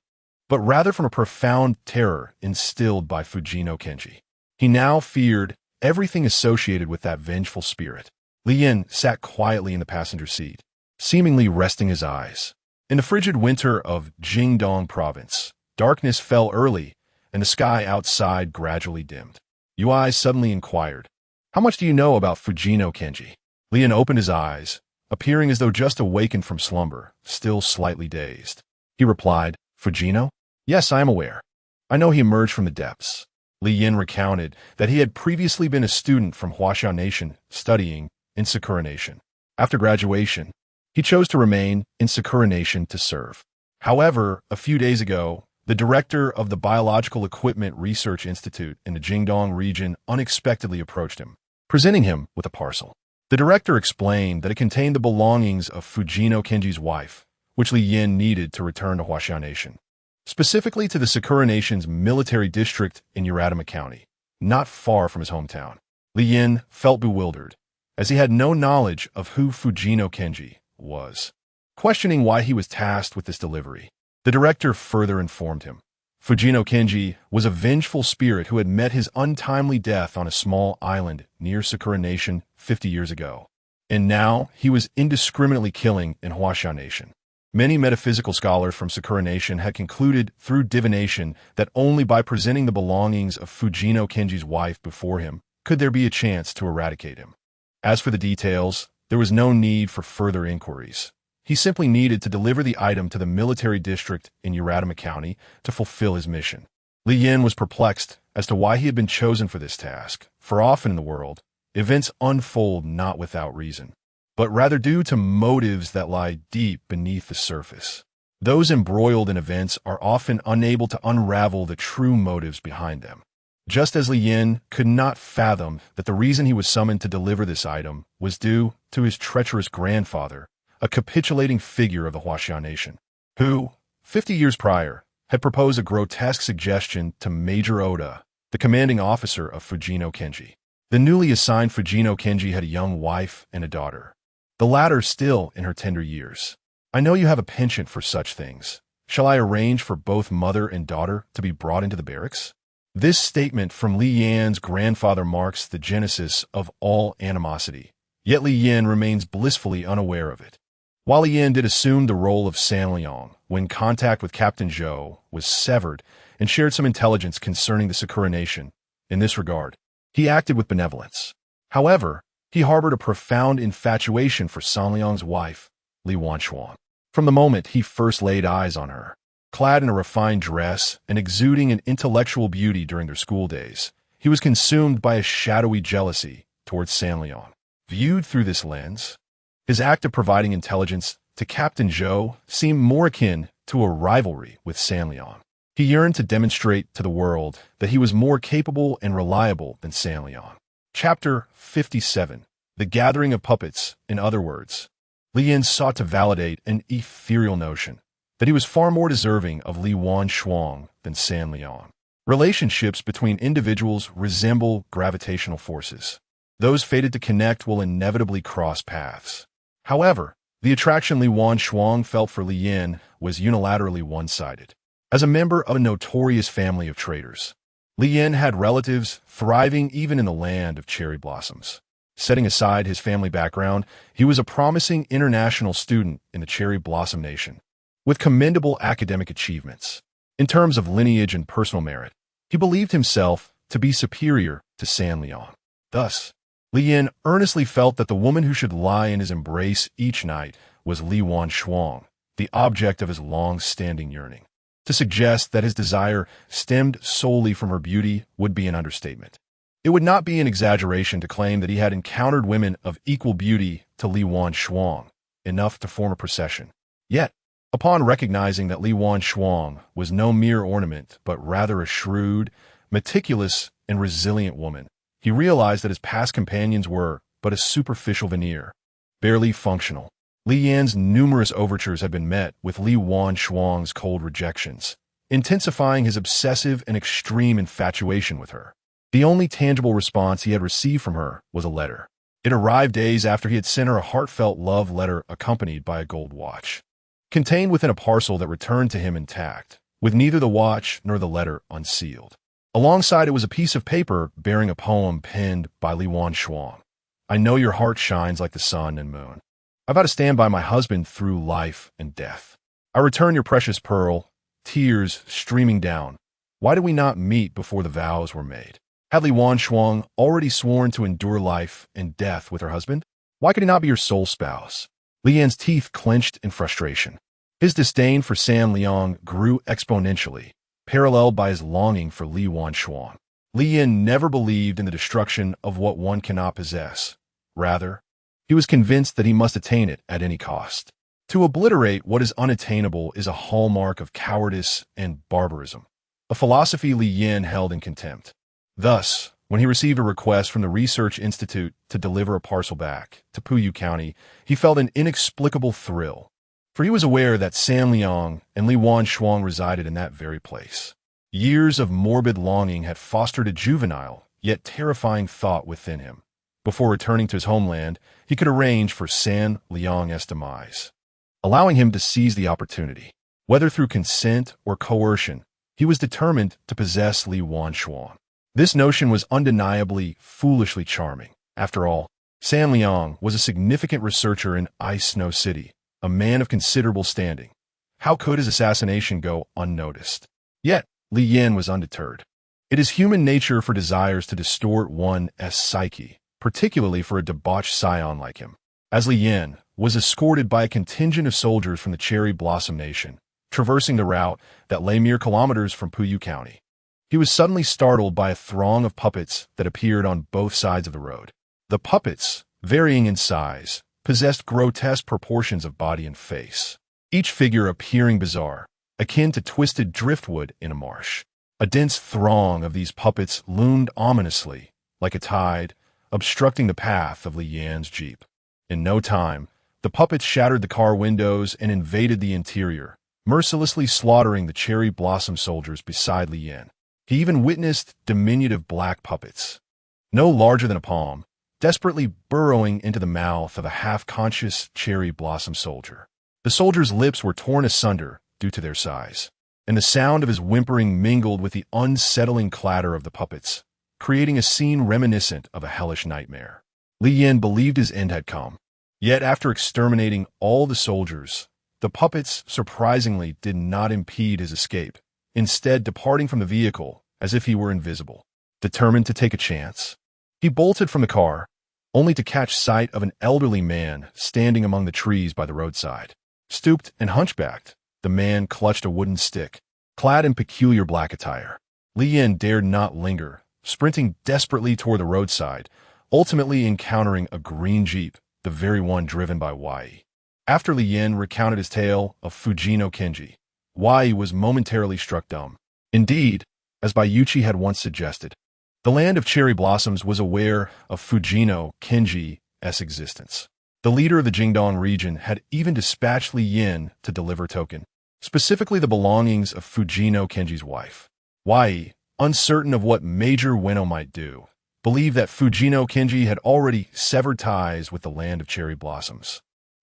but rather from a profound terror instilled by Fujino Kenji. He now feared everything associated with that vengeful spirit. Li Yin sat quietly in the passenger seat, seemingly resting his eyes. In the frigid winter of Jingdong province, darkness fell early, and the sky outside gradually dimmed. Yui suddenly inquired, "How much do you know about Fujino Kenji?" Li Yin opened his eyes, appearing as though just awakened from slumber, still slightly dazed. He replied, "Fujino? Yes, I am aware. I know he emerged from the depths." Li Yin recounted that he had previously been a student from Huaxiao Nation studying in Sakura Nation. After graduation, he chose to remain in Sakura Nation to serve. However, a few days ago, the director of the Biological Equipment Research Institute in the Jingdong region unexpectedly approached him, presenting him with a parcel. The director explained that it contained the belongings of Fujino Kenji's wife, which Li Yin needed to return to Huaxiao Nation, specifically to the Sakura Nation's military district in Uradama County, not far from his hometown. Li Yin felt bewildered, as he had no knowledge of who Fujino Kenji was. Questioning why he was tasked with this delivery, the director further informed him. Fujino Kenji was a vengeful spirit who had met his untimely death on a small island near Sakura Nation 50 years ago, and now he was indiscriminately killing in Huaxiao Nation. Many metaphysical scholars from Sakura Nation had concluded through divination that only by presenting the belongings of Fujino Kenji's wife before him could there be a chance to eradicate him. As for the details, there was no need for further inquiries. He simply needed to deliver the item to the military district in Uratama County to fulfill his mission. Li Yin was perplexed as to why he had been chosen for this task, for often in the world, events unfold not without reason, but rather due to motives that lie deep beneath the surface. Those embroiled in events are often unable to unravel the true motives behind them. Just as Li Yin could not fathom that the reason he was summoned to deliver this item was due to his treacherous grandfather, a capitulating figure of the Huaxia Nation, who, 50 years prior, had proposed a grotesque suggestion to Major Oda, the commanding officer of Fujino Kenji. The newly assigned Fujino Kenji had a young wife and a daughter, the latter still in her tender years. I know you have a penchant for such things. Shall I arrange for both mother and daughter to be brought into the barracks? This statement from Li Yan's grandfather marks the genesis of all animosity, yet Li Yan remains blissfully unaware of it. While Li Yan did assume the role of San Liang when contact with Captain Zhou was severed and shared some intelligence concerning the Sakura Nation, in this regard, he acted with benevolence. However, he harbored a profound infatuation for San Liang's wife, Li Wanchuan. From the moment he first laid eyes on her, clad in a refined dress and exuding an intellectual beauty during their school days, he was consumed by a shadowy jealousy towards San Liang. Viewed through this lens, his act of providing intelligence to Captain Zhou seemed more akin to a rivalry with San Liang. He yearned to demonstrate to the world that he was more capable and reliable than San Liang. Chapter 57. The Gathering of Puppets. In other words, Li Yin sought to validate an ethereal notion that he was far more deserving of Li Wanchuan than San Liang. Relationships between individuals resemble gravitational forces. Those fated to connect will inevitably cross paths. However, the attraction Li Wanchuan felt for Li Yin was unilaterally one-sided. As a member of a notorious family of traders, Li Yin had relatives thriving even in the land of cherry blossoms. Setting aside his family background, he was a promising international student in the cherry blossom nation, with commendable academic achievements. In terms of lineage and personal merit, he believed himself to be superior to San Liang. Thus, Li Yin earnestly felt that the woman who should lie in his embrace each night was Li Wanchuan, the object of his long-standing yearning. To suggest that his desire stemmed solely from her beauty would be an understatement. It would not be an exaggeration to claim that he had encountered women of equal beauty to Li Wanchuan, enough to form a procession. Yet, upon recognizing that Li Wanchuan was no mere ornament but rather a shrewd, meticulous, and resilient woman, he realized that his past companions were but a superficial veneer, barely functional. Li Yan's numerous overtures had been met with Li Wanchuan's cold rejections, intensifying his obsessive and extreme infatuation with her. The only tangible response he had received from her was a letter. It arrived days after he had sent her a heartfelt love letter accompanied by a gold watch, contained within a parcel that returned to him intact, with neither the watch nor the letter unsealed. Alongside it was a piece of paper bearing a poem penned by Li Wanchuan. I know your heart shines like the sun and moon. I vow to stand by my husband through life and death. I return your precious pearl, tears streaming down. Why did we not meet before the vows were made? Had Li Wanchuan already sworn to endure life and death with her husband? Why could he not be her sole spouse? Li Yan's teeth clenched in frustration. His disdain for San Liang grew exponentially, paralleled by his longing for Li Wanchuan. Li Yin never believed in the destruction of what one cannot possess. Rather, he was convinced that he must attain it at any cost. To obliterate what is unattainable is a hallmark of cowardice and barbarism, a philosophy Li Yin held in contempt. Thus, when he received a request from the Research Institute to deliver a parcel back to Puyu County, he felt an inexplicable thrill, for he was aware that San Liang and Li Wanchuan resided in that very place. Years of morbid longing had fostered a juvenile, yet terrifying thought within him. Before returning to his homeland, he could arrange for San Liang's demise, allowing him to seize the opportunity. Whether through consent or coercion, he was determined to possess Li Wanchuan. This notion was undeniably foolishly charming. After all, San Liang was a significant researcher in Ice Snow City, a man of considerable standing. How could his assassination go unnoticed? Yet, Li Yin was undeterred. It is human nature for desires to distort one's psyche, particularly for a debauched scion like him. As Li Yin was escorted by a contingent of soldiers from the Cherry Blossom Nation, traversing the route that lay mere kilometers from Puyu County, he was suddenly startled by a throng of puppets that appeared on both sides of the road. The puppets, varying in size, possessed grotesque proportions of body and face, each figure appearing bizarre, akin to twisted driftwood in a marsh. A dense throng of these puppets loomed ominously, like a tide, obstructing the path of Li Yan's jeep. In no time, the puppets shattered the car windows and invaded the interior, mercilessly slaughtering the cherry blossom soldiers beside Li Yan. He even witnessed diminutive black puppets, no larger than a palm, desperately burrowing into the mouth of a half-conscious cherry blossom soldier. The soldier's lips were torn asunder due to their size, and the sound of his whimpering mingled with the unsettling clatter of the puppets, creating a scene reminiscent of a hellish nightmare. Li Yin believed his end had come. Yet after exterminating all the soldiers, the puppets surprisingly did not impede his escape, instead departing from the vehicle as if he were invisible. Determined to take a chance, he bolted from the car, only to catch sight of an elderly man standing among the trees by the roadside. Stooped and hunchbacked, the man clutched a wooden stick, clad in peculiar black attire. Li Yin dared not linger, sprinting desperately toward the roadside, ultimately encountering a green jeep, the very one driven by Wai. After Li Yin recounted his tale of Fujino Kenji, Wai was momentarily struck dumb. Indeed, as Bayuchi had once suggested, the land of cherry blossoms was aware of Fujino Kenji's existence. The leader of the Jingdong region had even dispatched Li Yin to deliver token, specifically the belongings of Fujino Kenji's wife. Wai, uncertain of what Major Ueno might do, believed that Fujino Kenji had already severed ties with the land of cherry blossoms,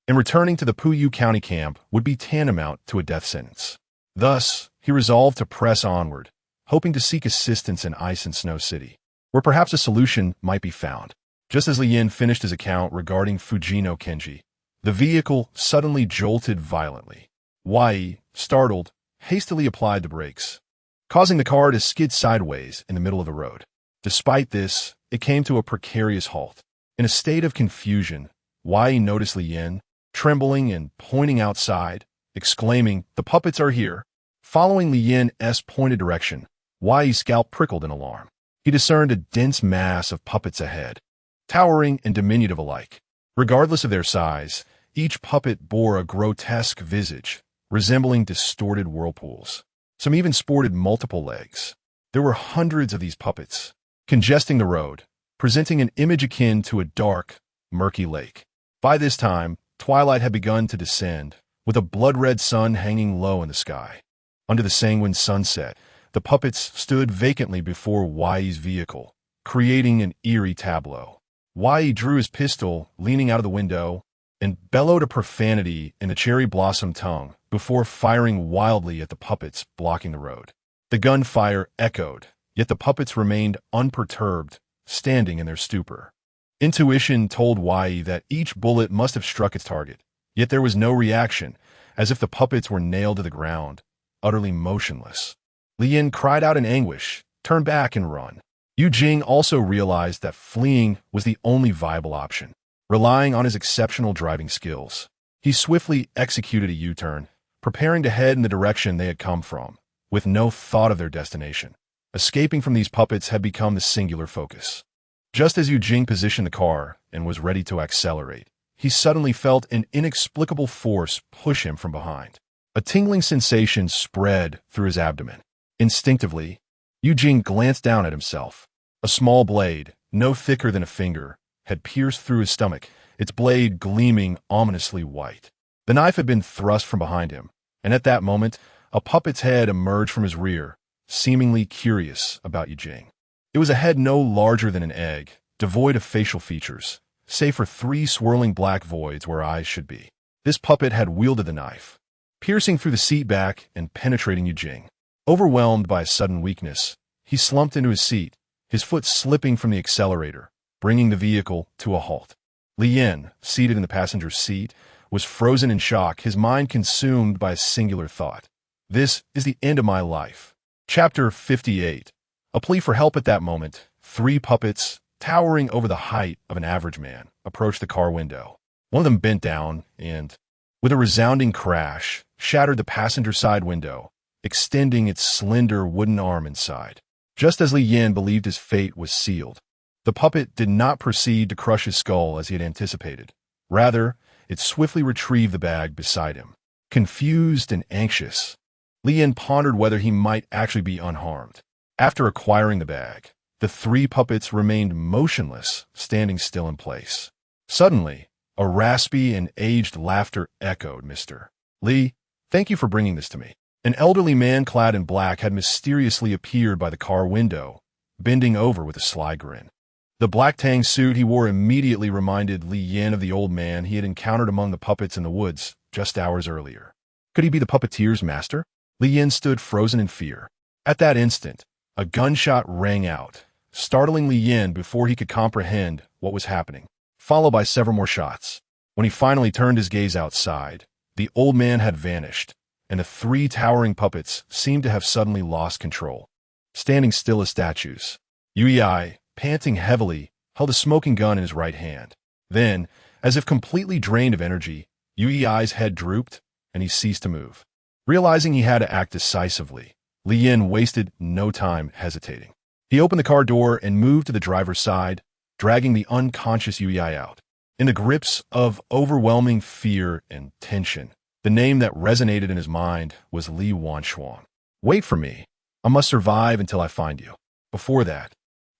and returning to the Puyu County camp would be tantamount to a death sentence. Thus, he resolved to press onward, hoping to seek assistance in Ice and Snow City, where perhaps a solution might be found. Just as Li Yin finished his account regarding Fujino Kenji, the vehicle suddenly jolted violently. Wai, startled, hastily applied the brakes, causing the car to skid sideways in the middle of the road. Despite this, it came to a precarious halt. In a state of confusion, Wai noticed Li Yin, trembling and pointing outside, exclaiming, "The puppets are here." Following Li Yin's pointed direction, Wai's scalp prickled in alarm. He discerned a dense mass of puppets ahead, towering and diminutive alike. Regardless of their size, each puppet bore a grotesque visage, resembling distorted whirlpools. Some even sported multiple legs. There were hundreds of these puppets, congesting the road, presenting an image akin to a dark, murky lake. By this time, twilight had begun to descend, with a blood-red sun hanging low in the sky. Under the sanguine sunset, the puppets stood vacantly before Wai's vehicle, creating an eerie tableau. Wai drew his pistol, leaning out of the window, and bellowed a profanity in the cherry blossom tongue before firing wildly at the puppets blocking the road. The gunfire echoed, yet the puppets remained unperturbed, standing in their stupor. Intuition told Wai that each bullet must have struck its target, yet there was no reaction, as if the puppets were nailed to the ground, utterly motionless. Li Yin cried out in anguish, "Turn back and run." Yu Jing also realized that fleeing was the only viable option. Relying on his exceptional driving skills, he swiftly executed a U-turn, preparing to head in the direction they had come from, with no thought of their destination. Escaping from these puppets had become the singular focus. Just as Yu Jing positioned the car and was ready to accelerate, he suddenly felt an inexplicable force push him from behind. A tingling sensation spread through his abdomen. Instinctively, Yu Jing glanced down at himself. A small blade, no thicker than a finger, had pierced through his stomach, its blade gleaming ominously white. The knife had been thrust from behind him, and at that moment, a puppet's head emerged from his rear, seemingly curious about Yu Jing. It was a head no larger than an egg, devoid of facial features, save for 3 swirling black voids where eyes should be. This puppet had wielded the knife, piercing through the seat back and penetrating Yu Jing. Overwhelmed by a sudden weakness, he slumped into his seat, his foot slipping from the accelerator, bringing the vehicle to a halt. Li Yin, seated in the passenger seat, was frozen in shock, his mind consumed by a singular thought. This is the end of my life. Chapter 58. A plea for help. At that moment, 3 puppets, towering over the height of an average man, approached the car window. One of them bent down and, with a resounding crash, shattered the passenger side window, extending its slender wooden arm inside. Just as Li Yin believed his fate was sealed, the puppet did not proceed to crush his skull as he had anticipated. Rather, it swiftly retrieved the bag beside him. Confused and anxious, Li Yin pondered whether he might actually be unharmed. After acquiring the bag, the 3 puppets remained motionless, standing still in place. Suddenly, a raspy and aged laughter echoed. "Mr. Li, thank you for bringing this to me." An elderly man clad in black had mysteriously appeared by the car window, bending over with a sly grin. The black tang suit he wore immediately reminded Li Yin of the old man he had encountered among the puppets in the woods just hours earlier. Could he be the puppeteer's master? Li Yin stood frozen in fear. At that instant, a gunshot rang out, startling Li Yin before he could comprehend what was happening, followed by several more shots. When he finally turned his gaze outside, the old man had vanished, and the 3 towering puppets seemed to have suddenly lost control, standing still as statues. Yui, panting heavily, held a smoking gun in his right hand. Then, as if completely drained of energy, Yui's head drooped, and he ceased to move. Realizing he had to act decisively, Li Yin wasted no time hesitating. He opened the car door and moved to the driver's side, dragging the unconscious Yui out. In the grips of overwhelming fear and tension, the name that resonated in his mind was Li Wanshuang. "Wait for me. I must survive until I find you. Before that,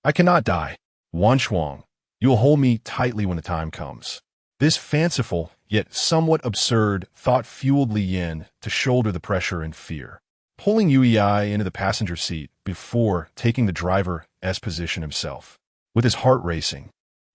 I cannot die. Wanshuang, you will hold me tightly when the time comes." This fanciful, yet somewhat absurd, thought fueled Li Yin to shoulder the pressure and fear, pulling Yui into the passenger seat before taking the driver's position himself. With his heart racing,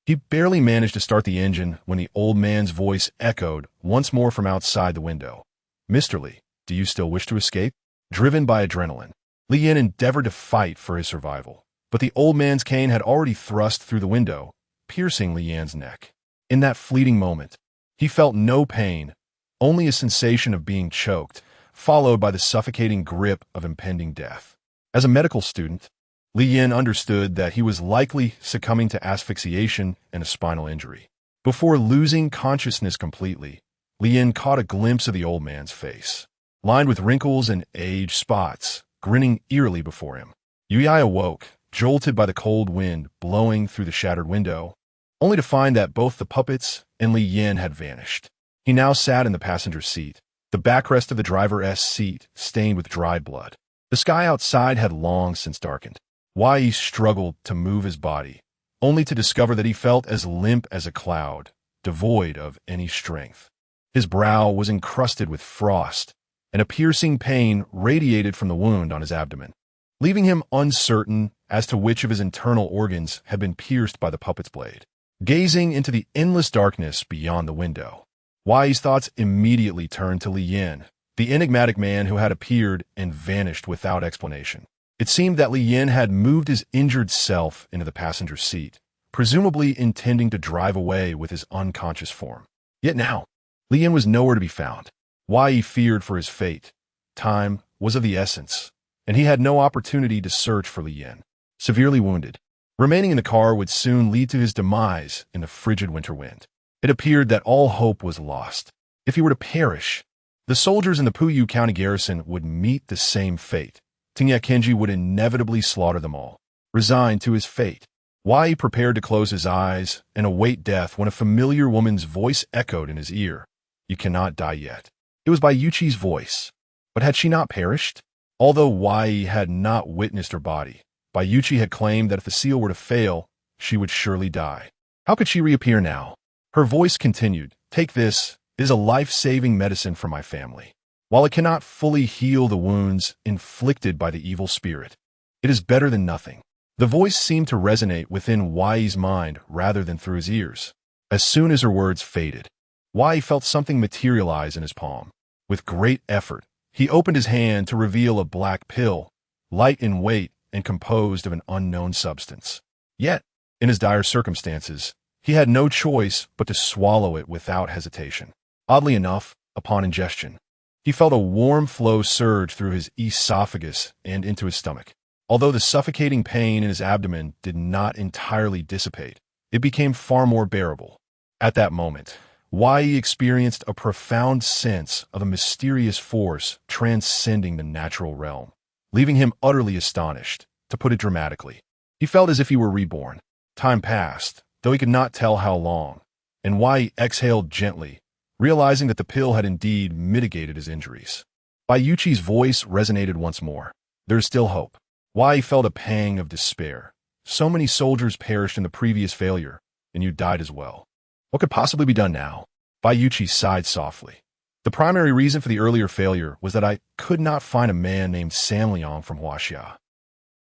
he barely managed to start the engine when the old man's voice echoed once more from outside the window. "Mr. Li, do you still wish to escape?" Driven by adrenaline, Li Yin endeavored to fight for his survival, but the old man's cane had already thrust through the window, piercing Li Yin's neck. In that fleeting moment, he felt no pain, only a sensation of being choked, followed by the suffocating grip of impending death. As a medical student, Li Yin understood that he was likely succumbing to asphyxiation and a spinal injury. Before losing consciousness completely, Li Yin caught a glimpse of the old man's face, lined with wrinkles and age spots, grinning eerily before him. Yui awoke, jolted by the cold wind blowing through the shattered window, only to find that both the puppets and Li Yin had vanished. He now sat in the passenger seat, the backrest of the driver's seat stained with dried blood. The sky outside had long since darkened. Wai struggled to move his body, only to discover that he felt as limp as a cloud, devoid of any strength. His brow was encrusted with frost, and a piercing pain radiated from the wound on his abdomen, leaving him uncertain as to which of his internal organs had been pierced by the puppet's blade. Gazing into the endless darkness beyond the window, Wai's thoughts immediately turned to Li Yin, the enigmatic man who had appeared and vanished without explanation. It seemed that Li Yin had moved his injured self into the passenger seat, presumably intending to drive away with his unconscious form. Yet now, Li Yin was nowhere to be found. Wai feared for his fate. Time was of the essence, and he had no opportunity to search for Li Yin. Severely wounded, remaining in the car would soon lead to his demise in the frigid winter wind. It appeared that all hope was lost. If he were to perish, the soldiers in the Puyu County garrison would meet the same fate. Fujino Kenji would inevitably slaughter them all. Resigned to his fate, Wai prepared to close his eyes and await death when a familiar woman's voice echoed in his ear. "You cannot die yet." It was by Yuchi's voice. But had she not perished? Although Wai had not witnessed her body, Yuchi had claimed that if the seal were to fail, she would surely die. How could she reappear now? Her voice continued, "Take this. It is a life-saving medicine for my family. While it cannot fully heal the wounds inflicted by the evil spirit, it is better than nothing." The voice seemed to resonate within Wai's mind rather than through his ears. As soon as her words faded, Wai felt something materialize in his palm. With great effort, he opened his hand to reveal a black pill, light in weight and composed of an unknown substance. Yet, in his dire circumstances, he had no choice but to swallow it without hesitation. Oddly enough, upon ingestion, he felt a warm flow surge through his esophagus and into his stomach. Although the suffocating pain in his abdomen did not entirely dissipate, it became far more bearable. At that moment, Wai experienced a profound sense of a mysterious force transcending the natural realm, leaving him utterly astonished. To put it dramatically, he felt as if he were reborn. Time passed, though he could not tell how long, and Wai exhaled gently, realizing that the pill had indeed mitigated his injuries. Bayuchi's voice resonated once more. There is still hope. Wai felt a pang of despair. So many soldiers perished in the previous failure, and you died as well. What could possibly be done now? Bayuchi sighed softly. The primary reason for the earlier failure was that I could not find a man named San Liang from Huaxia.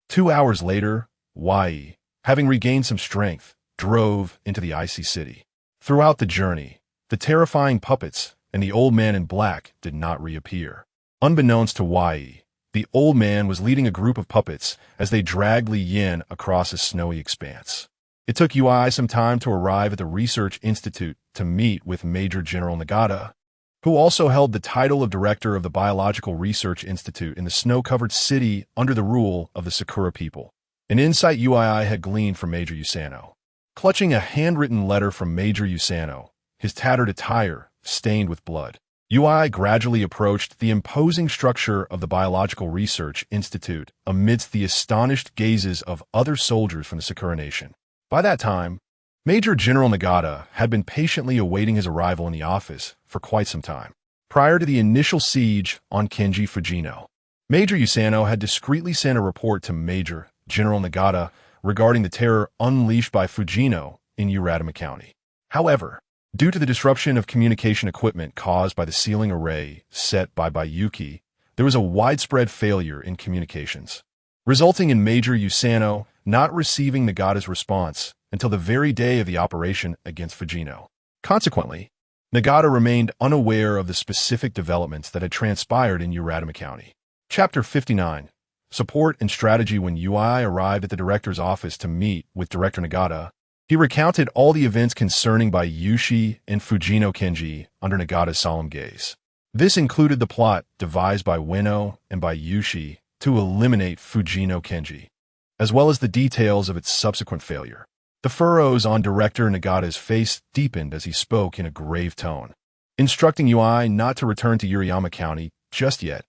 2 hours later, Wai, having regained some strength, drove into the icy city. Throughout the journey, the terrifying puppets and the old man in black did not reappear. Unbeknownst to Wai, the old man was leading a group of puppets as they dragged Li Yin across a snowy expanse. It took Ui some time to arrive at the Research Institute to meet with Major General Nagata, who also held the title of director of the Biological Research Institute in the snow-covered city under the rule of the Sakura people. An insight Ui had gleaned from Major Usano. Clutching a handwritten letter from Major Usano, his tattered attire stained with blood, Ui gradually approached the imposing structure of the Biological Research Institute amidst the astonished gazes of other soldiers from the Sakura Nation. By that time, Major General Nagata had been patiently awaiting his arrival in the office for quite some time. Prior to the initial siege on Kenji Fujino, Major Usano had discreetly sent a report to Major General Nagata regarding the terror unleashed by Fujino in Uradama County. However, due to the disruption of communication equipment caused by the sealing array set by Bayuki, there was a widespread failure in communications, resulting in Major Usano not receiving Nagata's response until the very day of the operation against Fujino. Consequently, Nagata remained unaware of the specific developments that had transpired in Uradama County. Chapter 59. Support and Strategy. When Ui arrived at the director's office to meet with Director Nagata, he recounted all the events concerning Bayushi and Fujino Kenji under Nagata's solemn gaze. This included the plot devised by Ueno and Bayushi to eliminate Fujino Kenji, as well as the details of its subsequent failure. The furrows on Director Nagata's face deepened as he spoke in a grave tone, instructing Ui not to return to Urayama County just yet,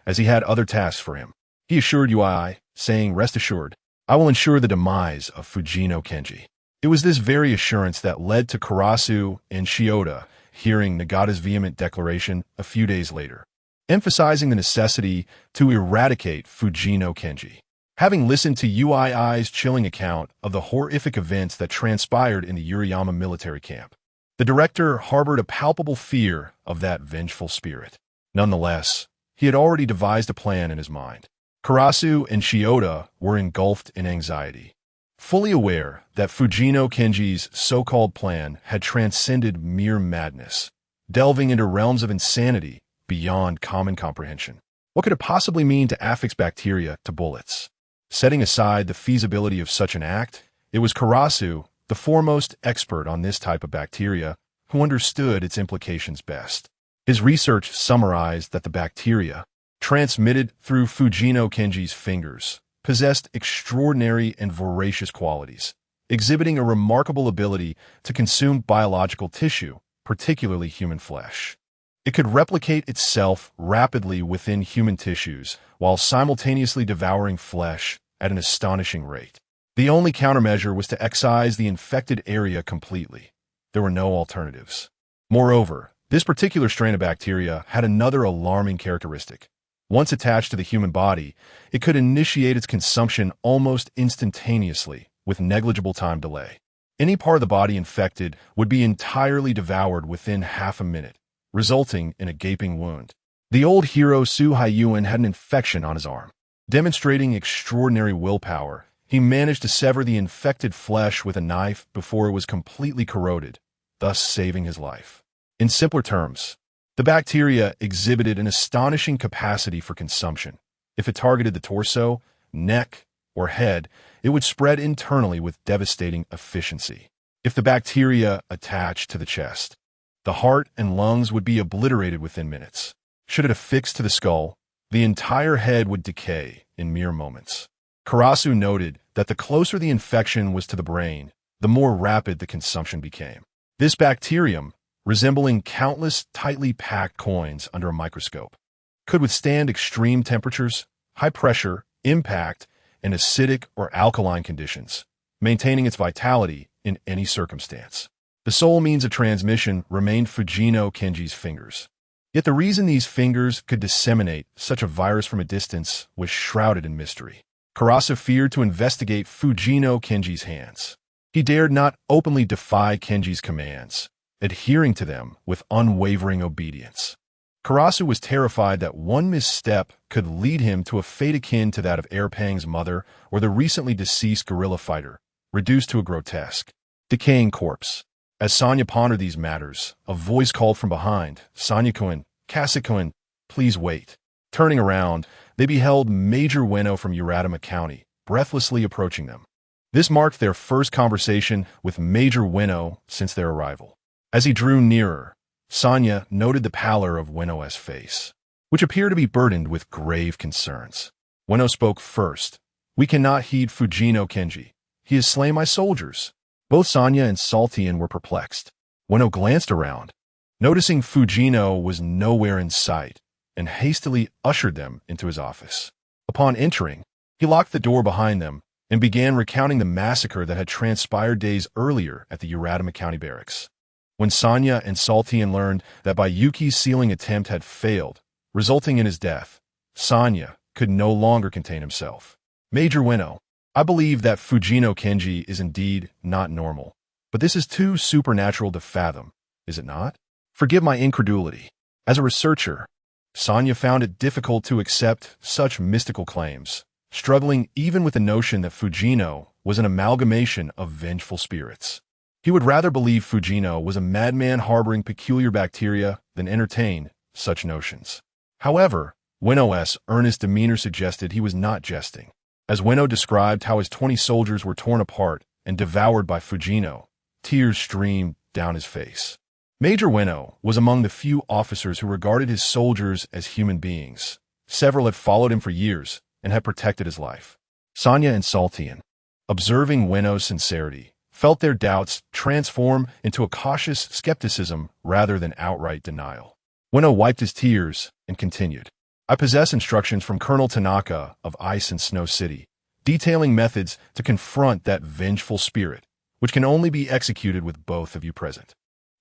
as he had other tasks for him. He assured Ui, saying, "Rest assured, I will ensure the demise of Fujino Kenji." It was this very assurance that led to Karasu and Shioda hearing Nagata's vehement declaration a few days later, emphasizing the necessity to eradicate Fujino Kenji. Having listened to Ui's chilling account of the horrific events that transpired in the Urayama military camp, the director harbored a palpable fear of that vengeful spirit. Nonetheless, he had already devised a plan in his mind. Karasu and Shioda were engulfed in anxiety, fully aware that Fujino Kenji's so-called plan had transcended mere madness, delving into realms of insanity beyond common comprehension. What could it possibly mean to affix bacteria to bullets? Setting aside the feasibility of such an act, it was Karasu, the foremost expert on this type of bacteria, who understood its implications best. His research summarized that the bacteria, transmitted through Fujino Kenji's fingers, possessed extraordinary and voracious qualities, exhibiting a remarkable ability to consume biological tissue, particularly human flesh. It could replicate itself rapidly within human tissues while simultaneously devouring flesh at an astonishing rate. The only countermeasure was to excise the infected area completely. There were no alternatives. Moreover, this particular strain of bacteria had another alarming characteristic. Once attached to the human body, it could initiate its consumption almost instantaneously, with negligible time delay. Any part of the body infected would be entirely devoured within half a minute, resulting in a gaping wound. The old hero Su Haiyuan had an infection on his arm. Demonstrating extraordinary willpower, he managed to sever the infected flesh with a knife before it was completely corroded, thus saving his life. In simpler terms, the bacteria exhibited an astonishing capacity for consumption. If it targeted the torso, neck, or head, it would spread internally with devastating efficiency. If the bacteria attached to the chest, The heart and lungs would be obliterated within minutes. Should it affix to the skull, the entire head would decay in mere moments. Karasu noted that the closer the infection was to the brain, the more rapid the consumption became. This bacterium, resembling countless tightly packed coins under a microscope, could withstand extreme temperatures, high pressure, impact, and acidic or alkaline conditions, maintaining its vitality in any circumstance. The sole means of transmission remained Fujino Kenji's fingers. Yet the reason these fingers could disseminate such a virus from a distance was shrouded in mystery. Karasu feared to investigate Fujino Kenji's hands. He dared not openly defy Kenji's commands, adhering to them with unwavering obedience. Karasu was terrified that one misstep could lead him to a fate akin to that of Airpang's mother or the recently deceased guerrilla fighter, reduced to a grotesque, decaying corpse. As Sonya pondered these matters, a voice called from behind, "Sonya-kun, Kasa-kun, please wait." Turning around, they beheld Major Ueno from Uradama County, breathlessly approaching them. This marked their first conversation with Major Ueno since their arrival. As he drew nearer, Sonya noted the pallor of Ueno's face, which appeared to be burdened with grave concerns. Ueno spoke first. "We cannot heed Fujino Kenji. He has slain my soldiers." Both Sonya and Saltian were perplexed. Ueno glanced around, noticing Fujino was nowhere in sight, and hastily ushered them into his office. Upon entering, he locked the door behind them and began recounting the massacre that had transpired days earlier at the Uradama County barracks. When Sonya and Saltian learned that Bayuki's sealing attempt had failed, resulting in his death, Sonya could no longer contain himself. "Major Ueno, I believe that Fujino Kenji is indeed not normal, but this is too supernatural to fathom, is it not? Forgive my incredulity. As a researcher, Sonya found it difficult to accept such mystical claims, struggling even with the notion that Fujino was an amalgamation of vengeful spirits. He would rather believe Fujino was a madman harboring peculiar bacteria than entertain such notions. However, Ueno's earnest demeanor suggested he was not jesting. As Ueno described how his 20 soldiers were torn apart and devoured by Fujino, tears streamed down his face. Major Ueno was among the few officers who regarded his soldiers as human beings. Several had followed him for years and had protected his life. Sonya and Saltian, observing Ueno's sincerity, felt their doubts transform into a cautious skepticism rather than outright denial. Ueno wiped his tears and continued. "I possess instructions from Colonel Tanaka of Ice and Snow City, detailing methods to confront that vengeful spirit, which can only be executed with both of you present."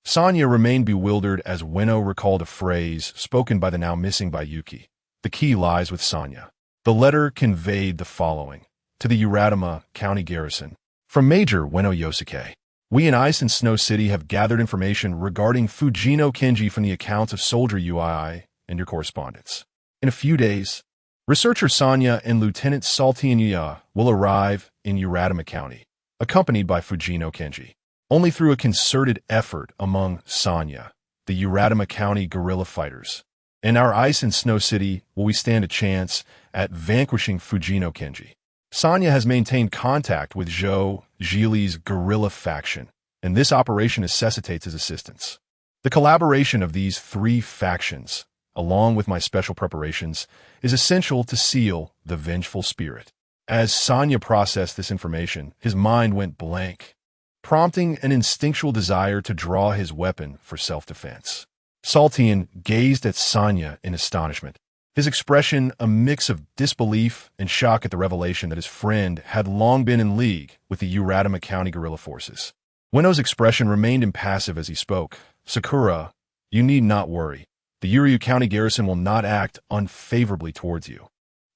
Sonya remained bewildered as Ueno recalled a phrase spoken by the now missing Bayuki. The key lies with Sonya. The letter conveyed the following: to the Uradama County Garrison. From Major Ueno Yosuke. "We in Ice and Snow City have gathered information regarding Fujino Kenji from the accounts of Soldier UII and your correspondence. In a few days, researcher Sonya and Lieutenant Saltian Yuya will arrive in Uradama County, accompanied by Fujino Kenji. Only through a concerted effort among Sonya, the Uradama County guerrilla fighters, and our Ice and Snow City will we stand a chance at vanquishing Fujino Kenji. Sonya has maintained contact with Zhou Zhili's guerrilla faction, and this operation necessitates his assistance. The collaboration of these 3 factions, along with my special preparations, is essential to seal the vengeful spirit." As Sonya processed this information, his mind went blank, prompting an instinctual desire to draw his weapon for self-defense. Saltian gazed at Sonya in astonishment, his expression a mix of disbelief and shock at the revelation that his friend had long been in league with the Uradama County guerrilla forces. Ueno's expression remained impassive as he spoke. "Sakura, you need not worry. The Uryu County garrison will not act unfavorably towards you.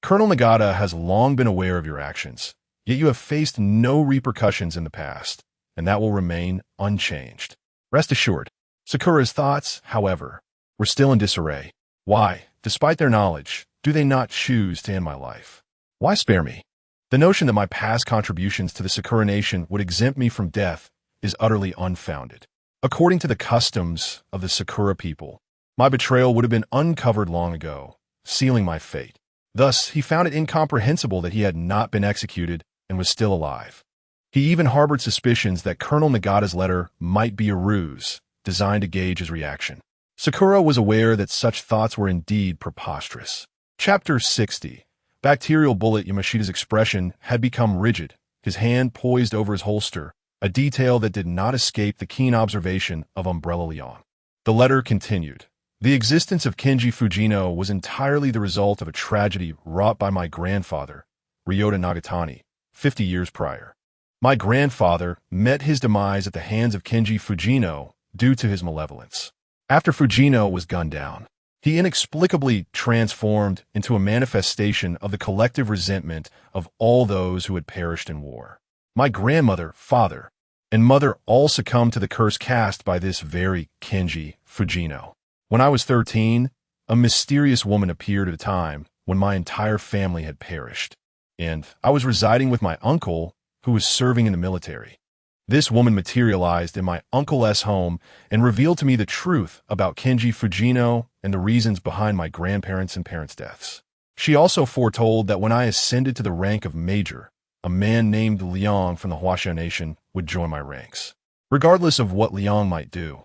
Colonel Nagata has long been aware of your actions, yet you have faced no repercussions in the past, and that will remain unchanged. Rest assured." Sakura's thoughts, however, were still in disarray. Why, despite their knowledge, do they not choose to end my life? Why spare me? The notion that my past contributions to the Sakura nation would exempt me from death is utterly unfounded. According to the customs of the Sakura people, my betrayal would have been uncovered long ago, sealing my fate. Thus, he found it incomprehensible that he had not been executed and was still alive. He even harbored suspicions that Colonel Nagata's letter might be a ruse, designed to gauge his reaction. Sakura was aware that such thoughts were indeed preposterous. Chapter 60. Bacterial bullet. Yamashita's expression had become rigid, his hand poised over his holster, a detail that did not escape the keen observation of Umbrella Liang. The letter continued. The existence of Kenji Fujino was entirely the result of a tragedy wrought by my grandfather, Ryota Nagatani, 50 years prior. My grandfather met his demise at the hands of Kenji Fujino due to his malevolence. After Fujino was gunned down, he inexplicably transformed into a manifestation of the collective resentment of all those who had perished in war. My grandmother, father, and mother all succumbed to the curse cast by this very Kenji Fujino. When I was 13, a mysterious woman appeared at a time when my entire family had perished, and I was residing with my uncle who was serving in the military. This woman materialized in my uncle's home and revealed to me the truth about Kenji Fujino and the reasons behind my grandparents' and parents' deaths. She also foretold that when I ascended to the rank of major, a man named Liang from the Huaxia Nation would join my ranks. Regardless of what Liang might do,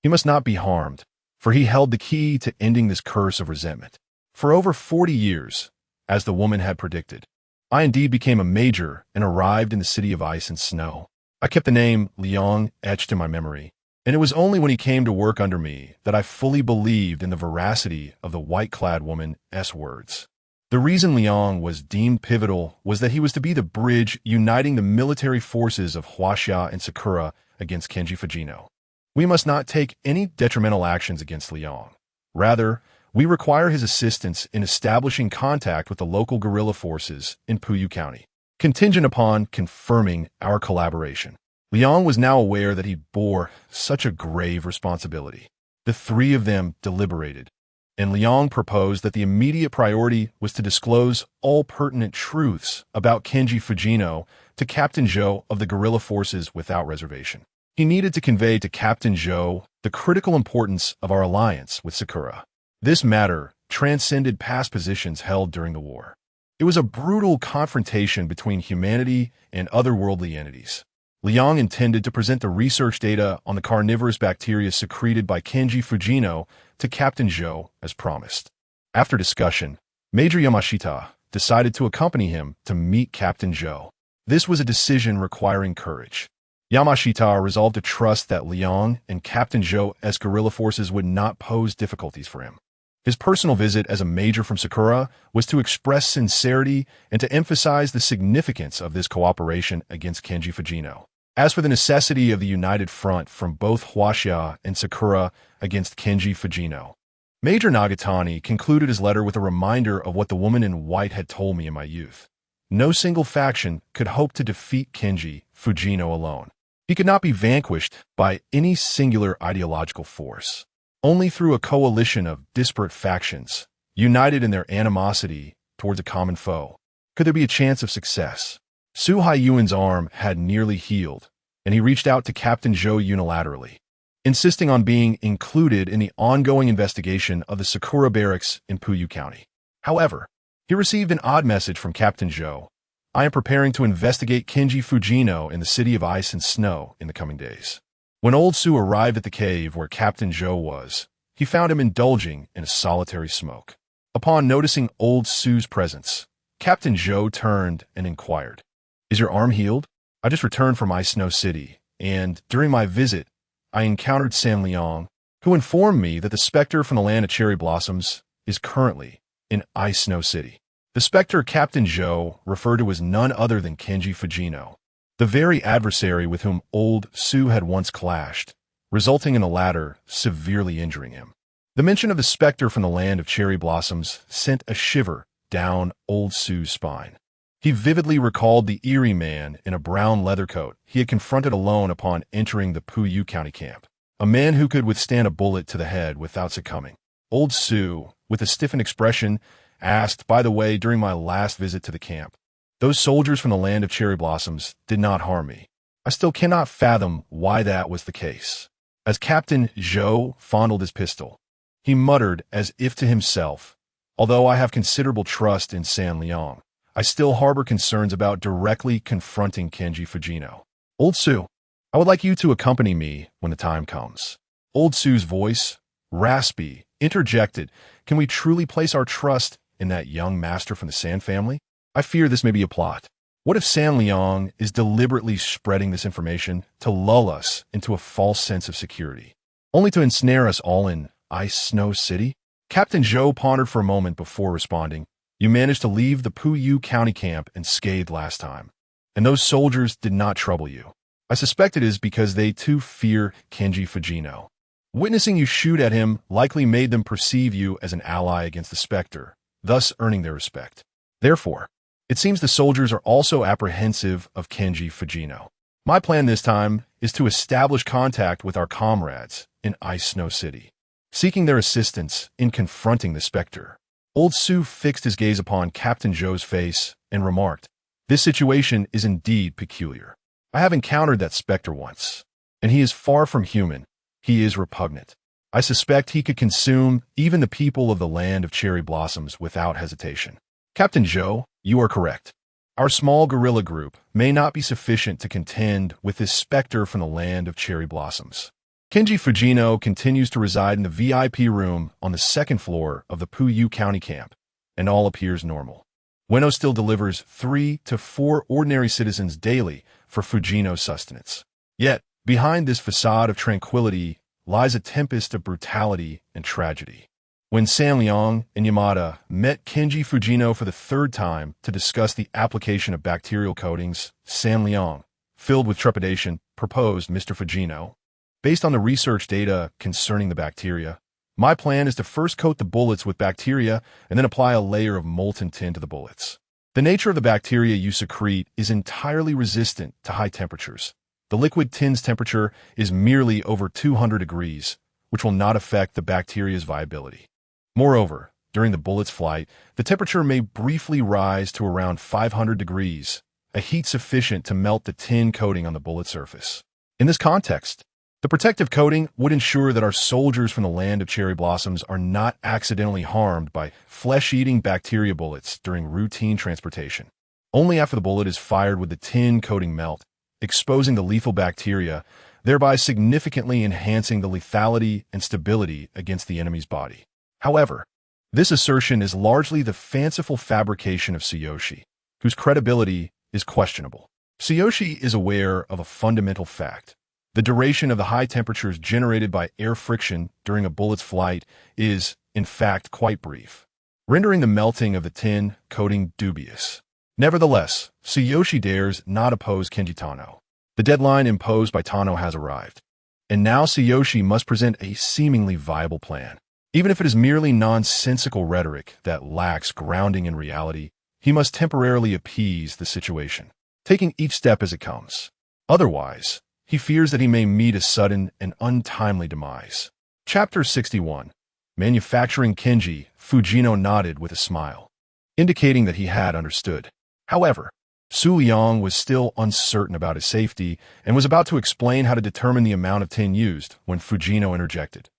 he must not be harmed, for he held the key to ending this curse of resentment. For over 40 years, as the woman had predicted, I indeed became a major and arrived in the city of ice and snow. I kept the name Liang etched in my memory, and it was only when he came to work under me that I fully believed in the veracity of the white-clad woman's words. The reason Liang was deemed pivotal was that he was to be the bridge uniting the military forces of Huaxia and Sakura against Kenji Fujino. We must not take any detrimental actions against Liang. Rather, we require his assistance in establishing contact with the local guerrilla forces in Puyu County, contingent upon confirming our collaboration. Liang was now aware that he bore such a grave responsibility. The three of them deliberated, and Liang proposed that the immediate priority was to disclose all pertinent truths about Kenji Fujino to Captain Zhou of the guerrilla forces without reservation. He needed to convey to Captain Zhou the critical importance of our alliance with Sakura. This matter transcended past positions held during the war. It was a brutal confrontation between humanity and otherworldly entities. Liang intended to present the research data on the carnivorous bacteria secreted by Kenji Fujino to Captain Zhou as promised. After discussion, Major Yamashita decided to accompany him to meet Captain Zhou. This was a decision requiring courage. Yamashita resolved to trust that Liang and Captain Zhou as guerrilla forces would not pose difficulties for him. His personal visit as a major from Sakura was to express sincerity and to emphasize the significance of this cooperation against Kenji Fujino. As for the necessity of the united front from both Huaxia and Sakura against Kenji Fujino, Major Nagatani concluded his letter with a reminder of what the woman in white had told me in my youth. No single faction could hope to defeat Kenji Fujino alone. He could not be vanquished by any singular ideological force. Only through a coalition of disparate factions, united in their animosity towards a common foe, could there be a chance of success. Su Haiyuan's arm had nearly healed, and he reached out to Captain Zhou unilaterally, insisting on being included in the ongoing investigation of the Sakura barracks in Puyu County. However, he received an odd message from Captain Zhou. I am preparing to investigate Kenji Fujino in the city of ice and snow in the coming days. When old Su arrived at the cave where Captain Zhou was, he found him indulging in a solitary smoke. Upon noticing old Su's presence, Captain Zhou turned and inquired, "Is your arm healed? I just returned from Ice Snow City, and during my visit, I encountered San Liang, who informed me that the specter from the land of cherry blossoms is currently in Ice Snow City." The specter Captain Zhou referred to as none other than Kenji Fujino, the very adversary with whom old Su had once clashed, resulting in the latter severely injuring him. The mention of the specter from the land of cherry blossoms sent a shiver down old Su's spine. He vividly recalled the eerie man in a brown leather coat he had confronted alone upon entering the Puyu County camp, a man who could withstand a bullet to the head without succumbing. Old Su, with a stiffened expression, asked, "By the way, during my last visit to the camp, those soldiers from the land of cherry blossoms did not harm me. I still cannot fathom why that was the case." As Captain Zhou fondled his pistol, he muttered as if to himself, "Although I have considerable trust in San Liang, I still harbor concerns about directly confronting Kenji Fujino. Old Su, I would like you to accompany me when the time comes." Old Sue's voice, raspy, interjected, "Can we truly place our trust in that young master from the San family? I fear this may be a plot. What if San Liang is deliberately spreading this information to lull us into a false sense of security, only to ensnare us all in Ice Snow City?" Captain Zhou pondered for a moment before responding. "You managed to leave the Puyu County camp unscathed last time, and those soldiers did not trouble you. I suspect it is because they too fear Kenji Fujino. Witnessing you shoot at him likely made them perceive you as an ally against the Spectre, thus earning their respect. Therefore, it seems the soldiers are also apprehensive of Kenji Fujino. My plan this time is to establish contact with our comrades in Ice Snow City, seeking their assistance in confronting the Spectre." Old Su fixed his gaze upon Captain Zhou's face and remarked, "This situation is indeed peculiar. I have encountered that Spectre once, and he is far from human. He is repugnant. I suspect he could consume even the people of the land of cherry blossoms without hesitation." "Captain Zhou, you are correct. Our small guerrilla group may not be sufficient to contend with this specter from the land of cherry blossoms. Kenji Fujino continues to reside in the VIP room on the second floor of the Puyu County camp, and all appears normal. Ueno still delivers 3 to 4 ordinary citizens daily for Fujino's sustenance. Yet, behind this facade of tranquility lies a tempest of brutality and tragedy. When San Liang and Yamada met Kenji Fujino for the third time to discuss the application of bacterial coatings, San Liang, filled with trepidation, proposed, "Mr. Fujino, based on the research data concerning the bacteria, my plan is to first coat the bullets with bacteria and then apply a layer of molten tin to the bullets. The nature of the bacteria you secrete is entirely resistant to high temperatures. The liquid tin's temperature is merely over 200 degrees, which will not affect the bacteria's viability. Moreover, during the bullet's flight, the temperature may briefly rise to around 500 degrees, a heat sufficient to melt the tin coating on the bullet surface. In this context, the protective coating would ensure that our soldiers from the land of cherry blossoms are not accidentally harmed by flesh-eating bacteria bullets during routine transportation. Only after the bullet is fired would the tin coating melt, exposing the lethal bacteria, thereby significantly enhancing the lethality and stability against the enemy's body. However, this assertion is largely the fanciful fabrication of Tsuyoshi, whose credibility is questionable. Tsuyoshi is aware of a fundamental fact. The duration of the high temperatures generated by air friction during a bullet's flight is, in fact, quite brief, rendering the melting of the tin coating dubious. Nevertheless, Tsuyoshi dares not oppose Kenji Tano. The deadline imposed by Tano has arrived, and now Tsuyoshi must present a seemingly viable plan. Even if it is merely nonsensical rhetoric that lacks grounding in reality, he must temporarily appease the situation, taking each step as it comes. Otherwise, he fears that he may meet a sudden and untimely demise. Chapter 61. Manufacturing Kenji, Fujino nodded with a smile, indicating that he had understood. However, Su Liang was still uncertain about his safety and was about to explain how to determine the amount of tin used when Fujino interjected.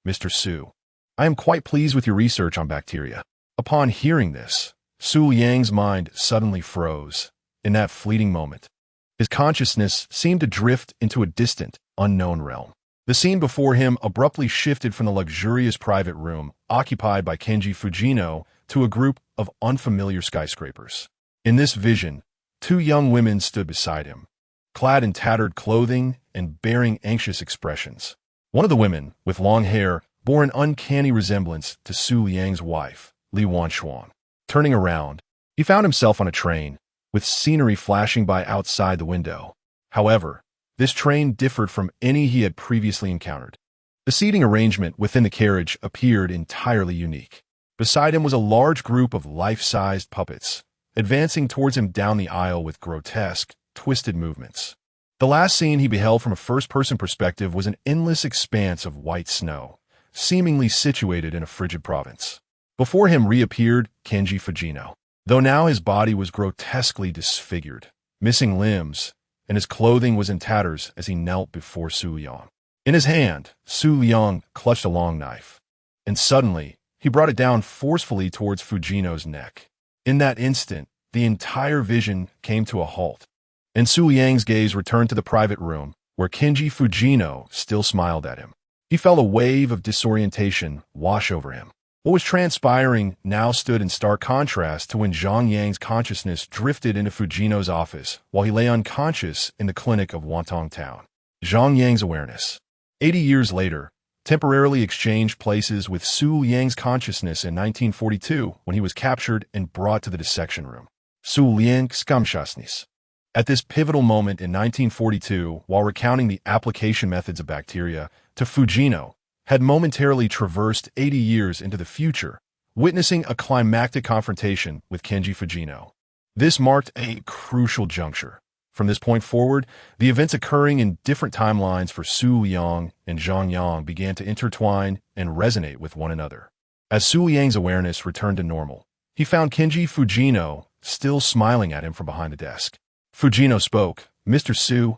"Mr. Su, I am quite pleased with your research on bacteria." Upon hearing this, Su Liang's mind suddenly froze. In that fleeting moment, his consciousness seemed to drift into a distant, unknown realm. The scene before him abruptly shifted from the luxurious private room occupied by Kenji Fujino to a group of unfamiliar skyscrapers. In this vision, 2 young women stood beside him, clad in tattered clothing and bearing anxious expressions. One of the women, with long hair, bore an uncanny resemblance to Su Liang's wife, Li Wanxuan. Turning around, he found himself on a train, with scenery flashing by outside the window. However, this train differed from any he had previously encountered. The seating arrangement within the carriage appeared entirely unique. Beside him was a large group of life-sized puppets, advancing towards him down the aisle with grotesque, twisted movements. The last scene he beheld from a first-person perspective was an endless expanse of white snow, seemingly situated in a frigid province. Before him reappeared Kenji Fujino, though now his body was grotesquely disfigured, missing limbs, and his clothing was in tatters as he knelt before Su Liang. In his hand, Su Liang clutched a long knife, and suddenly he brought it down forcefully towards Fujino's neck. In that instant, the entire vision came to a halt, and Su Liang's gaze returned to the private room, where Kenji Fujino still smiled at him. He felt a wave of disorientation wash over him. What was transpiring now stood in stark contrast to when Zhang Yang's consciousness drifted into Fujino's office while he lay unconscious in the clinic of Wantong Town. Zhang Yang's awareness, 80 years later, temporarily exchanged places with Su Liang's consciousness in 1942 when he was captured and brought to the dissection room. Su Liang skamshasnis. At this pivotal moment in 1942, while recounting the application methods of bacteria to Fujino, had momentarily traversed 80 years into the future, witnessing a climactic confrontation with Kenji Fujino. This marked a crucial juncture. From this point forward, the events occurring in different timelines for Su Liang and Zhang Yang began to intertwine and resonate with one another. As Su Liang's awareness returned to normal, he found Kenji Fujino still smiling at him from behind the desk. Fujino spoke, "Mr. Su,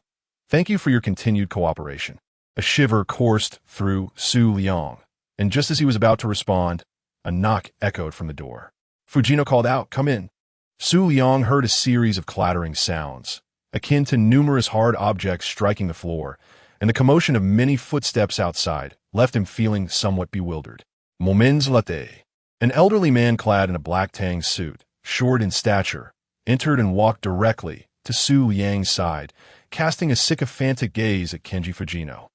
thank you for your continued cooperation." A shiver coursed through Su Liang, and just as he was about to respond, a knock echoed from the door. Fujino called out, "Come in." Su Liang heard a series of clattering sounds, akin to numerous hard objects striking the floor, and the commotion of many footsteps outside left him feeling somewhat bewildered. Moments later, an elderly man clad in a black tang suit, short in stature, entered and walked directly to Su Liang's side, casting a sycophantic gaze at Kenji Fujino.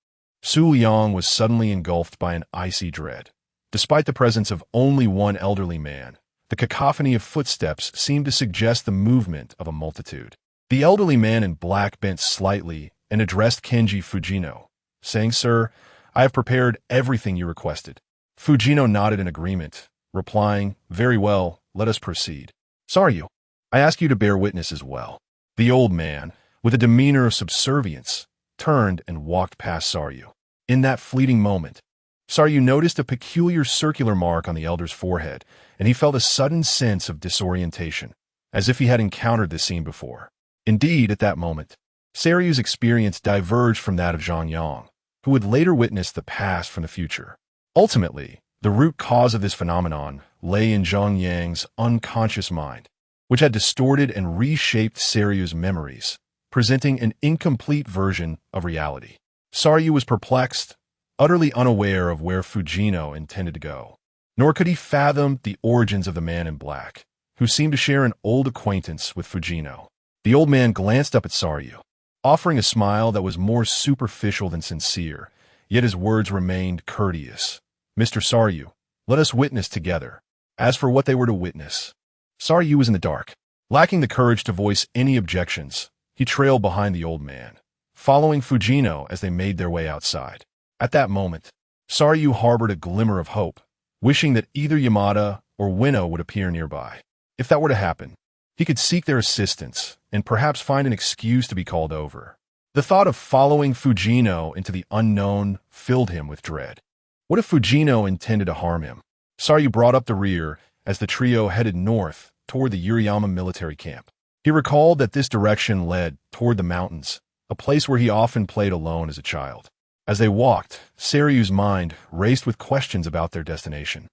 Su Liang was suddenly engulfed by an icy dread. Despite the presence of only one elderly man, the cacophony of footsteps seemed to suggest the movement of a multitude. The elderly man in black bent slightly and addressed Kenji Fujino, saying, "Sir, I have prepared everything you requested." Fujino nodded in agreement, replying, "Very well, let us proceed. Saryu, I ask you to bear witness as well." The old man, with a demeanor of subservience, turned and walked past Saryu. In that fleeting moment, Saryu noticed a peculiar circular mark on the elder's forehead, and he felt a sudden sense of disorientation, as if he had encountered this scene before. Indeed, at that moment, Saryu's experience diverged from that of Zhang Yang, who would later witness the past from the future. Ultimately, the root cause of this phenomenon lay in Zhang Yang's unconscious mind, which had distorted and reshaped Saryu's memories, presenting an incomplete version of reality. Saryu was perplexed, utterly unaware of where Fujino intended to go. Nor could he fathom the origins of the man in black, who seemed to share an old acquaintance with Fujino. The old man glanced up at Saryu, offering a smile that was more superficial than sincere, yet his words remained courteous. "Mr. Saryu, let us witness together." As for what they were to witness, Saryu was in the dark. Lacking the courage to voice any objections, he trailed behind the old man, following Fujino as they made their way outside. At that moment, Saryu harbored a glimmer of hope, wishing that either Yamada or Winnow would appear nearby. If that were to happen, he could seek their assistance and perhaps find an excuse to be called over. The thought of following Fujino into the unknown filled him with dread. What if Fujino intended to harm him? Saryu brought up the rear as the trio headed north toward the Yuriyama military camp. He recalled that this direction led toward the mountains, a place where he often played alone as a child. As they walked, Saryu's mind raced with questions about their destination.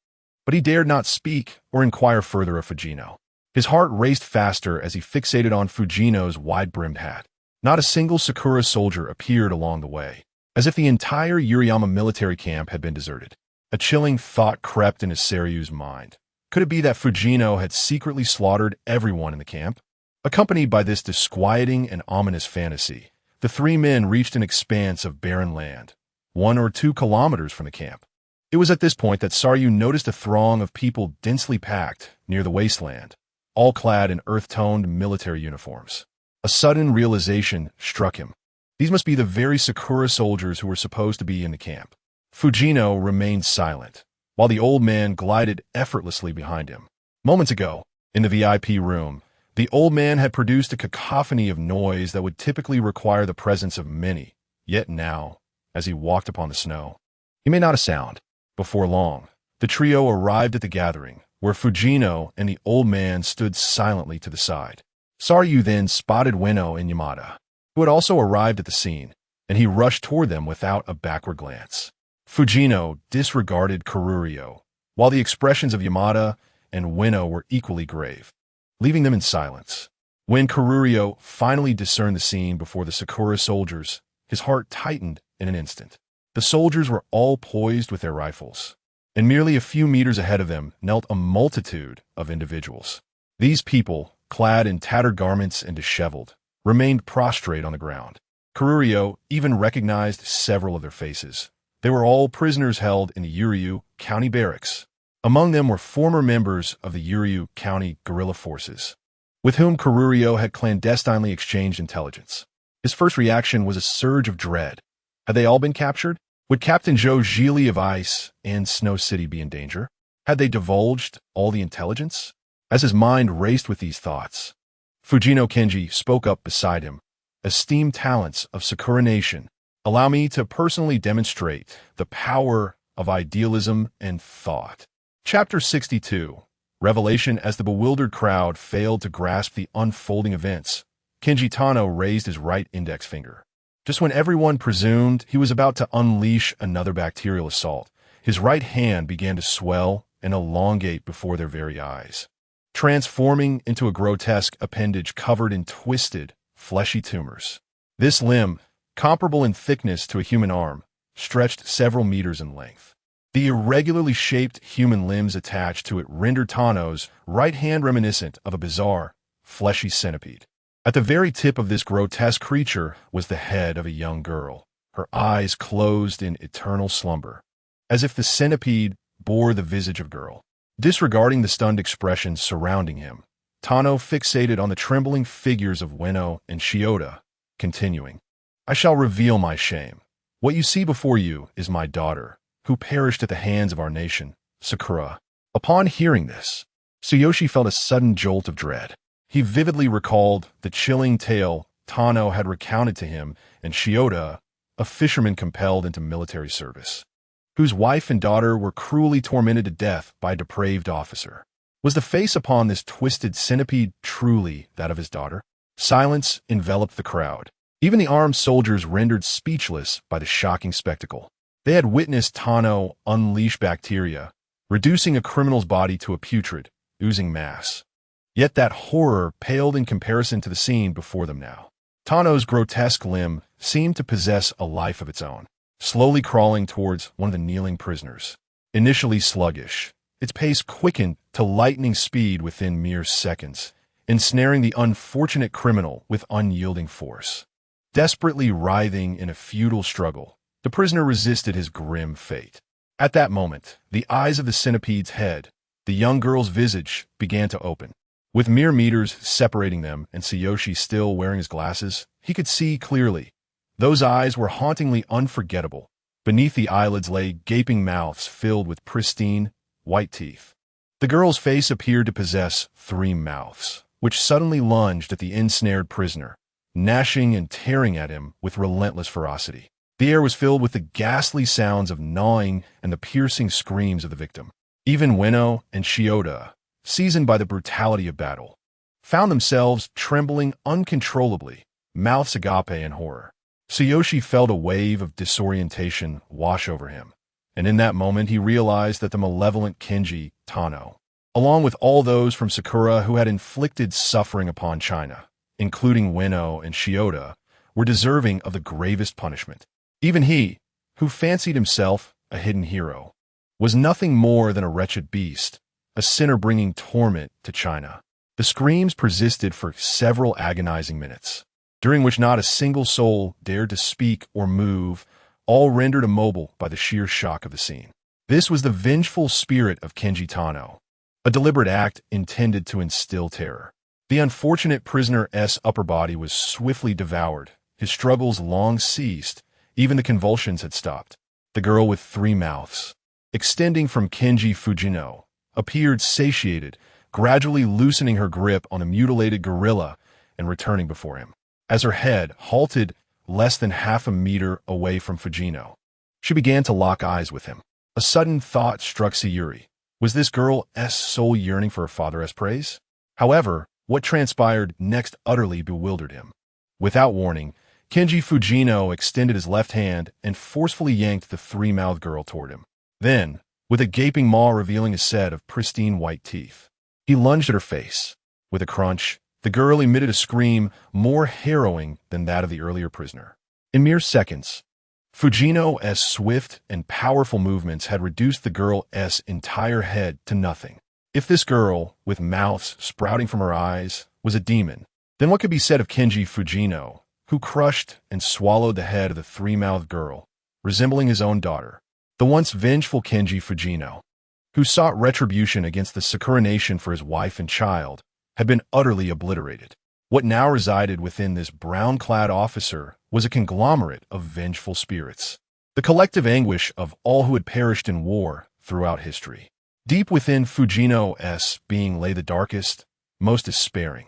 But he dared not speak or inquire further of Fujino. His heart raced faster as he fixated on Fujino's wide-brimmed hat. Not a single Sakura soldier appeared along the way, as if the entire Yuriyama military camp had been deserted. A chilling thought crept into Saryu's mind. Could it be that Fujino had secretly slaughtered everyone in the camp? Accompanied by this disquieting and ominous fantasy, the three men reached an expanse of barren land, 1 or 2 kilometers from the camp. It was at this point that Saryu noticed a throng of people densely packed near the wasteland, all clad in earth-toned military uniforms. A sudden realization struck him. These must be the very Sakura soldiers who were supposed to be in the camp. Fujino remained silent, while the old man glided effortlessly behind him. Moments ago, in the VIP room, the old man had produced a cacophony of noise that would typically require the presence of many, yet now, as he walked upon the snow, he made not a sound. Before long, the trio arrived at the gathering, where Fujino and the old man stood silently to the side. Saryu then spotted Winnow and Yamada, who had also arrived at the scene, and he rushed toward them without a backward glance. Fujino disregarded Kururio, while the expressions of Yamada and Winnow were equally grave, leaving them in silence. When Kururio finally discerned the scene before the Sakura soldiers, his heart tightened in an instant. The soldiers were all poised with their rifles, and merely a few meters ahead of them knelt a multitude of individuals. These people, clad in tattered garments and disheveled, remained prostrate on the ground. Kururio even recognized several of their faces. They were all prisoners held in the Uryu County barracks. Among them were former members of the Uryu County guerrilla forces, with whom Kururio had clandestinely exchanged intelligence. His first reaction was a surge of dread. Had they all been captured? Would Captain Zhou Zhili of Ice and Snow City be in danger? Had they divulged all the intelligence? As his mind raced with these thoughts, Fujino Kenji spoke up beside him. Esteemed talents of Sakura Nation, allow me to personally demonstrate the power of idealism and thought. Chapter 62. Revelation. As the bewildered crowd failed to grasp the unfolding events, Kenji Tano raised his right index finger. Just when everyone presumed he was about to unleash another bacterial assault, his right hand began to swell and elongate before their very eyes, transforming into a grotesque appendage covered in twisted, fleshy tumors. This limb, comparable in thickness to a human arm, stretched several meters in length. The irregularly shaped human limbs attached to it rendered Tano's right hand reminiscent of a bizarre, fleshy centipede. At the very tip of this grotesque creature was the head of a young girl, her eyes closed in eternal slumber, as if the centipede bore the visage of a girl. Disregarding the stunned expressions surrounding him, Tano fixated on the trembling figures of Ueno and Shiota, continuing, I shall reveal my shame. What you see before you is my daughter, who perished at the hands of our nation, Sakura. Upon hearing this, Tsuyoshi felt a sudden jolt of dread. He vividly recalled the chilling tale Tano had recounted to him and Shiota, a fisherman compelled into military service, whose wife and daughter were cruelly tormented to death by a depraved officer. Was the face upon this twisted centipede truly that of his daughter? Silence enveloped the crowd. Even the armed soldiers rendered speechless by the shocking spectacle. They had witnessed Tano unleash bacteria, reducing a criminal's body to a putrid, oozing mass. Yet that horror paled in comparison to the scene before them now. Tano's grotesque limb seemed to possess a life of its own, slowly crawling towards one of the kneeling prisoners. Initially sluggish, its pace quickened to lightning speed within mere seconds, ensnaring the unfortunate criminal with unyielding force. Desperately writhing in a futile struggle, the prisoner resisted his grim fate. At that moment, the eyes of the centipede's head, the young girl's visage, began to open. With mere meters separating them and Tsuyoshi still wearing his glasses, he could see clearly. Those eyes were hauntingly unforgettable. Beneath the eyelids lay gaping mouths filled with pristine, white teeth. The girl's face appeared to possess 3 mouths, which suddenly lunged at the ensnared prisoner, gnashing and tearing at him with relentless ferocity. The air was filled with the ghastly sounds of gnawing and the piercing screams of the victim. Even Ueno and Shiota, seasoned by the brutality of battle, found themselves trembling uncontrollably, mouths agape in horror. Tsuyoshi felt a wave of disorientation wash over him, and in that moment he realized that the malevolent Kenji Tano, along with all those from Sakura who had inflicted suffering upon China, including Ueno and Shiota, were deserving of the gravest punishment. Even he, who fancied himself a hidden hero, was nothing more than a wretched beast, a sinner bringing torment to China. The screams persisted for several agonizing minutes, during which not a single soul dared to speak or move, all rendered immobile by the sheer shock of the scene. This was the vengeful spirit of Kenji Tano, a deliberate act intended to instill terror. The unfortunate prisoner's upper body was swiftly devoured. His struggles long ceased. Even the convulsions had stopped. The girl with 3 mouths, extending from Kenji Fujino, appeared satiated, gradually loosening her grip on the mutilated gorilla and returning before him. As her head halted less than half a meter away from Fujino, she began to lock eyes with him. A sudden thought struck Sayuri. Was this girl's soul yearning for her father's praise? However, what transpired next utterly bewildered him. Without warning, Kenji Fujino extended his left hand and forcefully yanked the 3-mouthed girl toward him. Then, with a gaping maw revealing a set of pristine white teeth, he lunged at her face. With a crunch, the girl emitted a scream more harrowing than that of the earlier prisoner. In mere seconds, Fujino's swift and powerful movements had reduced the girl's entire head to nothing. If this girl, with mouths sprouting from her eyes, was a demon, then what could be said of Kenji Fujino, who crushed and swallowed the head of the three-mouthed girl, resembling his own daughter? The once vengeful Kenji Fujino, who sought retribution against the Sakura nation for his wife and child, had been utterly obliterated. What now resided within this brown-clad officer was a conglomerate of vengeful spirits, the collective anguish of all who had perished in war throughout history. Deep within Fujino's being lay the darkest, most despairing,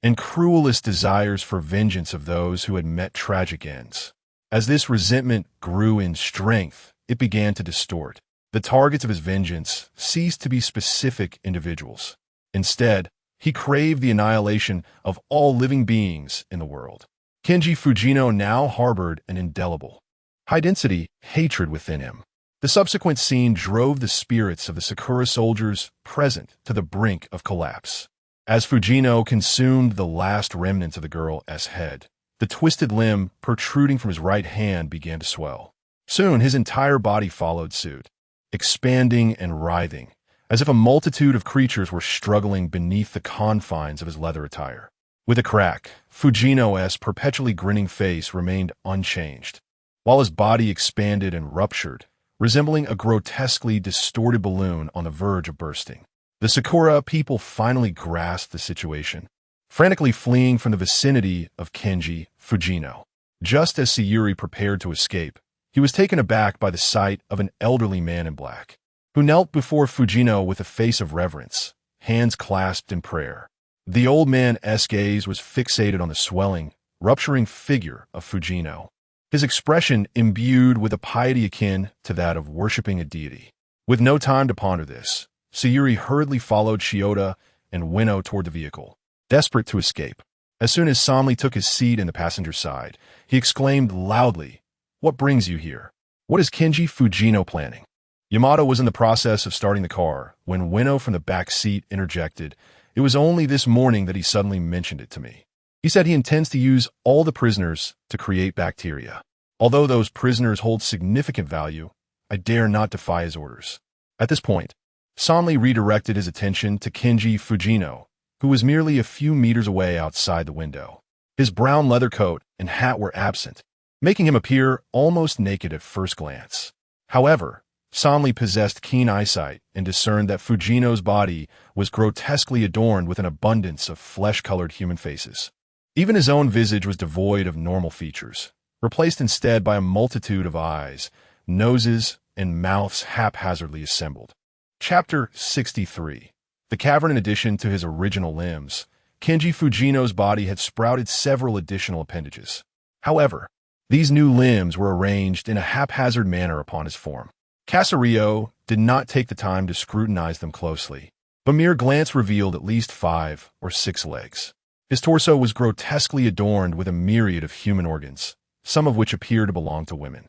and cruelest desires for vengeance of those who had met tragic ends. As this resentment grew in strength, it began to distort. The targets of his vengeance ceased to be specific individuals. Instead, he craved the annihilation of all living beings in the world. Kenji Fujino now harbored an indelible, high-density hatred within him. The subsequent scene drove the spirits of the Sakura soldiers present to the brink of collapse. As Fujino consumed the last remnants of the girl's head, the twisted limb protruding from his right hand began to swell. Soon his entire body followed suit, expanding and writhing, as if a multitude of creatures were struggling beneath the confines of his leather attire. With a crack, Fujino's perpetually grinning face remained unchanged, while his body expanded and ruptured, resembling a grotesquely distorted balloon on the verge of bursting. The Sakura people finally grasped the situation, frantically fleeing from the vicinity of Kenji Fujino. Just as Sayuri prepared to escape, he was taken aback by the sight of an elderly man in black, who knelt before Fujino with a face of reverence, hands clasped in prayer. The old man's gaze was fixated on the swelling, rupturing figure of Fujino, his expression imbued with a piety akin to that of worshipping a deity. With no time to ponder this, Sayuri hurriedly followed Shiota and Ueno toward the vehicle, desperate to escape. As soon as Samli took his seat in the passenger side, he exclaimed loudly, "What brings you here? What is Kenji Fujino planning?" Yamato was in the process of starting the car when Ueno from the back seat interjected, "It was only this morning that he suddenly mentioned it to me. He said he intends to use all the prisoners to create bacteria. Although those prisoners hold significant value, I dare not defy his orders." At this point, Samli redirected his attention to Kenji Fujino, who was merely a few meters away outside the window. His brown leather coat and hat were absent, making him appear almost naked at first glance. However, Samli possessed keen eyesight and discerned that Fujino's body was grotesquely adorned with an abundance of flesh-colored human faces. Even his own visage was devoid of normal features, replaced instead by a multitude of eyes, noses, and mouths haphazardly assembled. Chapter 63. The cavern. In addition to his original limbs, Kenji Fujino's body had sprouted several additional appendages. However, these new limbs were arranged in a haphazard manner upon his form. Casario did not take the time to scrutinize them closely. A mere glance revealed at least 5 or 6 legs. His torso was grotesquely adorned with a myriad of human organs, some of which appeared to belong to women,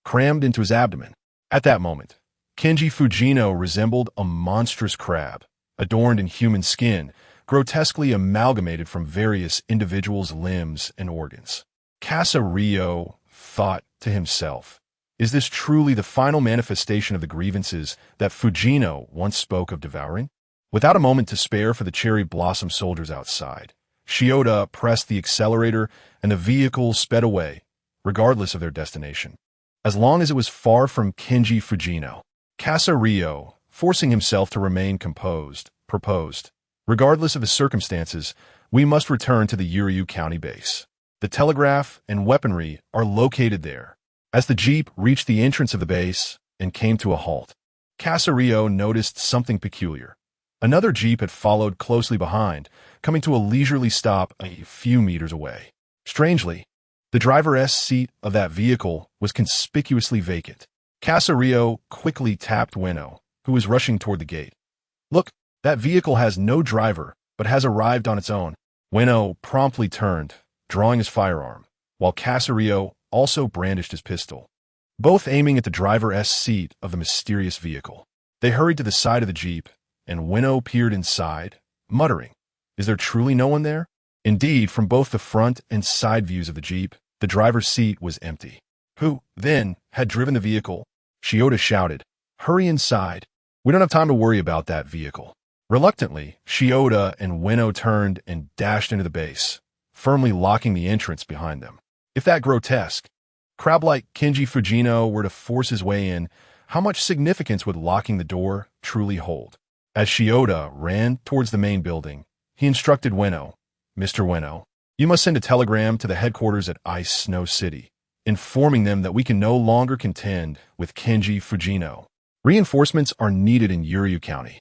crammed into his abdomen. At that moment, Kenji Fujino resembled a monstrous crab, adorned in human skin, grotesquely amalgamated from various individuals' limbs and organs. Casario thought to himself, "Is this truly the final manifestation of the grievances that Fujino once spoke of devouring?" Without a moment to spare for the cherry blossom soldiers outside, Shiota pressed the accelerator and the vehicle sped away, regardless of their destination. As long as it was far from Kenji Fujino, Casario, forcing himself to remain composed, proposed, "Regardless of the circumstances, we must return to the Yuryu County base. The telegraph and weaponry are located there." As the jeep reached the entrance of the base and came to a halt, Casario noticed something peculiar. Another jeep had followed closely behind, coming to a leisurely stop a few meters away. Strangely, the driver's seat of that vehicle was conspicuously vacant. Casario quickly tapped Ueno, who was rushing toward the gate. "Look, that vehicle has no driver, but has arrived on its own." Ueno promptly turned, drawing his firearm, while Casario also brandished his pistol, both aiming at the driver's seat of the mysterious vehicle. They hurried to the side of the jeep, and Ueno peered inside, muttering, "Is there truly no one there?" Indeed, from both the front and side views of the jeep, the driver's seat was empty. who, then, had driven the vehicle. Shiota shouted, "Hurry inside. We don't have time to worry about that vehicle." Reluctantly, Shiota and Ueno turned and dashed into the base, firmly locking the entrance behind them. If that grotesque, crab-like Kenji Fujino were to force his way in, how much significance would locking the door truly hold? As Shiota ran towards the main building, he instructed Ueno, "Mr. Ueno, you must send a telegram to the headquarters at Ice Snow City, informing them that we can no longer contend with Kenji Fujino. Reinforcements are needed in Yuryu County,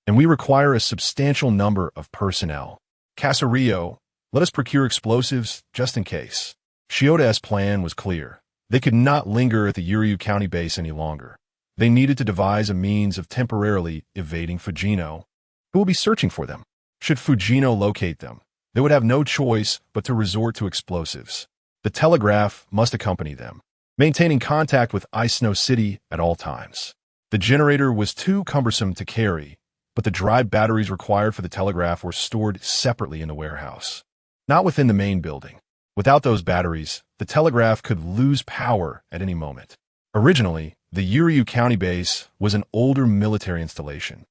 and we require a substantial number of personnel. Casario, let us procure explosives just in case." Shioda's plan was clear. They could not linger at the Yuryu County base any longer. They needed to devise a means of temporarily evading Fujino, who will be searching for them. Should Fujino locate them, they would have no choice but to resort to explosives. The telegraph must accompany them, maintaining contact with Ice Snow City at all times. The generator was too cumbersome to carry, but the drive batteries required for the telegraph were stored separately in the warehouse, not within the main building. Without those batteries, the telegraph could lose power at any moment. Originally, the Yuryu County base was an older military installation,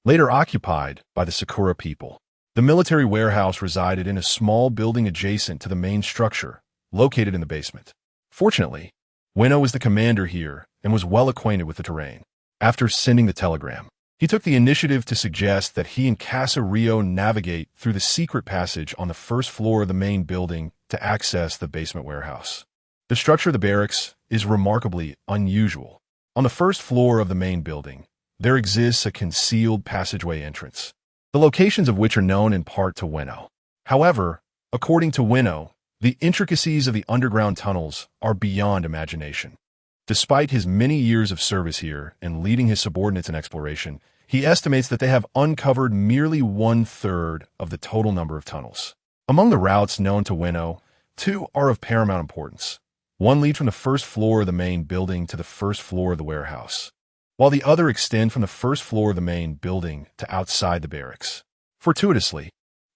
later occupied by the Sakura people. The military warehouse resided in a small building adjacent to the main structure, located in the basement. Fortunately, Ueno was the commander here and was well acquainted with the terrain. After sending the telegram, he took the initiative to suggest that he and Casario navigate through the secret passage on the first floor of the main building to access the basement warehouse. The structure of the barracks is remarkably unusual. On the first floor of the main building, there exists a concealed passageway entrance, the locations of which are known in part to Ueno. However, according to Ueno, the intricacies of the underground tunnels are beyond imagination. Despite his many years of service here and leading his subordinates in exploration, he estimates that they have uncovered merely 1/3 of the total number of tunnels. Among the routes known to Ueno, 2 are of paramount importance. One leads from the first floor of the main building to the first floor of the warehouse, while the other extend from the first floor of the main building to outside the barracks. Fortuitously,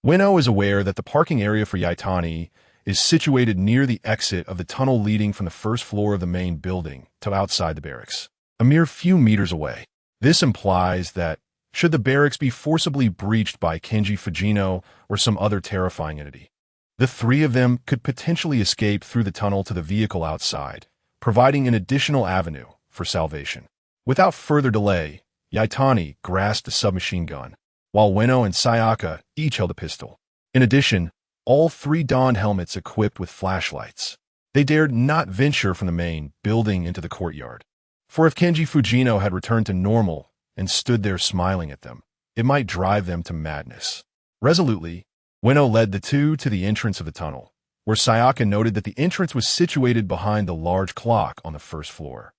Ueno is aware that the parking area for Yaitani is situated near the exit of the tunnel leading from the first floor of the main building to outside the barracks, a mere few meters away. This implies that, should the barracks be forcibly breached by Kenji Fujino or some other terrifying entity, the 3 of them could potentially escape through the tunnel to the vehicle outside, providing an additional avenue for salvation. Without further delay, Yaitani grasped a submachine gun, while Ueno and Sayaka each held a pistol. In addition, all 3 donned helmets equipped with flashlights. They dared not venture from the main building into the courtyard, for if Kenji Fujino had returned to normal and stood there smiling at them, it might drive them to madness. Resolutely, Ueno led the 2 to the entrance of the tunnel, where Sayaka noted that the entrance was situated behind the large clock on the first floor.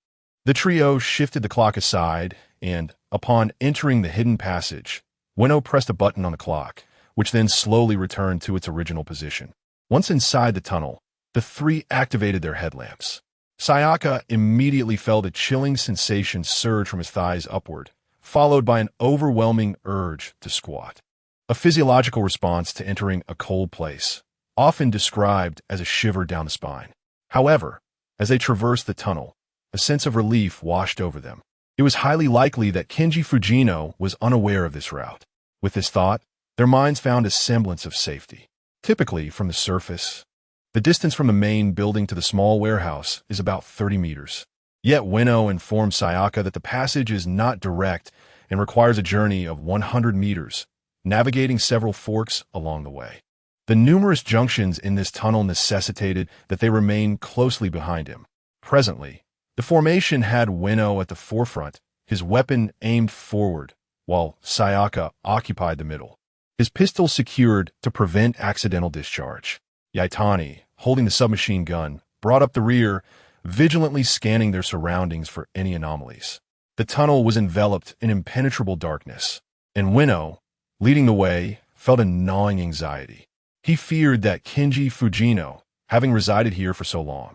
The trio shifted the clock aside, and, upon entering the hidden passage, Ueno pressed a button on the clock, which then slowly returned to its original position. Once inside the tunnel, the 3 activated their headlamps. Sayaka immediately felt a chilling sensation surge from his thighs upward, followed by an overwhelming urge to squat. A physiological response to entering a cold place, often described as a shiver down the spine. However, as they traversed the tunnel, a sense of relief washed over them. It was highly likely that Kenji Fujino was unaware of this route. With this thought, their minds found a semblance of safety. Typically, from the surface, the distance from the main building to the small warehouse is about 30 meters. Yet Ueno informed Sayaka that the passage is not direct and requires a journey of 100 meters, navigating several forks along the way. The numerous junctions in this tunnel necessitated that they remain closely behind him. Presently, the formation had Ueno at the forefront, his weapon aimed forward, while Sayaka occupied the middle, his pistol secured to prevent accidental discharge. Yaitani, holding the submachine gun, brought up the rear, vigilantly scanning their surroundings for any anomalies. The tunnel was enveloped in impenetrable darkness, and Ueno, leading the way, felt a gnawing anxiety. He feared that Kenji Fujino, having resided here for so long,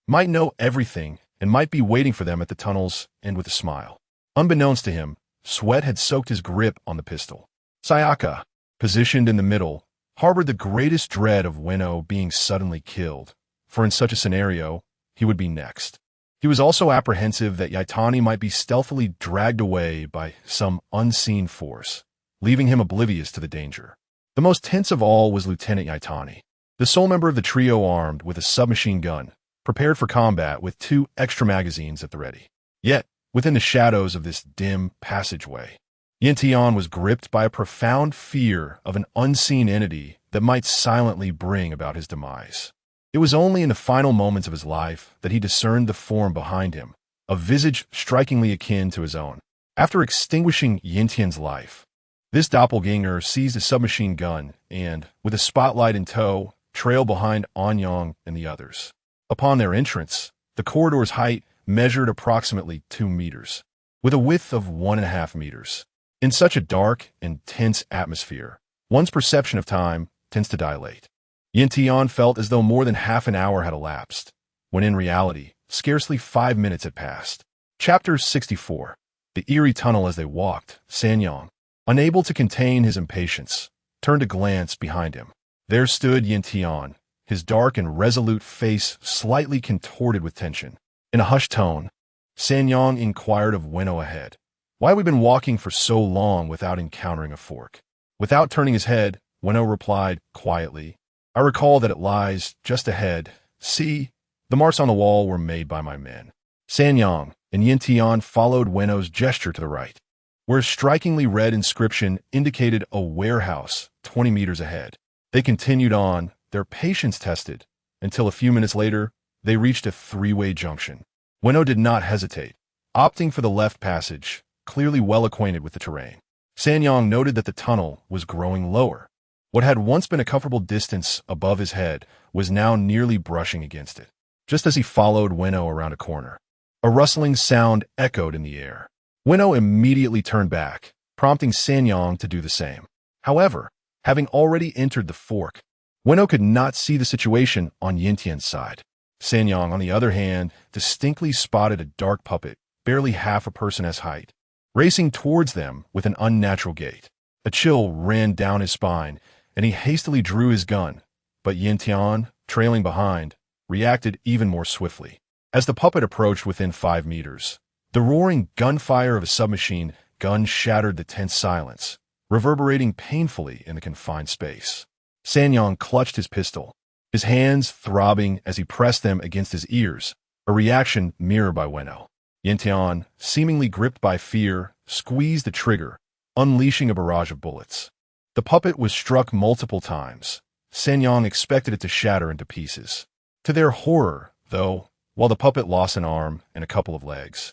might know everything and might be waiting for them at the tunnel's end with a smile. Unbeknownst to him, sweat had soaked his grip on the pistol. Sayaka, positioned in the middle, harbored the greatest dread of Ueno being suddenly killed, for in such a scenario, he would be next. He was also apprehensive that Yaitani might be stealthily dragged away by some unseen force, leaving him oblivious to the danger. The most tense of all was Lieutenant Yaitani, the sole member of the trio armed with a submachine gun, prepared for combat with 2 extra magazines at the ready. Yet, within the shadows of this dim passageway, Yin Tian was gripped by a profound fear of an unseen entity that might silently bring about his demise. It was only in the final moments of his life that he discerned the form behind him, a visage strikingly akin to his own. After extinguishing Yin Tian's life, this doppelganger seized a submachine gun and, with a spotlight in tow, trailed behind Anyang and the others. Upon their entrance, the corridor's height measured approximately 2 meters, with a width of 1.5 meters. In such a dark and tense atmosphere, one's perception of time tends to dilate. Yin Tian felt as though more than half an hour had elapsed, when in reality, scarcely 5 minutes had passed. Chapter 64. The eerie tunnel. As they walked, Zhang Yang, unable to contain his impatience, turned to glance behind him. There stood Yin Tian, his dark and resolute face slightly contorted with tension. In a hushed tone, Zhang Yang inquired of Weno ahead, "Why have we been walking for so long without encountering a fork?" Without turning his head, Weno replied quietly, "I recall that it lies just ahead. See, the marks on the wall were made by my men." Zhang Yang and Yin Tian followed Weno's gesture to the right, where a strikingly red inscription indicated a warehouse 20 meters ahead. They continued on, their patience tested, until a few minutes later, they reached a 3-way junction. Weno did not hesitate, opting for the left passage, clearly well acquainted with the terrain. Zhang Yang noted that the tunnel was growing lower. What had once been a comfortable distance above his head was now nearly brushing against it. Just as he followed Weno around a corner, a rustling sound echoed in the air. Weno immediately turned back, prompting Zhang Yang to do the same. However, having already entered the fork, Weno could not see the situation on Yin Tian's side. Zhang Yang, on the other hand, distinctly spotted a dark puppet, barely half a person's height, racing towards them with an unnatural gait. A chill ran down his spine, and he hastily drew his gun, but Yin Tian, trailing behind, reacted even more swiftly. As the puppet approached within 5 meters, the roaring gunfire of a submachine gun shattered the tense silence, reverberating painfully in the confined space. Zhang Yang clutched his pistol, his hands throbbing as he pressed them against his ears, a reaction mirrored by Weno. Yin Tian, seemingly gripped by fear, squeezed the trigger, unleashing a barrage of bullets. The puppet was struck multiple times. Zhang Yang expected it to shatter into pieces. To their horror, though, while the puppet lost an arm and a couple of legs,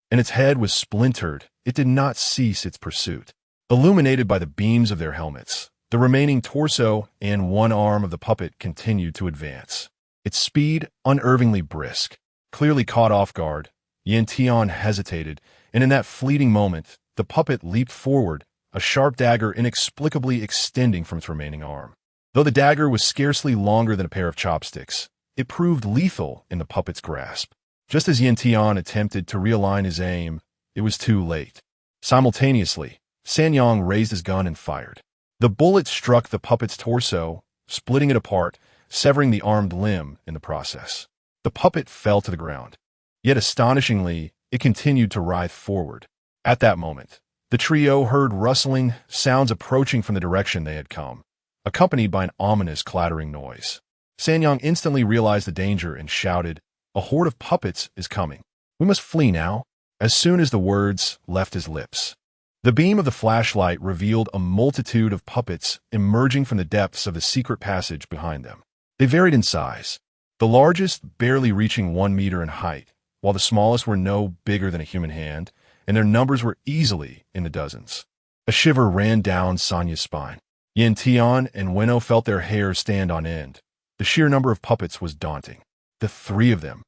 and its head was splintered, it did not cease its pursuit. Illuminated by the beams of their helmets, the remaining torso and one arm of the puppet continued to advance. Its speed unnervingly brisk. Clearly caught off guard, Yin Tian hesitated, and in that fleeting moment, the puppet leaped forward, a sharp dagger inexplicably extending from its remaining arm. Though the dagger was scarcely longer than a pair of chopsticks, it proved lethal in the puppet's grasp. Just as Yin Tian attempted to realign his aim, it was too late. Simultaneously, Zhang Yang raised his gun and fired. The bullet struck the puppet's torso, splitting it apart, severing the armed limb in the process. The puppet fell to the ground. Yet astonishingly, it continued to writhe forward. At that moment, the trio heard rustling sounds approaching from the direction they had come, accompanied by an ominous clattering noise. Zhang Yang instantly realized the danger and shouted, "A horde of puppets is coming. We must flee now." As soon as the words left his lips, the beam of the flashlight revealed a multitude of puppets emerging from the depths of the secret passage behind them. They varied in size, the largest barely reaching 1 meter in height, while the smallest were no bigger than a human hand, and their numbers were easily in the dozens. A shiver ran down Sonya's spine. Yin Tian and Weno felt their hair stand on end. The sheer number of puppets was daunting. The 3 of them,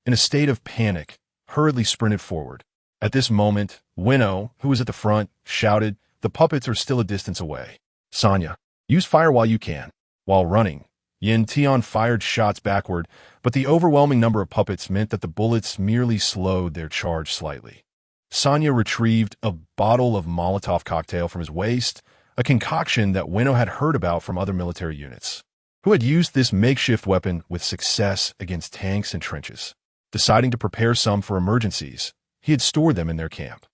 in a state of panic, hurriedly sprinted forward. At this moment, Weno, who was at the front, shouted, "The puppets are still a distance away. Sonya, use fire while you can." While running, Yin Tian fired shots backward, but the overwhelming number of puppets meant that the bullets merely slowed their charge slightly. Sonya retrieved a bottle of Molotov cocktail from his waist, a concoction that Weno had heard about from other military units, who had used this makeshift weapon with success against tanks and trenches. Deciding to prepare some for emergencies, he had stored them in their camp.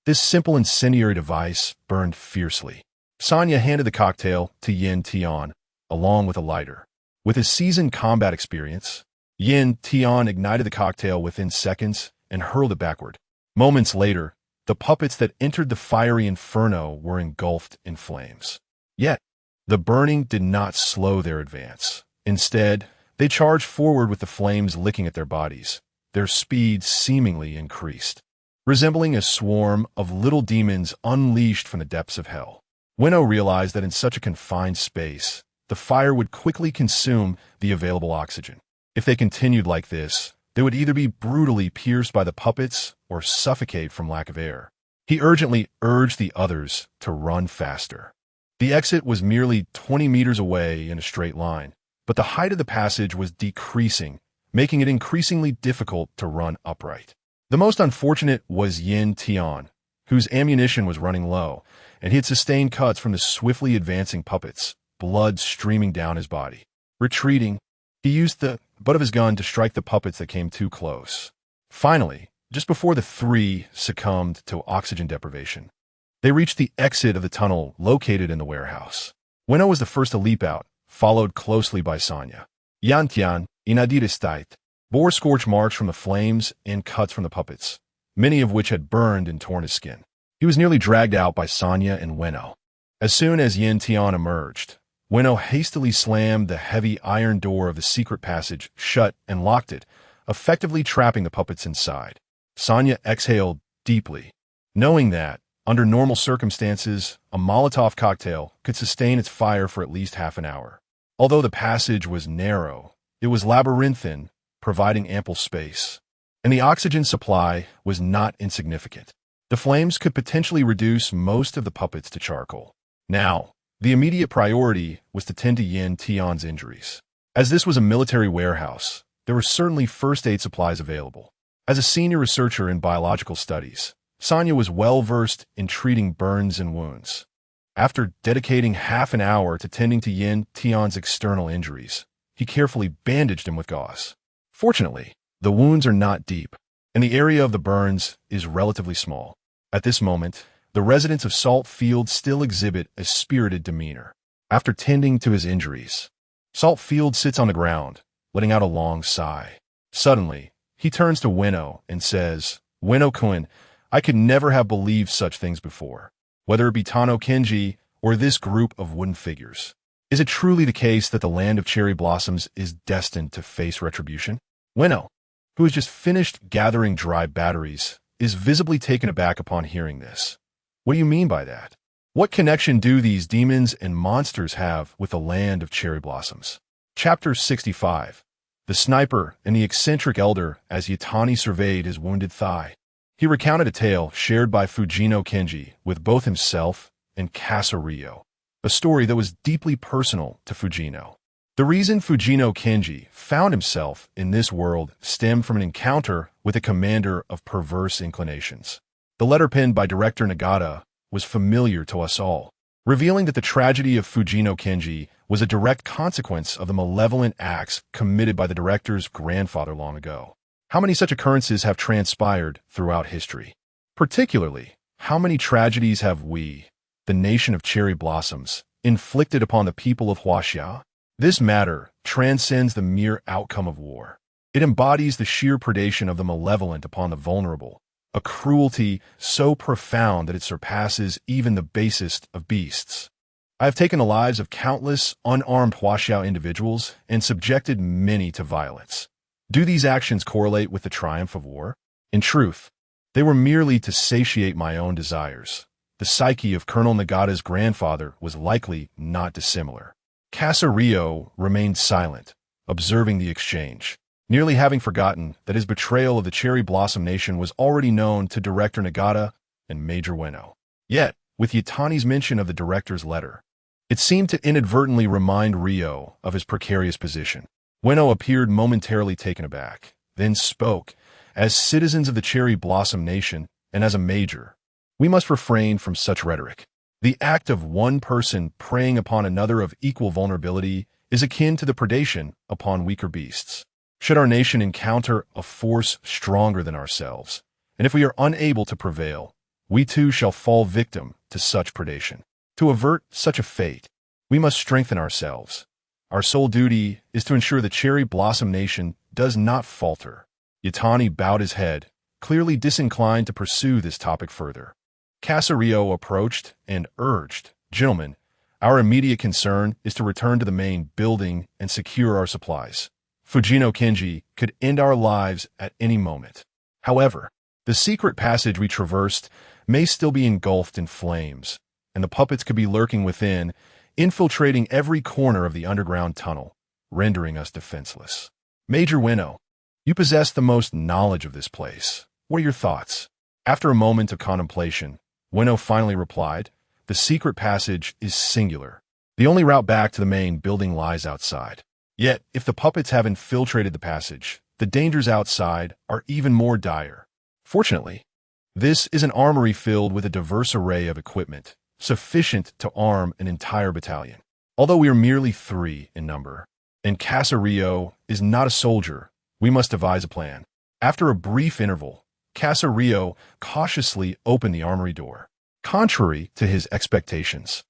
This simple incendiary device burned fiercely. Sanya handed the cocktail to Yin Tian, along with a lighter. With his seasoned combat experience, Yin Tian ignited the cocktail within seconds and hurled it backward. Moments later, the puppets that entered the fiery inferno were engulfed in flames. Yet, the burning did not slow their advance. Instead, they charged forward with the flames licking at their bodies. Their speed seemingly increased, resembling a swarm of little demons unleashed from the depths of hell. Winnow realized that in such a confined space, the fire would quickly consume the available oxygen. If they continued like this, they would either be brutally pierced by the puppets or suffocate from lack of air. He urgently urged the others to run faster. The exit was merely 20 meters away in a straight line, but the height of the passage was decreasing, making it increasingly difficult to run upright. The most unfortunate was Yin Tian, whose ammunition was running low, and he had sustained cuts from the swiftly advancing puppets, blood streaming down his body. Retreating, he used the butt of his gun to strike the puppets that came too close. Finally, just before the three succumbed to oxygen deprivation, they reached the exit of the tunnel located in the warehouse. Winnow was the first to leap out, followed closely by Sanya. Yantian, inadiristait, bore scorch marks from the flames and cuts from the puppets, many of which had burned and torn his skin. He was nearly dragged out by Sanya and Winnow. As soon as Yin Tian emerged, Winnow hastily slammed the heavy iron door of the secret passage shut and locked it, effectively trapping the puppets inside. Sanya exhaled deeply, knowing that, under normal circumstances, a Molotov cocktail could sustain its fire for at least half an hour. Although the passage was narrow, it was labyrinthine, providing ample space, and the oxygen supply was not insignificant. The flames could potentially reduce most of the puppets to charcoal. Now, the immediate priority was to tend to Yin Tian's injuries. As this was a military warehouse, there were certainly first aid supplies available. As a senior researcher in biological studies, Sanya was well-versed in treating burns and wounds. After dedicating half an hour to tending to Yin Tian's external injuries, he carefully bandaged him with gauze. Fortunately, the wounds are not deep, and the area of the burns is relatively small. At this moment, the residents of Salt Field still exhibit a spirited demeanor. After tending to his injuries, Salt Field sits on the ground, letting out a long sigh. Suddenly, he turns to Winnow and says, "Winnow-kun, I could never have believed such things before, whether it be Fujino Kenji or this group of wooden figures. Is it truly the case that the land of cherry blossoms is destined to face retribution?" Winnow, who has just finished gathering dry batteries, is visibly taken aback upon hearing this. "What do you mean by that? What connection do these demons and monsters have with the land of cherry blossoms?" Chapter 65. The Sniper and the Eccentric Elder as Yatani surveyed his wounded thigh. He recounted a tale shared by Fujino Kenji with both himself and Casario, a story that was deeply personal to Fujino. The reason Fujino Kenji found himself in this world stemmed from an encounter with a commander of perverse inclinations. The letter penned by director Nagata was familiar to us all, revealing that the tragedy of Fujino Kenji was a direct consequence of the malevolent acts committed by the director's grandfather long ago. How many such occurrences have transpired throughout history? Particularly, how many tragedies have we, the nation of cherry blossoms, inflicted upon the people of Huaxia? This matter transcends the mere outcome of war. It embodies the sheer predation of the malevolent upon the vulnerable, a cruelty so profound that it surpasses even the basest of beasts. I have taken the lives of countless unarmed Huaxia individuals and subjected many to violence. Do these actions correlate with the triumph of war? In truth, they were merely to satiate my own desires. The psyche of Colonel Nagata's grandfather was likely not dissimilar. Casario remained silent, observing the exchange, nearly having forgotten that his betrayal of the Cherry Blossom Nation was already known to Director Nagata and Major Winnow. Yet, with Yatani's mention of the director's letter, it seemed to inadvertently remind Rio of his precarious position. Winnow appeared momentarily taken aback, then spoke, "As citizens of the Cherry Blossom Nation, and as a major, we must refrain from such rhetoric. The act of one person preying upon another of equal vulnerability is akin to the predation upon weaker beasts. should our nation encounter a force stronger than ourselves, and if we are unable to prevail, we too shall fall victim to such predation. To avert such a fate, we must strengthen ourselves. Our sole duty is to ensure the Cherry Blossom Nation does not falter. Yatani bowed his head, clearly disinclined to pursue this topic further. Casario approached and urged, "Gentlemen, our immediate concern is to return to the main building and secure our supplies. Fujino Kenji could end our lives at any moment. However, the secret passage we traversed may still be engulfed in flames, and the puppets could be lurking within, infiltrating every corner of the underground tunnel, rendering us defenseless. Major Winnow, you possess the most knowledge of this place. What are your thoughts?" After a moment of contemplation, Winnow finally replied, "The secret passage is singular. The only route back to the main building lies outside. Yet, if the puppets have infiltrated the passage, the dangers outside are even more dire. Fortunately, this is an armory filled with a diverse array of equipment, sufficient to arm an entire battalion. Although we are merely 3 in number, and Casario is not a soldier, we must devise a plan." After a brief interval, Casario cautiously opened the armory door. Contrary to his expectations,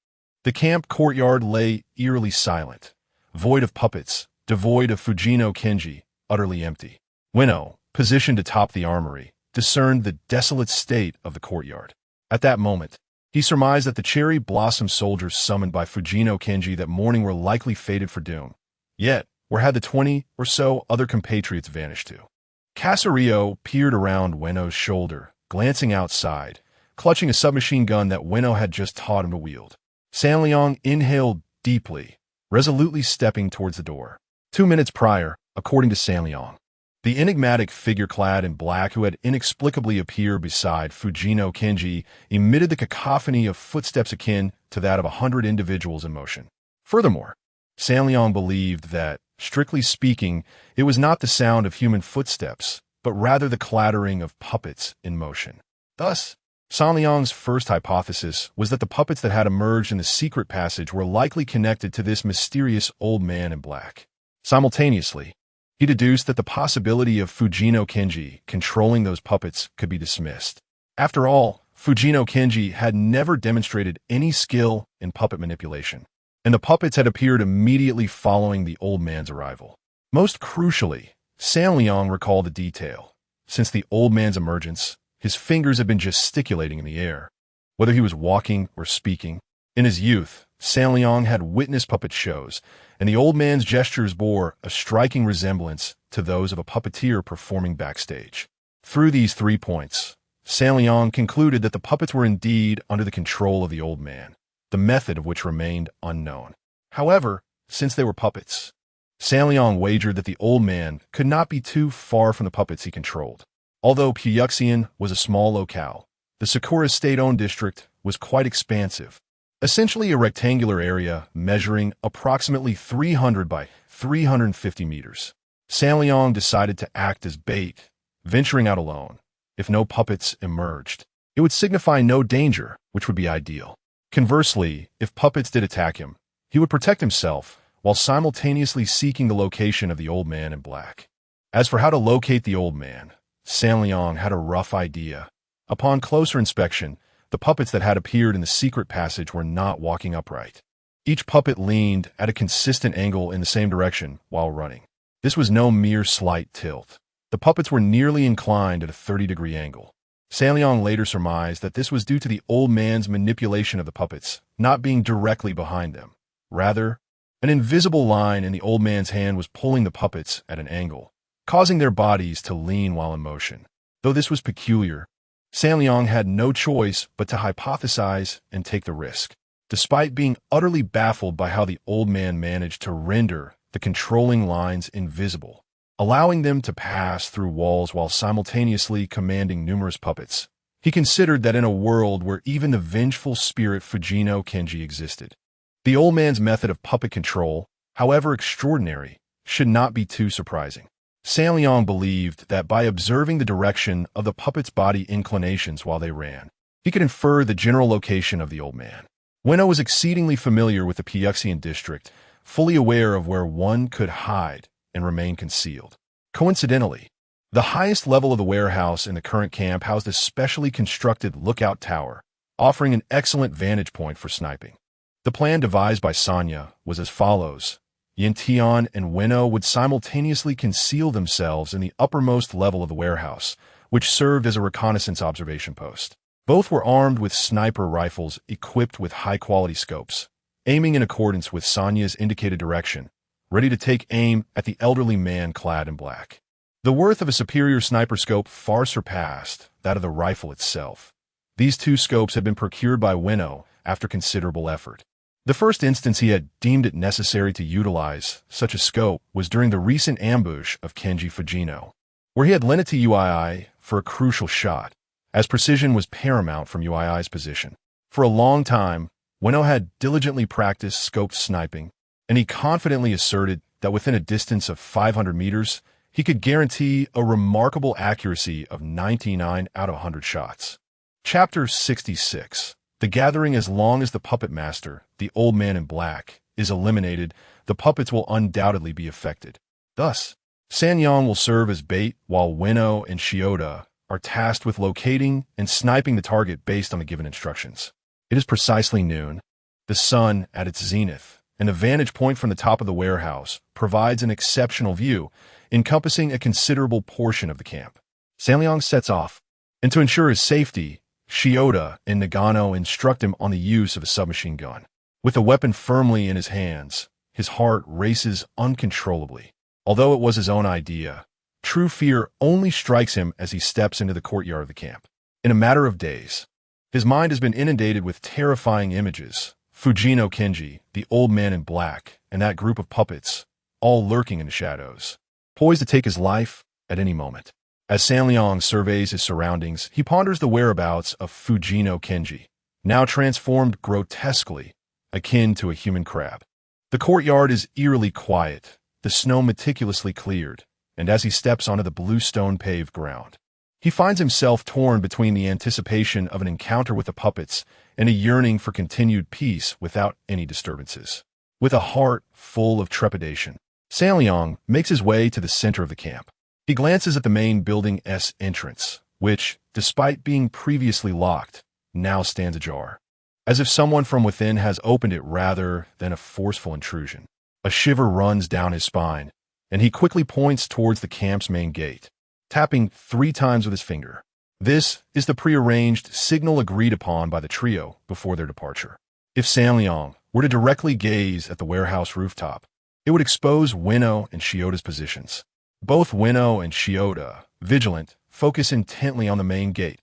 the camp courtyard lay eerily silent, void of puppets, devoid of Fujino Kenji, utterly empty. Winnow, positioned atop the armory, discerned the desolate state of the courtyard. At that moment, he surmised that the Cherry Blossom soldiers summoned by Fujino Kenji that morning were likely fated for doom. Yet, where had the 20 or so other compatriots vanished to? Casario peered around Winnow's shoulder, glancing outside, clutching a submachine gun that Winnow had just taught him to wield. Sanliang inhaled deeply, resolutely stepping towards the door. 2 minutes prior, according to Sanliang, the enigmatic figure clad in black who had inexplicably appeared beside Fujino Kenji emitted the cacophony of footsteps akin to that of 100 individuals in motion. Furthermore, Sanliang believed that, strictly speaking, it was not the sound of human footsteps, but rather the clattering of puppets in motion. Thus, Sanliang's first hypothesis was that the puppets that had emerged in the secret passage were likely connected to this mysterious old man in black. Simultaneously, he deduced that the possibility of Fujino Kenji controlling those puppets could be dismissed. After all, Fujino Kenji had never demonstrated any skill in puppet manipulation, and the puppets had appeared immediately following the old man's arrival. Most crucially, Sanliang recalled a detail. Since the old man's emergence, his fingers had been gesticulating in the air, whether he was walking or speaking. In his youth, Sanliang had witnessed puppet shows, and the old man's gestures bore a striking resemblance to those of a puppeteer performing backstage. Through these 3 points, Sanliang concluded that the puppets were indeed under the control of the old man, the method of which remained unknown. However, since they were puppets, Sanliang wagered that the old man could not be too far from the puppets he controlled. Although Pyuxian was a small locale, the Sakura state-owned district was quite expansive, essentially a rectangular area measuring approximately 300 by 350 meters. Sanliang decided to act as bait, venturing out alone. If no puppets emerged, it would signify no danger, which would be ideal. Conversely, if puppets did attack him, he would protect himself while simultaneously seeking the location of the old man in black. As for how to locate the old man, Sanliang had a rough idea. Upon closer inspection, the puppets that had appeared in the secret passage were not walking upright. Each puppet leaned at a consistent angle in the same direction while running. This was no mere slight tilt. The puppets were nearly inclined at a 30-degree angle. Sanliang later surmised that this was due to the old man's manipulation of the puppets not being directly behind them. Rather, an invisible line in the old man's hand was pulling the puppets at an angle, causing their bodies to lean while in motion. Though this was peculiar, Sanliang had no choice but to hypothesize and take the risk, despite being utterly baffled by how the old man managed to render the controlling lines invisible, allowing them to pass through walls while simultaneously commanding numerous puppets. He considered that in a world where even the vengeful spirit Fujino Kenji existed, the old man's method of puppet control, however extraordinary, should not be too surprising. Sanliang believed that by observing the direction of the puppet's body inclinations while they ran, he could infer the general location of the old man. Winnow was exceedingly familiar with the Pyuxian district, fully aware of where one could hide and remain concealed. Coincidentally, the highest level of the warehouse in the current camp housed a specially constructed lookout tower, offering an excellent vantage point for sniping. The plan devised by Sanya was as follows. Yantian and Weno would simultaneously conceal themselves in the uppermost level of the warehouse, which served as a reconnaissance observation post. Both were armed with sniper rifles equipped with high-quality scopes, aiming in accordance with Sanya's indicated direction, ready to take aim at the elderly man clad in black. The worth of a superior sniper scope far surpassed that of the rifle itself. These two scopes had been procured by Weno after considerable effort. The first instance he had deemed it necessary to utilize such a scope was during the recent ambush of Kenji Fujino, where he had lent it to UII for a crucial shot, as precision was paramount from UII's position. For a long time, Weno had diligently practiced scoped sniping, and he confidently asserted that within a distance of 500 meters, he could guarantee a remarkable accuracy of 99 out of 100 shots. Chapter 66. The gathering. As long as the puppet master, the old man in black, is eliminated, the puppets will undoubtedly be affected. Thus, Zhang Yang will serve as bait while Weno and Shiota are tasked with locating and sniping the target based on the given instructions. It is precisely noon, the sun at its zenith, and the vantage point from the top of the warehouse provides an exceptional view, encompassing a considerable portion of the camp. Zhang Yang sets off, and to ensure his safety, Shiota and Nagano instruct him on the use of a submachine gun. With the weapon firmly in his hands, his heart races uncontrollably. Although it was his own idea, true fear only strikes him as he steps into the courtyard of the camp. In a matter of days, his mind has been inundated with terrifying images. Fujino Kenji, the old man in black, and that group of puppets, all lurking in the shadows, poised to take his life at any moment. As Zhang Yang surveys his surroundings, he ponders the whereabouts of Fujino Kenji, now transformed grotesquely, akin to a human crab. The courtyard is eerily quiet, the snow meticulously cleared, and as he steps onto the blue stone-paved ground, he finds himself torn between the anticipation of an encounter with the puppets and a yearning for continued peace without any disturbances. With a heart full of trepidation, Zhang Yang makes his way to the center of the camp. He glances at the main building's entrance, which, despite being previously locked, now stands ajar, as if someone from within has opened it rather than a forceful intrusion. A shiver runs down his spine, and he quickly points towards the camp's main gate, tapping 3 times with his finger. This is the prearranged signal agreed upon by the trio before their departure. If Zhang Yang were to directly gaze at the warehouse rooftop, it would expose Weno and Shiota's positions. Both Weno and Shiota, vigilant, focus intently on the main gate.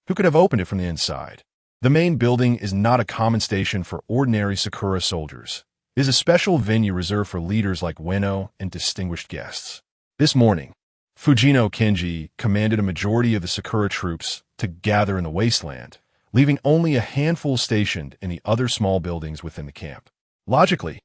Who could have opened it from the inside? The main building is not a common station for ordinary Sakura soldiers. It is a special venue reserved for leaders like Weno and distinguished guests. This morning, Fujino Kenji commanded a majority of the Sakura troops to gather in the wasteland, leaving only a handful stationed in the other small buildings within the camp. Logically,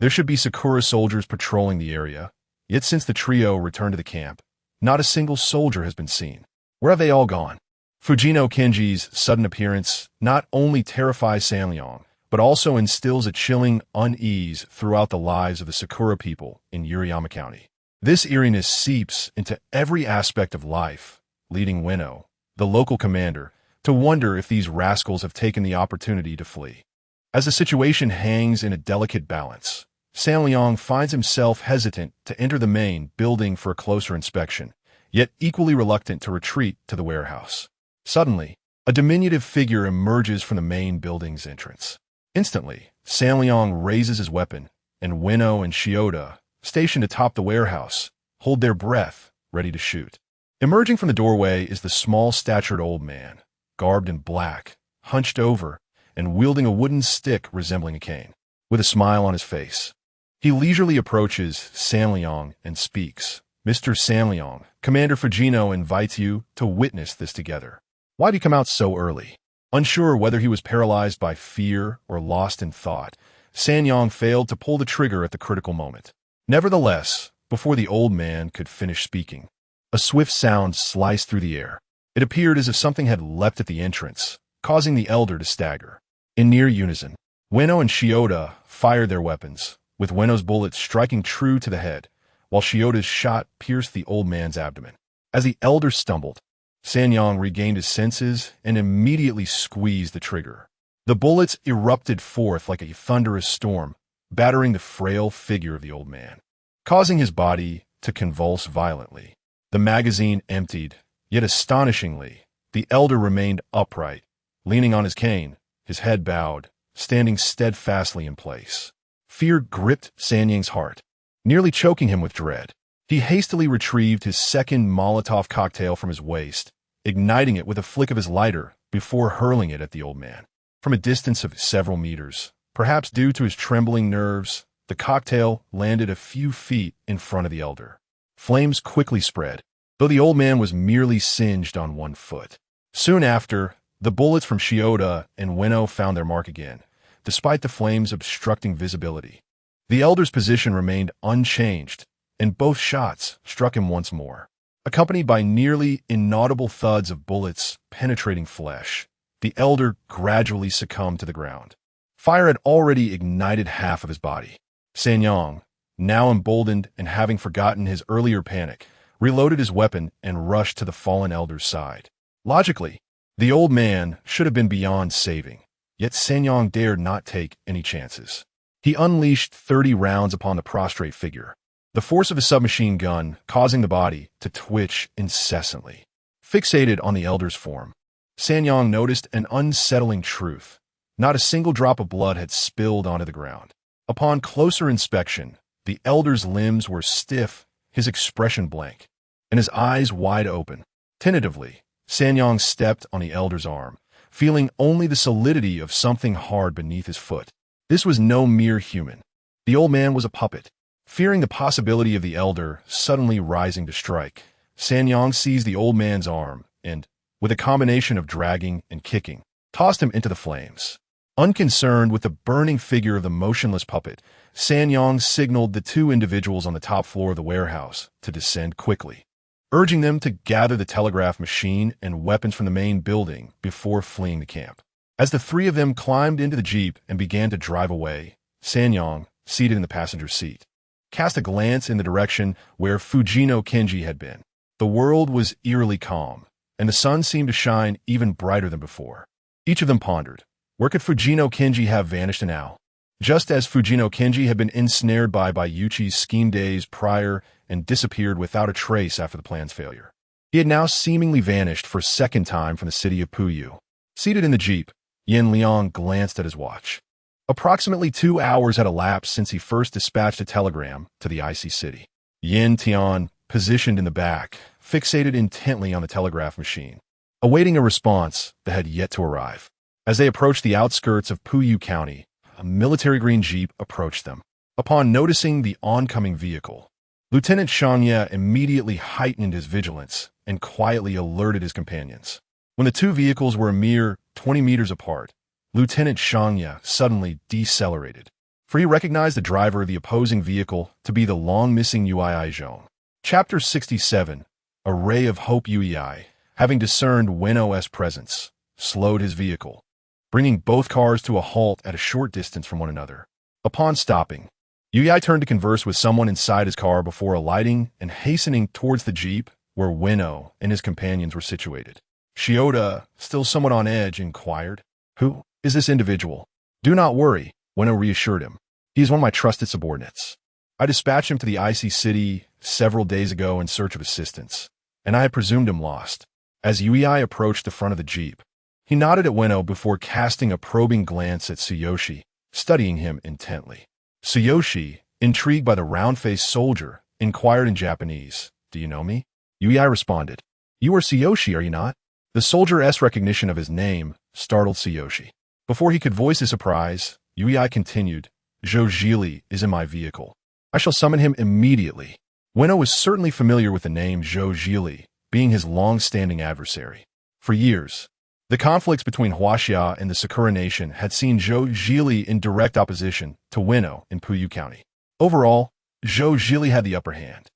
there should be Sakura soldiers patrolling the area, yet since the trio returned to the camp, not a single soldier has been seen. Where have they all gone? Fujino Kenji's sudden appearance not only terrifies Zhang Yang, but also instills a chilling unease throughout the lives of the Sakura people in Yuriyama County. This eeriness seeps into every aspect of life, leading Weno, the local commander, to wonder if these rascals have taken the opportunity to flee. As the situation hangs in a delicate balance, Zhang Yang finds himself hesitant to enter the main building for a closer inspection, yet equally reluctant to retreat to the warehouse. Suddenly, a diminutive figure emerges from the main building's entrance. Instantly, Zhang Yang raises his weapon, and Weno and Shiota, stationed atop the warehouse, hold their breath, ready to shoot. Emerging from the doorway is the small-statured old man, garbed in black, hunched over, and wielding a wooden stick resembling a cane. With a smile on his face, he leisurely approaches Zhang Yang and speaks. "Mr. Zhang Yang, Commander Fujino invites you to witness this together. Why did you come out so early?" Unsure whether he was paralyzed by fear or lost in thought, Zhang Yang failed to pull the trigger at the critical moment. Nevertheless, before the old man could finish speaking, a swift sound sliced through the air. It appeared as if something had leapt at the entrance, causing the elder to stagger. In near unison, Weno and Shiota fired their weapons, with Weno's bullet striking true to the head, while Shioda's shot pierced the old man's abdomen. As the elder stumbled, Zhang Yang regained his senses and immediately squeezed the trigger. The bullets erupted forth like a thunderous storm, battering the frail figure of the old man, causing his body to convulse violently. The magazine emptied, yet astonishingly, the elder remained upright, leaning on his cane, his head bowed, standing steadfastly in place. Fear gripped Zhang Yang's heart, nearly choking him with dread. He hastily retrieved his second Molotov cocktail from his waist, igniting it with a flick of his lighter before hurling it at the old man. From a distance of several meters, perhaps due to his trembling nerves, the cocktail landed a few feet in front of the elder. Flames quickly spread, though the old man was merely singed on one foot. Soon after, the bullets from Shioda and Ueno found their mark again, despite the flames obstructing visibility. The elder's position remained unchanged, and both shots struck him once more, accompanied by nearly inaudible thuds of bullets penetrating flesh. The elder gradually succumbed to the ground. Fire had already ignited half of his body. Zhang Yang, now emboldened and having forgotten his earlier panic, reloaded his weapon and rushed to the fallen elder's side. Logically, the old man should have been beyond saving, yet Zhang Yang dared not take any chances. He unleashed 30 rounds upon the prostrate figure, the force of a submachine gun causing the body to twitch incessantly. Fixated on the elder's form, Zhang Yang noticed an unsettling truth. Not a single drop of blood had spilled onto the ground. Upon closer inspection, the elder's limbs were stiff, his expression blank, and his eyes wide open. Tentatively, Zhang Yang stepped on the elder's arm, feeling only the solidity of something hard beneath his foot. This was no mere human. The old man was a puppet. Fearing the possibility of the elder suddenly rising to strike, Zhang Yang seized the old man's arm and, with a combination of dragging and kicking, tossed him into the flames. Unconcerned with the burning figure of the motionless puppet, Zhang Yang signaled the two individuals on the top floor of the warehouse to descend quickly, urging them to gather the telegraph machine and weapons from the main building before fleeing the camp. As the three of them climbed into the jeep and began to drive away, Zhang Yang, seated in the passenger seat, cast a glance in the direction where Fujino Kenji had been. The world was eerily calm, and the sun seemed to shine even brighter than before. Each of them pondered, where could Fujino Kenji have vanished now? Just as Fujino Kenji had been ensnared by Yuchi's scheme days prior and disappeared without a trace after the plan's failure. He had now seemingly vanished for a second time from the city of Puyu. Seated in the jeep, Yin Liang glanced at his watch. Approximately 2 hours had elapsed since he first dispatched a telegram to the icy city. Yin Tian, positioned in the back, fixated intently on the telegraph machine, awaiting a response that had yet to arrive. As they approached the outskirts of Puyu County, a military green jeep approached them. Upon noticing the oncoming vehicle, Lieutenant Zhang Yang immediately heightened his vigilance and quietly alerted his companions. When the two vehicles were a mere 20 meters apart, Lieutenant Zhang Yang suddenly decelerated, for he recognized the driver of the opposing vehicle to be the long-missing Yui Zhong. Chapter 67, A Ray of Hope. Yui, having discerned Ueno's presence, slowed his vehicle, bringing both cars to a halt at a short distance from one another. Upon stopping, Yui turned to converse with someone inside his car before alighting and hastening towards the jeep where Ueno and his companions were situated. Shioda, still somewhat on edge, inquired, "Who is this individual?" "Do not worry," Ueno reassured him. "He is one of my trusted subordinates. I dispatched him to the icy city several days ago in search of assistance, and I had presumed him lost." As Yui approached the front of the jeep, he nodded at Ueno before casting a probing glance at Tsuyoshi, studying him intently. Tsuyoshi, intrigued by the round-faced soldier, inquired in Japanese, "Do you know me?" Yui responded, "You are Tsuyoshi, are you not?" The soldier's recognition of his name startled Tsuyoshi. Before he could voice his surprise, Yui continued, "Zhou Zhili is in my vehicle. I shall summon him immediately." Ueno was certainly familiar with the name Zhou Zhili, being his long-standing adversary. For years, the conflicts between Huaxia and the Sakura Nation had seen Zhou Zhili in direct opposition to Ueno in Puyu County. Overall, Zhou Zhili had the upper hand.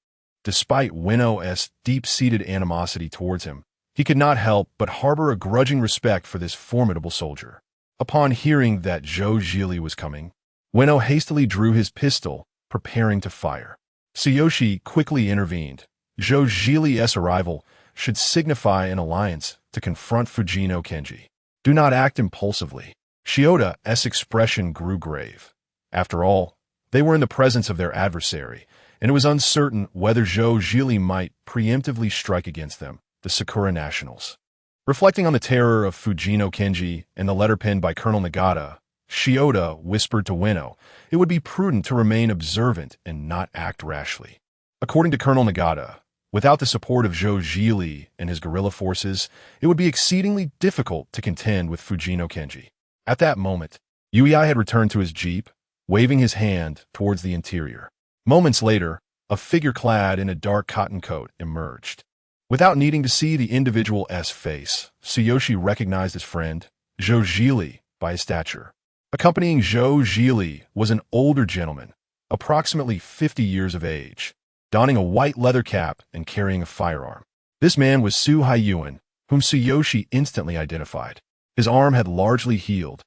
Despite Ueno's deep-seated animosity towards him, he could not help but harbor a grudging respect for this formidable soldier. Upon hearing that Zhou Zhili was coming, Ueno hastily drew his pistol, preparing to fire. Tsuyoshi quickly intervened. Zhou Zhili's arrival should signify an alliance to confront Fujino Kenji. Do not act impulsively. Shioda's expression grew grave. After all, they were in the presence of their adversary, and it was uncertain whether Zhou Zhili might preemptively strike against them, the Sakura nationals. Reflecting on the terror of Fujino Kenji and the letter penned by Colonel Nagata, Shioda whispered to Ueno it would be prudent to remain observant and not act rashly. According to Colonel Nagata, without the support of Zhou Zhili and his guerrilla forces, it would be exceedingly difficult to contend with Fujino Kenji. At that moment, Yui had returned to his jeep, waving his hand towards the interior. Moments later, a figure clad in a dark cotton coat emerged. Without needing to see the individual's face, Tsuyoshi recognized his friend, Zhou Zhili, by his stature. Accompanying Zhou Zhili was an older gentleman, approximately 50 years of age, donning a white leather cap and carrying a firearm. This man was Su Haiyuan, whom Tsuyoshi instantly identified. His arm had largely healed,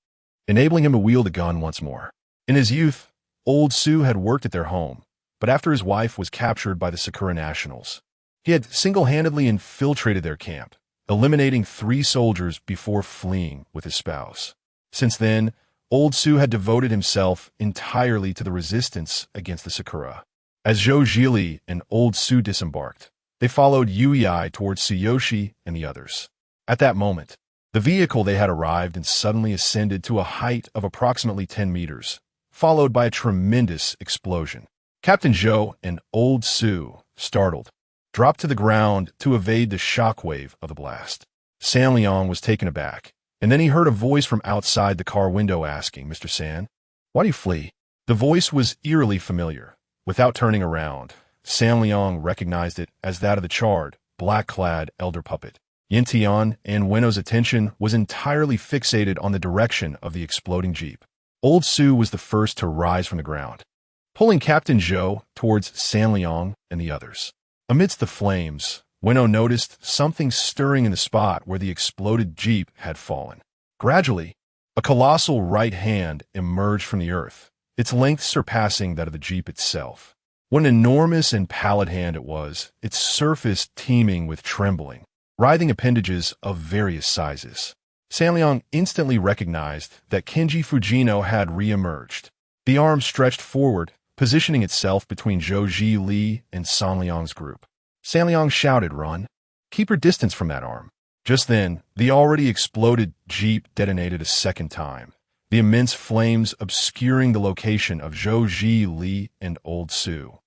enabling him to wield a gun once more. In his youth, old Su had worked at their home, but after his wife was captured by the Sakura nationals, he had single-handedly infiltrated their camp, eliminating 3 soldiers before fleeing with his spouse. Since then, old Su had devoted himself entirely to the resistance against the Sakura. As Zhou Zhili and old Su disembarked, they followed Yui towards Tsuyoshi and the others. At that moment, the vehicle they had arrived in suddenly ascended to a height of approximately 10 meters, followed by a tremendous explosion. Captain Zhou and old Su, startled, dropped to the ground to evade the shockwave of the blast. San Liang was taken aback, and then he heard a voice from outside the car window asking, "Mr. San, why do you flee?" The voice was eerily familiar. Without turning around, San Liang recognized it as that of the charred, black-clad elder puppet. Yintian and Ueno's attention was entirely fixated on the direction of the exploding jeep. Old Su was the first to rise from the ground, pulling Captain Zhou towards San Liang and the others. Amidst the flames, Ueno noticed something stirring in the spot where the exploded jeep had fallen. Gradually, a colossal right hand emerged from the earth, its length surpassing that of the jeep itself. What an enormous and pallid hand it was, its surface teeming with trembling, writhing appendages of various sizes. San Liang instantly recognized that Kenji Fujino had re-emerged. The arm stretched forward, positioning itself between Zhou Zhili and San Liang's group. San Liang shouted, "Run! Keep your distance from that arm." Just then, the already exploded jeep detonated a second time, the immense flames obscuring the location of Zhou Zhili and old Su.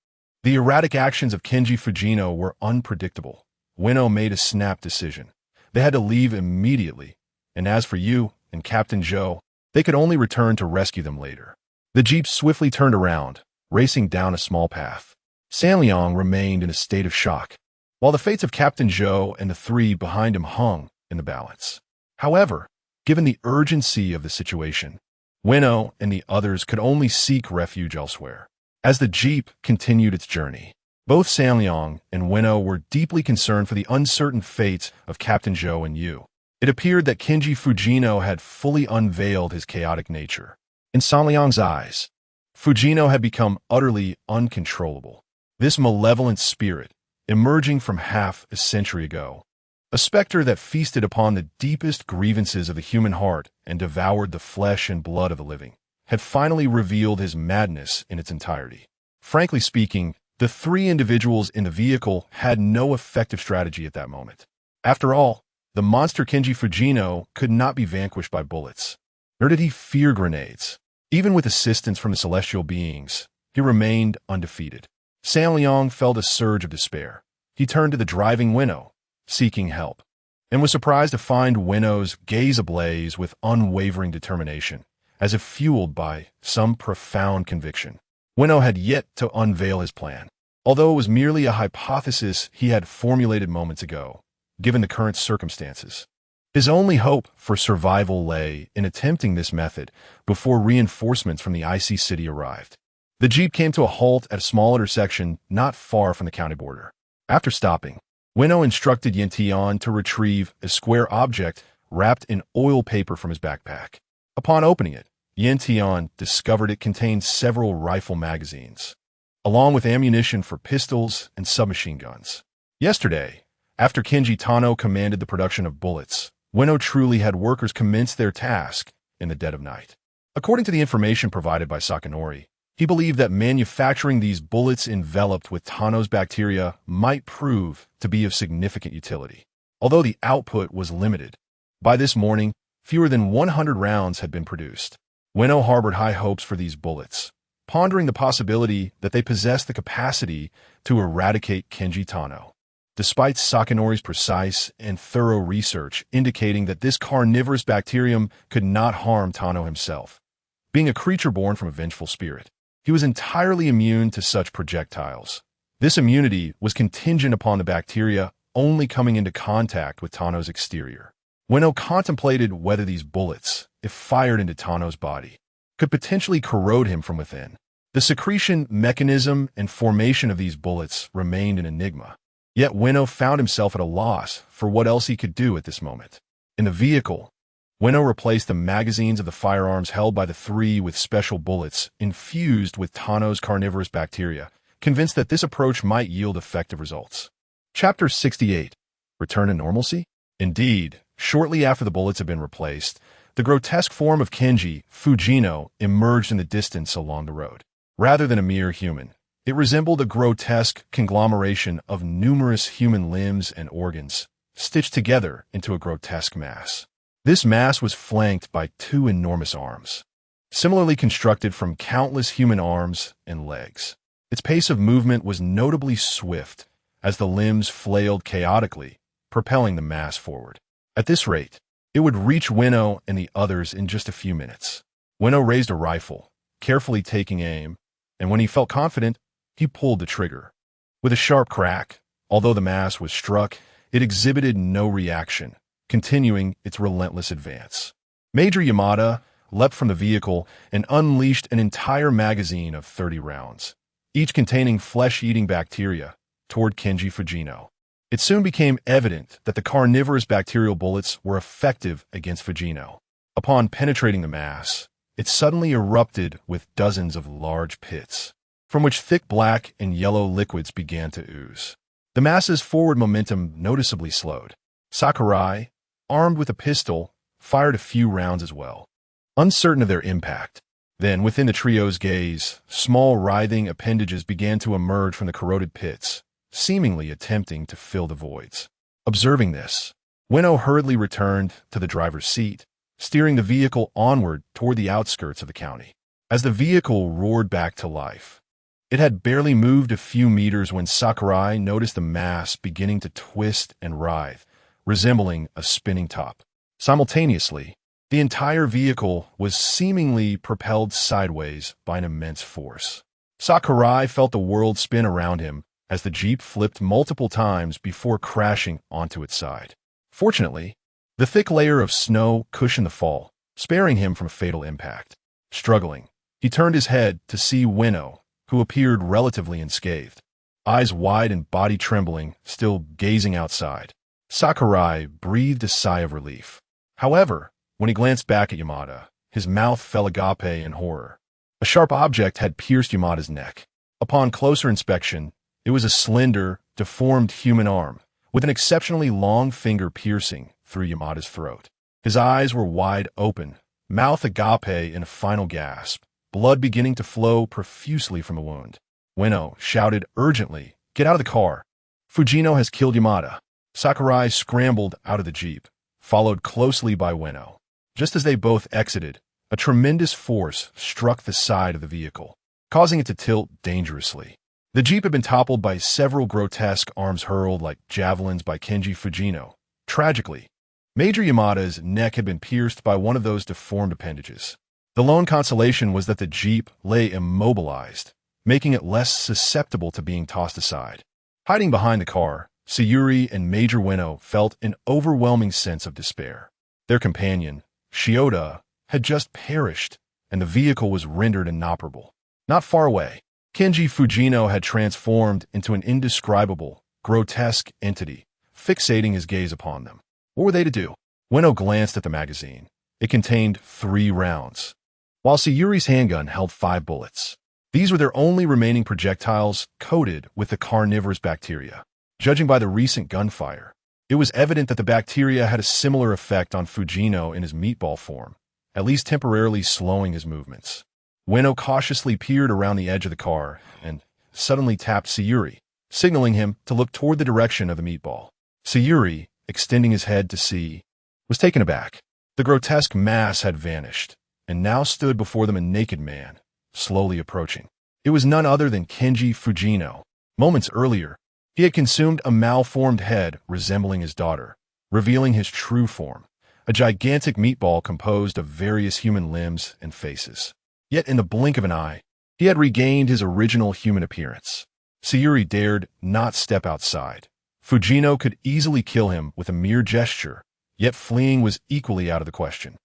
The erratic actions of Kenji Fujino were unpredictable. Ueno made a snap decision. They had to leave immediately, and as for Yu and Captain Zhou, they could only return to rescue them later. The jeep swiftly turned around, racing down a small path. San Liang remained in a state of shock, while the fates of Captain Zhou and the 3 behind him hung in the balance. However, given the urgency of the situation, Ueno and the others could only seek refuge elsewhere. As the jeep continued its journey, both San Liang and Ueno were deeply concerned for the uncertain fates of Captain Zhou and Yu. It appeared that Kenji Fujino had fully unveiled his chaotic nature. In San Liang's eyes, Fujino had become utterly uncontrollable. This malevolent spirit, emerging from half a century ago, a specter that feasted upon the deepest grievances of the human heart and devoured the flesh and blood of the living, had finally revealed his madness in its entirety. Frankly speaking, the 3 individuals in the vehicle had no effective strategy at that moment. After all, the monster Kenji Fujino could not be vanquished by bullets, nor did he fear grenades. Even with assistance from the celestial beings, he remained undefeated. San Liang felt a surge of despair. He turned to the driving Ueno, seeking help, and was surprised to find Ueno's gaze ablaze with unwavering determination, as if fueled by some profound conviction. Ueno had yet to unveil his plan, although it was merely a hypothesis he had formulated moments ago, given the current circumstances. His only hope for survival lay in attempting this method before reinforcements from the icy city arrived. The jeep came to a halt at a small intersection not far from the county border. After stopping, Ueno instructed Yintian to retrieve a square object wrapped in oil paper from his backpack. Upon opening it, Yintian discovered it contained several rifle magazines. along with ammunition for pistols and submachine guns. Yesterday, after Kenji Tano commanded the production of bullets, Ueno truly had workers commence their task in the dead of night. According to the information provided by Sakanori, he believed that manufacturing these bullets enveloped with Tano's bacteria might prove to be of significant utility. Although the output was limited, by this morning, fewer than 100 rounds had been produced. Ueno harbored high hopes for these bullets, pondering the possibility that they possessed the capacity to eradicate Kenji Tano. Despite Sakanori's precise and thorough research indicating that this carnivorous bacterium could not harm Tano himself, being a creature born from a vengeful spirit, he was entirely immune to such projectiles. This immunity was contingent upon the bacteria only coming into contact with Tano's exterior. Ueno contemplated whether these bullets, if fired into Tano's body, could potentially corrode him from within. The secretion mechanism and formation of these bullets remained an enigma. Yet Ueno found himself at a loss for what else he could do at this moment. In the vehicle, Ueno replaced the magazines of the firearms held by the three with special bullets infused with Tano's carnivorous bacteria, convinced that this approach might yield effective results. Chapter 68. Return to normalcy? Indeed, shortly after the bullets had been replaced, the grotesque form of Kenji, Fujino, emerged in the distance along the road. Rather than a mere human, it resembled a grotesque conglomeration of numerous human limbs and organs, stitched together into a grotesque mass. This mass was flanked by two enormous arms, similarly constructed from countless human arms and legs. Its pace of movement was notably swift, as the limbs flailed chaotically, propelling the mass forward. At this rate, it would reach Ueno and the others in just a few minutes. Ueno raised a rifle, carefully taking aim, and when he felt confident, he pulled the trigger. With a sharp crack, although the mass was struck, it exhibited no reaction, continuing its relentless advance. Major Yamada leapt from the vehicle and unleashed an entire magazine of 30 rounds, each containing flesh-eating bacteria, toward Kenji Fujino. It soon became evident that the carnivorous bacterial bullets were effective against Fujino. Upon penetrating the mass, it suddenly erupted with dozens of large pits, from which thick black and yellow liquids began to ooze. The mass's forward momentum noticeably slowed. Sakurai, armed with a pistol, fired a few rounds as well, uncertain of their impact. Then, within the trio's gaze, small writhing appendages began to emerge from the corroded pits, seemingly attempting to fill the voids. Observing this, Ueno hurriedly returned to the driver's seat, steering the vehicle onward toward the outskirts of the county. As the vehicle roared back to life, it had barely moved a few meters when Sakurai noticed the mass beginning to twist and writhe, resembling a spinning top. Simultaneously, the entire vehicle was seemingly propelled sideways by an immense force. Sakurai felt the world spin around him as the Jeep flipped multiple times before crashing onto its side. Fortunately, the thick layer of snow cushioned the fall, sparing him from a fatal impact. Struggling, he turned his head to see Ueno, who appeared relatively unscathed, eyes wide and body trembling, still gazing outside. Sakurai breathed a sigh of relief. However, when he glanced back at Yamada, his mouth fell agape in horror. A sharp object had pierced Yamada's neck. Upon closer inspection, it was a slender, deformed human arm, with an exceptionally long finger piercing through Yamada's throat. His eyes were wide open, mouth agape in a final gasp, blood beginning to flow profusely from the wound. Ueno shouted urgently, "Get out of the car! Fujino has killed Yamada." Sakurai scrambled out of the Jeep, followed closely by Ueno. Just as they both exited, a tremendous force struck the side of the vehicle, causing it to tilt dangerously. The Jeep had been toppled by several grotesque arms hurled like javelins by Kenji Fujino. Tragically, Major Yamada's neck had been pierced by one of those deformed appendages. The lone consolation was that the Jeep lay immobilized, making it less susceptible to being tossed aside. Hiding behind the car, Sayuri and Major Ueno felt an overwhelming sense of despair. Their companion, Shioda, had just perished, and the vehicle was rendered inoperable. Not far away, Kenji Fujino had transformed into an indescribable, grotesque entity, fixating his gaze upon them. What were they to do? Ueno glanced at the magazine. It contained 3 rounds, while Sayuri's handgun held 5 bullets. These were their only remaining projectiles coated with the carnivorous bacteria. Judging by the recent gunfire, it was evident that the bacteria had a similar effect on Fujino in his meatball form, at least temporarily slowing his movements. Ueno cautiously peered around the edge of the car and suddenly tapped Sayuri, signaling him to look toward the direction of the meatball. Sayuri, extending his head to see, was taken aback. The grotesque mass had vanished, and now stood before them a naked man, slowly approaching. It was none other than Kenji Fujino. Moments earlier, he had consumed a malformed head resembling his daughter, revealing his true form, a gigantic meatball composed of various human limbs and faces. Yet in the blink of an eye, he had regained his original human appearance. Sayuri dared not step outside. Fujino could easily kill him with a mere gesture, yet fleeing was equally out of the question.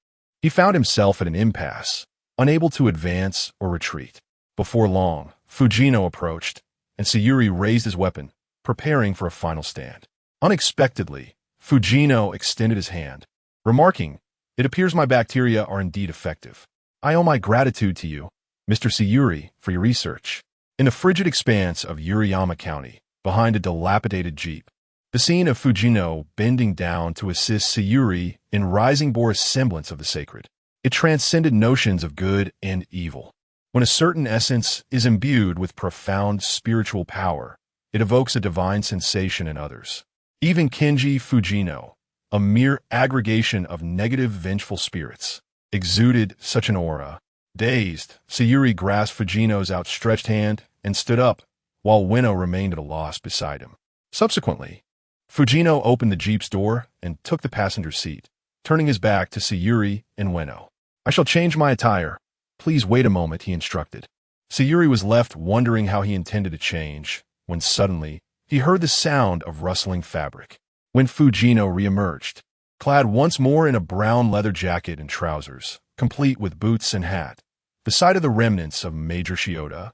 He found himself at an impasse, unable to advance or retreat. Before long, Fujino approached, and Sayuri raised his weapon, preparing for a final stand. Unexpectedly, Fujino extended his hand, remarking, "It appears my bacteria are indeed effective. I owe my gratitude to you, Mr. Sayuri, for your research." In the frigid expanse of Yuriyama County, behind a dilapidated jeep, the scene of Fujino bending down to assist Sayuri in rising bore a semblance of the sacred. It transcended notions of good and evil. When a certain essence is imbued with profound spiritual power, it evokes a divine sensation in others. Even Kenji Fujino, a mere aggregation of negative, vengeful spirits, exuded such an aura. Dazed, Sayuri grasped Fujino's outstretched hand and stood up, while Ueno remained at a loss beside him. Subsequently, Fujino opened the jeep's door and took the passenger seat, turning his back to Sayuri and Ueno. "I shall change my attire. Please wait a moment," he instructed. Sayuri was left wondering how he intended to change, when suddenly he heard the sound of rustling fabric. When Fujino reemerged, clad once more in a brown leather jacket and trousers, complete with boots and hat, the sight of the remnants of Major Shioda,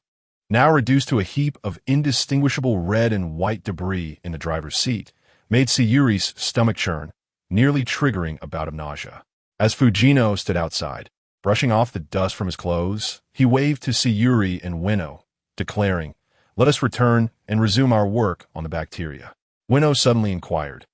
now reduced to a heap of indistinguishable red and white debris in the driver's seat, made Sayuri's stomach churn, nearly triggering a bout of nausea. As Fujino stood outside, brushing off the dust from his clothes, he waved to Sayuri and Ueno, declaring, "Let us return and resume our work on the bacteria." Ueno suddenly inquired,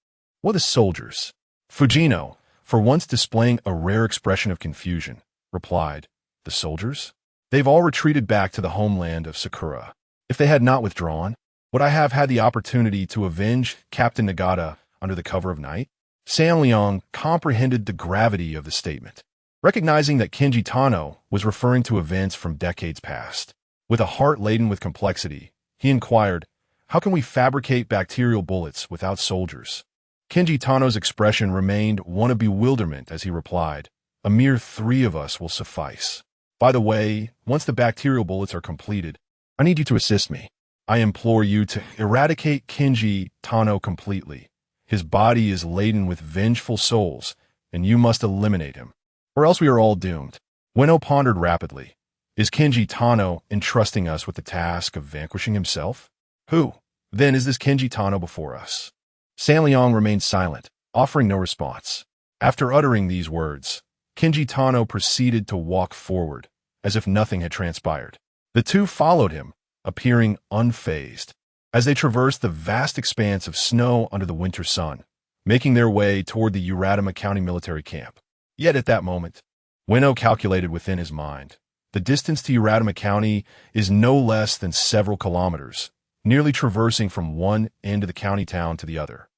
"What the soldiers?" Fujino, for once displaying a rare expression of confusion, replied, "The soldiers? They've all retreated back to the homeland of Sakura. If they had not withdrawn, would I have had the opportunity to avenge Captain Nagata under the cover of night?" Zhang Yang comprehended the gravity of the statement, recognizing that Kenji Tano was referring to events from decades past. With a heart laden with complexity, he inquired, "How can we fabricate bacterial bullets without soldiers?" Kenji Tano's expression remained one of bewilderment as he replied, "A mere 3 of us will suffice. By the way, once the bacterial bullets are completed, I need you to assist me. I implore you to eradicate Kenji Tano completely. His body is laden with vengeful souls, and you must eliminate him, or else we are all doomed." Ueno pondered rapidly. Is Kenji Tano entrusting us with the task of vanquishing himself? Who, then, is this Kenji Tano before us? Zhang Yang remained silent, offering no response. After uttering these words, Kenji Tano proceeded to walk forward, as if nothing had transpired. The two followed him, appearing unfazed, as they traversed the vast expanse of snow under the winter sun, making their way toward the Uradama County military camp. Yet at that moment, Ueno calculated within his mind, the distance to Uradama County is no less than several kilometers, nearly traversing from one end of the county town to the other.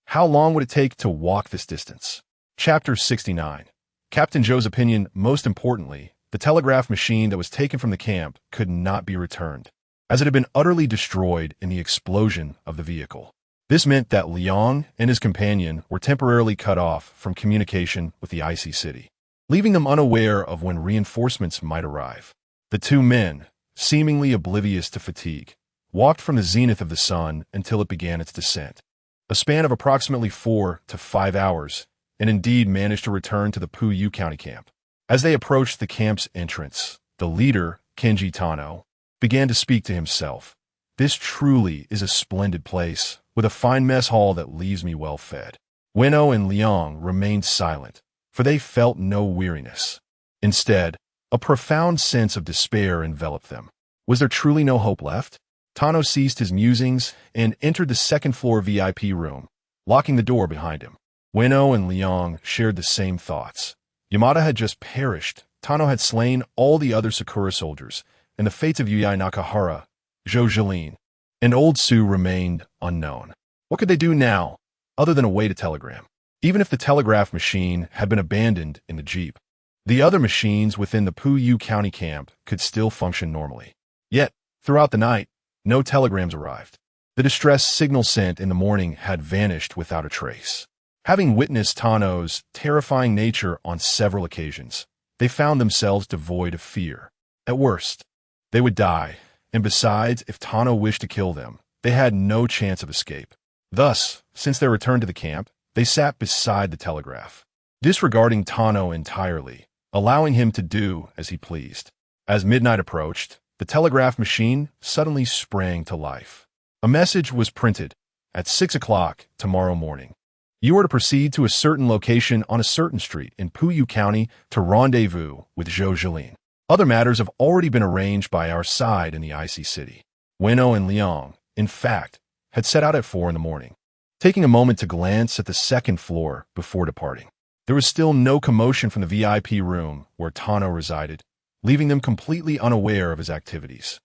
How long would it take to walk this distance? Chapter 69. Captain Joe's opinion, most importantly, the telegraph machine that was taken from the camp could not be returned, as it had been utterly destroyed in the explosion of the vehicle. This meant that Liang and his companion were temporarily cut off from communication with the icy city, leaving them unaware of when reinforcements might arrive. The two men, seemingly oblivious to fatigue, walked from the zenith of the sun until it began its descent, a span of approximately 4 to 5 hours, and indeed managed to return to the Puyu County camp. As they approached the camp's entrance, the leader, Kenji Tano, began to speak to himself. "This truly is a splendid place, with a fine mess hall that leaves me well fed." Ueno and Liang remained silent, for they felt no weariness. Instead, a profound sense of despair enveloped them. Was there truly no hope left? Tano ceased his musings and entered the second-floor VIP room, locking the door behind him. Ueno and Liang shared the same thoughts. Yamada had just perished, Tano had slain all the other Sakura soldiers, and the fates of Yuyai Nakahara, Zhou Jilin, and Old Su remained unknown. What could they do now, other than await a telegram? Even if the telegraph machine had been abandoned in the jeep, the other machines within the Puyu County camp could still function normally. Yet, throughout the night, no telegrams arrived. The distress signal sent in the morning had vanished without a trace. Having witnessed Tano's terrifying nature on several occasions, they found themselves devoid of fear. At worst, they would die, and besides, if Tano wished to kill them, they had no chance of escape. Thus, since their return to the camp, they sat beside the telegraph, disregarding Tano entirely, allowing him to do as he pleased. As midnight approached, the telegraph machine suddenly sprang to life. A message was printed at 6 o'clock tomorrow morning. You are to proceed to a certain location on a certain street in Puyu County to rendezvous with Zhou Jilin. Other matters have already been arranged by our side in the icy city. Ueno and Liang, in fact, had set out at 4 in the morning. Taking a moment to glance at the second floor before departing, there was still no commotion from the VIP room where Tano resided, leaving them completely unaware of his activities.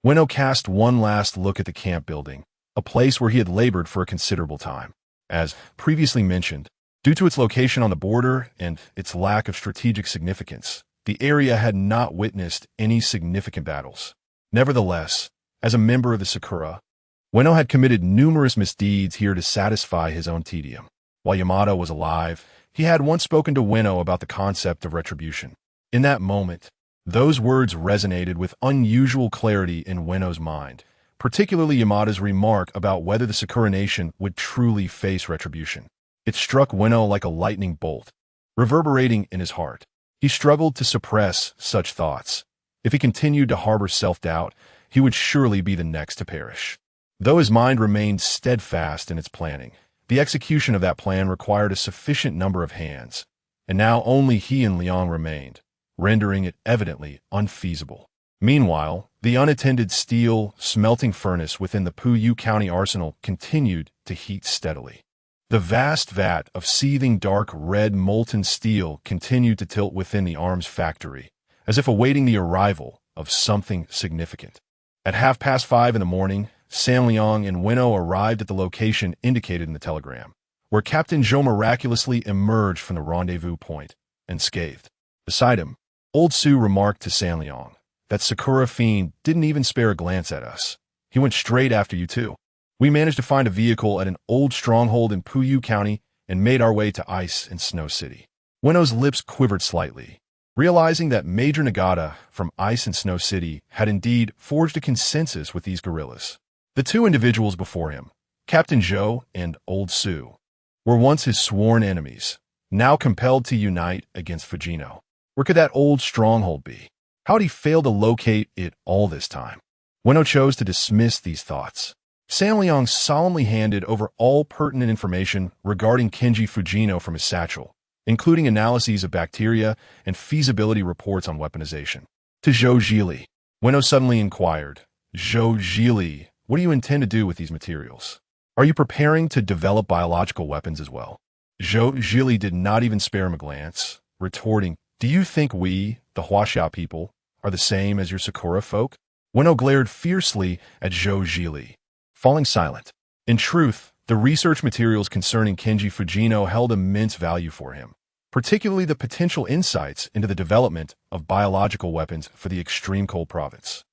Ueno cast one last look at the camp building, a place where he had labored for a considerable time. As previously mentioned, due to its location on the border and its lack of strategic significance, the area had not witnessed any significant battles. Nevertheless, as a member of the Sakura, Ueno had committed numerous misdeeds here to satisfy his own tedium. While Yamada was alive, he had once spoken to Ueno about the concept of retribution. In that moment, those words resonated with unusual clarity in Ueno's mind, particularly Yamada's remark about whether the Sakura nation would truly face retribution. It struck Ueno like a lightning bolt, reverberating in his heart. He struggled to suppress such thoughts. If he continued to harbor self-doubt, he would surely be the next to perish. Though his mind remained steadfast in its planning, the execution of that plan required a sufficient number of hands, and now only he and Liang remained, rendering it evidently unfeasible. Meanwhile, the unattended steel smelting furnace within the Puyu County arsenal continued to heat steadily. The vast vat of seething dark red molten steel continued to tilt within the arms factory, as if awaiting the arrival of something significant. At 5:30 in the morning, San Liang and Ueno arrived at the location indicated in the telegram, where Captain Zhou miraculously emerged from the rendezvous point, unscathed. Beside him, Old Su remarked to San Liang, "That Sakura fiend didn't even spare a glance at us. He went straight after you too. We managed to find a vehicle at an old stronghold in Puyu County and made our way to Ice and Snow City." Ueno's lips quivered slightly, realizing that Major Nagata from Ice and Snow City had indeed forged a consensus with these guerrillas. The two individuals before him, Captain Zhou and Old Su, were once his sworn enemies, now compelled to unite against Fujino. Where could that old stronghold be? How had he failed to locate it all this time? Ueno chose to dismiss these thoughts. San Liang solemnly handed over all pertinent information regarding Kenji Fujino from his satchel, including analyses of bacteria and feasibility reports on weaponization. To Zhou Jili, Ueno suddenly inquired, "Zhou Jili, what do you intend to do with these materials? Are you preparing to develop biological weapons as well?" Zhou Jili did not even spare him a glance, retorting, "Do you think we, the Huaxia people, are the same as your Sakura folk?" Ueno glared fiercely at Zhou Jili, falling silent. In truth, the research materials concerning Kenji Fujino held immense value for him, particularly the potential insights into the development of biological weapons for the extreme cold province.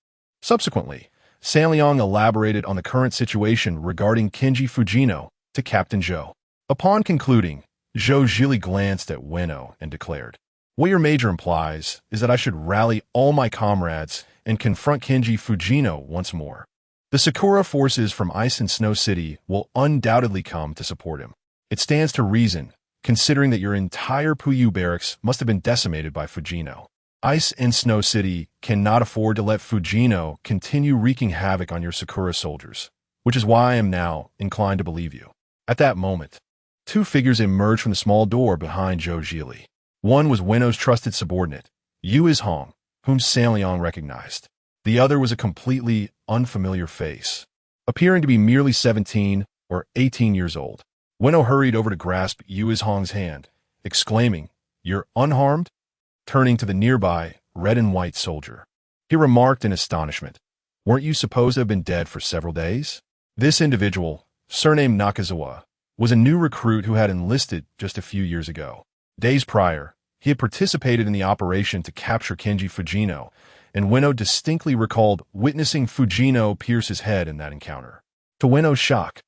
Subsequently, San Liang elaborated on the current situation regarding Kenji Fujino to Captain Zhou. Upon concluding, Zhou Jili glanced at Ueno and declared, "What your major implies is that I should rally all my comrades and confront Kenji Fujino once more. The Sakura forces from Ice and Snow City will undoubtedly come to support him. It stands to reason, considering that your entire Puyu barracks must have been decimated by Fujino. Ice and Snow City cannot afford to let Fujino continue wreaking havoc on your Sakura soldiers, which is why I am now inclined to believe you." At that moment, two figures emerged from the small door behind Zhou Jili. One was Ueno's trusted subordinate, Yu Izhong, whom San Liang recognized. The other was a completely unfamiliar face, appearing to be merely 17 or 18 years old. Weno hurried over to grasp Yu Hong's hand, exclaiming, "You're unharmed?" Turning to the nearby red and white soldier, he remarked in astonishment, "Weren't you supposed to have been dead for several days?" This individual, surnamed Nakazawa, was a new recruit who had enlisted just a few years ago. Days prior, he had participated in the operation to capture Kenji Fujino, and Weno distinctly recalled witnessing Fujino pierce his head in that encounter. To Weno's shock,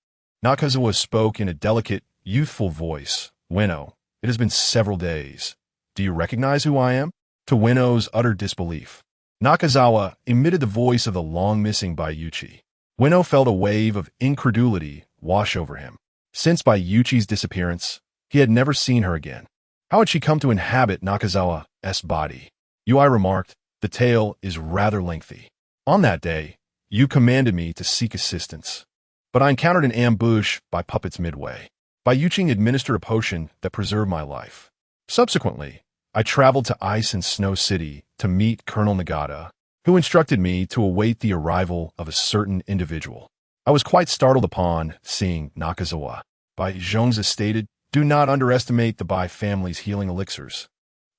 Nakazawa spoke in a delicate, youthful voice. "Weno, it has been several days. Do you recognize who I am?" To Weno's utter disbelief, Nakazawa emitted the voice of the long-missing Bayuchi. Weno felt a wave of incredulity wash over him. Since Bayuchi's disappearance, he had never seen her again. How had she come to inhabit Nakazawa's body? Ui remarked, "The tale is rather lengthy. On that day, you commanded me to seek assistance, but I encountered an ambush by puppets midway. Bayuchi administered a potion that preserved my life. Subsequently, I traveled to Ice and Snow City to meet Colonel Nagata, who instructed me to await the arrival of a certain individual. I was quite startled upon seeing Nakazawa. Bai Zhongzi stated, do not underestimate the Bai family's healing elixirs.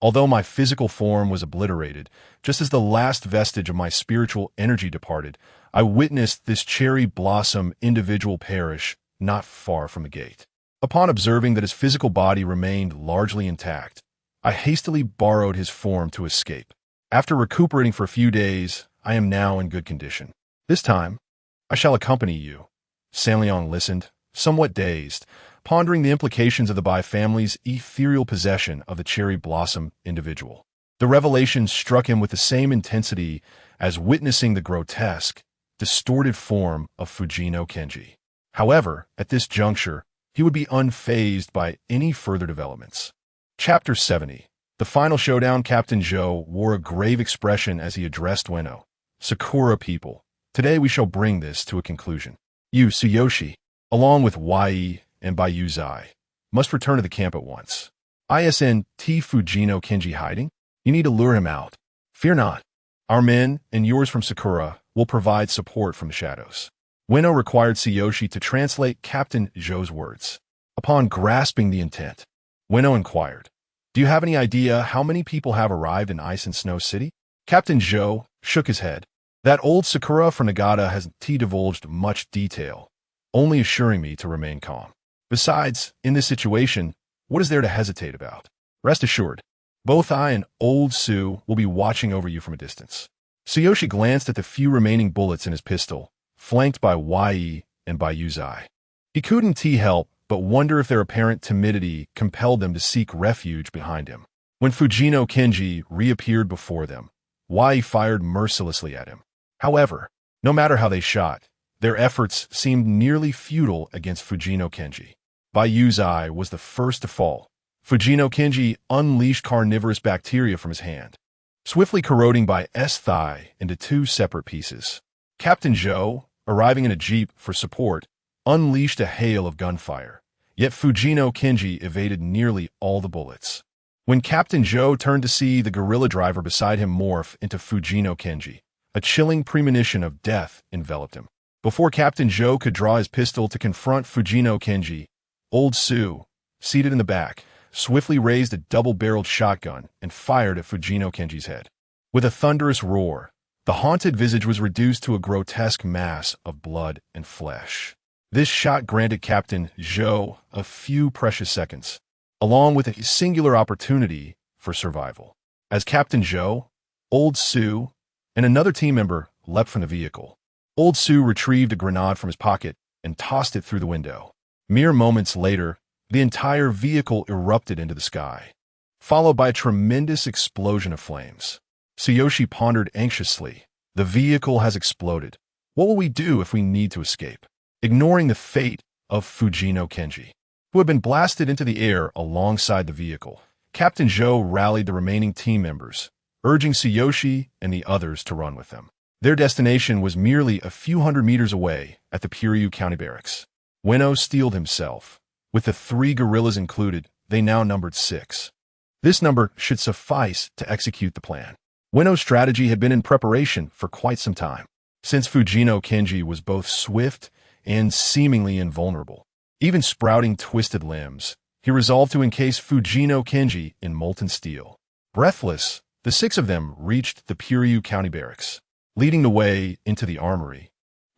Although my physical form was obliterated, just as the last vestige of my spiritual energy departed, I witnessed this cherry blossom individual perish not far from the gate. Upon observing that his physical body remained largely intact, I hastily borrowed his form to escape. After recuperating for a few days, I am now in good condition. This time, I shall accompany you." Sanliang listened, somewhat dazed, pondering the implications of the Bai family's ethereal possession of the cherry blossom individual. The revelation struck him with the same intensity as witnessing the grotesque, distorted form of Fujino Kenji. However, at this juncture, he would be unfazed by any further developments. Chapter 70. The final showdown. Captain Zhou wore a grave expression as he addressed Weno. "Sakura people, today we shall bring this to a conclusion. You, Tsuyoshi, along with Wai and Bayu Zai, must return to the camp at once. Isn't Fujino Kenji hiding? You need to lure him out. Fear not. Our men and yours from Sakura will provide support from the shadows." Weno required Tsuyoshi to translate Captain Zhou's words. Upon grasping the intent, Weno inquired, "Do you have any idea how many people have arrived in Ice and Snow City?" Captain Zhou shook his head. "That old Sakura from Nagata hasn't divulged much detail, only assuring me to remain calm. Besides, in this situation, what is there to hesitate about? Rest assured, both I and Old Su will be watching over you from a distance." Tsuyoshi glanced at the few remaining bullets in his pistol, flanked by Wai and by Yuzai. He couldn't help but wonder if their apparent timidity compelled them to seek refuge behind him. When Fujino Kenji reappeared before them, Wai fired mercilessly at him. However, no matter how they shot, their efforts seemed nearly futile against Fujino Kenji. Yuzai was the first to fall. Fujino Kenji unleashed carnivorous bacteria from his hand, swiftly corroding Bai's thigh into two separate pieces. Captain Zhou, arriving in a jeep for support, unleashed a hail of gunfire, yet Fujino Kenji evaded nearly all the bullets. When Captain Zhou turned to see the guerrilla driver beside him morph into Fujino Kenji, a chilling premonition of death enveloped him. Before Captain Zhou could draw his pistol to confront Fujino Kenji, Old Su, seated in the back, swiftly raised a double-barreled shotgun and fired at Fujino Kenji's head. With a thunderous roar, the haunted visage was reduced to a grotesque mass of blood and flesh. This shot granted Captain Zhou a few precious seconds, along with a singular opportunity for survival. As Captain Zhou, Old Su, and another team member leapt from the vehicle, Old Su retrieved a grenade from his pocket and tossed it through the window. Mere moments later, the entire vehicle erupted into the sky, followed by a tremendous explosion of flames. Tsuyoshi pondered anxiously. The vehicle has exploded. What will we do if we need to escape? Ignoring the fate of Fujino Kenji, who had been blasted into the air alongside the vehicle, Captain Zhou rallied the remaining team members, urging Tsuyoshi and the others to run with them. Their destination was merely a few hundred meters away at the Puryu County Barracks. Weno steeled himself. With the 3 guerrillas included, they now numbered 6. This number should suffice to execute the plan. Ueno's strategy had been in preparation for quite some time. Since Fujino Kenji was both swift and seemingly invulnerable, even sprouting twisted limbs, he resolved to encase Fujino Kenji in molten steel. Breathless, the six of them reached the Puryu County Barracks, leading the way into the armory.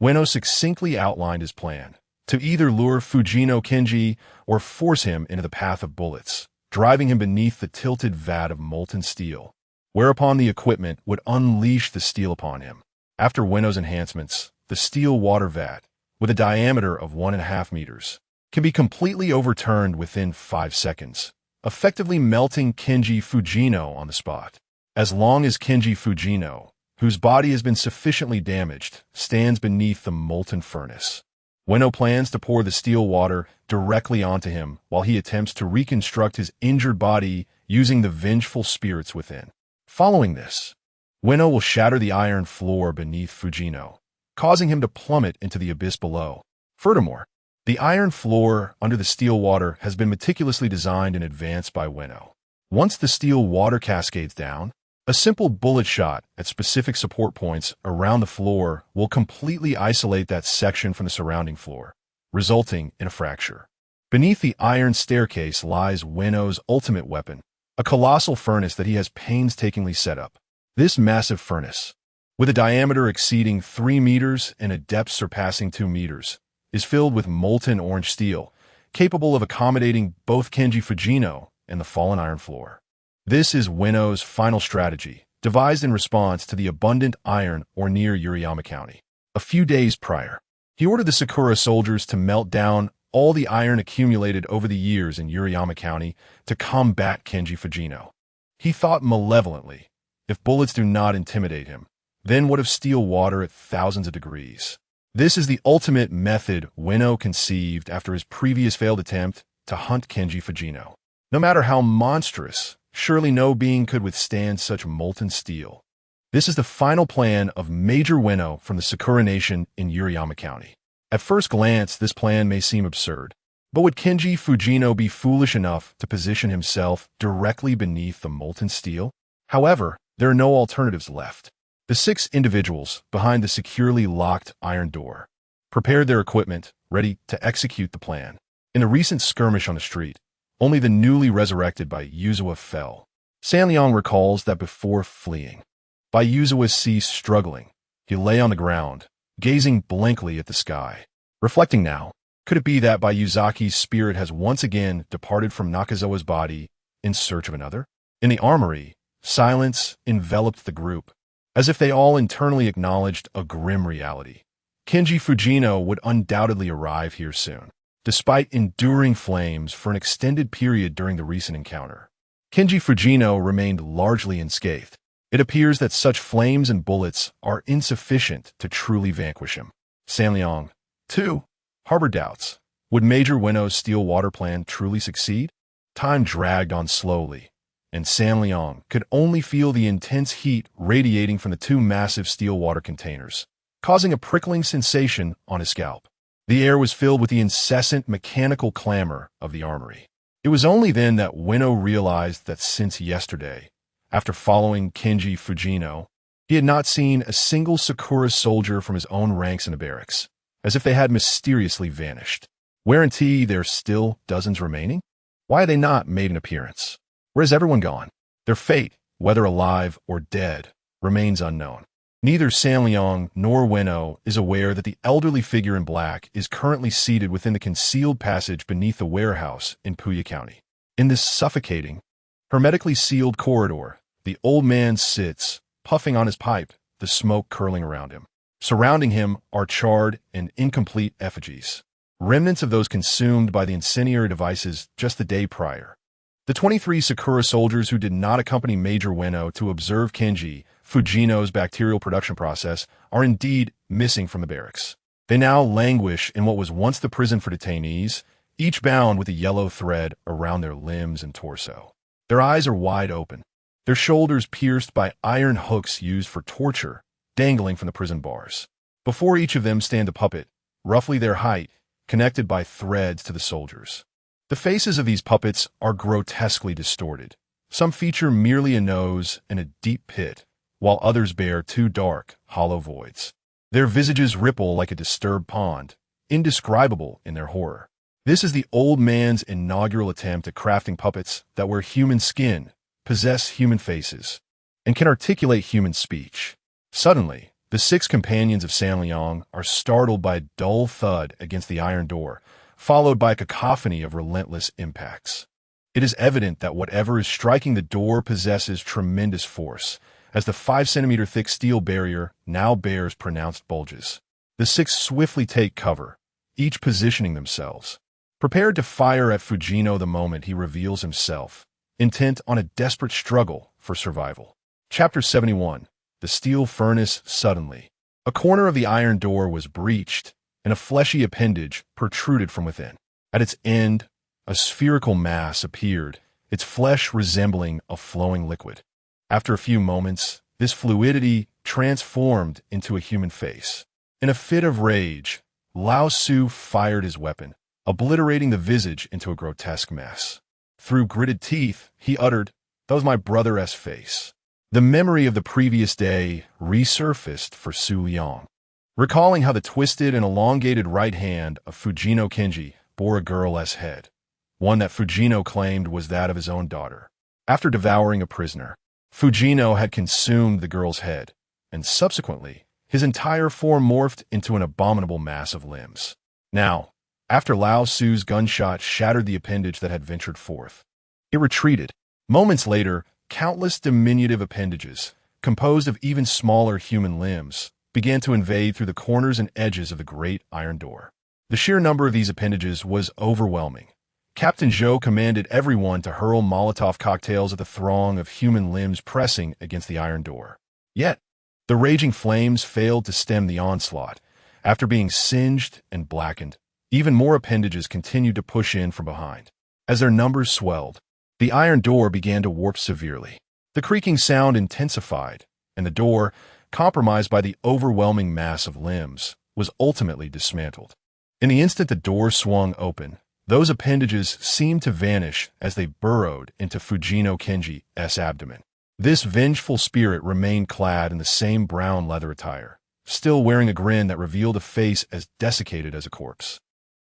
Ueno succinctly outlined his plan, to either lure Fujino Kenji or force him into the path of bullets, driving him beneath the tilted vat of molten steel, whereupon the equipment would unleash the steel upon him. After Ueno's enhancements, the steel water vat, with a diameter of 1.5 meters, can be completely overturned within 5 seconds, effectively melting Kenji Fujino on the spot. As long as Kenji Fujino, whose body has been sufficiently damaged, stands beneath the molten furnace, Ueno plans to pour the steel water directly onto him while he attempts to reconstruct his injured body using the vengeful spirits within. Following this, Ueno will shatter the iron floor beneath Fujino, causing him to plummet into the abyss below. Furthermore, the iron floor under the steel water has been meticulously designed in advance by Ueno. Once the steel water cascades down, a simple bullet shot at specific support points around the floor will completely isolate that section from the surrounding floor, resulting in a fracture. Beneath the iron staircase lies Ueno's ultimate weapon, a colossal furnace that he has painstakingly set up. This massive furnace, with a diameter exceeding 3 meters and a depth surpassing 2 meters, is filled with molten orange steel, capable of accommodating both Kenji Fujino and the fallen iron floor. This is Ueno's final strategy, devised in response to the abundant iron ore near Yuriyama County. A few days prior, he ordered the Sakura soldiers to melt down all the iron accumulated over the years in Yuriyama County to combat Kenji Fujino. He thought malevolently, if bullets do not intimidate him, then what of steel water at thousands of degrees? This is the ultimate method Ueno conceived after his previous failed attempt to hunt Kenji Fujino. No matter how monstrous, surely no being could withstand such molten steel. This is the final plan of Major Ueno from the Sakura Nation in Yuriyama County. At first glance, this plan may seem absurd, but would Kenji Fujino be foolish enough to position himself directly beneath the molten steel? However, there are no alternatives left. The 6 individuals behind the securely locked iron door prepared their equipment, ready to execute the plan. In a recent skirmish on the street, only the newly resurrected Bayuzawa fell. Sanliang recalls that before fleeing, Bayuzawa ceased struggling. He lay on the ground, gazing blankly at the sky. Reflecting now, could it be that Bayuzaki's spirit has once again departed from Nakazawa's body in search of another? In the armory, silence enveloped the group, as if they all internally acknowledged a grim reality. Kenji Fujino would undoubtedly arrive here soon, despite enduring flames for an extended period during the recent encounter. Kenji Fujino remained largely unscathed. It appears that such flames and bullets are insufficient to truly vanquish him. Sanliang, too, harbored doubts. Would Major Ueno's steel water plan truly succeed? Time dragged on slowly, and Sanliang could only feel the intense heat radiating from the 2 massive steel water containers, causing a prickling sensation on his scalp. The air was filled with the incessant mechanical clamor of the armory. It was only then that Ueno realized that since yesterday, after following Kenji Fujino, he had not seen a single Sakura soldier from his own ranks in the barracks, as if they had mysteriously vanished. Guarantee there's still dozens remaining? Why had they not made an appearance? Where has everyone gone? Their fate, whether alive or dead, remains unknown. Neither Sanliang nor Ueno is aware that the elderly figure in black is currently seated within the concealed passage beneath the warehouse in Puya County. In this suffocating, hermetically sealed corridor, the old man sits, puffing on his pipe, the smoke curling around him. Surrounding him are charred and incomplete effigies, remnants of those consumed by the incendiary devices just the day prior. The 23 Sakura soldiers who did not accompany Major Ueno to observe Kenji Fujino's bacterial production process are indeed missing from the barracks. They now languish in what was once the prison for detainees, each bound with a yellow thread around their limbs and torso. Their eyes are wide open, their shoulders pierced by iron hooks used for torture, dangling from the prison bars. Before each of them stand a puppet, roughly their height, connected by threads to the soldiers. The faces of these puppets are grotesquely distorted. Some feature merely a nose and a deep pit, while others bear two dark, hollow voids. Their visages ripple like a disturbed pond, indescribable in their horror. This is the old man's inaugural attempt at crafting puppets that wear human skin, possess human faces, and can articulate human speech. Suddenly, the six companions of Zhang Yang are startled by a dull thud against the iron door, followed by a cacophony of relentless impacts. It is evident that whatever is striking the door possesses tremendous force, as the 5-centimeter thick steel barrier now bears pronounced bulges. The six swiftly take cover, each positioning themselves, prepared to fire at Fujino the moment he reveals himself, intent on a desperate struggle for survival. Chapter 71. The Steel Furnace. Suddenly, a corner of the iron door was breached, and a fleshy appendage protruded from within. At its end, a spherical mass appeared, its flesh resembling a flowing liquid. After a few moments, this fluidity transformed into a human face. In a fit of rage, Lao Su fired his weapon, obliterating the visage into a grotesque mess. Through gritted teeth, he uttered, "That was my brother-esque face." The memory of the previous day resurfaced for Su Liang, recalling how the twisted and elongated right hand of Fujino Kenji bore a girl's head, one that Fujino claimed was that of his own daughter. After devouring a prisoner, Fujino had consumed the girl's head, and subsequently, his entire form morphed into an abominable mass of limbs. Now, after Lao Su's gunshot shattered the appendage that had ventured forth, it retreated. Moments later, countless diminutive appendages, composed of even smaller human limbs, began to invade through the corners and edges of the great iron door. The sheer number of these appendages was overwhelming. Captain Zhou commanded everyone to hurl Molotov cocktails at the throng of human limbs pressing against the iron door. Yet, the raging flames failed to stem the onslaught. After being singed and blackened, even more appendages continued to push in from behind. As their numbers swelled, the iron door began to warp severely. The creaking sound intensified, and the door, compromised by the overwhelming mass of limbs, was ultimately dismantled. In the instant the door swung open, those appendages seemed to vanish as they burrowed into Fujino Kenji's abdomen. This vengeful spirit remained clad in the same brown leather attire, still wearing a grin that revealed a face as desiccated as a corpse.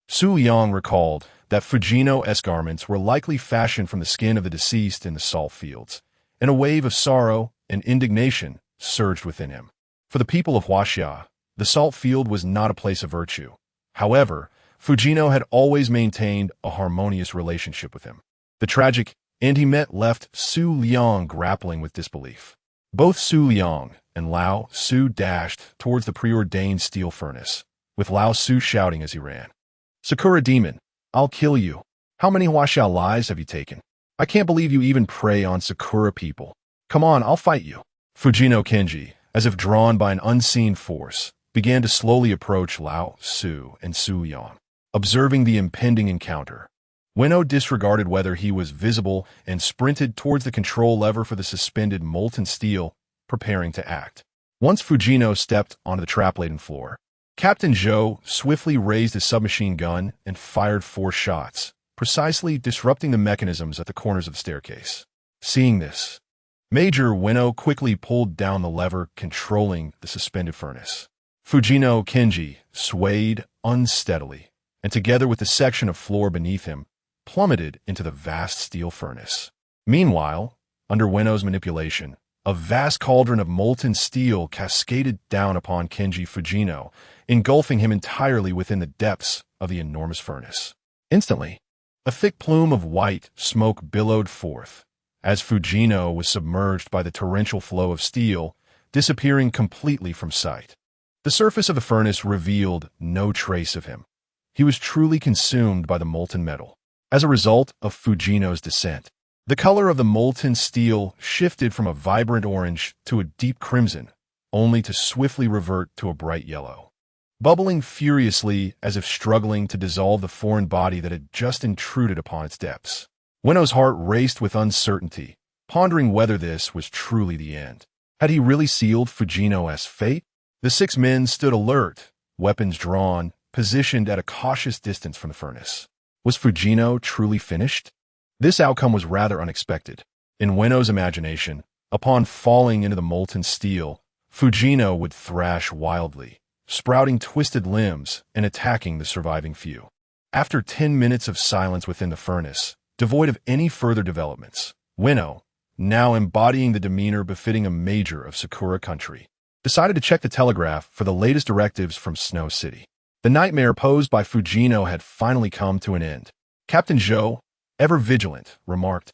Su Liang recalled that Fujino's garments were likely fashioned from the skin of the deceased in the salt fields, and a wave of sorrow and indignation surged within him. For the people of Huaxia, the salt field was not a place of virtue. However, Fujino had always maintained a harmonious relationship with him. The tragic end he met left Su Liang grappling with disbelief. Both Su Liang and Lao Su dashed towards the preordained steel furnace, with Lao Su shouting as he ran, "Sakura demon, I'll kill you. How many Huaxia lives have you taken? I can't believe you even prey on Sakura people. Come on, I'll fight you." Fujino Kenji, as if drawn by an unseen force, began to slowly approach Lao Su and Su Liang. Observing the impending encounter, Ueno disregarded whether he was visible and sprinted towards the control lever for the suspended molten steel, preparing to act. Once Fujino stepped onto the trap-laden floor, Captain Zhou swiftly raised his submachine gun and fired 4 shots, precisely disrupting the mechanisms at the corners of the staircase. Seeing this, Major Ueno quickly pulled down the lever controlling the suspended furnace. Fujino Kenji swayed unsteadily, and together with the section of floor beneath him, plummeted into the vast steel furnace. Meanwhile, under Ueno's manipulation, a vast cauldron of molten steel cascaded down upon Kenji Fujino, engulfing him entirely within the depths of the enormous furnace. Instantly, a thick plume of white smoke billowed forth, as Fujino was submerged by the torrential flow of steel, disappearing completely from sight. The surface of the furnace revealed no trace of him. He was truly consumed by the molten metal. As a result of Fujino's descent, the color of the molten steel shifted from a vibrant orange to a deep crimson, only to swiftly revert to a bright yellow. Bubbling furiously as if struggling to dissolve the foreign body that had just intruded upon its depths. Ueno's heart raced with uncertainty, pondering whether this was truly the end. Had he really sealed Fujino's fate? The 6 men stood alert, weapons drawn, positioned at a cautious distance from the furnace. Was Fujino truly finished? This outcome was rather unexpected. In Ueno's imagination, Upon falling into the molten steel, Fujino would thrash wildly, sprouting twisted limbs and attacking the surviving few. After 10 minutes of silence within the furnace, devoid of any further developments, Ueno, now embodying the demeanor befitting a major of Sakura country, decided to check the telegraph for the latest directives from Snow City. The nightmare posed by Fujino had finally come to an end. Captain Zhou, ever vigilant, remarked,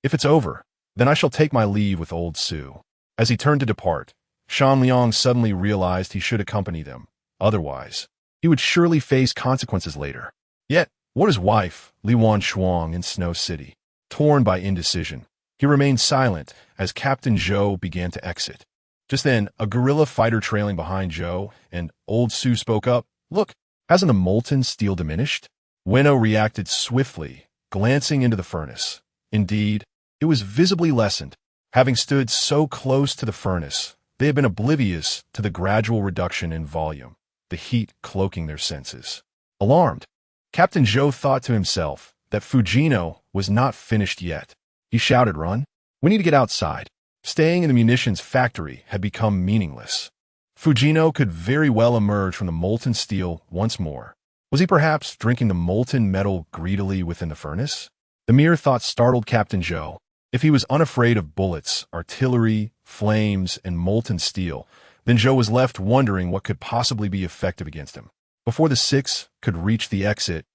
"If it's over, then I shall take my leave with old Su." As he turned to depart, Shan Liang suddenly realized he should accompany them. Otherwise, he would surely face consequences later. Yet, what his wife, Li Shuang, in Snow City? Torn by indecision, he remained silent as Captain Zhou began to exit. Just then, a guerrilla fighter trailing behind Zhou, and old Su spoke up, "Look, hasn't the molten steel diminished?" Ueno reacted swiftly, glancing into the furnace. Indeed, it was visibly lessened. Having stood so close to the furnace, they had been oblivious to the gradual reduction in volume, the heat cloaking their senses. Alarmed, Captain Zhou thought to himself that Fujino was not finished yet. He shouted, "Run! We need to get outside." Staying in the munitions factory had become meaningless. Fujino could very well emerge from the molten steel once more. Was he perhaps drinking the molten metal greedily within the furnace? The mere thought startled Captain Zhou. If he was unafraid of bullets, artillery, flames, and molten steel, then Zhou was left wondering what could possibly be effective against him. Before the six could reach the exit,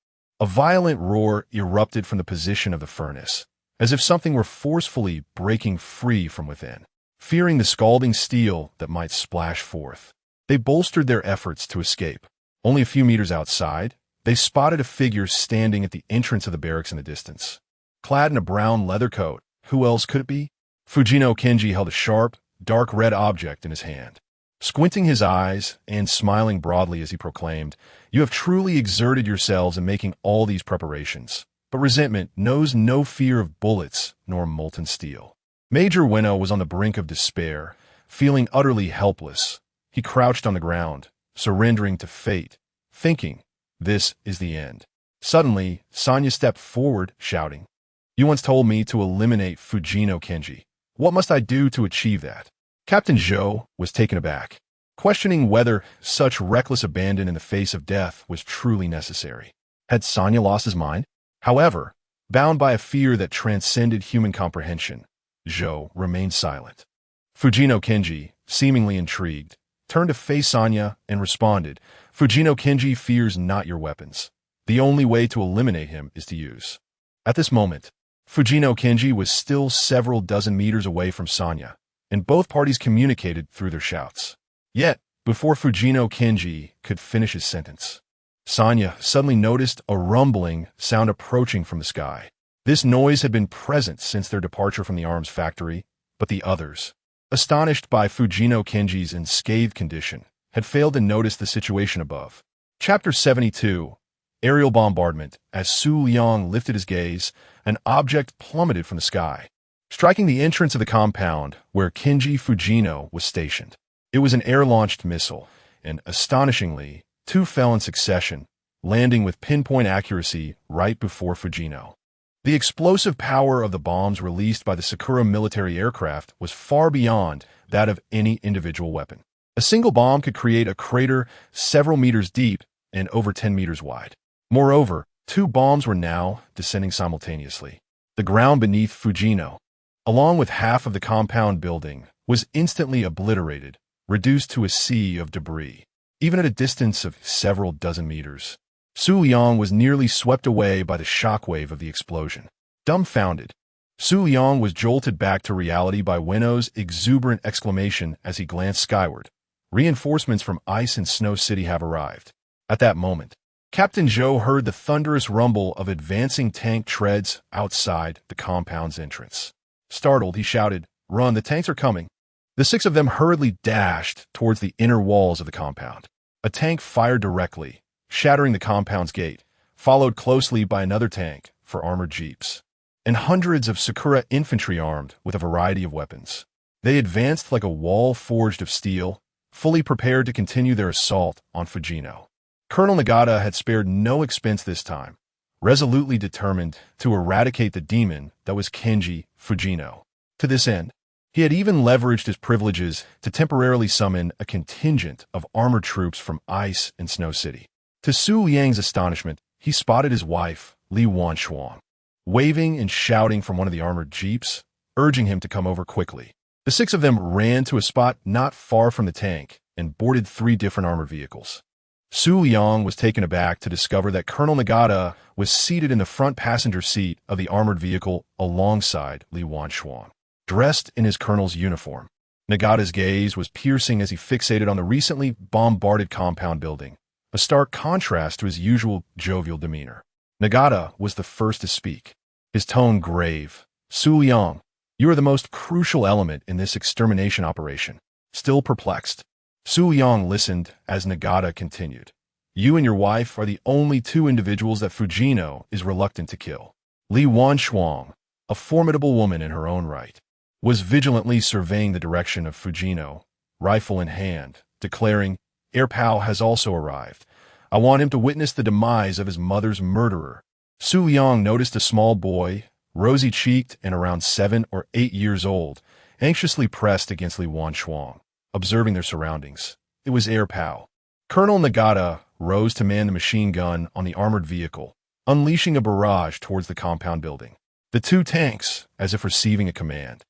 a violent roar erupted from the position of the furnace, as if something were forcefully breaking free from within. Fearing the scalding steel that might splash forth, they bolstered their efforts to escape. Only a few meters outside, they spotted a figure standing at the entrance of the barracks in the distance. Clad in a brown leather coat, who else could it be? Fujino Kenji held a sharp, dark red object in his hand. Squinting his eyes and smiling broadly as he proclaimed, "You have truly exerted yourselves in making all these preparations, but resentment knows no fear of bullets nor molten steel." Major Ueno was on the brink of despair, feeling utterly helpless. He crouched on the ground, surrendering to fate, thinking, "This is the end." Suddenly, Sanya stepped forward, shouting, "You once told me to eliminate Fujino Kenji. What must I do to achieve that?" Captain Zhou was taken aback, questioning whether such reckless abandon in the face of death was truly necessary. Had Sanya lost his mind? However, bound by a fear that transcended human comprehension, Zhou remained silent. Fujino Kenji, seemingly intrigued, turned to face Sanya and responded, "Fujino Kenji fears not your weapons. The only way to eliminate him is to use." At this moment, Fujino Kenji was still several dozen meters away from Sanya, and both parties communicated through their shouts. Yet, before Fujino Kenji could finish his sentence, Sanya suddenly noticed a rumbling sound approaching from the sky. This noise had been present since their departure from the arms factory, but the others, astonished by Fujino Kenji's unscathed condition, had failed to notice the situation above. Chapter 72. Aerial Bombardment. As Su Liang lifted his gaze, an object plummeted from the sky, striking the entrance of the compound where Kenji Fujino was stationed. It was an air-launched missile, and astonishingly, two fell in succession, landing with pinpoint accuracy right before Fujino. The explosive power of the bombs released by the Sakura military aircraft was far beyond that of any individual weapon. A single bomb could create a crater several meters deep and over 10 meters wide. Moreover, two bombs were now descending simultaneously. The ground beneath Fujino, along with half of the compound building, was instantly obliterated, reduced to a sea of debris. Even at a distance of several dozen meters, Su Liang was nearly swept away by the shockwave of the explosion. Dumbfounded, Su Liang was jolted back to reality by Ueno's exuberant exclamation as he glanced skyward. "Reinforcements from Ice and Snow City have arrived." At that moment, Captain Zhou heard the thunderous rumble of advancing tank treads outside the compound's entrance. Startled, he shouted, "Run, the tanks are coming." The six of them hurriedly dashed towards the inner walls of the compound. A tank fired directly, shattering the compound's gate, followed closely by another tank for armored jeeps, and hundreds of Sakura infantry armed with a variety of weapons. They advanced like a wall forged of steel, fully prepared to continue their assault on Fujino. Colonel Nagata had spared no expense this time, resolutely determined to eradicate the demon that was Kenji Fujino. To this end, He had even leveraged his privileges to temporarily summon a contingent of armored troops from Ice and Snow City. To Su Yang's astonishment, he spotted his wife, Li Wanshuang, waving and shouting from one of the armored jeeps, urging him to come over quickly. The six of them ran to a spot not far from the tank and boarded 3 different armored vehicles. Su Yang was taken aback to discover that Colonel Nagata was seated in the front passenger seat of the armored vehicle alongside Li Wanshuang, dressed in his colonel's uniform. Nagata's gaze was piercing as he fixated on the recently bombarded compound building, a stark contrast to his usual jovial demeanor. Nagata was the first to speak, his tone grave. Su Yang, you are the most crucial element in this extermination operation. Still perplexed, Su Yang listened as Nagata continued. You and your wife are the only 2 individuals that Fujino is reluctant to kill. Li Wanshuang, a formidable woman in her own right, was vigilantly surveying the direction of Fujino, rifle in hand, declaring, Air Pao has also arrived. I want him to witness the demise of his mother's murderer. Su Yang noticed a small boy, rosy-cheeked and around 7 or 8 years old, anxiously pressed against Li Wanshuang, observing their surroundings. It was Air Pao. Colonel Nagata rose to man the machine gun on the armored vehicle, unleashing a barrage towards the compound building. The 2 tanks, as if receiving a command,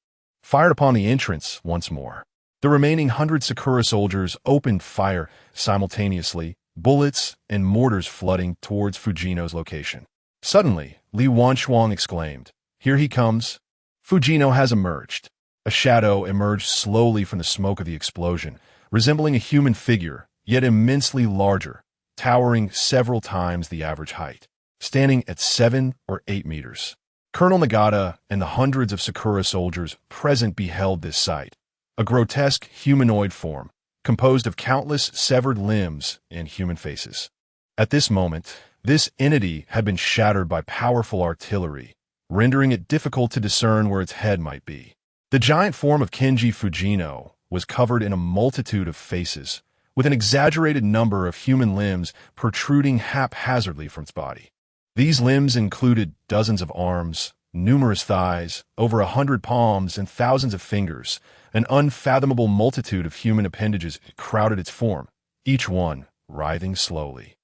fired upon the entrance once more. The remaining 100 Sakura soldiers opened fire simultaneously, bullets and mortars flooding towards Fujino's location. Suddenly, Li Wanshuang exclaimed, Here he comes. Fujino has emerged. A shadow emerged slowly from the smoke of the explosion, resembling a human figure, yet immensely larger, towering several times the average height, standing at 7 or 8 meters. Colonel Nagata and the hundreds of Sakura soldiers present beheld this sight, a grotesque humanoid form, composed of countless severed limbs and human faces. At this moment, this entity had been shattered by powerful artillery, rendering it difficult to discern where its head might be. The giant form of Kenji Fujino was covered in a multitude of faces, with an exaggerated number of human limbs protruding haphazardly from its body. These limbs included dozens of arms, numerous thighs, over 100 palms, and thousands of fingers. An unfathomable multitude of human appendages crowded its form, each one writhing slowly.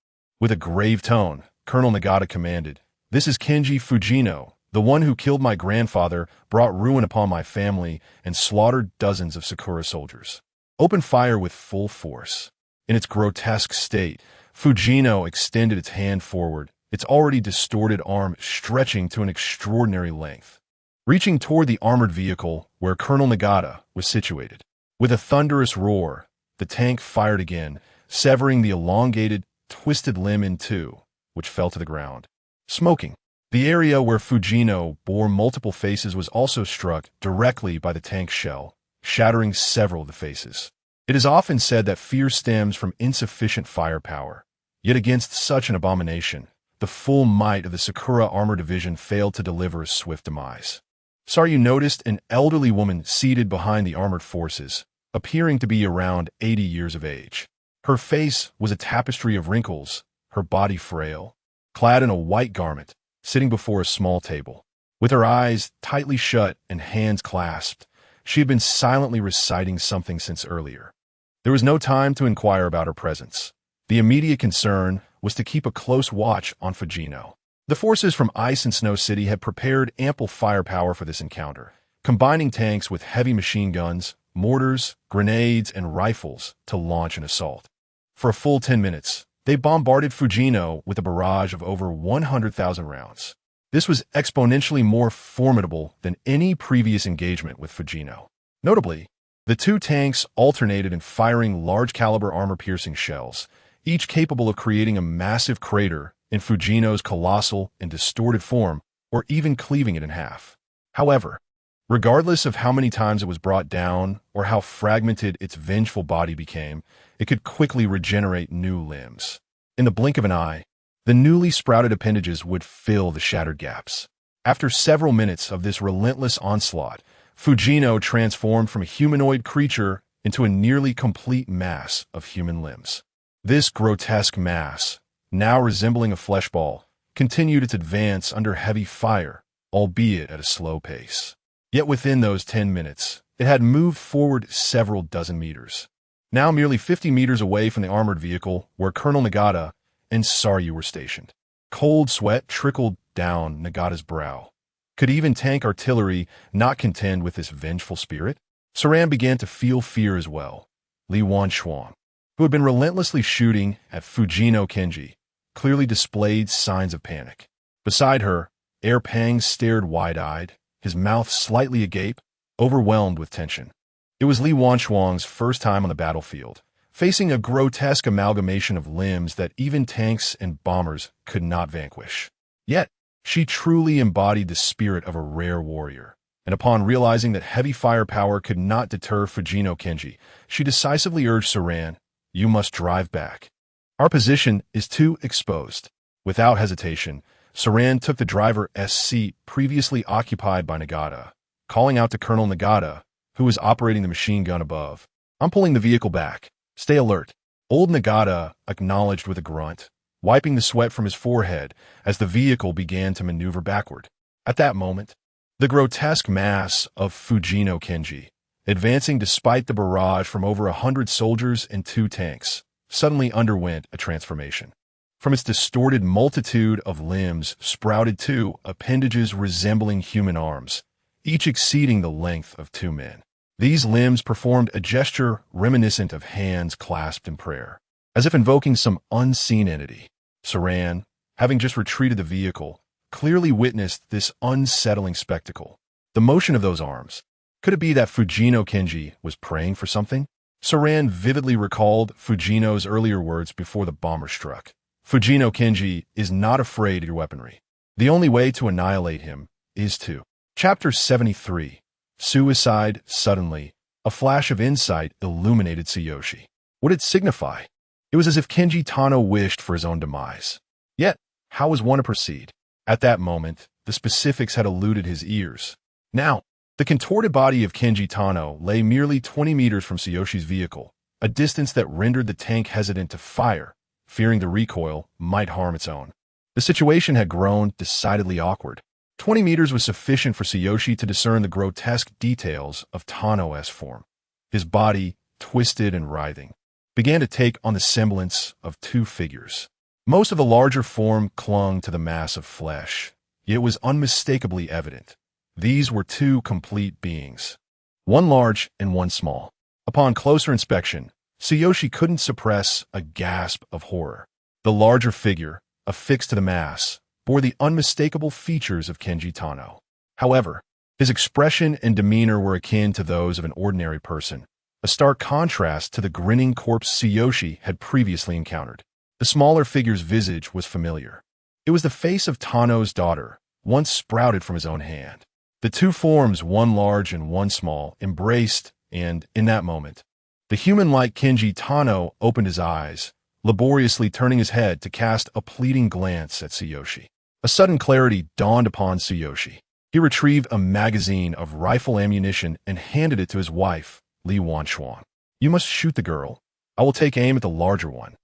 With a grave tone, Colonel Nagata commanded, This is Kenji Fujino, the one who killed my grandfather, brought ruin upon my family, and slaughtered dozens of Sakura soldiers. Open fire with full force. In its grotesque state, Fujino extended its hand forward, its already distorted arm stretching to an extraordinary length, reaching toward the armored vehicle where Colonel Nagata was situated. With a thunderous roar, the tank fired again, severing the elongated, twisted limb in 2, which fell to the ground, smoking. The area where Fujino bore multiple faces was also struck directly by the tank's shell, shattering several of the faces. It is often said that fear stems from insufficient firepower, yet against such an abomination, the full might of the Sakura Armor Division failed to deliver a swift demise. Saryu noticed an elderly woman seated behind the armored forces, appearing to be around 80 years of age. Her face was a tapestry of wrinkles, her body frail, clad in a white garment, sitting before a small table. With her eyes tightly shut and hands clasped, she had been silently reciting something since earlier. There was no time to inquire about her presence. The immediate concern was to keep a close watch on Fujino. The forces from Ice and Snow City had prepared ample firepower for this encounter, combining tanks with heavy machine guns, mortars, grenades, and rifles to launch an assault. For a full 10 minutes, they bombarded Fujino with a barrage of over 100,000 rounds. This was exponentially more formidable than any previous engagement with Fujino. Notably, the 2 tanks alternated in firing large-caliber armor-piercing shells, each capable of creating a massive crater in Fujino's colossal and distorted form, or even cleaving it in half. However, regardless of how many times it was brought down or how fragmented its vengeful body became, it could quickly regenerate new limbs. In the blink of an eye, the newly sprouted appendages would fill the shattered gaps. After several minutes of this relentless onslaught, Fujino transformed from a humanoid creature into a nearly complete mass of human limbs. This grotesque mass, now resembling a flesh ball, continued its advance under heavy fire, albeit at a slow pace. Yet within those 10 minutes, It had moved forward several dozen meters. Now merely 50 meters away from the armored vehicle where Colonel Nagata and Saryu were stationed. Cold sweat trickled down Nagata's brow. Could even tank artillery not contend with this vengeful spirit? Saran began to feel fear as well. Li Wanchuan, who had been relentlessly shooting at Fujino Kenji, clearly displayed signs of panic. Beside her, Air Pang stared wide-eyed, his mouth slightly agape, overwhelmed with tension. It was Li Wanchuang's first time on the battlefield, facing a grotesque amalgamation of limbs that even tanks and bombers could not vanquish. Yet, she truly embodied the spirit of a rare warrior, and upon realizing that heavy firepower could not deter Fujino Kenji, she decisively urged Saran, "You must drive back. Our position is too exposed." Without hesitation, Saran took the driver's seat previously occupied by Nagata, calling out to Colonel Nagata, who was operating the machine gun above. "I'm pulling the vehicle back. Stay alert." Old Nagata acknowledged with a grunt, wiping the sweat from his forehead as the vehicle began to maneuver backward. At that moment, the grotesque mass of Fujino Kenji, advancing despite the barrage from over 100 soldiers and 2 tanks, suddenly underwent a transformation. From its distorted multitude of limbs sprouted 2 appendages resembling human arms, each exceeding the length of 2 men. These limbs performed a gesture reminiscent of hands clasped in prayer, as if invoking some unseen entity. Saran, having just retreated the vehicle, clearly witnessed this unsettling spectacle. The motion of those arms. Could it be that Fujino Kenji was praying for something? Saran vividly recalled Fujino's earlier words before the bomber struck. Fujino Kenji is not afraid of your weaponry. The only way to annihilate him is to. Chapter 73. Suicide. Suddenly, a flash of insight illuminated Tsuyoshi. What did it signify? It was as if Kenji Tano wished for his own demise. Yet, how was one to proceed? At that moment, the specifics had eluded his ears. Now, the contorted body of Kenji Tano lay merely 20 meters from Tsuyoshi's vehicle, a distance that rendered the tank hesitant to fire, fearing the recoil might harm its own. The situation had grown decidedly awkward. 20 meters was sufficient for Tsuyoshi to discern the grotesque details of Tano's form. His body, twisted and writhing, began to take on the semblance of 2 figures. Most of the larger form clung to the mass of flesh, yet it was unmistakably evident. These were 2 complete beings, one large and one small. Upon closer inspection, Tsuyoshi couldn't suppress a gasp of horror. The larger figure, affixed to the mass, bore the unmistakable features of Kenji Tano. However, his expression and demeanor were akin to those of an ordinary person, a stark contrast to the grinning corpse Tsuyoshi had previously encountered. The smaller figure's visage was familiar. It was the face of Tano's daughter, once sprouted from his own hand. The 2 forms, one large and one small, embraced, and, in that moment, the human-like Kenji Tano opened his eyes, laboriously turning his head to cast a pleading glance at Tsuyoshi. A sudden clarity dawned upon Tsuyoshi. He retrieved a magazine of rifle ammunition and handed it to his wife, Li Wanchuan. "You must shoot the girl. I will take aim at the larger one."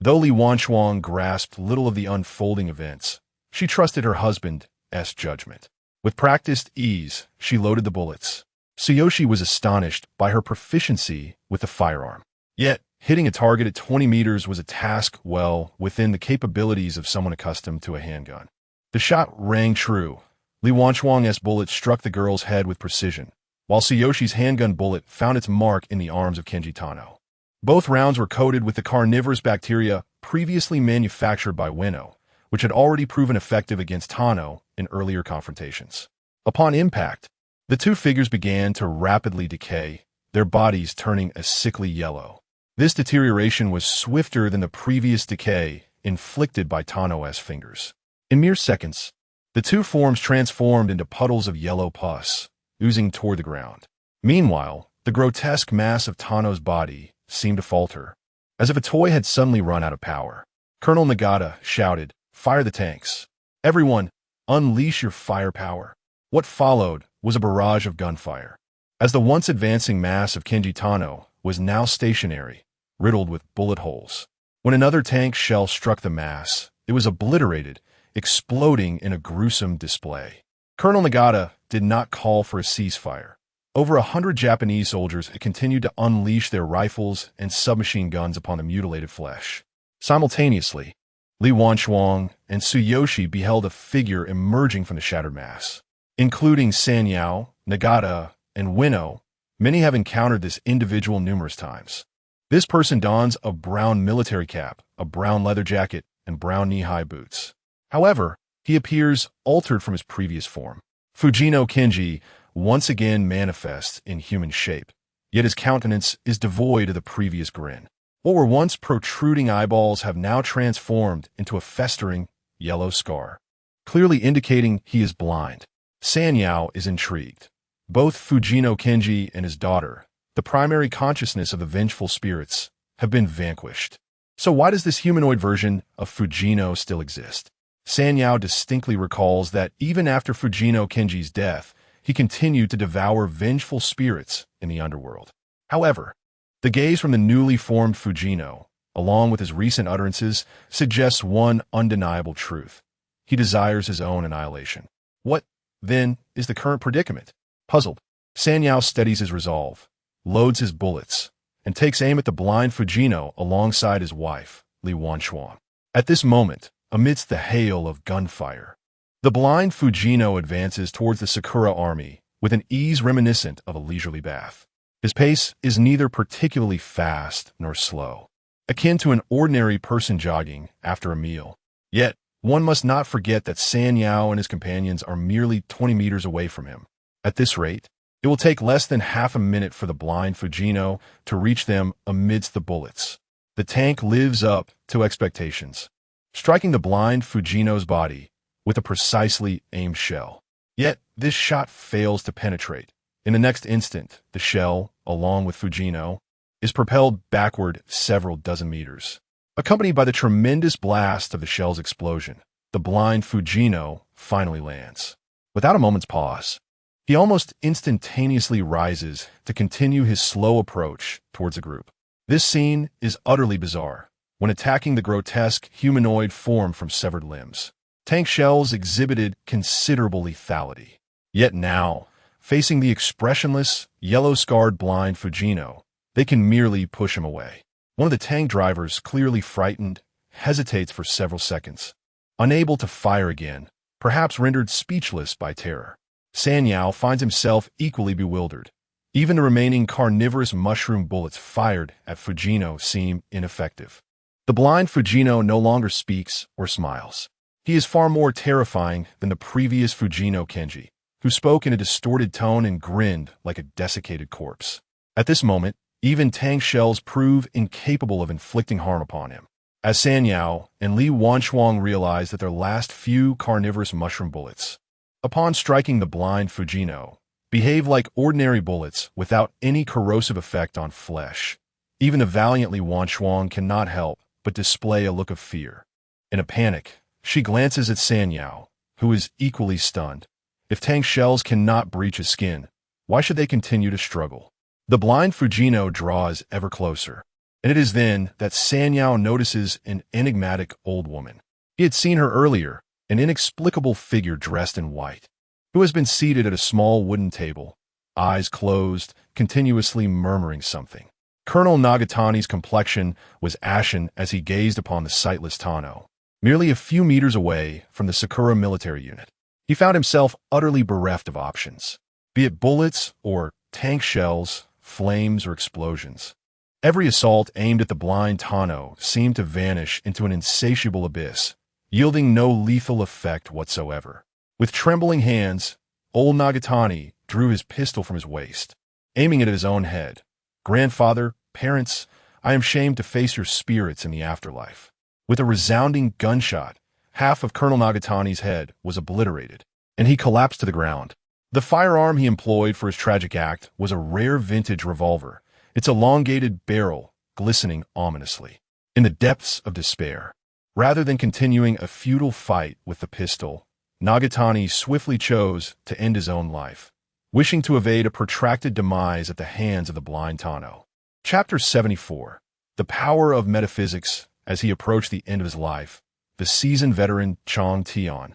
Though Li Wanchuan grasped little of the unfolding events, she trusted her husband's judgment. With practiced ease, she loaded the bullets. Tsuyoshi was astonished by her proficiency with the firearm. Yet, hitting a target at 20 meters was a task well within the capabilities of someone accustomed to a handgun. The shot rang true. Li Wanchuang's bullet struck the girl's head with precision, while Tsuyoshi's handgun bullet found its mark in the arms of Kenji Tano. Both rounds were coated with the carnivorous bacteria previously manufactured by Winnow, which had already proven effective against Tano in earlier confrontations. Upon impact, the 2 figures began to rapidly decay, their bodies turning a sickly yellow. This deterioration was swifter than the previous decay inflicted by Tano's fingers. In mere seconds, the 2 forms transformed into puddles of yellow pus, oozing toward the ground. Meanwhile, the grotesque mass of Tano's body seemed to falter, as if a toy had suddenly run out of power. Colonel Nagata shouted, "Fire the tanks. Everyone, unleash your firepower." What followed was a barrage of gunfire, as the once advancing mass of Kenji Tano was now stationary, riddled with bullet holes. When another tank shell struck the mass, it was obliterated, exploding in a gruesome display. Colonel Nagata did not call for a ceasefire. Over 100 Japanese soldiers continued to unleash their rifles and submachine guns upon the mutilated flesh. Simultaneously, Li Wanchuang and Tsuyoshi beheld a figure emerging from the shattered mass. Including Sanyao, Nagata, and Winnow, many have encountered this individual numerous times. This person dons a brown military cap, a brown leather jacket, and brown knee-high boots. However, he appears altered from his previous form. Fujino Kenji once again manifests in human shape, yet his countenance is devoid of the previous grin. What were once protruding eyeballs have now transformed into a festering, yellow scar, clearly indicating he is blind. Sanyao is intrigued. Both Fujino Kenji and his daughter, the primary consciousness of the vengeful spirits, have been vanquished. So why does this humanoid version of Fujino still exist? Sanyao distinctly recalls that even after Fujino Kenji's death, he continued to devour vengeful spirits in the underworld. However, the gaze from the newly formed Fujino, along with his recent utterances, suggests one undeniable truth. He desires his own annihilation. What, then, is the current predicament? Puzzled, Sanyao steadies his resolve, loads his bullets, and takes aim at the blind Fujino alongside his wife, Li Wanchuang. At this moment, amidst the hail of gunfire, the blind Fujino advances towards the Sakura army with an ease reminiscent of a leisurely bath. His pace is neither particularly fast nor slow, akin to an ordinary person jogging after a meal. Yet, one must not forget that Sanyao and his companions are merely 20 meters away from him. At this rate, it will take less than half a minute for the blind Fujino to reach them amidst the bullets. The tank lives up to expectations, striking the blind Fujino's body with a precisely aimed shell. Yet, this shot fails to penetrate. In the next instant, the shell, along with Fujino, is propelled backward several dozen meters. Accompanied by the tremendous blast of the shell's explosion, the blind Fujino finally lands. Without a moment's pause, he almost instantaneously rises to continue his slow approach towards the group. This scene is utterly bizarre when attacking the grotesque humanoid form from severed limbs. Tank shells exhibited considerable lethality. Yet now, facing the expressionless, yellow-scarred blind Fujino, they can merely push him away. One of the tank drivers, clearly frightened, hesitates for several seconds, unable to fire again, perhaps rendered speechless by terror. Sanyao finds himself equally bewildered. Even the remaining carnivorous mushroom bullets fired at Fujino seem ineffective. The blind Fujino no longer speaks or smiles. He is far more terrifying than the previous Fujino Kenji, who spoke in a distorted tone and grinned like a desiccated corpse. At this moment, even tank shells prove incapable of inflicting harm upon him, as Sanyao and Li Wanchuang realize that their last few carnivorous mushroom bullets, upon striking the blind Fujino, behave like ordinary bullets without any corrosive effect on flesh. Even the valiant Li Wanchuang cannot help but display a look of fear. In a panic, she glances at Sanyao, who is equally stunned. If tank shells cannot breach his skin, why should they continue to struggle? The blind Fujino draws ever closer, and it is then that Sanyao notices an enigmatic old woman. He had seen her earlier, an inexplicable figure dressed in white, who has been seated at a small wooden table, eyes closed, continuously murmuring something. Colonel Nagatani's complexion was ashen as he gazed upon the sightless Tano, merely a few meters away from the Sakura military unit. He found himself utterly bereft of options, be it bullets or tank shells, flames or explosions. Every assault aimed at the blind Tano seemed to vanish into an insatiable abyss, yielding no lethal effect whatsoever. With trembling hands, old Nagatani drew his pistol from his waist, aiming it at his own head. "Grandfather, parents, I am shamed to face your spirits in the afterlife." With a resounding gunshot, half of Colonel Nagatani's head was obliterated, and he collapsed to the ground. The firearm he employed for his tragic act was a rare vintage revolver, its elongated barrel glistening ominously. In the depths of despair, rather than continuing a futile fight with the pistol, Nagatani swiftly chose to end his own life, wishing to evade a protracted demise at the hands of the blind Tano. Chapter 74. The Power of Metaphysics. As he approached the end of his life, the seasoned veteran Chang Tian,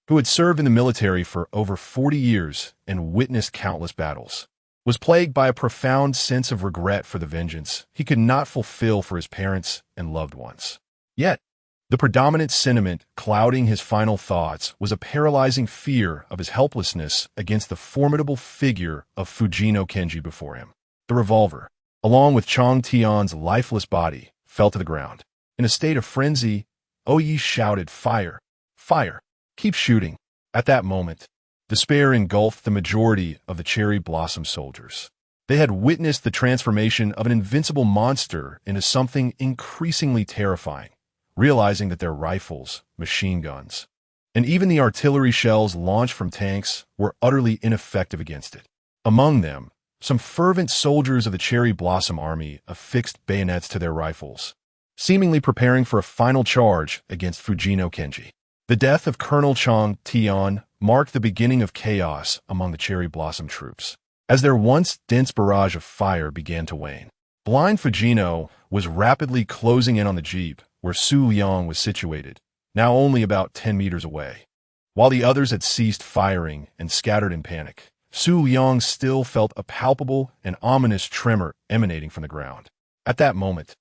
who had served in the military for over 40 years and witnessed countless battles, was plagued by a profound sense of regret for the vengeance he could not fulfill for his parents and loved ones. Yet, the predominant sentiment clouding his final thoughts was a paralyzing fear of his helplessness against the formidable figure of Fujino Kenji before him. The revolver, along with Chang Tian's lifeless body, fell to the ground. In a state of frenzy, Oyi shouted, "Fire! Fire! Keep shooting!" At that moment, despair engulfed the majority of the cherry blossom soldiers. They had witnessed the transformation of an invincible monster into something increasingly terrifying, realizing that their rifles, machine guns, and even the artillery shells launched from tanks were utterly ineffective against it. Among them, some fervent soldiers of the Cherry Blossom Army affixed bayonets to their rifles, seemingly preparing for a final charge against Fujino Kenji. The death of Colonel Chang Tian marked the beginning of chaos among the Cherry Blossom troops, as their once dense barrage of fire began to wane. Blind Fujino was rapidly closing in on the jeep where Su Liang was situated, now only about 10 meters away. While the others had ceased firing and scattered in panic, Su Liang still felt a palpable and ominous tremor emanating from the ground. At that moment,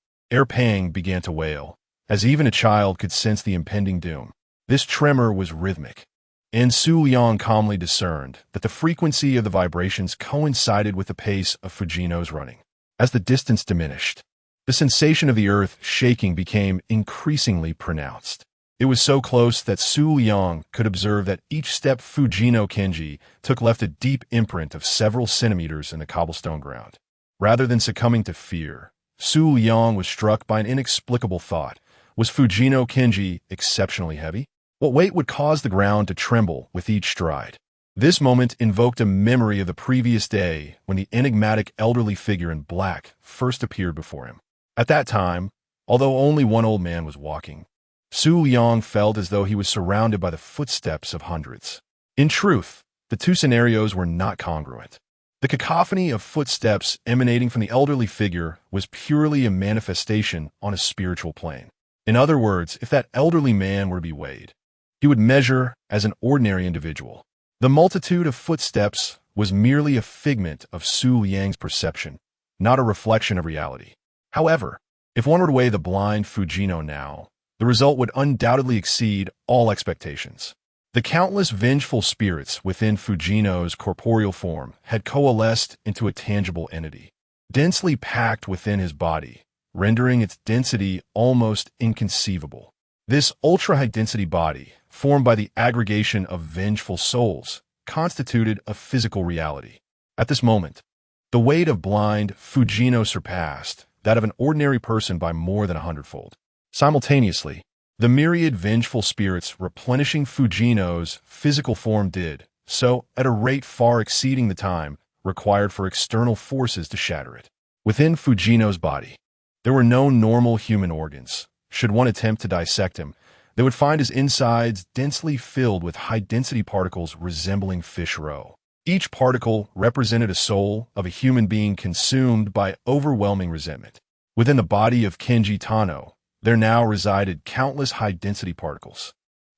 Pang began to wail, as even a child could sense the impending doom. This tremor was rhythmic, and Su Liang calmly discerned that the frequency of the vibrations coincided with the pace of Fujino's running. As the distance diminished, the sensation of the earth shaking became increasingly pronounced. It was so close that Su Liang could observe that each step Fujino Kenji took left a deep imprint of several centimeters in the cobblestone ground. Rather than succumbing to fear, Su Liang was struck by an inexplicable thought. Was Fujino Kenji exceptionally heavy? What weight would cause the ground to tremble with each stride? This moment invoked a memory of the previous day when the enigmatic elderly figure in black first appeared before him. At that time, although only one old man was walking, Su Liang felt as though he was surrounded by the footsteps of hundreds. In truth, the two scenarios were not congruent. The cacophony of footsteps emanating from the elderly figure was purely a manifestation on a spiritual plane. In other words, if that elderly man were to be weighed, he would measure as an ordinary individual. The multitude of footsteps was merely a figment of Su Liang's perception, not a reflection of reality. However, if one were to weigh the blind Fujino now, the result would undoubtedly exceed all expectations. The countless vengeful spirits within Fujino's corporeal form had coalesced into a tangible entity, densely packed within his body, rendering its density almost inconceivable. This ultra-high-density body, formed by the aggregation of vengeful souls, constituted a physical reality. At this moment, the weight of blind Fujino surpassed that of an ordinary person by more than 100-fold. Simultaneously, the myriad vengeful spirits replenishing Fujino's physical form did so at a rate far exceeding the time required for external forces to shatter it. Within Fujino's body, there were no normal human organs. Should one attempt to dissect him, they would find his insides densely filled with high-density particles resembling fish roe. Each particle represented a soul of a human being consumed by overwhelming resentment. Within the body of Kenji Tano, there now resided countless high-density particles.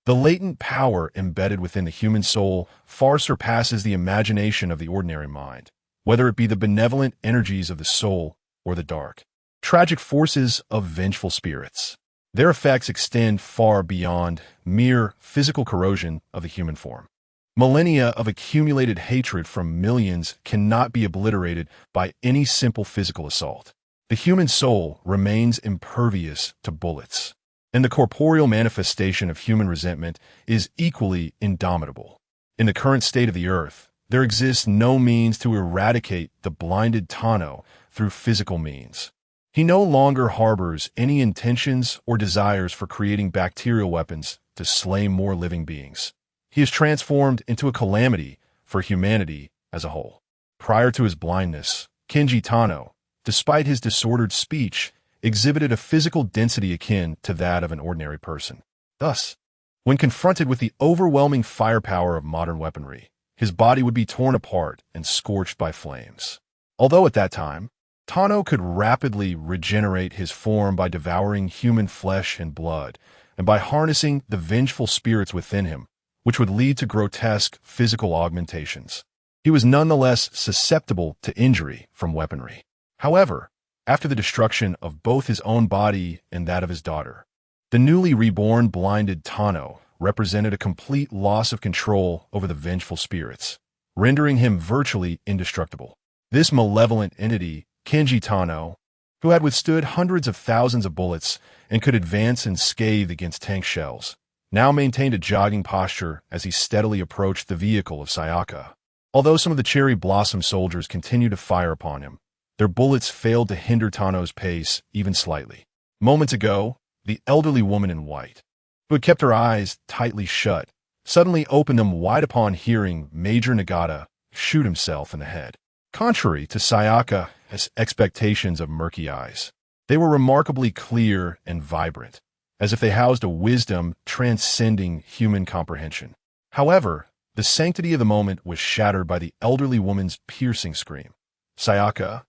The latent power embedded within the human soul far surpasses the imagination of the ordinary mind, whether it be the benevolent energies of the soul or the dark, tragic forces of vengeful spirits. Their effects extend far beyond mere physical corrosion of the human form. Millennia of accumulated hatred from millions cannot be obliterated by any simple physical assault. The human soul remains impervious to bullets, and the corporeal manifestation of human resentment is equally indomitable. In the current state of the earth, there exists no means to eradicate the blinded Tano through physical means. He no longer harbors any intentions or desires for creating bacterial weapons to slay more living beings. He is transformed into a calamity for humanity as a whole. Prior to his blindness, Kenji Tano, despite his disordered speech, exhibited a physical density akin to that of an ordinary person. Thus, when confronted with the overwhelming firepower of modern weaponry, his body would be torn apart and scorched by flames. Although at that time, Tano could rapidly regenerate his form by devouring human flesh and blood, and by harnessing the vengeful spirits within him, which would lead to grotesque physical augmentations. he was nonetheless susceptible to injury from weaponry. However, after the destruction of both his own body and that of his daughter, the newly reborn blinded Tano represented a complete loss of control over the vengeful spirits, rendering him virtually indestructible. This malevolent entity, Kenji Tano, who had withstood hundreds of thousands of bullets and could advance and scathe against tank shells, now maintained a jogging posture as he steadily approached the vehicle of Sayaka. Although some of the cherry blossom soldiers continued to fire upon him, their bullets failed to hinder Tano's pace even slightly. Moments ago, the elderly woman in white, who had kept her eyes tightly shut, suddenly opened them wide upon hearing Major Nagata shoot himself in the head. Contrary to Sayaka's expectations of murky eyes, they were remarkably clear and vibrant, as if they housed a wisdom transcending human comprehension. However, the sanctity of the moment was shattered by the elderly woman's piercing scream. "Sayaka,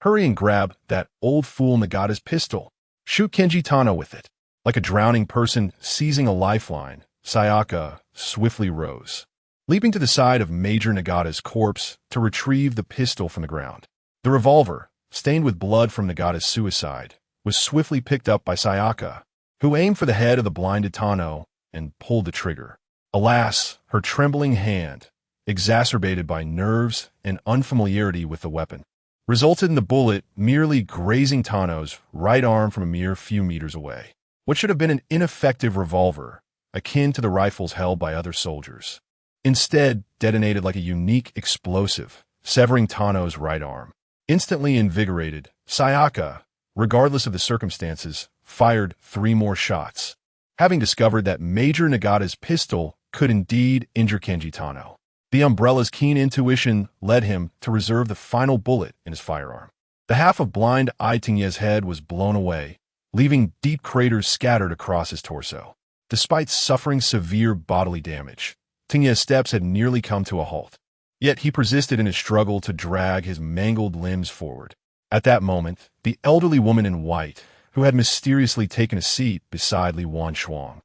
hurry and grab that old fool Nagata's pistol. Shoot Kenji Tano with it." Like a drowning person seizing a lifeline, Sayaka swiftly rose, leaping to the side of Major Nagata's corpse to retrieve the pistol from the ground. The revolver, stained with blood from Nagata's suicide, was swiftly picked up by Sayaka, who aimed for the head of the blinded Tano and pulled the trigger. Alas, her trembling hand, exacerbated by nerves and unfamiliarity with the weapon, resulted in the bullet merely grazing Tano's right arm from a mere few meters away. What should have been an ineffective revolver, akin to the rifles held by other soldiers, instead detonated like a unique explosive, severing Tano's right arm. Instantly invigorated, Sayaka, regardless of the circumstances, fired 3 more shots, having discovered that Major Nagata's pistol could indeed injure Kenji Tano. The umbrella's keen intuition led him to reserve the final bullet in his firearm. The half of blind-eyed Tingye's head was blown away, leaving deep craters scattered across his torso. Despite suffering severe bodily damage, Tingye's steps had nearly come to a halt. Yet he persisted in his struggle to drag his mangled limbs forward. At that moment, the elderly woman in white, who had mysteriously taken a seat beside Li Wanchuang,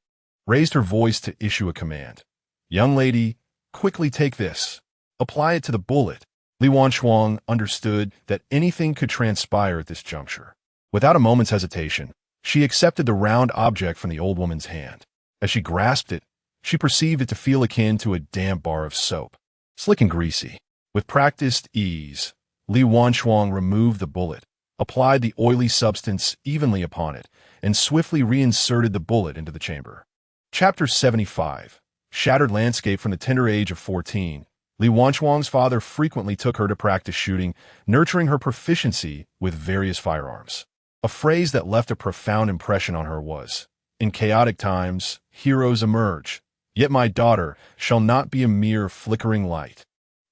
raised her voice to issue a command. "Young lady, quickly take this. Apply it to the bullet." Li Wanchuang understood that anything could transpire at this juncture. Without a moment's hesitation, she accepted the round object from the old woman's hand. As she grasped it, she perceived it to feel akin to a damp bar of soap, slick and greasy. With practiced ease, Li Wanchuang removed the bullet, applied the oily substance evenly upon it, and swiftly reinserted the bullet into the chamber. Chapter 75. Shattered landscape. From the tender age of 14, Li Wanchuang's father frequently took her to practice shooting, nurturing her proficiency with various firearms. A phrase that left a profound impression on her was, "In chaotic times, heroes emerge. Yet my daughter shall not be a mere flickering light.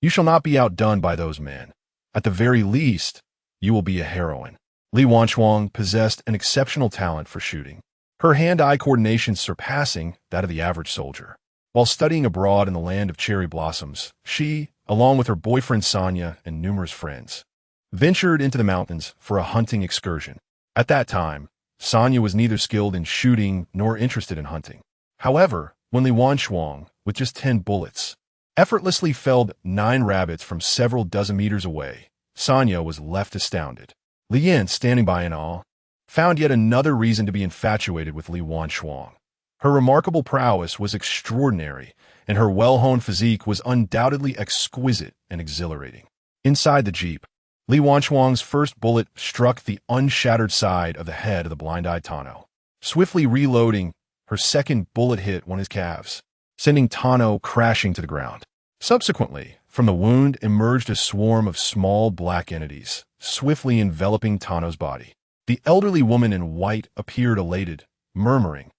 You shall not be outdone by those men. At the very least, you will be a heroine." Li Wanchuang possessed an exceptional talent for shooting, her hand-eye coordination surpassing that of the average soldier. While studying abroad in the land of cherry blossoms, she, along with her boyfriend Sanya and numerous friends, ventured into the mountains for a hunting excursion. At that time, Sanya was neither skilled in shooting nor interested in hunting. However, when Li Wanchuang, with just 10 bullets, effortlessly felled 9 rabbits from several dozen meters away, Sanya was left astounded. Li Yan, standing by in awe, found yet another reason to be infatuated with Li Wanchuang. Her remarkable prowess was extraordinary, and her well-honed physique was undoubtedly exquisite and exhilarating. Inside the jeep, Li Wanchuang's first bullet struck the unshattered side of the head of the blind-eyed Tano. Swiftly reloading, her second bullet hit one of his calves, sending Tano crashing to the ground. Subsequently, from the wound emerged a swarm of small black entities, swiftly enveloping Tano's body. The elderly woman in white appeared elated, murmuring,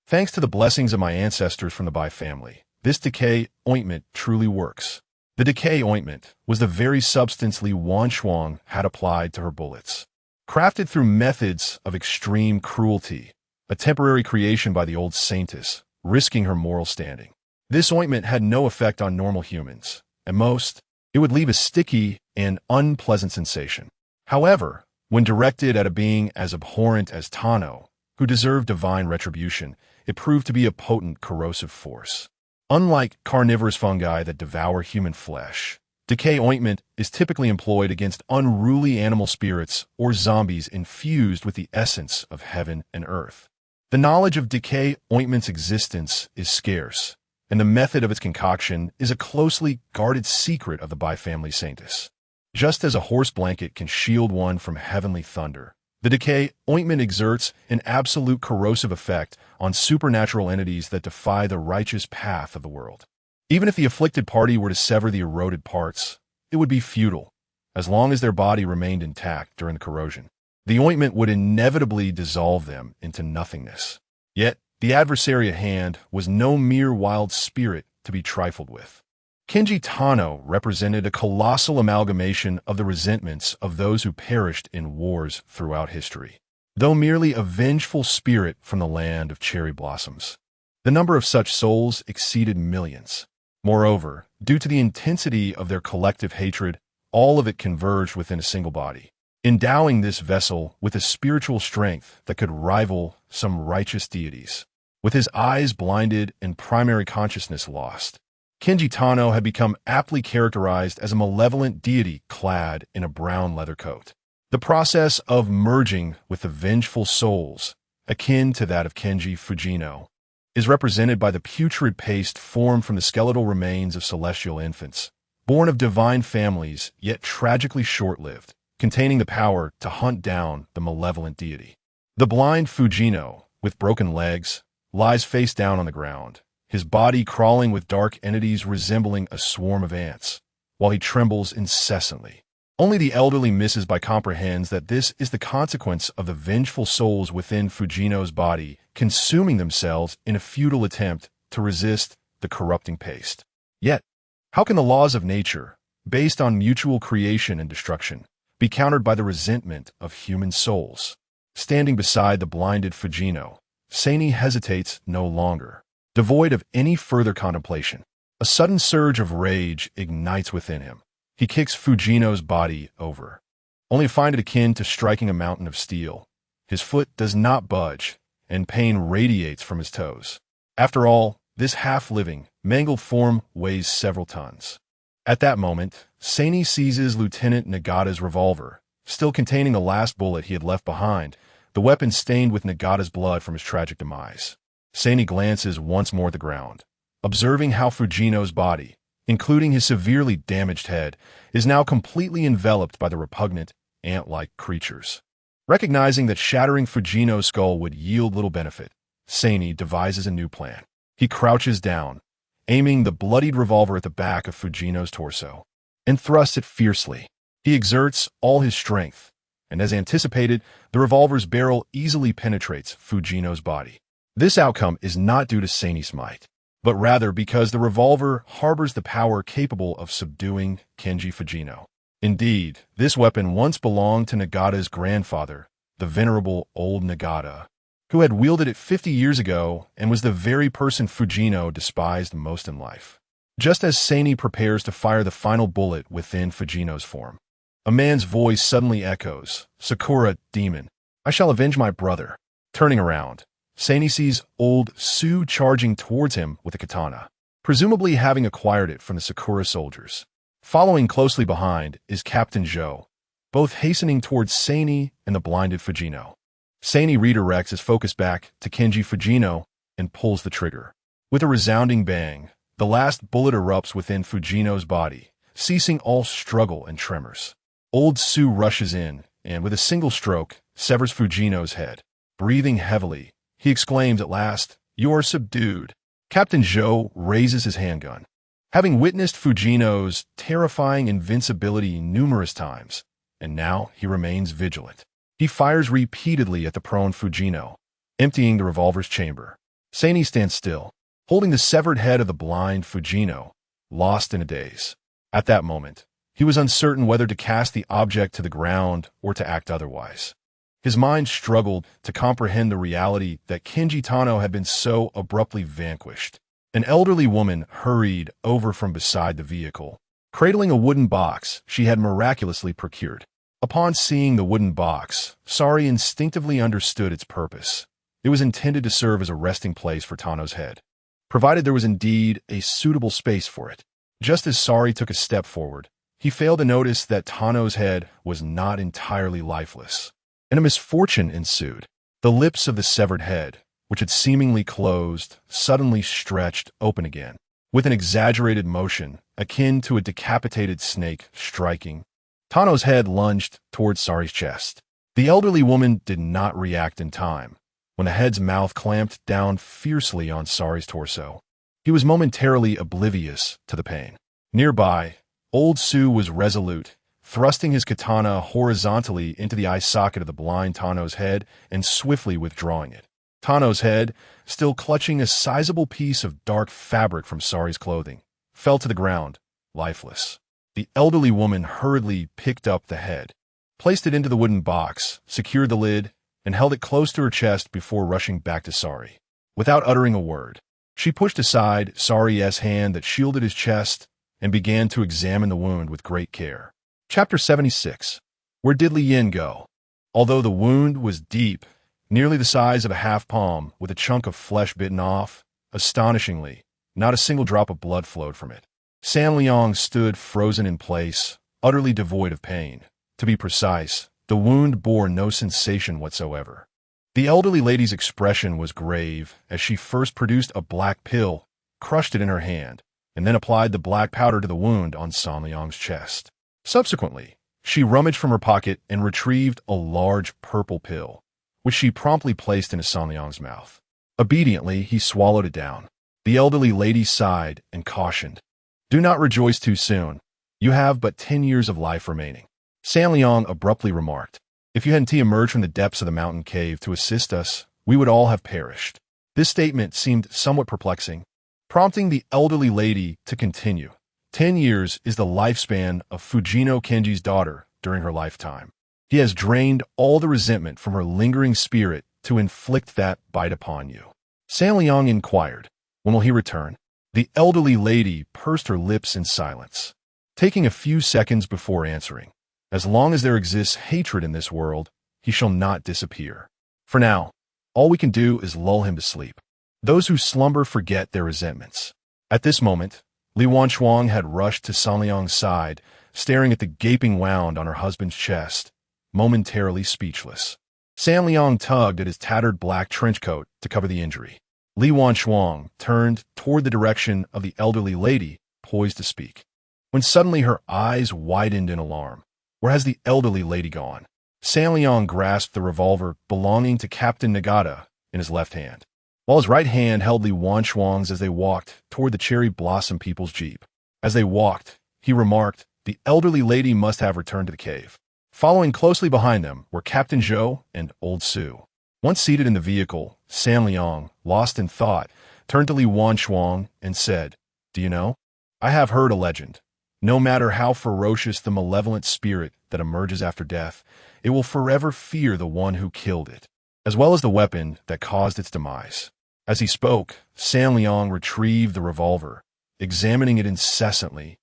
"Thanks to the blessings of my ancestors from the Bai family, this decay ointment truly works." The decay ointment was the very substance Li Wanchuang had applied to her bullets. Crafted through methods of extreme cruelty, a temporary creation by the old saintess, risking her moral standing. This ointment had no effect on normal humans. At most, it would leave a sticky and unpleasant sensation. However, when directed at a being as abhorrent as Tano, who deserved divine retribution, it proved to be a potent corrosive force. Unlike carnivorous fungi that devour human flesh, Decay ointment is typically employed against unruly animal spirits or zombies infused with the essence of heaven and earth. The knowledge of decay ointment's existence is scarce, and the method of its concoction is a closely guarded secret of the Bifamily Sanctus. Just as a horse blanket can shield one from heavenly thunder, the decay ointment exerts an absolute corrosive effect on supernatural entities that defy the righteous path of the world. Even if the afflicted party were to sever the eroded parts, it would be futile, as long as their body remained intact during the corrosion. The ointment would inevitably dissolve them into nothingness. Yet, the adversary at hand was no mere wild spirit to be trifled with. Kenji Tano represented a colossal amalgamation of the resentments of those who perished in wars throughout history. Though merely a vengeful spirit from the land of cherry blossoms, the number of such souls exceeded millions. Moreover, due to the intensity of their collective hatred, all of it converged within a single body, endowing this vessel with a spiritual strength that could rival some righteous deities. With his eyes blinded and primary consciousness lost, Kenji Tano had become aptly characterized as a malevolent deity clad in a brown leather coat. The process of merging with the vengeful souls, akin to that of Kenji Fujino, is represented by the putrid paste formed from the skeletal remains of celestial infants, born of divine families yet tragically short-lived, containing the power to hunt down the malevolent deity. The blind Fujino, with broken legs, lies face down on the ground, his body crawling with dark entities resembling a swarm of ants, while he trembles incessantly. Only the elderly Mrs. Bai comprehends that this is the consequence of the vengeful souls within Fujino's body consuming themselves in a futile attempt to resist the corrupting paste. Yet, how can the laws of nature, based on mutual creation and destruction, be countered by the resentment of human souls? Standing beside the blinded Fujino, Seini hesitates no longer. Devoid of any further contemplation, a sudden surge of rage ignites within him. He kicks Fujino's body over, only to find it akin to striking a mountain of steel. His foot does not budge, and pain radiates from his toes. After all, this half-living, mangled form weighs several tons. At that moment, Seini seizes Lieutenant Nagata's revolver, still containing the last bullet he had left behind, the weapon stained with Nagata's blood from his tragic demise. Seini glances once more at the ground, observing how Fujino's body, including his severely damaged head, is now completely enveloped by the repugnant, ant-like creatures. Recognizing that shattering Fujino's skull would yield little benefit, Seini devises a new plan. He crouches down, aiming the bloodied revolver at the back of Fujino's torso, and thrusts it fiercely. He exerts all his strength, and as anticipated, the revolver's barrel easily penetrates Fujino's body. This outcome is not due to Seini's might, but rather because the revolver harbors the power capable of subduing Kenji Fujino. Indeed, this weapon once belonged to Nagata's grandfather, the venerable old Nagata, who had wielded it 50 years ago and was the very person Fujino despised most in life. Just as Seini prepares to fire the final bullet within Fujino's form, a man's voice suddenly echoes, "Sakura, demon, I shall avenge my brother." Turning around, Seini sees old Su charging towards him with a katana, presumably having acquired it from the Sakura soldiers. Following closely behind is Captain Zhou, both hastening towards Seini and the blinded Fujino. Seini redirects his focus back to Kenji Fujino and pulls the trigger. With a resounding bang, the last bullet erupts within Fujino's body, ceasing all struggle and tremors. Old Su rushes in and, with a single stroke, severs Fujino's head. Breathing heavily, he exclaims at last, "You are subdued." Captain Zhou raises his handgun. Having witnessed Fujino's terrifying invincibility numerous times, and now he remains vigilant. He fires repeatedly at the prone Fujino, emptying the revolver's chamber. Seini stands still, holding the severed head of the blind Fujino, lost in a daze. At that moment, he was uncertain whether to cast the object to the ground or to act otherwise. His mind struggled to comprehend the reality that Kenji Tano had been so abruptly vanquished. An elderly woman hurried over from beside the vehicle, cradling a wooden box she had miraculously procured. Upon seeing the wooden box, Sari instinctively understood its purpose. It was intended to serve as a resting place for Tano's head, provided there was indeed a suitable space for it. Just as Sari took a step forward, he failed to notice that Tano's head was not entirely lifeless, and a misfortune ensued. The lips of the severed head, which had seemingly closed, suddenly stretched open again, with an exaggerated motion akin to a decapitated snake striking. Tano's head lunged towards Sari's chest. The elderly woman did not react in time when the head's mouth clamped down fiercely on Sari's torso. He was momentarily oblivious to the pain. Nearby, Old Su was resolute, thrusting his katana horizontally into the eye socket of the blind Tano's head and swiftly withdrawing it. Tano's head, still clutching a sizable piece of dark fabric from Sari's clothing, fell to the ground, lifeless. The elderly woman hurriedly picked up the head, placed it into the wooden box, secured the lid, and held it close to her chest before rushing back to Sari. Without uttering a word, she pushed aside Sari's hand that shielded his chest and began to examine the wound with great care. Chapter 76. Where did Li Yin go? Although the wound was deep, nearly the size of a half palm, with a chunk of flesh bitten off, astonishingly, not a single drop of blood flowed from it. San Liang stood frozen in place, utterly devoid of pain. To be precise, the wound bore no sensation whatsoever. The elderly lady's expression was grave as she first produced a black pill, crushed it in her hand, and then applied the black powder to the wound on San Liang's chest. Subsequently, she rummaged from her pocket and retrieved a large purple pill, which she promptly placed into San Liang's mouth. Obediently, he swallowed it down. The elderly lady sighed and cautioned, "Do not rejoice too soon. You have but 10 years of life remaining." San Liang abruptly remarked, "If you hadn't emerged from the depths of the mountain cave to assist us, we would all have perished." This statement seemed somewhat perplexing, prompting the elderly lady to continue. 10 years is the lifespan of Fujino Kenji's daughter during her lifetime. He has drained all the resentment from her lingering spirit to inflict that bite upon you. San Liang inquired, "When will he return?" The elderly lady pursed her lips in silence, taking a few seconds before answering. "As long as there exists hatred in this world, he shall not disappear. For now, all we can do is lull him to sleep. Those who slumber forget their resentments." At this moment, Li Wanchuang had rushed to San Liang's side, staring at the gaping wound on her husband's chest, momentarily speechless. San Liang tugged at his tattered black trench coat to cover the injury. Li Wanchuang turned toward the direction of the elderly lady, poised to speak, when suddenly her eyes widened in alarm. Where has the elderly lady gone? San Liang grasped the revolver belonging to Captain Nagata in his left hand, while his right hand held Li Wanchuang's as they walked toward the Cherry Blossom People's Jeep. As they walked, he remarked, "The elderly lady must have returned to the cave." Following closely behind them were Captain Zhou and Old Su. Once seated in the vehicle, San Liang, lost in thought, turned to Li Wanchuang and said, "Do you know? I have heard a legend. No matter how ferocious the malevolent spirit that emerges after death, it will forever fear the one who killed it, as well as the weapon that caused its demise." As he spoke, San Liang retrieved the revolver, examining it incessantly,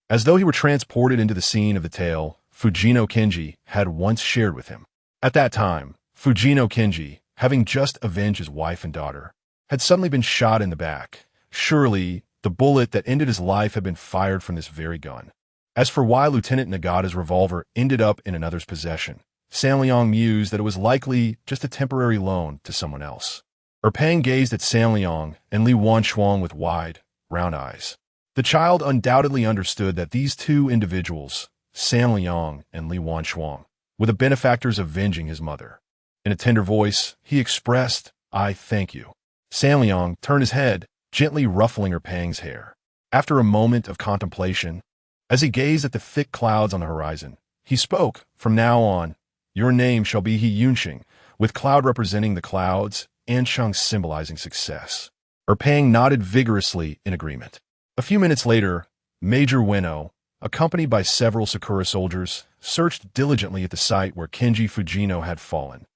as though he were transported into the scene of the tale Fujino Kenji had once shared with him. At that time, Fujino Kenji, having just avenged his wife and daughter, had suddenly been shot in the back. Surely, the bullet that ended his life had been fired from this very gun. As for why Lieutenant Nagata's revolver ended up in another's possession, San Liang mused that it was likely just a temporary loan to someone else. Erpang gazed at San Liang and Li Wanchuang with wide, round eyes. The child undoubtedly understood that these two individuals, San Liang and Li Wanchuang, were the benefactors avenging his mother. In a tender voice, he expressed, "I thank you." San Liang turned his head, gently ruffling Erpang's hair. After a moment of contemplation, as he gazed at the thick clouds on the horizon, he spoke, "From now on, your name shall be He Yunxing, with cloud representing the clouds and Shang symbolizing success." Erpang nodded vigorously in agreement. A few minutes later, Major Ueno, accompanied by several Sakura soldiers, searched diligently at the site where Kenji Fujino had fallen,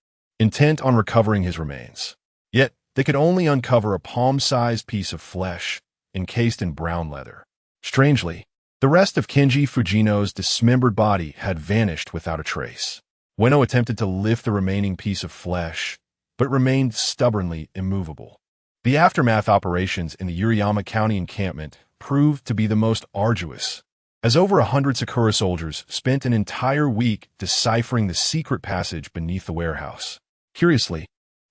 intent on recovering his remains. Yet, they could only uncover a palm-sized piece of flesh encased in brown leather. Strangely, the rest of Kenji Fujino's dismembered body had vanished without a trace. Ueno attempted to lift the remaining piece of flesh, but remained stubbornly immovable. The aftermath operations in the Yuriyama County encampment proved to be the most arduous as over 100 Sakura soldiers spent an entire week deciphering the secret passage beneath the warehouse. Curiously,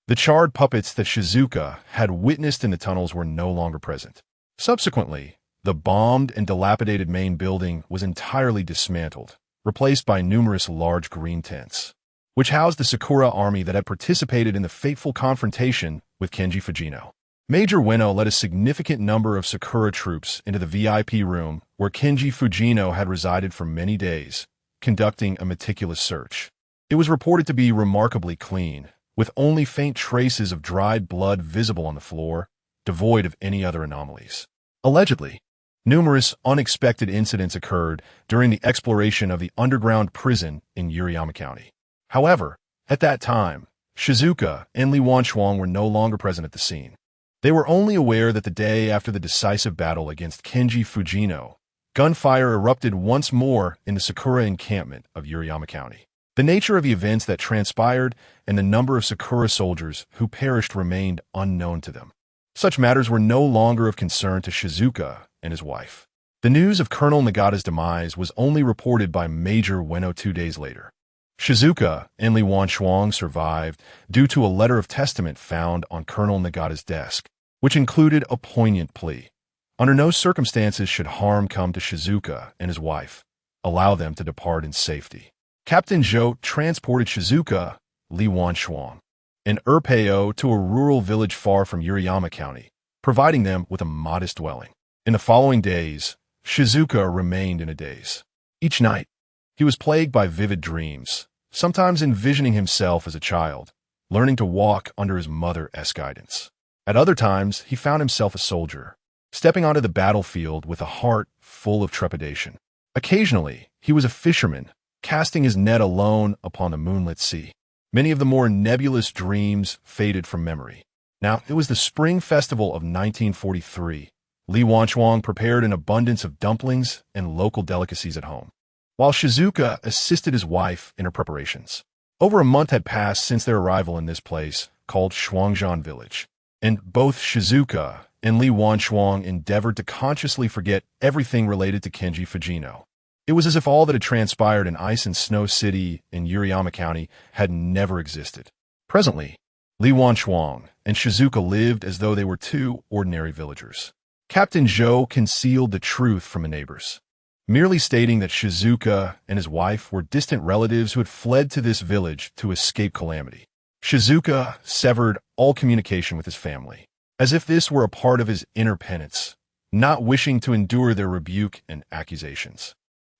the charred puppets that Shizuka had witnessed in the tunnels were no longer present. Subsequently, the bombed and dilapidated main building was entirely dismantled, replaced by numerous large green tents, which housed the Sakura army that had participated in the fateful confrontation with Kenji Fujino. Major Ueno led a significant number of Sakura troops into the VIP room where Kenji Fujino had resided for many days, conducting a meticulous search. It was reported to be remarkably clean, with only faint traces of dried blood visible on the floor, devoid of any other anomalies. Allegedly, numerous unexpected incidents occurred during the exploration of the underground prison in Yuriyama County. However, at that time, Shizuka and Li Wanchuang were no longer present at the scene. They were only aware that the day after the decisive battle against Kenji Fujino, gunfire erupted once more in the Sakura encampment of Yuriyama County. The nature of the events that transpired and the number of Sakura soldiers who perished remained unknown to them. Such matters were no longer of concern to Shizuka and his wife. The news of Colonel Nagata's demise was only reported by Major Ueno 2 days later. Shizuka and Li Wanchuang survived due to a letter of testament found on Colonel Nagata's desk, which included a poignant plea. Under no circumstances should harm come to Shizuka and his wife. Allow them to depart in safety. Captain Zhou transported Shizuka, Li Wanchuang, and Erpeo to a rural village far from Yuriyama County, providing them with a modest dwelling. In the following days, Shizuka remained in a daze. Each night, he was plagued by vivid dreams, sometimes envisioning himself as a child, learning to walk under his mother's guidance. At other times, he found himself a soldier, stepping onto the battlefield with a heart full of trepidation. Occasionally, he was a fisherman, casting his net alone upon the moonlit sea. Many of the more nebulous dreams faded from memory. Now, it was the spring festival of 1943. Li Wanchuang prepared an abundance of dumplings and local delicacies at home, while Shizuka assisted his wife in her preparations. Over a month had passed since their arrival in this place, called Shuangzhan Village, and both Shizuka and Li Wanchuang endeavored to consciously forget everything related to Kenji Fujino. It was as if all that had transpired in Ice and Snow City in Yuriyama County had never existed. Presently, Li Wanchuang and Shizuka lived as though they were two ordinary villagers. Captain Zhou concealed the truth from the neighbors, merely stating that Shizuka and his wife were distant relatives who had fled to this village to escape calamity. Shizuka severed all communication with his family, as if this were a part of his inner penance, not wishing to endure their rebuke and accusations.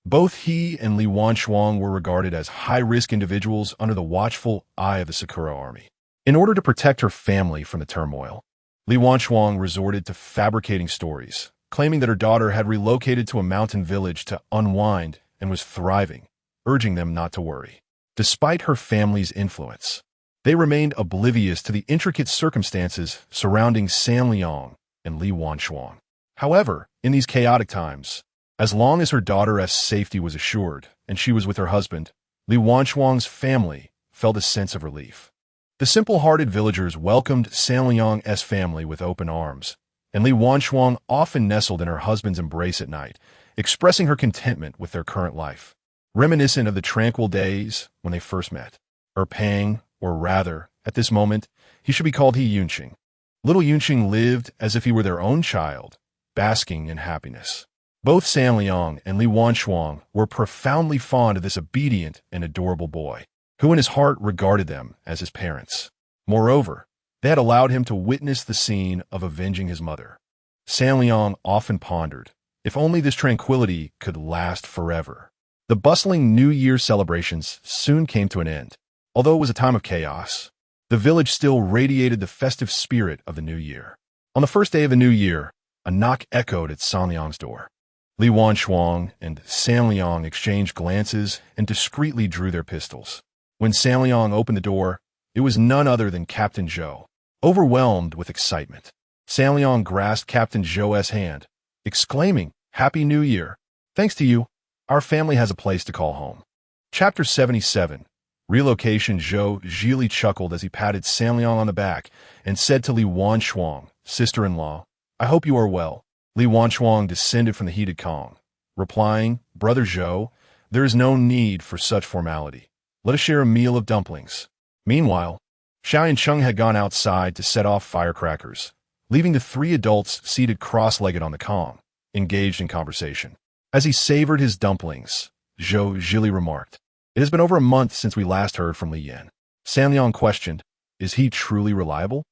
Both he and Li Wanchuang were regarded as high-risk individuals under the watchful eye of the Sakura army. In order to protect her family from the turmoil, Li Wanchuang resorted to fabricating stories, claiming that her daughter had relocated to a mountain village to unwind and was thriving, urging them not to worry. Despite her family's influence, they remained oblivious to the intricate circumstances surrounding Sanliang and Li Wanchuang. However, in these chaotic times, as long as her daughter's safety was assured and she was with her husband, Li Wanchuang's family felt a sense of relief. The simple-hearted villagers welcomed Sanliang's family with open arms, and Li Wanchuang often nestled in her husband's embrace at night, expressing her contentment with their current life, reminiscent of the tranquil days when they first met. Pang, or rather, at this moment, he should be called He Yunqing. Little Yunqing lived as if he were their own child, basking in happiness. Both Sanliang and Li Wanchuang were profoundly fond of this obedient and adorable boy, who in his heart regarded them as his parents. Moreover, they had allowed him to witness the scene of avenging his mother. Sanliang often pondered, if only this tranquility could last forever. The bustling New Year celebrations soon came to an end. Although it was a time of chaos, the village still radiated the festive spirit of the new year. On the first day of the new year, a knock echoed at Sanliang's door. Li Wanchuang and Sanliang exchanged glances and discreetly drew their pistols. When Sanliang opened the door, it was none other than Captain Zhou. Overwhelmed with excitement, Sanliang grasped Captain Zhou's hand, exclaiming, "Happy New Year! Thanks to you, our family has a place to call home." Chapter 77. Relocation. Zhou Zhili chuckled as he patted Sanliang on the back and said to Li Wanchuang, "Sister-in-law, I hope you are well." Li Wanchuang descended from the heated Kong, replying, "Brother Zhou, there is no need for such formality. Let us share a meal of dumplings." Meanwhile, Xiao and Cheng had gone outside to set off firecrackers, leaving the three adults seated cross-legged on the Kong, engaged in conversation. As he savored his dumplings, Zhou Zhili remarked, "It has been over a month since we last heard from Li Yan." Sanliang questioned, "Is he truly reliable?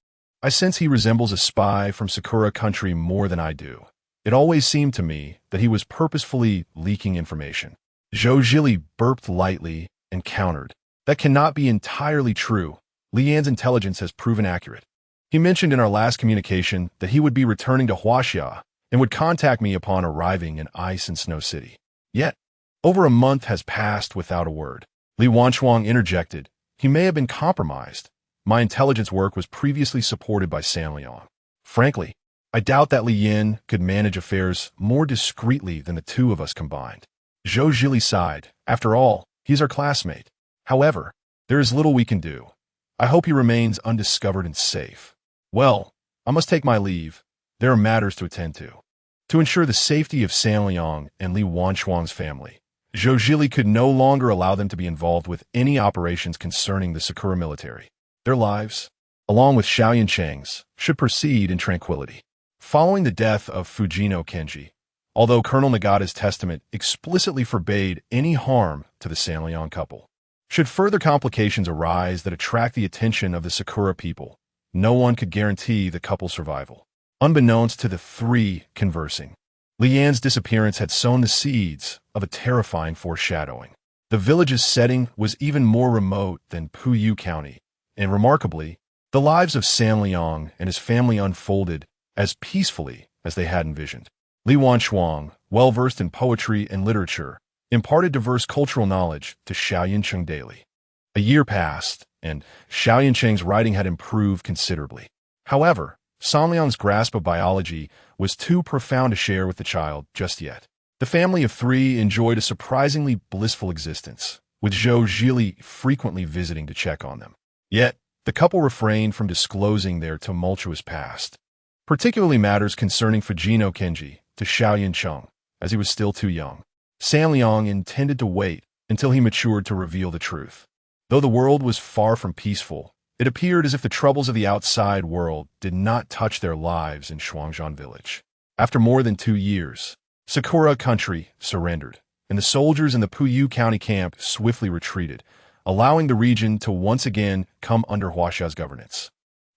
I sense he resembles a spy from Sakura country more than I do. It always seemed to me that he was purposefully leaking information." Zhou Zhili burped lightly and countered, "That cannot be entirely true. Li Yan's intelligence has proven accurate. He mentioned in our last communication that he would be returning to Huaxia and would contact me upon arriving in Ice and Snow City. Yet, over a month has passed without a word." Li Wanchuang interjected, "He may have been compromised. My intelligence work was previously supported by Sanliang. Frankly, I doubt that Li Yan could manage affairs more discreetly than the two of us combined." Zhou Zhili sighed. "After all, he's our classmate. However, there is little we can do. I hope he remains undiscovered and safe. Well, I must take my leave. There are matters to attend to." To ensure the safety of Sanliang and Li Wanchuang's family, Zhou Zhili could no longer allow them to be involved with any operations concerning the Sakura military. Their lives, along with Xiaoyan Cheng's, should proceed in tranquility. Following the death of Fujino Kenji, although Colonel Nagata's testament explicitly forbade any harm to the Sanliang couple, should further complications arise that attract the attention of the Sakura people, no one could guarantee the couple's survival. Unbeknownst to the three conversing, Li Yan's disappearance had sown the seeds of a terrifying foreshadowing. The village's setting was even more remote than Puyu County, and remarkably, the lives of Sanliang and his family unfolded as peacefully as they had envisioned. Li Wanchuang, well-versed in poetry and literature, imparted diverse cultural knowledge to Xiaoyan Cheng daily. A year passed, and Xiaoyan Cheng's writing had improved considerably. However, Sanliang's grasp of biology was too profound to share with the child just yet. The family of three enjoyed a surprisingly blissful existence, with Zhou Zhili frequently visiting to check on them. Yet, the couple refrained from disclosing their tumultuous past, particularly matters concerning Fujino Kenji to Xiaoyan Cheng, as he was still too young. Sanliang intended to wait until he matured to reveal the truth. Though the world was far from peaceful, it appeared as if the troubles of the outside world did not touch their lives in Shuangzhan village. After more than 2 years, Sakura country surrendered, and the soldiers in the Puyu County camp swiftly retreated, allowing the region to once again come under Huaxia's governance.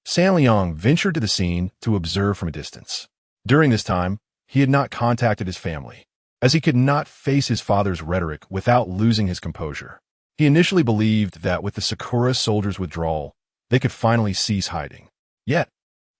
Sanliang ventured to the scene to observe from a distance. During this time, he had not contacted his family, as he could not face his father's rhetoric without losing his composure. He initially believed that with the Sakura soldiers' withdrawal, they could finally cease hiding. Yet,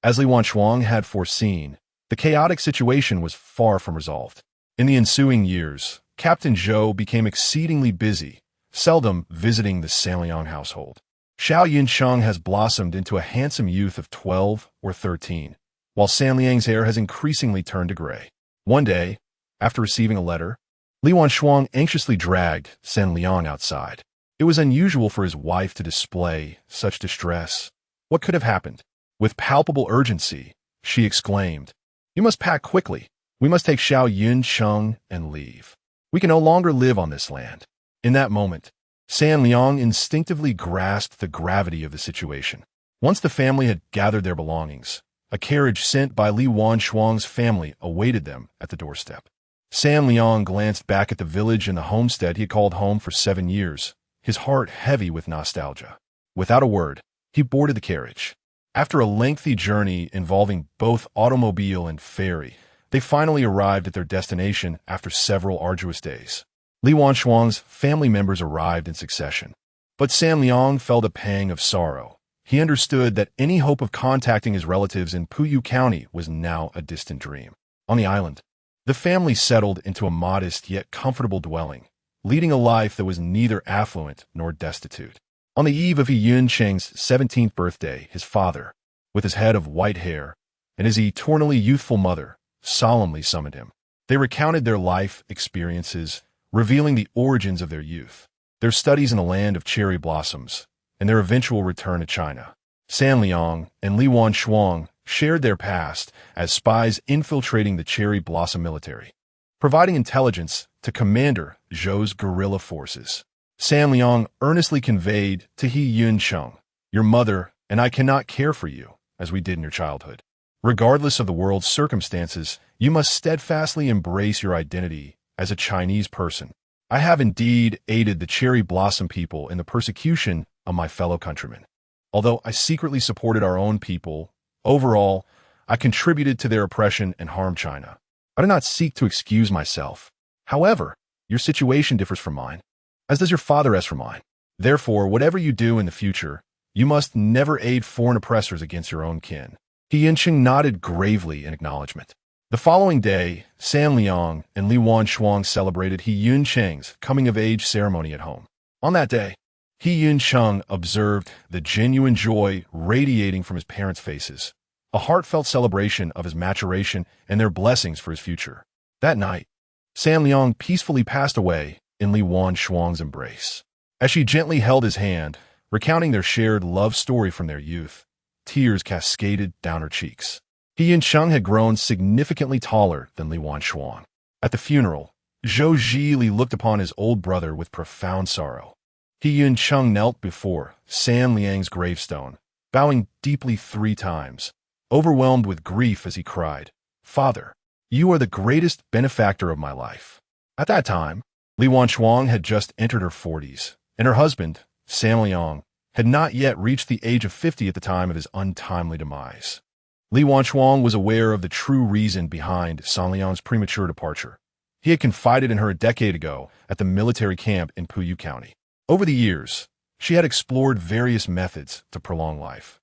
as Li Wanchuang had foreseen, the chaotic situation was far from resolved. In the ensuing years, Captain Zhou became exceedingly busy, seldom visiting the Sanliang household. Xiao Yincheng has blossomed into a handsome youth of 12 or 13, while Sanliang's hair has increasingly turned to gray. One day, after receiving a letter, Li Wanchuang anxiously dragged Sanliang outside. It was unusual for his wife to display such distress. What could have happened? With palpable urgency, she exclaimed, "You must pack quickly. We must take Xiao Yincheng and leave. We can no longer live on this land." In that moment, Sanliang instinctively grasped the gravity of the situation. Once the family had gathered their belongings, a carriage sent by Li Wanchuang's family awaited them at the doorstep. Sanliang glanced back at the village and the homestead he had called home for 7 years, his heart heavy with nostalgia. Without a word, he boarded the carriage. After a lengthy journey involving both automobile and ferry, they finally arrived at their destination after several arduous days. Li Wanchuang's family members arrived in succession. But Sanliang felt a pang of sorrow. He understood that any hope of contacting his relatives in Puyu County was now a distant dream. On the island, the family settled into a modest yet comfortable dwelling, leading a life that was neither affluent nor destitute. On the eve of Yun Cheng's 17th birthday, his father, with his head of white hair, and his eternally youthful mother, solemnly summoned him. They recounted their life experiences, revealing the origins of their youth, their studies in the land of cherry blossoms, and their eventual return to China. Sanliang and Li Wanchuang shared their past as spies infiltrating the cherry blossom military. providing intelligence to Commander Zhou's guerrilla forces. San Liang earnestly conveyed to He Yuncheng, "Your mother and I cannot care for you as we did in your childhood. Regardless of the world's circumstances, you must steadfastly embrace your identity as a Chinese person. I have indeed aided the cherry blossom people in the persecution of my fellow countrymen. Although I secretly supported our own people, overall, I contributed to their oppression and harmed China. I do not seek to excuse myself. However, your situation differs from mine, as does your father as from mine. Therefore, whatever you do in the future, you must never aid foreign oppressors against your own kin." He Yuncheng nodded gravely in acknowledgement. The following day, San Liang and Li Wanshuang celebrated He Yuncheng's coming-of-age ceremony at home. On that day, He Yuncheng observed the genuine joy radiating from his parents' faces, a heartfelt celebration of his maturation and their blessings for his future. That night, San Liang peacefully passed away in Li Wanshuang's embrace. As she gently held his hand, recounting their shared love story from their youth, tears cascaded down her cheeks. He Yuncheng had grown significantly taller than Li Wanshuang. At the funeral, Zhou Zhili looked upon his old brother with profound sorrow. He Yuncheng knelt before San Liang's gravestone, bowing deeply 3 times, overwhelmed with grief as he cried, "Father, you are the greatest benefactor of my life." At that time, Li Wanshuang had just entered her 40s, and her husband, San Liang, had not yet reached the age of 50 at the time of his untimely demise. Li Wanshuang was aware of the true reason behind San Liang's premature departure. He had confided in her a decade ago at the military camp in Puyu County. Over the years, she had explored various methods to prolong life.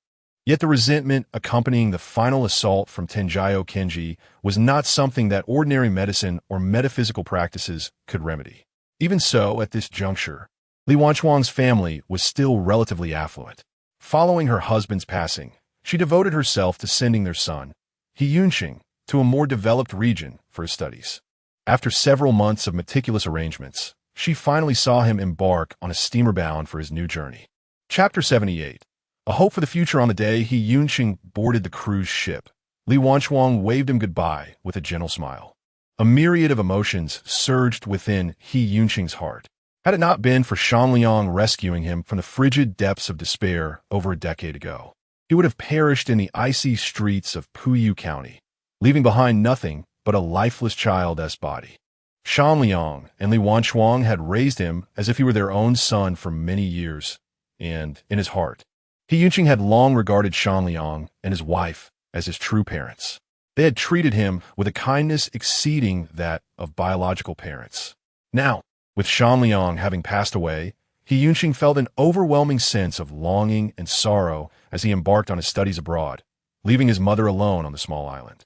Yet the resentment accompanying the final assault from Fujino Kenji was not something that ordinary medicine or metaphysical practices could remedy. Even so, at this juncture, Li Wanshuang's family was still relatively affluent. Following her husband's passing, she devoted herself to sending their son, He Yuncheng, to a more developed region for his studies. After several months of meticulous arrangements, she finally saw him embark on a steamer bound for his new journey. Chapter 78. A hope for the future. On the day He Yuncheng boarded the cruise ship, Li Wanshuang waved him goodbye with a gentle smile. A myriad of emotions surged within He Yuncheng's heart. Had it not been for San Liang rescuing him from the frigid depths of despair over a decade ago, he would have perished in the icy streets of Puyu County, leaving behind nothing but a lifeless child's body. San Liang and Li Wanshuang had raised him as if he were their own son for many years, and, in his heart, He Yuncheng had long regarded San Liang and his wife as his true parents. They had treated him with a kindness exceeding that of biological parents. Now, with San Liang having passed away, He Yuncheng felt an overwhelming sense of longing and sorrow as he embarked on his studies abroad, leaving his mother alone on the small island.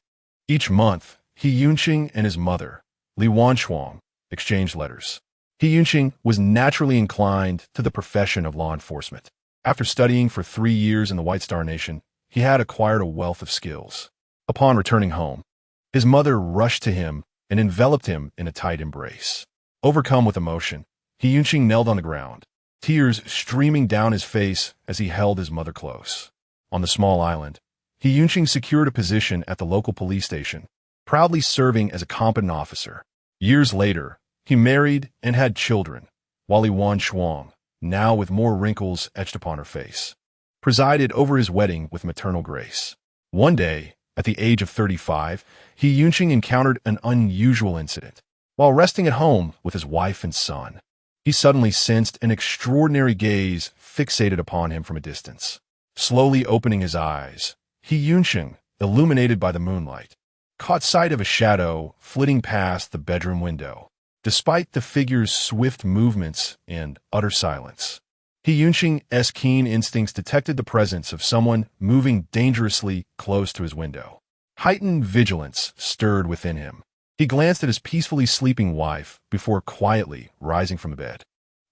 Each month, He Yuncheng and his mother, Li Wanshuang, exchanged letters. He Yuncheng was naturally inclined to the profession of law enforcement. After studying for 3 years in the White Star Nation, he had acquired a wealth of skills. Upon returning home, his mother rushed to him and enveloped him in a tight embrace. Overcome with emotion, He Yuncheng knelt on the ground, tears streaming down his face as he held his mother close. On the small island, He Yuncheng secured a position at the local police station, proudly serving as a competent officer. Years later, he married and had children, while Li Wanshuang, now with more wrinkles etched upon her face, presided over his wedding with maternal grace. One day, at the age of 35, He Yuncheng encountered an unusual incident. While resting at home with his wife and son, he suddenly sensed an extraordinary gaze fixated upon him from a distance. Slowly opening his eyes, He Yuncheng, illuminated by the moonlight, caught sight of a shadow flitting past the bedroom window. Despite the figure's swift movements and utter silence, He Yuncheng's keen instincts detected the presence of someone moving dangerously close to his window. Heightened vigilance stirred within him. He glanced at his peacefully sleeping wife before quietly rising from the bed.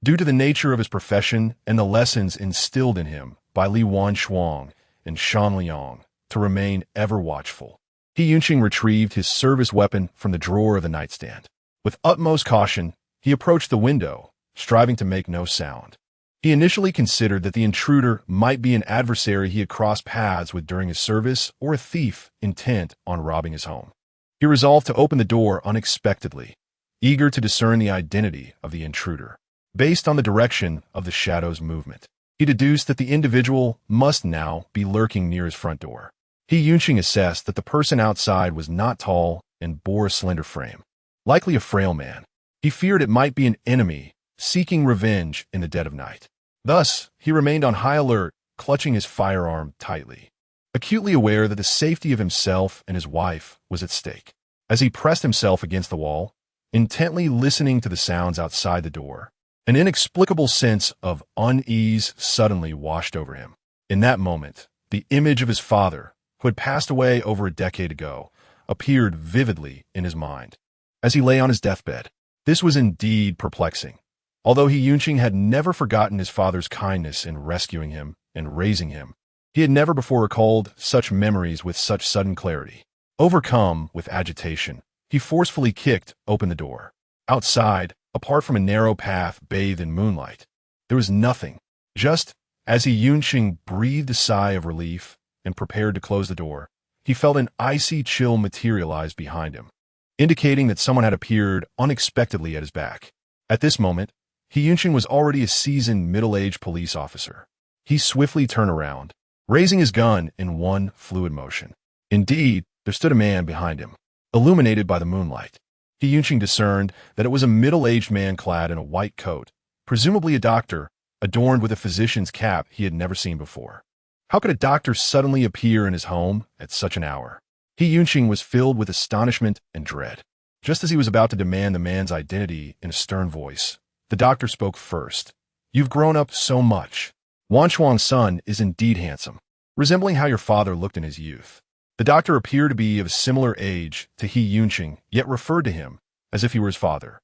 Due to the nature of his profession and the lessons instilled in him by Li Wanshuang and San Liang to remain ever watchful, He Yuncheng retrieved his service weapon from the drawer of the nightstand. With utmost caution, he approached the window, striving to make no sound. He initially considered that the intruder might be an adversary he had crossed paths with during his service or a thief intent on robbing his home. He resolved to open the door unexpectedly, eager to discern the identity of the intruder. Based on the direction of the shadow's movement, he deduced that the individual must now be lurking near his front door. He Yunqing assessed that the person outside was not tall and bore a slender frame, likely a frail man. He feared it might be an enemy seeking revenge in the dead of night. Thus, he remained on high alert, clutching his firearm tightly, acutely aware that the safety of himself and his wife was at stake. As he pressed himself against the wall, intently listening to the sounds outside the door, an inexplicable sense of unease suddenly washed over him. In that moment, the image of his father, who had passed away over a decade ago, appeared vividly in his mind. As he lay on his deathbed, this was indeed perplexing. Although He Yunqing had never forgotten his father's kindness in rescuing him and raising him, he had never before recalled such memories with such sudden clarity. Overcome with agitation, he forcefully kicked open the door. Outside, apart from a narrow path bathed in moonlight, there was nothing. Just as He Yunqing breathed a sigh of relief and prepared to close the door, he felt an icy chill materialize behind him, indicating that someone had appeared unexpectedly at his back. At this moment, He Yunqing was already a seasoned middle-aged police officer. He swiftly turned around, raising his gun in one fluid motion. Indeed, there stood a man behind him, illuminated by the moonlight. He Yunqing discerned that it was a middle-aged man clad in a white coat, presumably a doctor, adorned with a physician's cap he had never seen before. How could a doctor suddenly appear in his home at such an hour? He Yunqing was filled with astonishment and dread. Just as he was about to demand the man's identity in a stern voice, the doctor spoke first. "You've grown up so much. Wanchuang's son is indeed handsome, resembling how your father looked in his youth." The doctor appeared to be of a similar age to He Yunqing, yet referred to him as if he were his father.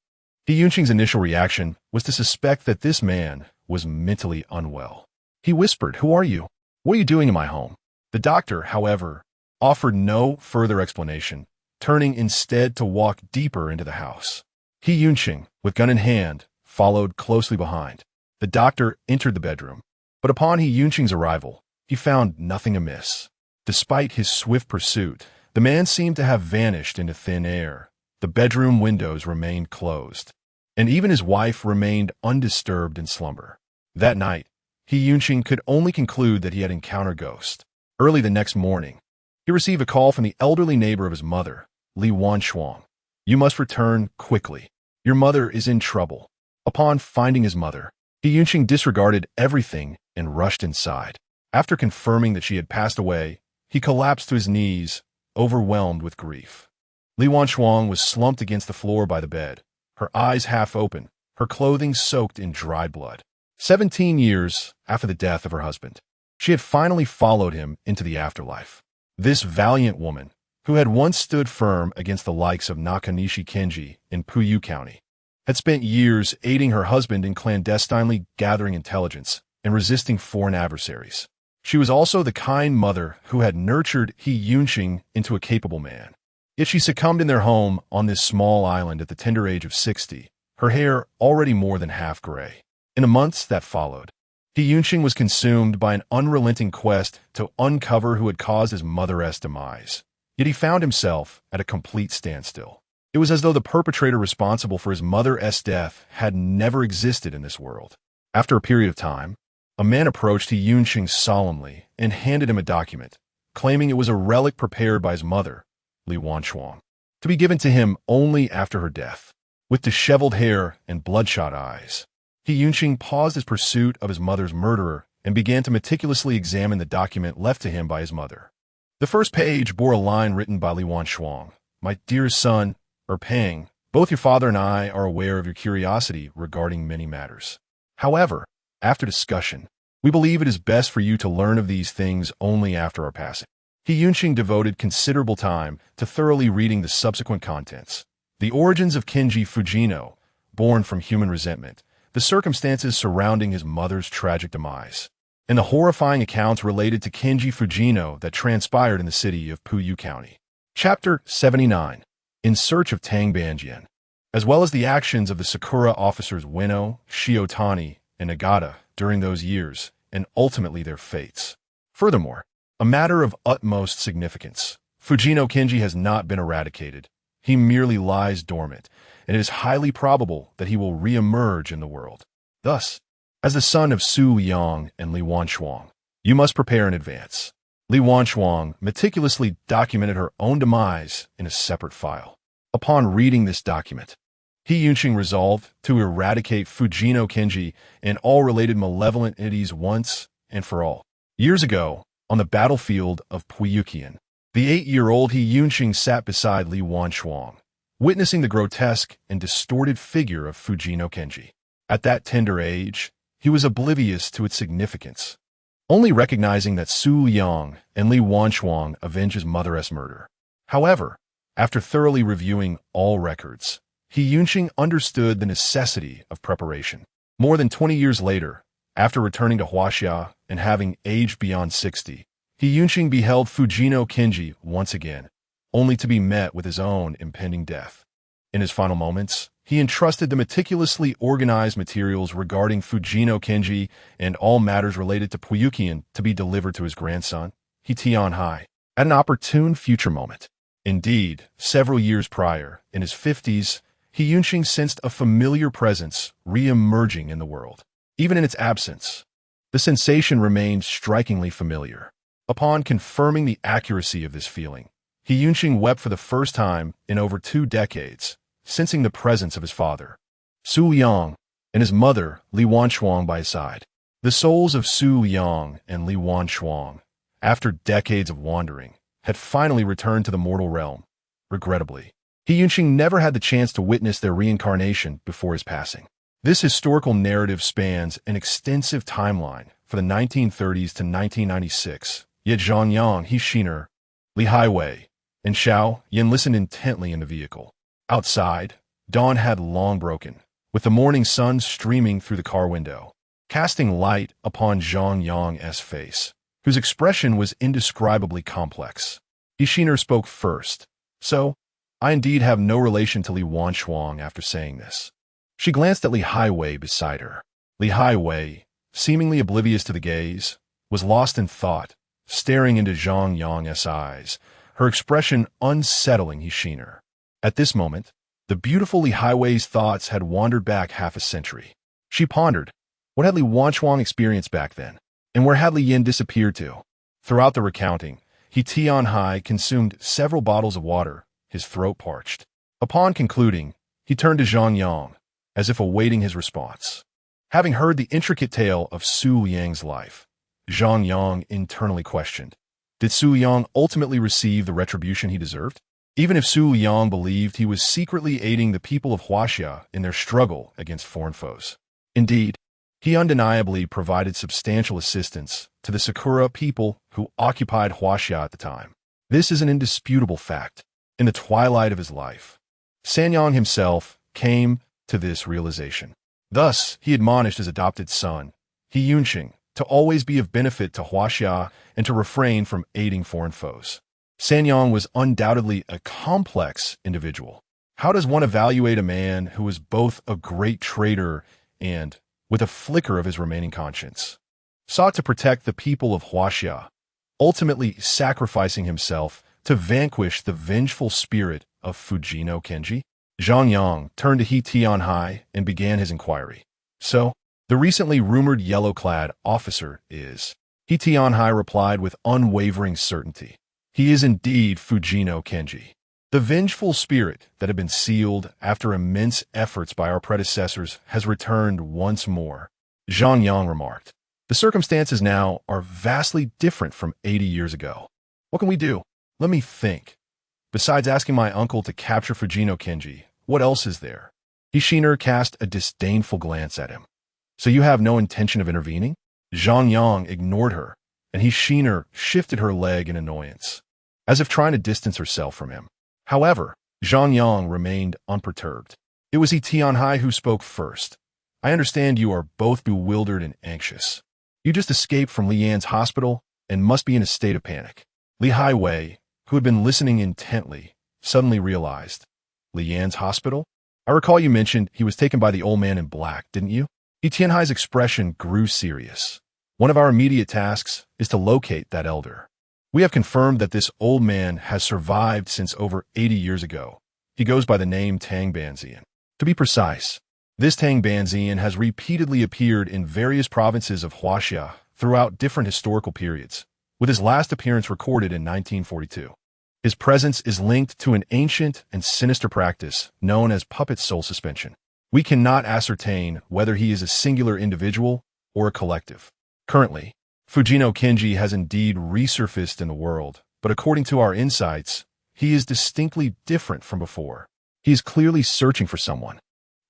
He Yunqing's initial reaction was to suspect that this man was mentally unwell. He whispered, "Who are you? What are you doing in my home?" The doctor, however, offered no further explanation, turning instead to walk deeper into the house. He Yunqing, with gun in hand, followed closely behind. The doctor entered the bedroom, but upon He Yunqing's arrival, he found nothing amiss. Despite his swift pursuit, the man seemed to have vanished into thin air. The bedroom windows remained closed, and even his wife remained undisturbed in slumber. That night, He Yunqing could only conclude that he had encountered ghosts. Early the next morning, he received a call from the elderly neighbor of his mother, Li Wanchuang. "You must return quickly. Your mother is in trouble." Upon finding his mother, He Yunqing disregarded everything and rushed inside. After confirming that she had passed away, he collapsed to his knees, overwhelmed with grief. Li Wanchuang was slumped against the floor by the bed, her eyes half open, her clothing soaked in dried blood. 17 years after the death of her husband, she had finally followed him into the afterlife. This valiant woman, who had once stood firm against the likes of Fujino Kenji in Puyu County, had spent years aiding her husband in clandestinely gathering intelligence and resisting foreign adversaries. She was also the kind mother who had nurtured He Yunqing into a capable man. Yet she succumbed in their home on this small island at the tender age of 60, her hair already more than half gray. In the months that followed, He Yunqing was consumed by an unrelenting quest to uncover who had caused his mother's demise. Yet he found himself at a complete standstill. It was as though the perpetrator responsible for his mother's death had never existed in this world. After a period of time, a man approached He Yunqing solemnly and handed him a document, claiming it was a relic prepared by his mother, Li Wanchuang, to be given to him only after her death. With disheveled hair and bloodshot eyes, He Yunqing paused his pursuit of his mother's murderer and began to meticulously examine the document left to him by his mother. The first page bore a line written by Li Wanchuang: "My dear son, Peng, both your father and I are aware of your curiosity regarding many matters. However, after discussion, we believe it is best for you to learn of these things only after our passing." He Yunqing devoted considerable time to thoroughly reading the subsequent contents. The origins of Kenji Fujino, born from human resentment, the circumstances surrounding his mother's tragic demise, and the horrifying accounts related to Kenji Fujino that transpired in the city of Puyu County. Chapter 79. In Search of Tang Banjian, as well as the actions of the Sakura officers Ueno, Shiotani, and Nagata during those years, and ultimately their fates. Furthermore, a matter of utmost significance, Fujino Kenji has not been eradicated. He merely lies dormant, and it is highly probable that he will re-emerge in the world. Thus, as the son of Su Yang and Li Wanchuang, you must prepare in advance. Li Wanchuang meticulously documented her own demise in a separate file. Upon reading this document, He Yunqing resolved to eradicate Fujino Kenji and all related malevolent entities once and for all. Years ago, on the battlefield of Puiyuqian, the 8-year-old He Yunqing sat beside Li Wanchuang, witnessing the grotesque and distorted figure of Fujino Kenji. At that tender age, he was oblivious to its significance, only recognizing that Su Yang and Li Wanchuang avenged his mother's murder. However, after thoroughly reviewing all records, He Yunqing understood the necessity of preparation. More than 20 years later, after returning to Huaxia and having aged beyond 60, He Yunqing beheld Fujino Kenji once again, only to be met with his own impending death. In his final moments, he entrusted the meticulously organized materials regarding Fujino Kenji and all matters related to Puiyuqian to be delivered to his grandson, He Tianhai, at an opportune future moment. Indeed, several years prior, in his 50s, He Yunqing sensed a familiar presence re-emerging in the world. Even in its absence, the sensation remained strikingly familiar. Upon confirming the accuracy of this feeling, He Yunqing wept for the first time in over 2 decades, sensing the presence of his father, Su Yang, and his mother, Li Wanchuang, by his side. The souls of Su Yang and Li Wanchuang, after decades of wandering, had finally returned to the mortal realm. Regrettably, He Yunqing never had the chance to witness their reincarnation before his passing. This historical narrative spans an extensive timeline for the 1930s to 1996, yet Zhang Yang, He Shiner, Li Haiwei, and Xiao Yan listened intently in the vehicle. Outside, dawn had long broken, with the morning sun streaming through the car window, casting light upon Zhang Yang's face, whose expression was indescribably complex. He Shiner spoke first. So, I indeed have no relation to Li Wanchuang after saying this. She glanced at Li Haiwei beside her. Li Haiwei, seemingly oblivious to the gaze, was lost in thought, staring into Zhang Yang's eyes, her expression unsettling He Shiner. At this moment, the beautiful Li Haiwei's thoughts had wandered back half a century. She pondered, what had Li Wanchuang experienced back then, and where had Li Yin disappeared to? Throughout the recounting, He Tianhai consumed several bottles of water, his throat parched. Upon concluding, he turned to Zhang Yang, as if awaiting his response. Having heard the intricate tale of Su Yang's life, Zhang Yang internally questioned, did Su Yang ultimately receive the retribution he deserved? Even if Su Yang believed he was secretly aiding the people of Huaxia in their struggle against foreign foes. Indeed, he undeniably provided substantial assistance to the Sakura people who occupied Huaxia at the time. This is an indisputable fact. In the twilight of his life, Sanyang himself came to this realization. Thus, he admonished his adopted son, He Yunqing, to always be of benefit to Huaxia and to refrain from aiding foreign foes. Sanyang was undoubtedly a complex individual. How does one evaluate a man who was both a great traitor and, with a flicker of his remaining conscience, sought to protect the people of Huaxia, ultimately sacrificing himself to vanquish the vengeful spirit of Fujino Kenji? Zhang Yang turned to He Tianhai and began his inquiry. So, the recently rumored yellow-clad officer is? He Tianhai replied with unwavering certainty. He is indeed Fujino Kenji. The vengeful spirit that had been sealed after immense efforts by our predecessors has returned once more. Zhang Yang remarked. The circumstances now are vastly different from 80 years ago. What can we do? Let me think. Besides asking my uncle to capture Fujino Kenji, what else is there? He Shiner cast a disdainful glance at him. So you have no intention of intervening? Zhang Yang ignored her, and He Shiner shifted her leg in annoyance, as if trying to distance herself from him. However, Zhang Yang remained unperturbed. It was He Tianhai who spoke first. I understand you are both bewildered and anxious. You just escaped from Li Yan's hospital and must be in a state of panic. Li Haiwei, who had been listening intently, suddenly realized. Li Yan's hospital? I recall you mentioned he was taken by the old man in black, didn't you? He Tianhai's expression grew serious. One of our immediate tasks is to locate that elder. We have confirmed that this old man has survived since over 80 years ago. He goes by the name Tang Banzian. To be precise, this Tang Banzian has repeatedly appeared in various provinces of Huaxia throughout different historical periods, with his last appearance recorded in 1942. His presence is linked to an ancient and sinister practice known as puppet soul suspension. We cannot ascertain whether he is a singular individual or a collective. Currently, Fujino Kenji has indeed resurfaced in the world, but according to our insights, he is distinctly different from before. He is clearly searching for someone.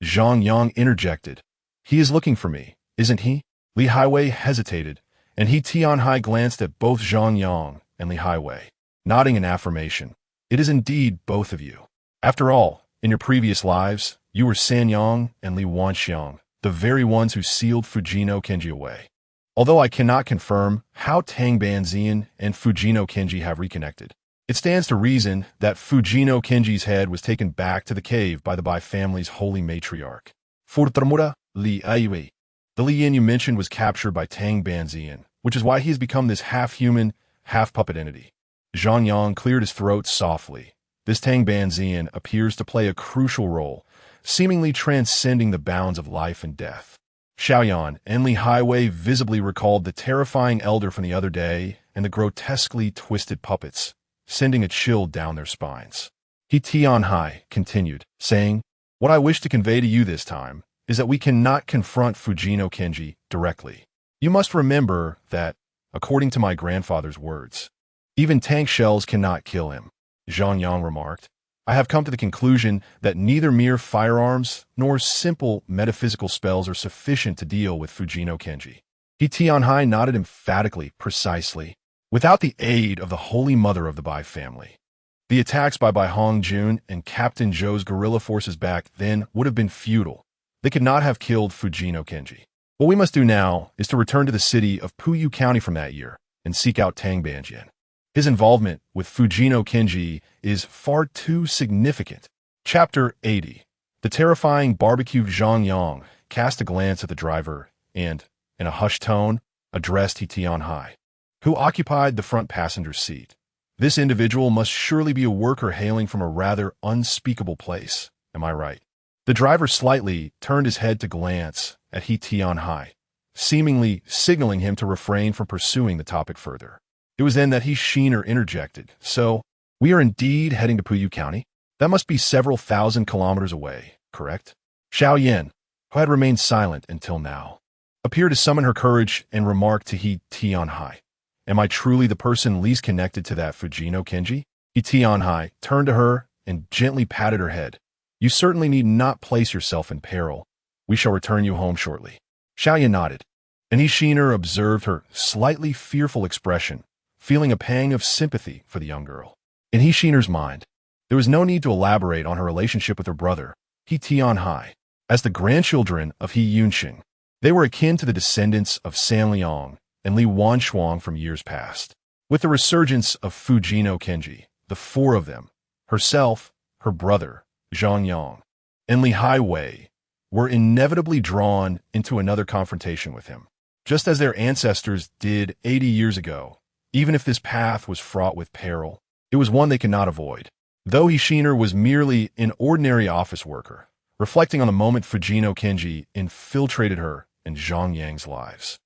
Zhang Yang interjected. He is looking for me, isn't he? Li Highway hesitated, and He Tianhai glanced at both Zhang Yang and Li Highway, nodding in affirmation. It is indeed both of you. After all, in your previous lives, you were San Yang and Li Wanxiang, the very ones who sealed Fujino Kenji away. Although I cannot confirm how Tang Banzian and Fujino Kenji have reconnected, it stands to reason that Fujino Kenji's head was taken back to the cave by the Bai family's holy matriarch. Furthermore, Li Aiwei. The Li Yin you mentioned was captured by Tang Banzian, which is why he has become this half-human, half-puppet entity. Zhang Yang cleared his throat softly. This Tang Banzian appears to play a crucial role, seemingly transcending the bounds of life and death. Xiaoyan and Li Highway visibly recalled the terrifying elder from the other day and the grotesquely twisted puppets, sending a chill down their spines. He Tianhai continued, saying, "What I wish to convey to you this time is that we cannot confront Fujino Kenji directly. You must remember that, according to my grandfather's words, even tank shells cannot kill him." Zhang Yang remarked, "I have come to the conclusion that neither mere firearms nor simple metaphysical spells are sufficient to deal with Fujino Kenji." He Tianhai nodded emphatically, precisely. Without the aid of the Holy Mother of the Bai family, the attacks by Bai Hongjun and Captain Zhou's guerrilla forces back then would have been futile. They could not have killed Fujino Kenji. What we must do now is to return to the city of Puyu County from that year and seek out Tang Banjian. His involvement with Fujino Kenji is far too significant. Chapter 80. The terrifying barbecue Zhang Yang cast a glance at the driver and, in a hushed tone, addressed He Tianhai, who occupied the front passenger seat. This individual must surely be a worker hailing from a rather unspeakable place. Am I right? The driver slightly turned his head to glance at He Tianhai, seemingly signaling him to refrain from pursuing the topic further. It was then that He Shiner interjected. "So, we are indeed heading to Puyu County? That must be several thousand kilometers away, correct?" Xiao Yan, who had remained silent until now, appeared to summon her courage and remarked to He Tianhai, "Am I truly the person least connected to that Fujino Kenji?" He Tianhai turned to her and gently patted her head. "You certainly need not place yourself in peril. We shall return you home shortly." Xiaoyan nodded, and He Shiner observed her slightly fearful expression, feeling a pang of sympathy for the young girl. In He Shiner's mind, there was no need to elaborate on her relationship with her brother, He Tianhai. As the grandchildren of He Yunxing, they were akin to the descendants of San Liang and Li Wanshuang from years past. With the resurgence of Fujino Kenji, the four of them, herself, her brother, Zhang Yang, and Li Highway, were inevitably drawn into another confrontation with him, just as their ancestors did 80 years ago. Even if this path was fraught with peril, it was one they could not avoid. Though He Shiner was merely an ordinary office worker, reflecting on the moment Fujino Kenji infiltrated her and Zhang Yang's lives,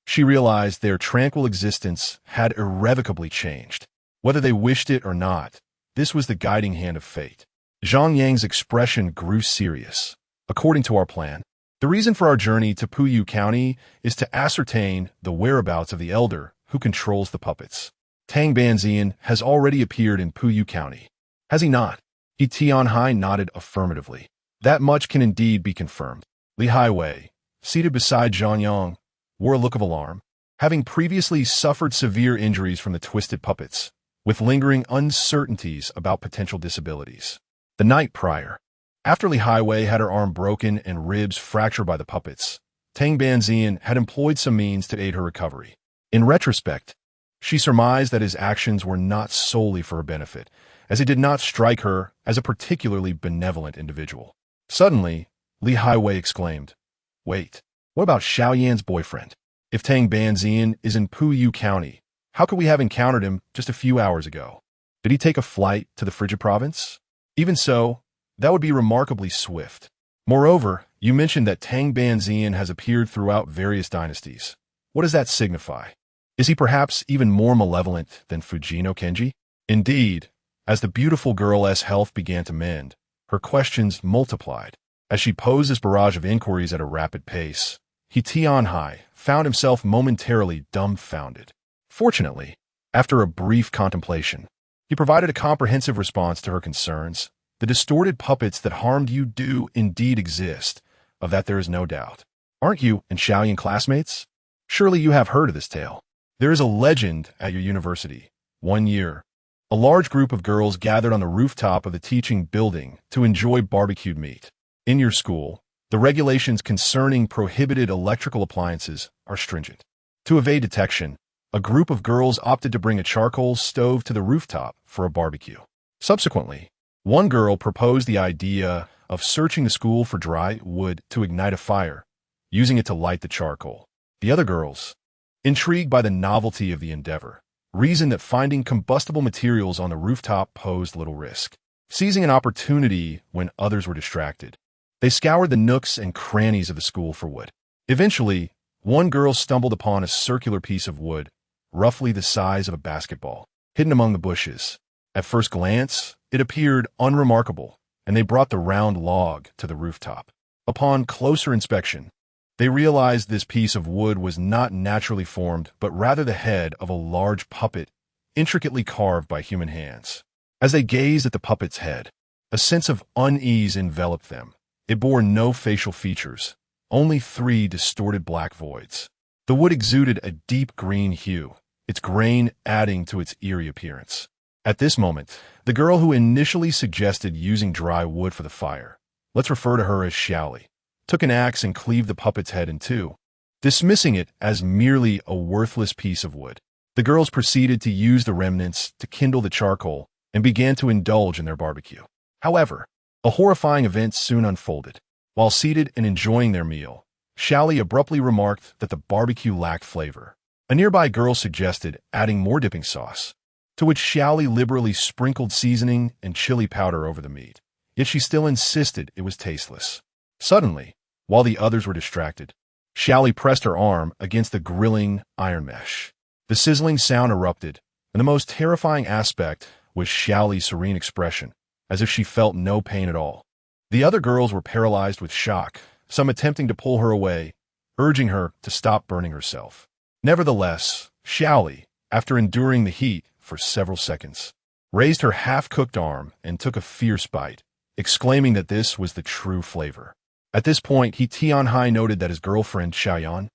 she realized their tranquil existence had irrevocably changed. Whether they wished it or not, this was the guiding hand of fate. Zhang Yang's expression grew serious. "According to our plan, the reason for our journey to Puyu County is to ascertain the whereabouts of the elder who controls the puppets. Tang Banzian has already appeared in Puyu County, has he not?" He Tianhai nodded affirmatively. "That much can indeed be confirmed." Li Highway, seated beside Zhang Yang, wore a look of alarm, having previously suffered severe injuries from the twisted puppets, with lingering uncertainties about potential disabilities. The night prior, after Li Highway had her arm broken and ribs fractured by the puppets, Tang Banzian had employed some means to aid her recovery. In retrospect, she surmised that his actions were not solely for her benefit, as it did not strike her as a particularly benevolent individual. Suddenly, Li Highway exclaimed, "Wait, what about Xiao Yan's boyfriend? If Tang Banzian is in Puyu County, How could we have encountered him just a few hours ago? Did he take a flight to the Frigid province? Even so, that would be remarkably swift. Moreover, you mentioned that Tang Banzian has appeared throughout various dynasties. What does that signify? Is he perhaps even more malevolent than Fujino Kenji? Indeed, as the beautiful girl's health began to mend, her questions multiplied. As she posed this barrage of inquiries at a rapid pace, He Tianhai found himself momentarily dumbfounded. Fortunately, after a brief contemplation, he provided a comprehensive response to her concerns. The distorted puppets that harmed you do indeed exist. Of that there is no doubt. Aren't you and Xiaoyan classmates? Surely you have heard of this tale. There is a legend at your university. One year, a large group of girls gathered on the rooftop of the teaching building to enjoy barbecued meat. In your school, the regulations concerning prohibited electrical appliances are stringent. To evade detection, a group of girls opted to bring a charcoal stove to the rooftop for a barbecue. Subsequently, one girl proposed the idea of searching the school for dry wood to ignite a fire, using it to light the charcoal. The other girls, intrigued by the novelty of the endeavor, reasoned that finding combustible materials on the rooftop posed little risk. Seizing an opportunity when others were distracted, they scoured the nooks and crannies of the school for wood. Eventually, one girl stumbled upon a circular piece of wood, roughly the size of a basketball, hidden among the bushes. At first glance, it appeared unremarkable, and they brought the round log to the rooftop. Upon closer inspection, they realized this piece of wood was not naturally formed, but rather the head of a large puppet, intricately carved by human hands. As they gazed at the puppet's head, a sense of unease enveloped them. It bore no facial features, only 3 distorted black voids. The wood exuded a deep green hue, its grain adding to its eerie appearance. At this moment, the girl who initially suggested using dry wood for the fire, let's refer to her as Xiaoli, took an axe and cleaved the puppet's head in two, dismissing it as merely a worthless piece of wood. The girls proceeded to use the remnants to kindle the charcoal and began to indulge in their barbecue. However, a horrifying event soon unfolded. While seated and enjoying their meal, Xiaoli abruptly remarked that the barbecue lacked flavor. A nearby girl suggested adding more dipping sauce, to which Xiaoli liberally sprinkled seasoning and chili powder over the meat, yet she still insisted it was tasteless. Suddenly, while the others were distracted, Xiaoli pressed her arm against the grilling iron mesh. The sizzling sound erupted, and the most terrifying aspect was Xiaoli's serene expression, as if she felt no pain at all. The other girls were paralyzed with shock, some attempting to pull her away, urging her to stop burning herself. Nevertheless, Xiaoli, after enduring the heat for several seconds, raised her half-cooked arm and took a fierce bite, exclaiming that this was the true flavor. At this point, He Tianhai noted that his girlfriend, Xiaoyan,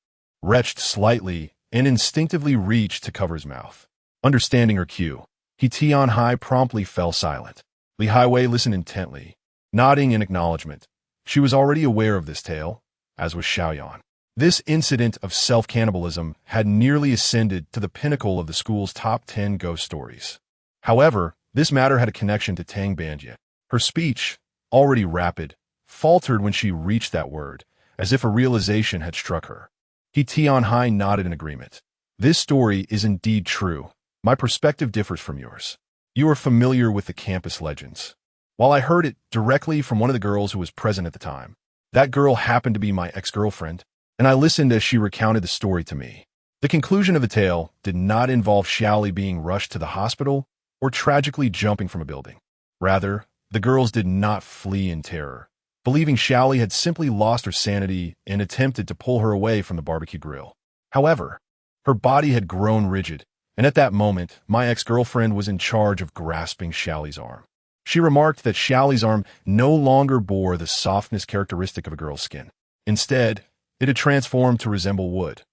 retched slightly and instinctively reached to cover his mouth. Understanding her cue, He Tianhai promptly fell silent. Li Hiwei listened intently, nodding in acknowledgement. She was already aware of this tale, as was Xiaoyan. This incident of self-cannibalism had nearly ascended to the pinnacle of the school's top 10 ghost stories. However, this matter had a connection to Tang Banjian. Her speech, already rapid, faltered when she reached that word, as if a realization had struck her. He Tianhai nodded in agreement. This story is indeed true. My perspective differs from yours. You are familiar with the campus legends. While I heard it directly from one of the girls who was present at the time, that girl happened to be my ex-girlfriend, and I listened as she recounted the story to me. The conclusion of the tale did not involve Xiaoli being rushed to the hospital or tragically jumping from a building. Rather, the girls did not flee in terror, believing Xiaoli had simply lost her sanity and attempted to pull her away from the barbecue grill. However, her body had grown rigid, and at that moment, my ex-girlfriend was in charge of grasping Xiaoli's arm. She remarked that Xiaoli's arm no longer bore the softness characteristic of a girl's skin. Instead, it had transformed to resemble wood,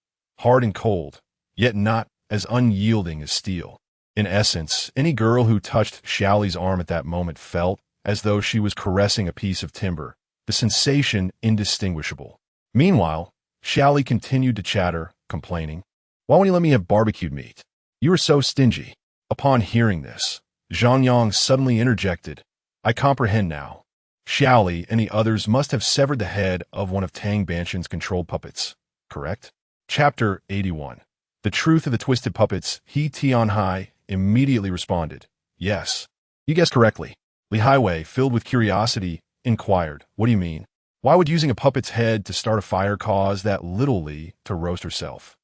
hard and cold, yet not as unyielding as steel. In essence, any girl who touched Xiaoli's arm at that moment felt as though she was caressing a piece of timber, the sensation indistinguishable. Meanwhile, Xiaoli continued to chatter, complaining, "Why won't you let me have barbecued meat? You are so stingy." Upon hearing this, Zhang Yang suddenly interjected, "I comprehend now. Xiaoli and the others must have severed the head of one of Tang Banqian's controlled puppets, correct?" Chapter 81. The truth of the twisted puppets, He Tianhai immediately responded, "Yes. You guessed correctly." Li Highway, filled with curiosity, inquired, "What do you mean? Why would using a puppet's head to start a fire cause that little Li to roast herself?"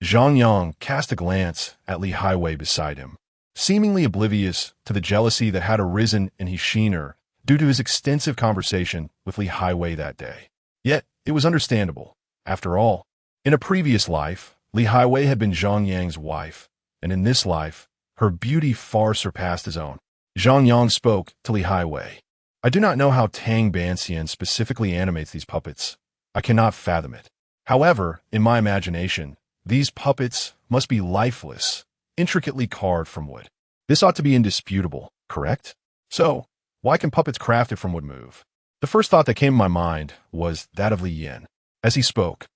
Zhang Yang cast a glance at Li Highway beside him, seemingly oblivious to the jealousy that had arisen in his sheener due to his extensive conversation with Li Highway that day. Yet, it was understandable. After all, in a previous life, Li Highway had been Zhang Yang's wife, and in this life, her beauty far surpassed his own. Zhang Yang spoke to Li Highway. "I do not know how Tang Banxian specifically animates these puppets. I cannot fathom it. However, in my imagination, these puppets must be lifeless, intricately carved from wood. This ought to be indisputable, correct? So, why can puppets crafted from wood move?" The first thought that came to my mind was that of Li Yin. As he spoke,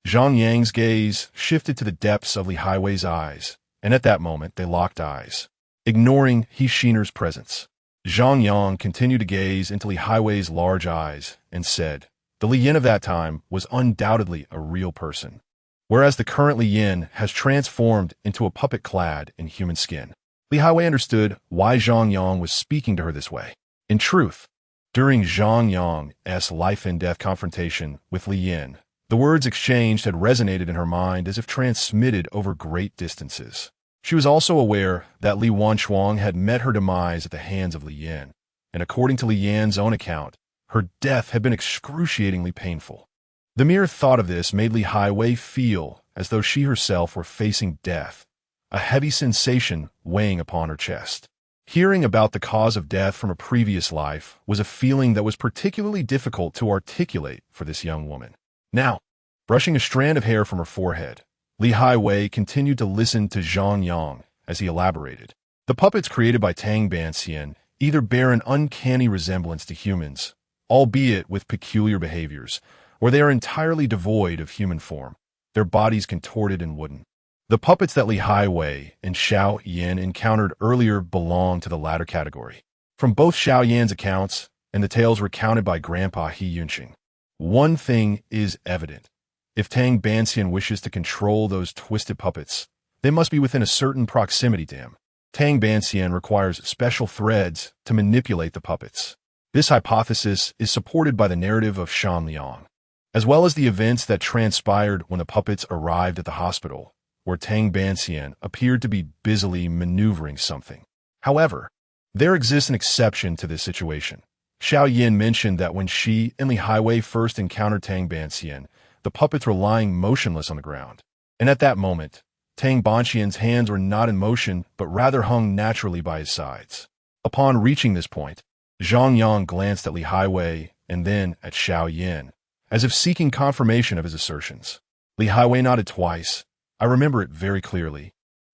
Zhang Yang's gaze shifted to the depths of Li Highway's eyes, and at that moment they locked eyes, ignoring He Sheener's presence. Zhang Yang continued to gaze into Li Highway's large eyes and said, "The Li Yin of that time was undoubtedly a real person, whereas the current Li Yin has transformed into a puppet clad in human skin." Li Highway understood why Zhang Yang was speaking to her this way. In truth, during Zhang Yang's life and death confrontation with Li Yin, the words exchanged had resonated in her mind as if transmitted over great distances. She was also aware that Li Wanchuang had met her demise at the hands of Li Yin, and according to Li Yan's own account, her death had been excruciatingly painful. The mere thought of this made Li Highway feel as though she herself were facing death, a heavy sensation weighing upon her chest. Hearing about the cause of death from a previous life was a feeling that was particularly difficult to articulate for this young woman. Now, brushing a strand of hair from her forehead, Li Highway continued to listen to Zhang Yang as he elaborated. The puppets created by Tang Banxian either bear an uncanny resemblance to humans, albeit with peculiar behaviors, or they are entirely devoid of human form, their bodies contorted and wooden. The puppets that Li Highway and Xiao Yan encountered earlier belong to the latter category. From both Xiao Yan's accounts and the tales recounted by Grandpa He Yunqing, one thing is evident. If Tang Banxian wishes to control those twisted puppets, they must be within a certain proximity to him. Tang Banxian requires special threads to manipulate the puppets. This hypothesis is supported by the narrative of Shan Liang, as well as the events that transpired when the puppets arrived at the hospital, where Tang Banxian appeared to be busily maneuvering something. However, there exists an exception to this situation. Xiao Yin mentioned that when she and Li Highway first encountered Tang Banxian, the puppets were lying motionless on the ground. And at that moment, Tang Banxian's hands were not in motion, but rather hung naturally by his sides. Upon reaching this point, Zhang Yang glanced at Li Highway and then at Xiao Yin, as if seeking confirmation of his assertions. Li Highway nodded twice. I remember it very clearly,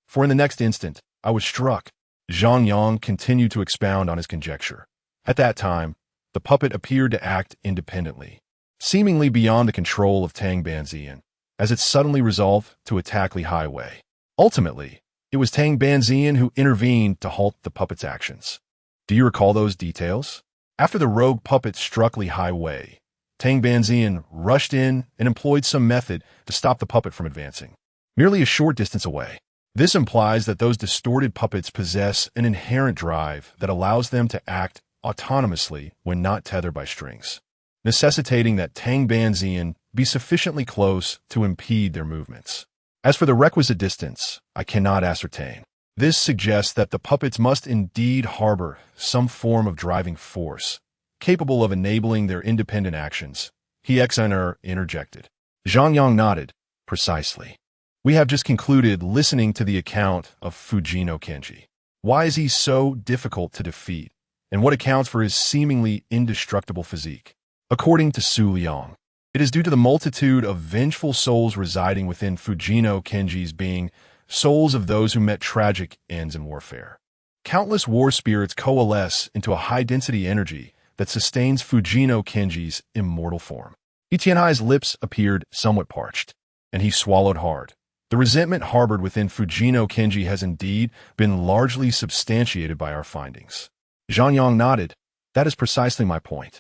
for in the next instant, I was struck. Zhang Yang continued to expound on his conjecture. At that time, the puppet appeared to act independently, seemingly beyond the control of Tang Banxian, as it suddenly resolved to attack Li Highway. Ultimately, it was Tang Banxian who intervened to halt the puppet's actions. Do you recall those details? After the rogue puppet struck Li Highway, Tang Banxian rushed in and employed some method to stop the puppet from advancing, merely a short distance away. This implies that those distorted puppets possess an inherent drive that allows them to act autonomously when not tethered by strings, necessitating that Tang Banxian be sufficiently close to impede their movements. As for the requisite distance, I cannot ascertain. This suggests that the puppets must indeed harbor some form of driving force, capable of enabling their independent actions. He interjected. Zhang Yang nodded. Precisely. We have just concluded listening to the account of Fujino Kenji. Why is he so difficult to defeat, and what accounts for his seemingly indestructible physique? According to Su Liang, it is due to the multitude of vengeful souls residing within Fujino Kenji's being, souls of those who met tragic ends in warfare. Countless war spirits coalesce into a high-density energy that sustains Fujino Kenji's immortal form. Itianhai's lips appeared somewhat parched, and he swallowed hard. The resentment harbored within Fujino Kenji has indeed been largely substantiated by our findings. Zhang Yang nodded. That is precisely my point.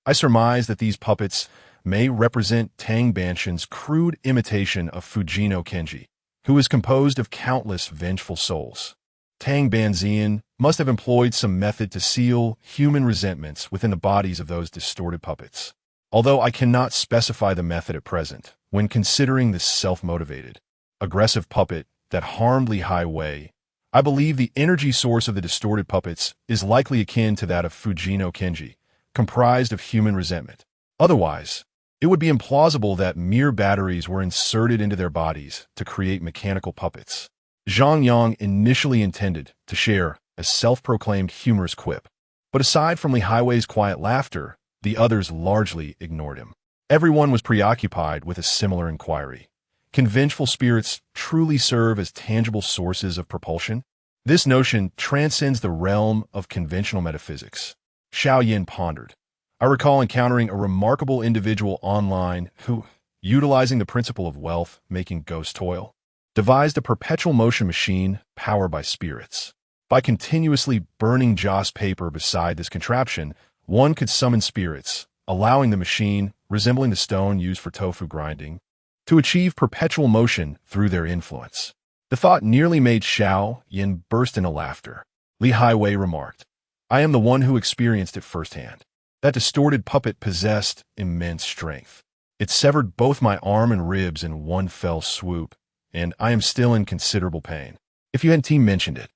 I surmise that these puppets may represent Tang Banxian's crude imitation of Fujino Kenji, who is composed of countless vengeful souls. Tang Banzian must have employed some method to seal human resentments within the bodies of those distorted puppets. Although I cannot specify the method at present, when considering this self-motivated, aggressive puppet that harmed Li Highway, I believe the energy source of the distorted puppets is likely akin to that of Fujino Kenji, comprised of human resentment. Otherwise, it would be implausible that mere batteries were inserted into their bodies to create mechanical puppets. Zhang Yang initially intended to share a self-proclaimed humorous quip, but aside from Li Highway's quiet laughter, the others largely ignored him. Everyone was preoccupied with a similar inquiry. Can vengeful spirits truly serve as tangible sources of propulsion? This notion transcends the realm of conventional metaphysics. Xiao Yin pondered. I recall encountering a remarkable individual online who, utilizing the principle of wealth making ghost toil, devised a perpetual motion machine powered by spirits. By continuously burning joss paper beside this contraption, one could summon spirits, allowing the machine, resembling the stone used for tofu grinding, to achieve perpetual motion through their influence. The thought nearly made Xiao Yin burst into laughter. Li Highway remarked, I am the one who experienced it firsthand. That distorted puppet possessed immense strength. It severed both my arm and ribs in one fell swoop, and I am still in considerable pain. If you hadn't mentioned it,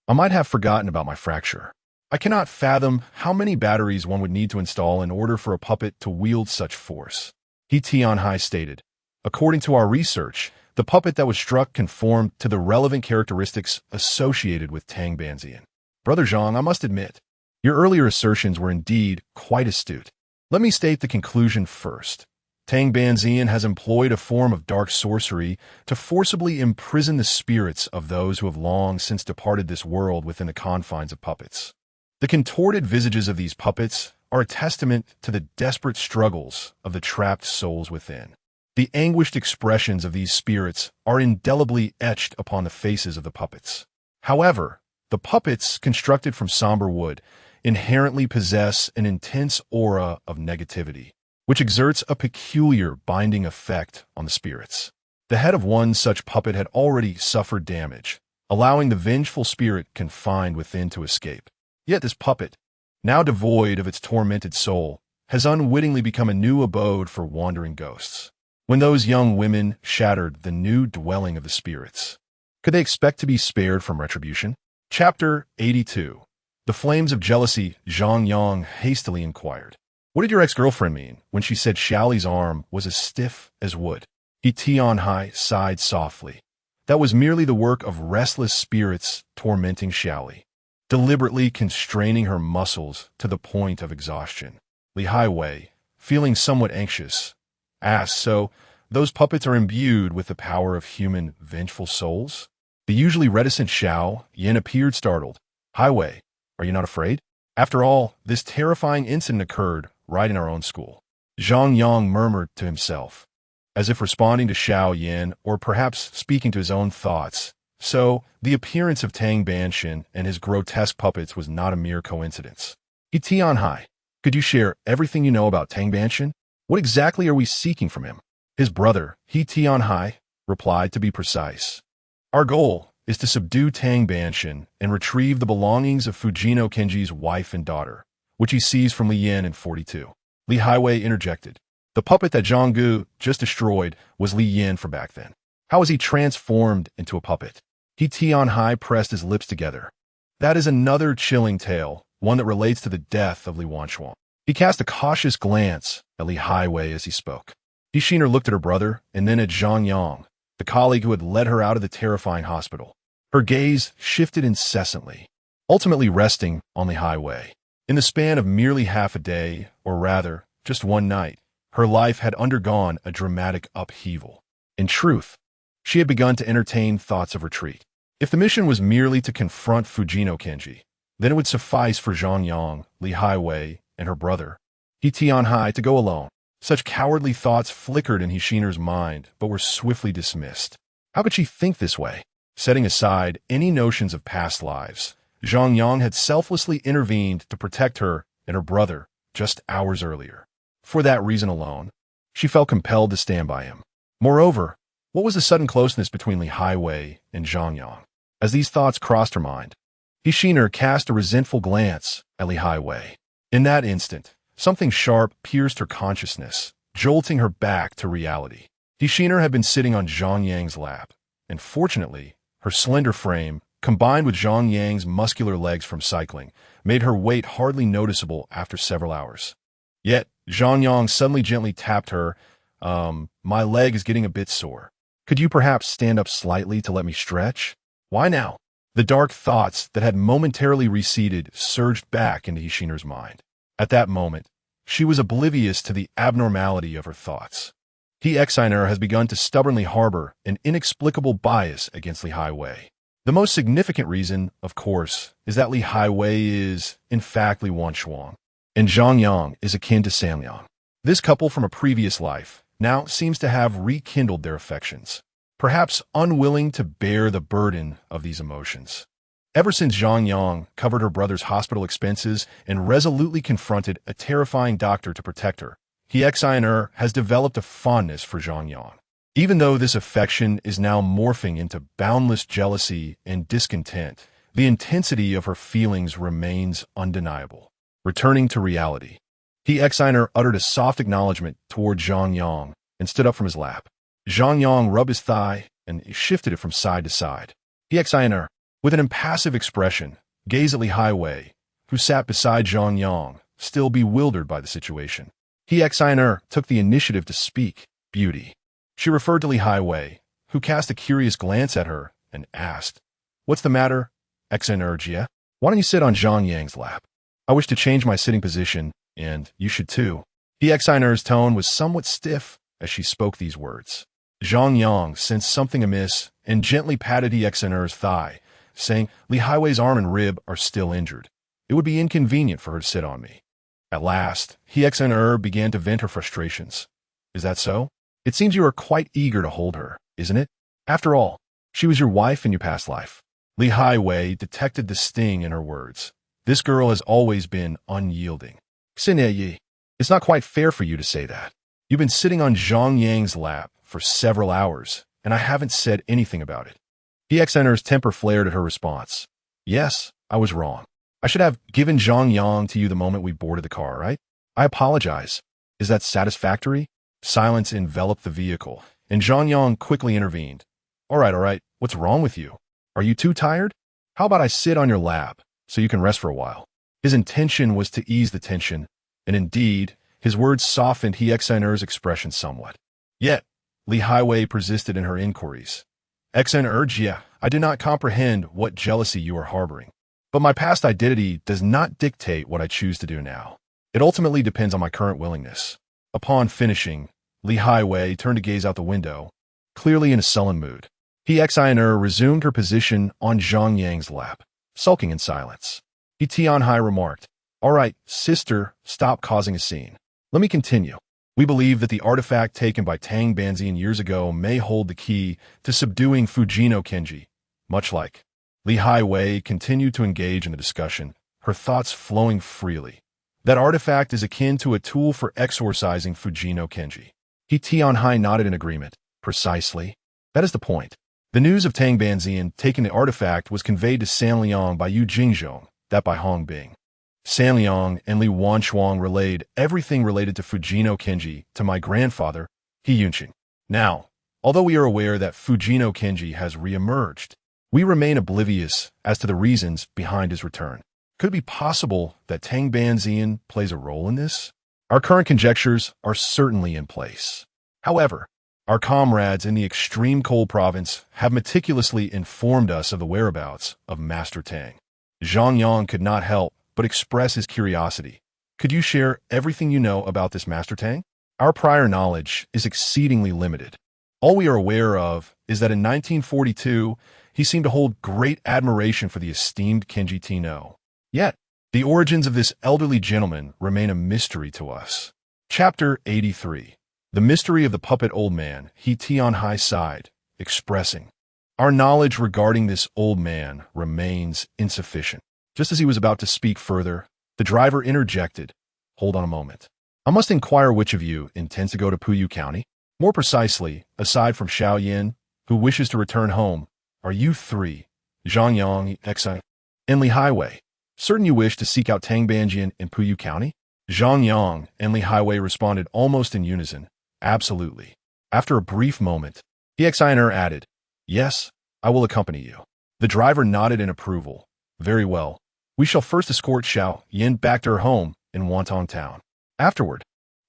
I might have forgotten about my fracture. I cannot fathom how many batteries one would need to install in order for a puppet to wield such force. He Tianhai stated, according to our research, the puppet that was struck conformed to the relevant characteristics associated with Tang Banzian. Brother Zhang, I must admit, your earlier assertions were indeed quite astute. Let me state the conclusion first. Tang Banzian has employed a form of dark sorcery to forcibly imprison the spirits of those who have long since departed this world within the confines of puppets. The contorted visages of these puppets are a testament to the desperate struggles of the trapped souls within. The anguished expressions of these spirits are indelibly etched upon the faces of the puppets. However, the puppets, constructed from somber wood, inherently possess an intense aura of negativity, which exerts a peculiar binding effect on the spirits. The head of one such puppet had already suffered damage, allowing the vengeful spirit confined within to escape. Yet this puppet, now devoid of its tormented soul, has unwittingly become a new abode for wandering ghosts. When those young women shattered the new dwelling of the spirits, could they expect to be spared from retribution? Chapter 82. The Flames of Jealousy. Zhang Yang hastily inquired. What did your ex-girlfriend mean when she said Xiaoli's arm was as stiff as wood? He Tianhai sighed softly. That was merely the work of restless spirits tormenting Xiaoli, deliberately constraining her muscles to the point of exhaustion. Li Highway, feeling somewhat anxious, asked, so those puppets are imbued with the power of human vengeful souls? The usually reticent Xiao Yin appeared startled. Highway, are you not afraid? After all, this terrifying incident occurred right in our own school. Zhang Yang murmured to himself, as if responding to Xiao Yin or perhaps speaking to his own thoughts. So, the appearance of Tang Banshin and his grotesque puppets was not a mere coincidence. He Tianhai, could you share everything you know about Tang Banshin? What exactly are we seeking from him? His brother, He Tianhai, replied, to be precise. Our goal is to subdue Tang Banshin and retrieve the belongings of Fujino Kenji's wife and daughter, which he seized from Li Yin in 42. Li Highway interjected. The puppet that Zhang Gu just destroyed was Li Yin from back then. How was he transformed into a puppet? He Tianhai pressed his lips together. That is another chilling tale, one that relates to the death of Li Wanchuan. He cast a cautious glance at Li Highway as he spoke. He Shiner looked at her brother and then at Zhang Yang, the colleague who had led her out of the terrifying hospital. Her gaze shifted incessantly, ultimately resting on Li Highway. In the span of merely half a day, or rather, just one night, her life had undergone a dramatic upheaval. In truth, she had begun to entertain thoughts of retreat. If the mission was merely to confront Fujino Kenji, then it would suffice for Zhang Yang, Li Highway, and her brother, He Tianhai, to go alone. Such cowardly thoughts flickered in Hishiner's mind, but were swiftly dismissed. How could she think this way? Setting aside any notions of past lives, Zhang Yang had selflessly intervened to protect her and her brother just hours earlier. For that reason alone, she felt compelled to stand by him. Moreover, What was the sudden closeness between Li Highway and Zhang Yang? As these thoughts crossed her mind, Hishiner cast a resentful glance at Li Highway. In that instant, something sharp pierced her consciousness, jolting her back to reality. Hishiner had been sitting on Zhang Yang's lap, and fortunately, her slender frame, combined with Zhang Yang's muscular legs from cycling, made her weight hardly noticeable after several hours. Yet, Zhang Yang suddenly gently tapped her. My leg is getting a bit sore. Could you perhaps stand up slightly to let me stretch? Why now? The dark thoughts that had momentarily receded surged back into Hishiner's mind. At that moment, she was oblivious to the abnormality of her thoughts. Hixiner has begun to stubbornly harbor an inexplicable bias against Li Highway. The most significant reason, of course, is that Li Highway is, in fact, Li Wanshuang, and Zhang Yang is akin to Zhang Yang. This couple from a previous life now seems to have rekindled their affections, perhaps unwilling to bear the burden of these emotions. Ever since Zhang Yang covered her brother's hospital expenses and resolutely confronted a terrifying doctor to protect her, Hixiner has developed a fondness for Zhang Yang. Even though this affection is now morphing into boundless jealousy and discontent, the intensity of her feelings remains undeniable. Returning to reality, Hixiner uttered a soft acknowledgement toward Zhang Yang and stood up from his lap. Zhang Yang rubbed his thigh and shifted it from side to side. Hixiner, with an impassive expression, gazed at Li Highway, who sat beside Zhang Yang, still bewildered by the situation. Hixiner took the initiative to speak. Beauty. She referred to Li Highway, who cast a curious glance at her and asked, "What's the matter, Exenergia? Why don't you sit on Zhang Yang's lap? I wish to change my sitting position, and you should too." Hixiner's tone was somewhat stiff as she spoke these words. Zhang Yang sensed something amiss and gently patted Hixiner's thigh, saying, "Li Highway's arm and rib are still injured. It would be inconvenient for her to sit on me." At last, Hixiner began to vent her frustrations. "Is that so? It seems you are quite eager to hold her, isn't it? After all, she was your wife in your past life." Li Highway detected the sting in her words. This girl has always been unyielding. "Xinye, it's not quite fair for you to say that. You've been sitting on Zhang Yang's lap for several hours, and I haven't said anything about it." Hixiner's temper flared at her response. "Yes, I was wrong. I should have given Zhang Yang to you the moment we boarded the car, right? I apologize. Is that satisfactory?" Silence enveloped the vehicle, and Zhang Yang quickly intervened. All right, what's wrong with you? Are you too tired? How about I sit on your lap so you can rest for a while?" His intention was to ease the tension, and indeed, his words softened Hixiner's expression somewhat. Yet, Li Highway persisted in her inquiries. "Exenergia, I do not comprehend what jealousy you are harboring. But my past identity does not dictate what I choose to do now. It ultimately depends on my current willingness." Upon finishing, Li Highway turned to gaze out the window, clearly in a sullen mood. Hixiner resumed her position on Zhang Yang's lap, sulking in silence. Tianhai remarked, "All right, sister, stop causing a scene. Let me continue. We believe that the artifact taken by Tang Banzian years ago may hold the key to subduing Fujino Kenji, much like." Li Highway continued to engage in the discussion, her thoughts flowing freely. "That artifact is akin to a tool for exorcising Fujino Kenji." Tianhai nodded in agreement. "Precisely. That is the point. The news of Tang Banzian taking the artifact was conveyed to Sanliang by Yu Jingzhong, that by Hong Bing. Sanliang and Li Wanshuang relayed everything related to Fujino Kenji to my grandfather, He Yunqing. Now, although we are aware that Fujino Kenji has re-emerged, we remain oblivious as to the reasons behind his return. Could it be possible that Tang Banzian plays a role in this? Our current conjectures are certainly in place. However, our comrades in the extreme cold province have meticulously informed us of the whereabouts of Master Tang. Zhang Yang could not help but express his curiosity. "Could you share everything you know about this Master Tang? Our prior knowledge is exceedingly limited. All we are aware of is that in 1942, he seemed to hold great admiration for the esteemed Kenji Tino. Yet, the origins of this elderly gentleman remain a mystery to us." Chapter 83. The Mystery of the Puppet Old Man. Tianhai sighed, expressing, "Our knowledge regarding this old man remains insufficient." Just as he was about to speak further, the driver interjected, "Hold on a moment. I must inquire which of you intends to go to Puyu County?" More precisely, aside from Xiao Yin, who wishes to return home, are you three, Zhang Yang, Exai, and Li Highway, certain you wish to seek out Tangbanjian in Puyu County? Zhang Yang and Li Highway responded almost in unison, absolutely. After a brief moment, the exiner added, yes, I will accompany you. The driver nodded in approval. Very well. We shall first escort Xiao Yin back to her home in Wantong Town. Afterward,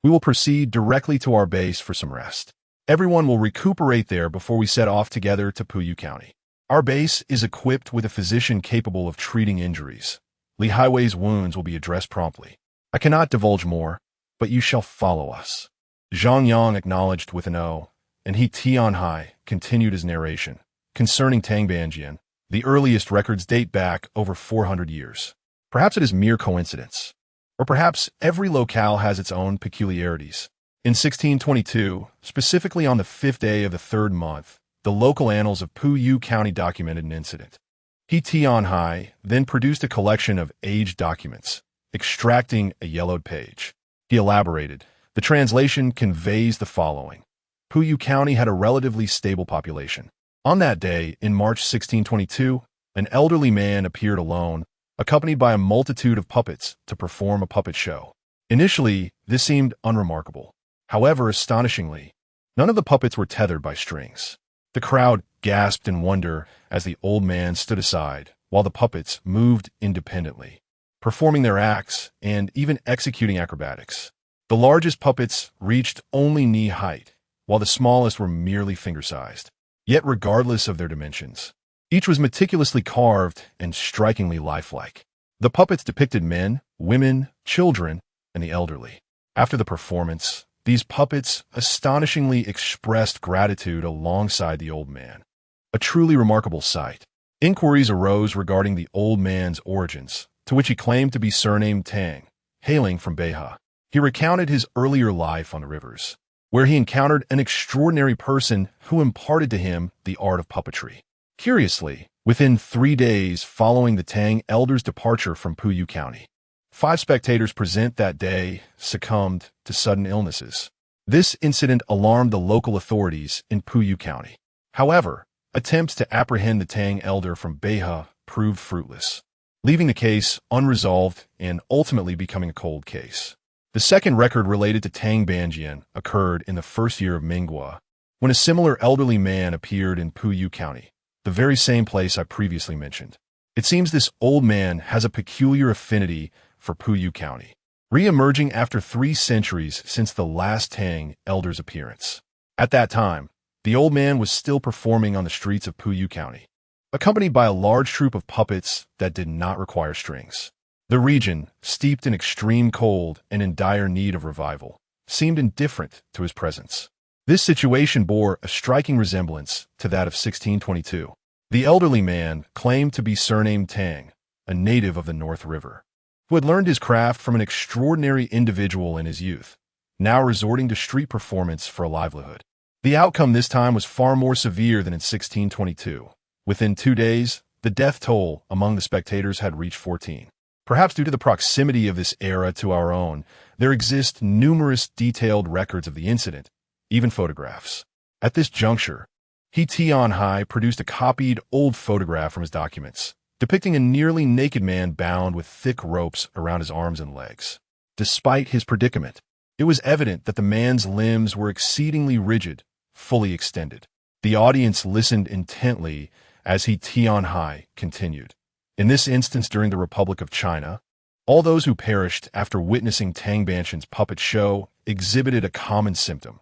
we will proceed directly to our base for some rest. Everyone will recuperate there before we set off together to Puyu County. Our base is equipped with a physician capable of treating injuries. Li Highway's wounds will be addressed promptly. I cannot divulge more, but you shall follow us. Zhang Yang acknowledged with an O, and he Tianhai continued his narration. Concerning Tangbanjian, the earliest records date back over 400 years. Perhaps it is mere coincidence. Or perhaps every locale has its own peculiarities. In 1622, specifically on the 5th day of the 3rd month, the local annals of Puyu County documented an incident. He Tianhai then produced a collection of aged documents, extracting a yellowed page. He elaborated. The translation conveys the following. Puyu County had a relatively stable population. On that day, in March 1622, an elderly man appeared alone, accompanied by a multitude of puppets to perform a puppet show. Initially, this seemed unremarkable. However, astonishingly, none of the puppets were tethered by strings. The crowd gasped in wonder as the old man stood aside, while the puppets moved independently, performing their acts and even executing acrobatics. The largest puppets reached only knee height, while the smallest were merely finger-sized. Yet regardless of their dimensions, each was meticulously carved and strikingly lifelike. The puppets depicted men, women, children, and the elderly. After the performance, these puppets astonishingly expressed gratitude alongside the old man. A truly remarkable sight. Inquiries arose regarding the old man's origins, to which he claimed to be surnamed Tang, hailing from Beha. He recounted his earlier life on the rivers, where he encountered an extraordinary person who imparted to him the art of puppetry. Curiously, within 3 days following the Tang elders' departure from Puyu County, 5 spectators present that day succumbed to sudden illnesses. This incident alarmed the local authorities in Puyu County. However, attempts to apprehend the Tang elder from Beha proved fruitless, leaving the case unresolved and ultimately becoming a cold case. The second record related to Tangbanjian occurred in the first year of Minghua, when a similar elderly man appeared in Puyu County, the very same place I previously mentioned. It seems this old man has a peculiar affinity for Puyu County, re-emerging after 3 centuries since the last Tang elder's appearance. At that time, the old man was still performing on the streets of Puyu County, accompanied by a large troupe of puppets that did not require strings. The region, steeped in extreme cold and in dire need of revival, seemed indifferent to his presence. This situation bore a striking resemblance to that of 1622. The elderly man claimed to be surnamed Tang, a native of the North River, who had learned his craft from an extraordinary individual in his youth, now resorting to street performance for a livelihood. The outcome this time was far more severe than in 1622. Within 2 days, the death toll among the spectators had reached 14. Perhaps due to the proximity of this era to our own, there exist numerous detailed records of the incident, even photographs. At this juncture, He Tianhai produced a copied old photograph from his documents, depicting a nearly naked man bound with thick ropes around his arms and legs. Despite his predicament, it was evident that the man's limbs were exceedingly rigid, fully extended. The audience listened intently as He Tianhai continued. In this instance during the Republic of China, all those who perished after witnessing Tangbanjian's puppet show exhibited a common symptom.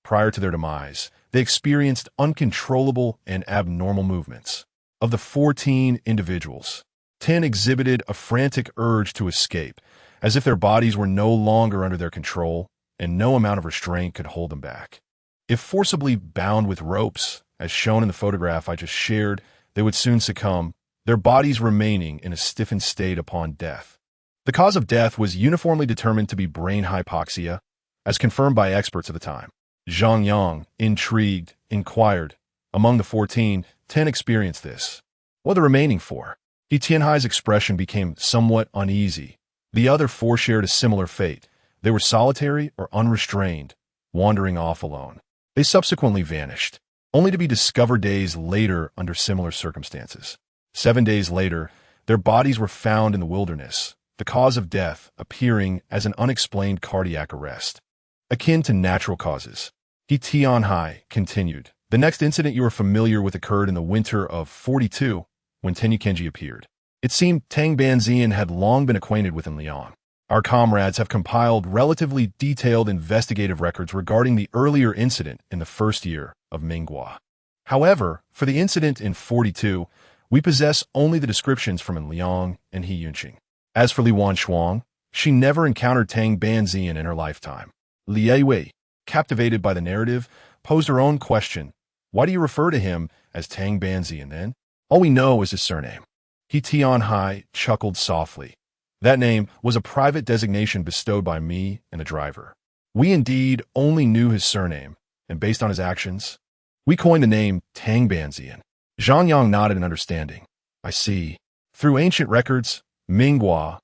Prior to their demise, they experienced uncontrollable and abnormal movements. Of the 14 individuals, 10 exhibited a frantic urge to escape, as if their bodies were no longer under their control and no amount of restraint could hold them back. If forcibly bound with ropes, as shown in the photograph I just shared, they would soon succumb, their bodies remaining in a stiffened state upon death. The cause of death was uniformly determined to be brain hypoxia, as confirmed by experts of the time. Zhang Yang, intrigued, inquired, among the 14, 10 experienced this. What the remaining 4? He Tianhai's expression became somewhat uneasy. The other 4 shared a similar fate. They were solitary or unrestrained, wandering off alone. They subsequently vanished, only to be discovered days later under similar circumstances. 7 days later, their bodies were found in the wilderness, the cause of death appearing as an unexplained cardiac arrest, akin to natural causes. He Tianhai continued. The next incident you are familiar with occurred in the winter of 42, when Tenyu Kenji appeared. It seemed Tang Banzian had long been acquainted with Liang. Our comrades have compiled relatively detailed investigative records regarding the earlier incident in the first year of Minghua. However, for the incident in 42, we possess only the descriptions from Liang and He Yunqing. As for Li Wanshuang, she never encountered Tang Banzian in her lifetime. Li Wei, captivated by the narrative, posed her own question. Why do you refer to him as Tang Banzian then? All we know is his surname. He Tianhai chuckled softly. That name was a private designation bestowed by me and the driver. We indeed only knew his surname, and based on his actions, we coined the name Tang Banzian. Zhang Yang nodded in understanding. I see. Through ancient records, Minghua,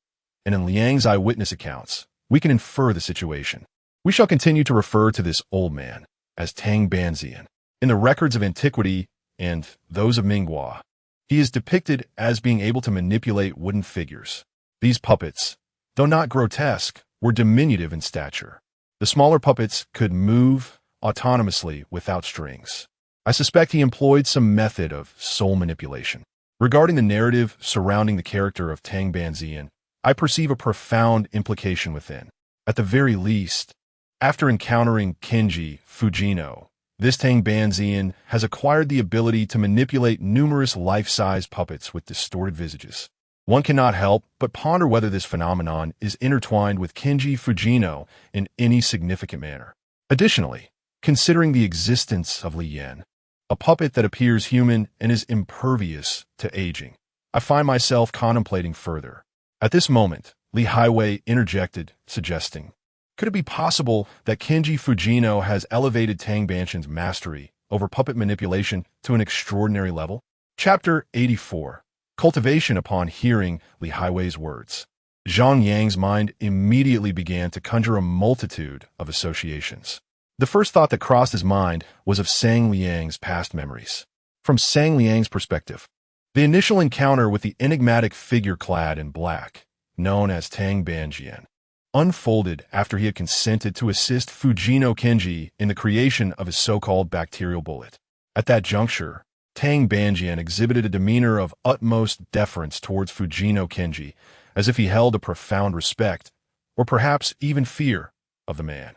and in Liang's eyewitness accounts, we can infer the situation. We shall continue to refer to this old man as Tang Banzian. In the records of antiquity and those of Minghua, he is depicted as being able to manipulate wooden figures. These puppets, though not grotesque, were diminutive in stature. The smaller puppets could move autonomously without strings. I suspect he employed some method of soul manipulation. Regarding the narrative surrounding the character of Tang Banzian, I perceive a profound implication within. At the very least, after encountering Kenji Fujino, this Tang Banzian has acquired the ability to manipulate numerous life-size puppets with distorted visages. One cannot help but ponder whether this phenomenon is intertwined with Kenji Fujino in any significant manner. Additionally, considering the existence of Li Yan, a puppet that appears human and is impervious to aging, I find myself contemplating further. At this moment, Li Highway interjected, suggesting, could it be possible that Kenji Fujino has elevated Tang Banzian's mastery over puppet manipulation to an extraordinary level? Chapter 84. Cultivation. Upon hearing Li Highway's words, Zhang Yang's mind immediately began to conjure a multitude of associations. The first thought that crossed his mind was of Sang Liang's past memories. From Sang Liang's perspective, the initial encounter with the enigmatic figure clad in black, known as Tang Banzian, unfolded after he had consented to assist Fujino Kenji in the creation of his so-called bacterial bullet. At that juncture, Tang Banzian exhibited a demeanor of utmost deference towards Fujino Kenji, as if he held a profound respect, or perhaps even fear, of the man.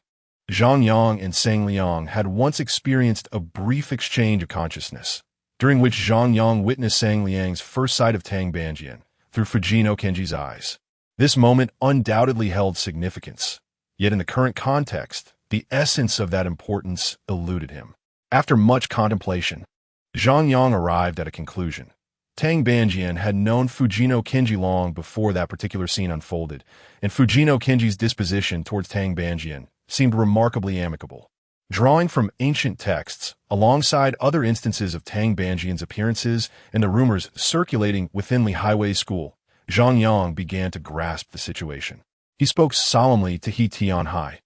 Zhang Yang and Sang Liang had once experienced a brief exchange of consciousness, during which Zhang Yang witnessed Sang Liang's first sight of Tang Banzian through Fujino Kenji's eyes. This moment undoubtedly held significance, yet in the current context, the essence of that importance eluded him. After much contemplation, Zhang Yang arrived at a conclusion. Tang Banzian had known Fujino Kenji long before that particular scene unfolded, and Fujino Kenji's disposition towards Tang Banzian seemed remarkably amicable. Drawing from ancient texts, alongside other instances of Tang Banzian's appearances and the rumors circulating within Li Highway's school, Zhang Yang began to grasp the situation. He spoke solemnly to He Tianhai.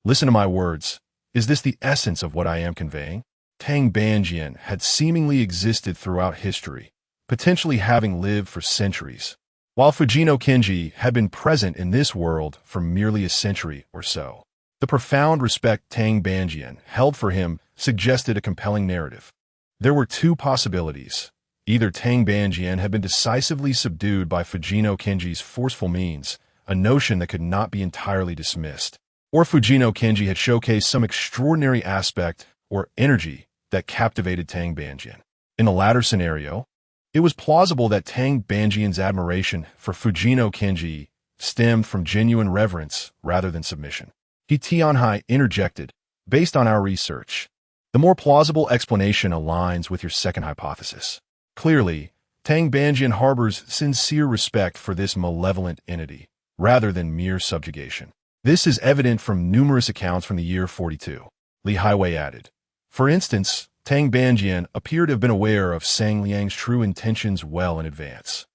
Listen to my words. Is this the essence of what I am conveying? Tang Banzian had seemingly existed throughout history, potentially having lived for centuries, while Fujino Kenji had been present in this world for merely a century or so. The profound respect Tang Banzian held for him suggested a compelling narrative. There were two possibilities. Either Tang Banzian had been decisively subdued by Fujino Kenji's forceful means, a notion that could not be entirely dismissed, or Fujino Kenji had showcased some extraordinary aspect or energy that captivated Tang Banzian. In the latter scenario, it was plausible that Tang Banzian's admiration for Fujino Kenji stemmed from genuine reverence rather than submission. He Tianhai interjected, based on our research, the more plausible explanation aligns with your second hypothesis. Clearly, Tang Banzian harbors sincere respect for this malevolent entity, rather than mere subjugation. This is evident from numerous accounts from the year 42. Li Highway added. For instance, Tang Banzian appeared to have been aware of Sang Liang's true intentions well in advance,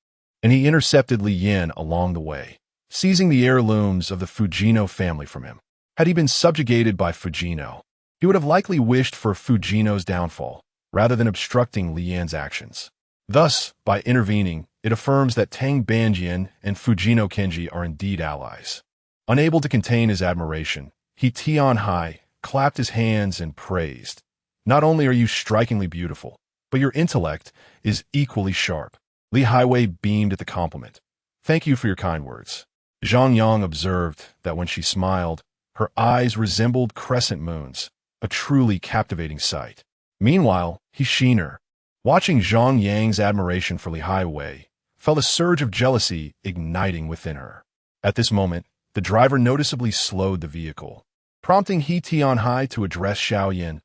and he intercepted Li Yan along the way, seizing the heirlooms of the Fujino family from him. Had he been subjugated by Fujino, He would have likely wished for Fujino's downfall, rather than obstructing Li Yan's actions. Thus, by intervening, it affirms that Tang Banjian and Fujino Kenji are indeed allies. Unable to contain his admiration, he Tianhai clapped his hands and praised. Not only are you strikingly beautiful, but your intellect is equally sharp. Li Highway beamed at the compliment. Thank you for your kind words. Zhang Yang observed that when she smiled, her eyes resembled crescent moons, a truly captivating sight. Meanwhile, he Shiner, watching Zhang Yang's admiration for Li Highway, felt a surge of jealousy igniting within her. At this moment, the driver noticeably slowed the vehicle, prompting He Tianhai to address Xiaoyan.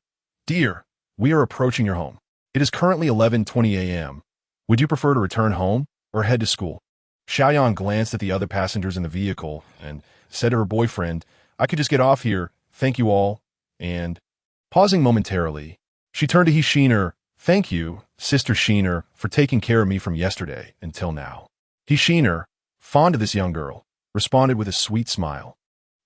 Dear, we are approaching your home. It is currently 11:20 a.m. Would you prefer to return home or head to school? Xiaoyan glanced at the other passengers in the vehicle and said to her boyfriend, I could just get off here, thank you all, and, pausing momentarily, she turned to He Shiner. Thank you, Sister Shiner, for taking care of me from yesterday until now. He Shiner, fond of this young girl, responded with a sweet smile.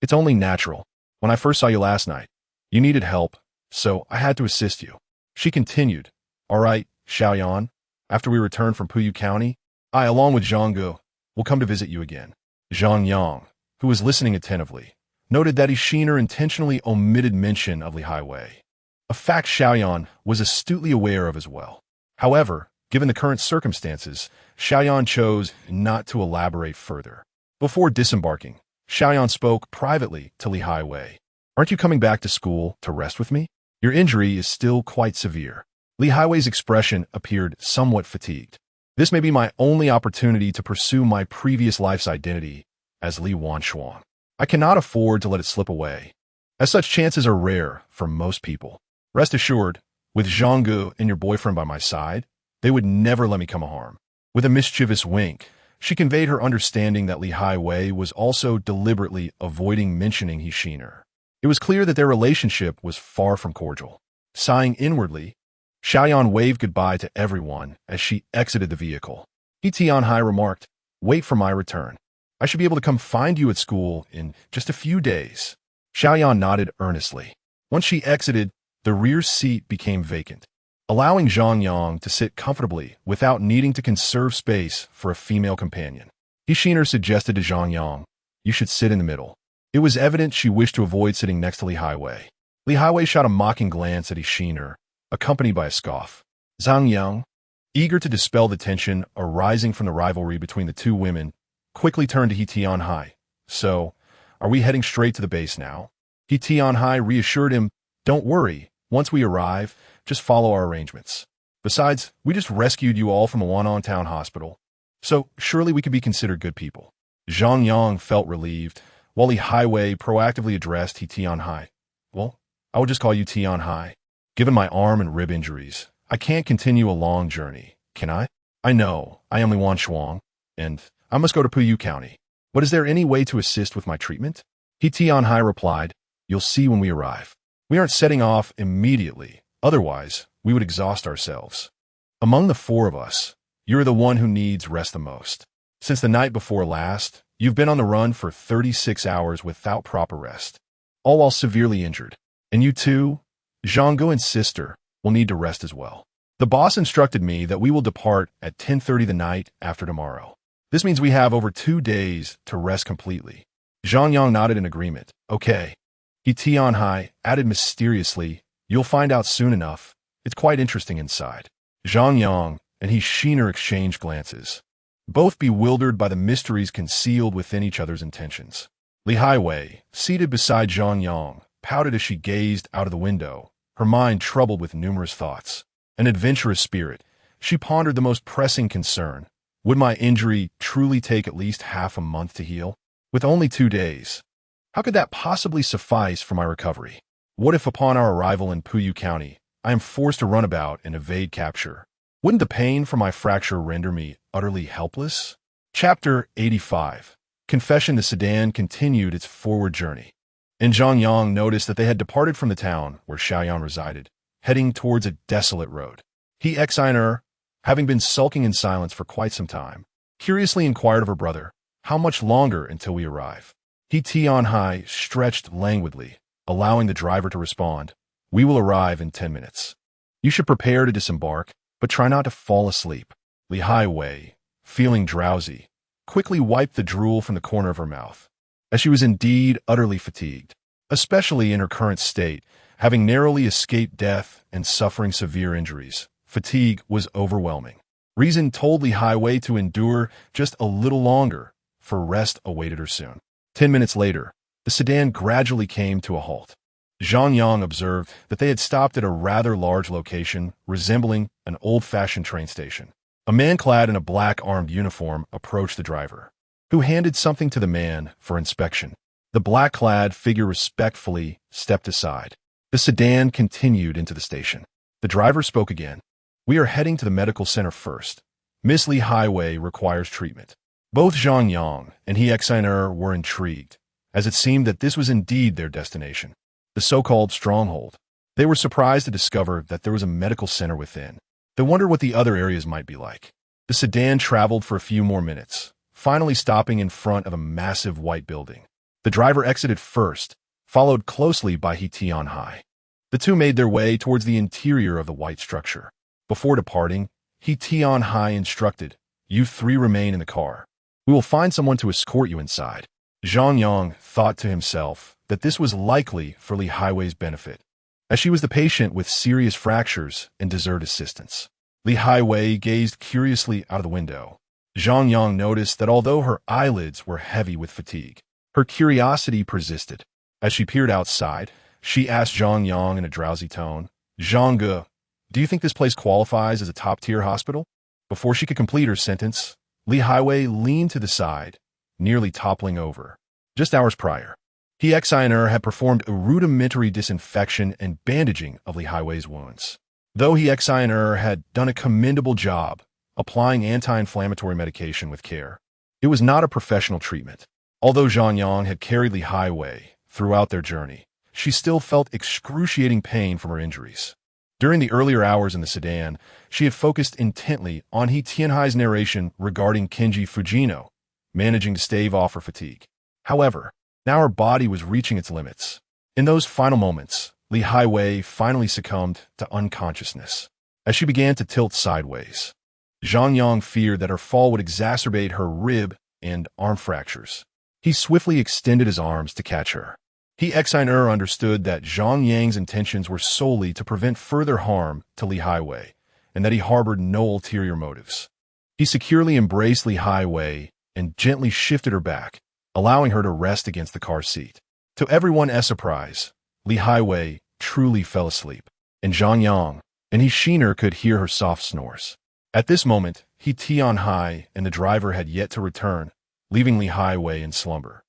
It's only natural. When I first saw you last night, you needed help, so I had to assist you. She continued, All right, Xiaoyan, after we return from Puyu County, I, along with Zhanggu, will come to visit you again. Zhang Yang, who was listening attentively, noted that Ishiner intentionally omitted mention of Li Highway, a fact Xiaoyan was astutely aware of as well. However, given the current circumstances, Xiaoyan chose not to elaborate further. Before disembarking, Xiaoyan spoke privately to Li Highway. Aren't you coming back to school to rest with me? Your injury is still quite severe. Li Highway's expression appeared somewhat fatigued. This may be my only opportunity to pursue my previous life's identity as Li Wanshuang. I cannot afford to let it slip away, as such chances are rare for most people. Rest assured, with Zhanggu and your boyfriend by my side, they would never let me come a harm. With a mischievous wink, she conveyed her understanding that Li Highway was also deliberately avoiding mentioning He Shiner. It was clear that their relationship was far from cordial. Sighing inwardly, Xiaoyan waved goodbye to everyone as she exited the vehicle. He Tianhai remarked, Wait for my return. I should be able to come find you at school in just a few days. Xiaoyan nodded earnestly. Once she exited, the rear seat became vacant, allowing Zhang Yang to sit comfortably without needing to conserve space for a female companion. He Shiner suggested to Zhang Yang, You should sit in the middle. It was evident she wished to avoid sitting next to Li Highway. Li Highway shot a mocking glance at He Shiner, accompanied by a scoff. Zhang Yang, eager to dispel the tension arising from the rivalry between the two women, quickly turned to He Tianhai. So, are we heading straight to the base now? He Tianhai reassured him, Don't worry, once we arrive, just follow our arrangements. Besides, we just rescued you all from a Wanan Town hospital, so surely we could be considered good people. Zhang Yang felt relieved, while Li Highway proactively addressed He Tianhai. Well, I would just call you Tianhai. Given my arm and rib injuries, I can't continue a long journey, can I? I know, I am Li Wanshuang, and I must go to Puyu County. But is there any way to assist with my treatment? He Tianhai replied, You'll see when we arrive. We aren't setting off immediately, otherwise we would exhaust ourselves. Among the four of us, you're the one who needs rest the most. Since the night before last, you've been on the run for 36 hours without proper rest, all while severely injured. And you too, Zhanggu and sister, will need to rest as well. The boss instructed me that we will depart at 10:30 the night after tomorrow. This means we have over 2 days to rest completely. Zhang Yang nodded in agreement. Okay. He Tianhai added mysteriously, You'll find out soon enough. It's quite interesting inside. Zhang Yang and He Shiner exchanged glances, both bewildered by the mysteries concealed within each other's intentions. Li Highway, seated beside Zhang Yang, pouted as she gazed out of the window, her mind troubled with numerous thoughts. An adventurous spirit, she pondered the most pressing concern. Would my injury truly take at least half a month to heal? With only 2 days, how could that possibly suffice for my recovery? What if upon our arrival in Puyu County, I am forced to run about and evade capture? Wouldn't the pain from my fracture render me utterly helpless? Chapter 85. Confession. The sedan continued its forward journey, and Zhang Yang noticed that they had departed from the town where Xiaoyan resided, heading towards a desolate road. He Xiner, having been sulking in silence for quite some time, curiously inquired of her brother, How much longer until we arrive? He Tianhai stretched languidly, allowing the driver to respond. We will arrive in 10 minutes. You should prepare to disembark, but try not to fall asleep. Li Highway, feeling drowsy, quickly wiped the drool from the corner of her mouth, as she was indeed utterly fatigued, especially in her current state, having narrowly escaped death and suffering severe injuries. Fatigue was overwhelming. Reason told Li Highway to endure just a little longer, for rest awaited her soon. 10 minutes later, the sedan gradually came to a halt. Zhang Yang observed that they had stopped at a rather large location resembling an old-fashioned train station. A man clad in a black armed uniform approached the driver, who handed something to the man for inspection. The black-clad figure respectfully stepped aside. The sedan continued into the station. The driver spoke again. We are heading to the medical center first. Miss Li Highway requires treatment. Both Zhang Yang and He Xiner were intrigued, as it seemed that this was indeed their destination, the so-called stronghold. They were surprised to discover that there was a medical center within. They wondered what the other areas might be like. The sedan traveled for a few more minutes, finally stopping in front of a massive white building. The driver exited first, followed closely by He Tianhai. The two made their way towards the interior of the white structure. Before departing, He Tianhai instructed, "You three remain in the car. We will find someone to escort you inside." Zhang Yang thought to himself that this was likely for Li Highway's benefit, as she was the patient with serious fractures and deserved assistance. Li Highway gazed curiously out of the window. Zhang Yang noticed that although her eyelids were heavy with fatigue, her curiosity persisted. As she peered outside, she asked Zhang Yang in a drowsy tone, "Zhang Ge, do you think this place qualifies as a top-tier hospital?" Before she could complete her sentence, Li Highway leaned to the side, nearly toppling over. Just hours prior, He Xiner had performed a rudimentary disinfection and bandaging of Li Highway's wounds. Though He Xiner had done a commendable job applying anti-inflammatory medication with care, it was not a professional treatment. Although Zhang Yang had carried Li Highway throughout their journey, she still felt excruciating pain from her injuries. During the earlier hours in the sedan, she had focused intently on He Tianhai's narration regarding Kenji Fujino, managing to stave off her fatigue. However, now her body was reaching its limits. In those final moments, Li Highway finally succumbed to unconsciousness, as she began to tilt sideways. Zhang Yang feared that her fall would exacerbate her rib and arm fractures. He swiftly extended his arms to catch her. He Xiner understood that Zhang Yang's intentions were solely to prevent further harm to Li Highway, and that he harbored no ulterior motives. He securely embraced Li Highway and gently shifted her back, allowing her to rest against the car seat. To everyone's surprise, Li Highway truly fell asleep, and Zhang Yang and He Xiner could hear her soft snores. At this moment, He Tianhai and the driver had yet to return, leaving Li Highway in slumber.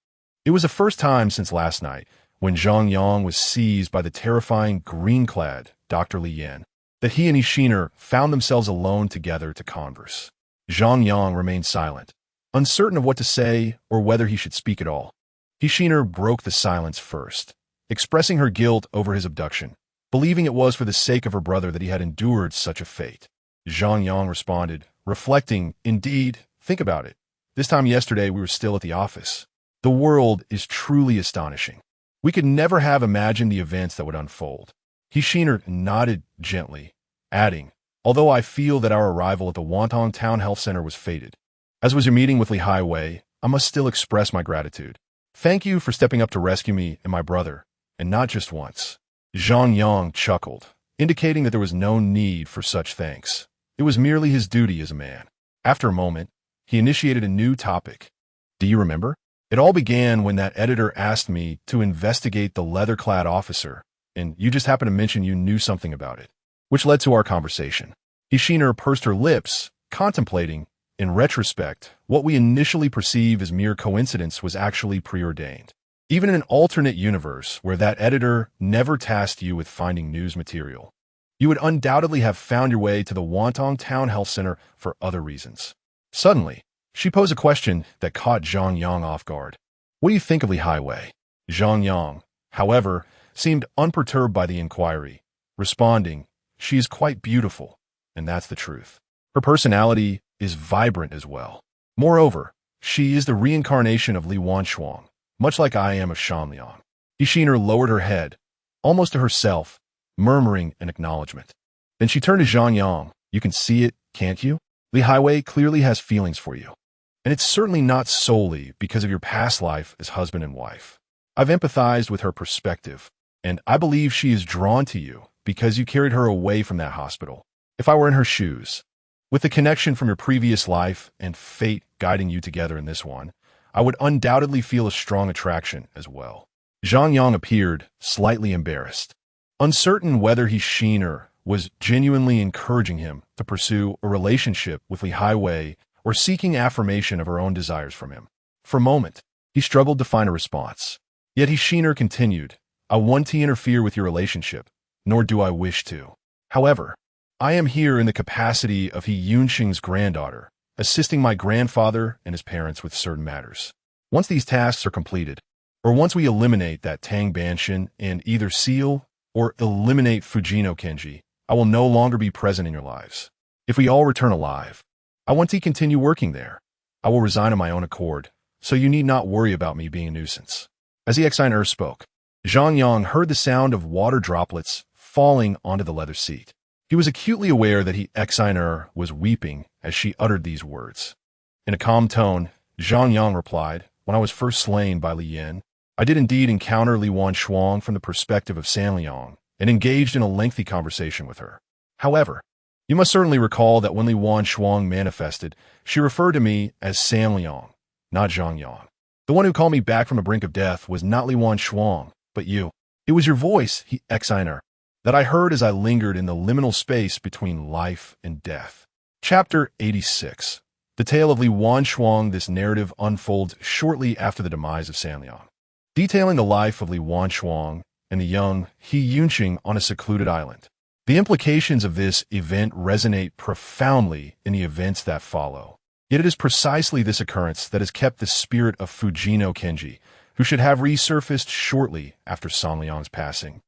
It was the first time since last night, when Zhang Yang was seized by the terrifying green-clad Dr. Li Yan, that he and He Xiner found themselves alone together to converse. Zhang Yang remained silent, uncertain of what to say or whether he should speak at all. He Xiner broke the silence first, expressing her guilt over his abduction, believing it was for the sake of her brother that he had endured such a fate. Zhang Yang responded, reflecting, "Indeed, think about it. This time yesterday we were still at the office. The world is truly astonishing. We could never have imagined the events that would unfold." He Xiner nodded gently, adding, "Although I feel that our arrival at the Wantong Town Health Center was fated, as was your meeting with Li Highway, I must still express my gratitude. Thank you for stepping up to rescue me and my brother, and not just once." Zhang Yang chuckled, indicating that there was no need for such thanks. It was merely his duty as a man. After a moment, he initiated a new topic. "Do you remember? It all began when that editor asked me to investigate the leather-clad officer, and you just happened to mention you knew something about it, which led to our conversation." He Xiner pursed her lips, contemplating, in retrospect, what we initially perceive as mere coincidence was actually preordained. Even in an alternate universe where that editor never tasked you with finding news material, you would undoubtedly have found your way to the Wantong Town Health Center for other reasons. Suddenly, she posed a question that caught Zhang Yang off guard. "What do you think of Li Highway?" Zhang Yang, however, seemed unperturbed by the inquiry, responding, "She is quite beautiful, and that's the truth. Her personality is vibrant as well. Moreover, she is the reincarnation of Li Wanshuang, much like I am of Shanliang." He Xiner lowered her head, almost to herself, murmuring an acknowledgement. Then she turned to Zhang Yang. You can see it, can't you? Li Highway clearly has feelings for you. And it's certainly not solely because of your past life as husband and wife. I've empathized with her perspective, and I believe she is drawn to you because you carried her away from that hospital. If I were in her shoes, with the connection from your previous life and fate guiding you together in this one, I would undoubtedly feel a strong attraction as well. Zhang Yang appeared slightly embarrassed, uncertain whether he Sheener was genuinely encouraging him to pursue a relationship with Li Highway or seeking affirmation of her own desires from him. For a moment, he struggled to find a response. Yet he Sheener continued, I want to interfere with your relationship, nor do I wish to. However, I am here in the capacity of He Yunxing's granddaughter, assisting my grandfather and his parents with certain matters. Once these tasks are completed, or once we eliminate that Tang Banshin and either seal or eliminate Fujino Kenji, I will no longer be present in your lives. If we all return alive, I want to continue working there. I will resign on my own accord, so you need not worry about me being a nuisance. As the Exiner spoke, Zhang Yang heard the sound of water droplets falling onto the leather seat. He was acutely aware that he Exiner was weeping as she uttered these words. In a calm tone, Zhang Yang replied, When I was first slain by Li Yin, I did indeed encounter Li Wanshuang from the perspective of Sanliang and engaged in a lengthy conversation with her. However, you must certainly recall that when Li Wanshuang manifested, she referred to me as Sanliang, not Zhang Yang. The one who called me back from the brink of death was not Li Wanshuang, but you. It was your voice, he Exiner, that I heard as I lingered in the liminal space between life and death. Chapter 86. The tale of Li Wanshuang. This narrative unfolds shortly after the demise of Sanliang, detailing the life of Li Wanshuang and the young He Yunxing on a secluded island. The implications of this event resonate profoundly in the events that follow. Yet it is precisely this occurrence that has kept the spirit of Fujino Kenji, who should have resurfaced shortly after Sanliang's passing,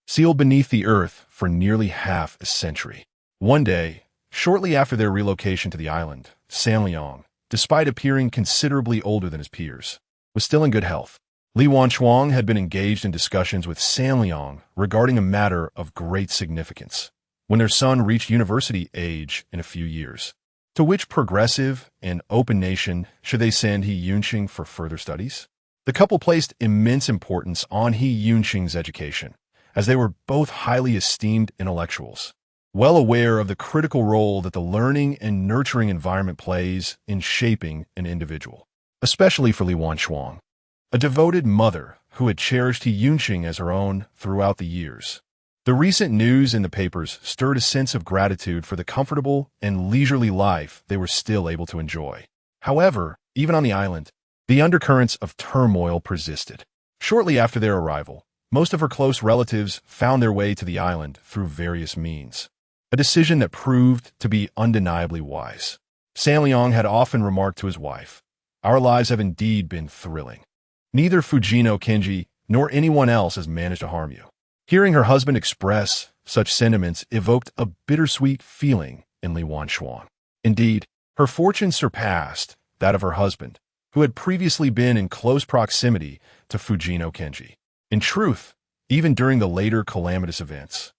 sealed beneath the earth for nearly half a century. One day, shortly after their relocation to the island, Sanliang, despite appearing considerably older than his peers, was still in good health. Li Wanshuang had been engaged in discussions with Sanliang regarding a matter of great significance when their son reached university age in a few years. To which progressive and open nation should they send He Yunxing for further studies? The couple placed immense importance on He Yunxing's education, as they were both highly esteemed intellectuals, well aware of the critical role that the learning and nurturing environment plays in shaping an individual, especially for Li Wanshuang, a devoted mother who had cherished He Yunxing as her own throughout the years. The recent news in the papers stirred a sense of gratitude for the comfortable and leisurely life they were still able to enjoy. However, even on the island, the undercurrents of turmoil persisted. Shortly after their arrival, most of her close relatives found their way to the island through various means, a decision that proved to be undeniably wise. Sanliang had often remarked to his wife, Our lives have indeed been thrilling. Neither Fujino Kenji nor anyone else has managed to harm you. Hearing her husband express such sentiments evoked a bittersweet feeling in Li Wanshuang. Indeed, her fortune surpassed that of her husband, who had previously been in close proximity to Fujino Kenji. In truth, even during the later calamitous events,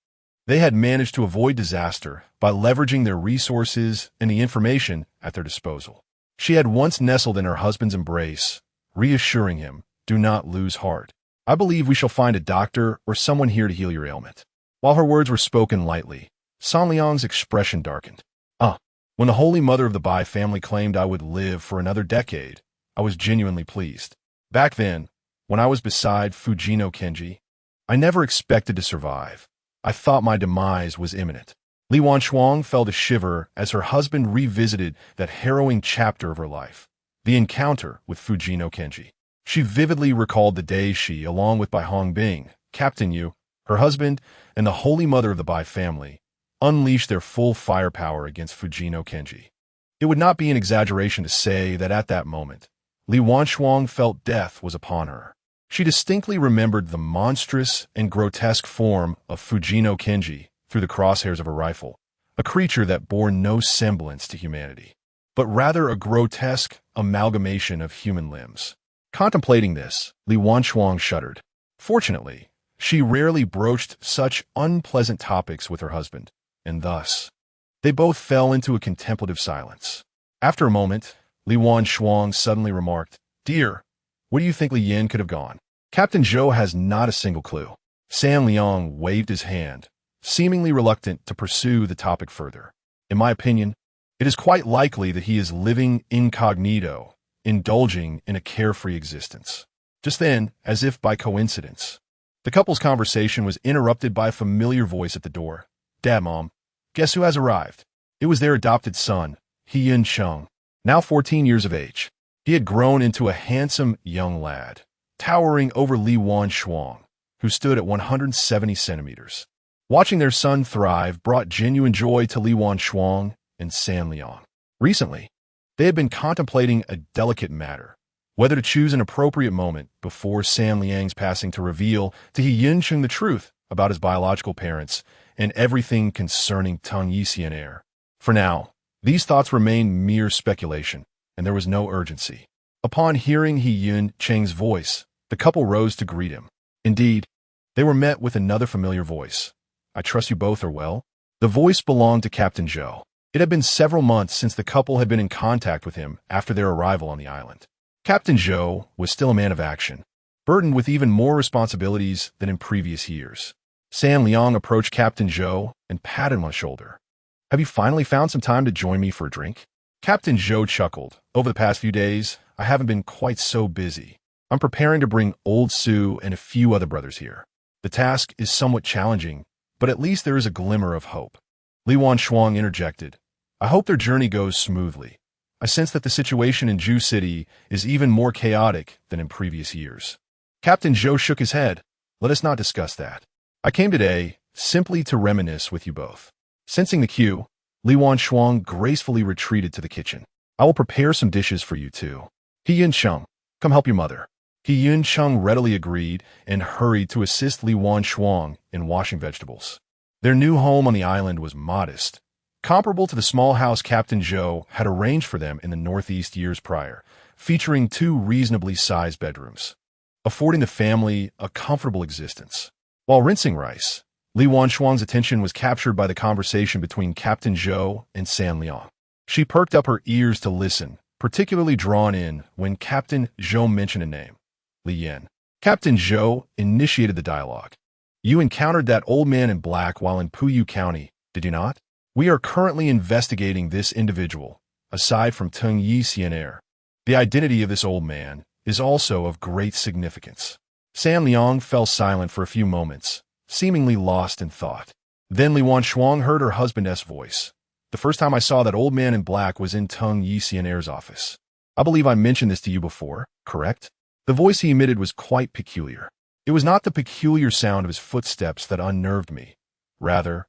they had managed to avoid disaster by leveraging their resources and the information at their disposal. She had once nestled in her husband's embrace, reassuring him, Do not lose heart. I believe we shall find a doctor or someone here to heal your ailment. While her words were spoken lightly, Sanliang's expression darkened. When the Holy Mother of the Bai family claimed I would live for another decade, I was genuinely pleased. Back then, when I was beside Fujino Kenji, I never expected to survive. I thought my demise was imminent. Li Wanshuang felt a shiver as her husband revisited that harrowing chapter of her life, the encounter with Fujino Kenji. She vividly recalled the day she, along with Bai Hongbing, Captain Yu, her husband, and the Holy Mother of the Bai family, unleashed their full firepower against Fujino Kenji. It would not be an exaggeration to say that at that moment, Li Wanshuang felt death was upon her. She distinctly remembered the monstrous and grotesque form of Fujino Kenji through the crosshairs of a rifle, a creature that bore no semblance to humanity, but rather a grotesque amalgamation of human limbs. Contemplating this, Li Wanshuang shuddered. Fortunately, She rarely broached such unpleasant topics with her husband, and thus, they both fell into a contemplative silence. After a moment, Li Shuang suddenly remarked, "Dear, where do you think Li Yin could have gone?" Captain Zhou has not a single clue. San Liang waved his hand, seemingly reluctant to pursue the topic further. In my opinion, it is quite likely that he is living incognito, indulging in a carefree existence. Just then, as if by coincidence, the couple's conversation was interrupted by a familiar voice at the door. "Dad, Mom, guess who has arrived?" It was their adopted son, Yin Cheng, now 14 years of age. He had grown into a handsome young lad, towering over Li Shuang, who stood at 170 centimeters. Watching their son thrive brought genuine joy to Li Shuang and San Liang. Recently, they had been contemplating a delicate matter, whether to choose an appropriate moment before San Liang's passing to reveal to Yin Cheng the truth about his biological parents and everything concerning Teng Yixian. For now, these thoughts remained mere speculation, and there was no urgency. Upon hearing Yin Cheng's voice, the couple rose to greet him. Indeed, they were met with another familiar voice. "I trust you both are well?" The voice belonged to Captain Zhou. It had been several months since the couple had been in contact with him after their arrival on the island. Captain Zhou was still a man of action, burdened with even more responsibilities than in previous years. San Liang approached Captain Zhou and patted him on the shoulder. "Have you finally found some time to join me for a drink?" Captain Zhou chuckled. "Over the past few days, I haven't been quite so busy. I'm preparing to bring Old Su and a few other brothers here. The task is somewhat challenging, but at least there is a glimmer of hope." Li Shuang interjected, "I hope their journey goes smoothly. I sense that the situation in Ju City is even more chaotic than in previous years." Captain Zhou shook his head. "Let us not discuss that. I came today simply to reminisce with you both." Sensing the cue, Li Shuang gracefully retreated to the kitchen. "I will prepare some dishes for you too. Yin Cheng, come help your mother." Yin Cheng readily agreed and hurried to assist Li Shuang in washing vegetables. Their new home on the island was modest, comparable to the small house Captain Zhou had arranged for them in the Northeast years prior, featuring 2 reasonably sized bedrooms, affording the family a comfortable existence. While rinsing rice, Li Shuang's attention was captured by the conversation between Captain Zhou and San Liang. She perked up her ears to listen, particularly drawn in when Captain Zhou mentioned a name, Li Yin. Captain Zhou initiated the dialogue. "You encountered that old man in black while in Puyu County, did you not? We are currently investigating this individual, aside from Teng Yixian. The identity of this old man is also of great significance." San Liang fell silent for a few moments, seemingly lost in thought. Then Li Shuang heard her husband's voice. "The first time I saw that old man in black was in Teng Yixian's office. I believe I mentioned this to you before, correct?" The voice he emitted was quite peculiar. It was not the peculiar sound of his footsteps that unnerved me. Rather,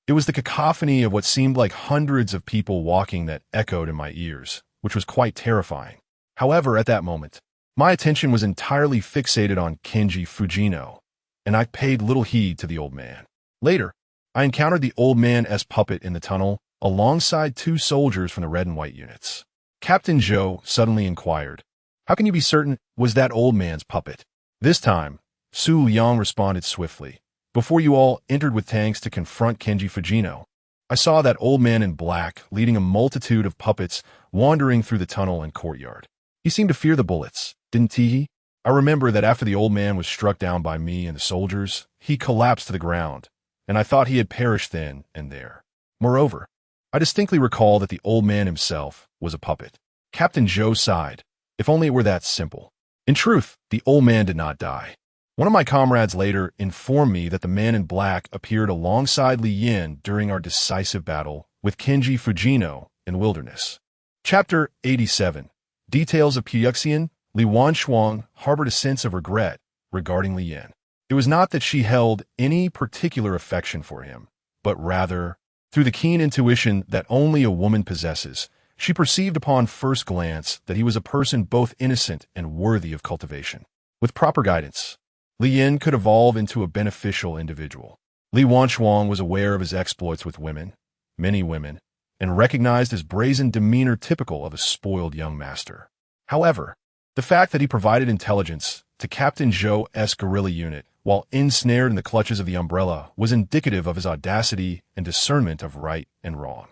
it was the cacophony of what seemed like hundreds of people walking that echoed in my ears, which was quite terrifying. However, at that moment, my attention was entirely fixated on Kenji Fujino, and I paid little heed to the old man. Later, I encountered the old man's puppet in the tunnel, alongside 2 soldiers from the red and white units. Captain Zhou suddenly inquired, "How can you be certain was that old man's puppet?" This time, Su Liang responded swiftly. "Before you all entered with tanks to confront Kenji Fujino, I saw that old man in black leading a multitude of puppets wandering through the tunnel and courtyard. He seemed to fear the bullets, didn't he? I remember that after the old man was struck down by me and the soldiers, he collapsed to the ground, and I thought he had perished then and there. Moreover, I distinctly recall that the old man himself was a puppet." Captain Zhou sighed. "If only it were that simple." In truth, the old man did not die. One of my comrades later informed me that the man in black appeared alongside Li Yin during our decisive battle with Kenji Fujino in Wilderness. Chapter 87. Details of Puyuxian. Li Shuang harbored a sense of regret regarding Li Yin. It was not that she held any particular affection for him, but rather, through the keen intuition that only a woman possesses, she perceived upon first glance that he was a person both innocent and worthy of cultivation. With proper guidance, Li Yin could evolve into a beneficial individual. Li Shuang was aware of his exploits with women, many women, and recognized his brazen demeanor typical of a spoiled young master. However, the fact that he provided intelligence to Captain Zhou's guerrilla unit while ensnared in the clutches of the umbrella, was indicative of his audacity and discernment of right and wrong.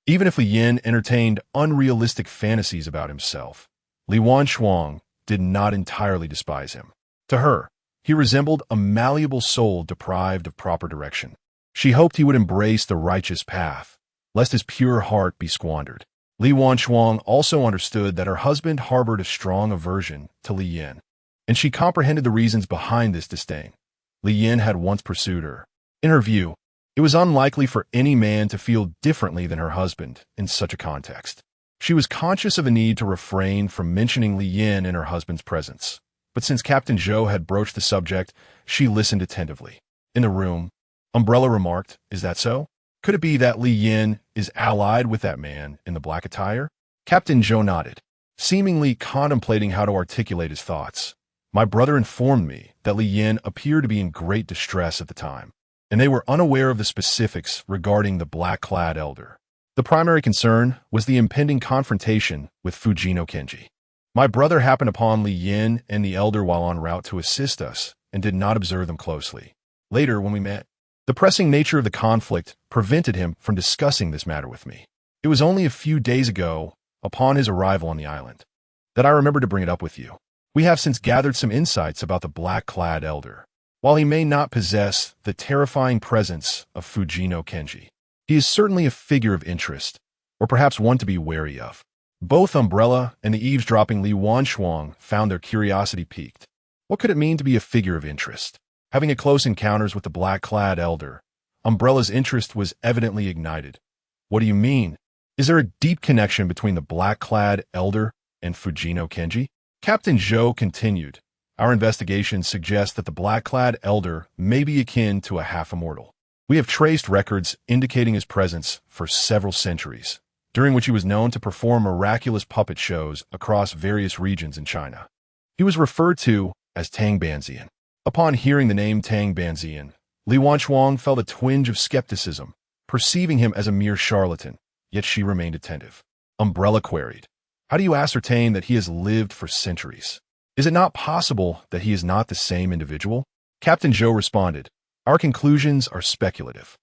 Even if Li Yin entertained unrealistic fantasies about himself, Li Wanchuang did not entirely despise him. To her, he resembled a malleable soul deprived of proper direction. She hoped he would embrace the righteous path, lest his pure heart be squandered. Li Wanchuang also understood that her husband harbored a strong aversion to Li Yin, and she comprehended the reasons behind this disdain. Li Yin had once pursued her. In her view, it was unlikely for any man to feel differently than her husband in such a context. She was conscious of a need to refrain from mentioning Li Yin in her husband's presence, but since Captain Zhou had broached the subject, she listened attentively. In the room, Umbrella remarked, "Is that so? Could it be that Li Yin is allied with that man in the black attire?" Captain Zhou nodded, seemingly contemplating how to articulate his thoughts. "My brother informed me that Li Yin appeared to be in great distress at the time, and they were unaware of the specifics regarding the black-clad elder. The primary concern was the impending confrontation with Fujino Kenji. My brother happened upon Li Yin and the elder while en route to assist us and did not observe them closely. Later, when we met, the pressing nature of the conflict prevented him from discussing this matter with me. It was only a few days ago, upon his arrival on the island, that I remembered to bring it up with you. We have since gathered some insights about the black-clad elder. While he may not possess the terrifying presence of Fujino Kenji, he is certainly a figure of interest, or perhaps one to be wary of." Both Umbrella and the eavesdropping Li Wanchuang found their curiosity piqued. What could it mean to be a figure of interest? Having a close encounters with the black-clad elder, Umbrella's interest was evidently ignited. "What do you mean? Is there a deep connection between the black-clad elder and Fujino Kenji?" Captain Zhou continued, "Our investigations suggest that the black-clad elder may be akin to a half-immortal. We have traced records indicating his presence for several centuries, during which he was known to perform miraculous puppet shows across various regions in China. He was referred to as Tang Banzian. Upon hearing the name Tang Banzian, Li Wanchuang felt a twinge of skepticism, perceiving him as a mere charlatan, yet she remained attentive. Umbrella queried, "How do you ascertain that he has lived for centuries? Is it not possible that he is not the same individual?" Captain Zhou responded, "Our conclusions are speculative.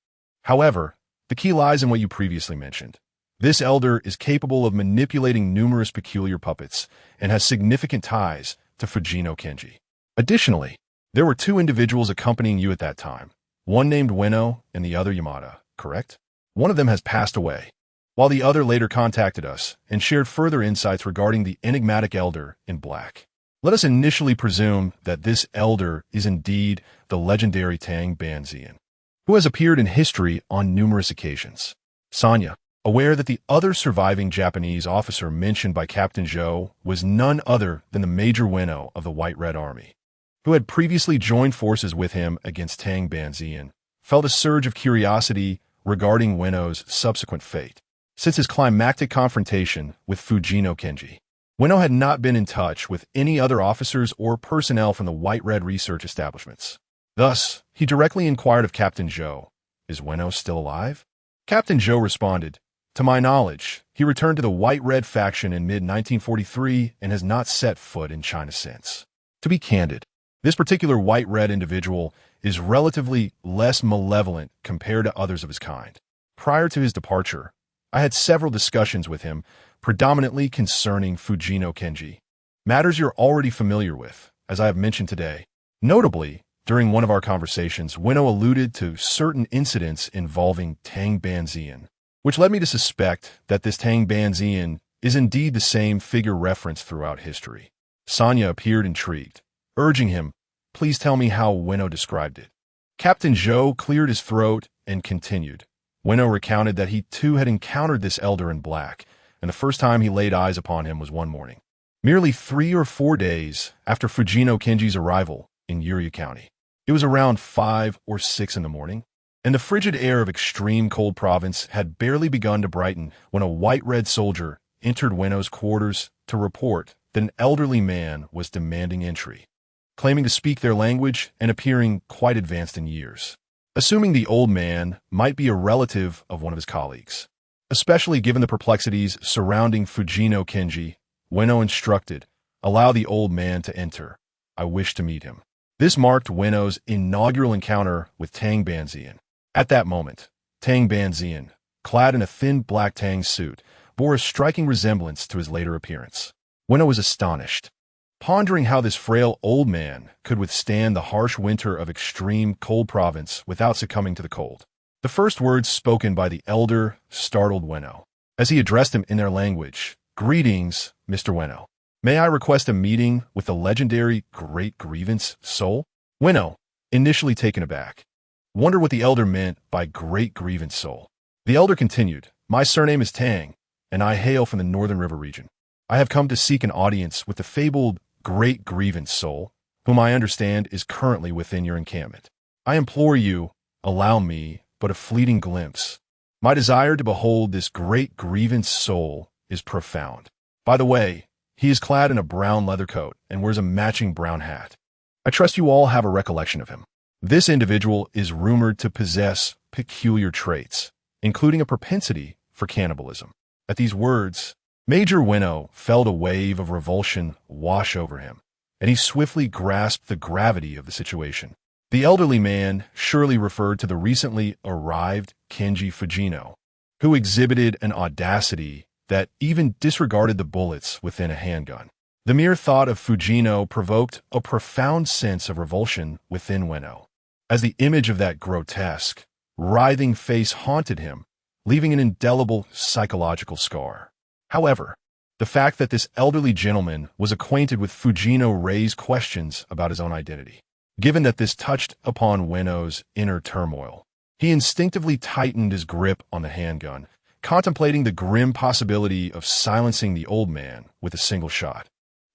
However, the key lies in what you previously mentioned. This elder is capable of manipulating numerous peculiar puppets and has significant ties to Fujino Kenji. Additionally, there were two individuals accompanying you at that time, one named Ueno and the other Yamada, correct? One of them has passed away, while the other later contacted us and shared further insights regarding the enigmatic elder in black. Let us initially presume that this elder is indeed the legendary Tang Banzian, who has appeared in history on numerous occasions." Sanya, aware that the other surviving Japanese officer mentioned by Captain Zhou was none other than the Major Ueno of the White-Red Army, who had previously joined forces with him against Tang Banzian, felt a surge of curiosity regarding Ueno's subsequent fate. Since his climactic confrontation with Fujino Kenji, Ueno had not been in touch with any other officers or personnel from the White-Red research establishments. Thus, he directly inquired of Captain Zhou, "Is Ueno still alive?" Captain Zhou responded, "To my knowledge, he returned to the White-Red faction in mid-1943 and has not set foot in China since." To be candid, this particular White-Red individual is relatively less malevolent compared to others of his kind. Prior to his departure, I had several discussions with him, predominantly concerning Fujino Kenji, matters you're already familiar with, as I have mentioned today. Notably, during one of our conversations, Ueno alluded to certain incidents involving Tang Banzian, which led me to suspect that this Tang Banzian is indeed the same figure referenced throughout history. Sanya appeared intrigued, urging him, "Please tell me how Ueno described it." Captain Zhou cleared his throat and continued. Ueno recounted that he too had encountered this elder in black, and the first time he laid eyes upon him was one morning, merely 3 or 4 days after Fujino Kenji's arrival in Yuryu County. It was around 5 or 6 in the morning, and the frigid air of extreme cold province had barely begun to brighten when a white-red soldier entered Ueno's quarters to report that an elderly man was demanding entry, claiming to speak their language and appearing quite advanced in years. Assuming the old man might be a relative of one of his colleagues, especially given the perplexities surrounding Fujino Kenji, Ueno instructed, "Allow the old man to enter. I wish to meet him." This marked Wenno's inaugural encounter with Tang Banzian. At that moment, Tang Banzian, clad in a thin black Tang suit, bore a striking resemblance to his later appearance. Wenno was astonished, pondering how this frail old man could withstand the harsh winter of extreme cold province without succumbing to the cold. The first words spoken by the elder startled Wenno. As he addressed him in their language, "Greetings, Mr. Wenno. May I request a meeting with the legendary Great Grievance Soul?" Wenno, initially taken aback, wondered what the elder meant by Great Grievance Soul. The elder continued, "My surname is Tang, and I hail from the Northern River region. I have come to seek an audience with the fabled Great Grievance Soul, whom I understand is currently within your encampment. I implore you, allow me but a fleeting glimpse. My desire to behold this Great Grievance Soul is profound. By the way, he is clad in a brown leather coat and wears a matching brown hat. I trust you all have a recollection of him. This individual is rumored to possess peculiar traits, including a propensity for cannibalism." At these words, Major Wenno felt a wave of revulsion wash over him, and he swiftly grasped the gravity of the situation. The elderly man surely referred to the recently arrived Kenji Fujino, who exhibited an audacity that even disregarded the bullets within a handgun. The mere thought of Fujino provoked a profound sense of revulsion within Wenno, as the image of that grotesque, writhing face haunted him, leaving an indelible psychological scar. However, the fact that this elderly gentleman was acquainted with Fujino raised questions about his own identity. Given that this touched upon Wenno's inner turmoil, he instinctively tightened his grip on the handgun, contemplating the grim possibility of silencing the old man with a single shot.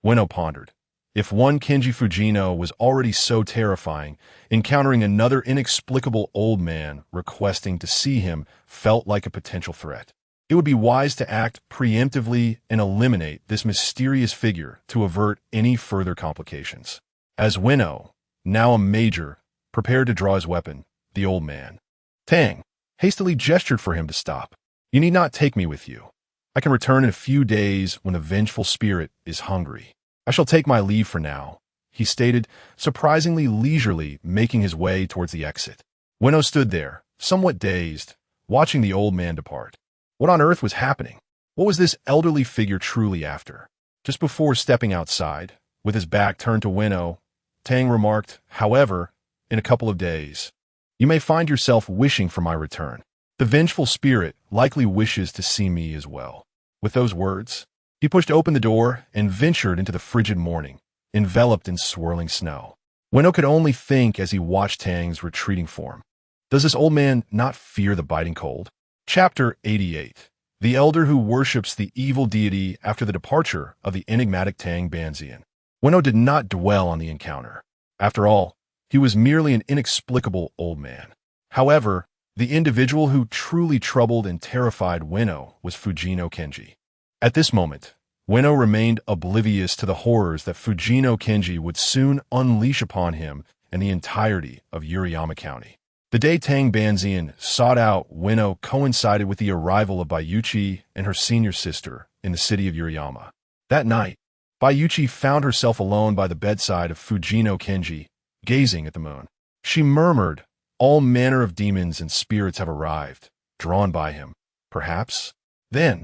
Wenno pondered. If one Kenji Fujino was already so terrifying, encountering another inexplicable old man requesting to see him felt like a potential threat. It would be wise to act preemptively and eliminate this mysterious figure to avert any further complications. As Wenno, now a major, prepared to draw his weapon, the old man, Tang, hastily gestured for him to stop. "You need not take me with you. I can return in a few days when the vengeful spirit is hungry. I shall take my leave for now," he stated, surprisingly leisurely making his way towards the exit. Wenno stood there, somewhat dazed, watching the old man depart. What on earth was happening? What was this elderly figure truly after? Just before stepping outside, with his back turned to Wenno, Tang remarked, "However, in a couple of days, you may find yourself wishing for my return. The vengeful spirit likely wishes to see me as well." With those words, he pushed open the door and ventured into the frigid morning, enveloped in swirling snow. Wenno could only think as he watched Tang's retreating form. Does this old man not fear the biting cold? Chapter 88. The elder who worships the evil deity after the departure of the enigmatic Tang Banzian. Wenno did not dwell on the encounter. After all, he was merely an inexplicable old man. However, the individual who truly troubled and terrified Wenno was Fujino Kenji. At this moment, Wenno remained oblivious to the horrors that Fujino Kenji would soon unleash upon him and the entirety of Yuriyama County. The day Tang Banzian sought out Wenno coincided with the arrival of Bayuchi and her senior sister in the city of Yuriyama. That night, Bayuchi found herself alone by the bedside of Fujino Kenji, gazing at the moon. She murmured, "All manner of demons and spirits have arrived, drawn by him, perhaps." Then,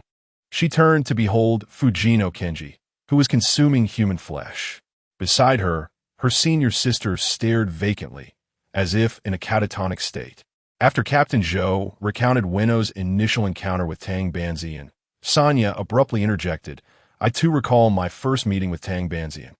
she turned to behold Fujino Kenji, who was consuming human flesh. Beside her, her senior sister stared vacantly, as if in a catatonic state. After Captain Zhou recounted Wenno's initial encounter with Tang Banzian, Sanya abruptly interjected, "I too recall my first meeting with Tang Banzian."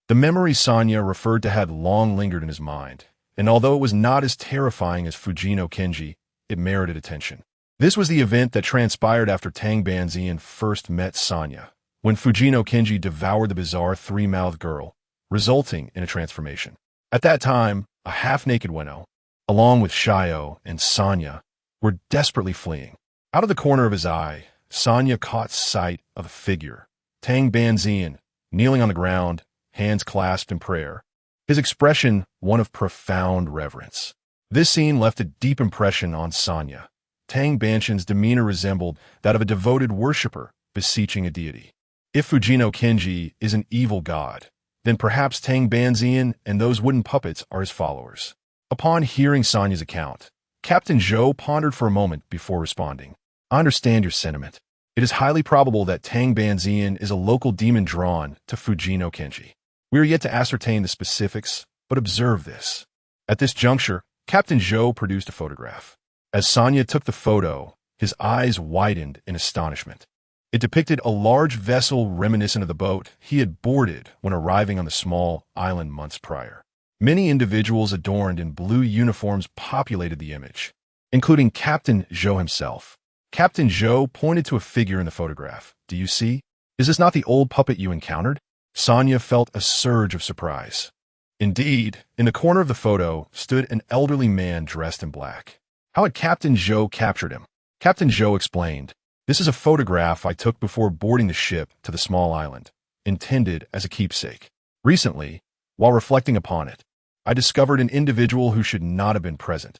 The memory Sanya referred to had long lingered in his mind, and although it was not as terrifying as Fujino Kenji, it merited attention. This was the event that transpired after Tang Banzian first met Sanya, when Fujino Kenji devoured the bizarre three-mouthed girl, resulting in a transformation. At that time, a half-naked Wenno, along with Shio and Sanya, were desperately fleeing. Out of the corner of his eye, Sanya caught sight of a figure, Tang Banzian, kneeling on the ground, hands clasped in prayer, his expression one of profound reverence. This scene left a deep impression on Sanya. Tang Banzian's demeanor resembled that of a devoted worshipper beseeching a deity. If Fujino Kenji is an evil god, then perhaps Tang Banzian and those wooden puppets are his followers. Upon hearing Sanya's account, Captain Zhou pondered for a moment before responding. I understand your sentiment. It is highly probable that Tang Banzian is a local demon drawn to Fujino Kenji. We are yet to ascertain the specifics, but observe this. At this juncture, Captain Zhou produced a photograph. As Sanya took the photo, his eyes widened in astonishment. It depicted a large vessel reminiscent of the boat he had boarded when arriving on the small island months prior. Many individuals adorned in blue uniforms populated the image, including Captain Zhou himself. Captain Zhou pointed to a figure in the photograph. Do you see? Is this not the old puppet you encountered? Sanya felt a surge of surprise. Indeed, in the corner of the photo stood an elderly man dressed in black. How had Captain Zhou captured him? Captain Zhou explained, "This is a photograph I took before boarding the ship to the small island, intended as a keepsake. Recently, while reflecting upon it, I discovered an individual who should not have been present.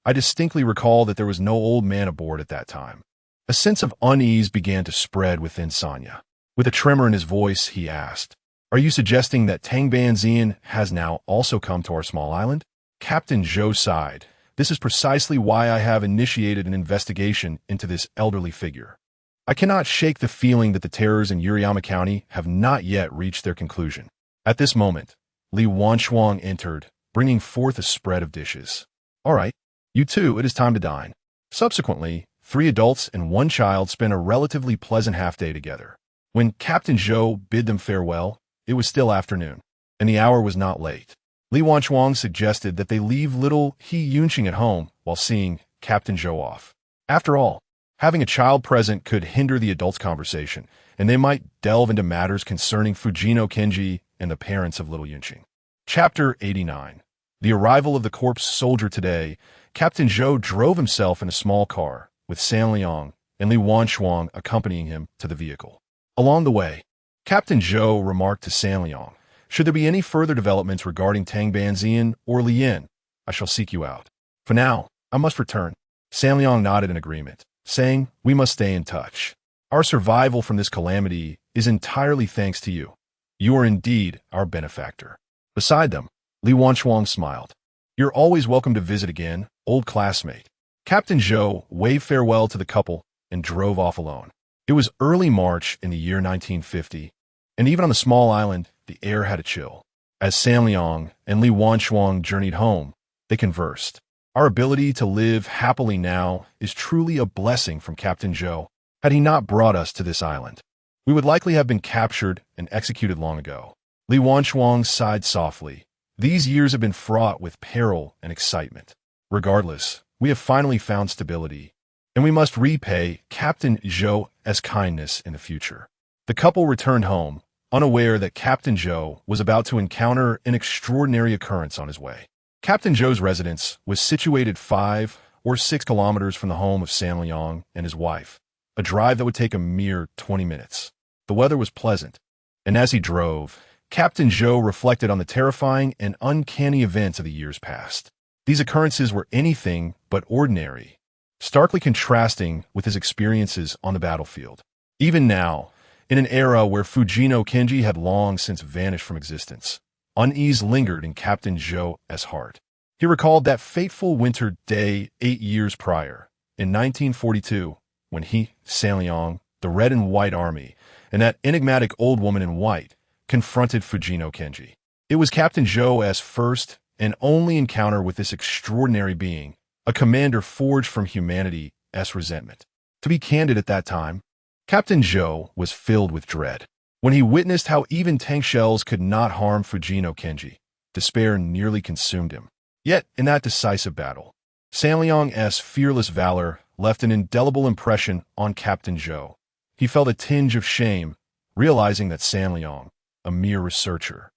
I distinctly recall that there was no old man aboard at that time." A sense of unease began to spread within Sanya. With a tremor in his voice, he asked, "Are you suggesting that Tang Banzian has now also come to our small island?" Captain Zhou sighed. "This is precisely why I have initiated an investigation into this elderly figure. I cannot shake the feeling that the terrors in Yuriyama County have not yet reached their conclusion." At this moment, Li Wanchuang entered, bringing forth a spread of dishes. "All right, you two, it is time to dine." Subsequently, 3 adults and 1 child spent a relatively pleasant half-day together. When Captain Zhou bid them farewell, it was still afternoon, and the hour was not late. Li Wanchuang suggested that they leave little He Yunqing at home while seeing Captain Zhou off. After all, having a child present could hinder the adults' conversation, and they might delve into matters concerning Fujino Kenji and the parents of little Yunqing. Chapter 89. The arrival of the corpse soldier today. Captain Zhou drove himself in a small car, with San Liang and Li Wanchuang accompanying him to the vehicle. Along the way, Captain Zhou remarked to San Liang, "Should there be any further developments regarding Tang Banzian or Lian, I shall seek you out. For now, I must return." San Liang nodded in agreement, saying, "We must stay in touch. Our survival from this calamity is entirely thanks to you. You are indeed our benefactor." Beside them, Li Wanchuang smiled. "You're always welcome to visit again, old classmate." Captain Zhou waved farewell to the couple and drove off alone. It was early March in the year 1950, and even on the small island, the air had a chill. As San Liang and Li Wanchuang journeyed home, they conversed. "Our ability to live happily now is truly a blessing from Captain Zhou. Had he not brought us to this island, we would likely have been captured and executed long ago." Li Wanchuang sighed softly. "These years have been fraught with peril and excitement. Regardless, we have finally found stability, and we must repay Captain Zhou's kindness in the future." The couple returned home, unaware that Captain Zhou was about to encounter an extraordinary occurrence on his way. Captain Zhou's residence was situated 5 or 6 kilometers from the home of San Liang and his wife, a drive that would take a mere 20 minutes. The weather was pleasant, and as he drove, Captain Zhou reflected on the terrifying and uncanny events of the years past. These occurrences were anything but ordinary, starkly contrasting with his experiences on the battlefield. Even now, in an era where Fujino Kenji had long since vanished from existence, unease lingered in Captain Zhou's heart. He recalled that fateful winter day 8 years prior, in 1942, when he, San Liang, the Red and White Army, and that enigmatic old woman in white confronted Fujino Kenji. It was Captain Zhou's first and only encounter with this extraordinary being, a commander forged from humanity's resentment. To be candid at that time, Captain Zhou was filled with dread. When he witnessed how even tank shells could not harm Fujino Kenji, despair nearly consumed him. Yet, in that decisive battle, San Liang's fearless valor left an indelible impression on Captain Zhou. He felt a tinge of shame, realizing that San Liang, a mere researcher,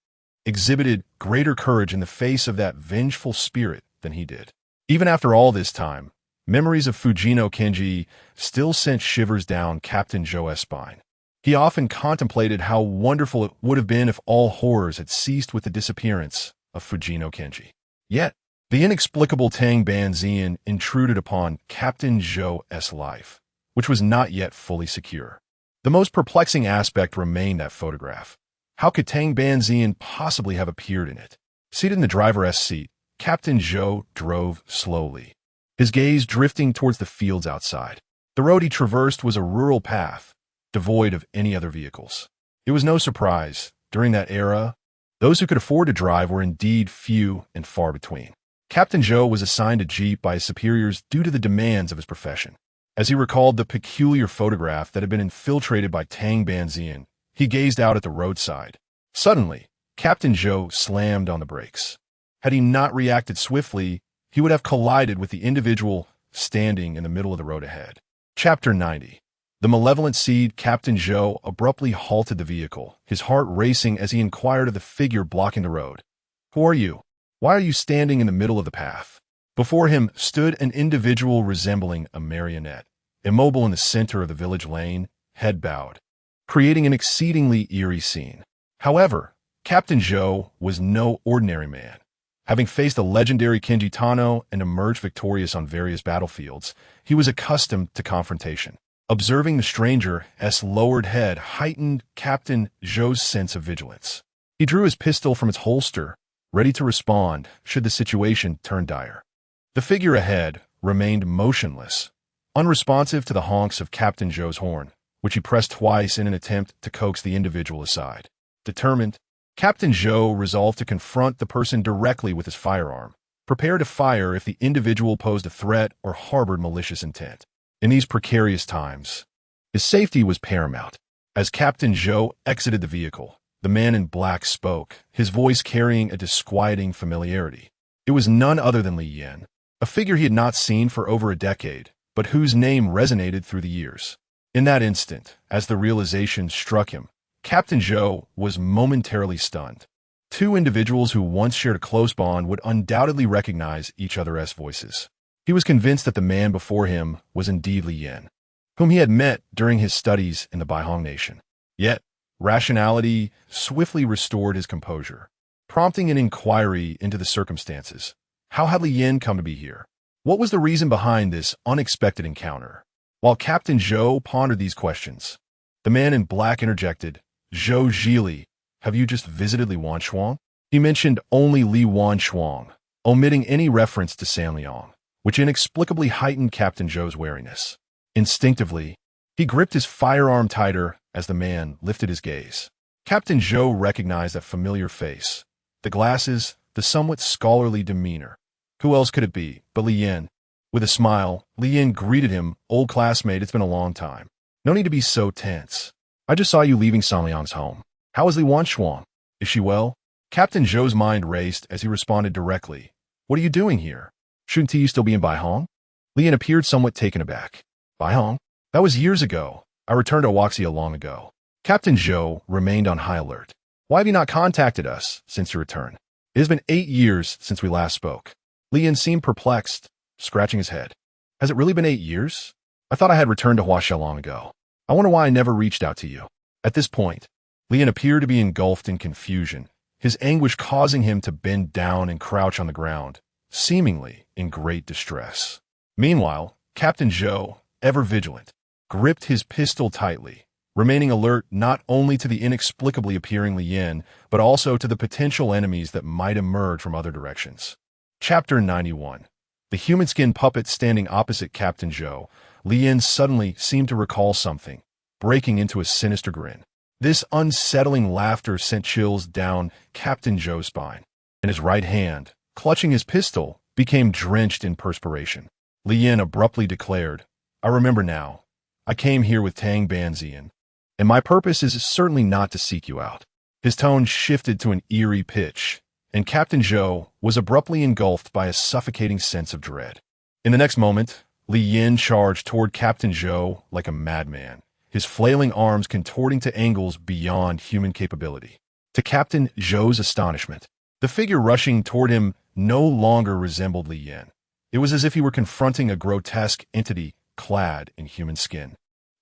exhibited greater courage in the face of that vengeful spirit than he did. Even after all this time, memories of Fujino Kenji still sent shivers down Captain Zhou's spine. He often contemplated how wonderful it would have been if all horrors had ceased with the disappearance of Fujino Kenji. Yet, the inexplicable Tang Banzian intruded upon Captain Zhou's life, which was not yet fully secure. The most perplexing aspect remained that photograph. How could Tang Banzian possibly have appeared in it? Seated in the driver's seat, Captain Zhou drove slowly, his gaze drifting towards the fields outside. The road he traversed was a rural path, devoid of any other vehicles. It was no surprise, during that era, those who could afford to drive were indeed few and far between. Captain Zhou was assigned a jeep by his superiors due to the demands of his profession. As he recalled the peculiar photograph that had been infiltrated by Tang Banzian, he gazed out at the roadside. Suddenly, Captain Zhou slammed on the brakes. Had he not reacted swiftly, he would have collided with the individual standing in the middle of the road ahead. Chapter 90. The malevolent seed Captain Zhou abruptly halted the vehicle, his heart racing as he inquired of the figure blocking the road. "Who are you? Why are you standing in the middle of the path?" Before him stood an individual resembling a marionette, immobile in the center of the village lane, head bowed, creating an exceedingly eerie scene. However, Captain Zhou was no ordinary man. Having faced the legendary Kenji Tano and emerged victorious on various battlefields, he was accustomed to confrontation. Observing the stranger's lowered head heightened Captain Zhou's sense of vigilance. He drew his pistol from its holster, ready to respond should the situation turn dire. The figure ahead remained motionless, unresponsive to the honks of Captain Zhou's horn, which he pressed twice in an attempt to coax the individual aside. Determined, Captain Zhou resolved to confront the person directly with his firearm, prepared to fire if the individual posed a threat or harbored malicious intent. In these precarious times, his safety was paramount. As Captain Zhou exited the vehicle, the man in black spoke, his voice carrying a disquieting familiarity. It was none other than Li Yan, a figure he had not seen for over a decade, but whose name resonated through the years. In that instant, as the realization struck him, Captain Zhou was momentarily stunned. Two individuals who once shared a close bond would undoubtedly recognize each other's voices. He was convinced that the man before him was indeed Li Yan, whom he had met during his studies in the Baihong Nation. Yet, rationality swiftly restored his composure, prompting an inquiry into the circumstances. How had Li Yan come to be here? What was the reason behind this unexpected encounter? While Captain Zhou pondered these questions, the man in black interjected, "Zhou Zhili, have you just visited Li Wanshuang?" He mentioned only Li Wanshuang, omitting any reference to San Liang, which inexplicably heightened Captain Zhou's wariness. Instinctively, he gripped his firearm tighter as the man lifted his gaze. Captain Zhou recognized that familiar face, the glasses, the somewhat scholarly demeanor. Who else could it be but Li Yan? With a smile, Li Yan greeted him, "Old classmate, it's been a long time. No need to be so tense. I just saw you leaving San Liang's home. How is Li Wanshuang? Is she well?" Captain Zhou's mind raced as he responded directly, "What are you doing here? Shouldn't you still be in Baihong?" Li Yan appeared somewhat taken aback. "Baihong? That was years ago. I returned to Wuxia long ago." Captain Zhou remained on high alert. "Why have you not contacted us since your return? It has been 8 years since we last spoke." Li Yan seemed perplexed, scratching his head. "Has it really been 8 years? I thought I had returned to Wuxia long ago. I wonder why I never reached out to you." At this point, Li Yan appeared to be engulfed in confusion, his anguish causing him to bend down and crouch on the ground, seemingly in great distress. Meanwhile, Captain Zhou, ever vigilant, gripped his pistol tightly, remaining alert not only to the inexplicably appearing Li Yan, but also to the potential enemies that might emerge from other directions. Chapter 91. The human-skin puppet standing opposite Captain Zhou, Li Yan suddenly seemed to recall something, breaking into a sinister grin. This unsettling laughter sent chills down Captain Zhou's spine, and his right hand, clutching his pistol, became drenched in perspiration. Li Yan abruptly declared, "I remember now. I came here with Tang Banzian, and my purpose is certainly not to seek you out." His tone shifted to an eerie pitch, and Captain Zhou was abruptly engulfed by a suffocating sense of dread. In the next moment, Li Yan charged toward Captain Zhou like a madman, his flailing arms contorting to angles beyond human capability. To Captain Zhou's astonishment, the figure rushing toward him no longer resembled Li Yan. It was as if he were confronting a grotesque entity clad in human skin.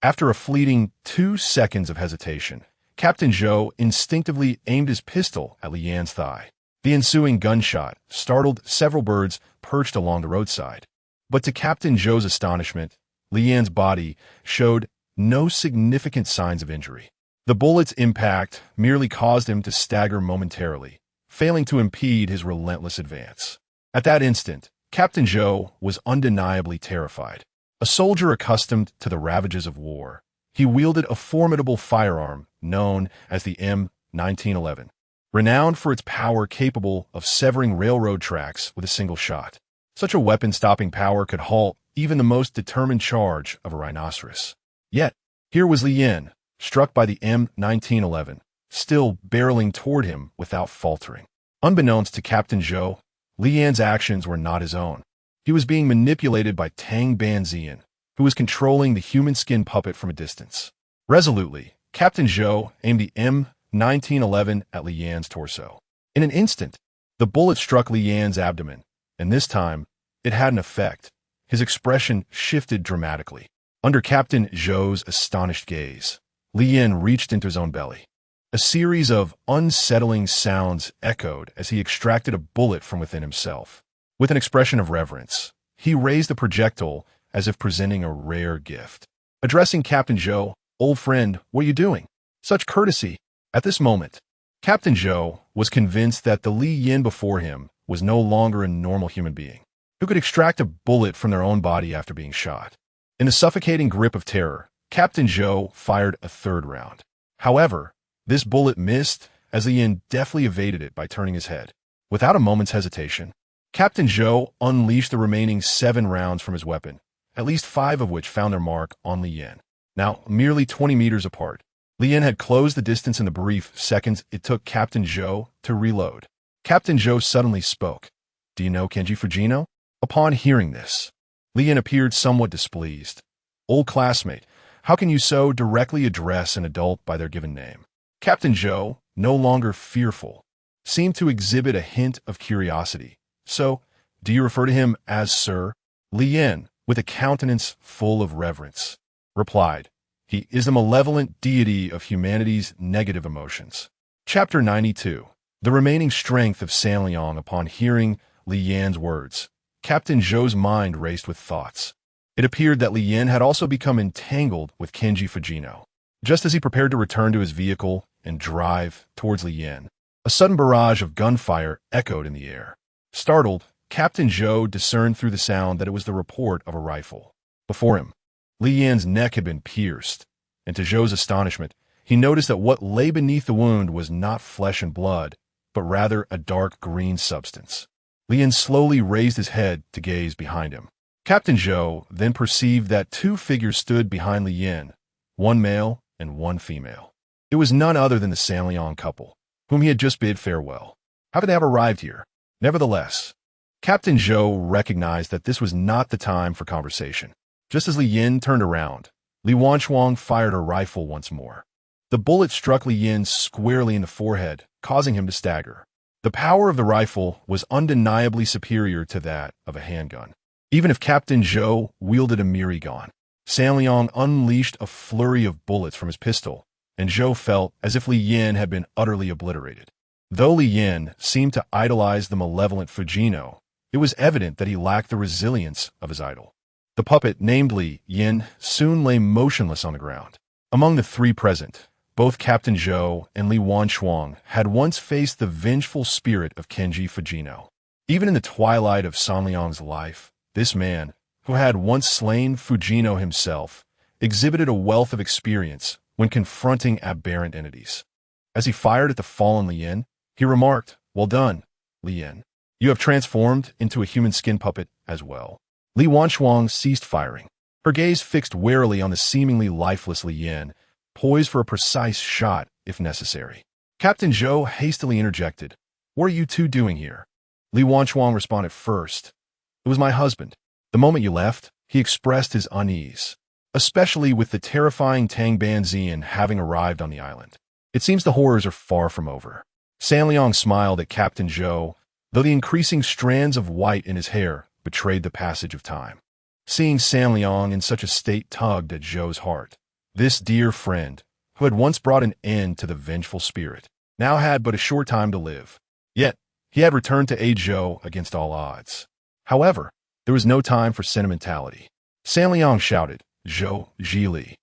After a fleeting 2 seconds of hesitation, Captain Zhou instinctively aimed his pistol at Li Yan's thigh. The ensuing gunshot startled several birds perched along the roadside. But to Captain Zhou's astonishment, Li Yan's body showed no significant signs of injury. The bullet's impact merely caused him to stagger momentarily, failing to impede his relentless advance. At that instant, Captain Zhou was undeniably terrified. A soldier accustomed to the ravages of war, he wielded a formidable firearm known as the M1911, renowned for its power capable of severing railroad tracks with a single shot. Such a weapon-stopping power could halt even the most determined charge of a rhinoceros. Yet, here was Li Yan, struck by the M1911, still barreling toward him without faltering. Unbeknownst to Captain Zhou, Li Yan's actions were not his own. He was being manipulated by Tang Banzian, who was controlling the human skin puppet from a distance. Resolutely, Captain Zhou aimed the M1911 at Li Yan's torso. In an instant, the bullet struck Li Yan's abdomen, and this time, it had an effect. His expression shifted dramatically. Under Captain Zhou's astonished gaze, Li Yan reached into his own belly. A series of unsettling sounds echoed as he extracted a bullet from within himself. With an expression of reverence, he raised the projectile as if presenting a rare gift. Addressing Captain Zhou, "Old friend, what are you doing?" Such courtesy. At this moment, Captain Zhou was convinced that the Li Yan before him was no longer a normal human being, who could extract a bullet from their own body after being shot. In the suffocating grip of terror, Captain Zhou fired a third round. However, this bullet missed as Li Yan deftly evaded it by turning his head. Without a moment's hesitation, Captain Zhou unleashed the remaining 7 rounds from his weapon, at least 5 of which found their mark on Li Yan. Now, merely 20 meters apart, Li Yan had closed the distance in the brief seconds it took Captain Zhou to reload. Captain Zhou suddenly spoke. "Do you know Kenji Fujino?" Upon hearing this, Li Yan appeared somewhat displeased. "Old classmate, how can you so directly address an adult by their given name?" Captain Zhou, no longer fearful, seemed to exhibit a hint of curiosity. "So, do you refer to him as Sir?" Li Yan, with a countenance full of reverence, replied, "He is the malevolent deity of humanity's negative emotions." Chapter 92. The remaining strength of Sanliang upon hearing Li Yan's words. Captain Zhou's mind raced with thoughts. It appeared that Li Yan had also become entangled with Kenji Fujino. Just as he prepared to return to his vehicle and drive towards Li Yan, a sudden barrage of gunfire echoed in the air. Startled, Captain Zhou discerned through the sound that it was the report of a rifle. Before him, Li Yan's neck had been pierced, and to Zhou's astonishment, he noticed that what lay beneath the wound was not flesh and blood, but rather a dark green substance. Li Yan slowly raised his head to gaze behind him. Captain Zhou then perceived that 2 figures stood behind Li Yan, 1 male and 1 female. It was none other than the Sanliang couple, whom he had just bid farewell. How could they have arrived here? Nevertheless, Captain Zhou recognized that this was not the time for conversation. Just as Li Yan turned around, Li Wanchuang fired her rifle once more. The bullet struck Li Yan squarely in the forehead, causing him to stagger. The power of the rifle was undeniably superior to that of a handgun. Even if Captain Zhou wielded a mirigon, Sanliang unleashed a flurry of bullets from his pistol, and Zhou felt as if Li Yan had been utterly obliterated. Though Li Yan seemed to idolize the malevolent Fujino, it was evident that he lacked the resilience of his idol. The puppet, named Li Yan, soon lay motionless on the ground. Among the 3 present, both Captain Zhou and Li Wanchuang had once faced the vengeful spirit of Kenji Fujino. Even in the twilight of Sanliang's life, this man, who had once slain Fujino himself, exhibited a wealth of experience when confronting aberrant entities. As he fired at the fallen Li Yan, he remarked, "Well done, Li Yan. You have transformed into a human skin puppet as well." Li Wanchuang ceased firing, her gaze fixed warily on the seemingly lifeless Li Yan, poised for a precise shot if necessary. Captain Zhou hastily interjected, "What are you 2 doing here?" Li Wanchuang responded first, "It was my husband. The moment you left, he expressed his unease, especially with the terrifying Tang Banzian having arrived on the island. It seems the horrors are far from over." Sanliang smiled at Captain Zhou, though the increasing strands of white in his hair betrayed the passage of time. Seeing Sanliang in such a state tugged at Zhou's heart. This dear friend, who had once brought an end to the vengeful spirit, now had but a short time to live. Yet, he had returned to aid Zhou against all odds. However, there was no time for sentimentality. Sanliang shouted, "Zhou, Zhili,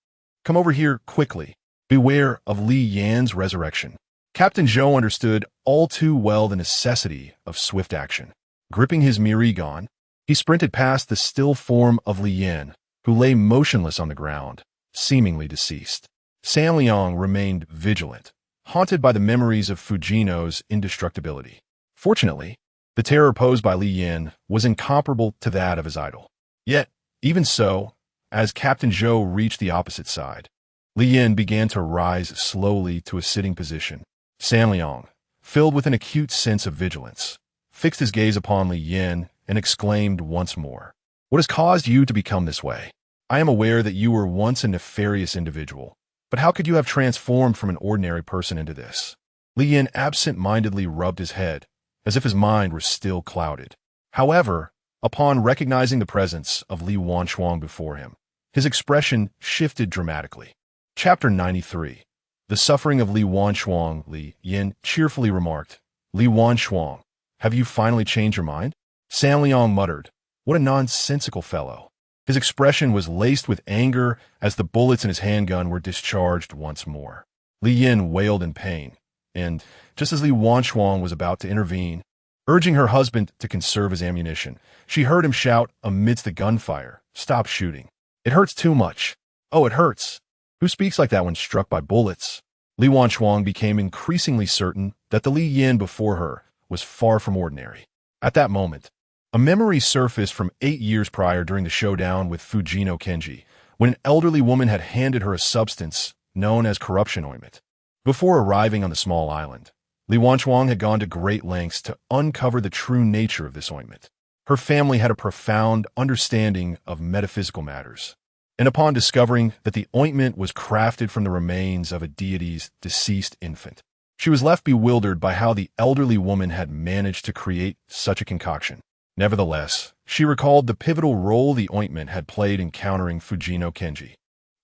come over here quickly." Beware of Li Yan's resurrection. Captain Zhou understood all too well the necessity of swift action. Gripping his Mirigon, he sprinted past the still form of Li Yan, who lay motionless on the ground, seemingly deceased. San Liang remained vigilant, haunted by the memories of Fujino's indestructibility. Fortunately, the terror posed by Li Yan was incomparable to that of his idol. Yet, even so, as Captain Zhou reached the opposite side, Li Yan began to rise slowly to a sitting position. San Liang, filled with an acute sense of vigilance, fixed his gaze upon Li Yan and exclaimed once more, "What has caused you to become this way? I am aware that you were once a nefarious individual, but how could you have transformed from an ordinary person into this?" Li Yan absent-mindedly rubbed his head, as if his mind were still clouded. However, upon recognizing the presence of Li Wanchuang before him, his expression shifted dramatically. Chapter 93. The Suffering of Li Wanchuang. Li Yan cheerfully remarked, "Li Wanchuang, have you finally changed your mind?" San Liang muttered, "What a nonsensical fellow." His expression was laced with anger as the bullets in his handgun were discharged once more. Li Yan wailed in pain, and, just as Li Wanchuang was about to intervene, urging her husband to conserve his ammunition, she heard him shout amidst the gunfire, "Stop shooting. It hurts too much. Oh, it hurts. Who speaks like that when struck by bullets?" Li Wanchuang became increasingly certain that the Li Yan before her was far from ordinary. At that moment, a memory surfaced from 8 years prior during the showdown with Fujino Kenji, when an elderly woman had handed her a substance known as corruption ointment. Before arriving on the small island, Li Wanchuang had gone to great lengths to uncover the true nature of this ointment. Her family had a profound understanding of metaphysical matters, and upon discovering that the ointment was crafted from the remains of a deity's deceased infant, she was left bewildered by how the elderly woman had managed to create such a concoction. Nevertheless, she recalled the pivotal role the ointment had played in countering Fujino Kenji.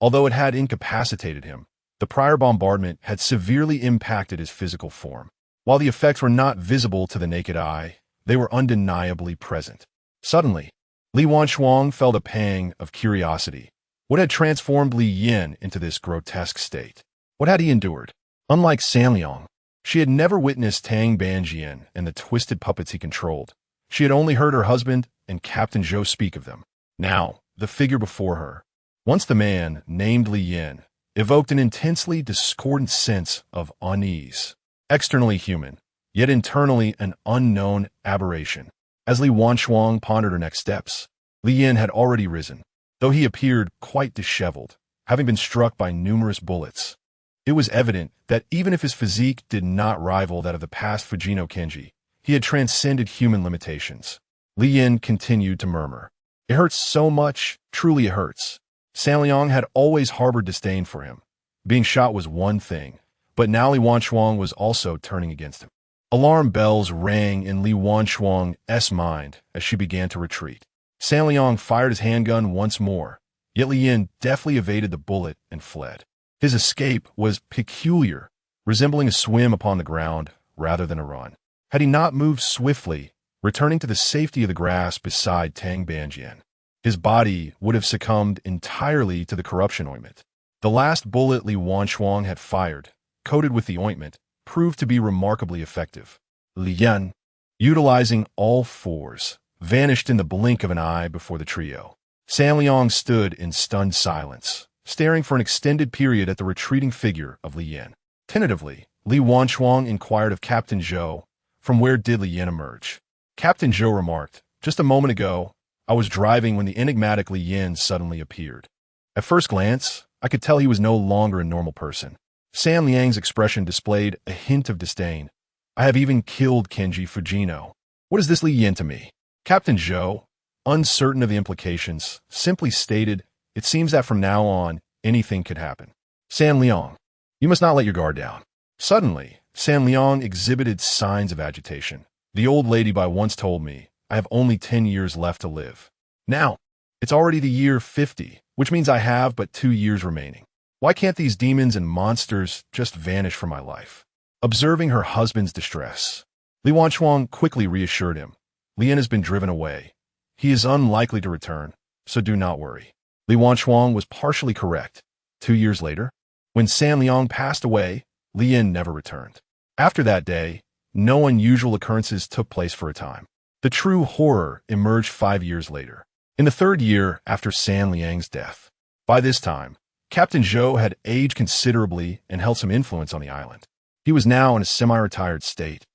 Although it had incapacitated him, the prior bombardment had severely impacted his physical form. While the effects were not visible to the naked eye, they were undeniably present. Suddenly, Li Wanchuang felt a pang of curiosity. What had transformed Li Yan into this grotesque state? What had he endured? Unlike San Liang, she had never witnessed Tang Banjian and the twisted puppets he controlled. She had only heard her husband and Captain Zhou speak of them. Now, the figure before her, once the man named Li Yan, evoked an intensely discordant sense of unease. Externally human, yet internally an unknown aberration. As Li Wanchuang pondered her next steps, Li Yan had already risen, though he appeared quite disheveled, having been struck by numerous bullets. It was evident that even if his physique did not rival that of the past Fujino Kenji, he had transcended human limitations. Li Yan continued to murmur, "It hurts so much, truly it hurts." San Liang had always harbored disdain for him. Being shot was one thing, but now Li Wanchuang was also turning against him. Alarm bells rang in Li Wanchuang's mind as she began to retreat. San Liang fired his handgun once more, yet Li Yan deftly evaded the bullet and fled. His escape was peculiar, resembling a swim upon the ground rather than a run. Had he not moved swiftly, returning to the safety of the grass beside Tang Banjian, his body would have succumbed entirely to the corruption ointment. The last bullet Li Wanchuang had fired, coated with the ointment, proved to be remarkably effective. Li Yan, utilizing all fours, vanished in the blink of an eye before the trio. San Liang stood in stunned silence, staring for an extended period at the retreating figure of Li Yan. Tentatively, Li Wanchuang inquired of Captain Zhou, "From where did Li Yan emerge?" Captain Zhou remarked, "Just a moment ago, I was driving when the enigmatic Li Yan suddenly appeared. At first glance, I could tell he was no longer a normal person." San Liang's expression displayed a hint of disdain. "I have even killed Kenji Fujino. What is this Li Yan to me?" Captain Zhou, uncertain of the implications, simply stated, "It seems that from now on, anything could happen." "San Liang, you must not let your guard down." Suddenly, San Liang exhibited signs of agitation. "The old lady by once told me I have only 10 years left to live. Now, it's already the year 50, which means I have but 2 years remaining. Why can't these demons and monsters just vanish from my life?" Observing her husband's distress, Li Wanchuang quickly reassured him. "Li Yan has been driven away. He is unlikely to return, so do not worry." Li Wanchuang was partially correct. 2 years later, When San Liang passed away, Li Yin never returned. After that day, no unusual occurrences took place for a time. The true horror emerged 5 years later, in the 3rd year after San Liang's death. By this time, Captain Zhou had aged considerably and held some influence on the island. He was now in a semi-retired state,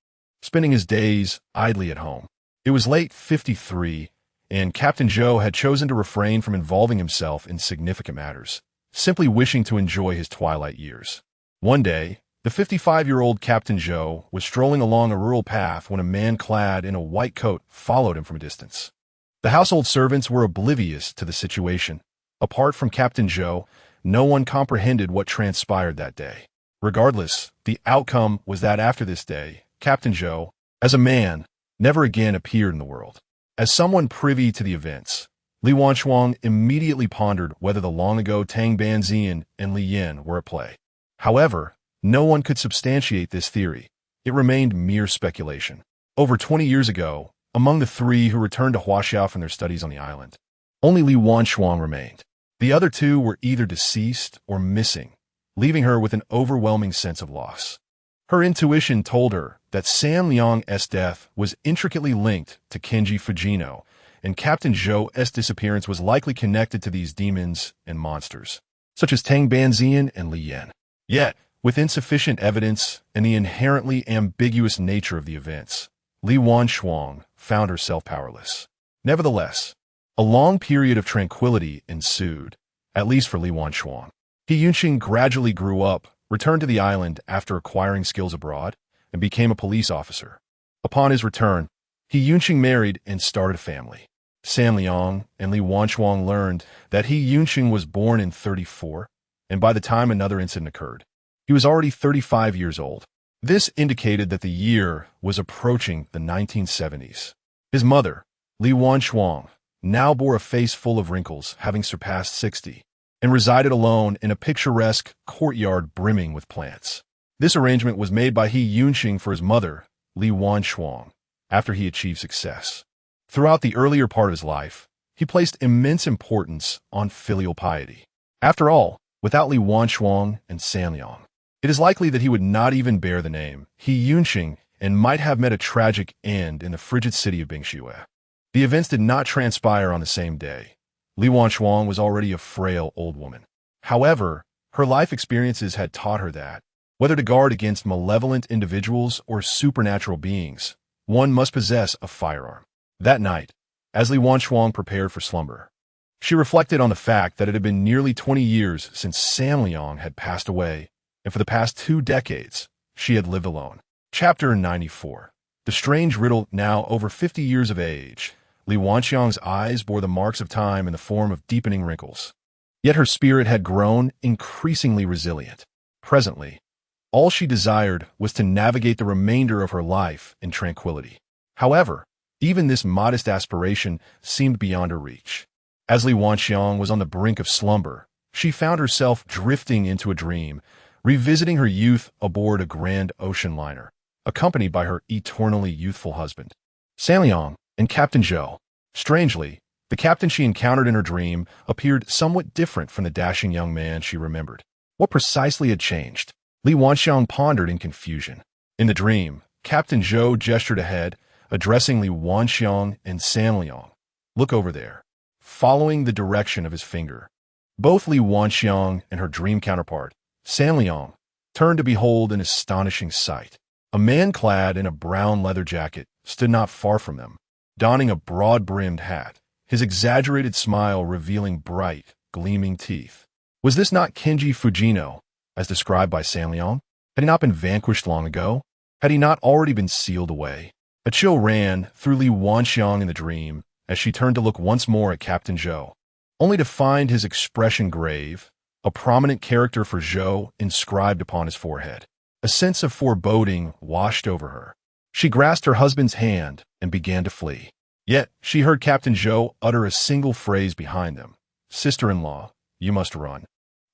spending his days idly at home. It was late 53, and Captain Zhou had chosen to refrain from involving himself in significant matters, simply wishing to enjoy his twilight years. One day, the 55-year-old Captain Zhou was strolling along a rural path when a man clad in a white coat followed him from a distance. The household servants were oblivious to the situation. Apart from Captain Zhou, no one comprehended what transpired that day. Regardless, the outcome was that after this day, Captain Zhou, as a man, never again appeared in the world. As someone privy to the events, Li Wanchuang immediately pondered whether the long-ago Tang Banzian and Li Yin were at play. However, no one could substantiate this theory. It remained mere speculation. Over 20 years ago, among the 3 who returned to Huaxiao from their studies on the island, only Li Wanchuang remained. The other 2 were either deceased or missing, leaving her with an overwhelming sense of loss. Her intuition told her that San Liang's death was intricately linked to Kenji Fujino, and Captain Zhou's disappearance was likely connected to these demons and monsters, such as Tang Banzian and Li Yin. Yet, with insufficient evidence and the inherently ambiguous nature of the events, Li Wanchuang found herself powerless. Nevertheless, a long period of tranquility ensued, at least for Li Wanchuang. He Yunqing gradually grew up, returned to the island after acquiring skills abroad, and became a police officer. Upon his return, He Yunqing married and started a family. San Liang and Li Wanchuang learned that He Yunqing was born in 34, and by the time another incident occurred, he was already 35 years old. This indicated that the year was approaching the 1970s. His mother, Li Wanchuang, now bore a face full of wrinkles, having surpassed 60, and resided alone in a picturesque courtyard brimming with plants. This arrangement was made by He Yunqing for his mother, Li Wanchuang, after he achieved success. Throughout the earlier part of his life, he placed immense importance on filial piety. After all, without Li Wanchuang and San Liang, it is likely that he would not even bear the name He Yunqing and might have met a tragic end in the frigid city of Bingxue. The events did not transpire on the same day. Li Wanchuang was already a frail old woman. However, her life experiences had taught her that, whether to guard against malevolent individuals or supernatural beings, one must possess a firearm. That night, as Li Wanchuang prepared for slumber, she reflected on the fact that it had been nearly 20 years since San Liang had passed away, and for the past 2 decades, she had lived alone. Chapter 94. The strange riddle. Now over 50 years of age, Li Wanchuang's eyes bore the marks of time in the form of deepening wrinkles. Yet her spirit had grown increasingly resilient. Presently, all she desired was to navigate the remainder of her life in tranquility. However, even this modest aspiration seemed beyond her reach. As Li Wanchuang was on the brink of slumber, she found herself drifting into a dream, revisiting her youth aboard a grand ocean liner, accompanied by her eternally youthful husband, San Liang, and Captain Zhou. Strangely, the captain she encountered in her dream appeared somewhat different from the dashing young man she remembered. What precisely had changed? Li Wanchuang pondered in confusion. In the dream, Captain Zhou gestured ahead, addressing Li Wanchuang and San Liang. "Look over there," following the direction of his finger. Both Li Wanchuang and her dream counterpart, San Liang, turned to behold an astonishing sight. A man clad in a brown leather jacket stood not far from them, donning a broad-brimmed hat, his exaggerated smile revealing bright, gleaming teeth. Was this not Kenji Fujino, as described by San Liang? Had he not been vanquished long ago? Had he not already been sealed away? A chill ran through Li Wanchuang in the dream as she turned to look once more at Captain Zhou, only to find his expression grave, a prominent character for Zhou inscribed upon his forehead. A sense of foreboding washed over her. She grasped her husband's hand and began to flee. Yet she heard Captain Zhou utter a single phrase behind them. "Sister-in-law, you must run.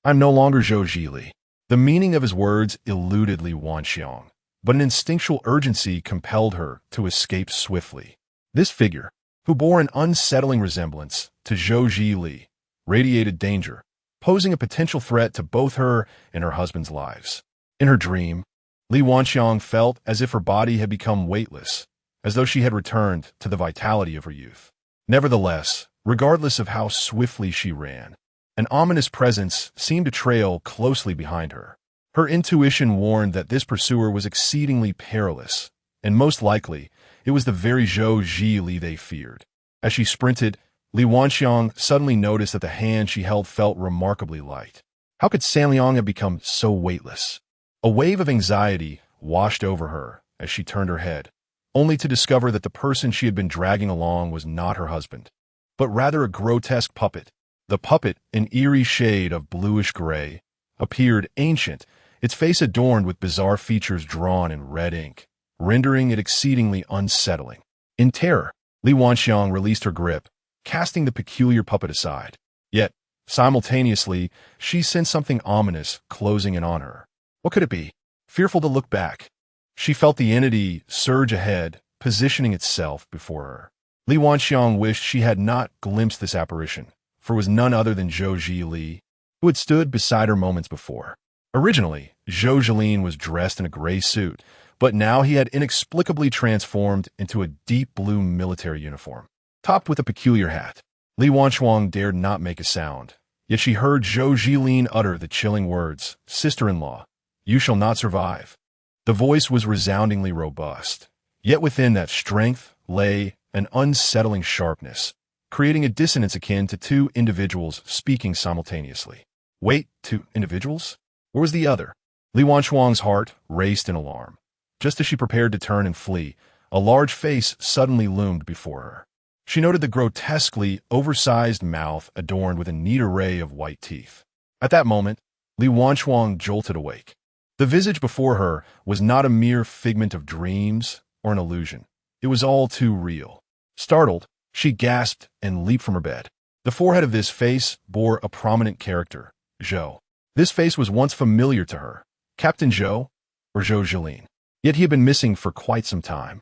I'm no longer Zhou Zhili." The meaning of his words eluded Li Wanchuang, but an instinctual urgency compelled her to escape swiftly. This figure, who bore an unsettling resemblance to Zhou Zhili, radiated danger, posing a potential threat to both her and her husband's lives. In her dream, Li Wanxiang felt as if her body had become weightless, as though she had returned to the vitality of her youth. Nevertheless, regardless of how swiftly she ran, an ominous presence seemed to trail closely behind her. Her intuition warned that this pursuer was exceedingly perilous, and most likely, it was the very Zhou Zhili they feared. As she sprinted, Li Wanxiang suddenly noticed that the hand she held felt remarkably light. How could San Liang have become so weightless? A wave of anxiety washed over her as she turned her head, only to discover that the person she had been dragging along was not her husband, but rather a grotesque puppet. The puppet, an eerie shade of bluish-gray, appeared ancient, its face adorned with bizarre features drawn in red ink, rendering it exceedingly unsettling. In terror, Li Wanxiang released her grip, casting the peculiar puppet aside. Yet, simultaneously, she sensed something ominous closing in on her. What could it be? Fearful to look back, she felt the entity surge ahead, positioning itself before her. Li Wanxiang wished she had not glimpsed this apparition, for it was none other than Zhou Zhili, who had stood beside her moments before. Originally, Zhou Zhilin was dressed in a gray suit, but now he had inexplicably transformed into a deep blue military uniform, topped with a peculiar hat. Li Wanxiang dared not make a sound, yet she heard Zhou Zhilin utter the chilling words, "Sister-in-law, you shall not survive." The voice was resoundingly robust, yet within that strength lay an unsettling sharpness, creating a dissonance akin to two individuals speaking simultaneously. Wait, two individuals? Where was the other? Li Wanxiang's heart raced in alarm. Just as she prepared to turn and flee, a large face suddenly loomed before her. She noted the grotesquely oversized mouth adorned with a neat array of white teeth. At that moment, Li Wanxiang jolted awake. The visage before her was not a mere figment of dreams or an illusion. It was all too real. Startled, she gasped and leaped from her bed. The forehead of this face bore a prominent character, Zhou. This face was once familiar to her. Captain Zhou, or Zhou Zhilin. Yet he had been missing for quite some time.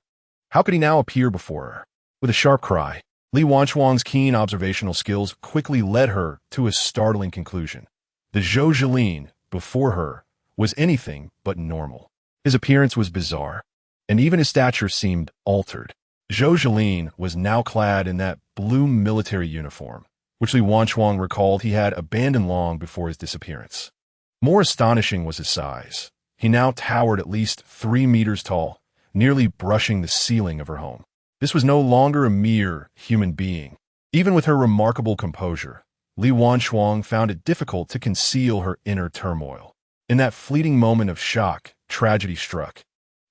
How could he now appear before her? With a sharp cry, Li Wanxiang's keen observational skills quickly led her to a startling conclusion. The Zhou Zhilin before her was anything but normal. His appearance was bizarre, and even his stature seemed altered. Zhou Zhilin was now clad in that blue military uniform, which Li Wanxiang recalled he had abandoned long before his disappearance. More astonishing was his size. He now towered at least 3 meters tall, nearly brushing the ceiling of her home. This was no longer a mere human being. Even with her remarkable composure, Li Wanxiang found it difficult to conceal her inner turmoil. In that fleeting moment of shock, tragedy struck.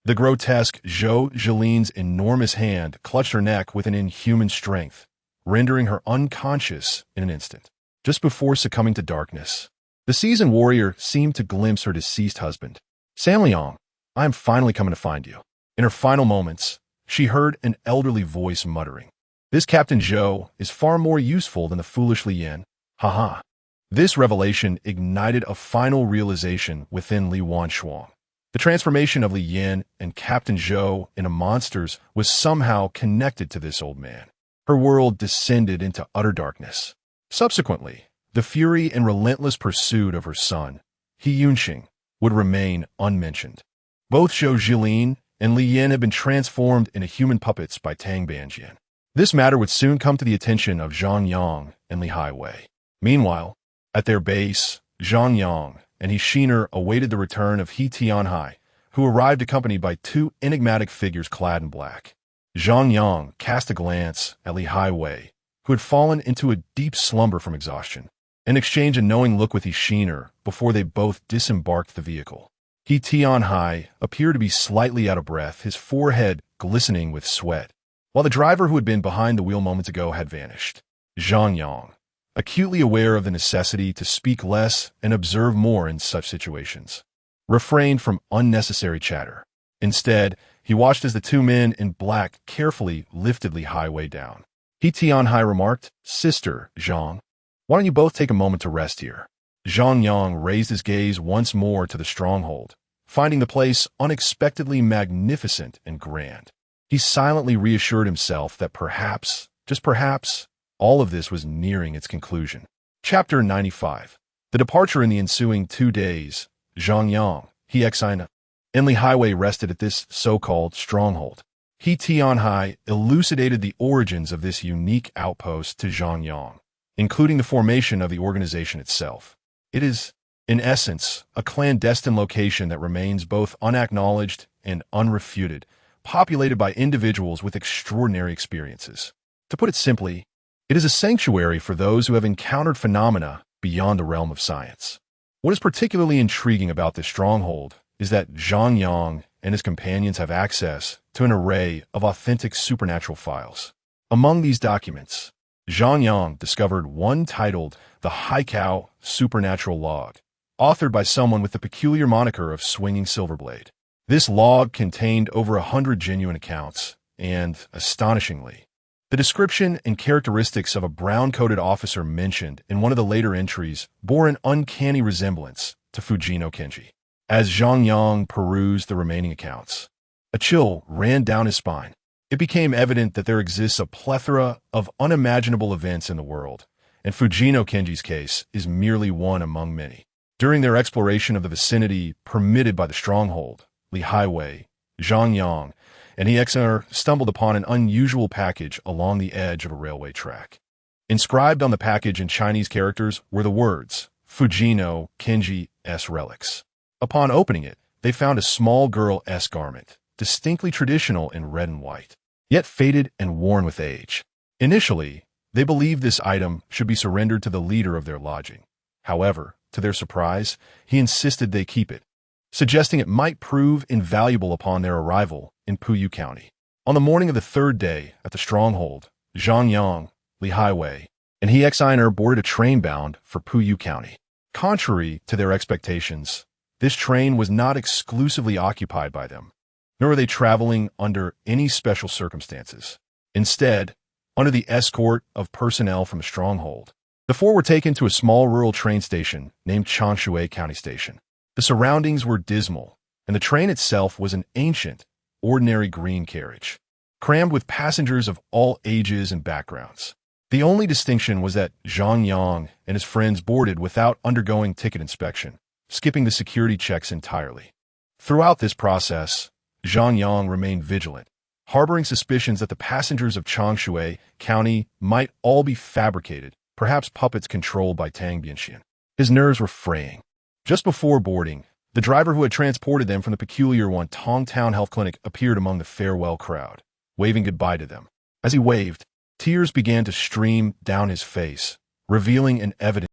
The grotesque Zhou Zhilin's enormous hand clutched her neck with an inhuman strength, rendering her unconscious in an instant. Just before succumbing to darkness, the seasoned warrior seemed to glimpse her deceased husband. "San Liang, I am finally coming to find you." In her final moments, she heard an elderly voice muttering, "This Captain Zhou is far more useful than the foolish Li Yan. Ha." This revelation ignited a final realization within Li Wanxiang. The transformation of Li Yan and Captain Zhou into monsters was somehow connected to this old man. Her world descended into utter darkness. Subsequently, the fury and relentless pursuit of her son, He Yunxing, would remain unmentioned. Both Zhou Zhilin and Li Yan had been transformed into human puppets by Tang Banjian. This matter would soon come to the attention of Zhang Yang and Li Haiwei. Meanwhile, at their base, Zhang Yang and He Shiner awaited the return of He Tianhai, who arrived accompanied by 2 enigmatic figures clad in black. Zhang Yang cast a glance at Li Haiwei, who had fallen into a deep slumber from exhaustion, and exchanged a knowing look with He Shiner before they both disembarked the vehicle. He Tianhai appeared to be slightly out of breath, his forehead glistening with sweat, while the driver who had been behind the wheel moments ago had vanished. Zhang Yang, acutely aware of the necessity to speak less and observe more in such situations, refrained from unnecessary chatter. Instead, he watched as the 2 men in black carefully lifted Li Haiwei down. He Tianhai remarked, "Sister, Zhang, why don't you both take a moment to rest here?" Zhang Yang raised his gaze once more to the stronghold, finding the place unexpectedly magnificent and grand. He silently reassured himself that perhaps, just perhaps, all of this was nearing its conclusion. Chapter 95. The departure in the ensuing 2 days, Zhang Yang, he Exina, Enli Highway rested at this so-called stronghold. He Tianhai elucidated the origins of this unique outpost to Zhang Yang, including the formation of the organization itself. It is, in essence, a clandestine location that remains both unacknowledged and unrefuted, populated by individuals with extraordinary experiences. To put it simply, it is a sanctuary for those who have encountered phenomena beyond the realm of science. What is particularly intriguing about this stronghold is that Zhang Yang and his companions have access to an array of authentic supernatural files. Among these documents, Zhang Yang discovered one titled The Haikao Supernatural Log, authored by someone with the peculiar moniker of Swinging Silverblade. This log contained over 100 genuine accounts, and, astonishingly, the description and characteristics of a brown-coated officer mentioned in one of the later entries bore an uncanny resemblance to Fujino Kenji. As Zhang Yang perused the remaining accounts, a chill ran down his spine. It became evident that there exists a plethora of unimaginable events in the world, and Fujino Kenji's case is merely one among many. During their exploration of the vicinity permitted by the stronghold, Li Highway, Zhang Yang, and EXR stumbled upon an unusual package along the edge of a railway track. Inscribed on the package in Chinese characters were the words, Fujino Kenji's relics. Upon opening it, they found a small girl's garment, distinctly traditional in red and white, yet faded and worn with age. Initially, they believed this item should be surrendered to the leader of their lodging. However, to their surprise, he insisted they keep it, suggesting it might prove invaluable upon their arrival in Puyu County. On the morning of the 3rd day at the stronghold, Zhang Yang, Li Highway, and he Exiner boarded a train bound for Puyu County. Contrary to their expectations, this train was not exclusively occupied by them, nor were they traveling under any special circumstances. Instead, under the escort of personnel from the stronghold, the 4 were taken to a small rural train station named Changshui County Station. The surroundings were dismal, and the train itself was an ancient, ordinary green carriage, crammed with passengers of all ages and backgrounds. The only distinction was that Zhang Yang and his friends boarded without undergoing ticket inspection, skipping the security checks entirely. Throughout this process, Zhang Yang remained vigilant, harboring suspicions that the passengers of Changshui County might all be fabricated, perhaps puppets controlled by Tang Bianxian. His nerves were fraying. Just before boarding, the driver who had transported them from the peculiar Wantong Town Health Clinic appeared among the farewell crowd, waving goodbye to them. As he waved, tears began to stream down his face, revealing an evident